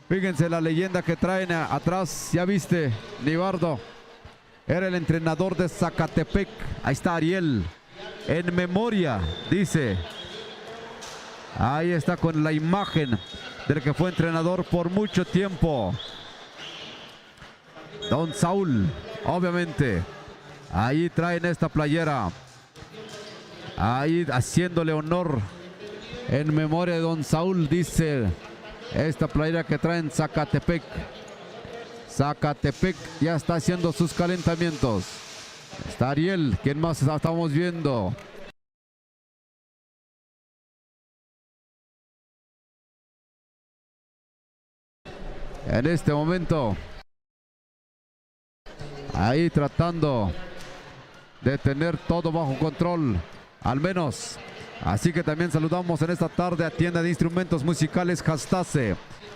Fíjense la leyenda que traen atrás. Ya viste, Nibardo era el entrenador de Zacatepec. Ahí está Ariel, en memoria, dice. Ahí está con la imagen del que fue entrenador por mucho tiempo. Don Saúl, obviamente. Ahí traen esta playera. Ahí haciéndole honor en memoria de Don Saúl, dice. Esta playera que traen Zacatepec. Zacatepec ya está haciendo sus calentamientos. Está Ariel. ¿Quién más estamos viendo? En este momento, ahí tratando de tener todo bajo control, al menos. Así que también saludamos en esta tarde a Tienda de Instrumentos Musicales Jastase.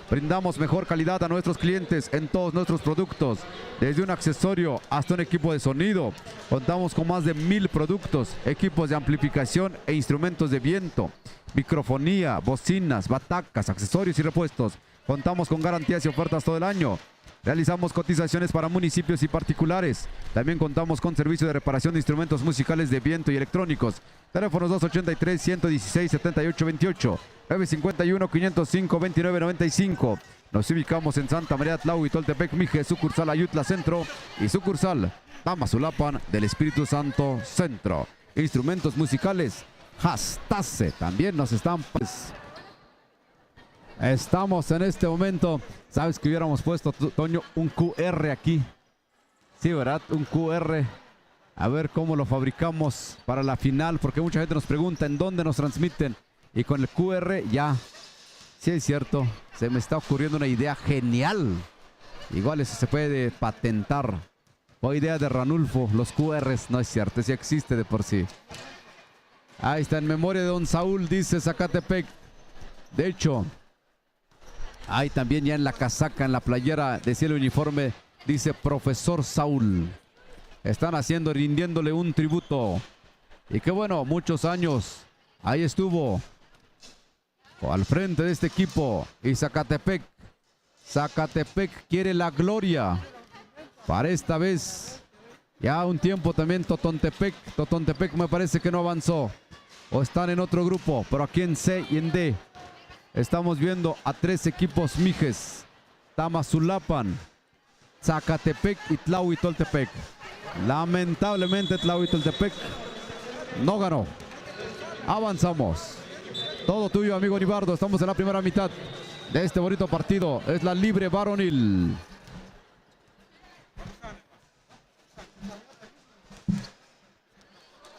Brindamos mejor calidad a nuestros clientes en todos nuestros productos, desde un accesorio hasta un equipo de sonido. Contamos con más de 1000 productos, equipos de amplificación e instrumentos de viento, microfonía, bocinas, batacas, accesorios y repuestos. Contamos con garantías y ofertas todo el año. Realizamos cotizaciones para municipios y particulares. También contamos con servicio de reparación de instrumentos musicales de viento y electrónicos. Teléfonos 283-116-7828, 951-505-2995. Nos ubicamos en Santa María Tlahui, Toltepec, Mije, sucursal Ayutla Centro y sucursal Tamazulapan del Espíritu Santo Centro. Instrumentos musicales Jastase. También nos están... Estamos en este momento. ¿Sabes que hubiéramos puesto, Toño, un QR aquí? Sí, ¿verdad? Un QR. A ver cómo lo fabricamos para la final, porque mucha gente nos pregunta en dónde nos transmiten. Y con el QR ya, sí es cierto, se me está ocurriendo una idea genial. Igual eso se puede patentar. O idea de Ranulfo, los QRs, no es cierto, sí existe de por sí. Ahí está, en memoria de don Saúl, dice Zacatepec. De hecho, hay también ya en la casaca, en la playera de cielo uniforme, dice Profesor Saúl. Están haciendo, rindiéndole un tributo. Y qué bueno, muchos años. Ahí estuvo al frente de este equipo. Y Zacatepec quiere la gloria para esta vez. Ya un tiempo también Totontepec me parece que no avanzó. O están en otro grupo. Pero aquí en C y en D estamos viendo a 3 equipos Mijes. Tamazulapan, Zacatepec y Tlahuitoltepec. Lamentablemente Tlahuitoltepec no ganó. Avanzamos. Todo tuyo, amigo Nibardo. Estamos en la primera mitad de este bonito partido. Es la libre varonil.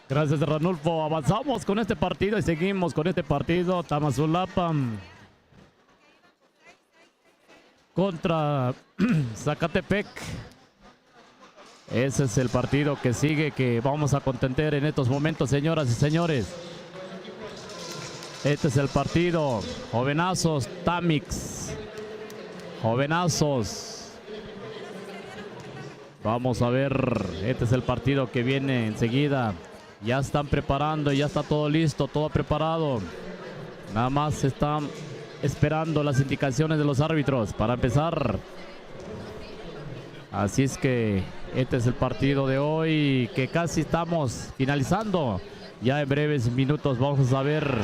Gracias, Ranulfo. Avanzamos con este partido y seguimos con este partido. Tamazulapan contra Zacatepec. Ese es el partido que sigue, que vamos a contender en estos momentos, señoras y señores. Este es el partido. Jovenazos, Tamix. Jovenazos. Vamos a ver. Este es el partido que viene enseguida. Ya están preparando, ya está todo listo, todo preparado. Nada más están esperando las indicaciones de los árbitros para empezar. Así es que este es el partido de hoy, que casi estamos finalizando. Ya en breves minutos vamos a ver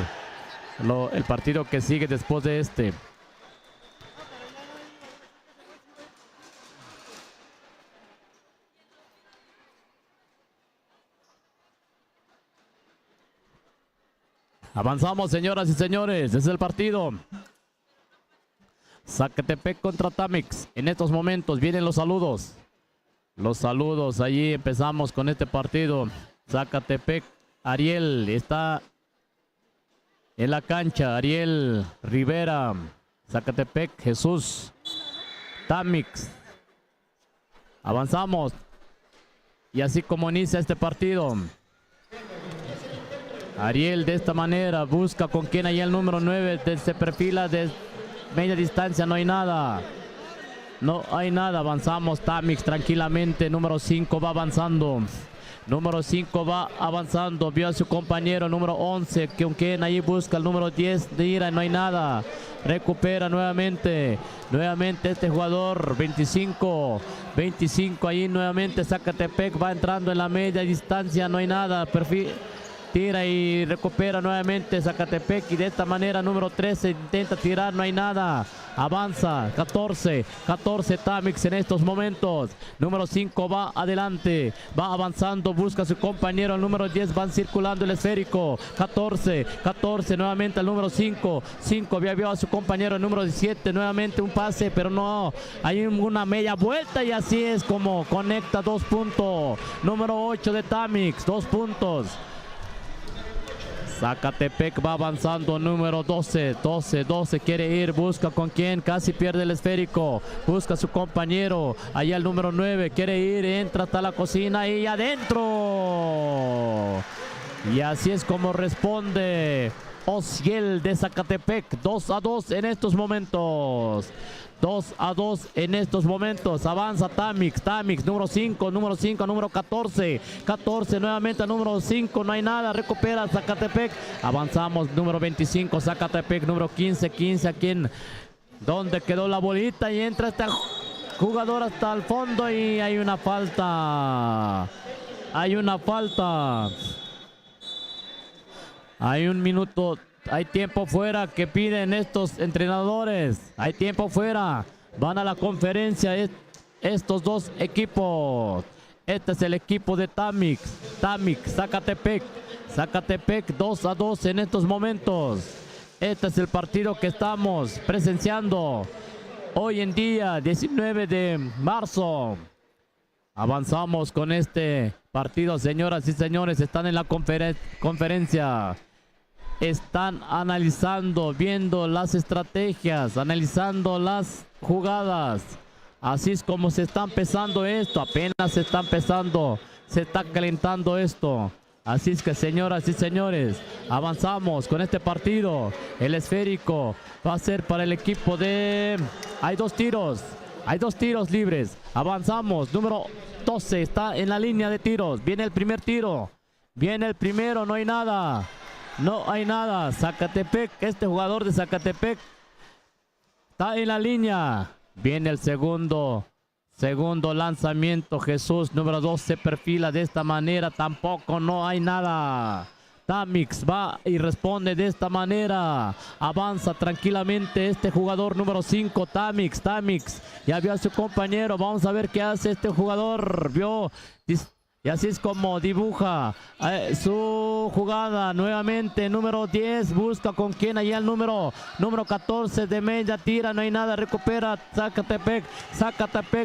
el partido que sigue después de este. Avanzamos, señoras y señores. Este es el partido. Zacatepec contra Tamix. En estos momentos vienen los saludos. Los saludos. Allí empezamos con este partido. Zacatepec. Ariel está en la cancha. Ariel Rivera. Zacatepec. Jesús. Tamix. Avanzamos. Y así como inicia este partido. Ariel de esta manera busca con quien hay el número 9. Se perfila de media distancia. No hay nada. No hay nada. Avanzamos. Tamix tranquilamente. Número 5 va avanzando. Número 5 va avanzando. Vio a su compañero número 11. Con quien ahí busca el número 10. De Ira. No hay nada. Recupera nuevamente. Nuevamente este jugador. 25. 25 ahí nuevamente. Zacatepec va entrando en la media distancia. No hay nada. Tira y recupera nuevamente Zacatepec, y de esta manera número 13 intenta tirar, no hay nada. avanza, 14 Tamix en estos momentos, número 5 va adelante, va avanzando, busca a su compañero, el número 10 van circulando el esférico, 14 nuevamente al número 5 había vio a su compañero, el número 17, nuevamente un pase, pero no, hay una media vuelta y así es como conecta 2 puntos, número 8 de Tamix, 2 puntos. Zacatepec va avanzando, número 12 quiere ir, busca con quién, casi pierde el esférico, busca a su compañero, allá el número 9 quiere ir, entra hasta la cocina y adentro. Y así es como responde Osiel de Zacatepec, 2-2 en estos momentos. 2-2 en estos momentos. Avanza Tamix, número 5, número 14 nuevamente al número 5, no hay nada, recupera Zacatepec. Avanzamos, número 25 Zacatepec, número 15 aquí en donde quedó la bolita y entra este jugador hasta el fondo y hay una falta. Hay un minuto. Hay tiempo fuera que piden estos entrenadores. Hay tiempo fuera. Van a la conferencia estos dos equipos. Este es el equipo de Tamix, Zacatepec. Zacatepec 2-2 en estos momentos. Este es el partido que estamos presenciando hoy en día, 19 de marzo. Avanzamos con este partido, señoras y señores. Están en la conferencia. Están analizando, viendo las estrategias, analizando las jugadas. Así es como se está empezando esto, apenas se está empezando, se está calentando esto. Así es que, señoras y señores, avanzamos con este partido. El esférico va a ser para el equipo de... Hay dos tiros libres. Avanzamos, número 12 está en la línea de tiros. Viene el primer tiro, viene el primero, no hay nada. No hay nada. Zacatepec, este jugador de Zacatepec está en la línea. Viene el segundo lanzamiento. Jesús, número 2, se perfila de esta manera. Tampoco, no hay nada. Tamix va y responde de esta manera. Avanza tranquilamente este jugador número 5, Tamix. Ya vio a su compañero. Vamos a ver qué hace este jugador. Y así es como dibuja su jugada. Nuevamente, número 10, busca con quién, allá el número 14 de media, tira, no hay nada, recupera Zacatepec,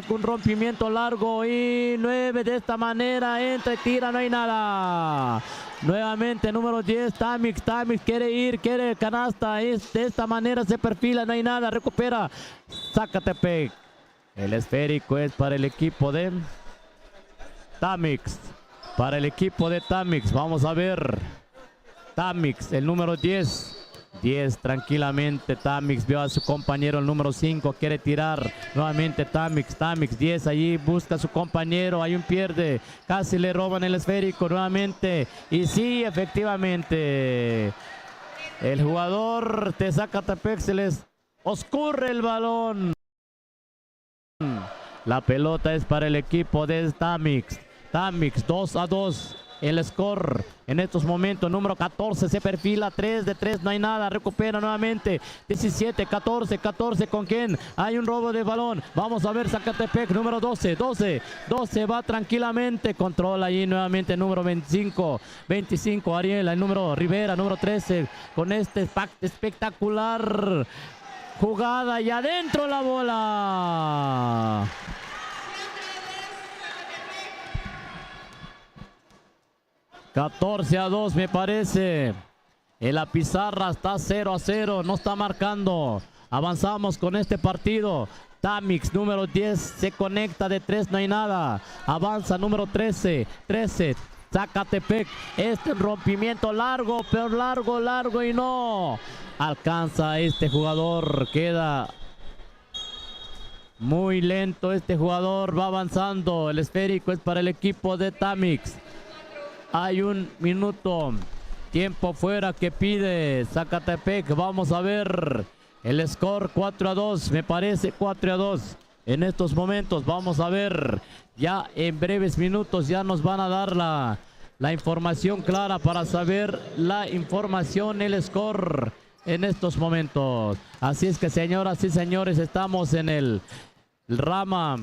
un rompimiento largo y 9 de esta manera, entra y tira, no hay nada. Nuevamente, número 10, Tamix quiere canasta, de esta manera se perfila, no hay nada, recupera Zacatepec. El esférico es para el equipo de Tamix, vamos a ver. Tamix, el número 10 tranquilamente. Tamix vio a su compañero, el número 5, quiere tirar. Nuevamente Tamix 10, allí busca a su compañero, hay un pierde, casi le roban el esférico nuevamente. Y sí, efectivamente, el jugador de Zacatepec se les oscurre el balón. La pelota es para el equipo de Tamix. 2-2 el score en estos momentos. Número 14 se perfila, 3 de 3, no hay nada, recupera nuevamente. 17, 14 con quién, hay un robo de balón. Vamos a ver Zacatepec, número 12 va tranquilamente, controla allí nuevamente número 25 Ariel, el número Rivera, número 13 con este espectacular jugada y adentro la bola. 14-2 me parece. En la pizarra está 0-0, no está marcando. Avanzamos con este partido. Tamix, número 10, se conecta de 3, no hay nada. Avanza número 13, Zacatepec. Este rompimiento largo, pero largo y no alcanza este jugador. Queda muy lento este jugador, va avanzando. El esférico es para el equipo de Tamix. Hay un minuto, tiempo fuera que pide Zacatepec. Vamos a ver el score, 4-2, me parece 4-2 en estos momentos. Vamos a ver, ya en breves minutos ya nos van a dar la información clara para saber la información, el score en estos momentos. Así es que, señoras y señores, estamos en el rama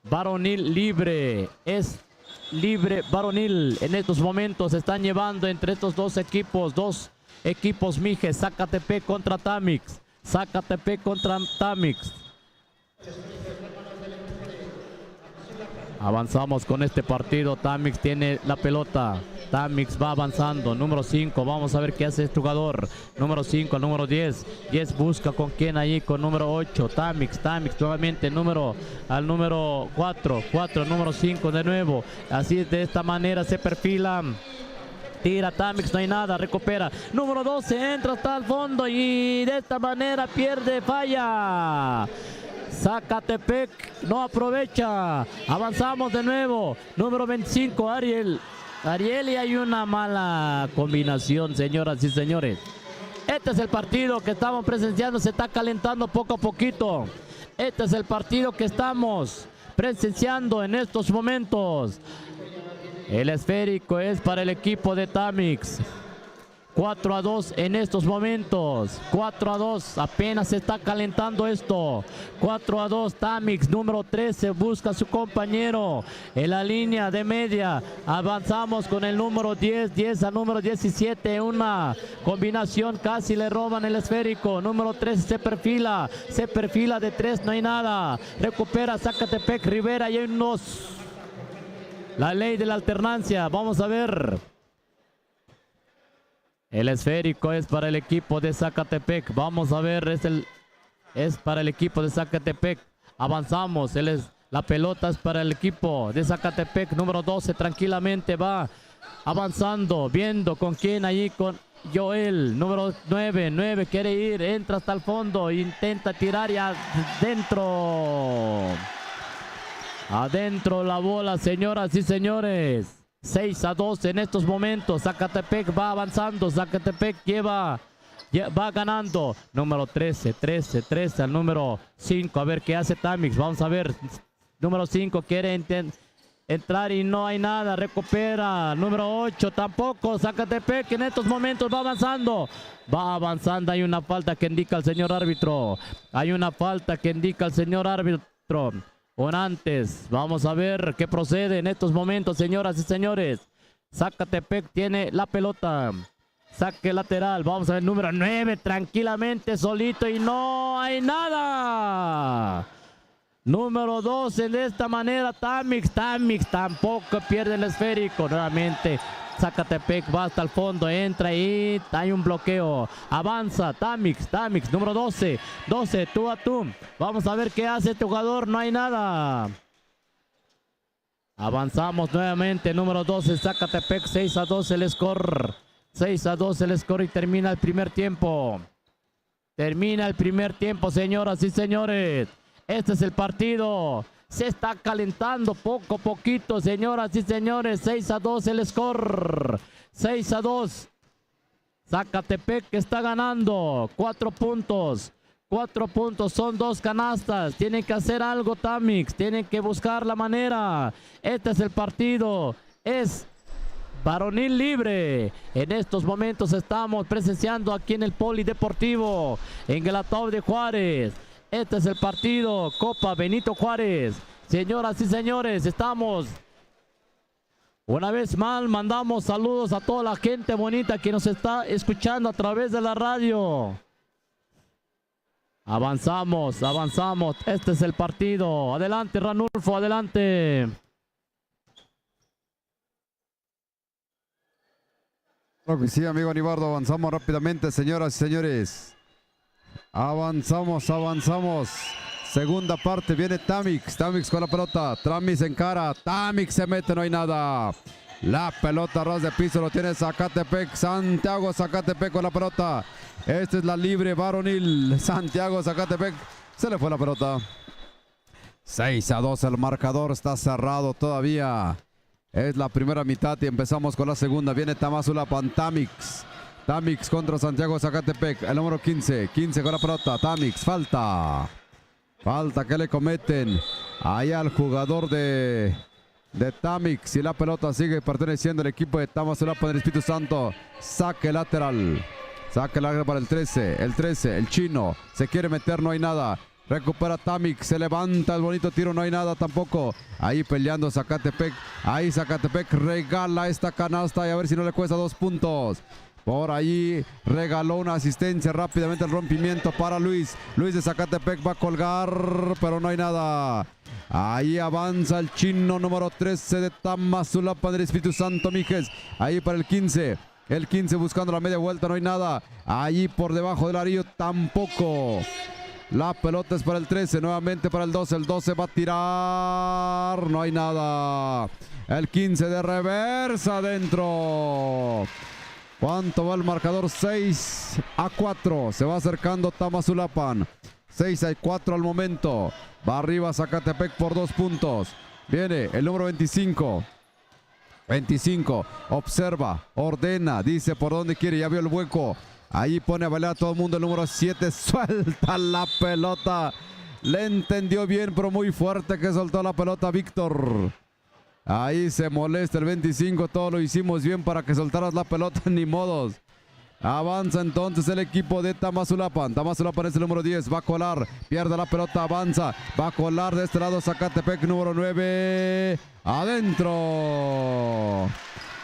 varonil libre. Es libre varonil. En estos momentos se están llevando entre estos dos equipos Mijes, Zacatepec contra Tamix. Zacatepec contra Tamix. Avanzamos con este partido. Tamix tiene la pelota. Tamix va avanzando. Número 5. Vamos a ver qué hace este jugador. Número 5, número 10. 10 busca con quién allí, con número 8. Tamix nuevamente al número 4. 4, número 5 de nuevo. Así de esta manera se perfila. Tira Tamix, no hay nada, recupera. Número 12, entra hasta el fondo y de esta manera pierde, falla. Zacatepec no aprovecha. Avanzamos de nuevo. Número 25, Ariel, y hay una mala combinación, señoras y señores. Este es el partido que estamos presenciando. Se está calentando poco a poquito. Este es el partido que estamos presenciando en estos momentos. El esférico es para el equipo de Tamix. 4-2 en estos momentos. 4-2. Apenas se está calentando esto. 4-2. Tamix, número 13, busca a su compañero en la línea de media. Avanzamos con el número 10. 10 al número 17. Una combinación. Casi le roban el esférico. Número 13 se perfila. Se perfila de 3. No hay nada. Recupera Zacatepec. Rivera y hay unos. La ley de la alternancia. Vamos a ver. El esférico es para el equipo de Zacatepec. Vamos a ver. Es para el equipo de Zacatepec. Avanzamos. La pelota es para el equipo de Zacatepec. Número 12 tranquilamente va avanzando. Viendo con quién allí. Con Joel. Número 9. 9 quiere ir. Entra hasta el fondo. Intenta tirar y adentro. Adentro la bola, señoras y señores. 6-2 en estos momentos. Zacatepec va avanzando. Zacatepec va ganando. Número 13 al número 5. A ver qué hace Tamix. Vamos a ver. Número 5 quiere entrar y no hay nada. Recupera. Número 8 tampoco. Zacatepec en estos momentos va avanzando. Va avanzando. Hay una falta que indica el señor árbitro. Hay una falta que indica el señor árbitro. Antes, vamos a ver qué procede en estos momentos, señoras y señores. Zacatepec tiene la pelota. Saque lateral. Vamos a ver, número 9, tranquilamente, solito y no hay nada. Número 12, de esta manera, Tamix tampoco pierde el esférico. Nuevamente, Zacatepec va hasta el fondo, entra y hay un bloqueo. Avanza Tamix, número 12, tú a tú. Vamos a ver qué hace este jugador, no hay nada. Avanzamos nuevamente, número 12, Zacatepec, 6-2 el score. 6-2 el score y termina el primer tiempo. Termina el primer tiempo, señoras y señores. Este es el partido. Se está calentando poco a poquito, señoras y señores. 6-2 el score. 6-2. Zacatepec que está ganando. 4 puntos. 4 puntos. Son 2 canastas. Tienen que hacer algo Tamix. Tienen que buscar la manera. Este es el partido. Es varonil libre. En estos momentos estamos presenciando aquí en el Polideportivo, en Guelatao de Juárez. Este es el partido, Copa Benito Juárez. Señoras y señores, estamos una vez más, mandamos saludos a toda la gente bonita que nos está escuchando a través de la radio. Avanzamos. Este es el partido. Adelante, Ranulfo, adelante. Claro que sí, amigo Anibardo, avanzamos rápidamente, señoras y señores. Avanzamos. Segunda parte, viene Tamix con la pelota. Tamix encara, Tamix se mete, no hay nada. La pelota a ras de piso lo tiene Zacatepec. Santiago Zacatepec con la pelota. Esta es la libre varonil. Santiago Zacatepec, se le fue la pelota. 6-2 el marcador, está cerrado todavía. Es la primera mitad y empezamos con la segunda. Viene Tamazulapan, Tamix contra Santiago Zacatepec, el número 15 con la pelota. Tamix, falta que le cometen allá al jugador de Tamix, y la pelota sigue perteneciendo al equipo de Tamazulapan del Espíritu Santo. Saque lateral Saca el larga para el 13. El 13, el chino. Se quiere meter, no hay nada. Recupera Tamix, se levanta el bonito tiro, no hay nada tampoco. Ahí peleando Zacatepec. Ahí Zacatepec regala esta canasta y a ver si no le cuesta 2 puntos. Por ahí regaló una asistencia rápidamente el rompimiento para Luis. Luis de Zacatepec va a colgar, pero no hay nada. Ahí avanza el chino número 13 de Tamazulapan del Espíritu Santo Mijes. Ahí para el 15. El 15 buscando la media vuelta, no hay nada. Ahí por debajo del arillo tampoco. La pelota es para el 13, nuevamente para el 12. El 12 va a tirar. No hay nada. El 15 de reversa adentro. ¿Cuánto va el marcador? 6-4. Se va acercando Tamazulapan. 6-4 al momento. Va arriba Zacatepec por 2 puntos. Viene el número 25. 25. Observa, ordena, dice por dónde quiere. Ya vio el hueco. Ahí pone a bailar a todo el mundo el número 7. Suelta la pelota. Le entendió bien, pero muy fuerte que soltó la pelota Víctor. Ahí se molesta el 25. Todo lo hicimos bien para que soltaras la pelota. Ni modos. Avanza entonces el equipo de Tamazulapan. Tamazulapan es el número 10. Va a colar. Pierde la pelota. Avanza. Va a colar de este lado Zacatepec número 9. Adentro.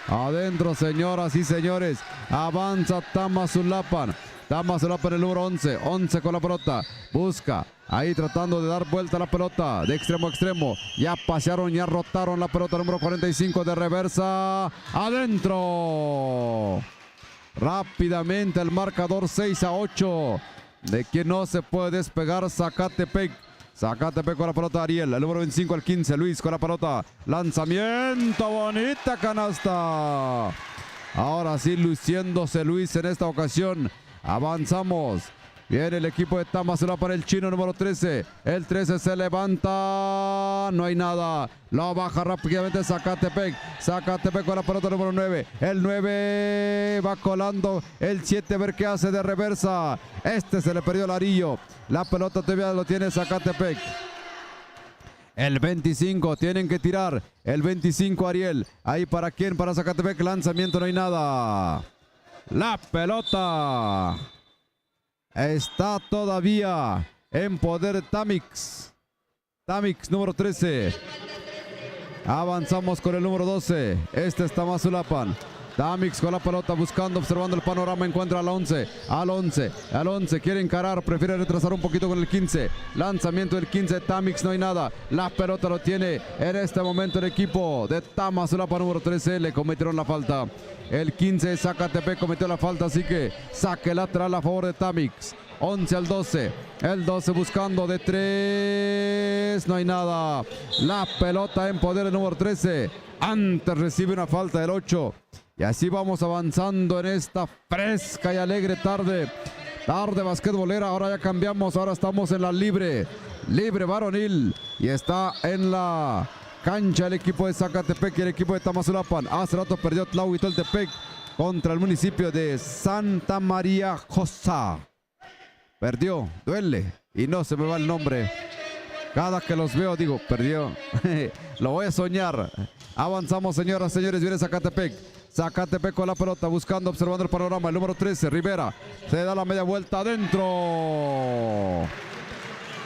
Adentro, señoras y señores. Avanza Tamazulapan. Tamazulapan el número 11. 11 con la pelota. Busca. Ahí tratando de dar vuelta a la pelota. De extremo a extremo. Ya pasearon, ya rotaron la pelota. Número 45 de reversa. Adentro. Rápidamente el marcador 6-8. De quien no se puede despegar Zacatepec. Zacatepec con la pelota Ariel, el número 25 al 15, Luis con la pelota, lanzamiento, bonita canasta. Ahora sí luciéndose Luis en esta ocasión. Avanzamos. Viene el equipo de Tamazulapan, el chino número 13. El 13 se levanta. No hay nada. Lo baja rápidamente Zacatepec. Zacatepec con la pelota número 9. El 9 va colando. El 7 a ver qué hace de reversa. Este se le perdió el arillo. La pelota todavía lo tiene Zacatepec. El 25 tienen que tirar. El 25 Ariel. Ahí para quién, para Zacatepec. Lanzamiento, no hay nada. La pelota está todavía en poder de Tamix. Tamix número 13. Avanzamos con el número 12. Este es Tamazulapan. Tamix con la pelota buscando, observando el panorama. Encuentra al 11. Al 11. Al 11. Quiere encarar. Prefiere retrasar un poquito con el 15. Lanzamiento del 15. Tamix no hay nada. La pelota lo tiene en este momento el equipo de Tamazulapan número 13. Le cometieron la falta. El 15 de Zacatepec cometió la falta, así que saque lateral a favor de Tamix. 11 al 12. El 12 buscando de 3. No hay nada. La pelota en poder del número 13. Antes recibe una falta del 8. Y así vamos avanzando en esta fresca y alegre tarde. Tarde basquetbolera. Ahora ya cambiamos. Ahora estamos en la libre. Libre varonil. Y está en la cancha el equipo de Zacatepec y el equipo de Tamazulapan. Hace rato perdió Tlahuitoltepec contra el municipio de Santa María Josa. Perdió, duele y no se me va el nombre. Cada que los veo digo, perdió. Lo voy a soñar. Avanzamos, señoras, señores, viene Zacatepec. Zacatepec con la pelota, buscando, observando el panorama. El número 13, Rivera, se da la media vuelta adentro.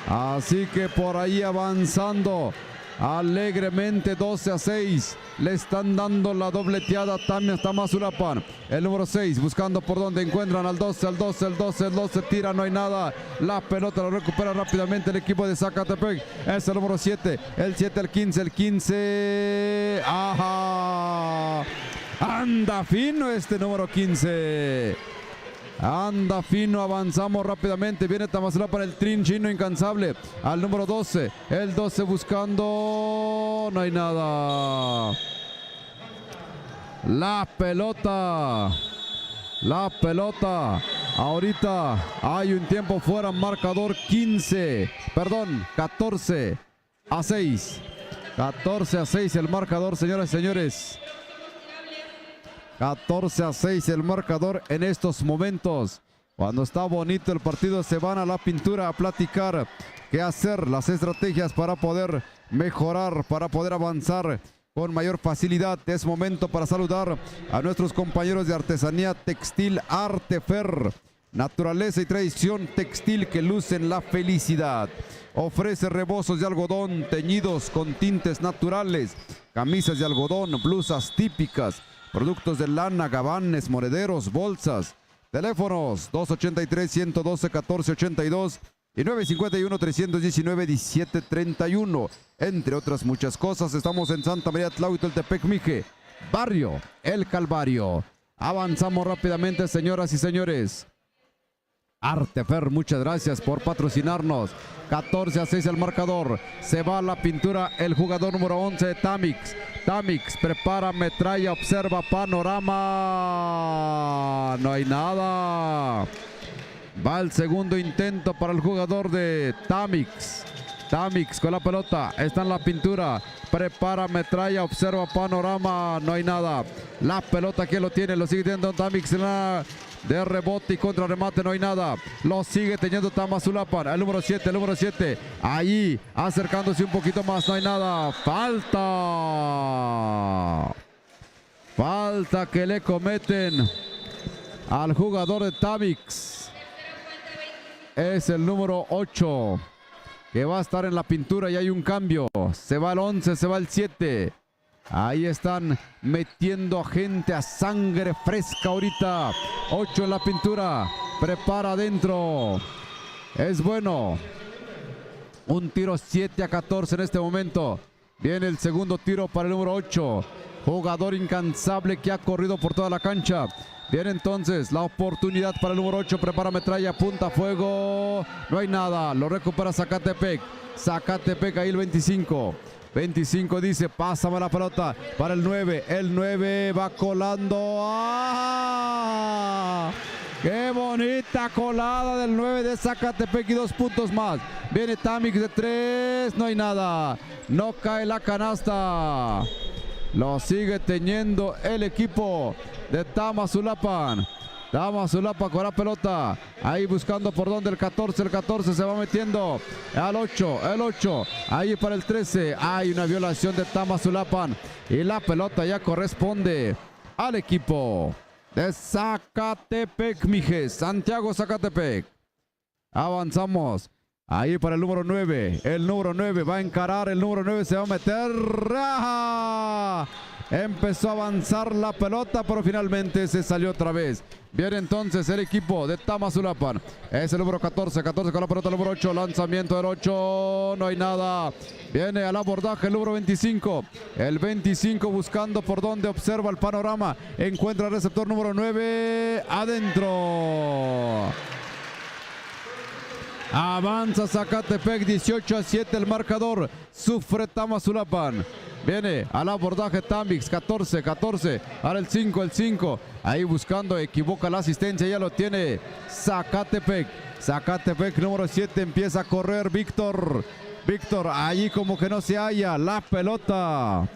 Así que por ahí avanzando alegremente 12-6. Le están dando la dobleteada también a Tamazulapan. El número 6 buscando por donde encuentran al 12, al 12, el 12, el 12 tira, no hay nada. La pelota lo recupera rápidamente el equipo de Zacatepec. Es el número 7, el 7, el 15, el 15. ¡Ajá! Anda fino este número 15. Anda fino, avanzamos rápidamente. Viene Tamazulapan, el trin chino incansable. Al número 12. El 12 buscando. No hay nada. La pelota. La pelota. Ahorita hay un tiempo fuera. Marcador 14-6. 14-6 el marcador, señoras y señores. 14-6 el marcador en estos momentos. Cuando está bonito el partido se van a la pintura a platicar qué hacer, las estrategias para poder mejorar, para poder avanzar con mayor facilidad. Es momento para saludar a nuestros compañeros de artesanía textil Artefer. Naturaleza y tradición textil que lucen la felicidad. Ofrece rebozos de algodón teñidos con tintes naturales, camisas de algodón, blusas típicas, productos de lana, gabanes, monederos, bolsas. Teléfonos 283-112-1482 y 951-319-1731. Entre otras muchas cosas, estamos en Santa María Tlahuitoltepec, Mije, barrio El Calvario. Avanzamos rápidamente, señoras y señores. Artefer, muchas gracias por patrocinarnos. 14-6 el marcador. Se va a la pintura el jugador número 11 de Tamix. Tamix prepara metralla, observa panorama. No hay nada. Va el segundo intento para el jugador de Tamix. Tamix con la pelota, está en la pintura, prepara metralla, observa panorama, no hay nada. La pelota, ¿quién lo tiene? Lo sigue teniendo Tamix en la de rebote y contra remate, no hay nada. Lo sigue teniendo Tamazulapan, el número 7, ahí acercándose un poquito más, no hay nada. Falta que le cometen al jugador de Tamix. Es el número 8. Que va a estar en la pintura y hay un cambio. Se va el 11, se va el 7. Ahí están metiendo a gente a sangre fresca ahorita. 8 en la pintura. Prepara adentro. Es bueno. Un tiro 7-14 en este momento. Viene el segundo tiro para el número 8. Jugador incansable que ha corrido por toda la cancha. Viene entonces la oportunidad para el número 8. Prepara metralla, apunta fuego. No hay nada. Lo recupera Zacatepec. Zacatepec ahí el 25. 25 dice, pásame la pelota para el 9. El 9 va colando. ¡Ah! ¡Qué bonita colada del 9 de Zacatepec! Y 2 puntos más. Viene Tamix de 3. No hay nada. No cae la canasta. Lo sigue teniendo el equipo de Tamazulapan. Tamazulapan con la pelota. Ahí buscando por donde el 14. El 14 se va metiendo al 8. El 8. Ahí para el 13. Hay una violación de Tamazulapan. Y la pelota ya corresponde al equipo de Zacatepec, Mijes. Santiago Zacatepec. Avanzamos. Ahí para el número 9. El número 9 va a encarar. El número 9 se va a meter. ¡Ah! Empezó a avanzar la pelota, pero finalmente se salió otra vez. Viene entonces el equipo de Tamazulapan. Es el número 14. 14 con la pelota, el número 8. Lanzamiento del 8. No hay nada. Viene al abordaje el número 25. El 25 buscando por donde observa el panorama. Encuentra el receptor número 9. Adentro. Avanza Zacatepec, 18-7 el marcador. Sufre Tamazulapan. Viene al abordaje Tamix, 14. Ahora el 5. Ahí buscando, equivoca la asistencia, ya lo tiene Zacatepec. Zacatepec número 7 empieza a correr Víctor. Allí como que no se halla la pelota.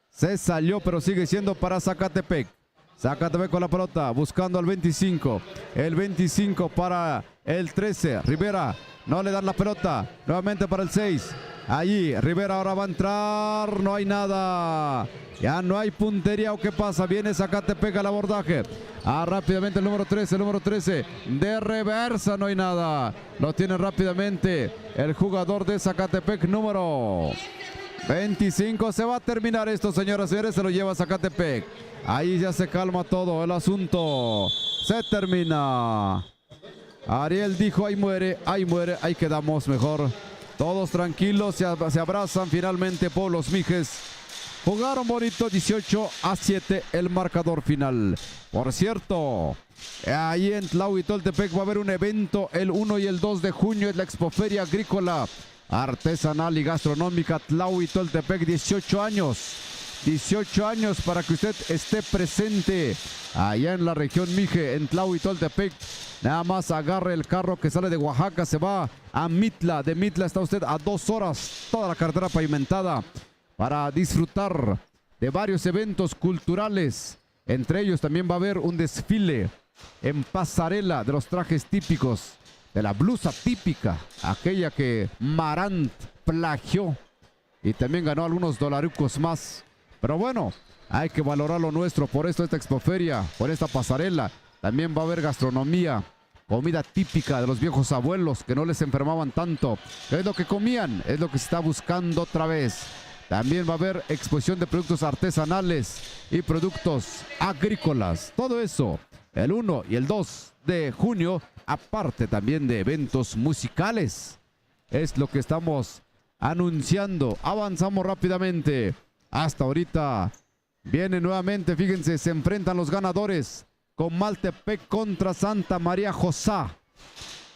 Se salió, pero sigue siendo para Zacatepec. Zacatepec con la pelota, buscando al 25. El 25 para el 13. Rivera, no le dan la pelota. Nuevamente para el 6. Allí, Rivera ahora va a entrar. No hay nada. Ya no hay puntería. ¿O qué pasa? Viene Zacatepec al abordaje. Rápidamente el número 13. De reversa, no hay nada. Lo tiene rápidamente el jugador de Zacatepec, número 25. Se va a terminar esto, señoras y señores. Se lo lleva Zacatepec. Ahí ya se calma todo el asunto. Se termina. Ariel dijo, ahí muere, ahí quedamos mejor. Todos tranquilos, se abrazan finalmente Pueblos Mijes. Jugaron bonito, 18-7 el marcador final. Por cierto, ahí en Tlahuitoltepec va a haber un evento el 1 y el 2 de junio. Es la Expoferia Agrícola, Artesanal y Gastronómica Tlahuitoltepec, 18 años. 18 años para que usted esté presente allá en la región Mije, en Tlahuitoltepec. Nada más agarre el carro que sale de Oaxaca, se va a Mitla. De Mitla está usted a 2 horas, toda la carretera pavimentada, para disfrutar de varios eventos culturales. Entre ellos también va a haber un desfile en pasarela de los trajes típicos, de la blusa típica, aquella que Marant plagió y también ganó algunos dolarucos más. Pero bueno, hay que valorar lo nuestro. Por esto esta expoferia, por esta pasarela, también va a haber gastronomía, comida típica de los viejos abuelos que no les enfermaban tanto. Es lo que comían, es lo que se está buscando otra vez. También va a haber exposición de productos artesanales y productos agrícolas. Todo eso el 1 y el 2 de junio, aparte también de eventos musicales. Es lo que estamos anunciando. Avanzamos rápidamente. Hasta ahorita viene nuevamente, fíjense, se enfrentan los ganadores. Comaltepec contra Santa María Josá.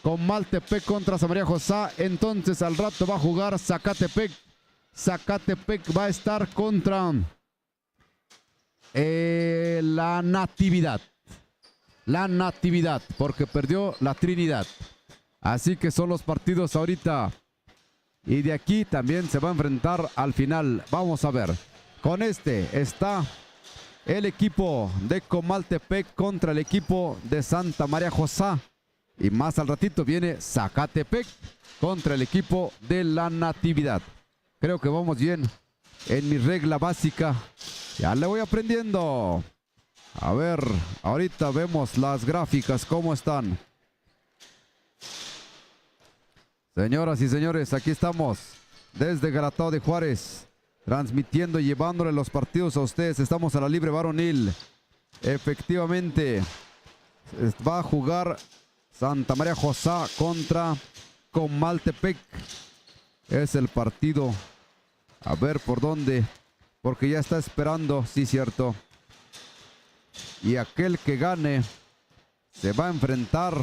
Comaltepec contra Santa María Josá. Entonces al rato va a jugar Zacatepec. Zacatepec va a estar contra la Natividad. La Natividad, porque perdió la Trinidad. Así que son los partidos ahorita. Y de aquí también se va a enfrentar al final. Vamos a ver. Con este está el equipo de Comaltepec contra el equipo de Santa María Josá. Y más al ratito viene Zacatepec contra el equipo de la Natividad. Creo que vamos bien en mi regla básica. Ya le voy aprendiendo. A ver, ahorita vemos las gráficas, cómo están. Señoras y señores, aquí estamos desde Galatao de Juárez, transmitiendo y llevándole los partidos a ustedes. Estamos a la libre varonil. Efectivamente, va a jugar Santa María Josá contra Comaltepec. Es el partido. A ver por dónde, porque ya está esperando, sí, cierto. Y aquel que gane se va a enfrentar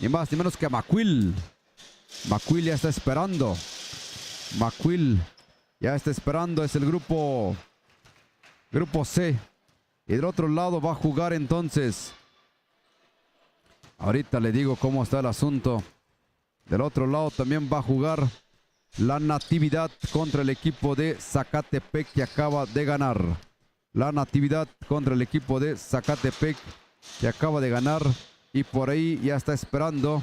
ni más ni menos que a Macuil. Macuil ya está esperando. Macuil ya está esperando. Es el grupo C. Y del otro lado va a jugar entonces. Ahorita le digo cómo está el asunto. Del otro lado también va a jugar la Natividad contra el equipo de Zacatepec que acaba de ganar. La Natividad contra el equipo de Zacatepec que acaba de ganar. Y por ahí ya está esperando.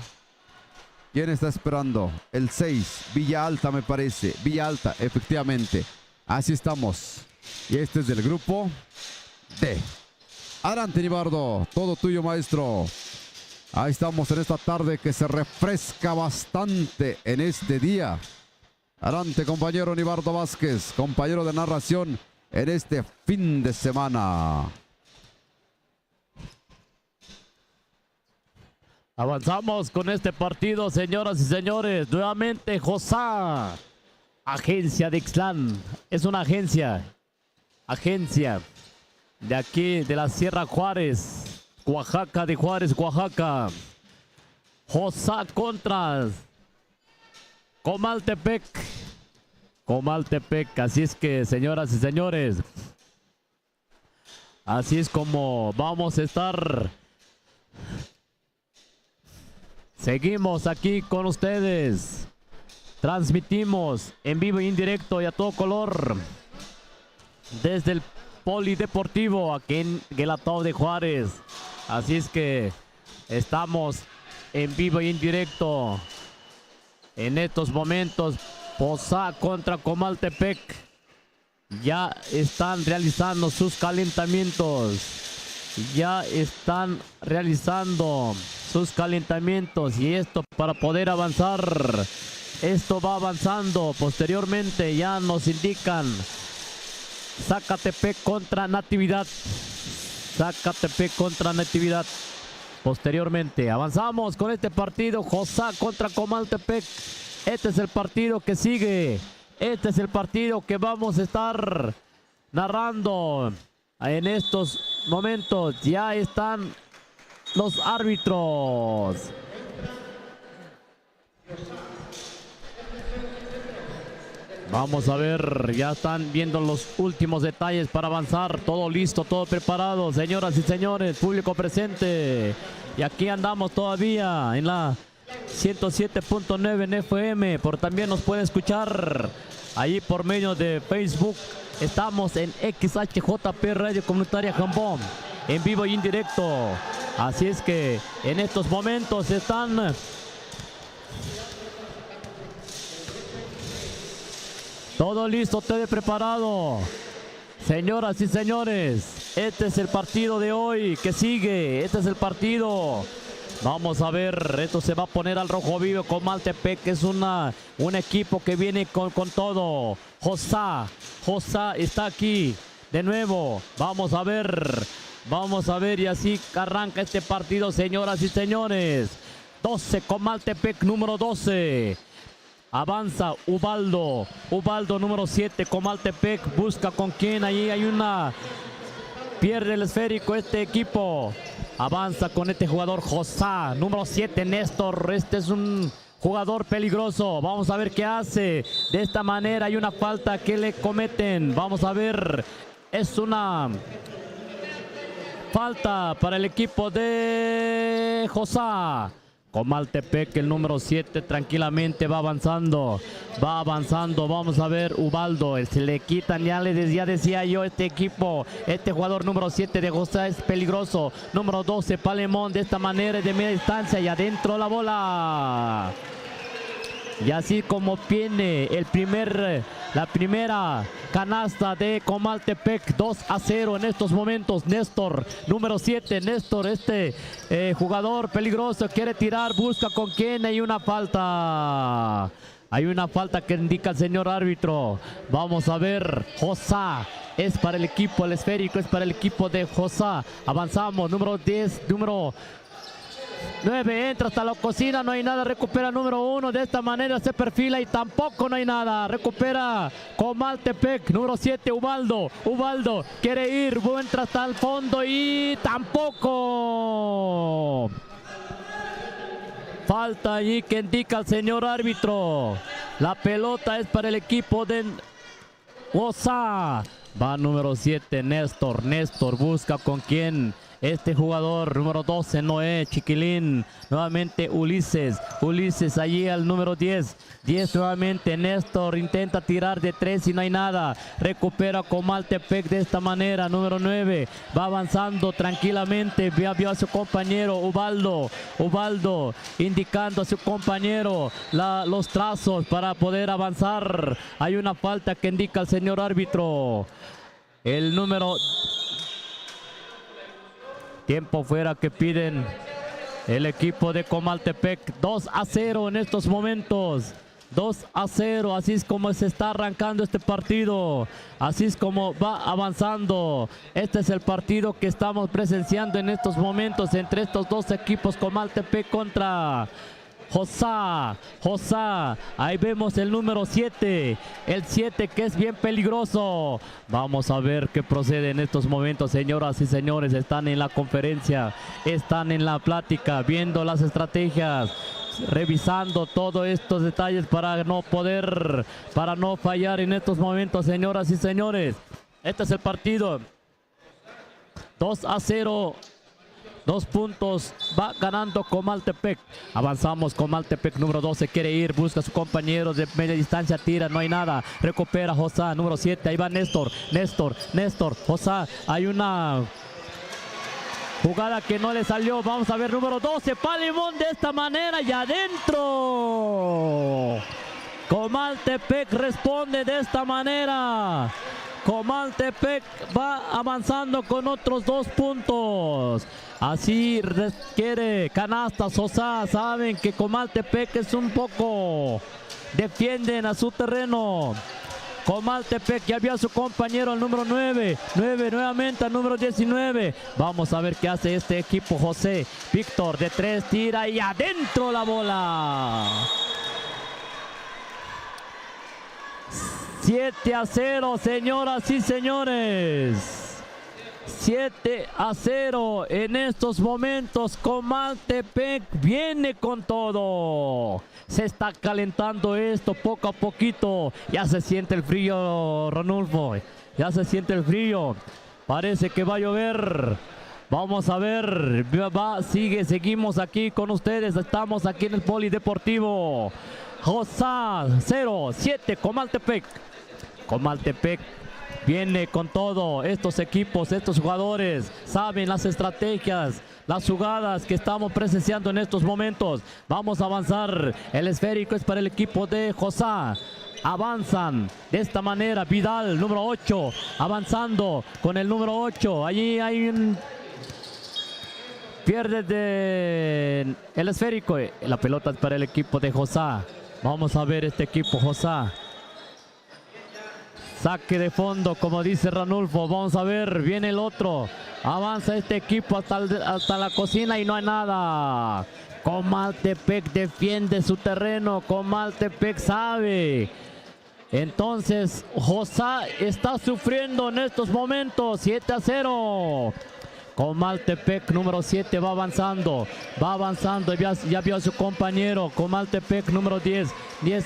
¿Quién está esperando? El 6, Villa Alta me parece. Villa Alta, efectivamente. Así estamos. Y este es del grupo D. Adelante, Nibardo. Todo tuyo, maestro. Ahí estamos en esta tarde que se refresca bastante en este día. Adelante, compañero Nibardo Vázquez, compañero de narración en este fin de semana. Avanzamos con este partido, señoras y señores. Nuevamente Josá, agencia de Ixtlán. Es una agencia de aquí, de la Sierra Juárez, Oaxaca, de Juárez, Oaxaca. Josá contra Comaltepec. Comaltepec, así es que, señoras y señores, así es como vamos a estar. Seguimos aquí con ustedes. Transmitimos en vivo y en directo y a todo color desde el Polideportivo aquí en Galatao de Juárez. Así es que estamos en vivo y en directo en estos momentos. Josá contra Comaltepec. Ya están realizando sus calentamientos. Ya están realizando sus calentamientos. Y esto para poder avanzar. Esto va avanzando. Posteriormente ya nos indican Zacatepec contra Natividad. Zacatepec contra Natividad. Posteriormente avanzamos con este partido. Josá contra Comaltepec. Este es el partido que sigue. Este es el partido que vamos a estar narrando en estos momentos. Ya están los árbitros. Vamos a ver, ya están viendo los últimos detalles para avanzar. Todo listo, todo preparado, señoras y señores, público presente. Y aquí andamos todavía en la 107.9 en FM, por también nos puede escuchar ahí por medio de Facebook. Estamos en XHJP Radio Comunitaria Jambón, en vivo y en directo. Así es que en estos momentos Todo listo, todo preparado. Señoras y señores, este es el partido de hoy que sigue. Este es el partido. Vamos a ver, esto se va a poner al rojo vivo. Comaltepec, que es un equipo que viene con todo. Josá está aquí de nuevo. Vamos a ver y así arranca este partido, señoras y señores. 12, Comaltepec número 12. Avanza Ubaldo número 7, Comaltepec busca con quién, ahí hay una, pierde el esférico este equipo, avanza con este jugador Josá, número 7, Néstor, este es un jugador peligroso, vamos a ver qué hace, de esta manera hay una falta que le cometen, vamos a ver, es una falta para el equipo de Josá. Comaltepec, el número 7, tranquilamente va avanzando, vamos a ver Ubaldo, se le quitan, ya decía yo, este equipo, este jugador número 7 de José es peligroso, número 12, Palemón, de esta manera de media distancia y adentro la bola. Y así como viene la primera canasta de Comaltepec, 2-0 en estos momentos. Néstor, número 7, Néstor, este jugador peligroso, quiere tirar, busca con quién, hay una falta. Hay una falta que indica el señor árbitro. Vamos a ver, Josá. Es para el equipo, el esférico es para el equipo de Josá. Avanzamos, número 10, número 9, entra hasta la cocina, no hay nada, recupera número 1, de esta manera se perfila y tampoco no hay nada, recupera Comaltepec, número 7, Ubaldo, quiere ir, entra hasta el fondo y tampoco. Falta allí que indica el señor árbitro, la pelota es para el equipo de Josá, va número 7, Néstor, busca con quién. Este jugador, número 12, Noé, Chiquilín, nuevamente Ulises allí al número 10 nuevamente, Néstor intenta tirar de 3 y no hay nada, recupera Comaltepec de esta manera, número 9, va avanzando tranquilamente, vio a su compañero Ubaldo indicando a su compañero los trazos para poder avanzar, hay una falta que indica el señor árbitro, el número... Tiempo fuera que piden el equipo de Comaltepec. 2-0 en estos momentos. 2-0. Así es como se está arrancando este partido. Así es como va avanzando. Este es el partido que estamos presenciando en estos momentos entre estos dos equipos. Comaltepec contra Josá, ahí vemos el número 7, el 7 que es bien peligroso. Vamos a ver qué procede en estos momentos, señoras y señores, están en la conferencia, están en la plática, viendo las estrategias, revisando todos estos detalles para no fallar en estos momentos, señoras y señores. Este es el partido, 2-0. 2 puntos, va ganando Comaltepec. Avanzamos, Comaltepec número 12, quiere ir, busca a su compañero de media distancia, tira, no hay nada. Recupera Josá, número 7, ahí va Néstor, Josá, hay una jugada que no le salió. Vamos a ver, número 12, Palemón de esta manera y adentro. Comaltepec responde de esta manera. Comaltepec va avanzando con otros 2 puntos. Así quiere canastas Josá. Saben que Comaltepec es un poco... Defienden a su terreno. Comaltepec ya vio a su compañero el número 9 nuevamente al número 19. Vamos a ver qué hace este equipo. José Víctor de 3 tira y adentro la bola. 7-0, señoras y señores. 7-0 en estos momentos. Comaltepec viene con todo. Se está calentando esto poco a poquito. Ya se siente el frío, Ranulfo. Ya se siente el frío. Parece que va a llover. Vamos a ver. Seguimos aquí con ustedes. Estamos aquí en el Polideportivo. Josá 0-7 Comaltepec. Comaltepec viene con todo. Estos equipos, estos jugadores saben las estrategias, las jugadas que estamos presenciando en estos momentos. Vamos a avanzar. El esférico es para el equipo de Josá. avanzan de esta manera. Vidal, número 8, avanzando con el número 8. Allí hay un... Pierde el esférico. La pelota es para el equipo de Josá. Vamos a ver este equipo Josá. Saque de fondo, como dice Ranulfo. Vamos a ver, viene el otro. Avanza este equipo hasta la cocina y no hay nada. Comaltepec defiende su terreno. Comaltepec sabe. Entonces, Josá está sufriendo en estos momentos. 7-0. Comaltepec número 7 va avanzando, ya vio a su compañero. Comaltepec número 10,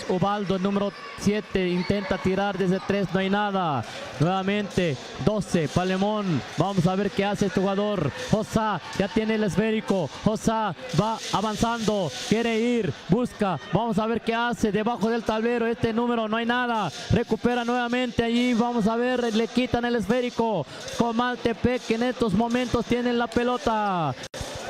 Ubaldo número 7, intenta tirar desde 3, no hay nada. Nuevamente 12, Palemón, vamos a ver qué hace este jugador. Josá ya tiene el esférico, Josá va avanzando, quiere ir, busca, vamos a ver qué hace debajo del tablero. Este número no hay nada, recupera nuevamente allí, vamos a ver, le quitan el esférico. Comaltepec en estos momentos tienen la pelota.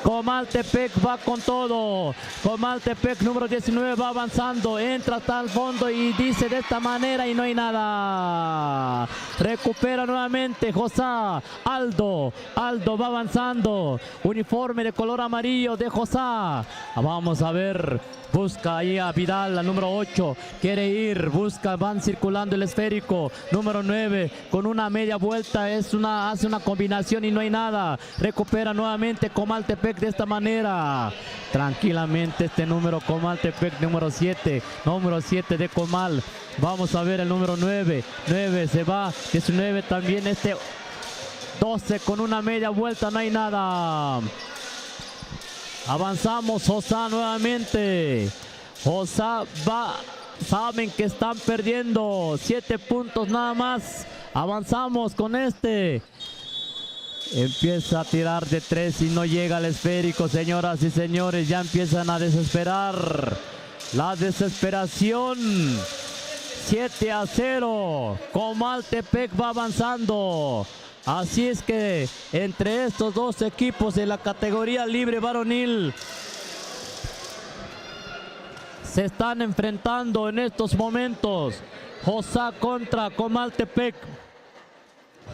Comaltepec va con todo. Comaltepec número 19 va avanzando, entra hasta el fondo y dice de esta manera y no hay nada. Recupera nuevamente Josá. Aldo va avanzando. Uniforme de color amarillo de Josá. Vamos a ver. Busca ahí a Vidal, la número 8. Quiere ir, busca, van circulando el esférico. Número 9, con una media vuelta, hace una combinación y no hay nada. Recupera nuevamente Comaltepec de esta manera. Tranquilamente este número Comaltepec, número 7 de Comal. Vamos a ver el número 9. 9 se va, 19 también, este 12 con una media vuelta, no hay nada. Avanzamos, Josá nuevamente. Josá va, saben que están perdiendo 7 puntos nada más. Avanzamos con este. Empieza a tirar de 3 y no llega al esférico, señoras y señores. Ya empiezan a desesperar. La desesperación. 7-0. Comaltepec va avanzando. Así es que entre estos dos equipos de la categoría libre varonil se están enfrentando en estos momentos. Josá contra Comaltepec.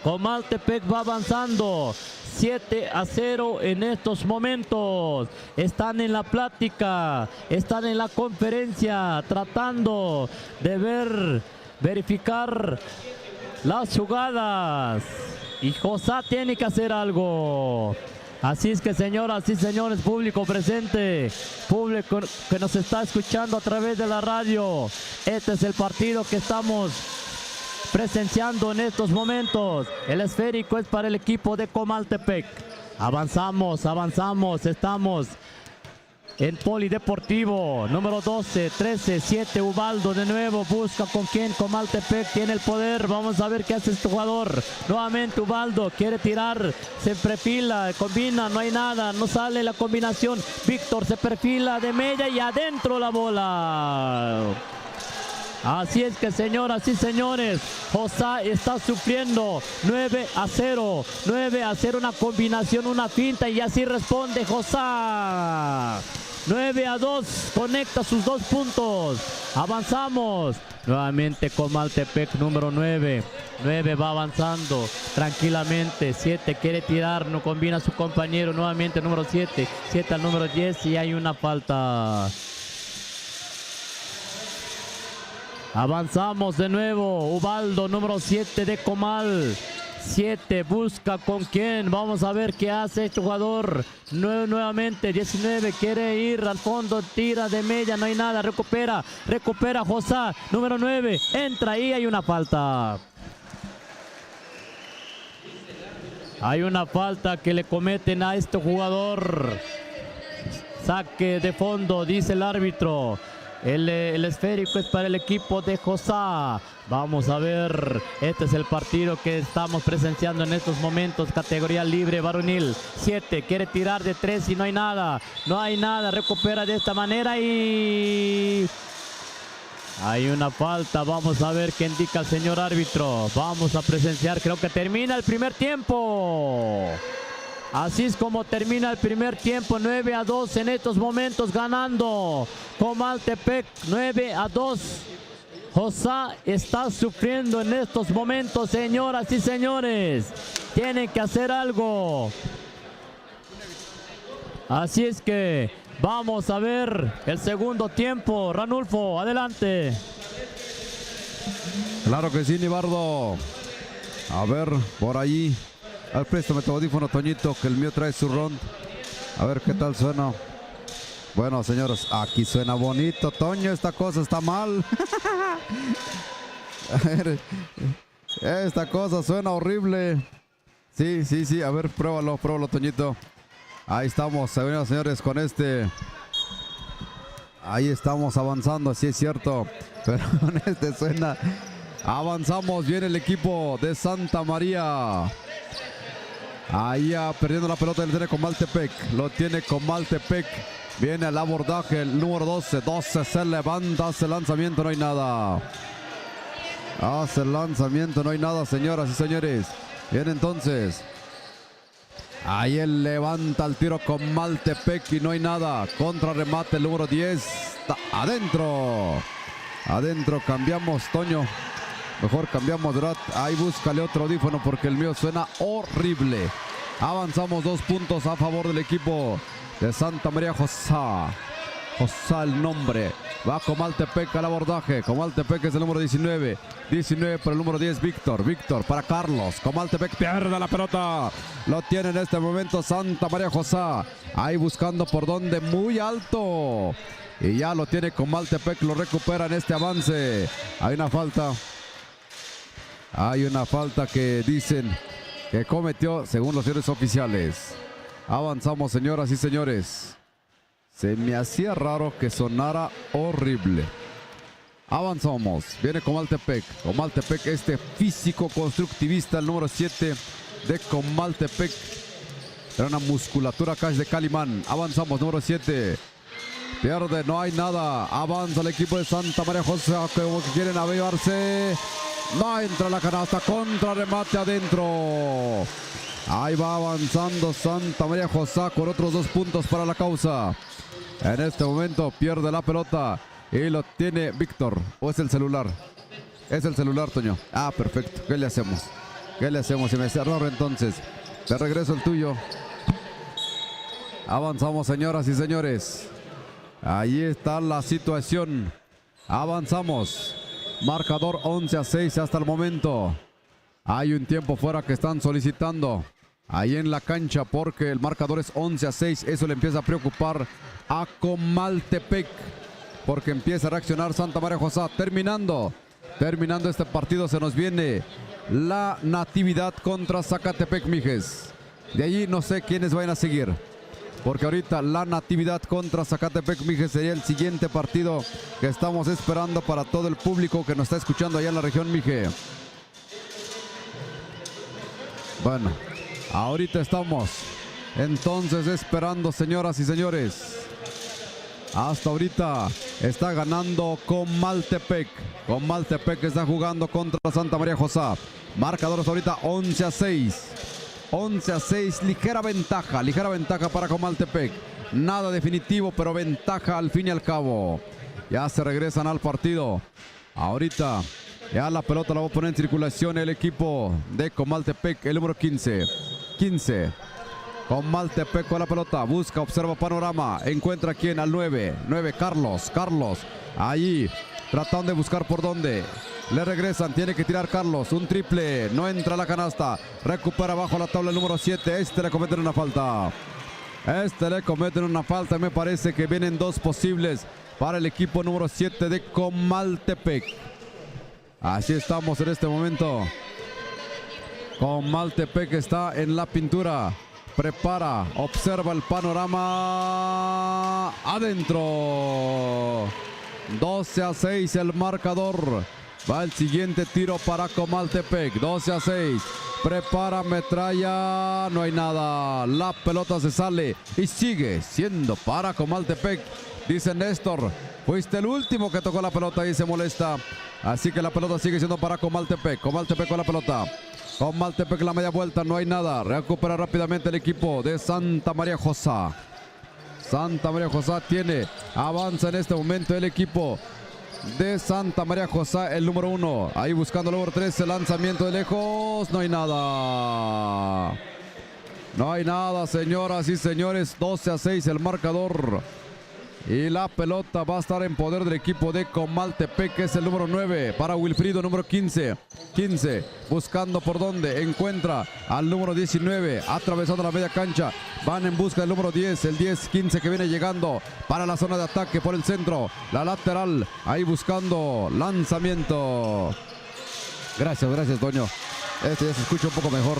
Comaltepec va avanzando 7-0 en estos momentos. Están en la plática, están en la conferencia tratando de verificar las jugadas. Y Josá tiene que hacer algo. Así es que, señoras y señores, público presente, público que nos está escuchando a través de la radio, este es el partido que estamos presenciando en estos momentos. El esférico es para el equipo de Comaltepec. Avanzamos, estamos en Polideportivo, número 12, 13, 7, Ubaldo de nuevo, busca con quién. Comaltepec tiene el poder, vamos a ver qué hace este jugador. Nuevamente Ubaldo, quiere tirar, se perfila, combina, no hay nada, no sale la combinación. Víctor se perfila de media y adentro la bola. Así es que, señoras y señores, Josá está sufriendo. 9-0, 9-0, una combinación, una finta y así responde Josá. 9-2, conecta sus 2 puntos. Avanzamos. Nuevamente Comaltepec número 9. 9 va avanzando tranquilamente. 7 quiere tirar, no combina a su compañero. Nuevamente número 7. 7 al número 10 y hay una falta. Avanzamos de nuevo. Ubaldo número 7 de Comal. 7 busca con quién. Vamos a ver qué hace este jugador. Nuevamente 19 quiere ir al fondo, tira de media, no hay nada. Recupera Josá, número 9. Entra y hay una falta. Hay una falta que le cometen a este jugador. Saque de fondo, dice el árbitro. El esférico es para el equipo de Josá. Vamos a ver, este es el partido que estamos presenciando en estos momentos. Categoría libre varonil. 7 quiere tirar de 3 y no hay nada. No hay nada, recupera de esta manera y... hay una falta. Vamos a ver qué indica el señor árbitro. Vamos a presenciar, creo que termina el primer tiempo. Así es como termina el primer tiempo. 9-2 en estos momentos ganando Comaltepec. 9-2. Josá está sufriendo en estos momentos, señoras y señores. Tienen que hacer algo. Así es que vamos a ver el segundo tiempo. Ranulfo, adelante. Claro que sí, Nibardo. A ver, por ahí. Al préstame tu audífono, Toñito, que el mío trae su rond. A ver qué tal suena. Bueno, señores, aquí suena bonito, Toño. Esta cosa está mal. A ver, esta cosa suena horrible. Sí, sí, sí. A ver, pruébalo, Toñito. Ahí estamos, señores, con este. Ahí estamos avanzando, sí es cierto. Pero con este suena. Avanzamos, viene el equipo de Santa María. Ahí perdiendo la pelota, lo tiene Comaltepec. Lo tiene Comaltepec. Viene el abordaje, el número 12. 12 se levanta, hace el lanzamiento, no hay nada. Hace el lanzamiento, no hay nada, señoras y señores. Viene entonces. Ahí él levanta el tiro Comaltepec y no hay nada. Contrarremate el número 10. Está adentro. Adentro, cambiamos, Toño. Mejor cambiamos, ¿verdad? Ahí búscale otro audífono porque el mío suena horrible. Avanzamos 2 puntos a favor del equipo de Santa María. Josá el nombre. Va Comaltepec al abordaje. Comaltepec es el número 19. 19 por el número 10, Víctor. Víctor para Carlos. Comaltepec pierde la pelota. Lo tiene en este momento Santa María. Josá. Ahí buscando por donde, muy alto. Y ya lo tiene Comaltepec. Lo recupera en este avance. Hay una falta. Hay una falta que dicen que cometió según los señores oficiales. Avanzamos, señoras y señores. Se me hacía raro que sonara horrible. Avanzamos. Viene Comaltepec. Comaltepec, este físico constructivista, el número 7 de Comaltepec. Era una musculatura cash de Calimán. Avanzamos, número 7. Pierde, no hay nada. Avanza el equipo de Santa María. José, como que quieren avivarse. No entra la canasta, contra remate adentro. Ahí va avanzando Santa María. José con otros 2 puntos para la causa. En este momento pierde la pelota y lo tiene Víctor. ¿O es el celular? Es el celular, Toño. Ah, perfecto. ¿Qué le hacemos? ¿Qué le hacemos? Si me hace error, entonces te regreso el tuyo. Avanzamos, señoras y señores. Ahí está la situación. Avanzamos. Marcador 11-6 hasta el momento. Hay un tiempo fuera que están solicitando ahí en la cancha porque el marcador es 11-6. Eso le empieza a preocupar a Comaltepec porque empieza a reaccionar Santa María. José. Terminando este partido se nos viene la Natividad contra Zacatepec, mijes. De allí no sé quiénes vayan a seguir. Porque ahorita la Natividad contra Zacatepec, mijes, sería el siguiente partido que estamos esperando para todo el público que nos está escuchando allá en la región, mije. Bueno, ahorita estamos entonces esperando, señoras y señores. Hasta ahorita está ganando Comaltepec. Comaltepec está jugando contra Santa María. José. Marcadores ahorita 11-6. 11-6, ligera ventaja para Comaltepec. Nada definitivo, pero ventaja al fin y al cabo. Ya se regresan al partido. Ahorita ya la pelota la va a poner en circulación el equipo de Comaltepec, el número 15. 15. Comaltepec con la pelota, busca, observa panorama, encuentra quién al 9. 9, Carlos. Ahí, tratando de buscar por dónde. Le regresan, tiene que tirar Carlos, un triple, no entra a la canasta, recupera bajo la tabla el número 7, le cometen una falta. Me parece que vienen 2 posibles para el equipo número 7 de Comaltepec. Así estamos en este momento. Comaltepec está en la pintura, prepara, observa el panorama, adentro. 12-6 el marcador. Va el siguiente tiro para Comaltepec. 12-6. Prepara, metralla. No hay nada. La pelota se sale y sigue siendo para Comaltepec. Dice Néstor, fuiste el último que tocó la pelota y se molesta. Así que la pelota sigue siendo para Comaltepec. Comaltepec con la pelota. Comaltepec la media vuelta. No hay nada. Recupera rápidamente el equipo de Santa María. José. Santa María. José tiene. Avanza en este momento el equipo de Santa María Josá, el número 1. Ahí buscando el número 3, el lanzamiento de lejos. No hay nada. No hay nada, señoras y señores. 12-6 el marcador. Y la pelota va a estar en poder del equipo de Comaltepec, que es el número 9. Para Wilfrido, número 15. 15, buscando por dónde. Encuentra al número 19, atravesando la media cancha. Van en busca del número 10. El 10-15 que viene llegando para la zona de ataque por el centro. La lateral, ahí buscando lanzamiento. Gracias, Toño. Este ya se escucha un poco mejor.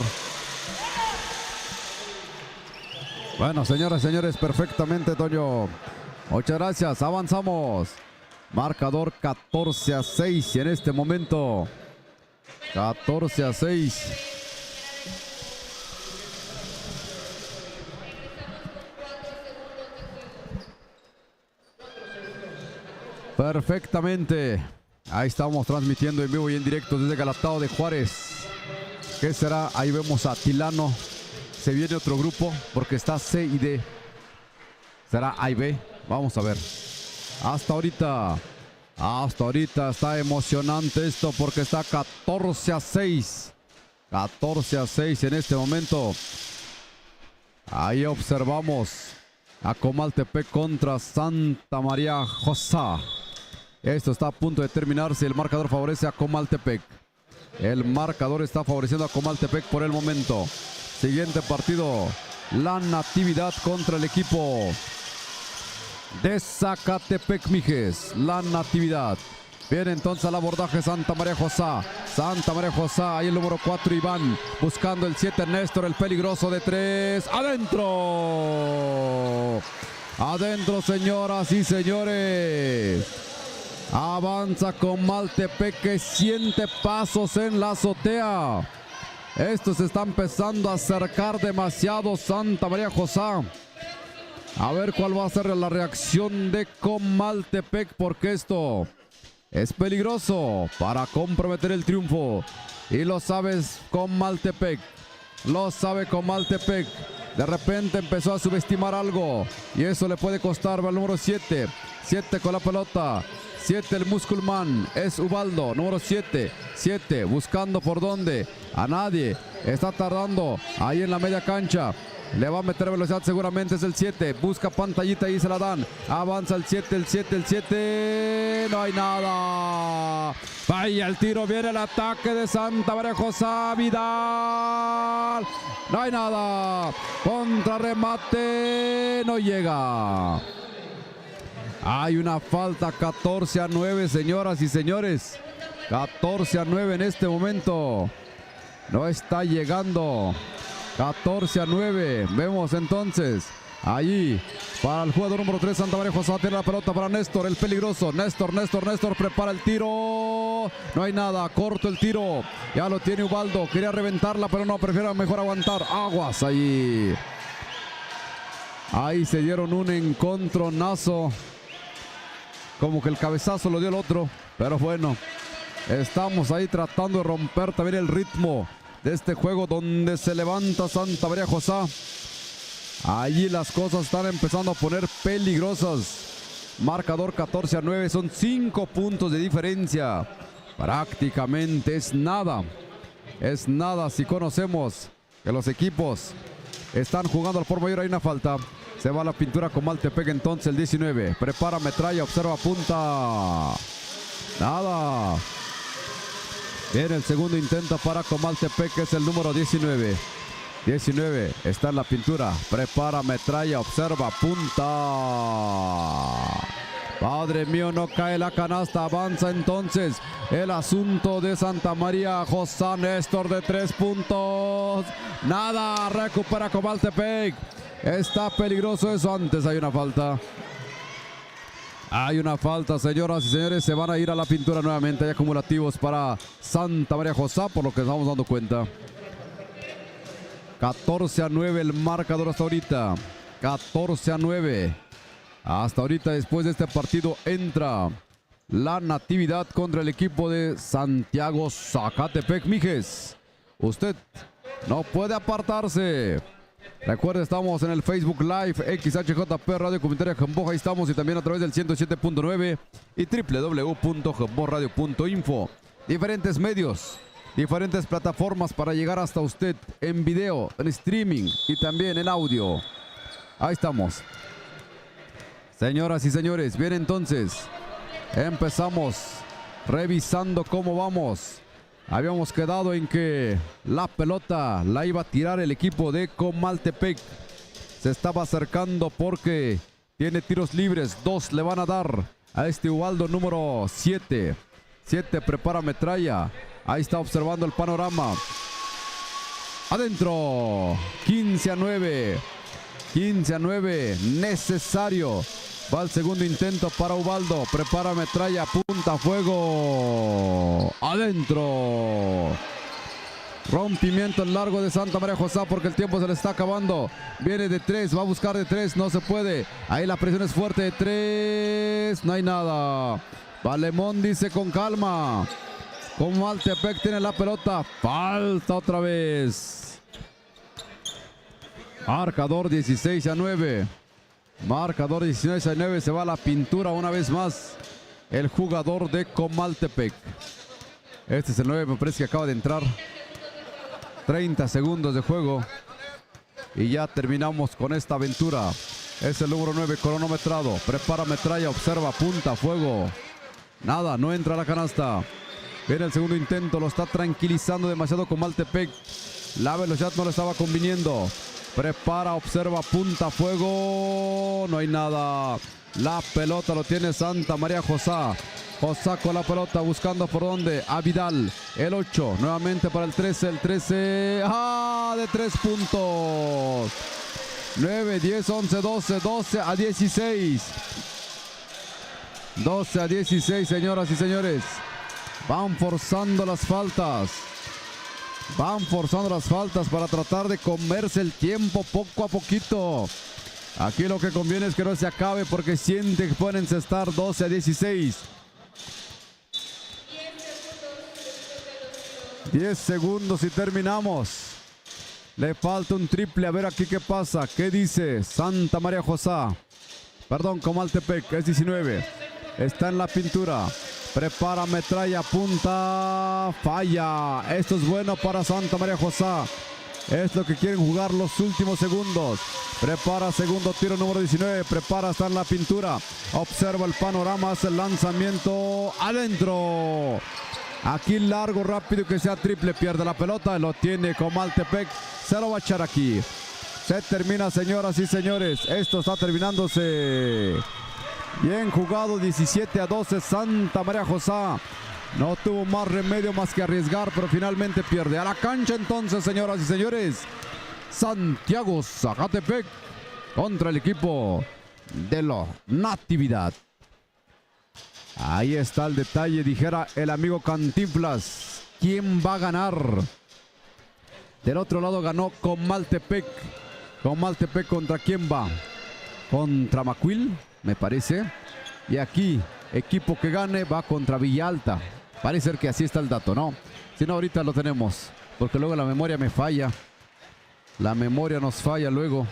Bueno, señoras y señores, perfectamente, Toño. Muchas gracias, avanzamos. Marcador 14-6 en este momento. 14-6. Perfectamente. Ahí estamos transmitiendo en vivo y en directo desde Galatao de Juárez. ¿Qué será? Ahí vemos a Tilano. Se viene otro grupo porque está C y D. ¿Será A y B? Vamos a ver. Hasta ahorita está emocionante esto porque está 14-6. 14-6 en este momento. Ahí observamos a Comaltepec contra Santa María Josá. Esto está a punto de terminarse. El marcador favorece a Comaltepec. El marcador está favoreciendo a Comaltepec por el momento. Siguiente partido. La Natividad contra el equipo de Zacatepec Mijes. La Natividad. Viene entonces al abordaje Santa María Josá. Santa María Josá. Ahí el número 4 Iván. Buscando el 7 Néstor. El peligroso de 3. ¡Adentro! Adentro, señoras y señores. Avanza Comaltepec, que siente pasos en la azotea. Esto se está empezando a acercar demasiado Santa María Josá. A ver cuál va a ser la reacción de Comaltepec, porque esto es peligroso para comprometer el triunfo. Y lo sabes Comaltepec. Lo sabe Comaltepec. De repente empezó a subestimar algo. Y eso le puede costar al número 7. 7 con la pelota. 7 el Musculman. Es Ubaldo. Número 7. 7 buscando por dónde. A nadie. Está tardando ahí en la media cancha. Le va a meter velocidad seguramente, es el 7. Busca pantallita y se la dan. Avanza el 7, el 7, el 7. No hay nada. Vaya el tiro, viene el ataque de Santa María Josá. Vidal. No hay nada. Contrarremate. No llega. Hay una falta. 14-9, señoras y señores. 14-9 en este momento. No está llegando. 14-9. Vemos entonces allí para el jugador número 3 Santa María Josá. Tiene la pelota para Néstor, el peligroso. Néstor prepara el tiro. No hay nada, corto el tiro. Ya lo tiene Ubaldo. Quería reventarla, pero no, prefiere mejor aguantar. Aguas ahí. Ahí se dieron un encontronazo. Como que el cabezazo lo dio el otro. Pero bueno, estamos ahí tratando de romper también el ritmo de este juego donde se levanta Santa María Josá. Allí las cosas están empezando a poner peligrosas. Marcador 14-9, son 5 puntos de diferencia. Prácticamente es nada. Es nada si conocemos que los equipos están jugando al por mayor. Hay una falta. Se va a la pintura Comaltepec entonces el 19. Prepara metralla, observa punta. Nada. Viene el segundo intento para Comaltepec, que es el número 19. 19 está en la pintura. Prepara metralla, observa punta. Padre mío, no cae la canasta. Avanza entonces el asunto de Santa María Josá. Néstor de 3 puntos. Nada, recupera Comaltepec. Está peligroso eso. Antes hay una falta. Hay una falta, señoras y señores. Se van a ir a la pintura nuevamente. Hay acumulativos para Santa María Josá, por lo que estamos dando cuenta. 14-9 el marcador hasta ahorita. 14-9. Hasta ahorita, después de este partido, entra la Natividad contra el equipo de Santiago Zacatepec Mijes. Usted no puede apartarse. Recuerda, estamos en el Facebook Live, XHJP Radio Comunitaria Jambó, ahí estamos, y también a través del 107.9 y www.jamboradio.info. Diferentes medios, diferentes plataformas para llegar hasta usted en video, en streaming y también en audio. Ahí estamos. Señoras y señores, bien, entonces empezamos revisando cómo vamos. Habíamos quedado en que la pelota la iba a tirar el equipo de Comaltepec. Se estaba acercando porque tiene tiros libres. 2 le van a dar a este Ubaldo número 7. 7 prepara metralla. Ahí está observando el panorama. Adentro. 15-9. 15-9. Necesario. Va el segundo intento para Ubaldo. Prepara metralla. Punta fuego. Adentro. Rompimiento largo de Santa María Josá porque el tiempo se le está acabando. Viene de 3. Va a buscar de 3. No se puede. Ahí la presión es fuerte. De 3. No hay nada. Valemón dice con calma. Comaltepec tiene la pelota. Falta otra vez. Marcador 16-9. Marcador 16-9, se va a la pintura una vez más el jugador de Comaltepec. Este es el 9, me parece que acaba de entrar. 30 segundos de juego y ya terminamos con esta aventura. Es el número 9 cronometrado. Prepara metralla, observa, punta, fuego. Nada, no entra a la canasta. Viene el segundo intento, lo está tranquilizando demasiado Comaltepec. La velocidad no le estaba conviniendo. Prepara, observa, punta, fuego. No hay nada. La pelota lo tiene Santa María Josá. Josá con la pelota buscando por dónde. A Vidal. El 8. Nuevamente para el 13. El 13. ¡Ah! De 3 puntos. 9, 10, 11, 12. 12 a 16. 12 a 16, señoras y señores. Van forzando las faltas. Van forzando las faltas para tratar de comerse el tiempo poco a poquito. Aquí lo que conviene es que no se acabe porque siente que pueden encestar. 12 a 16. 10 segundos y terminamos. Le falta un triple. A ver aquí qué pasa. ¿Qué dice Santa María Josá? Perdón, Comaltepec. Es 19. Está en la pintura. Prepara metralla, punta, falla. Esto es bueno para Santa María Josá. Es lo que quieren jugar los últimos segundos. Prepara segundo tiro número 19. Prepara, está en la pintura. Observa el panorama, hace el lanzamiento. Adentro. Aquí largo, rápido, que sea triple. Pierde la pelota, lo tiene Comaltepec. Se lo va a echar aquí. Se termina, señoras y señores. Esto está terminándose. Bien jugado, 17 a 12, Santa María Josá. No tuvo más remedio más que arriesgar, pero finalmente pierde. A la cancha entonces, señoras y señores. Santiago Zacatepec contra el equipo de la Natividad. Ahí está el detalle, dijera el amigo Cantinflas. ¿Quién va a ganar? Del otro lado ganó Comaltepec. Comaltepec, ¿contra quién va? Contra Macuil, me parece. Y aquí, equipo que gane va contra Villalta. Parece ser que así está el dato, ¿no? Si no, ahorita lo tenemos. Porque luego la memoria me falla. La memoria nos falla luego.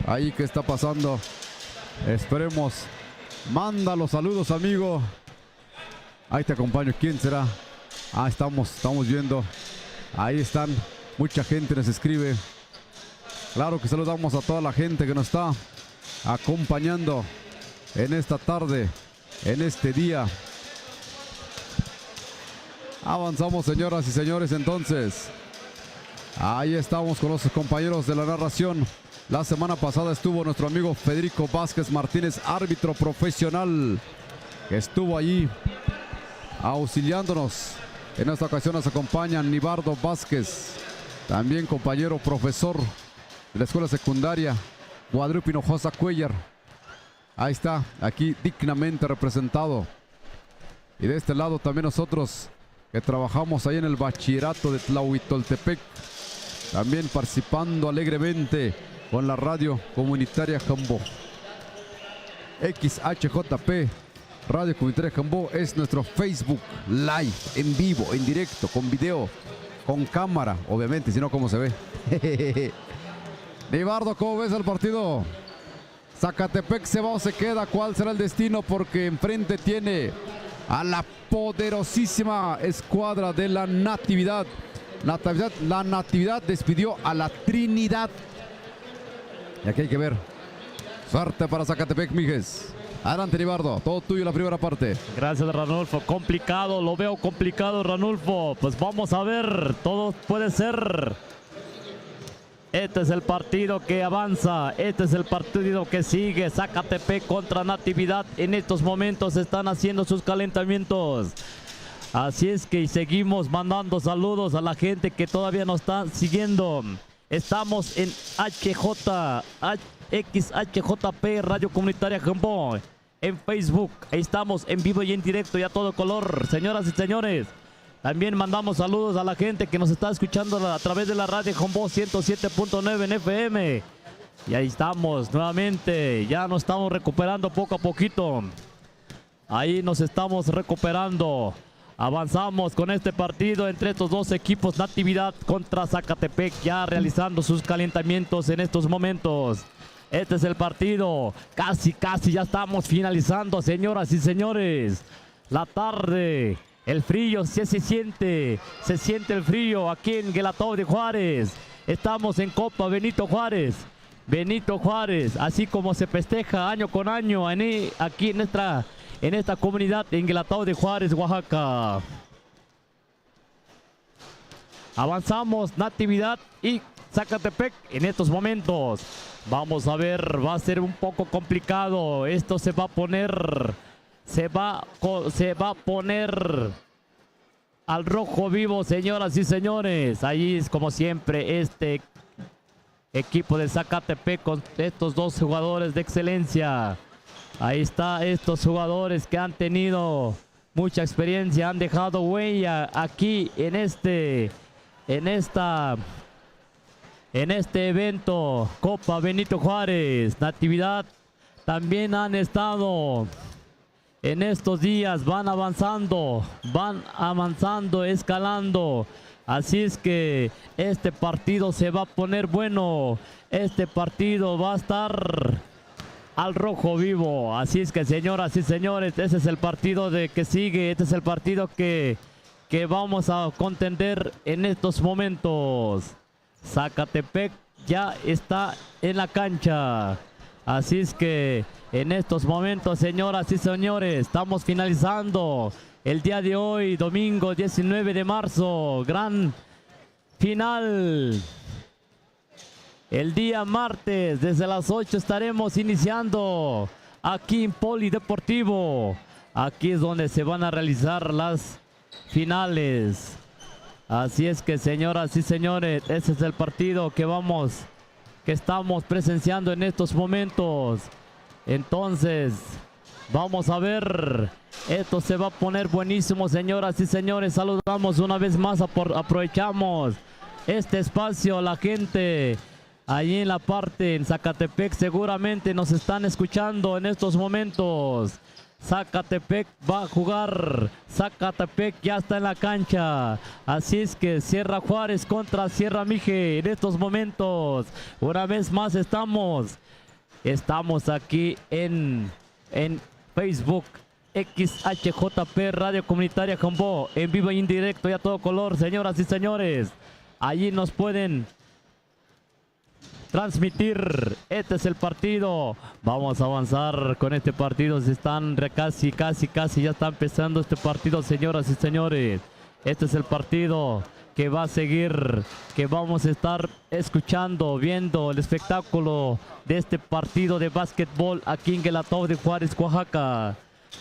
Ahí, ¿qué está pasando? Esperemos. Manda los saludos, amigo. Ahí te acompaño. ¿Quién será? Ah, estamos viendo. Ahí están. Mucha gente nos escribe. Claro que saludamos a toda la gente que nos está acompañando en esta tarde, en este día. Avanzamos, señoras y señores, entonces. Ahí estamos con los compañeros de la narración. La semana pasada estuvo nuestro amigo Federico Vázquez Martínez, árbitro profesional, que estuvo allí auxiliándonos. En esta ocasión nos acompaña Nibardo Vázquez, también compañero profesor de la escuela secundaria Guadalupe Hinojosa Cuellar. Ahí está, aquí dignamente representado. Y de este lado también nosotros, que trabajamos ahí en el bachillerato de Tlahuitoltepec, también participando alegremente con la radio comunitaria Jambó. XHJP, Radio Comunitaria Jambó, es nuestro Facebook Live, en vivo, en directo, con video, con cámara, obviamente, si no, ¿cómo se ve? Nibardo, ¿cómo ves el partido? ¿Zacatepec se va o se queda? ¿Cuál será el destino? Porque enfrente tiene a la poderosísima escuadra de la Natividad. La Natividad despidió a la Trinidad. Y aquí hay que ver. Suerte para Zacatepec, Mijes. Adelante, Nibardo. Todo tuyo la primera parte. Gracias, Ranulfo. Complicado, lo veo complicado, Ranulfo. Pues vamos a ver, todo puede ser. Este es el partido que avanza, este es el partido que sigue. Zacatepec contra Natividad. En estos momentos están haciendo sus calentamientos. Así es que seguimos mandando saludos a la gente que todavía nos está siguiendo. Estamos en XHJP Radio Comunitaria Jambó. En Facebook, ahí estamos en vivo y en directo y a todo color, señoras y señores. También mandamos saludos a la gente que nos está escuchando a través de la radio Jambó 107.9 en FM. Y ahí estamos nuevamente, ya nos estamos recuperando poco a poquito. Ahí nos estamos recuperando. Avanzamos con este partido entre estos dos equipos, Natividad contra Zacatepec, ya realizando sus calentamientos en estos momentos. Este es el partido, casi ya estamos finalizando, señoras y señores. La tarde, el frío se siente el frío aquí en Guelatao de Juárez. Estamos en Copa Benito Juárez, así como se festeja año con año aquí en esta comunidad en Guelatao de Juárez, Oaxaca. Avanzamos Natividad y Zacatepec en estos momentos. Vamos a ver, va a ser un poco complicado. Esto se va a poner al rojo vivo, señoras y señores. Ahí es como siempre este equipo de Zacatepec con estos dos jugadores de excelencia. Ahí está, estos jugadores que han tenido mucha experiencia, han dejado huella aquí en este evento Copa Benito Juárez. Natividad también han estado en estos días, van avanzando, escalando. Así es que este partido se va a poner bueno, este partido va a estar al rojo vivo. Así es que, señoras y señores, ese es el partido que sigue, este es el partido que vamos a contender en estos momentos. Zacatepec ya está en la cancha. Así es que en estos momentos, señoras y señores, estamos finalizando el día de hoy, domingo 19 de marzo, gran final. El día martes, desde las 8 estaremos iniciando aquí en Polideportivo. Aquí es donde se van a realizar las finales. Así es que, señoras y señores, ese es el partido que estamos presenciando en estos momentos. Entonces, vamos a ver. Esto se va a poner buenísimo, señoras y señores. Saludamos una vez más, aprovechamos este espacio, la gente allí en la parte en Zacatepec seguramente nos están escuchando en estos momentos. Zacatepec va a jugar, Zacatepec ya está en la cancha. Así es que Sierra Juárez contra Sierra Mije en estos momentos. Una vez más estamos aquí en Facebook, XHJP Radio Comunitaria Jambó, en vivo y en directo y a todo color, señoras y señores. Allí nos pueden transmitir. Este es el partido. Vamos a avanzar con este partido. Se están casi ya está empezando este partido, señoras y señores. Este es el partido que va a seguir, que vamos a estar escuchando, viendo el espectáculo de este partido de básquetbol aquí en Guelatao de Juárez, Oaxaca.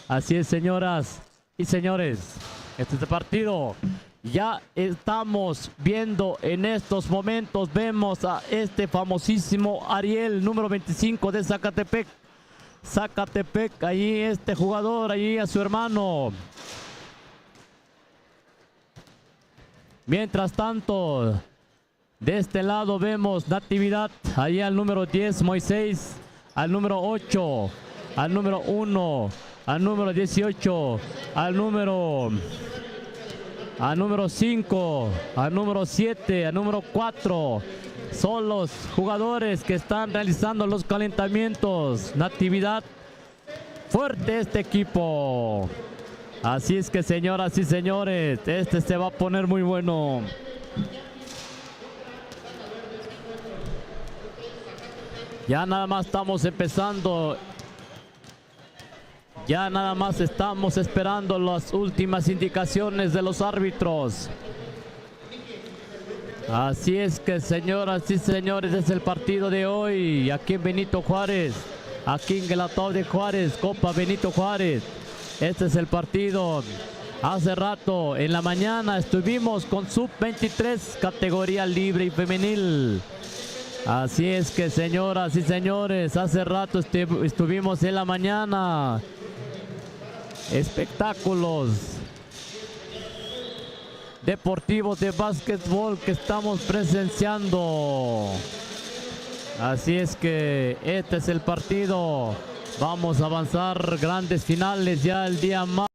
Así es, señoras y señores, este es el partido. Ya estamos viendo en estos momentos, vemos a este famosísimo Ariel, número 25 de Zacatepec. Zacatepec, ahí este jugador, ahí a su hermano. Mientras tanto, de este lado vemos Natividad, ahí al número 10, Moisés, al número 8, al número 1, al número 18, al número a número 5, a número 7, a número 4. Son los jugadores que están realizando los calentamientos. Una actividad fuerte este equipo. Así es que, señoras y señores, este se va a poner muy bueno. Ya nada más estamos empezando. Ya nada más estamos esperando las últimas indicaciones de los árbitros. Así es que, señoras y señores, es el partido de hoy aquí en Benito Juárez, aquí en Guelatao de Juárez, Copa Benito Juárez. Este es el partido. Hace rato en la mañana estuvimos con sub-23, categoría libre y femenil. Así es que, señoras y señores, hace rato estuvimos en la mañana. Espectáculos deportivos de básquetbol que estamos presenciando. Así es que este es el partido. Vamos a avanzar grandes finales ya el día más.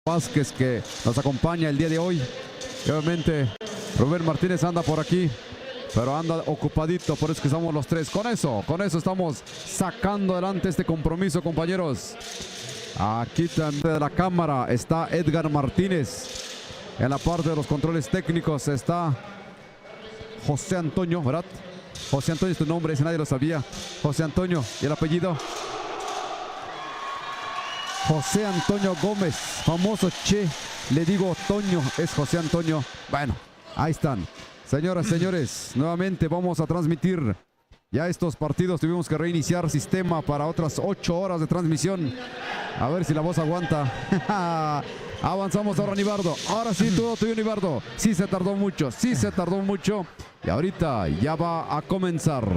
Vázquez, que nos acompaña el día de hoy. Y obviamente Rubén Martínez anda por aquí, pero anda ocupadito, por eso que estamos los tres. Con eso estamos sacando adelante este compromiso, compañeros. Aquí también de la cámara está Edgar Martínez. En la parte de los controles técnicos está José Antonio, ¿verdad? José Antonio es tu nombre, ese nadie lo sabía. José Antonio, ¿y el apellido? José Antonio Gómez, famoso Che, le digo Toño, es José Antonio. Bueno, ahí están. Señoras, señores, nuevamente vamos a transmitir ya estos partidos. Tuvimos que reiniciar sistema para otras 8 horas de transmisión. A ver si la voz aguanta. Avanzamos ahora, Nibardo. Ahora sí, todo tuyo, Nibardo. Sí se tardó mucho, sí se tardó mucho. Y ahorita ya va a comenzar.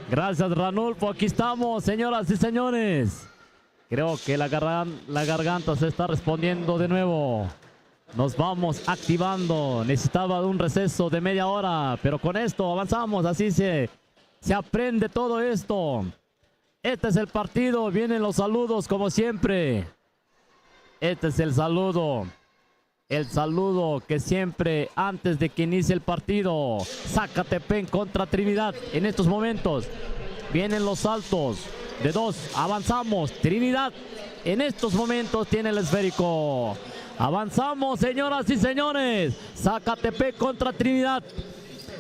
Gracias, Ranulfo. Aquí estamos, señoras y señores. Creo que la garganta se está respondiendo de nuevo. Nos vamos activando. Necesitaba un receso de media hora, pero con esto avanzamos. Así se aprende todo esto. Este es el partido. Vienen los saludos como siempre. Este es el saludo. El saludo que siempre antes de que inicie el partido. Zacatepec contra Trinidad. En estos momentos vienen los saltos. De 2, avanzamos. Trinidad en estos momentos tiene el esférico. Avanzamos, señoras y señores. Zacatepec contra Trinidad.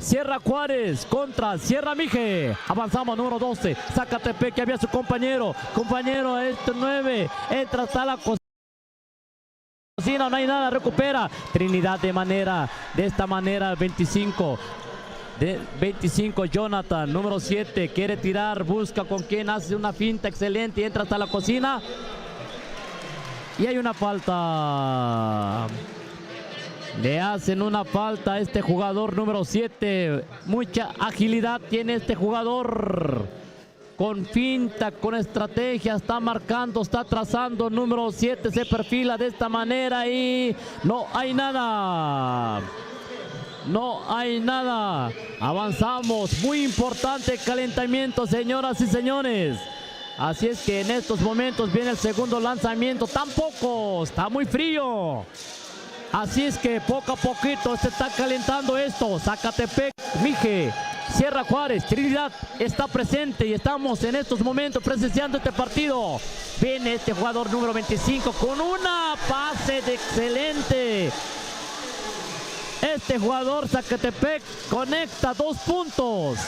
Sierra Juárez contra Sierra Mije. Avanzamos, número 12. Zacatepec, que había su compañero. Compañero, 9. Entra hasta la cocina, no hay nada, recupera. Trinidad de esta manera, 25. De 25, Jonathan, número 7, quiere tirar, busca con quien, hace una finta excelente y entra hasta la cocina. Y hay una falta. Le hacen una falta a este jugador número 7. Mucha agilidad tiene este jugador. Con finta, con estrategia, está marcando, está trazando. Número 7 se perfila de esta manera y no hay nada. No hay nada. Avanzamos. Muy importante calentamiento, señoras y señores. Así es que en estos momentos viene el segundo lanzamiento. Tampoco, está muy frío. Así es que poco a poquito se está calentando esto. Zacatepec, Mije, Sierra Juárez, Trinidad está presente y estamos en estos momentos presenciando este partido. Viene este jugador número 25 con una pase de excelente. Este jugador Zacatepec conecta 2 puntos.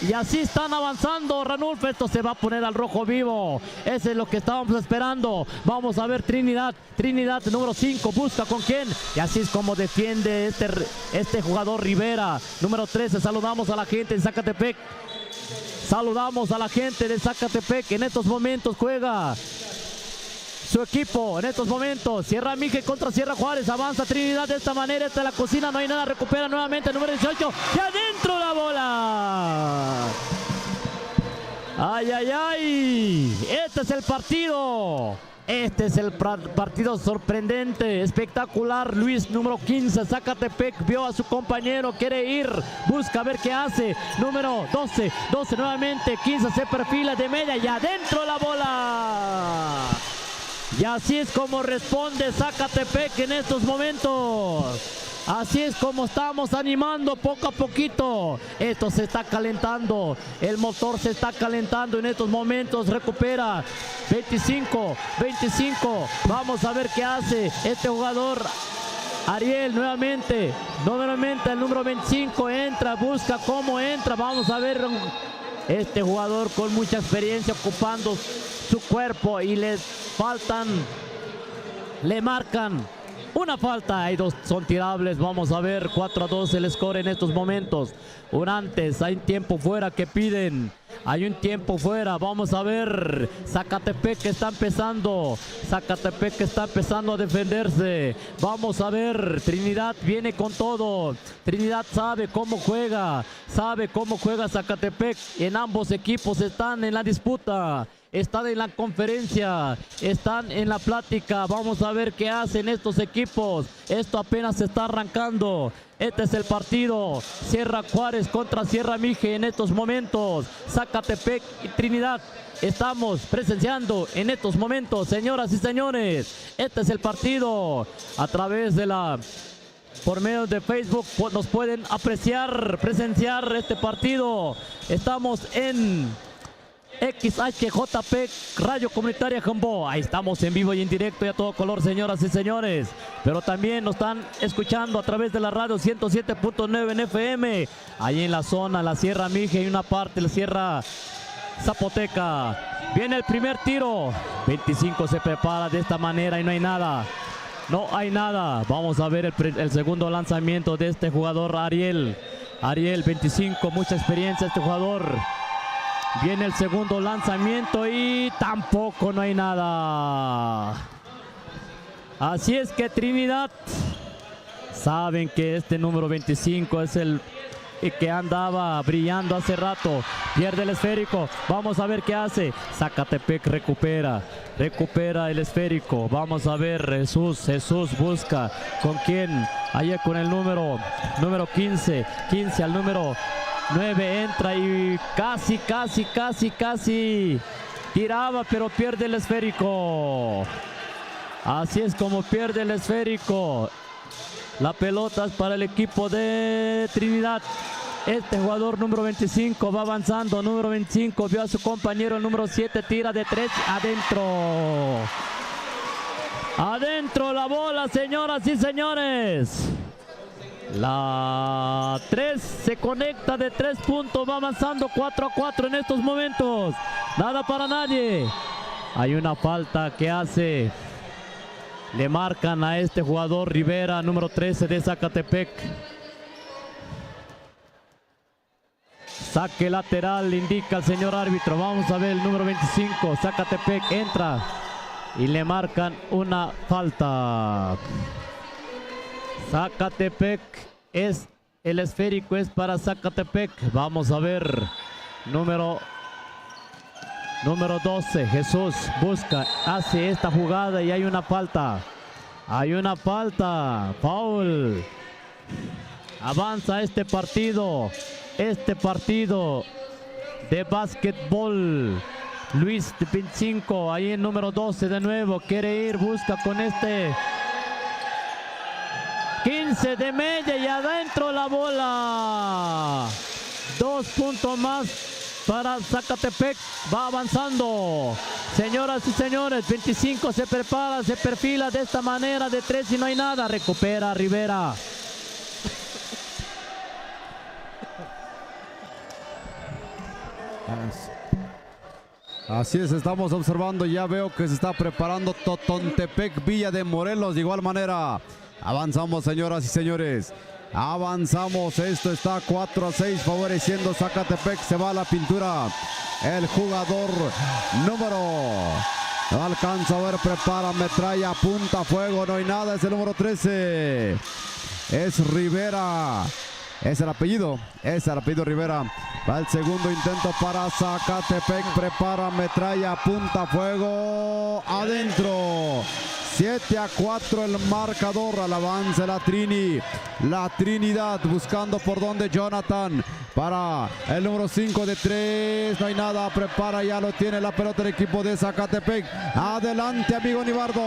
Y así están avanzando, Ranulfo. Esto se va a poner al rojo vivo. Eso es lo que estábamos esperando. Vamos a ver Trinidad. Trinidad número 5 busca con quién. Y así es como defiende este jugador Rivera. Número 13. Saludamos a la gente de Zacatepec. Saludamos a la gente de Zacatepec. En estos momentos juega su equipo. En estos momentos Sierra Mije contra Sierra Juárez. Avanza Trinidad de esta manera. Esta es la cocina. No hay nada. Recupera nuevamente el número 18. Y adentro la bola. Ay, ay, ay. Este es el partido. Este es el partido sorprendente, espectacular. Luis, número 15, Zacatepec, vio a su compañero, quiere ir, busca ver qué hace. Número 12, 12 nuevamente, 15 se perfila de media y adentro la bola. Y así es como responde Zacatepec en estos momentos. Así es como estamos animando poco a poquito. Esto se está calentando. El motor se está calentando en estos momentos. Recupera. 25, 25. Vamos a ver qué hace este jugador. Ariel nuevamente. Nuevamente el número 25 entra. Busca cómo entra. Vamos a ver este jugador con mucha experiencia ocupando su cuerpo y le faltan. Le marcan una falta, hay 2 son tirables. Vamos a ver 4-2 el score en estos momentos. Un antes, hay un tiempo fuera que piden. Hay un tiempo fuera, vamos a ver. Zacatepec está empezando. Zacatepec está empezando a defenderse. Vamos a ver, Trinidad viene con todo. Trinidad sabe cómo juega. Sabe cómo juega Zacatepec. En ambos equipos están en la disputa. Están en la conferencia, están en la plática. Vamos a ver qué hacen estos equipos. Esto apenas se está arrancando. Este es el partido. Sierra Juárez contra Sierra Mije en estos momentos. Zacatepec y Trinidad. Estamos presenciando en estos momentos, señoras y señores. Este es el partido. A través de por medio de Facebook nos pueden apreciar, presenciar este partido. Estamos en XHJP Radio Comunitaria Jambó. Ahí estamos en vivo y en directo y a todo color, señoras y señores. Pero también nos están escuchando a través de la radio 107.9 en FM. Ahí en la zona, la Sierra Mije y una parte, la Sierra Zapoteca. Viene el primer tiro. 25 se prepara de esta manera y no hay nada. No hay nada. Vamos a ver el segundo lanzamiento de este jugador Ariel. Ariel, 25, mucha experiencia este jugador. Viene el segundo lanzamiento y tampoco no hay nada. Así es que Trinidad saben que este número 25 es el que andaba brillando hace rato. Pierde el esférico. Vamos a ver qué hace. Zacatepec recupera el esférico. Vamos a ver, Jesús busca con quién. Allá con el número 15 al número 9 entra y casi tiraba, pero pierde el esférico. Así es como pierde el esférico. La pelota es para el equipo de Trinidad. Este jugador número 25 va avanzando. Número 25 vio a su compañero el número 7, tira de 3, adentro. Adentro la bola, señoras y señores. La 3 se conecta de 3 puntos, va avanzando 4-4 en estos momentos. Nada para nadie. Hay una falta que hace. Le marcan a este jugador Rivera, número 13 de Zacatepec. Saque lateral, indica el señor árbitro. Vamos a ver el número 25, Zacatepec entra y le marcan una falta. Zacatepec el esférico es para Zacatepec. Vamos a ver. Número 12. Jesús busca, hace esta jugada y hay una falta. Hay una falta. Foul. Avanza este partido. Este partido de básquetbol. Luis de 25. Ahí en número 12 de nuevo. Quiere ir, busca con este. 15 de media y adentro la bola. 2 puntos más para Zacatepec. Va avanzando. Señoras y señores, 25 se prepara, se perfila de esta manera de 3 y no hay nada. Recupera Rivera. Así es, estamos observando, ya veo que se está preparando Totontepec Villa de Morelos. De igual manera, avanzamos, señoras y señores. Avanzamos, esto está 4-6 favoreciendo Zacatepec. Se va a la pintura el jugador número, no alcanza a ver, prepara, metralla, apunta, fuego, no hay nada, es el número 13. Es Rivera. Es el apellido Rivera. Va el segundo intento para Zacatepec. Prepara, metralla, apunta, fuego. Adentro. 7-4 el marcador. Al avance la Trinidad buscando por donde Jonathan. Para el número 5 de 3. No hay nada. Prepara, ya lo tiene la pelota el equipo de Zacatepec. Adelante, amigo Nibardo.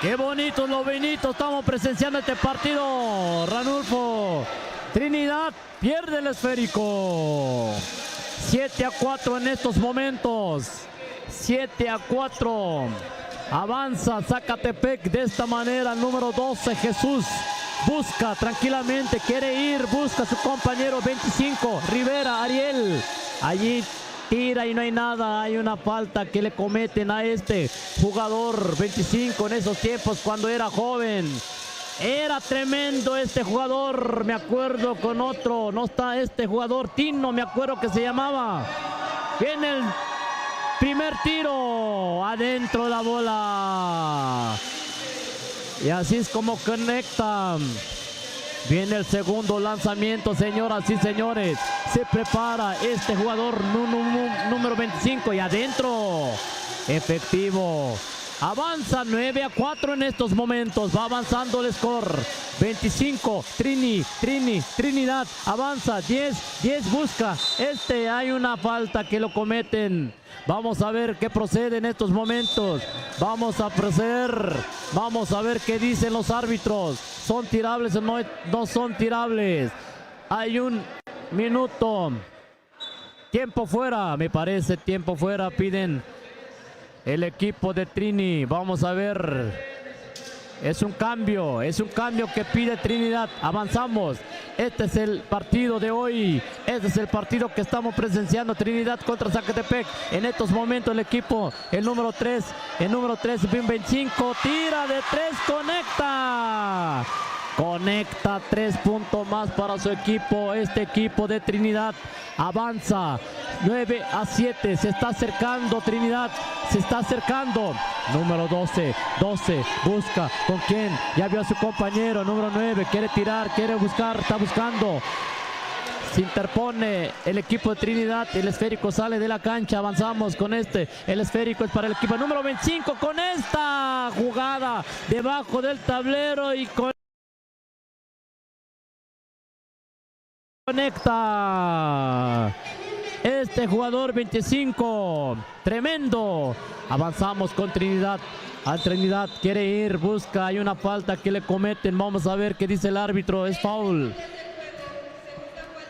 Qué bonito, lo bonito. Estamos presenciando este partido, Ranulfo. Trinidad pierde el esférico. 7-4 en estos momentos. 7-4. Avanza Zacatepec de esta manera. El número 12, Jesús. Busca tranquilamente, quiere ir, busca a su compañero 25, Rivera, Ariel. Allí tira y no hay nada. Hay una falta que le cometen a este jugador 25 en esos tiempos cuando era joven. Era tremendo este jugador, me acuerdo con otro, no está este jugador, Tino, me acuerdo que se llamaba. Viene el primer tiro, adentro la bola. Y así es como conectan. Viene el segundo lanzamiento, señoras y señores. Se prepara este jugador número 25 y adentro. Efectivo. Avanza 9-4 en estos momentos. Va avanzando el score. 25, Trinidad. Avanza 10 busca. Hay una falta que lo cometen. Vamos a ver qué procede en estos momentos. Vamos a proceder. Vamos a ver qué dicen los árbitros. ¿Son tirables o no son tirables? Hay un minuto. Tiempo fuera, me parece. Tiempo fuera piden el equipo de Trini. Vamos a ver. Es un cambio que pide Trinidad. Avanzamos. Este es el partido de hoy. Este es el partido que estamos presenciando. Trinidad contra Zacatepec. En estos momentos el equipo, el número 3, 25, tira de 3, conecta. Conecta 3 puntos más para su equipo. Este equipo de Trinidad avanza 9-7. Se está acercando Trinidad. Se está acercando. Número 12 busca con quién. Ya vio a su compañero. Número 9 quiere tirar, quiere buscar, está buscando. Se interpone el equipo de Trinidad. El esférico sale de la cancha. Avanzamos con este. El esférico es para el equipo número 25 con esta jugada debajo del tablero y conecta este jugador 25. Tremendo. Avanzamos con Trinidad. Trinidad quiere ir, busca, hay una falta que le cometen. Vamos a ver qué dice el árbitro. Es foul.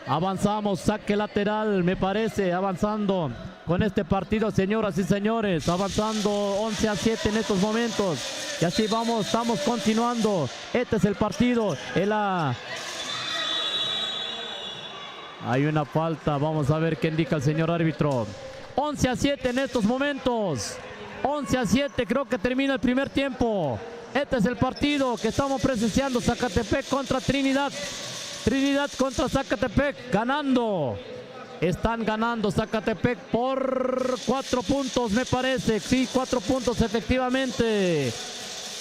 Avanzamos, saque lateral, me parece. Avanzando con este partido, señoras y señores. Avanzando 11-7 en estos momentos. Y así vamos, estamos continuando. Este es el partido. Hay una falta, vamos a ver qué indica el señor árbitro. 11-7 en estos momentos. 11-7, creo que termina el primer tiempo. Este es el partido que estamos presenciando. Zacatepec contra Trinidad. Trinidad contra Zacatepec, ganando. Están ganando Zacatepec por 4 puntos, me parece. Sí, 4 puntos efectivamente.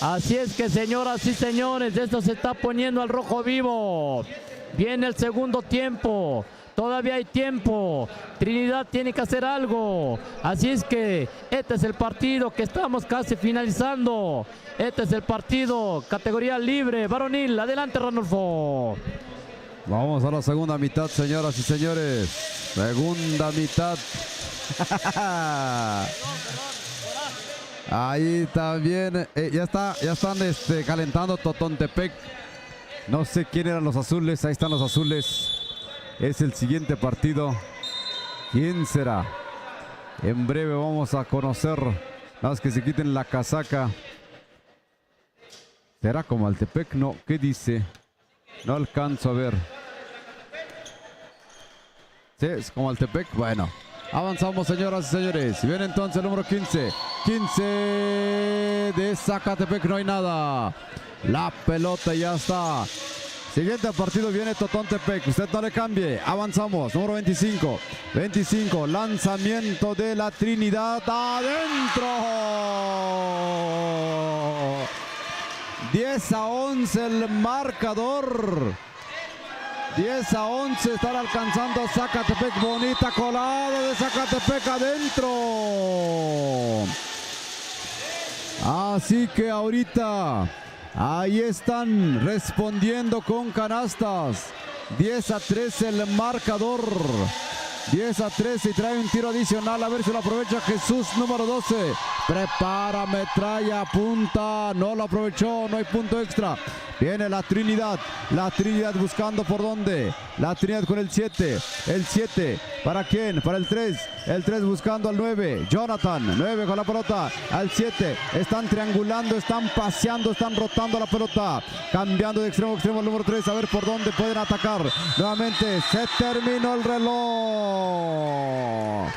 Así es que, señoras y señores, esto se está poniendo al rojo vivo. Viene el segundo tiempo. Todavía hay tiempo. Trinidad tiene que hacer algo. Así es que este es el partido que estamos casi finalizando. Este es el partido categoría libre, varonil. Adelante, Ranulfo. Vamos a la segunda mitad, señoras y señores. Segunda mitad. Ahí también. Ya están calentando Totontepec. No sé quién eran los azules. Ahí están los azules. Es el siguiente partido. ¿Quién será? En breve vamos a conocer. Nada más que se quiten la casaca. ¿Será Comaltepec? No. ¿Qué dice? No alcanzo a ver. ¿Sí? ¿Es Comaltepec? Bueno. Avanzamos, señoras y señores. Y viene entonces el número 15. 15 de Zacatepec. No hay nada. La pelota ya está. Siguiente partido viene Totontepec. Usted no le cambie. Avanzamos. Número 25. 25. Lanzamiento de la Trinidad. Adentro. 10-11 el marcador. 10-11 están alcanzando Zacatepec. Bonita colada de Zacatepec adentro. Así que ahorita ahí están respondiendo con canastas. 10-13 el marcador. 10-13 y trae un tiro adicional. A ver si lo aprovecha Jesús, número 12. Prepara, metralla, apunta. No lo aprovechó, no hay punto extra. Viene la Trinidad. La Trinidad buscando por dónde. La Trinidad con el 7. El 7. ¿Para quién? Para el 3. El 3 buscando al 9. Jonathan. 9 con la pelota. Al 7. Están triangulando, están paseando, están rotando la pelota. Cambiando de extremo a extremo el número 3. A ver por dónde pueden atacar. Nuevamente se terminó el reloj.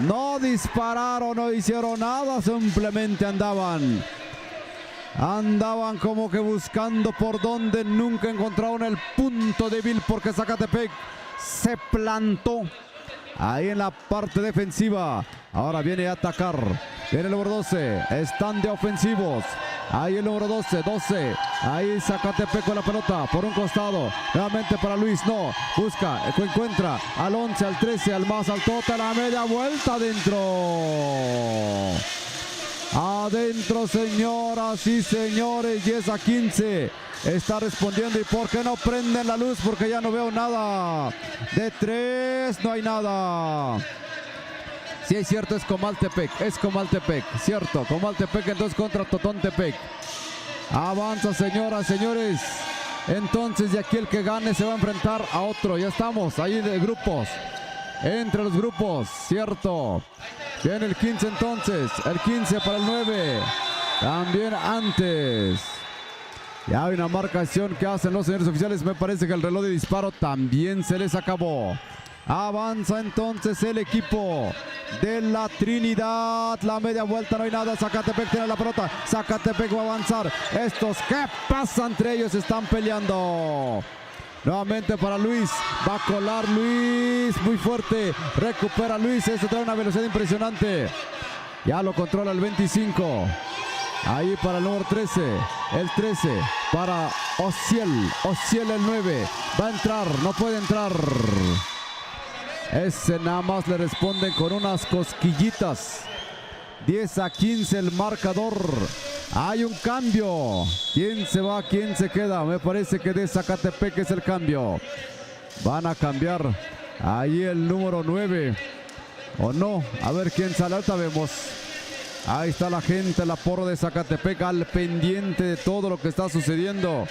No dispararon, no hicieron nada. Simplemente andaban como que buscando por donde. Nunca encontraron el punto débil porque Zacatepec se plantó ahí en la parte defensiva. Ahora viene a atacar. Viene el número 12. Están de ofensivos. Ahí el número 12. Ahí Zacatepec con la pelota por un costado. Nuevamente para Luis. No. Busca. Encuentra al 11, al 13, al más altote. La media vuelta adentro. Adentro, señoras y señores. 10-15. Está respondiendo. ¿Y por qué no prenden la luz? Porque ya no veo nada. De 3 no hay nada. Sí, es cierto, es Comaltepec. Cierto, Comaltepec entonces contra Totontepec. Avanza, señoras, señores. Entonces de aquí el que gane se va a enfrentar a otro. Ya estamos ahí de grupos. Entre los grupos, cierto. Viene el 15 entonces. El 15 para el 9. También antes. Ya hay una marcación que hacen los señores oficiales. Me parece que el reloj de disparo también se les acabó. Avanza entonces el equipo de la Trinidad. La media vuelta, no hay nada. Zacatepec tiene la pelota. Zacatepec va a avanzar. Estos, ¿qué pasa entre ellos? Están peleando. Nuevamente para Luis. Va a colar Luis. Muy fuerte. Recupera Luis. Esto trae una velocidad impresionante. Ya lo controla el 25. Ahí para el número 13. El 13 para Ociel. Ociel el 9. Va a entrar. No puede entrar. Ese nada más le responden con unas cosquillitas. 10-15 el marcador. Hay un cambio. ¿Quién se va? ¿Quién se queda? Me parece que de Zacatepec es el cambio. Van a cambiar ahí el número 9. ¿O no? A ver quién sale. Ahorita vemos. Ahí está la gente, la porra de Zacatepec al pendiente de todo lo que está sucediendo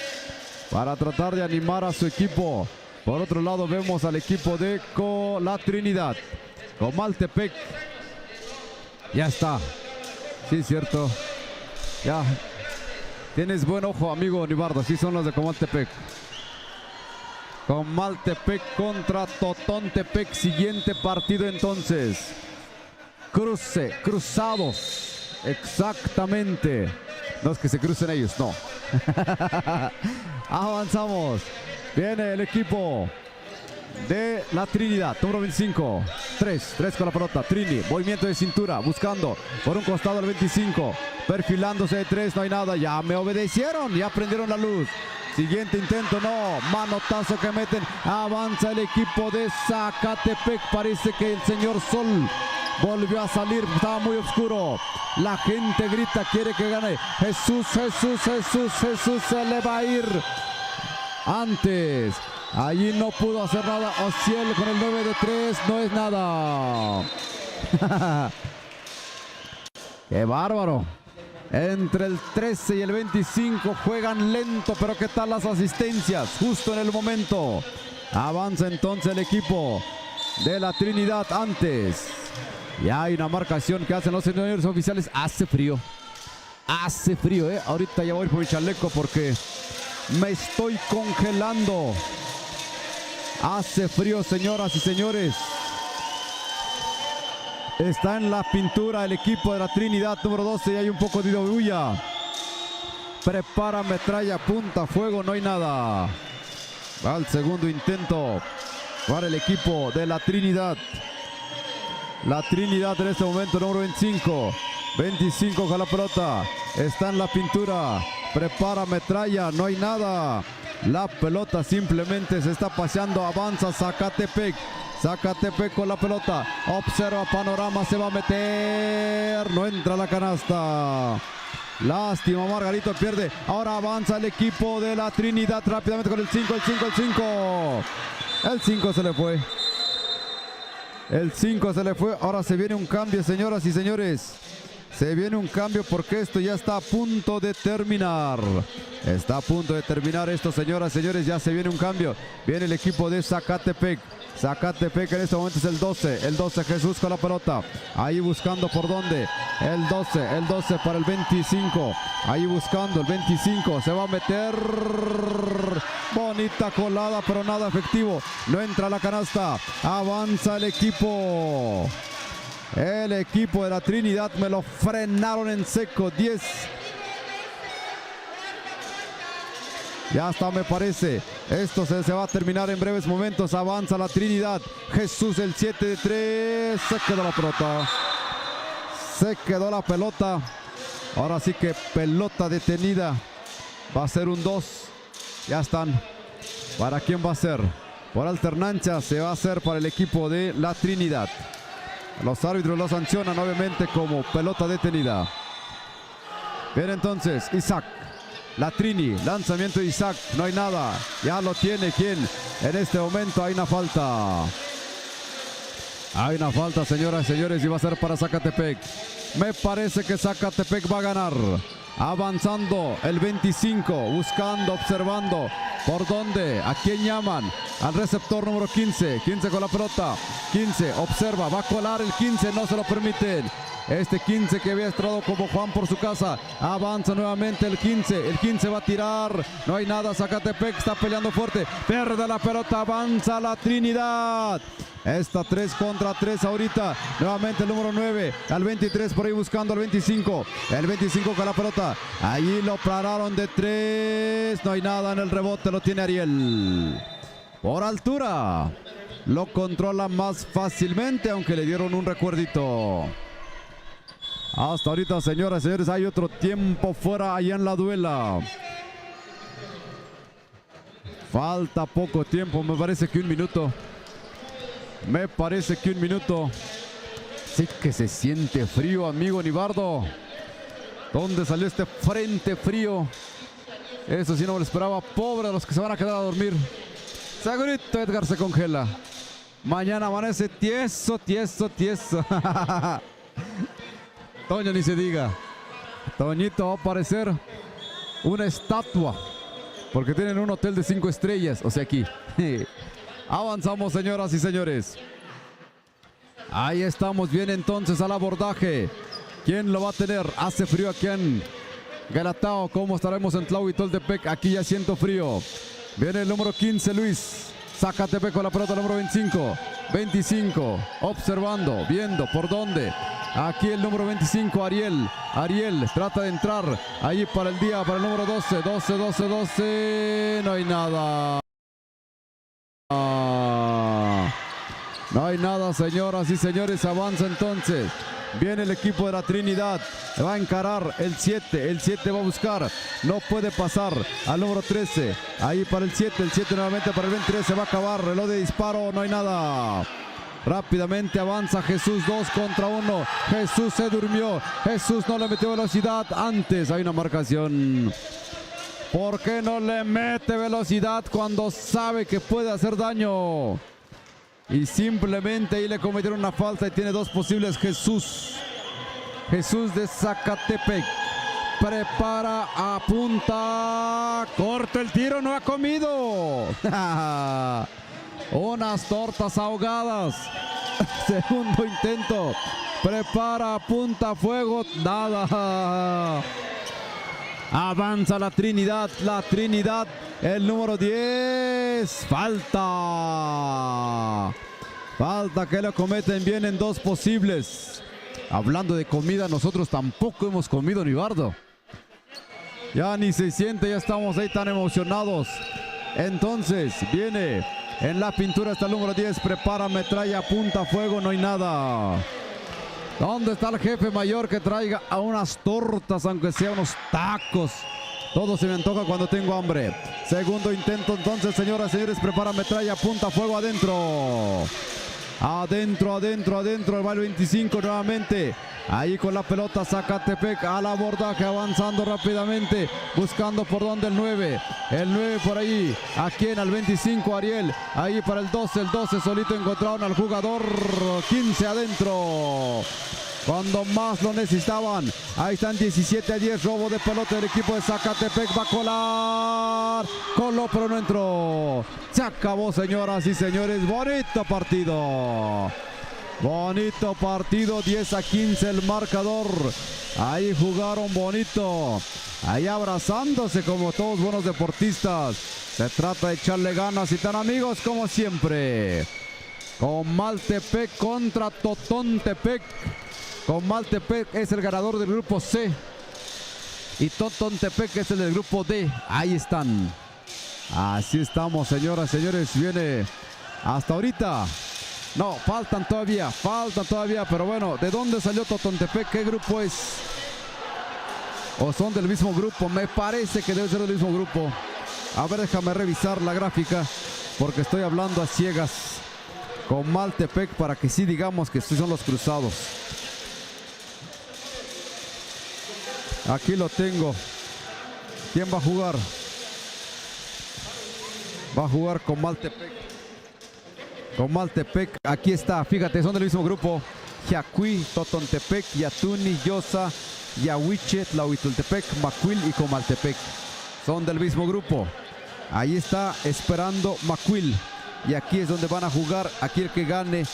para tratar de animar a su equipo. Por otro lado vemos al equipo de la Trinidad. Comaltepec. Ya está. Sí, cierto. Ya. Tienes buen ojo, amigo Nibardo. Sí son los de Comaltepec. Comaltepec contra Totontepec. Siguiente partido entonces. Cruzados. Exactamente. No es que se crucen ellos, no. Avanzamos. Viene el equipo de la Trinidad, número 25. 3 con la pelota. Trini, movimiento de cintura, buscando por un costado el 25. Perfilándose de 3, no hay nada. Ya me obedecieron, ya prendieron la luz. Siguiente intento, no. Manotazo que meten. Avanza el equipo de Zacatepec. Parece que el señor Sol volvió a salir. Estaba muy oscuro. La gente grita, quiere que gane. Jesús se le va a ir. Antes. Allí no pudo hacer nada. Ociel con el 9 de 3. No es nada. ¡Qué bárbaro! Entre el 13 y el 25 juegan lento, pero ¿qué tal las asistencias? Justo en el momento. Avanza entonces el equipo de la Trinidad antes. Y hay una marcación que hacen los señores oficiales. Hace frío. Hace frío, ¿eh? Ahorita ya voy por mi chaleco porque me estoy congelando. Hace frío, señoras y señores. Está en la pintura el equipo de la Trinidad, número 12, y hay un poco de bulla. Prepara metralla, apunta, fuego, no hay nada. Va al segundo intento para el equipo de la Trinidad. La Trinidad en este momento, número 25. 25 con la pelota. Está en la pintura. Prepara metralla, no hay nada. La pelota simplemente se está paseando. Avanza Zacatepec. Zacatepec con la pelota. Observa panorama. Se va a meter. No entra la canasta. Lástima, Margarito pierde. Ahora avanza el equipo de la Trinidad rápidamente con el 5. El 5 se le fue. El 5 se le fue. Ahora se viene un cambio, señoras y señores. Se viene un cambio porque esto ya está a punto de terminar. Está a punto de terminar esto, señoras y señores. Ya se viene un cambio. Viene el equipo de Zacatepec. Zacatepec en este momento es el 12. El 12 Jesús con la pelota. Ahí buscando por dónde. El 12 para el 25. Ahí buscando el 25. Se va a meter. Bonita colada, pero nada efectivo. No entra la canasta. Avanza el equipo. El equipo de la Trinidad me lo frenaron en seco. 10. Ya está, me parece. Esto se va a terminar en breves momentos. Avanza la Trinidad. Jesús el 7 de 3. Se quedó la pelota. Se quedó la pelota. Ahora sí que pelota detenida. Va a ser un 2. Ya están. ¿Para quién va a ser? Por alternancia se va a hacer para el equipo de la Trinidad. Los árbitros lo sancionan obviamente como pelota detenida. Bien, entonces Isaac. La Trini, lanzamiento de Isaac, no hay nada. Ya lo tiene quien. En este momento hay una falta. Hay una falta, señoras y señores, y va a ser para Zacatepec. Me parece que Zacatepec va a ganar. Avanzando el 25, buscando, observando. ¿Por dónde? ¿A quién llaman? Al receptor número 15. 15 con la pelota. 15, observa, va a colar el 15, no se lo permiten. Este 15 que había entrado como Juan por su casa. Avanza nuevamente el 15. El 15 va a tirar. No hay nada. Zacatepec está peleando fuerte. Pierde la pelota. Avanza la Trinidad. Está 3 contra 3 ahorita. Nuevamente el número 9. Al 23 por ahí buscando al 25. El 25 con la pelota. Allí lo pararon de 3. No hay nada en el rebote. Lo tiene Ariel. Por altura. Lo controla más fácilmente. Aunque le dieron un recuerdito. Hasta ahorita, señoras y señores, hay otro tiempo fuera allá en la duela. Falta poco tiempo, me parece que un minuto. Me parece que un minuto. Sí que se siente frío, amigo Nibardo. ¿Dónde salió este frente frío? Eso sí no me lo esperaba. Pobre a los que se van a quedar a dormir. Segurito Edgar se congela. Mañana amanece tieso. Toño ni se diga. Toñito va a parecer una estatua. Porque tienen un hotel de 5 estrellas. O sea, aquí. Avanzamos, señoras y señores. Ahí estamos bien entonces al abordaje. ¿Quién lo va a tener? Hace frío aquí en Galatao. ¿Cómo estaremos en Tlahuitoltepec? Aquí ya siento frío. Viene el número 15, Luis. Zacatepec con la pelota, número 25. 25. Observando, viendo por dónde. Aquí el número 25, Ariel. Ariel trata de entrar ahí para el día, para el número 12. 12. No hay nada. No hay nada, señoras y señores. Avanza entonces. Viene el equipo de la Trinidad. Va a encarar el 7. El 7 va a buscar. No puede pasar al número 13. Ahí para el 7. El 7 nuevamente para el 23. Se va a acabar. Reloj de disparo. No hay nada. Rápidamente avanza Jesús. 2 contra 1. Jesús se durmió. Jesús no le metió velocidad. Antes hay una marcación. ¿Por qué no le mete velocidad cuando sabe que puede hacer daño? Y simplemente ahí le cometieron una falta y tiene 2 posibles. Jesús de Zacatepec. Prepara, apunta. Corta el tiro, no ha comido. Unas tortas ahogadas. Segundo intento. Prepara, apunta, fuego. Nada. Avanza la Trinidad, el número 10, falta que lo cometen bien en 2 posibles. Hablando de comida, nosotros tampoco hemos comido, Nibardo. Ya ni se siente, ya estamos ahí tan emocionados. Entonces, viene en la pintura hasta el número 10, prepara, metralla, apunta, fuego, no hay nada. ¿Dónde está el jefe mayor que traiga a unas tortas, aunque sea unos tacos? Todo se me antoja cuando tengo hambre. Segundo intento entonces, señoras y señores. Prepara, metralla, apunta, fuego, adentro. Adentro, el baile 25 nuevamente. Ahí con la pelota Zacatepec al abordaje, avanzando rápidamente, buscando por donde el 9. El 9 por ahí. Aquí en el 25 Ariel. Ahí para el 12. El 12 solito encontraron al jugador 15 adentro. Cuando más lo necesitaban. Ahí están 17-10. Robo de pelota del equipo de Zacatepec. Va a colar. Coló, pero no entró. Se acabó, señoras y señores. Bonito partido. 10-15 el marcador. Ahí jugaron bonito. Ahí abrazándose como todos buenos deportistas. Se trata de echarle ganas y tan amigos como siempre. Comaltepec contra Totontepec. Comaltepec es el ganador del grupo C. Y Totontepec es el del grupo D. Ahí están. Así estamos, señoras y señores. Viene hasta ahorita. No, faltan todavía, pero bueno, ¿de dónde salió Totontepec? ¿Qué grupo es? ¿O son del mismo grupo? Me parece que debe ser del mismo grupo. A ver, déjame revisar la gráfica, porque estoy hablando a ciegas. Comaltepec, para que sí digamos que sí son los cruzados. Aquí lo tengo. ¿Quién va a jugar? Va a jugar Comaltepec. Comaltepec, aquí está, fíjate, son del mismo grupo. Yacuy, Totontepec, Yatuni, Yosa, Yahuiche, Tlahuitultepec, Macuil y Comaltepec. Son del mismo grupo. Ahí está esperando Macuil. Y aquí es donde van a jugar. Aquí el que gane,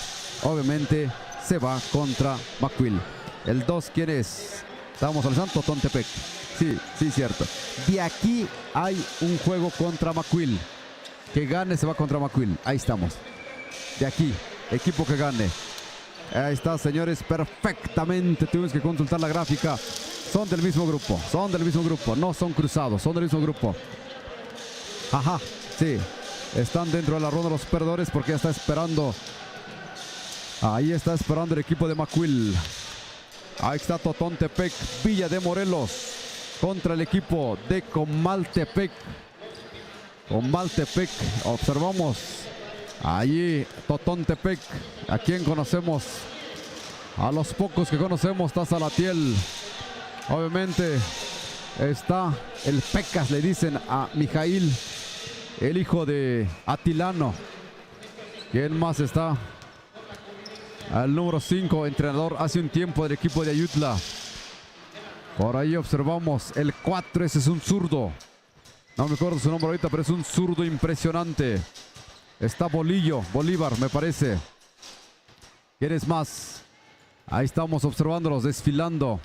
obviamente, se va contra Macuil. El 2, ¿quién es? Estamos al Santo Totontepec. Sí, cierto. De aquí hay un juego contra Macuil. Que gane se va contra Macuil. Ahí estamos. De aquí, equipo que gane. Ahí está, señores, perfectamente. Tuvimos que consultar la gráfica. Son del mismo grupo, no son cruzados, son del mismo grupo. Ajá, sí. Están dentro de la ronda de los perdedores porque ya está esperando. Ahí está esperando el equipo de Macuil. Ahí está Totontepec, Villa de Morelos contra el equipo de Comaltepec. Comaltepec, observamos. Allí Totontepec, ¿a quién conocemos? A los pocos que conocemos está Salatiel. Obviamente está el Pecas, le dicen a Mijail, el hijo de Atilano. ¿Quién más está? Al número 5, entrenador hace un tiempo del equipo de Ayutla. Por ahí observamos el 4, ese es un zurdo. No me acuerdo su nombre ahorita, pero es un zurdo impresionante. Está Bolívar, me parece. ¿Quieres más? Ahí estamos observándolos desfilando.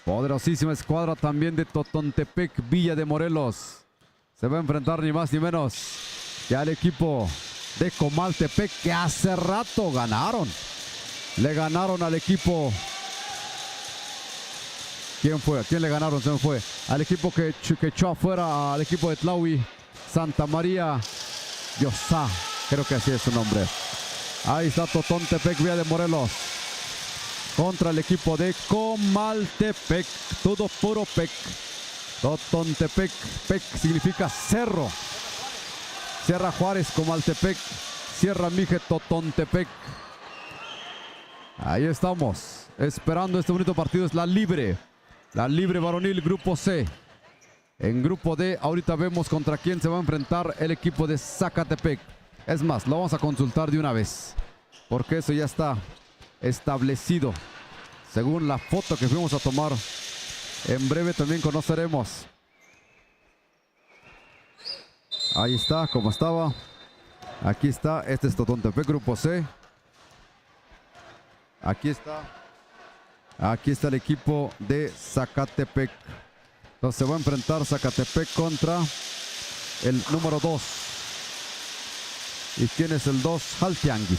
Poderosísima escuadra también de Totontepec, Villa de Morelos. Se va a enfrentar ni más ni menos que al equipo de Comaltepec, que hace rato ganaron. Le ganaron al equipo. ¿Quién fue? ¿A quién le ganaron? Se me fue. Al equipo que echó afuera al equipo de Tlahui. Santa María Yosá, creo que así es su nombre. Ahí está Totontepec Villa de Morelos contra el equipo de Comaltepec. Todo puro Pec. Totontepec. Pec significa cerro. Sierra Juárez, Comaltepec. Sierra Mije, Totontepec. Ahí estamos, esperando este bonito partido. Es la libre varonil, grupo C. En grupo D, ahorita vemos contra quién se va a enfrentar el equipo de Zacatepec. Es más, lo vamos a consultar de una vez, porque eso ya está establecido, según la foto que fuimos a tomar. En breve también conoceremos. Ahí está, como estaba. Aquí está, este es Totontepec, grupo C. Aquí está el equipo de Zacatepec. Entonces se va a enfrentar Zacatepec contra el número 2. ¿Y quién es el 2? Jaltianguis.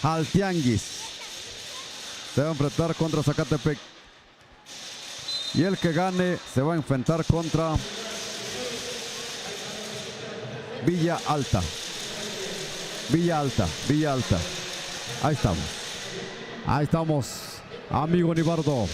Jaltianguis se va a enfrentar contra Zacatepec. Y el que gane se va a enfrentar contra Villa Alta. Villa Alta. Ahí estamos, amigo Nibardo.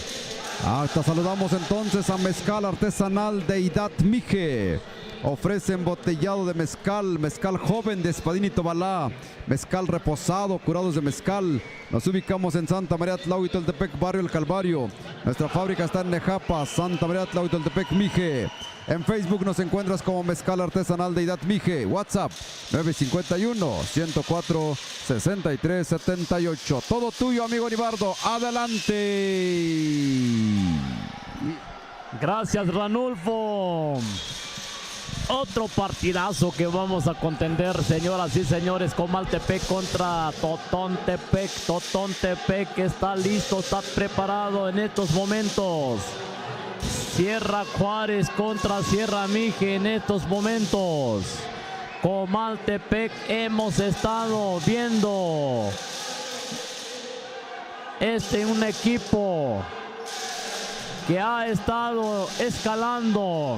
Hasta saludamos entonces a Mezcal Artesanal Deidad Mije. Ofrece embotellado de mezcal, mezcal joven de Espadín y Tobalá, mezcal reposado, curados de mezcal. Nos ubicamos en Santa María Tlahuitoltepec, barrio El Calvario. Nuestra fábrica está en Nejapa, Santa María Tlahuitoltepec, Mije. En Facebook nos encuentras como Mezcal Artesanal Deidad Mije. WhatsApp 951-104-6378. Todo tuyo, amigo Nibardo. Adelante. Gracias, Ranulfo. Otro partidazo que vamos a contender, señoras y señores. Comaltepec contra Totontepec. Totontepec está listo, está preparado en estos momentos. Sierra Juárez contra Sierra Mije en estos momentos. Comaltepec, hemos estado viendo un equipo que ha estado escalando.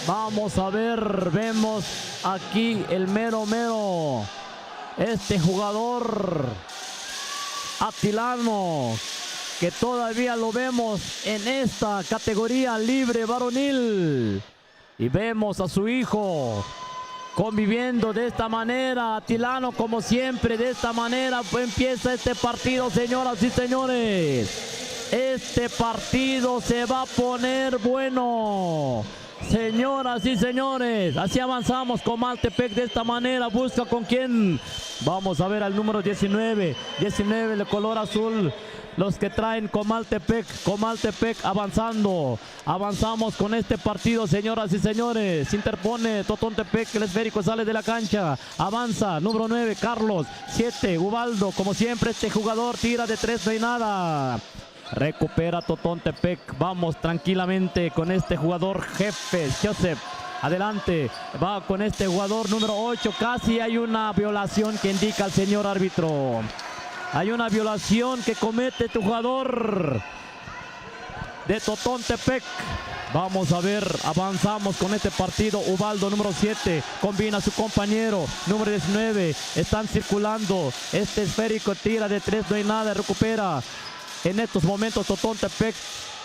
Vamos a ver, vemos aquí el mero, este jugador Atilano, que todavía lo vemos en esta categoría libre varonil. Y vemos a su hijo conviviendo de esta manera. Atilano, como siempre, de esta manera empieza este partido, señoras y señores. Este partido se va a poner bueno. Señoras y señores, así avanzamos. Comaltepec de esta manera busca con quién. Vamos a ver al número 19. 19, el color azul. Los que traen Comaltepec. Comaltepec avanzando. Avanzamos con este partido, señoras y señores. Se interpone Totontepec, el esférico sale de la cancha. Avanza, número 9, Carlos. 7, Ubaldo. Como siempre, este jugador tira de 3, no hay nada. Recupera Totontepec. Vamos tranquilamente con este jugador jefe, Joseph. Adelante, va con este jugador número 8. Casi hay una violación que indica el señor árbitro. Hay una violación que comete este jugador de Totontepec. Vamos a ver, avanzamos con este partido. Ubaldo, número 7, combina a su compañero, número 19. Están circulando. Este esférico tira de 3, no hay nada, recupera. En estos momentos Totontepec,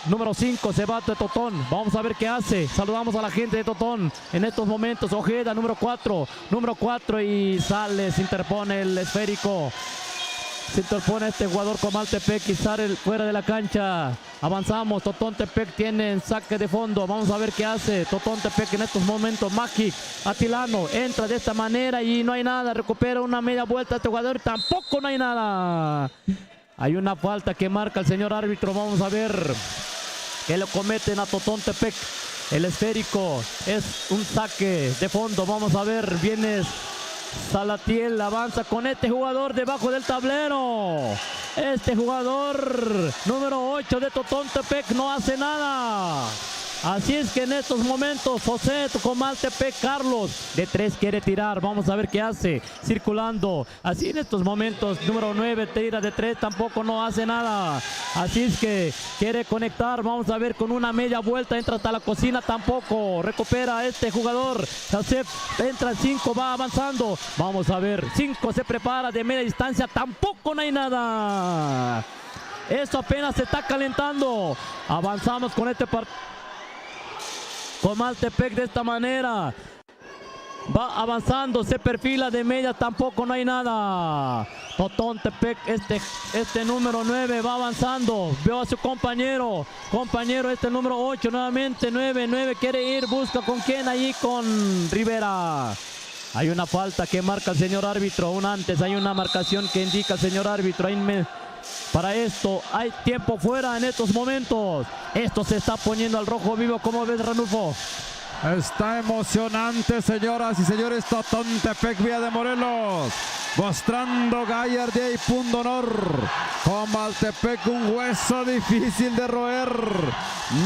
número 5, se bate Totón. Vamos a ver qué hace. Saludamos a la gente de Totón. En estos momentos Ojeda, número 4 y sale, se interpone el esférico. Se interpone este jugador Comaltepec y sale fuera de la cancha. Avanzamos, Totontepec tiene saque de fondo. Vamos a ver qué hace Totontepec en estos momentos. Magic, Atilano, entra de esta manera y no hay nada. Recupera una media vuelta este jugador. Tampoco no hay nada. Hay una falta que marca el señor árbitro. Vamos a ver que lo cometen a Totontepec. El esférico es un saque de fondo. Vamos a ver, viene Salatiel, avanza con este jugador debajo del tablero. Este jugador número 8 de Totontepec no hace nada. Así es que en estos momentos José Comaltepec Carlos de 3 quiere tirar. Vamos a ver qué hace. Circulando. Así en estos momentos número 9 tira de 3. Tampoco no hace nada. Así es que quiere conectar. Vamos a ver con una media vuelta. Entra hasta la cocina. Tampoco. Recupera este jugador. José entra al 5. Va avanzando. Vamos a ver. 5 se prepara de media distancia. Tampoco no hay nada. Esto apenas se está calentando. Avanzamos con este partido. Comaltepec de esta manera va avanzando, se perfila de media, tampoco no hay nada. Totontepec, este número 9 va avanzando, veo a su compañero, este número 8 nuevamente, 9 quiere ir, busca con quién, ahí con Rivera. Hay una falta que marca el señor árbitro, aún antes hay una marcación que indica el señor árbitro. Para esto hay tiempo fuera en estos momentos. Esto se está poniendo al rojo vivo. ¿Cómo ves, Ranulfo? Está emocionante, señoras y señores. Totontepec Villa de Morelos mostrando gallardía y pundonor. Comaltepec, un hueso difícil de roer,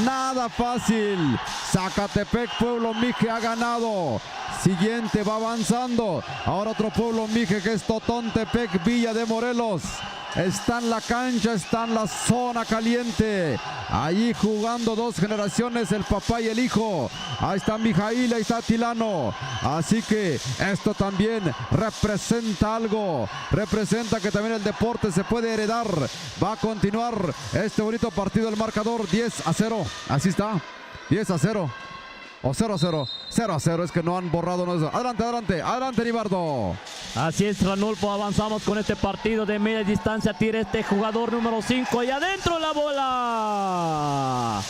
nada fácil. Zacatepec, Pueblo Mije ha ganado. Siguiente va avanzando. Ahora otro Pueblo Mije que es Totontepec Villa de Morelos. Está en la cancha, está en la zona caliente. Allí jugando dos generaciones, el papá y el hijo. Ahí está Mijail, ahí está Tilano. Así que esto también representa algo. Representa que también el deporte se puede heredar. Va a continuar este bonito partido. El marcador 10-0. Así está. 10-0. O 0-0. 0-0. Es que no han borrado. No. Adelante, Nibardo. Así es, Ranulfo, avanzamos con este partido de media distancia. Tira este jugador número 5 y adentro la bola.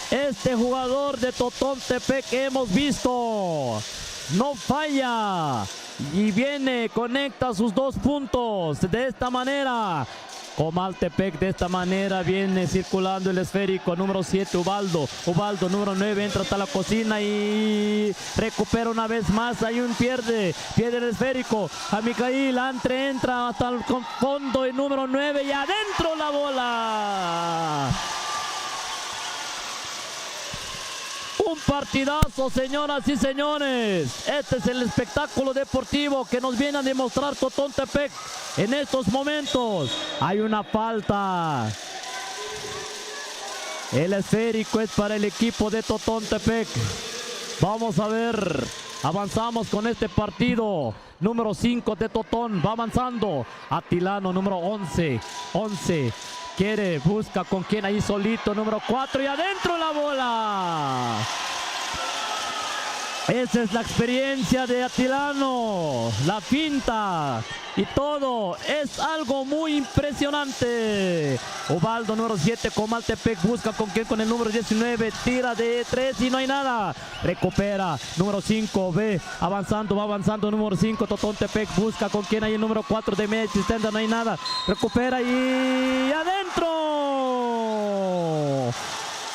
Este jugador de Totontepec que hemos visto no falla y viene, conecta sus 2 puntos de esta manera. Comaltepec de esta manera viene circulando el esférico. Número 7, Ubaldo, número 9, entra hasta la cocina y recupera una vez más. Hay un pierde el esférico. A Mijail, entra hasta el fondo, el número 9 y adentro la bola. Un partidazo, señoras y señores. Este es el espectáculo deportivo que nos viene a demostrar Totontepec en estos momentos. Hay una falta. El esférico es para el equipo de Totontepec. Vamos a ver. Avanzamos con este partido. Número 5 de Totón va avanzando. Atilano, número 11. Quiere, busca con quién ahí solito. Número 4 y adentro la bola. Esa es la experiencia de Atilano. La finta y todo. Es algo muy impresionante. Ubaldo, número 7, Comaltepec. Busca con quién, con el número 19. Tira de 3 y no hay nada. Recupera. Número 5, ve. Avanzando, va avanzando. Número 5, Totontepec. Busca con quién ahí el número 4 de media existencia. No hay nada. Recupera y adentro.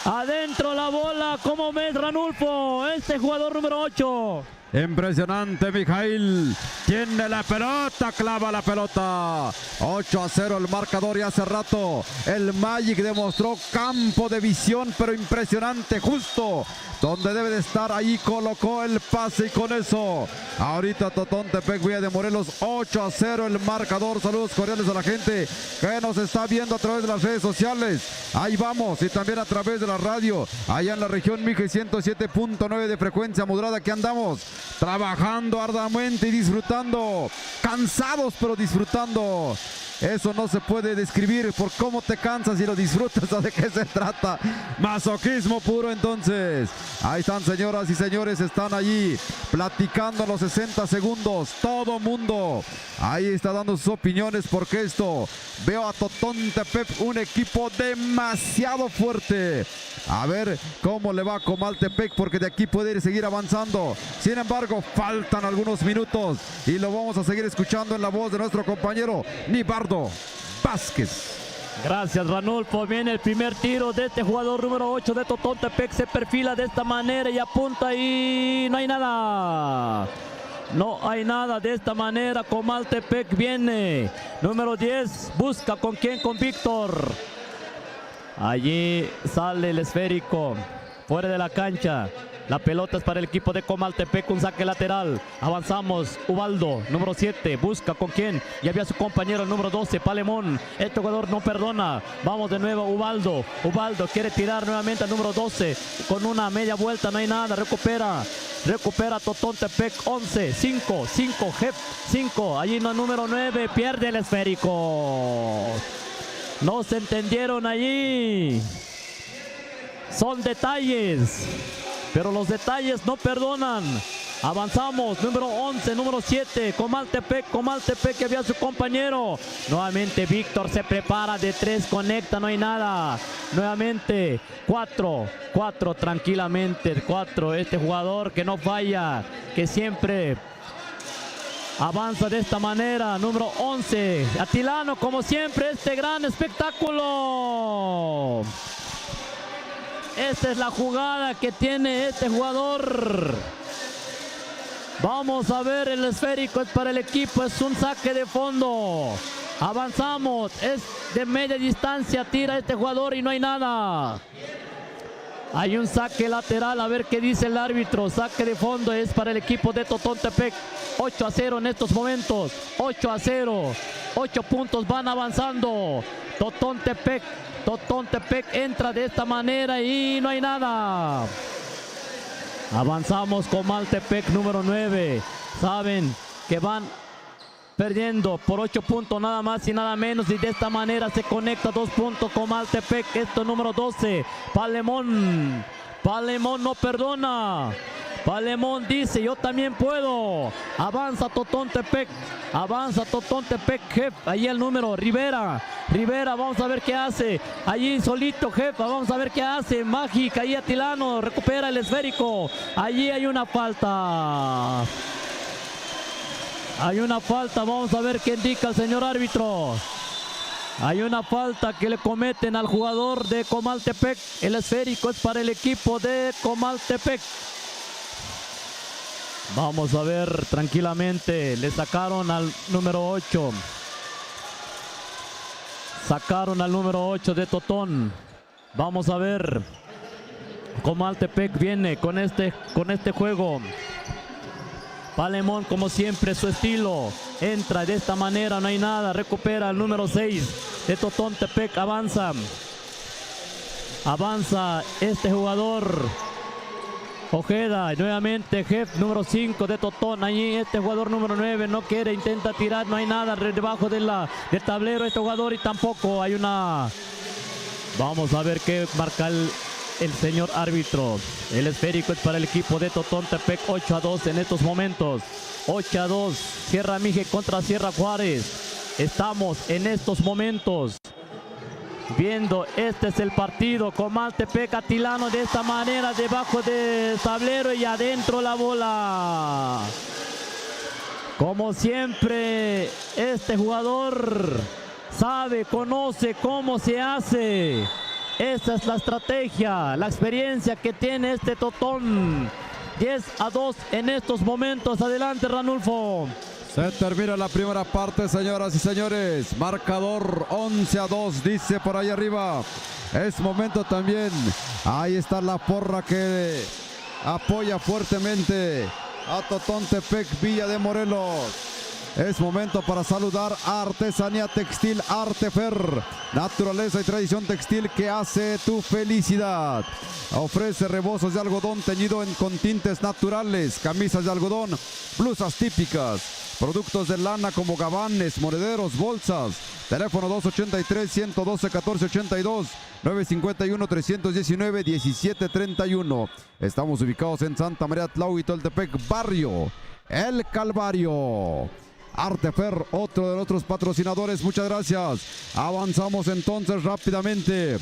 Adentro la bola. ¿Cómo ves, Ranulfo? Este jugador número 8. Impresionante, Mijail. Tiene la pelota, clava la pelota. 8-0 el marcador y hace rato el Magic demostró campo de visión, pero impresionante, justo donde debe de estar. Ahí colocó el pase y con eso ahorita Totontepec Villa de Morelos 8-0 el marcador. Saludos cordiales a la gente que nos está viendo a través de las redes sociales. Ahí vamos, y también a través de la radio allá en la región Mije 107.9 de frecuencia modulada, que andamos trabajando arduamente y disfrutando, cansados pero disfrutando. Eso no se puede describir por cómo te cansas y lo disfrutas. ¿De qué se trata? Masoquismo puro. Entonces ahí están, señoras y señores, están allí platicando los 60 segundos. Todo mundo ahí está dando sus opiniones, porque esto, veo a Totontepec un equipo demasiado fuerte. A ver cómo le va a Comaltepec, porque de aquí puede ir seguir avanzando. Sin embargo, faltan algunos minutos y lo vamos a seguir escuchando en la voz de nuestro compañero Nibardo Vázquez. Gracias, Ranulfo. Viene el primer tiro de este jugador número 8 de Totontepec. Se perfila de esta manera y apunta y no hay nada. No hay nada de esta manera. Comaltepec viene. Número 10. Busca con quién, con Víctor. Allí sale el esférico. fuera de la cancha. La pelota es para el equipo de Comaltepec, un saque lateral. Avanzamos, Ubaldo, número 7, busca con quién. Ya había su compañero, el número 12, Palemón. Este jugador no perdona. Vamos de nuevo, Ubaldo. Ubaldo quiere tirar nuevamente al número 12. Con una media vuelta, no hay nada. Recupera Totontepec, 11, 5, Jef, 5. Allí no, número 9, pierde el esférico. No se entendieron allí. Son detalles, pero los detalles no perdonan. Avanzamos, número 11, número 7, Comaltepec que había su compañero. Nuevamente Víctor se prepara de 3, conecta, no hay nada. Nuevamente 4 tranquilamente, 4, este jugador que no falla, que siempre avanza de esta manera. Número 11, Atilano, como siempre, este gran espectáculo. Esta es la jugada que tiene este jugador. Vamos a ver, el esférico es para el equipo, es un saque de fondo. Avanzamos, es de media distancia, tira este jugador y no hay nada. Hay un saque lateral, a ver qué dice el árbitro. Saque de fondo es para el equipo de Totontepec. 8-0 en estos momentos, 8-0. 8 puntos van avanzando. Totontepec entra de esta manera y no hay nada. Avanzamos, Comaltepec, número 9. Saben que van perdiendo por 8 puntos nada más y nada menos, y de esta manera se conecta 2 puntos Comaltepec. Esto número 12, Palemón no perdona. Palemón dice, yo también puedo. Avanza Totontepec, Jef. Ahí el número, Rivera, vamos a ver qué hace. Allí solito, Jef, vamos a ver qué hace. Mágica, ahí Atilano, recupera el esférico. Allí hay una falta. Vamos a ver qué indica el señor árbitro. Hay una falta que le cometen al jugador de Comaltepec. El esférico es para el equipo de Comaltepec. Vamos a ver tranquilamente. Le sacaron al número 8. Sacaron al número 8 de Totón. Vamos a ver. Comaltepec viene con este juego. Palemón, como siempre, su estilo. Entra de esta manera, no hay nada. Recupera el número 6 de Totontepec. Avanza este jugador. Ojeda, nuevamente Jef, número 5 de Totón. Allí este jugador número 9 no quiere, intenta tirar, no hay nada debajo del tablero este jugador y tampoco hay una. Vamos a ver qué marca el señor árbitro. El esférico es para el equipo de Totontepec. 8-2 en estos momentos. 8-2. Sierra Mije contra Sierra Juárez. Estamos en estos momentos viendo, este es el partido. Comaltepec, Atilano de esta manera, debajo del tablero y adentro la bola. Como siempre, este jugador sabe, conoce cómo se hace. Esa es la estrategia, la experiencia que tiene este Totón. 10-2 en estos momentos. Adelante, Ranulfo. Se termina la primera parte, señoras y señores. Marcador 11-2, dice por ahí arriba. Es momento también. Ahí está la porra que apoya fuertemente a Totontepec, Villa de Morelos. Es momento para saludar a Artesanía Textil Artefer. Naturaleza y tradición textil que hace tu felicidad. Ofrece rebozos de algodón teñido con tintes naturales, camisas de algodón, blusas típicas, productos de lana como gabanes, monederos, bolsas. Teléfono 283-112-1482, 951-319-1731. Estamos ubicados en Santa María Tlau y Toltepec, barrio El Calvario. Artefer, otro de nuestros patrocinadores, muchas gracias. Avanzamos entonces rápidamente.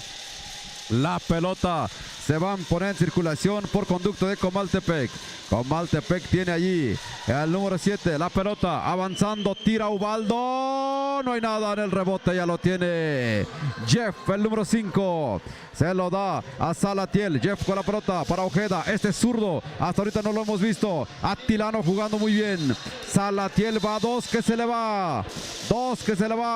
La pelota se va a poner en circulación por conducto de Comaltepec. Comaltepec tiene allí el número 7, la pelota avanzando, tira Ubaldo, no hay nada en el rebote, ya lo tiene Jeff, el número 5, se lo da a Salatiel. Jeff con la pelota para Ojeda, este es zurdo, hasta ahorita no lo hemos visto. Atilano jugando muy bien. Salatiel va, dos que se le va,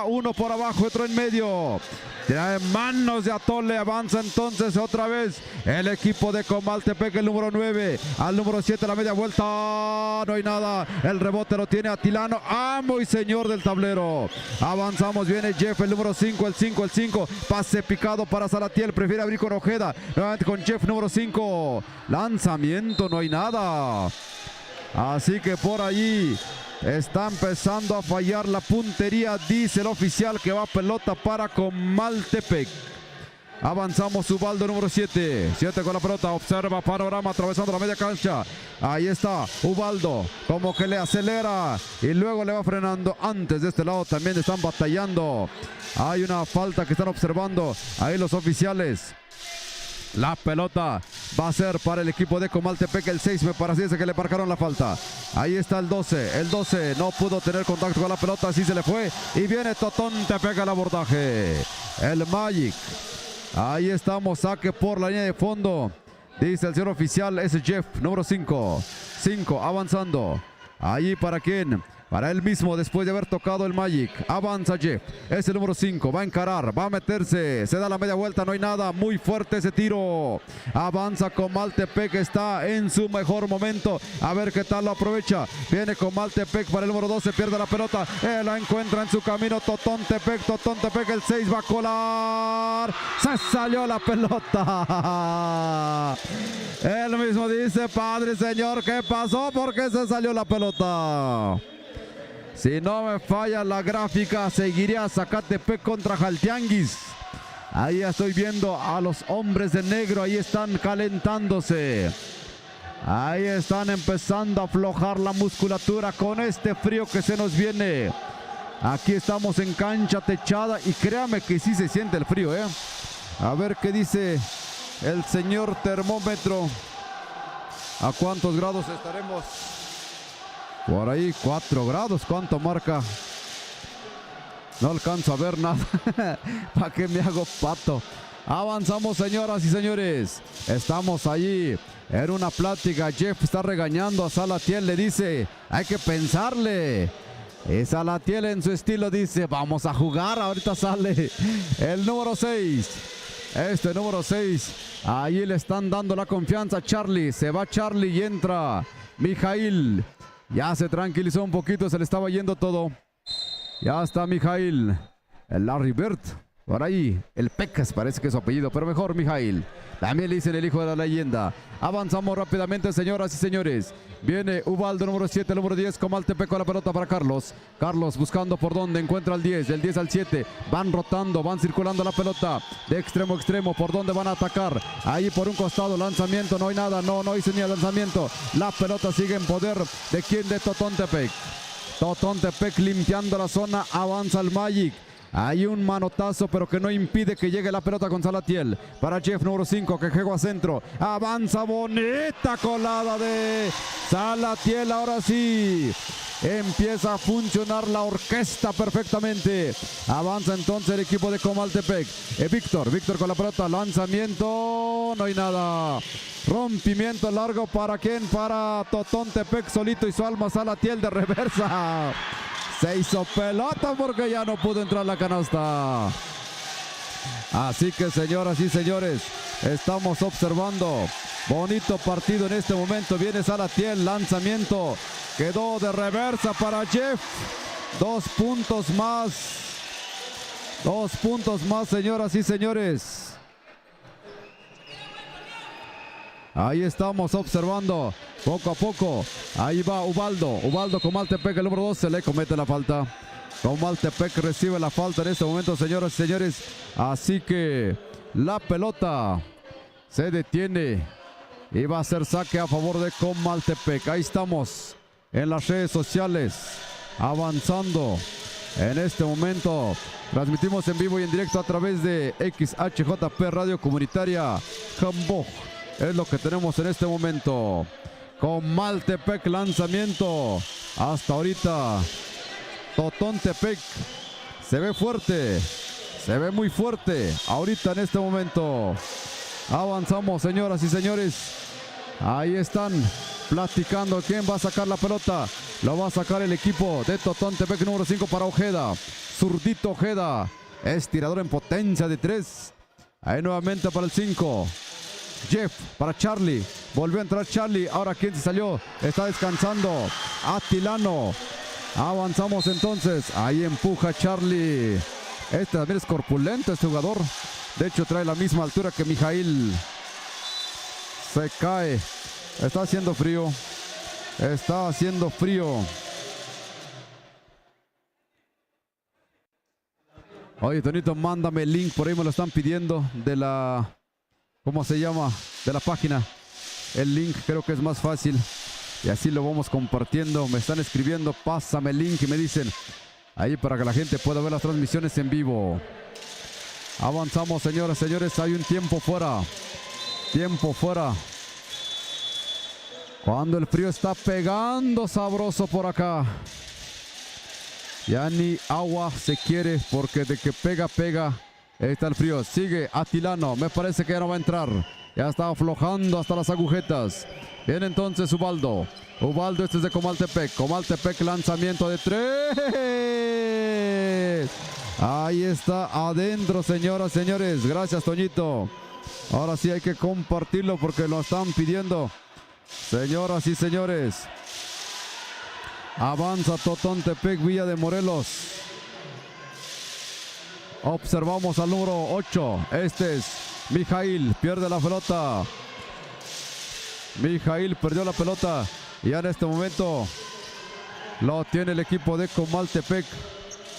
uno por abajo, otro en medio. Trae manos de Atole, avanza entonces otra vez el equipo de Comaltepec, el número 9, al número 7, la media vuelta, no hay nada, el rebote lo tiene Atilano, amo y señor del tablero. Avanzamos, viene Jeff, el número 5, el 5, pase picado para Salatiel, prefiere abrir con Ojeda, nuevamente con Jeff, número 5, lanzamiento, no hay nada. Así que por allí está empezando a fallar la puntería, dice el oficial que va pelota para Comaltepec. Avanzamos, Ubaldo, número 7 con la pelota, observa panorama atravesando la media cancha. Ahí está Ubaldo, como que le acelera y luego le va frenando. Antes de este lado también están batallando. Hay una falta que están observando ahí los oficiales. La pelota va a ser para el equipo de Comaltepec, el 6 me parece que le marcaron la falta. Ahí está el 12 no pudo tener contacto con la pelota, así se le fue. Y viene Totontepec al abordaje. El Magic. Ahí estamos, saque por la línea de fondo. Dice el señor oficial, es Jeff, número 5. 5 avanzando. Ahí para quién. Para él mismo después de haber tocado el Magic. Avanza Jeff. Es el número 5. Va a encarar. Va a meterse. Se da la media vuelta. No hay nada. Muy fuerte ese tiro. Avanza Comaltepec. Está en su mejor momento. A ver qué tal lo aprovecha. Viene Comaltepec para el número 12. Pierde la pelota. La encuentra en su camino Totontepec. Totontepec. El 6 va a colar. Se salió la pelota. Él mismo dice, Padre Señor, ¿qué pasó? ¿Por qué se salió la pelota? Si no me falla la gráfica, seguiría Zacatepec contra Jaltianguis. Ahí estoy viendo a los hombres de negro, ahí están calentándose. Ahí están empezando a aflojar la musculatura con este frío que se nos viene. Aquí estamos en cancha techada y créame que sí se siente el frío, ¿eh? A ver qué dice el señor termómetro. ¿A cuántos grados estaremos? Por ahí 4 grados, ¿cuánto marca? No alcanzo a ver nada. ¿Para qué me hago pato? Avanzamos, señoras y señores. Estamos allí en una plática. Jeff está regañando a Salatiel, le dice, hay que pensarle. Y Salatiel en su estilo dice, vamos a jugar, ahorita sale el número 6. Este número 6, ahí le están dando la confianza a Charlie. Se va Charlie y entra Mijail. Ya se tranquilizó un poquito, se le estaba yendo todo. Ya está Mijail. El Larry Bird. Por ahí, el Pecas parece que es su apellido, pero mejor Mijail. También le dicen el hijo de la leyenda. Avanzamos rápidamente, señoras y señores. Viene Ubaldo, número 7, número 10, Comaltepec con la pelota para Carlos. Carlos buscando por dónde encuentra el 10, del 10 al 7. Van rotando, van circulando la pelota de extremo a extremo. ¿Por dónde van a atacar? Ahí por un costado, lanzamiento, no hay nada. No hizo ni el lanzamiento. La pelota sigue en poder de quién, de Totontepec. Totontepec limpiando la zona, avanza el Magic. Hay un manotazo, pero que no impide que llegue la pelota con Salatiel. Para Jeff, número 5, que juega a centro. Avanza, bonita colada de Salatiel. Ahora sí, empieza a funcionar la orquesta perfectamente. Avanza entonces el equipo de Comaltepec. Víctor con la pelota. Lanzamiento, no hay nada. Rompimiento largo, ¿para quién? Para Totontepec solito y su alma. Salatiel de reversa. Se hizo pelota porque ya no pudo entrar la canasta. Así que, señoras y señores, estamos observando bonito partido en este momento. Viene Salatiel, lanzamiento, quedó de reversa para Jeff. 2 puntos más. 2 puntos más, señoras y señores. Ahí estamos observando poco a poco. Ahí va Ubaldo Comaltepec, el número 12, le comete la falta. Comaltepec recibe la falta en este momento, señoras y señores. Así que la pelota se detiene y va a ser saque a favor de Comaltepec. Ahí estamos en las redes sociales avanzando en este momento. Transmitimos en vivo y en directo a través de XHJP Radio Comunitaria Jamboj. Es lo que tenemos en este momento. Comaltepec, lanzamiento. Hasta ahorita Totontepec se ve fuerte. Se ve muy fuerte ahorita en este momento. Avanzamos, señoras y señores. Ahí están platicando quién va a sacar la pelota. Lo va a sacar el equipo de Totontepec, número 5 para Ojeda. Zurdito Ojeda. Es tirador en potencia de 3. Ahí nuevamente para el 5. Jeff para Charlie. Volvió a entrar Charlie. Ahora ¿quién se salió? Está descansando. Atilano. Avanzamos entonces. Ahí empuja Charlie. Este también es corpulento, este jugador. De hecho trae la misma altura que Mijail. Se cae. Está haciendo frío. Está haciendo frío. Oye, Tonito, mándame el link. Por ahí me lo están pidiendo de la... ¿Cómo se llama? De la página. El link creo que es más fácil. Y así lo vamos compartiendo. Me están escribiendo, pásame el link y me dicen. Ahí para que la gente pueda ver las transmisiones en vivo. Avanzamos, señoras y señores. Hay un tiempo fuera. Tiempo fuera. Cuando el frío está pegando sabroso por acá. Ya ni agua se quiere porque de que pega, pega. Ahí está el frío. Sigue Atilano. Me parece que ya no va a entrar. Ya está aflojando hasta las agujetas. Viene entonces Ubaldo. Ubaldo, este es de Comaltepec. Comaltepec, lanzamiento de 3. Ahí está adentro, señoras, señores. Gracias, Toñito. Ahora sí hay que compartirlo porque lo están pidiendo. Señoras y señores. Avanza Totontepec, Villa de Morelos. Observamos al número 8. Este es Mijail. Pierde la pelota. Mijail perdió la pelota. Y ya en este momento lo tiene el equipo de Comaltepec.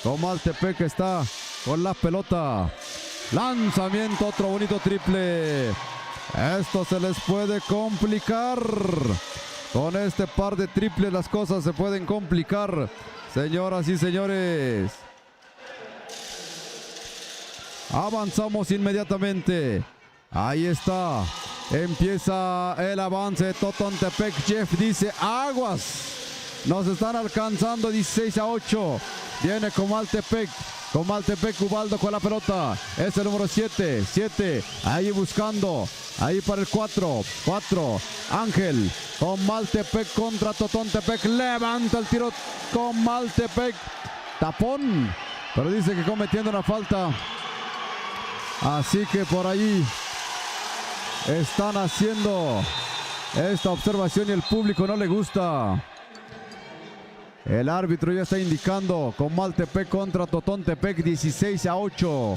Comaltepec está con la pelota. Lanzamiento, otro bonito triple. Esto se les puede complicar. Con este par de triples las cosas se pueden complicar. Señoras y señores. Avanzamos inmediatamente. Ahí está. Empieza el avance de Totontepec. Jeff dice aguas. Nos están alcanzando 16-8. Viene Comaltepec. Comaltepec, Ubaldo con la pelota. Es el número 7. 7. Ahí buscando. Ahí para el 4. 4. Ángel. Comaltepec contra Totontepec. Levanta el tiro Comaltepec. Tapón. Pero dice que cometiendo una falta. Así que por ahí están haciendo esta observación y el público no le gusta. El árbitro ya está indicando Comaltepec contra Totontepec 16-8.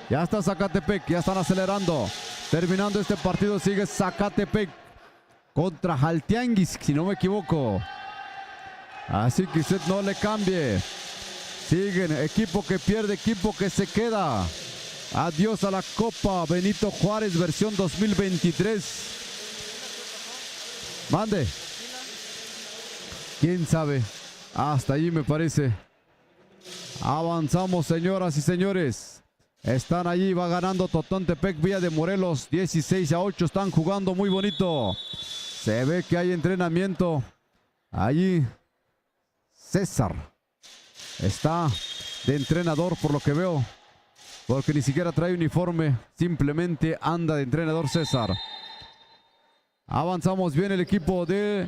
Ya está Zacatepec, ya están acelerando. Terminando este partido sigue Zacatepec contra Jaltianguis, si no me equivoco. Así que usted no le cambie. Siguen, equipo que pierde, equipo que se queda. Adiós a la Copa Benito Juárez versión 2023. Mande. ¿Quién sabe? Hasta allí me parece. Avanzamos, señoras y señores. Están allí, va ganando Totontepec, Villa de Morelos, 16-8. Están jugando muy bonito. Se ve que hay entrenamiento. Allí César está de entrenador por lo que veo. Porque ni siquiera trae uniforme. Simplemente anda de entrenador César. Avanzamos bien el equipo de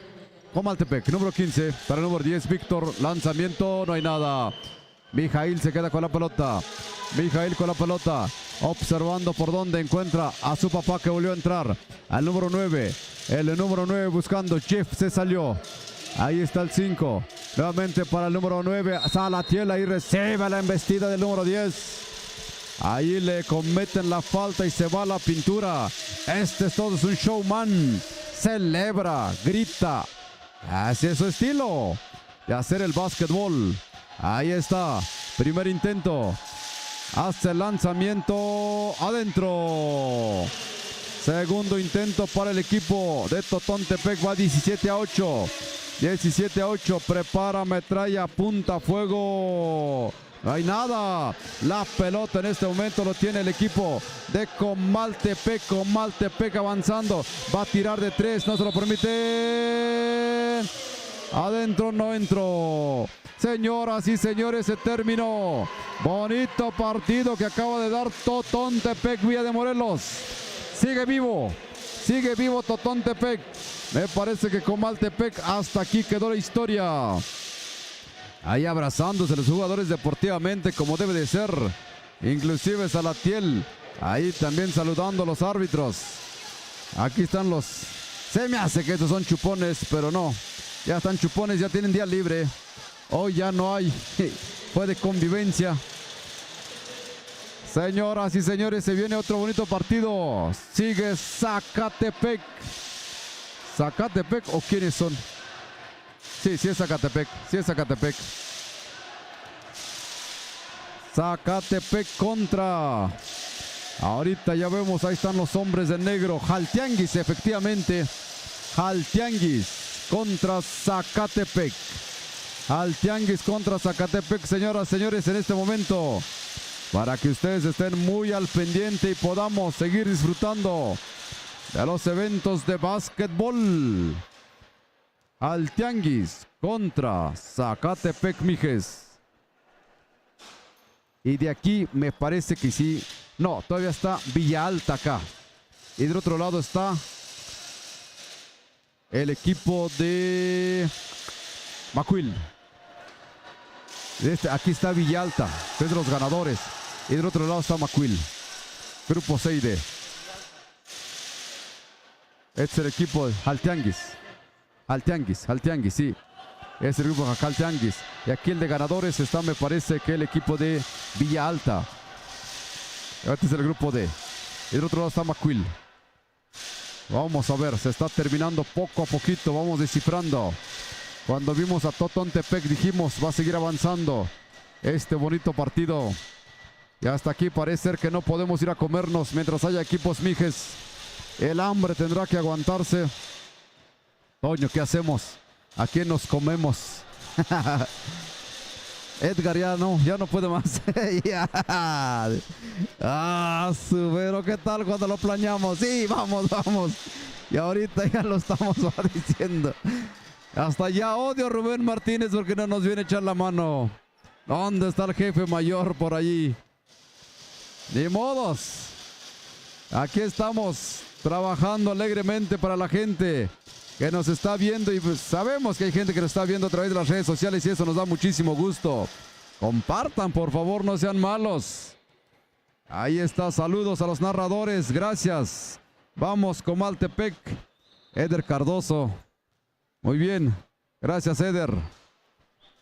Comaltepec. Número 15 para el número 10, Víctor. Lanzamiento, no hay nada. Mijail se queda con la pelota. Mijail con la pelota. Observando por dónde encuentra a su papá que volvió a entrar. Al número 9. El número 9 buscando. Jeff se salió. Ahí está el 5. Nuevamente para el número 9. Salatiel ahí recibe la embestida del número 10. Ahí le cometen la falta y se va la pintura. Este es todo, es un showman. Celebra, grita. Así es su estilo de hacer el básquetbol. Ahí está. Primer intento. Hace el lanzamiento adentro. Segundo intento para el equipo de Totontepec. Va 17-8. 17-8. Prepara, metralla, apunta, fuego. No hay nada. La pelota en este momento lo tiene el equipo de Comaltepec. Comaltepec avanzando. Va a tirar de 3. No se lo permite. Adentro, no entró. Señoras y señores, se terminó. Bonito partido que acaba de dar Totontepec, Villa de Morelos. Sigue vivo. Sigue vivo Totontepec. Me parece que Comaltepec hasta aquí quedó la historia. Ahí abrazándose los jugadores deportivamente como debe de ser. Inclusive Salatiel. Ahí también saludando a los árbitros. Aquí están los... Se me hace que estos son chupones, pero no. Ya están chupones, ya tienen día libre. Hoy ya no hay. Fue de convivencia. Señoras y señores, se viene otro bonito partido. Sigue Zacatepec. ¿Zacatepec o quiénes son? Sí, sí es Zacatepec. Sí es Zacatepec. Zacatepec contra... Ahorita ya vemos, ahí están los hombres de negro. Jaltianguis, efectivamente. Jaltianguis contra Zacatepec. Jaltianguis contra Zacatepec, señoras y señores, en este momento. Para que ustedes estén muy al pendiente y podamos seguir disfrutando de los eventos de básquetbol. Jaltianguis contra Zacatepec, mijes. Y de aquí me parece que sí. No, todavía está Villa Alta acá. Y del otro lado está el equipo de Macuil. Aquí está Villa Alta, es de los ganadores. Y del otro lado está Macuil. Grupo 6D. Este es el equipo de Jaltianguis. Jaltianguis, sí. Es el grupo de Jaltianguis. Y aquí el de ganadores está, me parece, que el equipo de Villa Alta. Este es el grupo D. Y del otro lado está Macuil. Vamos a ver, se está terminando poco a poquito. Vamos descifrando. Cuando vimos a Totontepec dijimos, va a seguir avanzando este bonito partido. Y hasta aquí parece ser que no podemos ir a comernos mientras haya equipos, mijes. El hambre tendrá que aguantarse. Toño, ¿qué hacemos? ¿A quién nos comemos? Edgar ya no puede más. Pero ¿qué tal cuando lo planeamos? Sí, vamos. Y ahorita ya lo estamos diciendo. Hasta ya odio a Rubén Martínez porque no nos viene a echar la mano. ¿Dónde está el jefe mayor por allí? Ni modos. Aquí estamos trabajando alegremente para la gente que nos está viendo, y pues sabemos que hay gente que nos está viendo a través de las redes sociales y eso nos da muchísimo gusto. Compartan, por favor, no sean malos. Ahí está, saludos a los narradores, gracias. Vamos, Comaltepec. Eder Cardoso. Muy bien, gracias, Eder.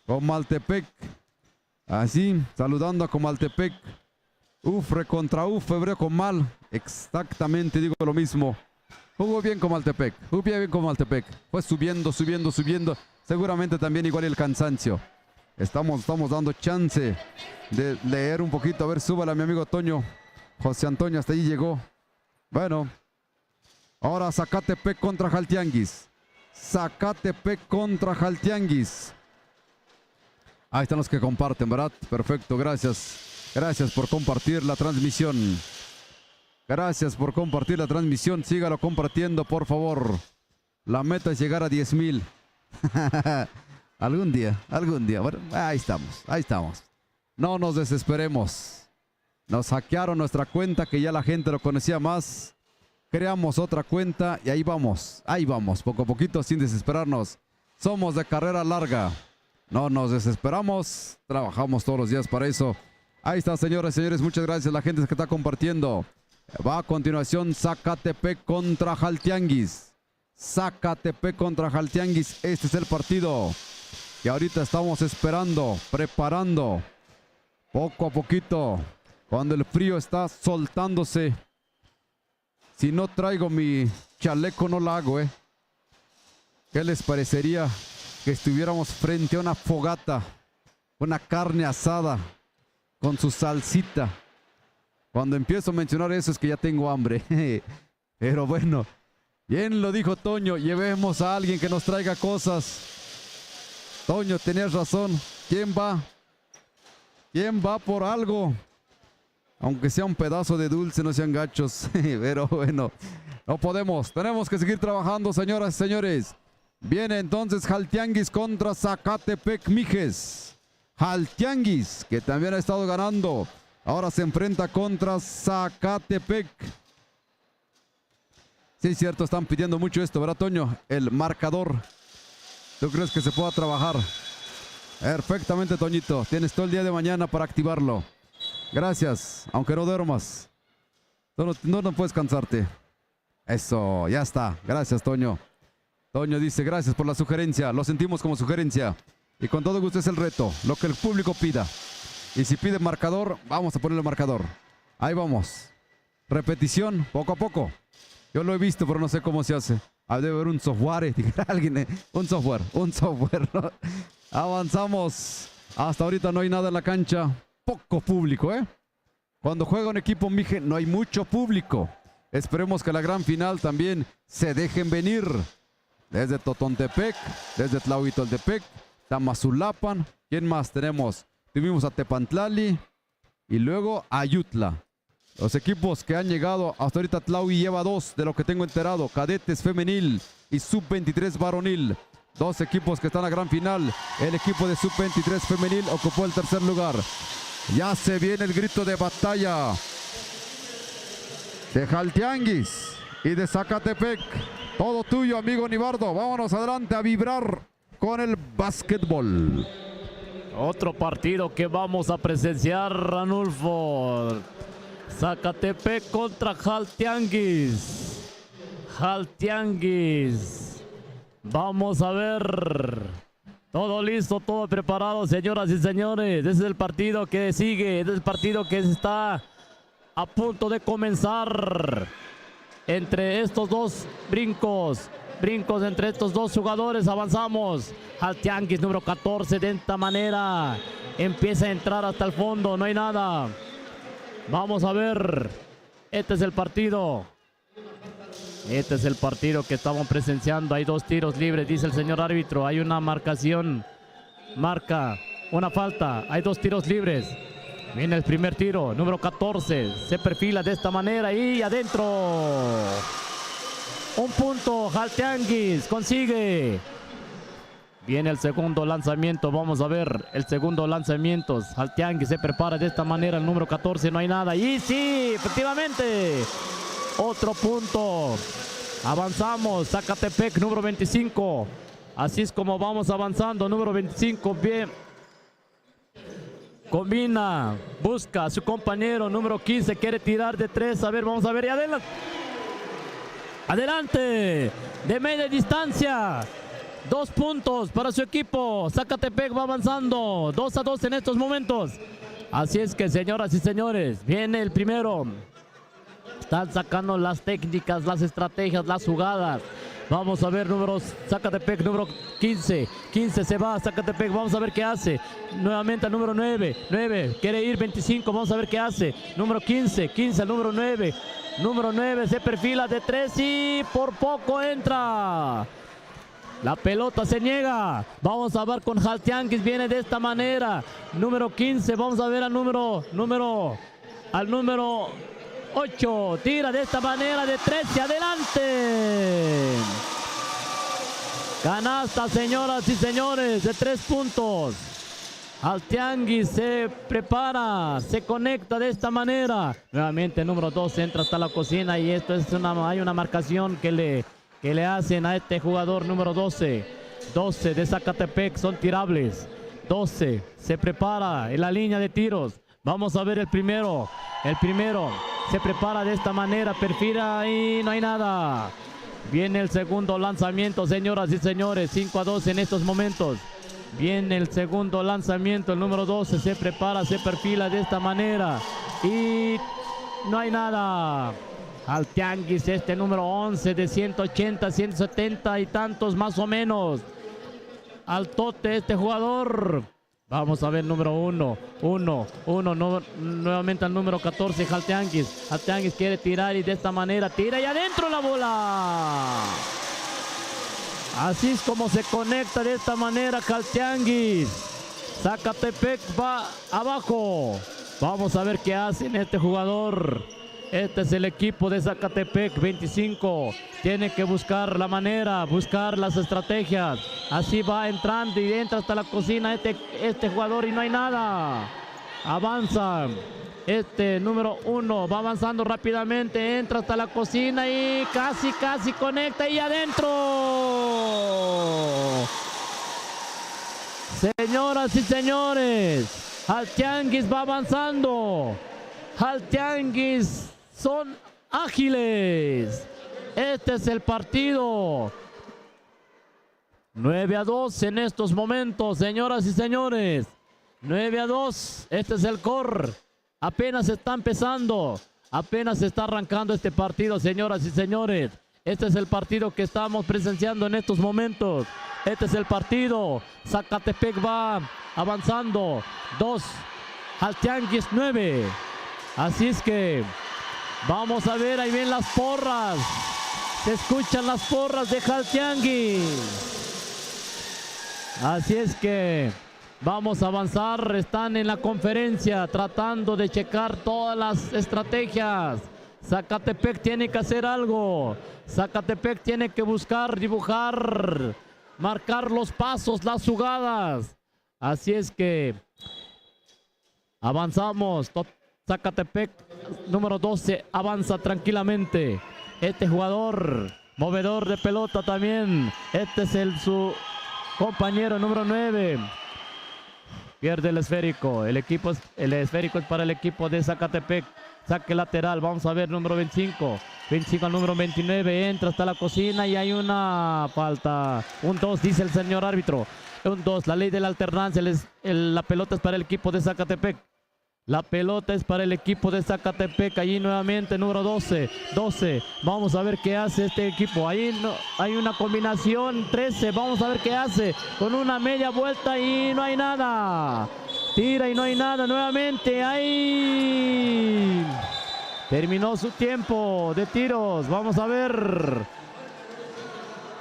Comaltepec. Así, saludando a Comaltepec. Ufre contra Febrero Comal. Exactamente, digo lo mismo. Jugó bien Comaltepec, fue subiendo. Seguramente también igual el cansancio. Estamos dando chance de leer un poquito. A ver, súbala mi amigo Toño. José Antonio, hasta allí llegó. Bueno, ahora Zacatepec contra Jaltianguis. Ahí están los que comparten, ¿verdad? Perfecto, gracias. Gracias por compartir la transmisión. Sígalo compartiendo, por favor. La meta es llegar a 10,000. Algún día. Bueno, ahí estamos. No nos desesperemos. Nos hackearon nuestra cuenta, que ya la gente lo conocía más. Creamos otra cuenta y ahí vamos, poco a poquito, sin desesperarnos. Somos de carrera larga. No nos desesperamos. Trabajamos todos los días para eso. Ahí está, señoras y señores. Muchas gracias a la gente que está compartiendo. Va a continuación Zacatepec contra Jaltianguis. Este es el partido que ahorita estamos esperando, preparando. Poco a poquito. Cuando el frío está soltándose. Si no traigo mi chaleco no la hago, ¿Qué les parecería que estuviéramos frente a una fogata? Una carne asada con su salsita. Cuando empiezo a mencionar eso es que ya tengo hambre. Pero bueno, bien lo dijo Toño, llevemos a alguien que nos traiga cosas. Toño, tenías razón. ¿Quién va? ¿Quién va por algo? Aunque sea un pedazo de dulce, no sean gachos. Pero bueno, no podemos. Tenemos que seguir trabajando, señoras y señores. Viene entonces Jaltianguis contra Zacatepec, mijes. Jaltianguis, que también ha estado ganando. Ahora se enfrenta contra Zacatepec. Sí, es cierto, están pidiendo mucho esto, ¿verdad, Toño? El marcador. ¿Tú crees que se pueda trabajar? Perfectamente, Toñito. Tienes todo el día de mañana para activarlo. Gracias, aunque no duermas. No puedes cansarte. Eso, ya está. Gracias, Toño. Toño dice, gracias por la sugerencia. Lo sentimos como sugerencia. Y con todo gusto es el reto. Lo que el público pida. Y si pide marcador, vamos a ponerle marcador. Ahí vamos. Repetición, poco a poco. Yo lo he visto, pero no sé cómo se hace. Debe haber un software. Alguien, un software. ¿No? Avanzamos. Hasta ahorita no hay nada en la cancha. Poco público, ¿eh? Cuando juega un equipo Mije, no hay mucho público. Esperemos que la gran final también se dejen venir. Desde Totontepec, desde Tlahuitoltepec, Tamazulapan. ¿Quién más tenemos? Tuvimos a Tepantlali y luego a Ayutla. Los equipos que han llegado hasta ahorita, Tlahui lleva 2 de lo que tengo enterado. Cadetes femenil y sub-23 varonil. 2 equipos que están en la gran final. El equipo de sub-23 femenil ocupó el tercer lugar. Ya se viene el grito de batalla de Jaltianguis y de Zacatepec. Todo tuyo, amigo Nibardo. Vámonos adelante a vibrar con el básquetbol. Otro partido que vamos a presenciar, Ranulfo. Zacatepec contra Jaltianguis. Jaltianguis. Vamos a ver. Todo listo, todo preparado, señoras y señores. Ese es el partido que sigue. Ese es el partido que está a punto de comenzar. Entre estos dos brincos entre estos dos jugadores, avanzamos. Jaltianguis número 14, de esta manera empieza a entrar hasta el fondo, no hay nada. Vamos a ver, este es el partido. Este es el partido que estamos presenciando. Hay 2 tiros libres, dice el señor árbitro. Hay una marcación, marca una falta. Hay 2 tiros libres. Viene el primer tiro, número 14. Se perfila de esta manera y adentro. Un punto, Jaltianguis consigue. Viene el segundo lanzamiento, vamos a ver el segundo lanzamiento. Jaltianguis se prepara de esta manera, el número 14, no hay nada. Y sí, efectivamente, otro punto. Avanzamos, Zacatepec, número 25. Así es como vamos avanzando, número 25, bien. Combina, busca a su compañero, número 15, quiere tirar de 3. A ver, vamos a ver, y adelante. Adelante, de media distancia. 2 puntos para su equipo. Zacatepec va avanzando 2-2 en estos momentos. Así es que, señoras y señores, viene el primero. Están sacando las técnicas, las estrategias, las jugadas. Vamos a ver números. Zacatepec, número 15. 15 se va a Zacatepec. Vamos a ver qué hace. Nuevamente al número 9. 9 quiere ir 25. Vamos a ver qué hace. Número 15. 15 al número 9. Número 9 se perfila de 3 y por poco entra. La pelota se niega. Vamos a ver con Jaltianguis. Viene de esta manera. Número 15. Vamos a ver al número 8. Tira de esta manera de 13. Adelante. Canasta, señoras y señores, de 3 puntos. Jaltianguis se prepara, se conecta de esta manera. Nuevamente el número 2 entra hasta la cocina y esto es hay una marcación que le hacen a este jugador número 12. 12 de Zacatepec son tirables. 12 se prepara en la línea de tiros. Vamos a ver el primero. El primero se prepara de esta manera, perfila y no hay nada. Viene el segundo lanzamiento, señoras y señores, 5-2 en estos momentos. Viene el segundo lanzamiento, el número 12 se prepara, se perfila de esta manera y no hay nada. Jaltianguis, este número 11 de 180, 170 y tantos más o menos. Altote este jugador. Vamos a ver número 1, nuevamente al número 14, Jaltianguis. Jaltianguis quiere tirar y de esta manera tira y adentro la bola. Así es como se conecta de esta manera Jaltianguis. Zacatepec va abajo. Vamos a ver qué hace este jugador. Este es el equipo de Zacatepec, 25. Tiene que buscar la manera, buscar las estrategias. Así va entrando y entra hasta la cocina este jugador y no hay nada. Avanza. Este número 1 va avanzando rápidamente, entra hasta la cocina y casi conecta y adentro. Señoras y señores, Jaltianguis va avanzando. Jaltianguis son ágiles. Este es el partido. 9-2 en estos momentos, señoras y señores. 9-2. Este es el core. Apenas está empezando. Apenas está arrancando este partido, señoras y señores. Este es el partido que estamos presenciando en estos momentos. Este es el partido. Zacatepec va avanzando. 2. Jaltianguis 9. Así es que vamos a ver, ahí ven las porras. Se escuchan las porras de Jaltianguis. Así es que vamos a avanzar. Están en la conferencia tratando de checar todas las estrategias. Zacatepec tiene que hacer algo. Zacatepec tiene que buscar, dibujar, marcar los pasos, las jugadas. Así es que avanzamos. Zacatepec número 12 avanza tranquilamente. Este jugador, movedor de pelota también. Este es su compañero número 9. Pierde el esférico. El esférico es para el equipo de Zacatepec. Saque lateral. Vamos a ver número 25. 25 al número 29. Entra hasta la cocina y hay una falta. Un 2, dice el señor árbitro. Un 2. La ley de la alternancia. La pelota es para el equipo de Zacatepec. La pelota es para el equipo de Zacatepec. Allí nuevamente número 12. 12. Vamos a ver qué hace este equipo. Ahí no, hay una combinación. 13. Vamos a ver qué hace. Con una media vuelta y no hay nada. Tira y no hay nada. Nuevamente. Ahí. Terminó su tiempo de tiros. Vamos a ver.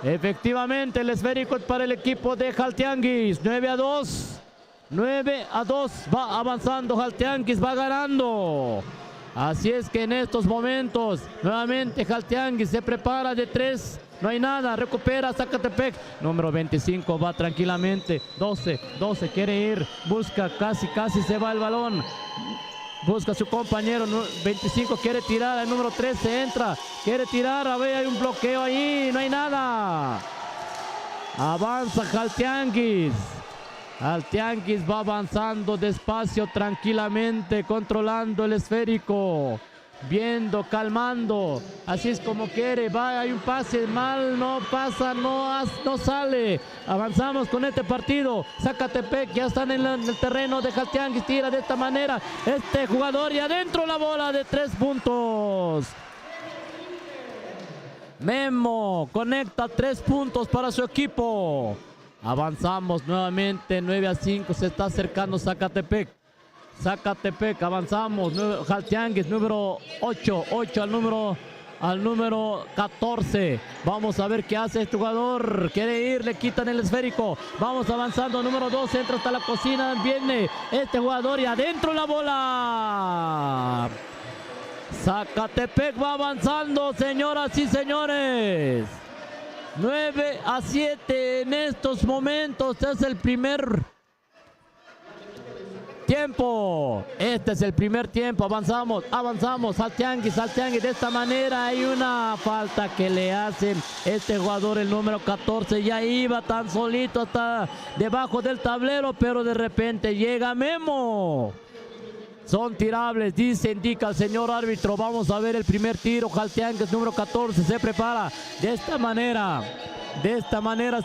Efectivamente el esférico es para el equipo de Jaltianguis. 9-2. 9-2, va avanzando Jaltianguis, va ganando. Así es que en estos momentos, nuevamente Jaltianguis se prepara de 3. No hay nada, recupera Zacatepec. Número 25 va tranquilamente. 12 quiere ir, busca, casi se va el balón. Busca a su compañero, 25 quiere tirar, el número 13 entra, quiere tirar, a ver, hay un bloqueo ahí, no hay nada. Avanza Jaltianguis. Jaltianguis va avanzando despacio, tranquilamente, controlando el esférico, viendo, calmando, así es como quiere, va, hay un pase mal, no pasa, no sale. Avanzamos con este partido. Zacatepec ya están en el terreno de Jaltianguis, tira de esta manera este jugador y adentro la bola de 3 puntos. Memo conecta 3 puntos para su equipo. Avanzamos nuevamente, 9-5, se está acercando Zacatepec. Zacatepec, avanzamos, Jaltianguis, número 8 al número 14. Vamos a ver qué hace este jugador. Quiere ir, le quitan el esférico. Vamos avanzando, número 2, entra hasta la cocina, viene este jugador y adentro la bola. Zacatepec va avanzando, señoras y señores. 9-7 en estos momentos. Este es el primer tiempo. Este es el primer tiempo. Avanzamos. Jaltianguis. De esta manera hay una falta que le hacen este jugador, el número 14. Ya iba tan solito hasta debajo del tablero, pero de repente llega Memo. Son tirables, indica el señor árbitro. Vamos a ver el primer tiro. Jaltianguis, número 14, se prepara de esta manera.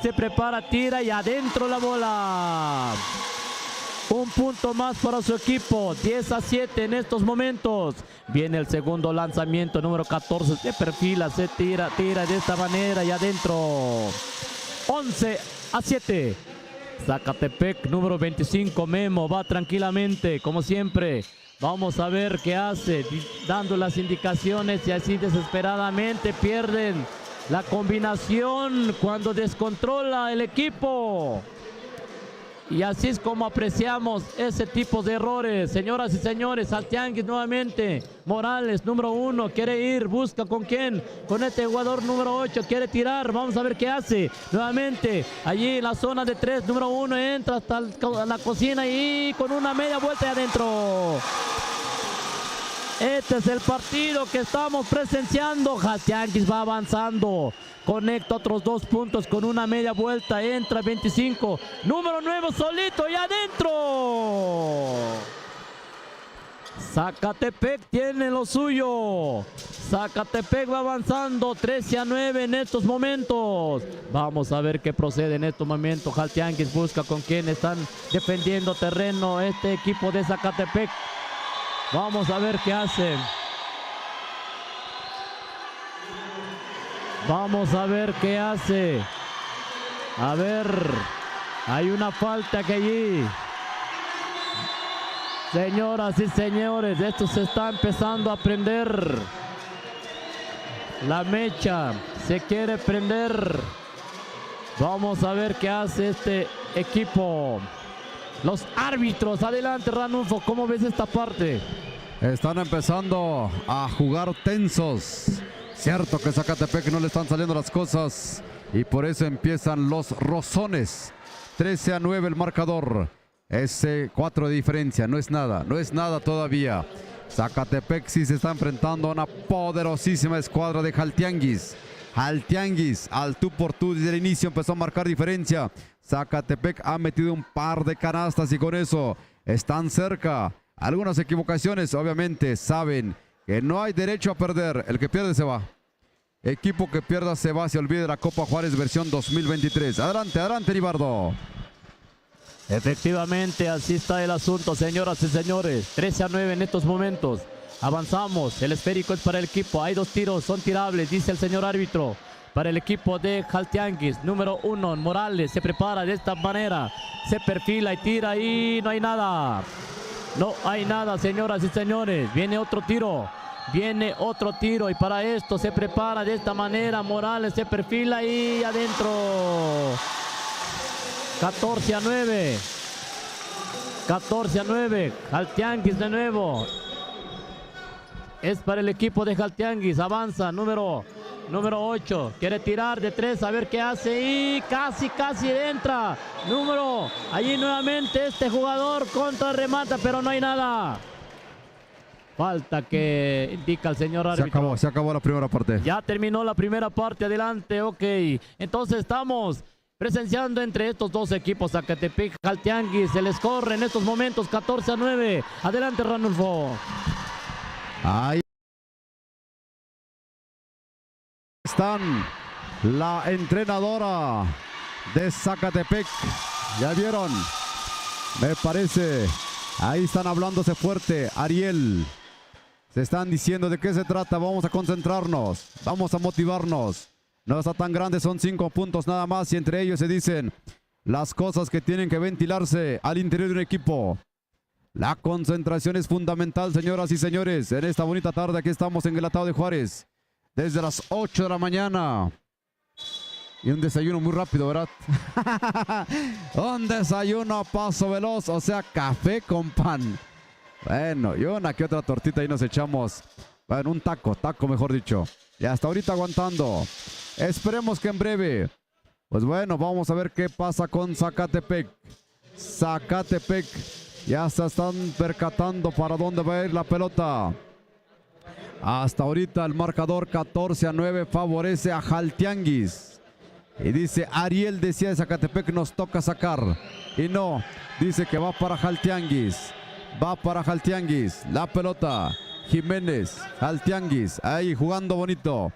Se prepara, tira y adentro la bola. Un punto más para su equipo. 10-7 en estos momentos. Viene el segundo lanzamiento, número 14. Se perfila, se tira de esta manera y adentro. 11-7. Zacatepec, número 25, Memo, va tranquilamente, como siempre. Vamos a ver qué hace, dando las indicaciones y así desesperadamente pierden la combinación cuando descontrola el equipo. Y así es como apreciamos ese tipo de errores. Señoras y señores, Jaltianguis nuevamente. Morales, número 1, quiere ir, busca con quién. Con este jugador número 8, quiere tirar. Vamos a ver qué hace. Nuevamente, allí en la zona de 3, número 1 entra hasta la cocina y con una media vuelta y adentro. Este es el partido que estamos presenciando. Jaltianguis va avanzando. Conecta otros 2 puntos con una media vuelta. Entra 25. Número 9 solito y adentro. Zacatepec tiene lo suyo. Zacatepec va avanzando 13-9 en estos momentos. Vamos a ver qué procede en estos momentos. Jaltianguis busca con quién están defendiendo terreno este equipo de Zacatepec. Vamos a ver qué hace. Vamos a ver qué hace. A ver, hay una falta que allí. Señoras y señores, esto se está empezando a prender. La mecha se quiere prender. Vamos a ver qué hace este equipo. Los árbitros, adelante Ranulfo, ¿cómo ves esta parte? Están empezando a jugar tensos. Cierto que Zacatepec no le están saliendo las cosas y por eso empiezan los rozones. 13-9 el marcador. Ese 4 de diferencia, no es nada todavía. Zacatepec sí se está enfrentando a una poderosísima escuadra de Jaltianguis. Jaltianguis al tú por tú desde el inicio empezó a marcar diferencia. Zacatepec ha metido un par de canastas y con eso están cerca. Algunas equivocaciones, obviamente, saben que no hay derecho a perder. El que pierde se va. Equipo que pierda se va, se olvide de la Copa Juárez versión 2023. Adelante, adelante, Nibardo. Efectivamente, así está el asunto, señoras y señores. 13-9 en estos momentos. Avanzamos, el esférico es para el equipo. Hay 2 tiros, son tirables, dice el señor árbitro. Para el equipo de Jaltianguis, número 1, Morales, se prepara de esta manera. Se perfila y tira y no hay nada. No hay nada, señoras y señores. Viene otro tiro. Viene otro tiro y para esto se prepara de esta manera. Morales se perfila y adentro. 14-9. 14-9. Jaltianguis de nuevo. Es para el equipo de Jaltianguis. Avanza, número 8. Quiere tirar de 3, a ver qué hace. Y casi entra. Allí nuevamente este jugador contra remata, pero no hay nada. Falta que indica el señor árbitro. Se acabó la primera parte. Ya terminó la primera parte, adelante, ok. Entonces estamos presenciando entre estos dos equipos, Zacatepec, Jaltianguis. Se les corre en estos momentos 14-9. Adelante, Ranulfo. Ahí están la entrenadora de Zacatepec. Ya vieron, me parece. Ahí están hablándose fuerte. Ariel. Se están diciendo de qué se trata. Vamos a concentrarnos. Vamos a motivarnos. No está tan grande, son 5 puntos nada más. Y entre ellos se dicen las cosas que tienen que ventilarse al interior de un equipo. La concentración es fundamental, señoras y señores. En esta bonita tarde aquí estamos en el Atado de Juárez. Desde las 8 de la mañana. Y un desayuno muy rápido, ¿verdad? Un desayuno a paso veloz, o sea, café con pan. Bueno, y una que otra tortita ahí nos echamos. Bueno, un taco mejor dicho. Y hasta ahorita aguantando. Esperemos que en breve. Pues bueno, vamos a ver qué pasa con Zacatepec. Zacatepec ya se están percatando para dónde va a ir la pelota. Hasta ahorita el marcador 14-9 favorece a Jaltianguis. Y dice Ariel, decía de Zacatepec, nos toca sacar. Y no, dice que va para Jaltianguis. Va para Jaltianguis. La pelota. Jiménez. Jaltianguis. Ahí jugando bonito.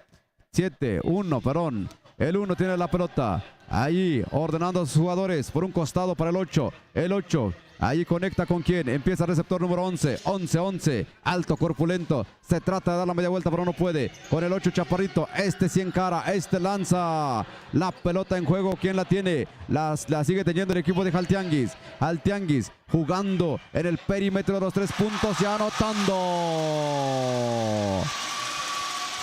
7-1, perdón. El 1 tiene la pelota. Ahí ordenando a sus jugadores. Por un costado para el 8. El 8. Ahí conecta con quién. Empieza el receptor número 11. 11. Alto, corpulento. Se trata de dar la media vuelta, pero no puede. Con el 8 Chaparrito. Este sí encara. Este lanza. La pelota en juego. ¿Quién la tiene? La sigue teniendo el equipo de Jaltianguis. Jaltianguis jugando en el perímetro de los 3 puntos y anotando.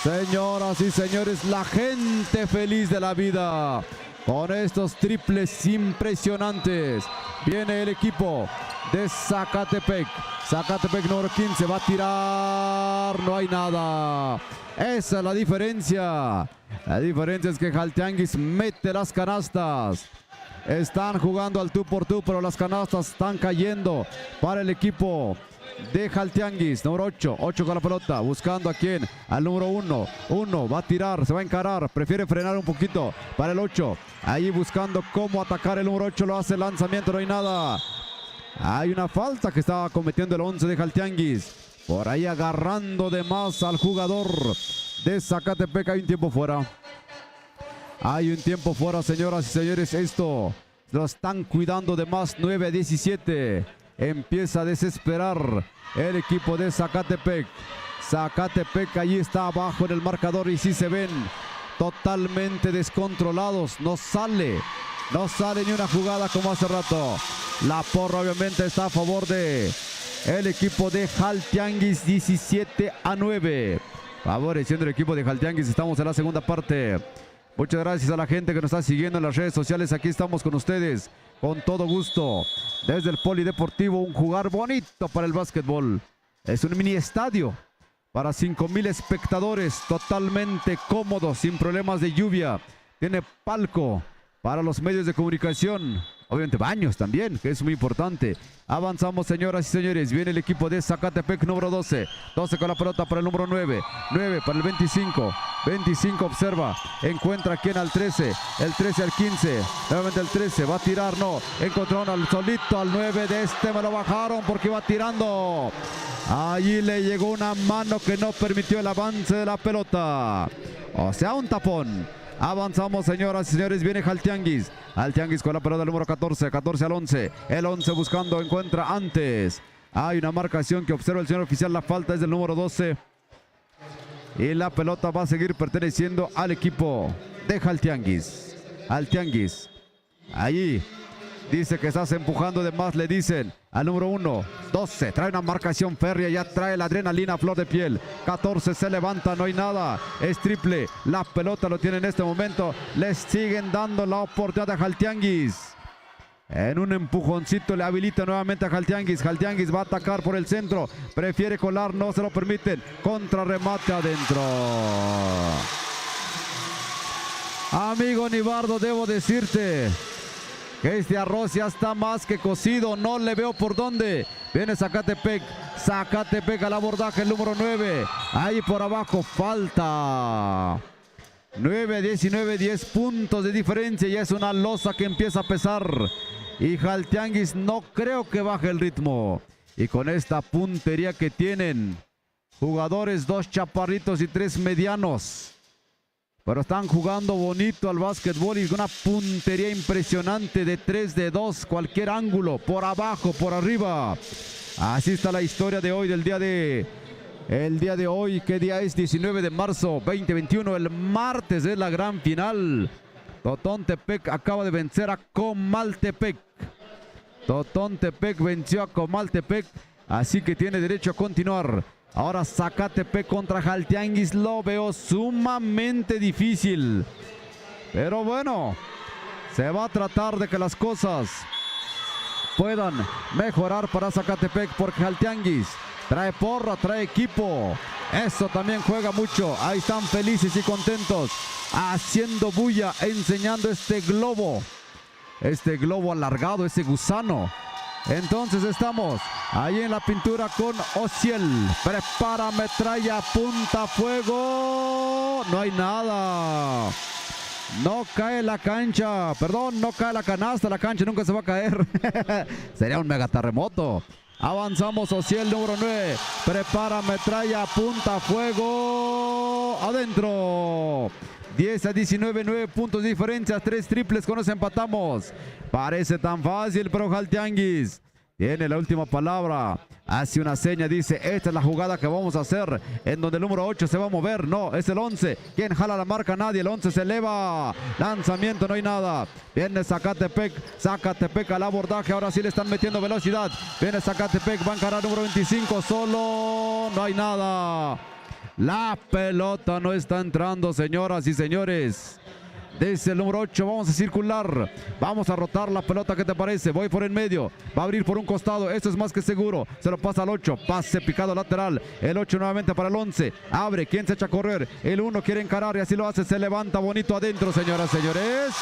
Señoras y señores, la gente feliz de la vida. Con estos triples impresionantes. Viene el equipo de Zacatepec. Zacatepec número 15 va a tirar. No hay nada. Esa es la diferencia. La diferencia es que Jaltianguis mete las canastas. Están jugando al tú por tú, pero las canastas están cayendo para el equipo de Jaltianguis. Número 8. 8 con la pelota. Buscando a quién. Al número 1. 1 va a tirar. Se va a encarar. Prefiere frenar un poquito para el 8. Ahí buscando cómo atacar el número 8. Lo hace el lanzamiento. No hay nada. Hay una falta que estaba cometiendo el 11 de Jaltianguis. Por ahí agarrando de más al jugador de Zacatepec. Hay un tiempo fuera. Hay un tiempo fuera, señoras y señores. Esto lo están cuidando de más. 9-17. Empieza a desesperar el equipo de Zacatepec. Zacatepec allí está abajo en el marcador y sí se ven totalmente descontrolados. No sale ni una jugada como hace rato. La porra obviamente está a favor de el equipo de Jaltianguis. 17-9. Favoreciendo el equipo de Jaltianguis. Estamos en la segunda parte. Muchas gracias a la gente que nos está siguiendo en las redes sociales. Aquí estamos con ustedes con todo gusto. Desde el Polideportivo, un jugar bonito para el básquetbol. Es un mini estadio para 5,000 espectadores, totalmente cómodo, sin problemas de lluvia. Tiene palco para los medios de comunicación. Obviamente baños también, que es muy importante. Avanzamos, señoras y señores. Viene el equipo de Zacatepec, número 12. 12 con la pelota para el número 9. 9 para el 25. 25 observa. Encuentra quien al 13. El 13 al 15. Nuevamente el 13. Va a tirar, no. Encontraron al solito, al 9 de este. Me lo bajaron porque iba tirando. Allí le llegó una mano que no permitió el avance de la pelota. O sea, un tapón. Avanzamos, señoras y señores. Viene Jaltianguis. Jaltianguis con la pelota del número 14. 14 al 11. El 11 buscando, encuentra antes. Hay una marcación que observa el señor oficial. La falta es del número 12. Y la pelota va a seguir perteneciendo al equipo de Jaltianguis. Jaltianguis. Allí dice que estás empujando de más. Le dicen al número 1. 12. Trae una marcación férrea. Ya trae la adrenalina a flor de piel. 14 se levanta. No hay nada. Es triple. La pelota lo tiene en este momento. Les siguen dando la oportunidad a Jaltianguis. En un empujoncito le habilita nuevamente a Jaltianguis. Jaltianguis va a atacar por el centro. Prefiere colar. No se lo permiten. Contrarremate adentro. Amigo Nibardo, debo decirte que este arroz ya está más que cocido. No le veo por dónde. Viene Zacatepec. Zacatepec al abordaje, el número 9. Ahí por abajo, falta. 9-19, 10 puntos de diferencia. Ya es una losa que empieza a pesar. Y Jaltianguis no creo que baje el ritmo. Y con esta puntería que tienen, jugadores, 2 chaparritos y 3 medianos. Pero están jugando bonito al básquetbol y una puntería impresionante de 3 de 2, cualquier ángulo, por abajo, por arriba. Así está la historia de hoy, el día de hoy. ¿Qué día es? 19 de marzo 2021, el martes es la gran final. Totontepec acaba de vencer a Comaltepec. Totontepec venció a Comaltepec, así que tiene derecho a continuar. Ahora Zacatepec contra Jaltianguis, lo veo sumamente difícil. Pero bueno, se va a tratar de que las cosas puedan mejorar para Zacatepec, porque Jaltianguis trae porra, trae equipo. Eso también juega mucho. Ahí están felices y contentos, haciendo bulla, enseñando este globo alargado, ese gusano. Entonces estamos ahí en la pintura con Ociel. Prepara, metralla, apunta, fuego. No hay nada. No cae la cancha. Perdón, no cae la canasta. La cancha nunca se va a caer. Sería un mega terremoto. Avanzamos, Ociel, número 9. Prepara, metralla, apunta, fuego. Adentro. 10-19, 9 puntos de diferencia, 3 triples con eso empatamos. Parece tan fácil, pero Jaltianguis tiene la última palabra. Hace una seña, dice, esta es la jugada que vamos a hacer, en donde el número 8 se va a mover. No, es el 11. ¿Quién jala la marca? Nadie. El 11 se eleva. Lanzamiento, no hay nada. Viene Zacatepec. Zacatepec al abordaje. Ahora sí le están metiendo velocidad. Viene Zacatepec. Va a encarar número 25. Solo. No hay nada. La pelota no está entrando, señoras y señores. Desde el número 8 vamos a circular. Vamos a rotar la pelota, ¿qué te parece? Voy por en medio. Va a abrir por un costado. Esto es más que seguro. Se lo pasa al 8. Pase picado lateral. El 8 nuevamente para el 11. Abre. ¿Quién se echa a correr? El 1 quiere encarar y así lo hace. Se levanta bonito adentro, señoras y señores.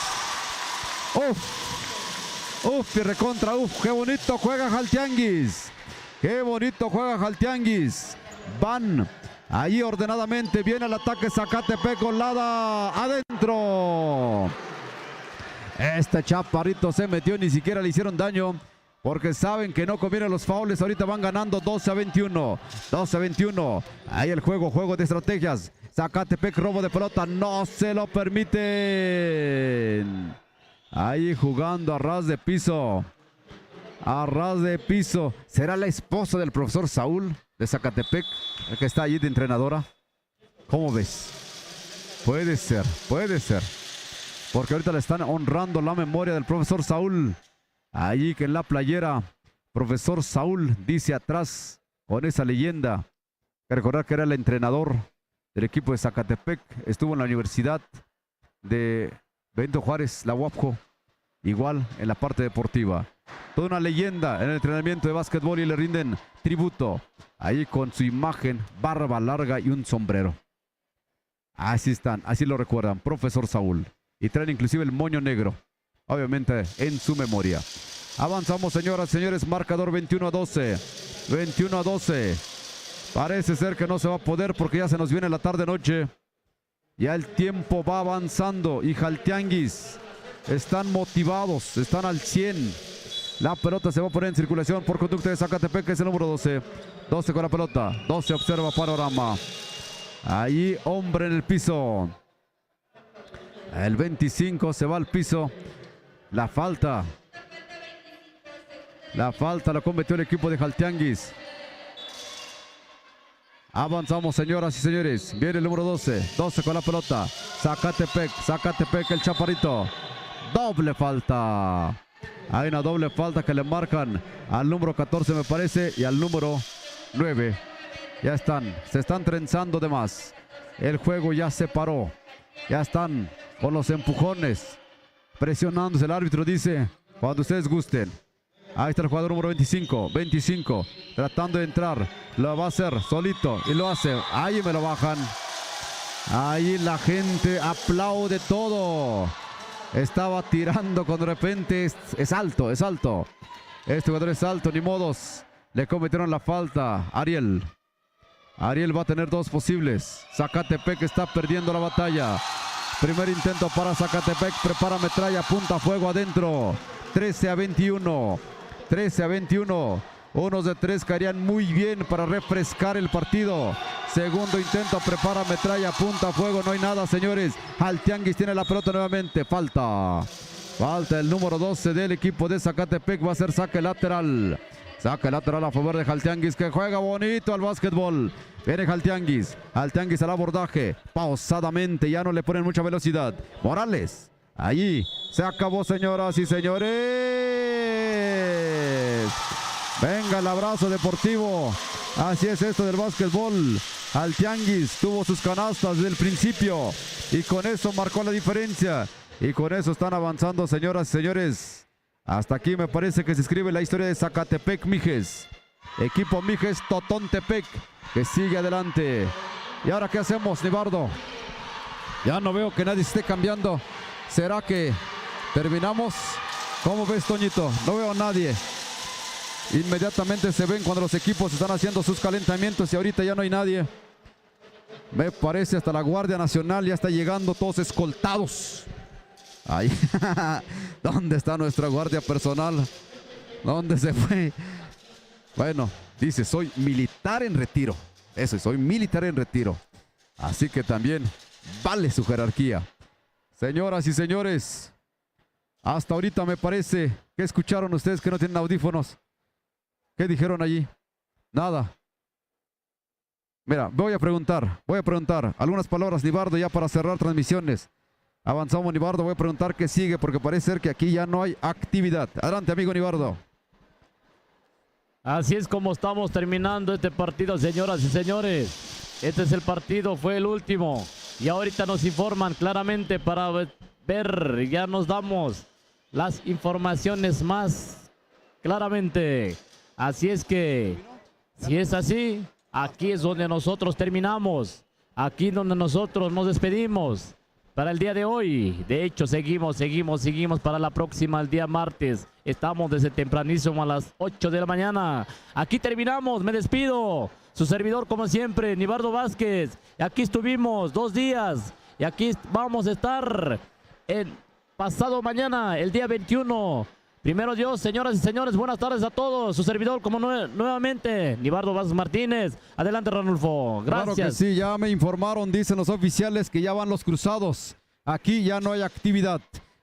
Uf, y recontra, qué bonito juega Jaltianguis. Qué bonito juega Jaltianguis. Van ahí ordenadamente, viene el ataque Zacatepec con Lada adentro. Este chaparrito se metió, ni siquiera le hicieron daño. porque saben que no convienen los faules. Ahorita van ganando 12-21. 12-21. Ahí el juego de estrategias. Zacatepec, robo de pelota, no se lo permiten. Ahí jugando a ras de piso. A ras de piso. ¿Será la esposa del profesor Saúl de Zacatepec el que está allí de entrenadora? ¿Cómo ves? Puede ser, puede ser. Porque ahorita le están honrando la memoria del profesor Saúl. Allí que en la playera, profesor Saúl dice atrás con esa leyenda. Hay que recordar que era el entrenador del equipo de Zacatepec. Estuvo en la Universidad de Benito Juárez, la UAPJO. Igual en la parte deportiva. Toda una leyenda en el entrenamiento de básquetbol y le rinden tributo. Ahí con su imagen, barba larga y un sombrero. Así están, así lo recuerdan, profesor Saúl. Y traen inclusive el moño negro, obviamente en su memoria. Avanzamos, señoras y señores, marcador 21-12. 21-12. Parece ser que no se va a poder porque ya se nos viene la tarde-noche. Ya el tiempo va avanzando y Jaltianguis están motivados, están al 100. La pelota se va a poner en circulación por conducta de Zacatepec, que es el número 12. 12 con la pelota, 12 observa panorama. Ahí hombre en el piso. El 25 se va al piso. La falta la cometió el equipo de Jaltianguis. Avanzamos, señoras y señores. Viene el número 12. 12 con la pelota. Zacatepec, el chaparrito. Doble falta. Hay una doble falta que le marcan al número 14, me parece, y al número 9. Ya se están trenzando de más. El juego ya se paró. Ya están con los empujones, presionándose. El árbitro dice, cuando ustedes gusten. Ahí está el jugador número 25, tratando de entrar. Lo va a hacer solito y lo hace. Ahí me lo bajan. Ahí la gente aplaude todo. Estaba tirando cuando de repente es alto. Este jugador es alto, ni modos. Le cometieron la falta. Ariel va a tener dos posibles. Zacatepec está perdiendo la batalla. Primer intento para Zacatepec. Prepara metralla, apunta fuego adentro. 13-21. 13-21. Unos de tres caerían muy bien para refrescar el partido. Segundo intento, prepara metralla, apunta fuego. No hay nada, señores. Jaltianguis tiene la pelota nuevamente. Falta el número 12 del equipo de Zacatepec. Va a ser saque lateral. Saque lateral a favor de Jaltianguis, que juega bonito al básquetbol. Viene Jaltianguis al abordaje. Pausadamente, ya no le ponen mucha velocidad. Morales, allí se acabó, señoras y señores. Venga el abrazo deportivo. Así es esto del básquetbol. Jaltianguis tuvo sus canastas desde el principio y con eso marcó la diferencia. Y con eso están avanzando, señoras y señores. Hasta aquí me parece que se escribe la historia de Zacatepec Mijes. Equipo Mijes Totontepec que sigue adelante. ¿Y ahora qué hacemos, Nibardo? Ya no veo que nadie esté cambiando. ¿Será que terminamos? ¿Cómo ves, Toñito? No veo a nadie. Inmediatamente se ven cuando los equipos están haciendo sus calentamientos y ahorita ya no hay nadie. Me parece hasta la Guardia Nacional ya está llegando, todos escoltados. Ahí. ¿Dónde está nuestra guardia personal? ¿Dónde se fue? Bueno, dice, soy militar en retiro. Eso, soy militar en retiro. Así que también vale su jerarquía. Señoras y señores, hasta ahorita me parece que escucharon ustedes que no tienen audífonos. ¿Qué dijeron allí? Nada. Mira, voy a preguntar algunas palabras, Nibardo, ya para cerrar transmisiones. Avanzamos, Nibardo, voy a preguntar qué sigue porque parece ser que aquí ya no hay actividad. Adelante, amigo Nibardo. Así es como estamos terminando este partido, señoras y señores. Este es el partido, fue el último. Y ahorita nos informan claramente para ver, ya nos damos las informaciones más claramente. Así es que, si es así, aquí es donde nosotros terminamos. Aquí es donde nosotros nos despedimos para el día de hoy. De hecho, seguimos para la próxima, el día martes. Estamos desde tempranísimo a las 8 de la mañana. Aquí terminamos, me despido. Su servidor, como siempre, Nibardo Vázquez. Aquí estuvimos 2 días y aquí vamos a estar el pasado mañana, el día 21, Primero Dios, señoras y señores, buenas tardes a todos. Su servidor, como nuevamente, Nibardo Vázquez Martínez. Adelante, Ranulfo. Gracias. Claro que sí, ya me informaron, dicen los oficiales, que ya van los cruzados. Aquí ya no hay actividad.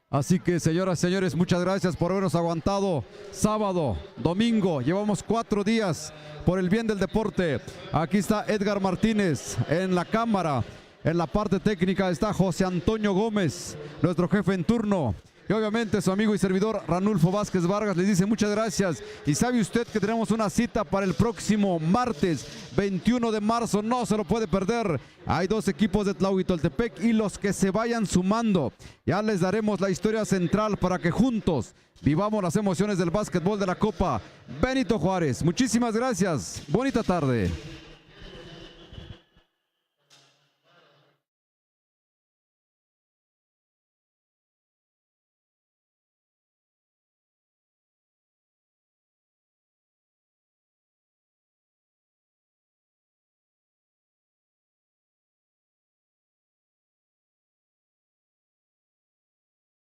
Así que, señoras y señores, muchas gracias por habernos aguantado. Sábado, domingo, llevamos 4 días por el bien del deporte. Aquí está Edgar Martínez en la cámara. En la parte técnica está José Antonio Gómez, nuestro jefe en turno. Y obviamente su amigo y servidor Ranulfo Vázquez Vargas les dice muchas gracias. Y sabe usted que tenemos una cita para el próximo martes 21 de marzo. No se lo puede perder. Hay 2 equipos de Tlahuitoltepec y los que se vayan sumando. Ya les daremos la historia central para que juntos vivamos las emociones del básquetbol de la Copa Benito Juárez. Muchísimas gracias. Bonita tarde.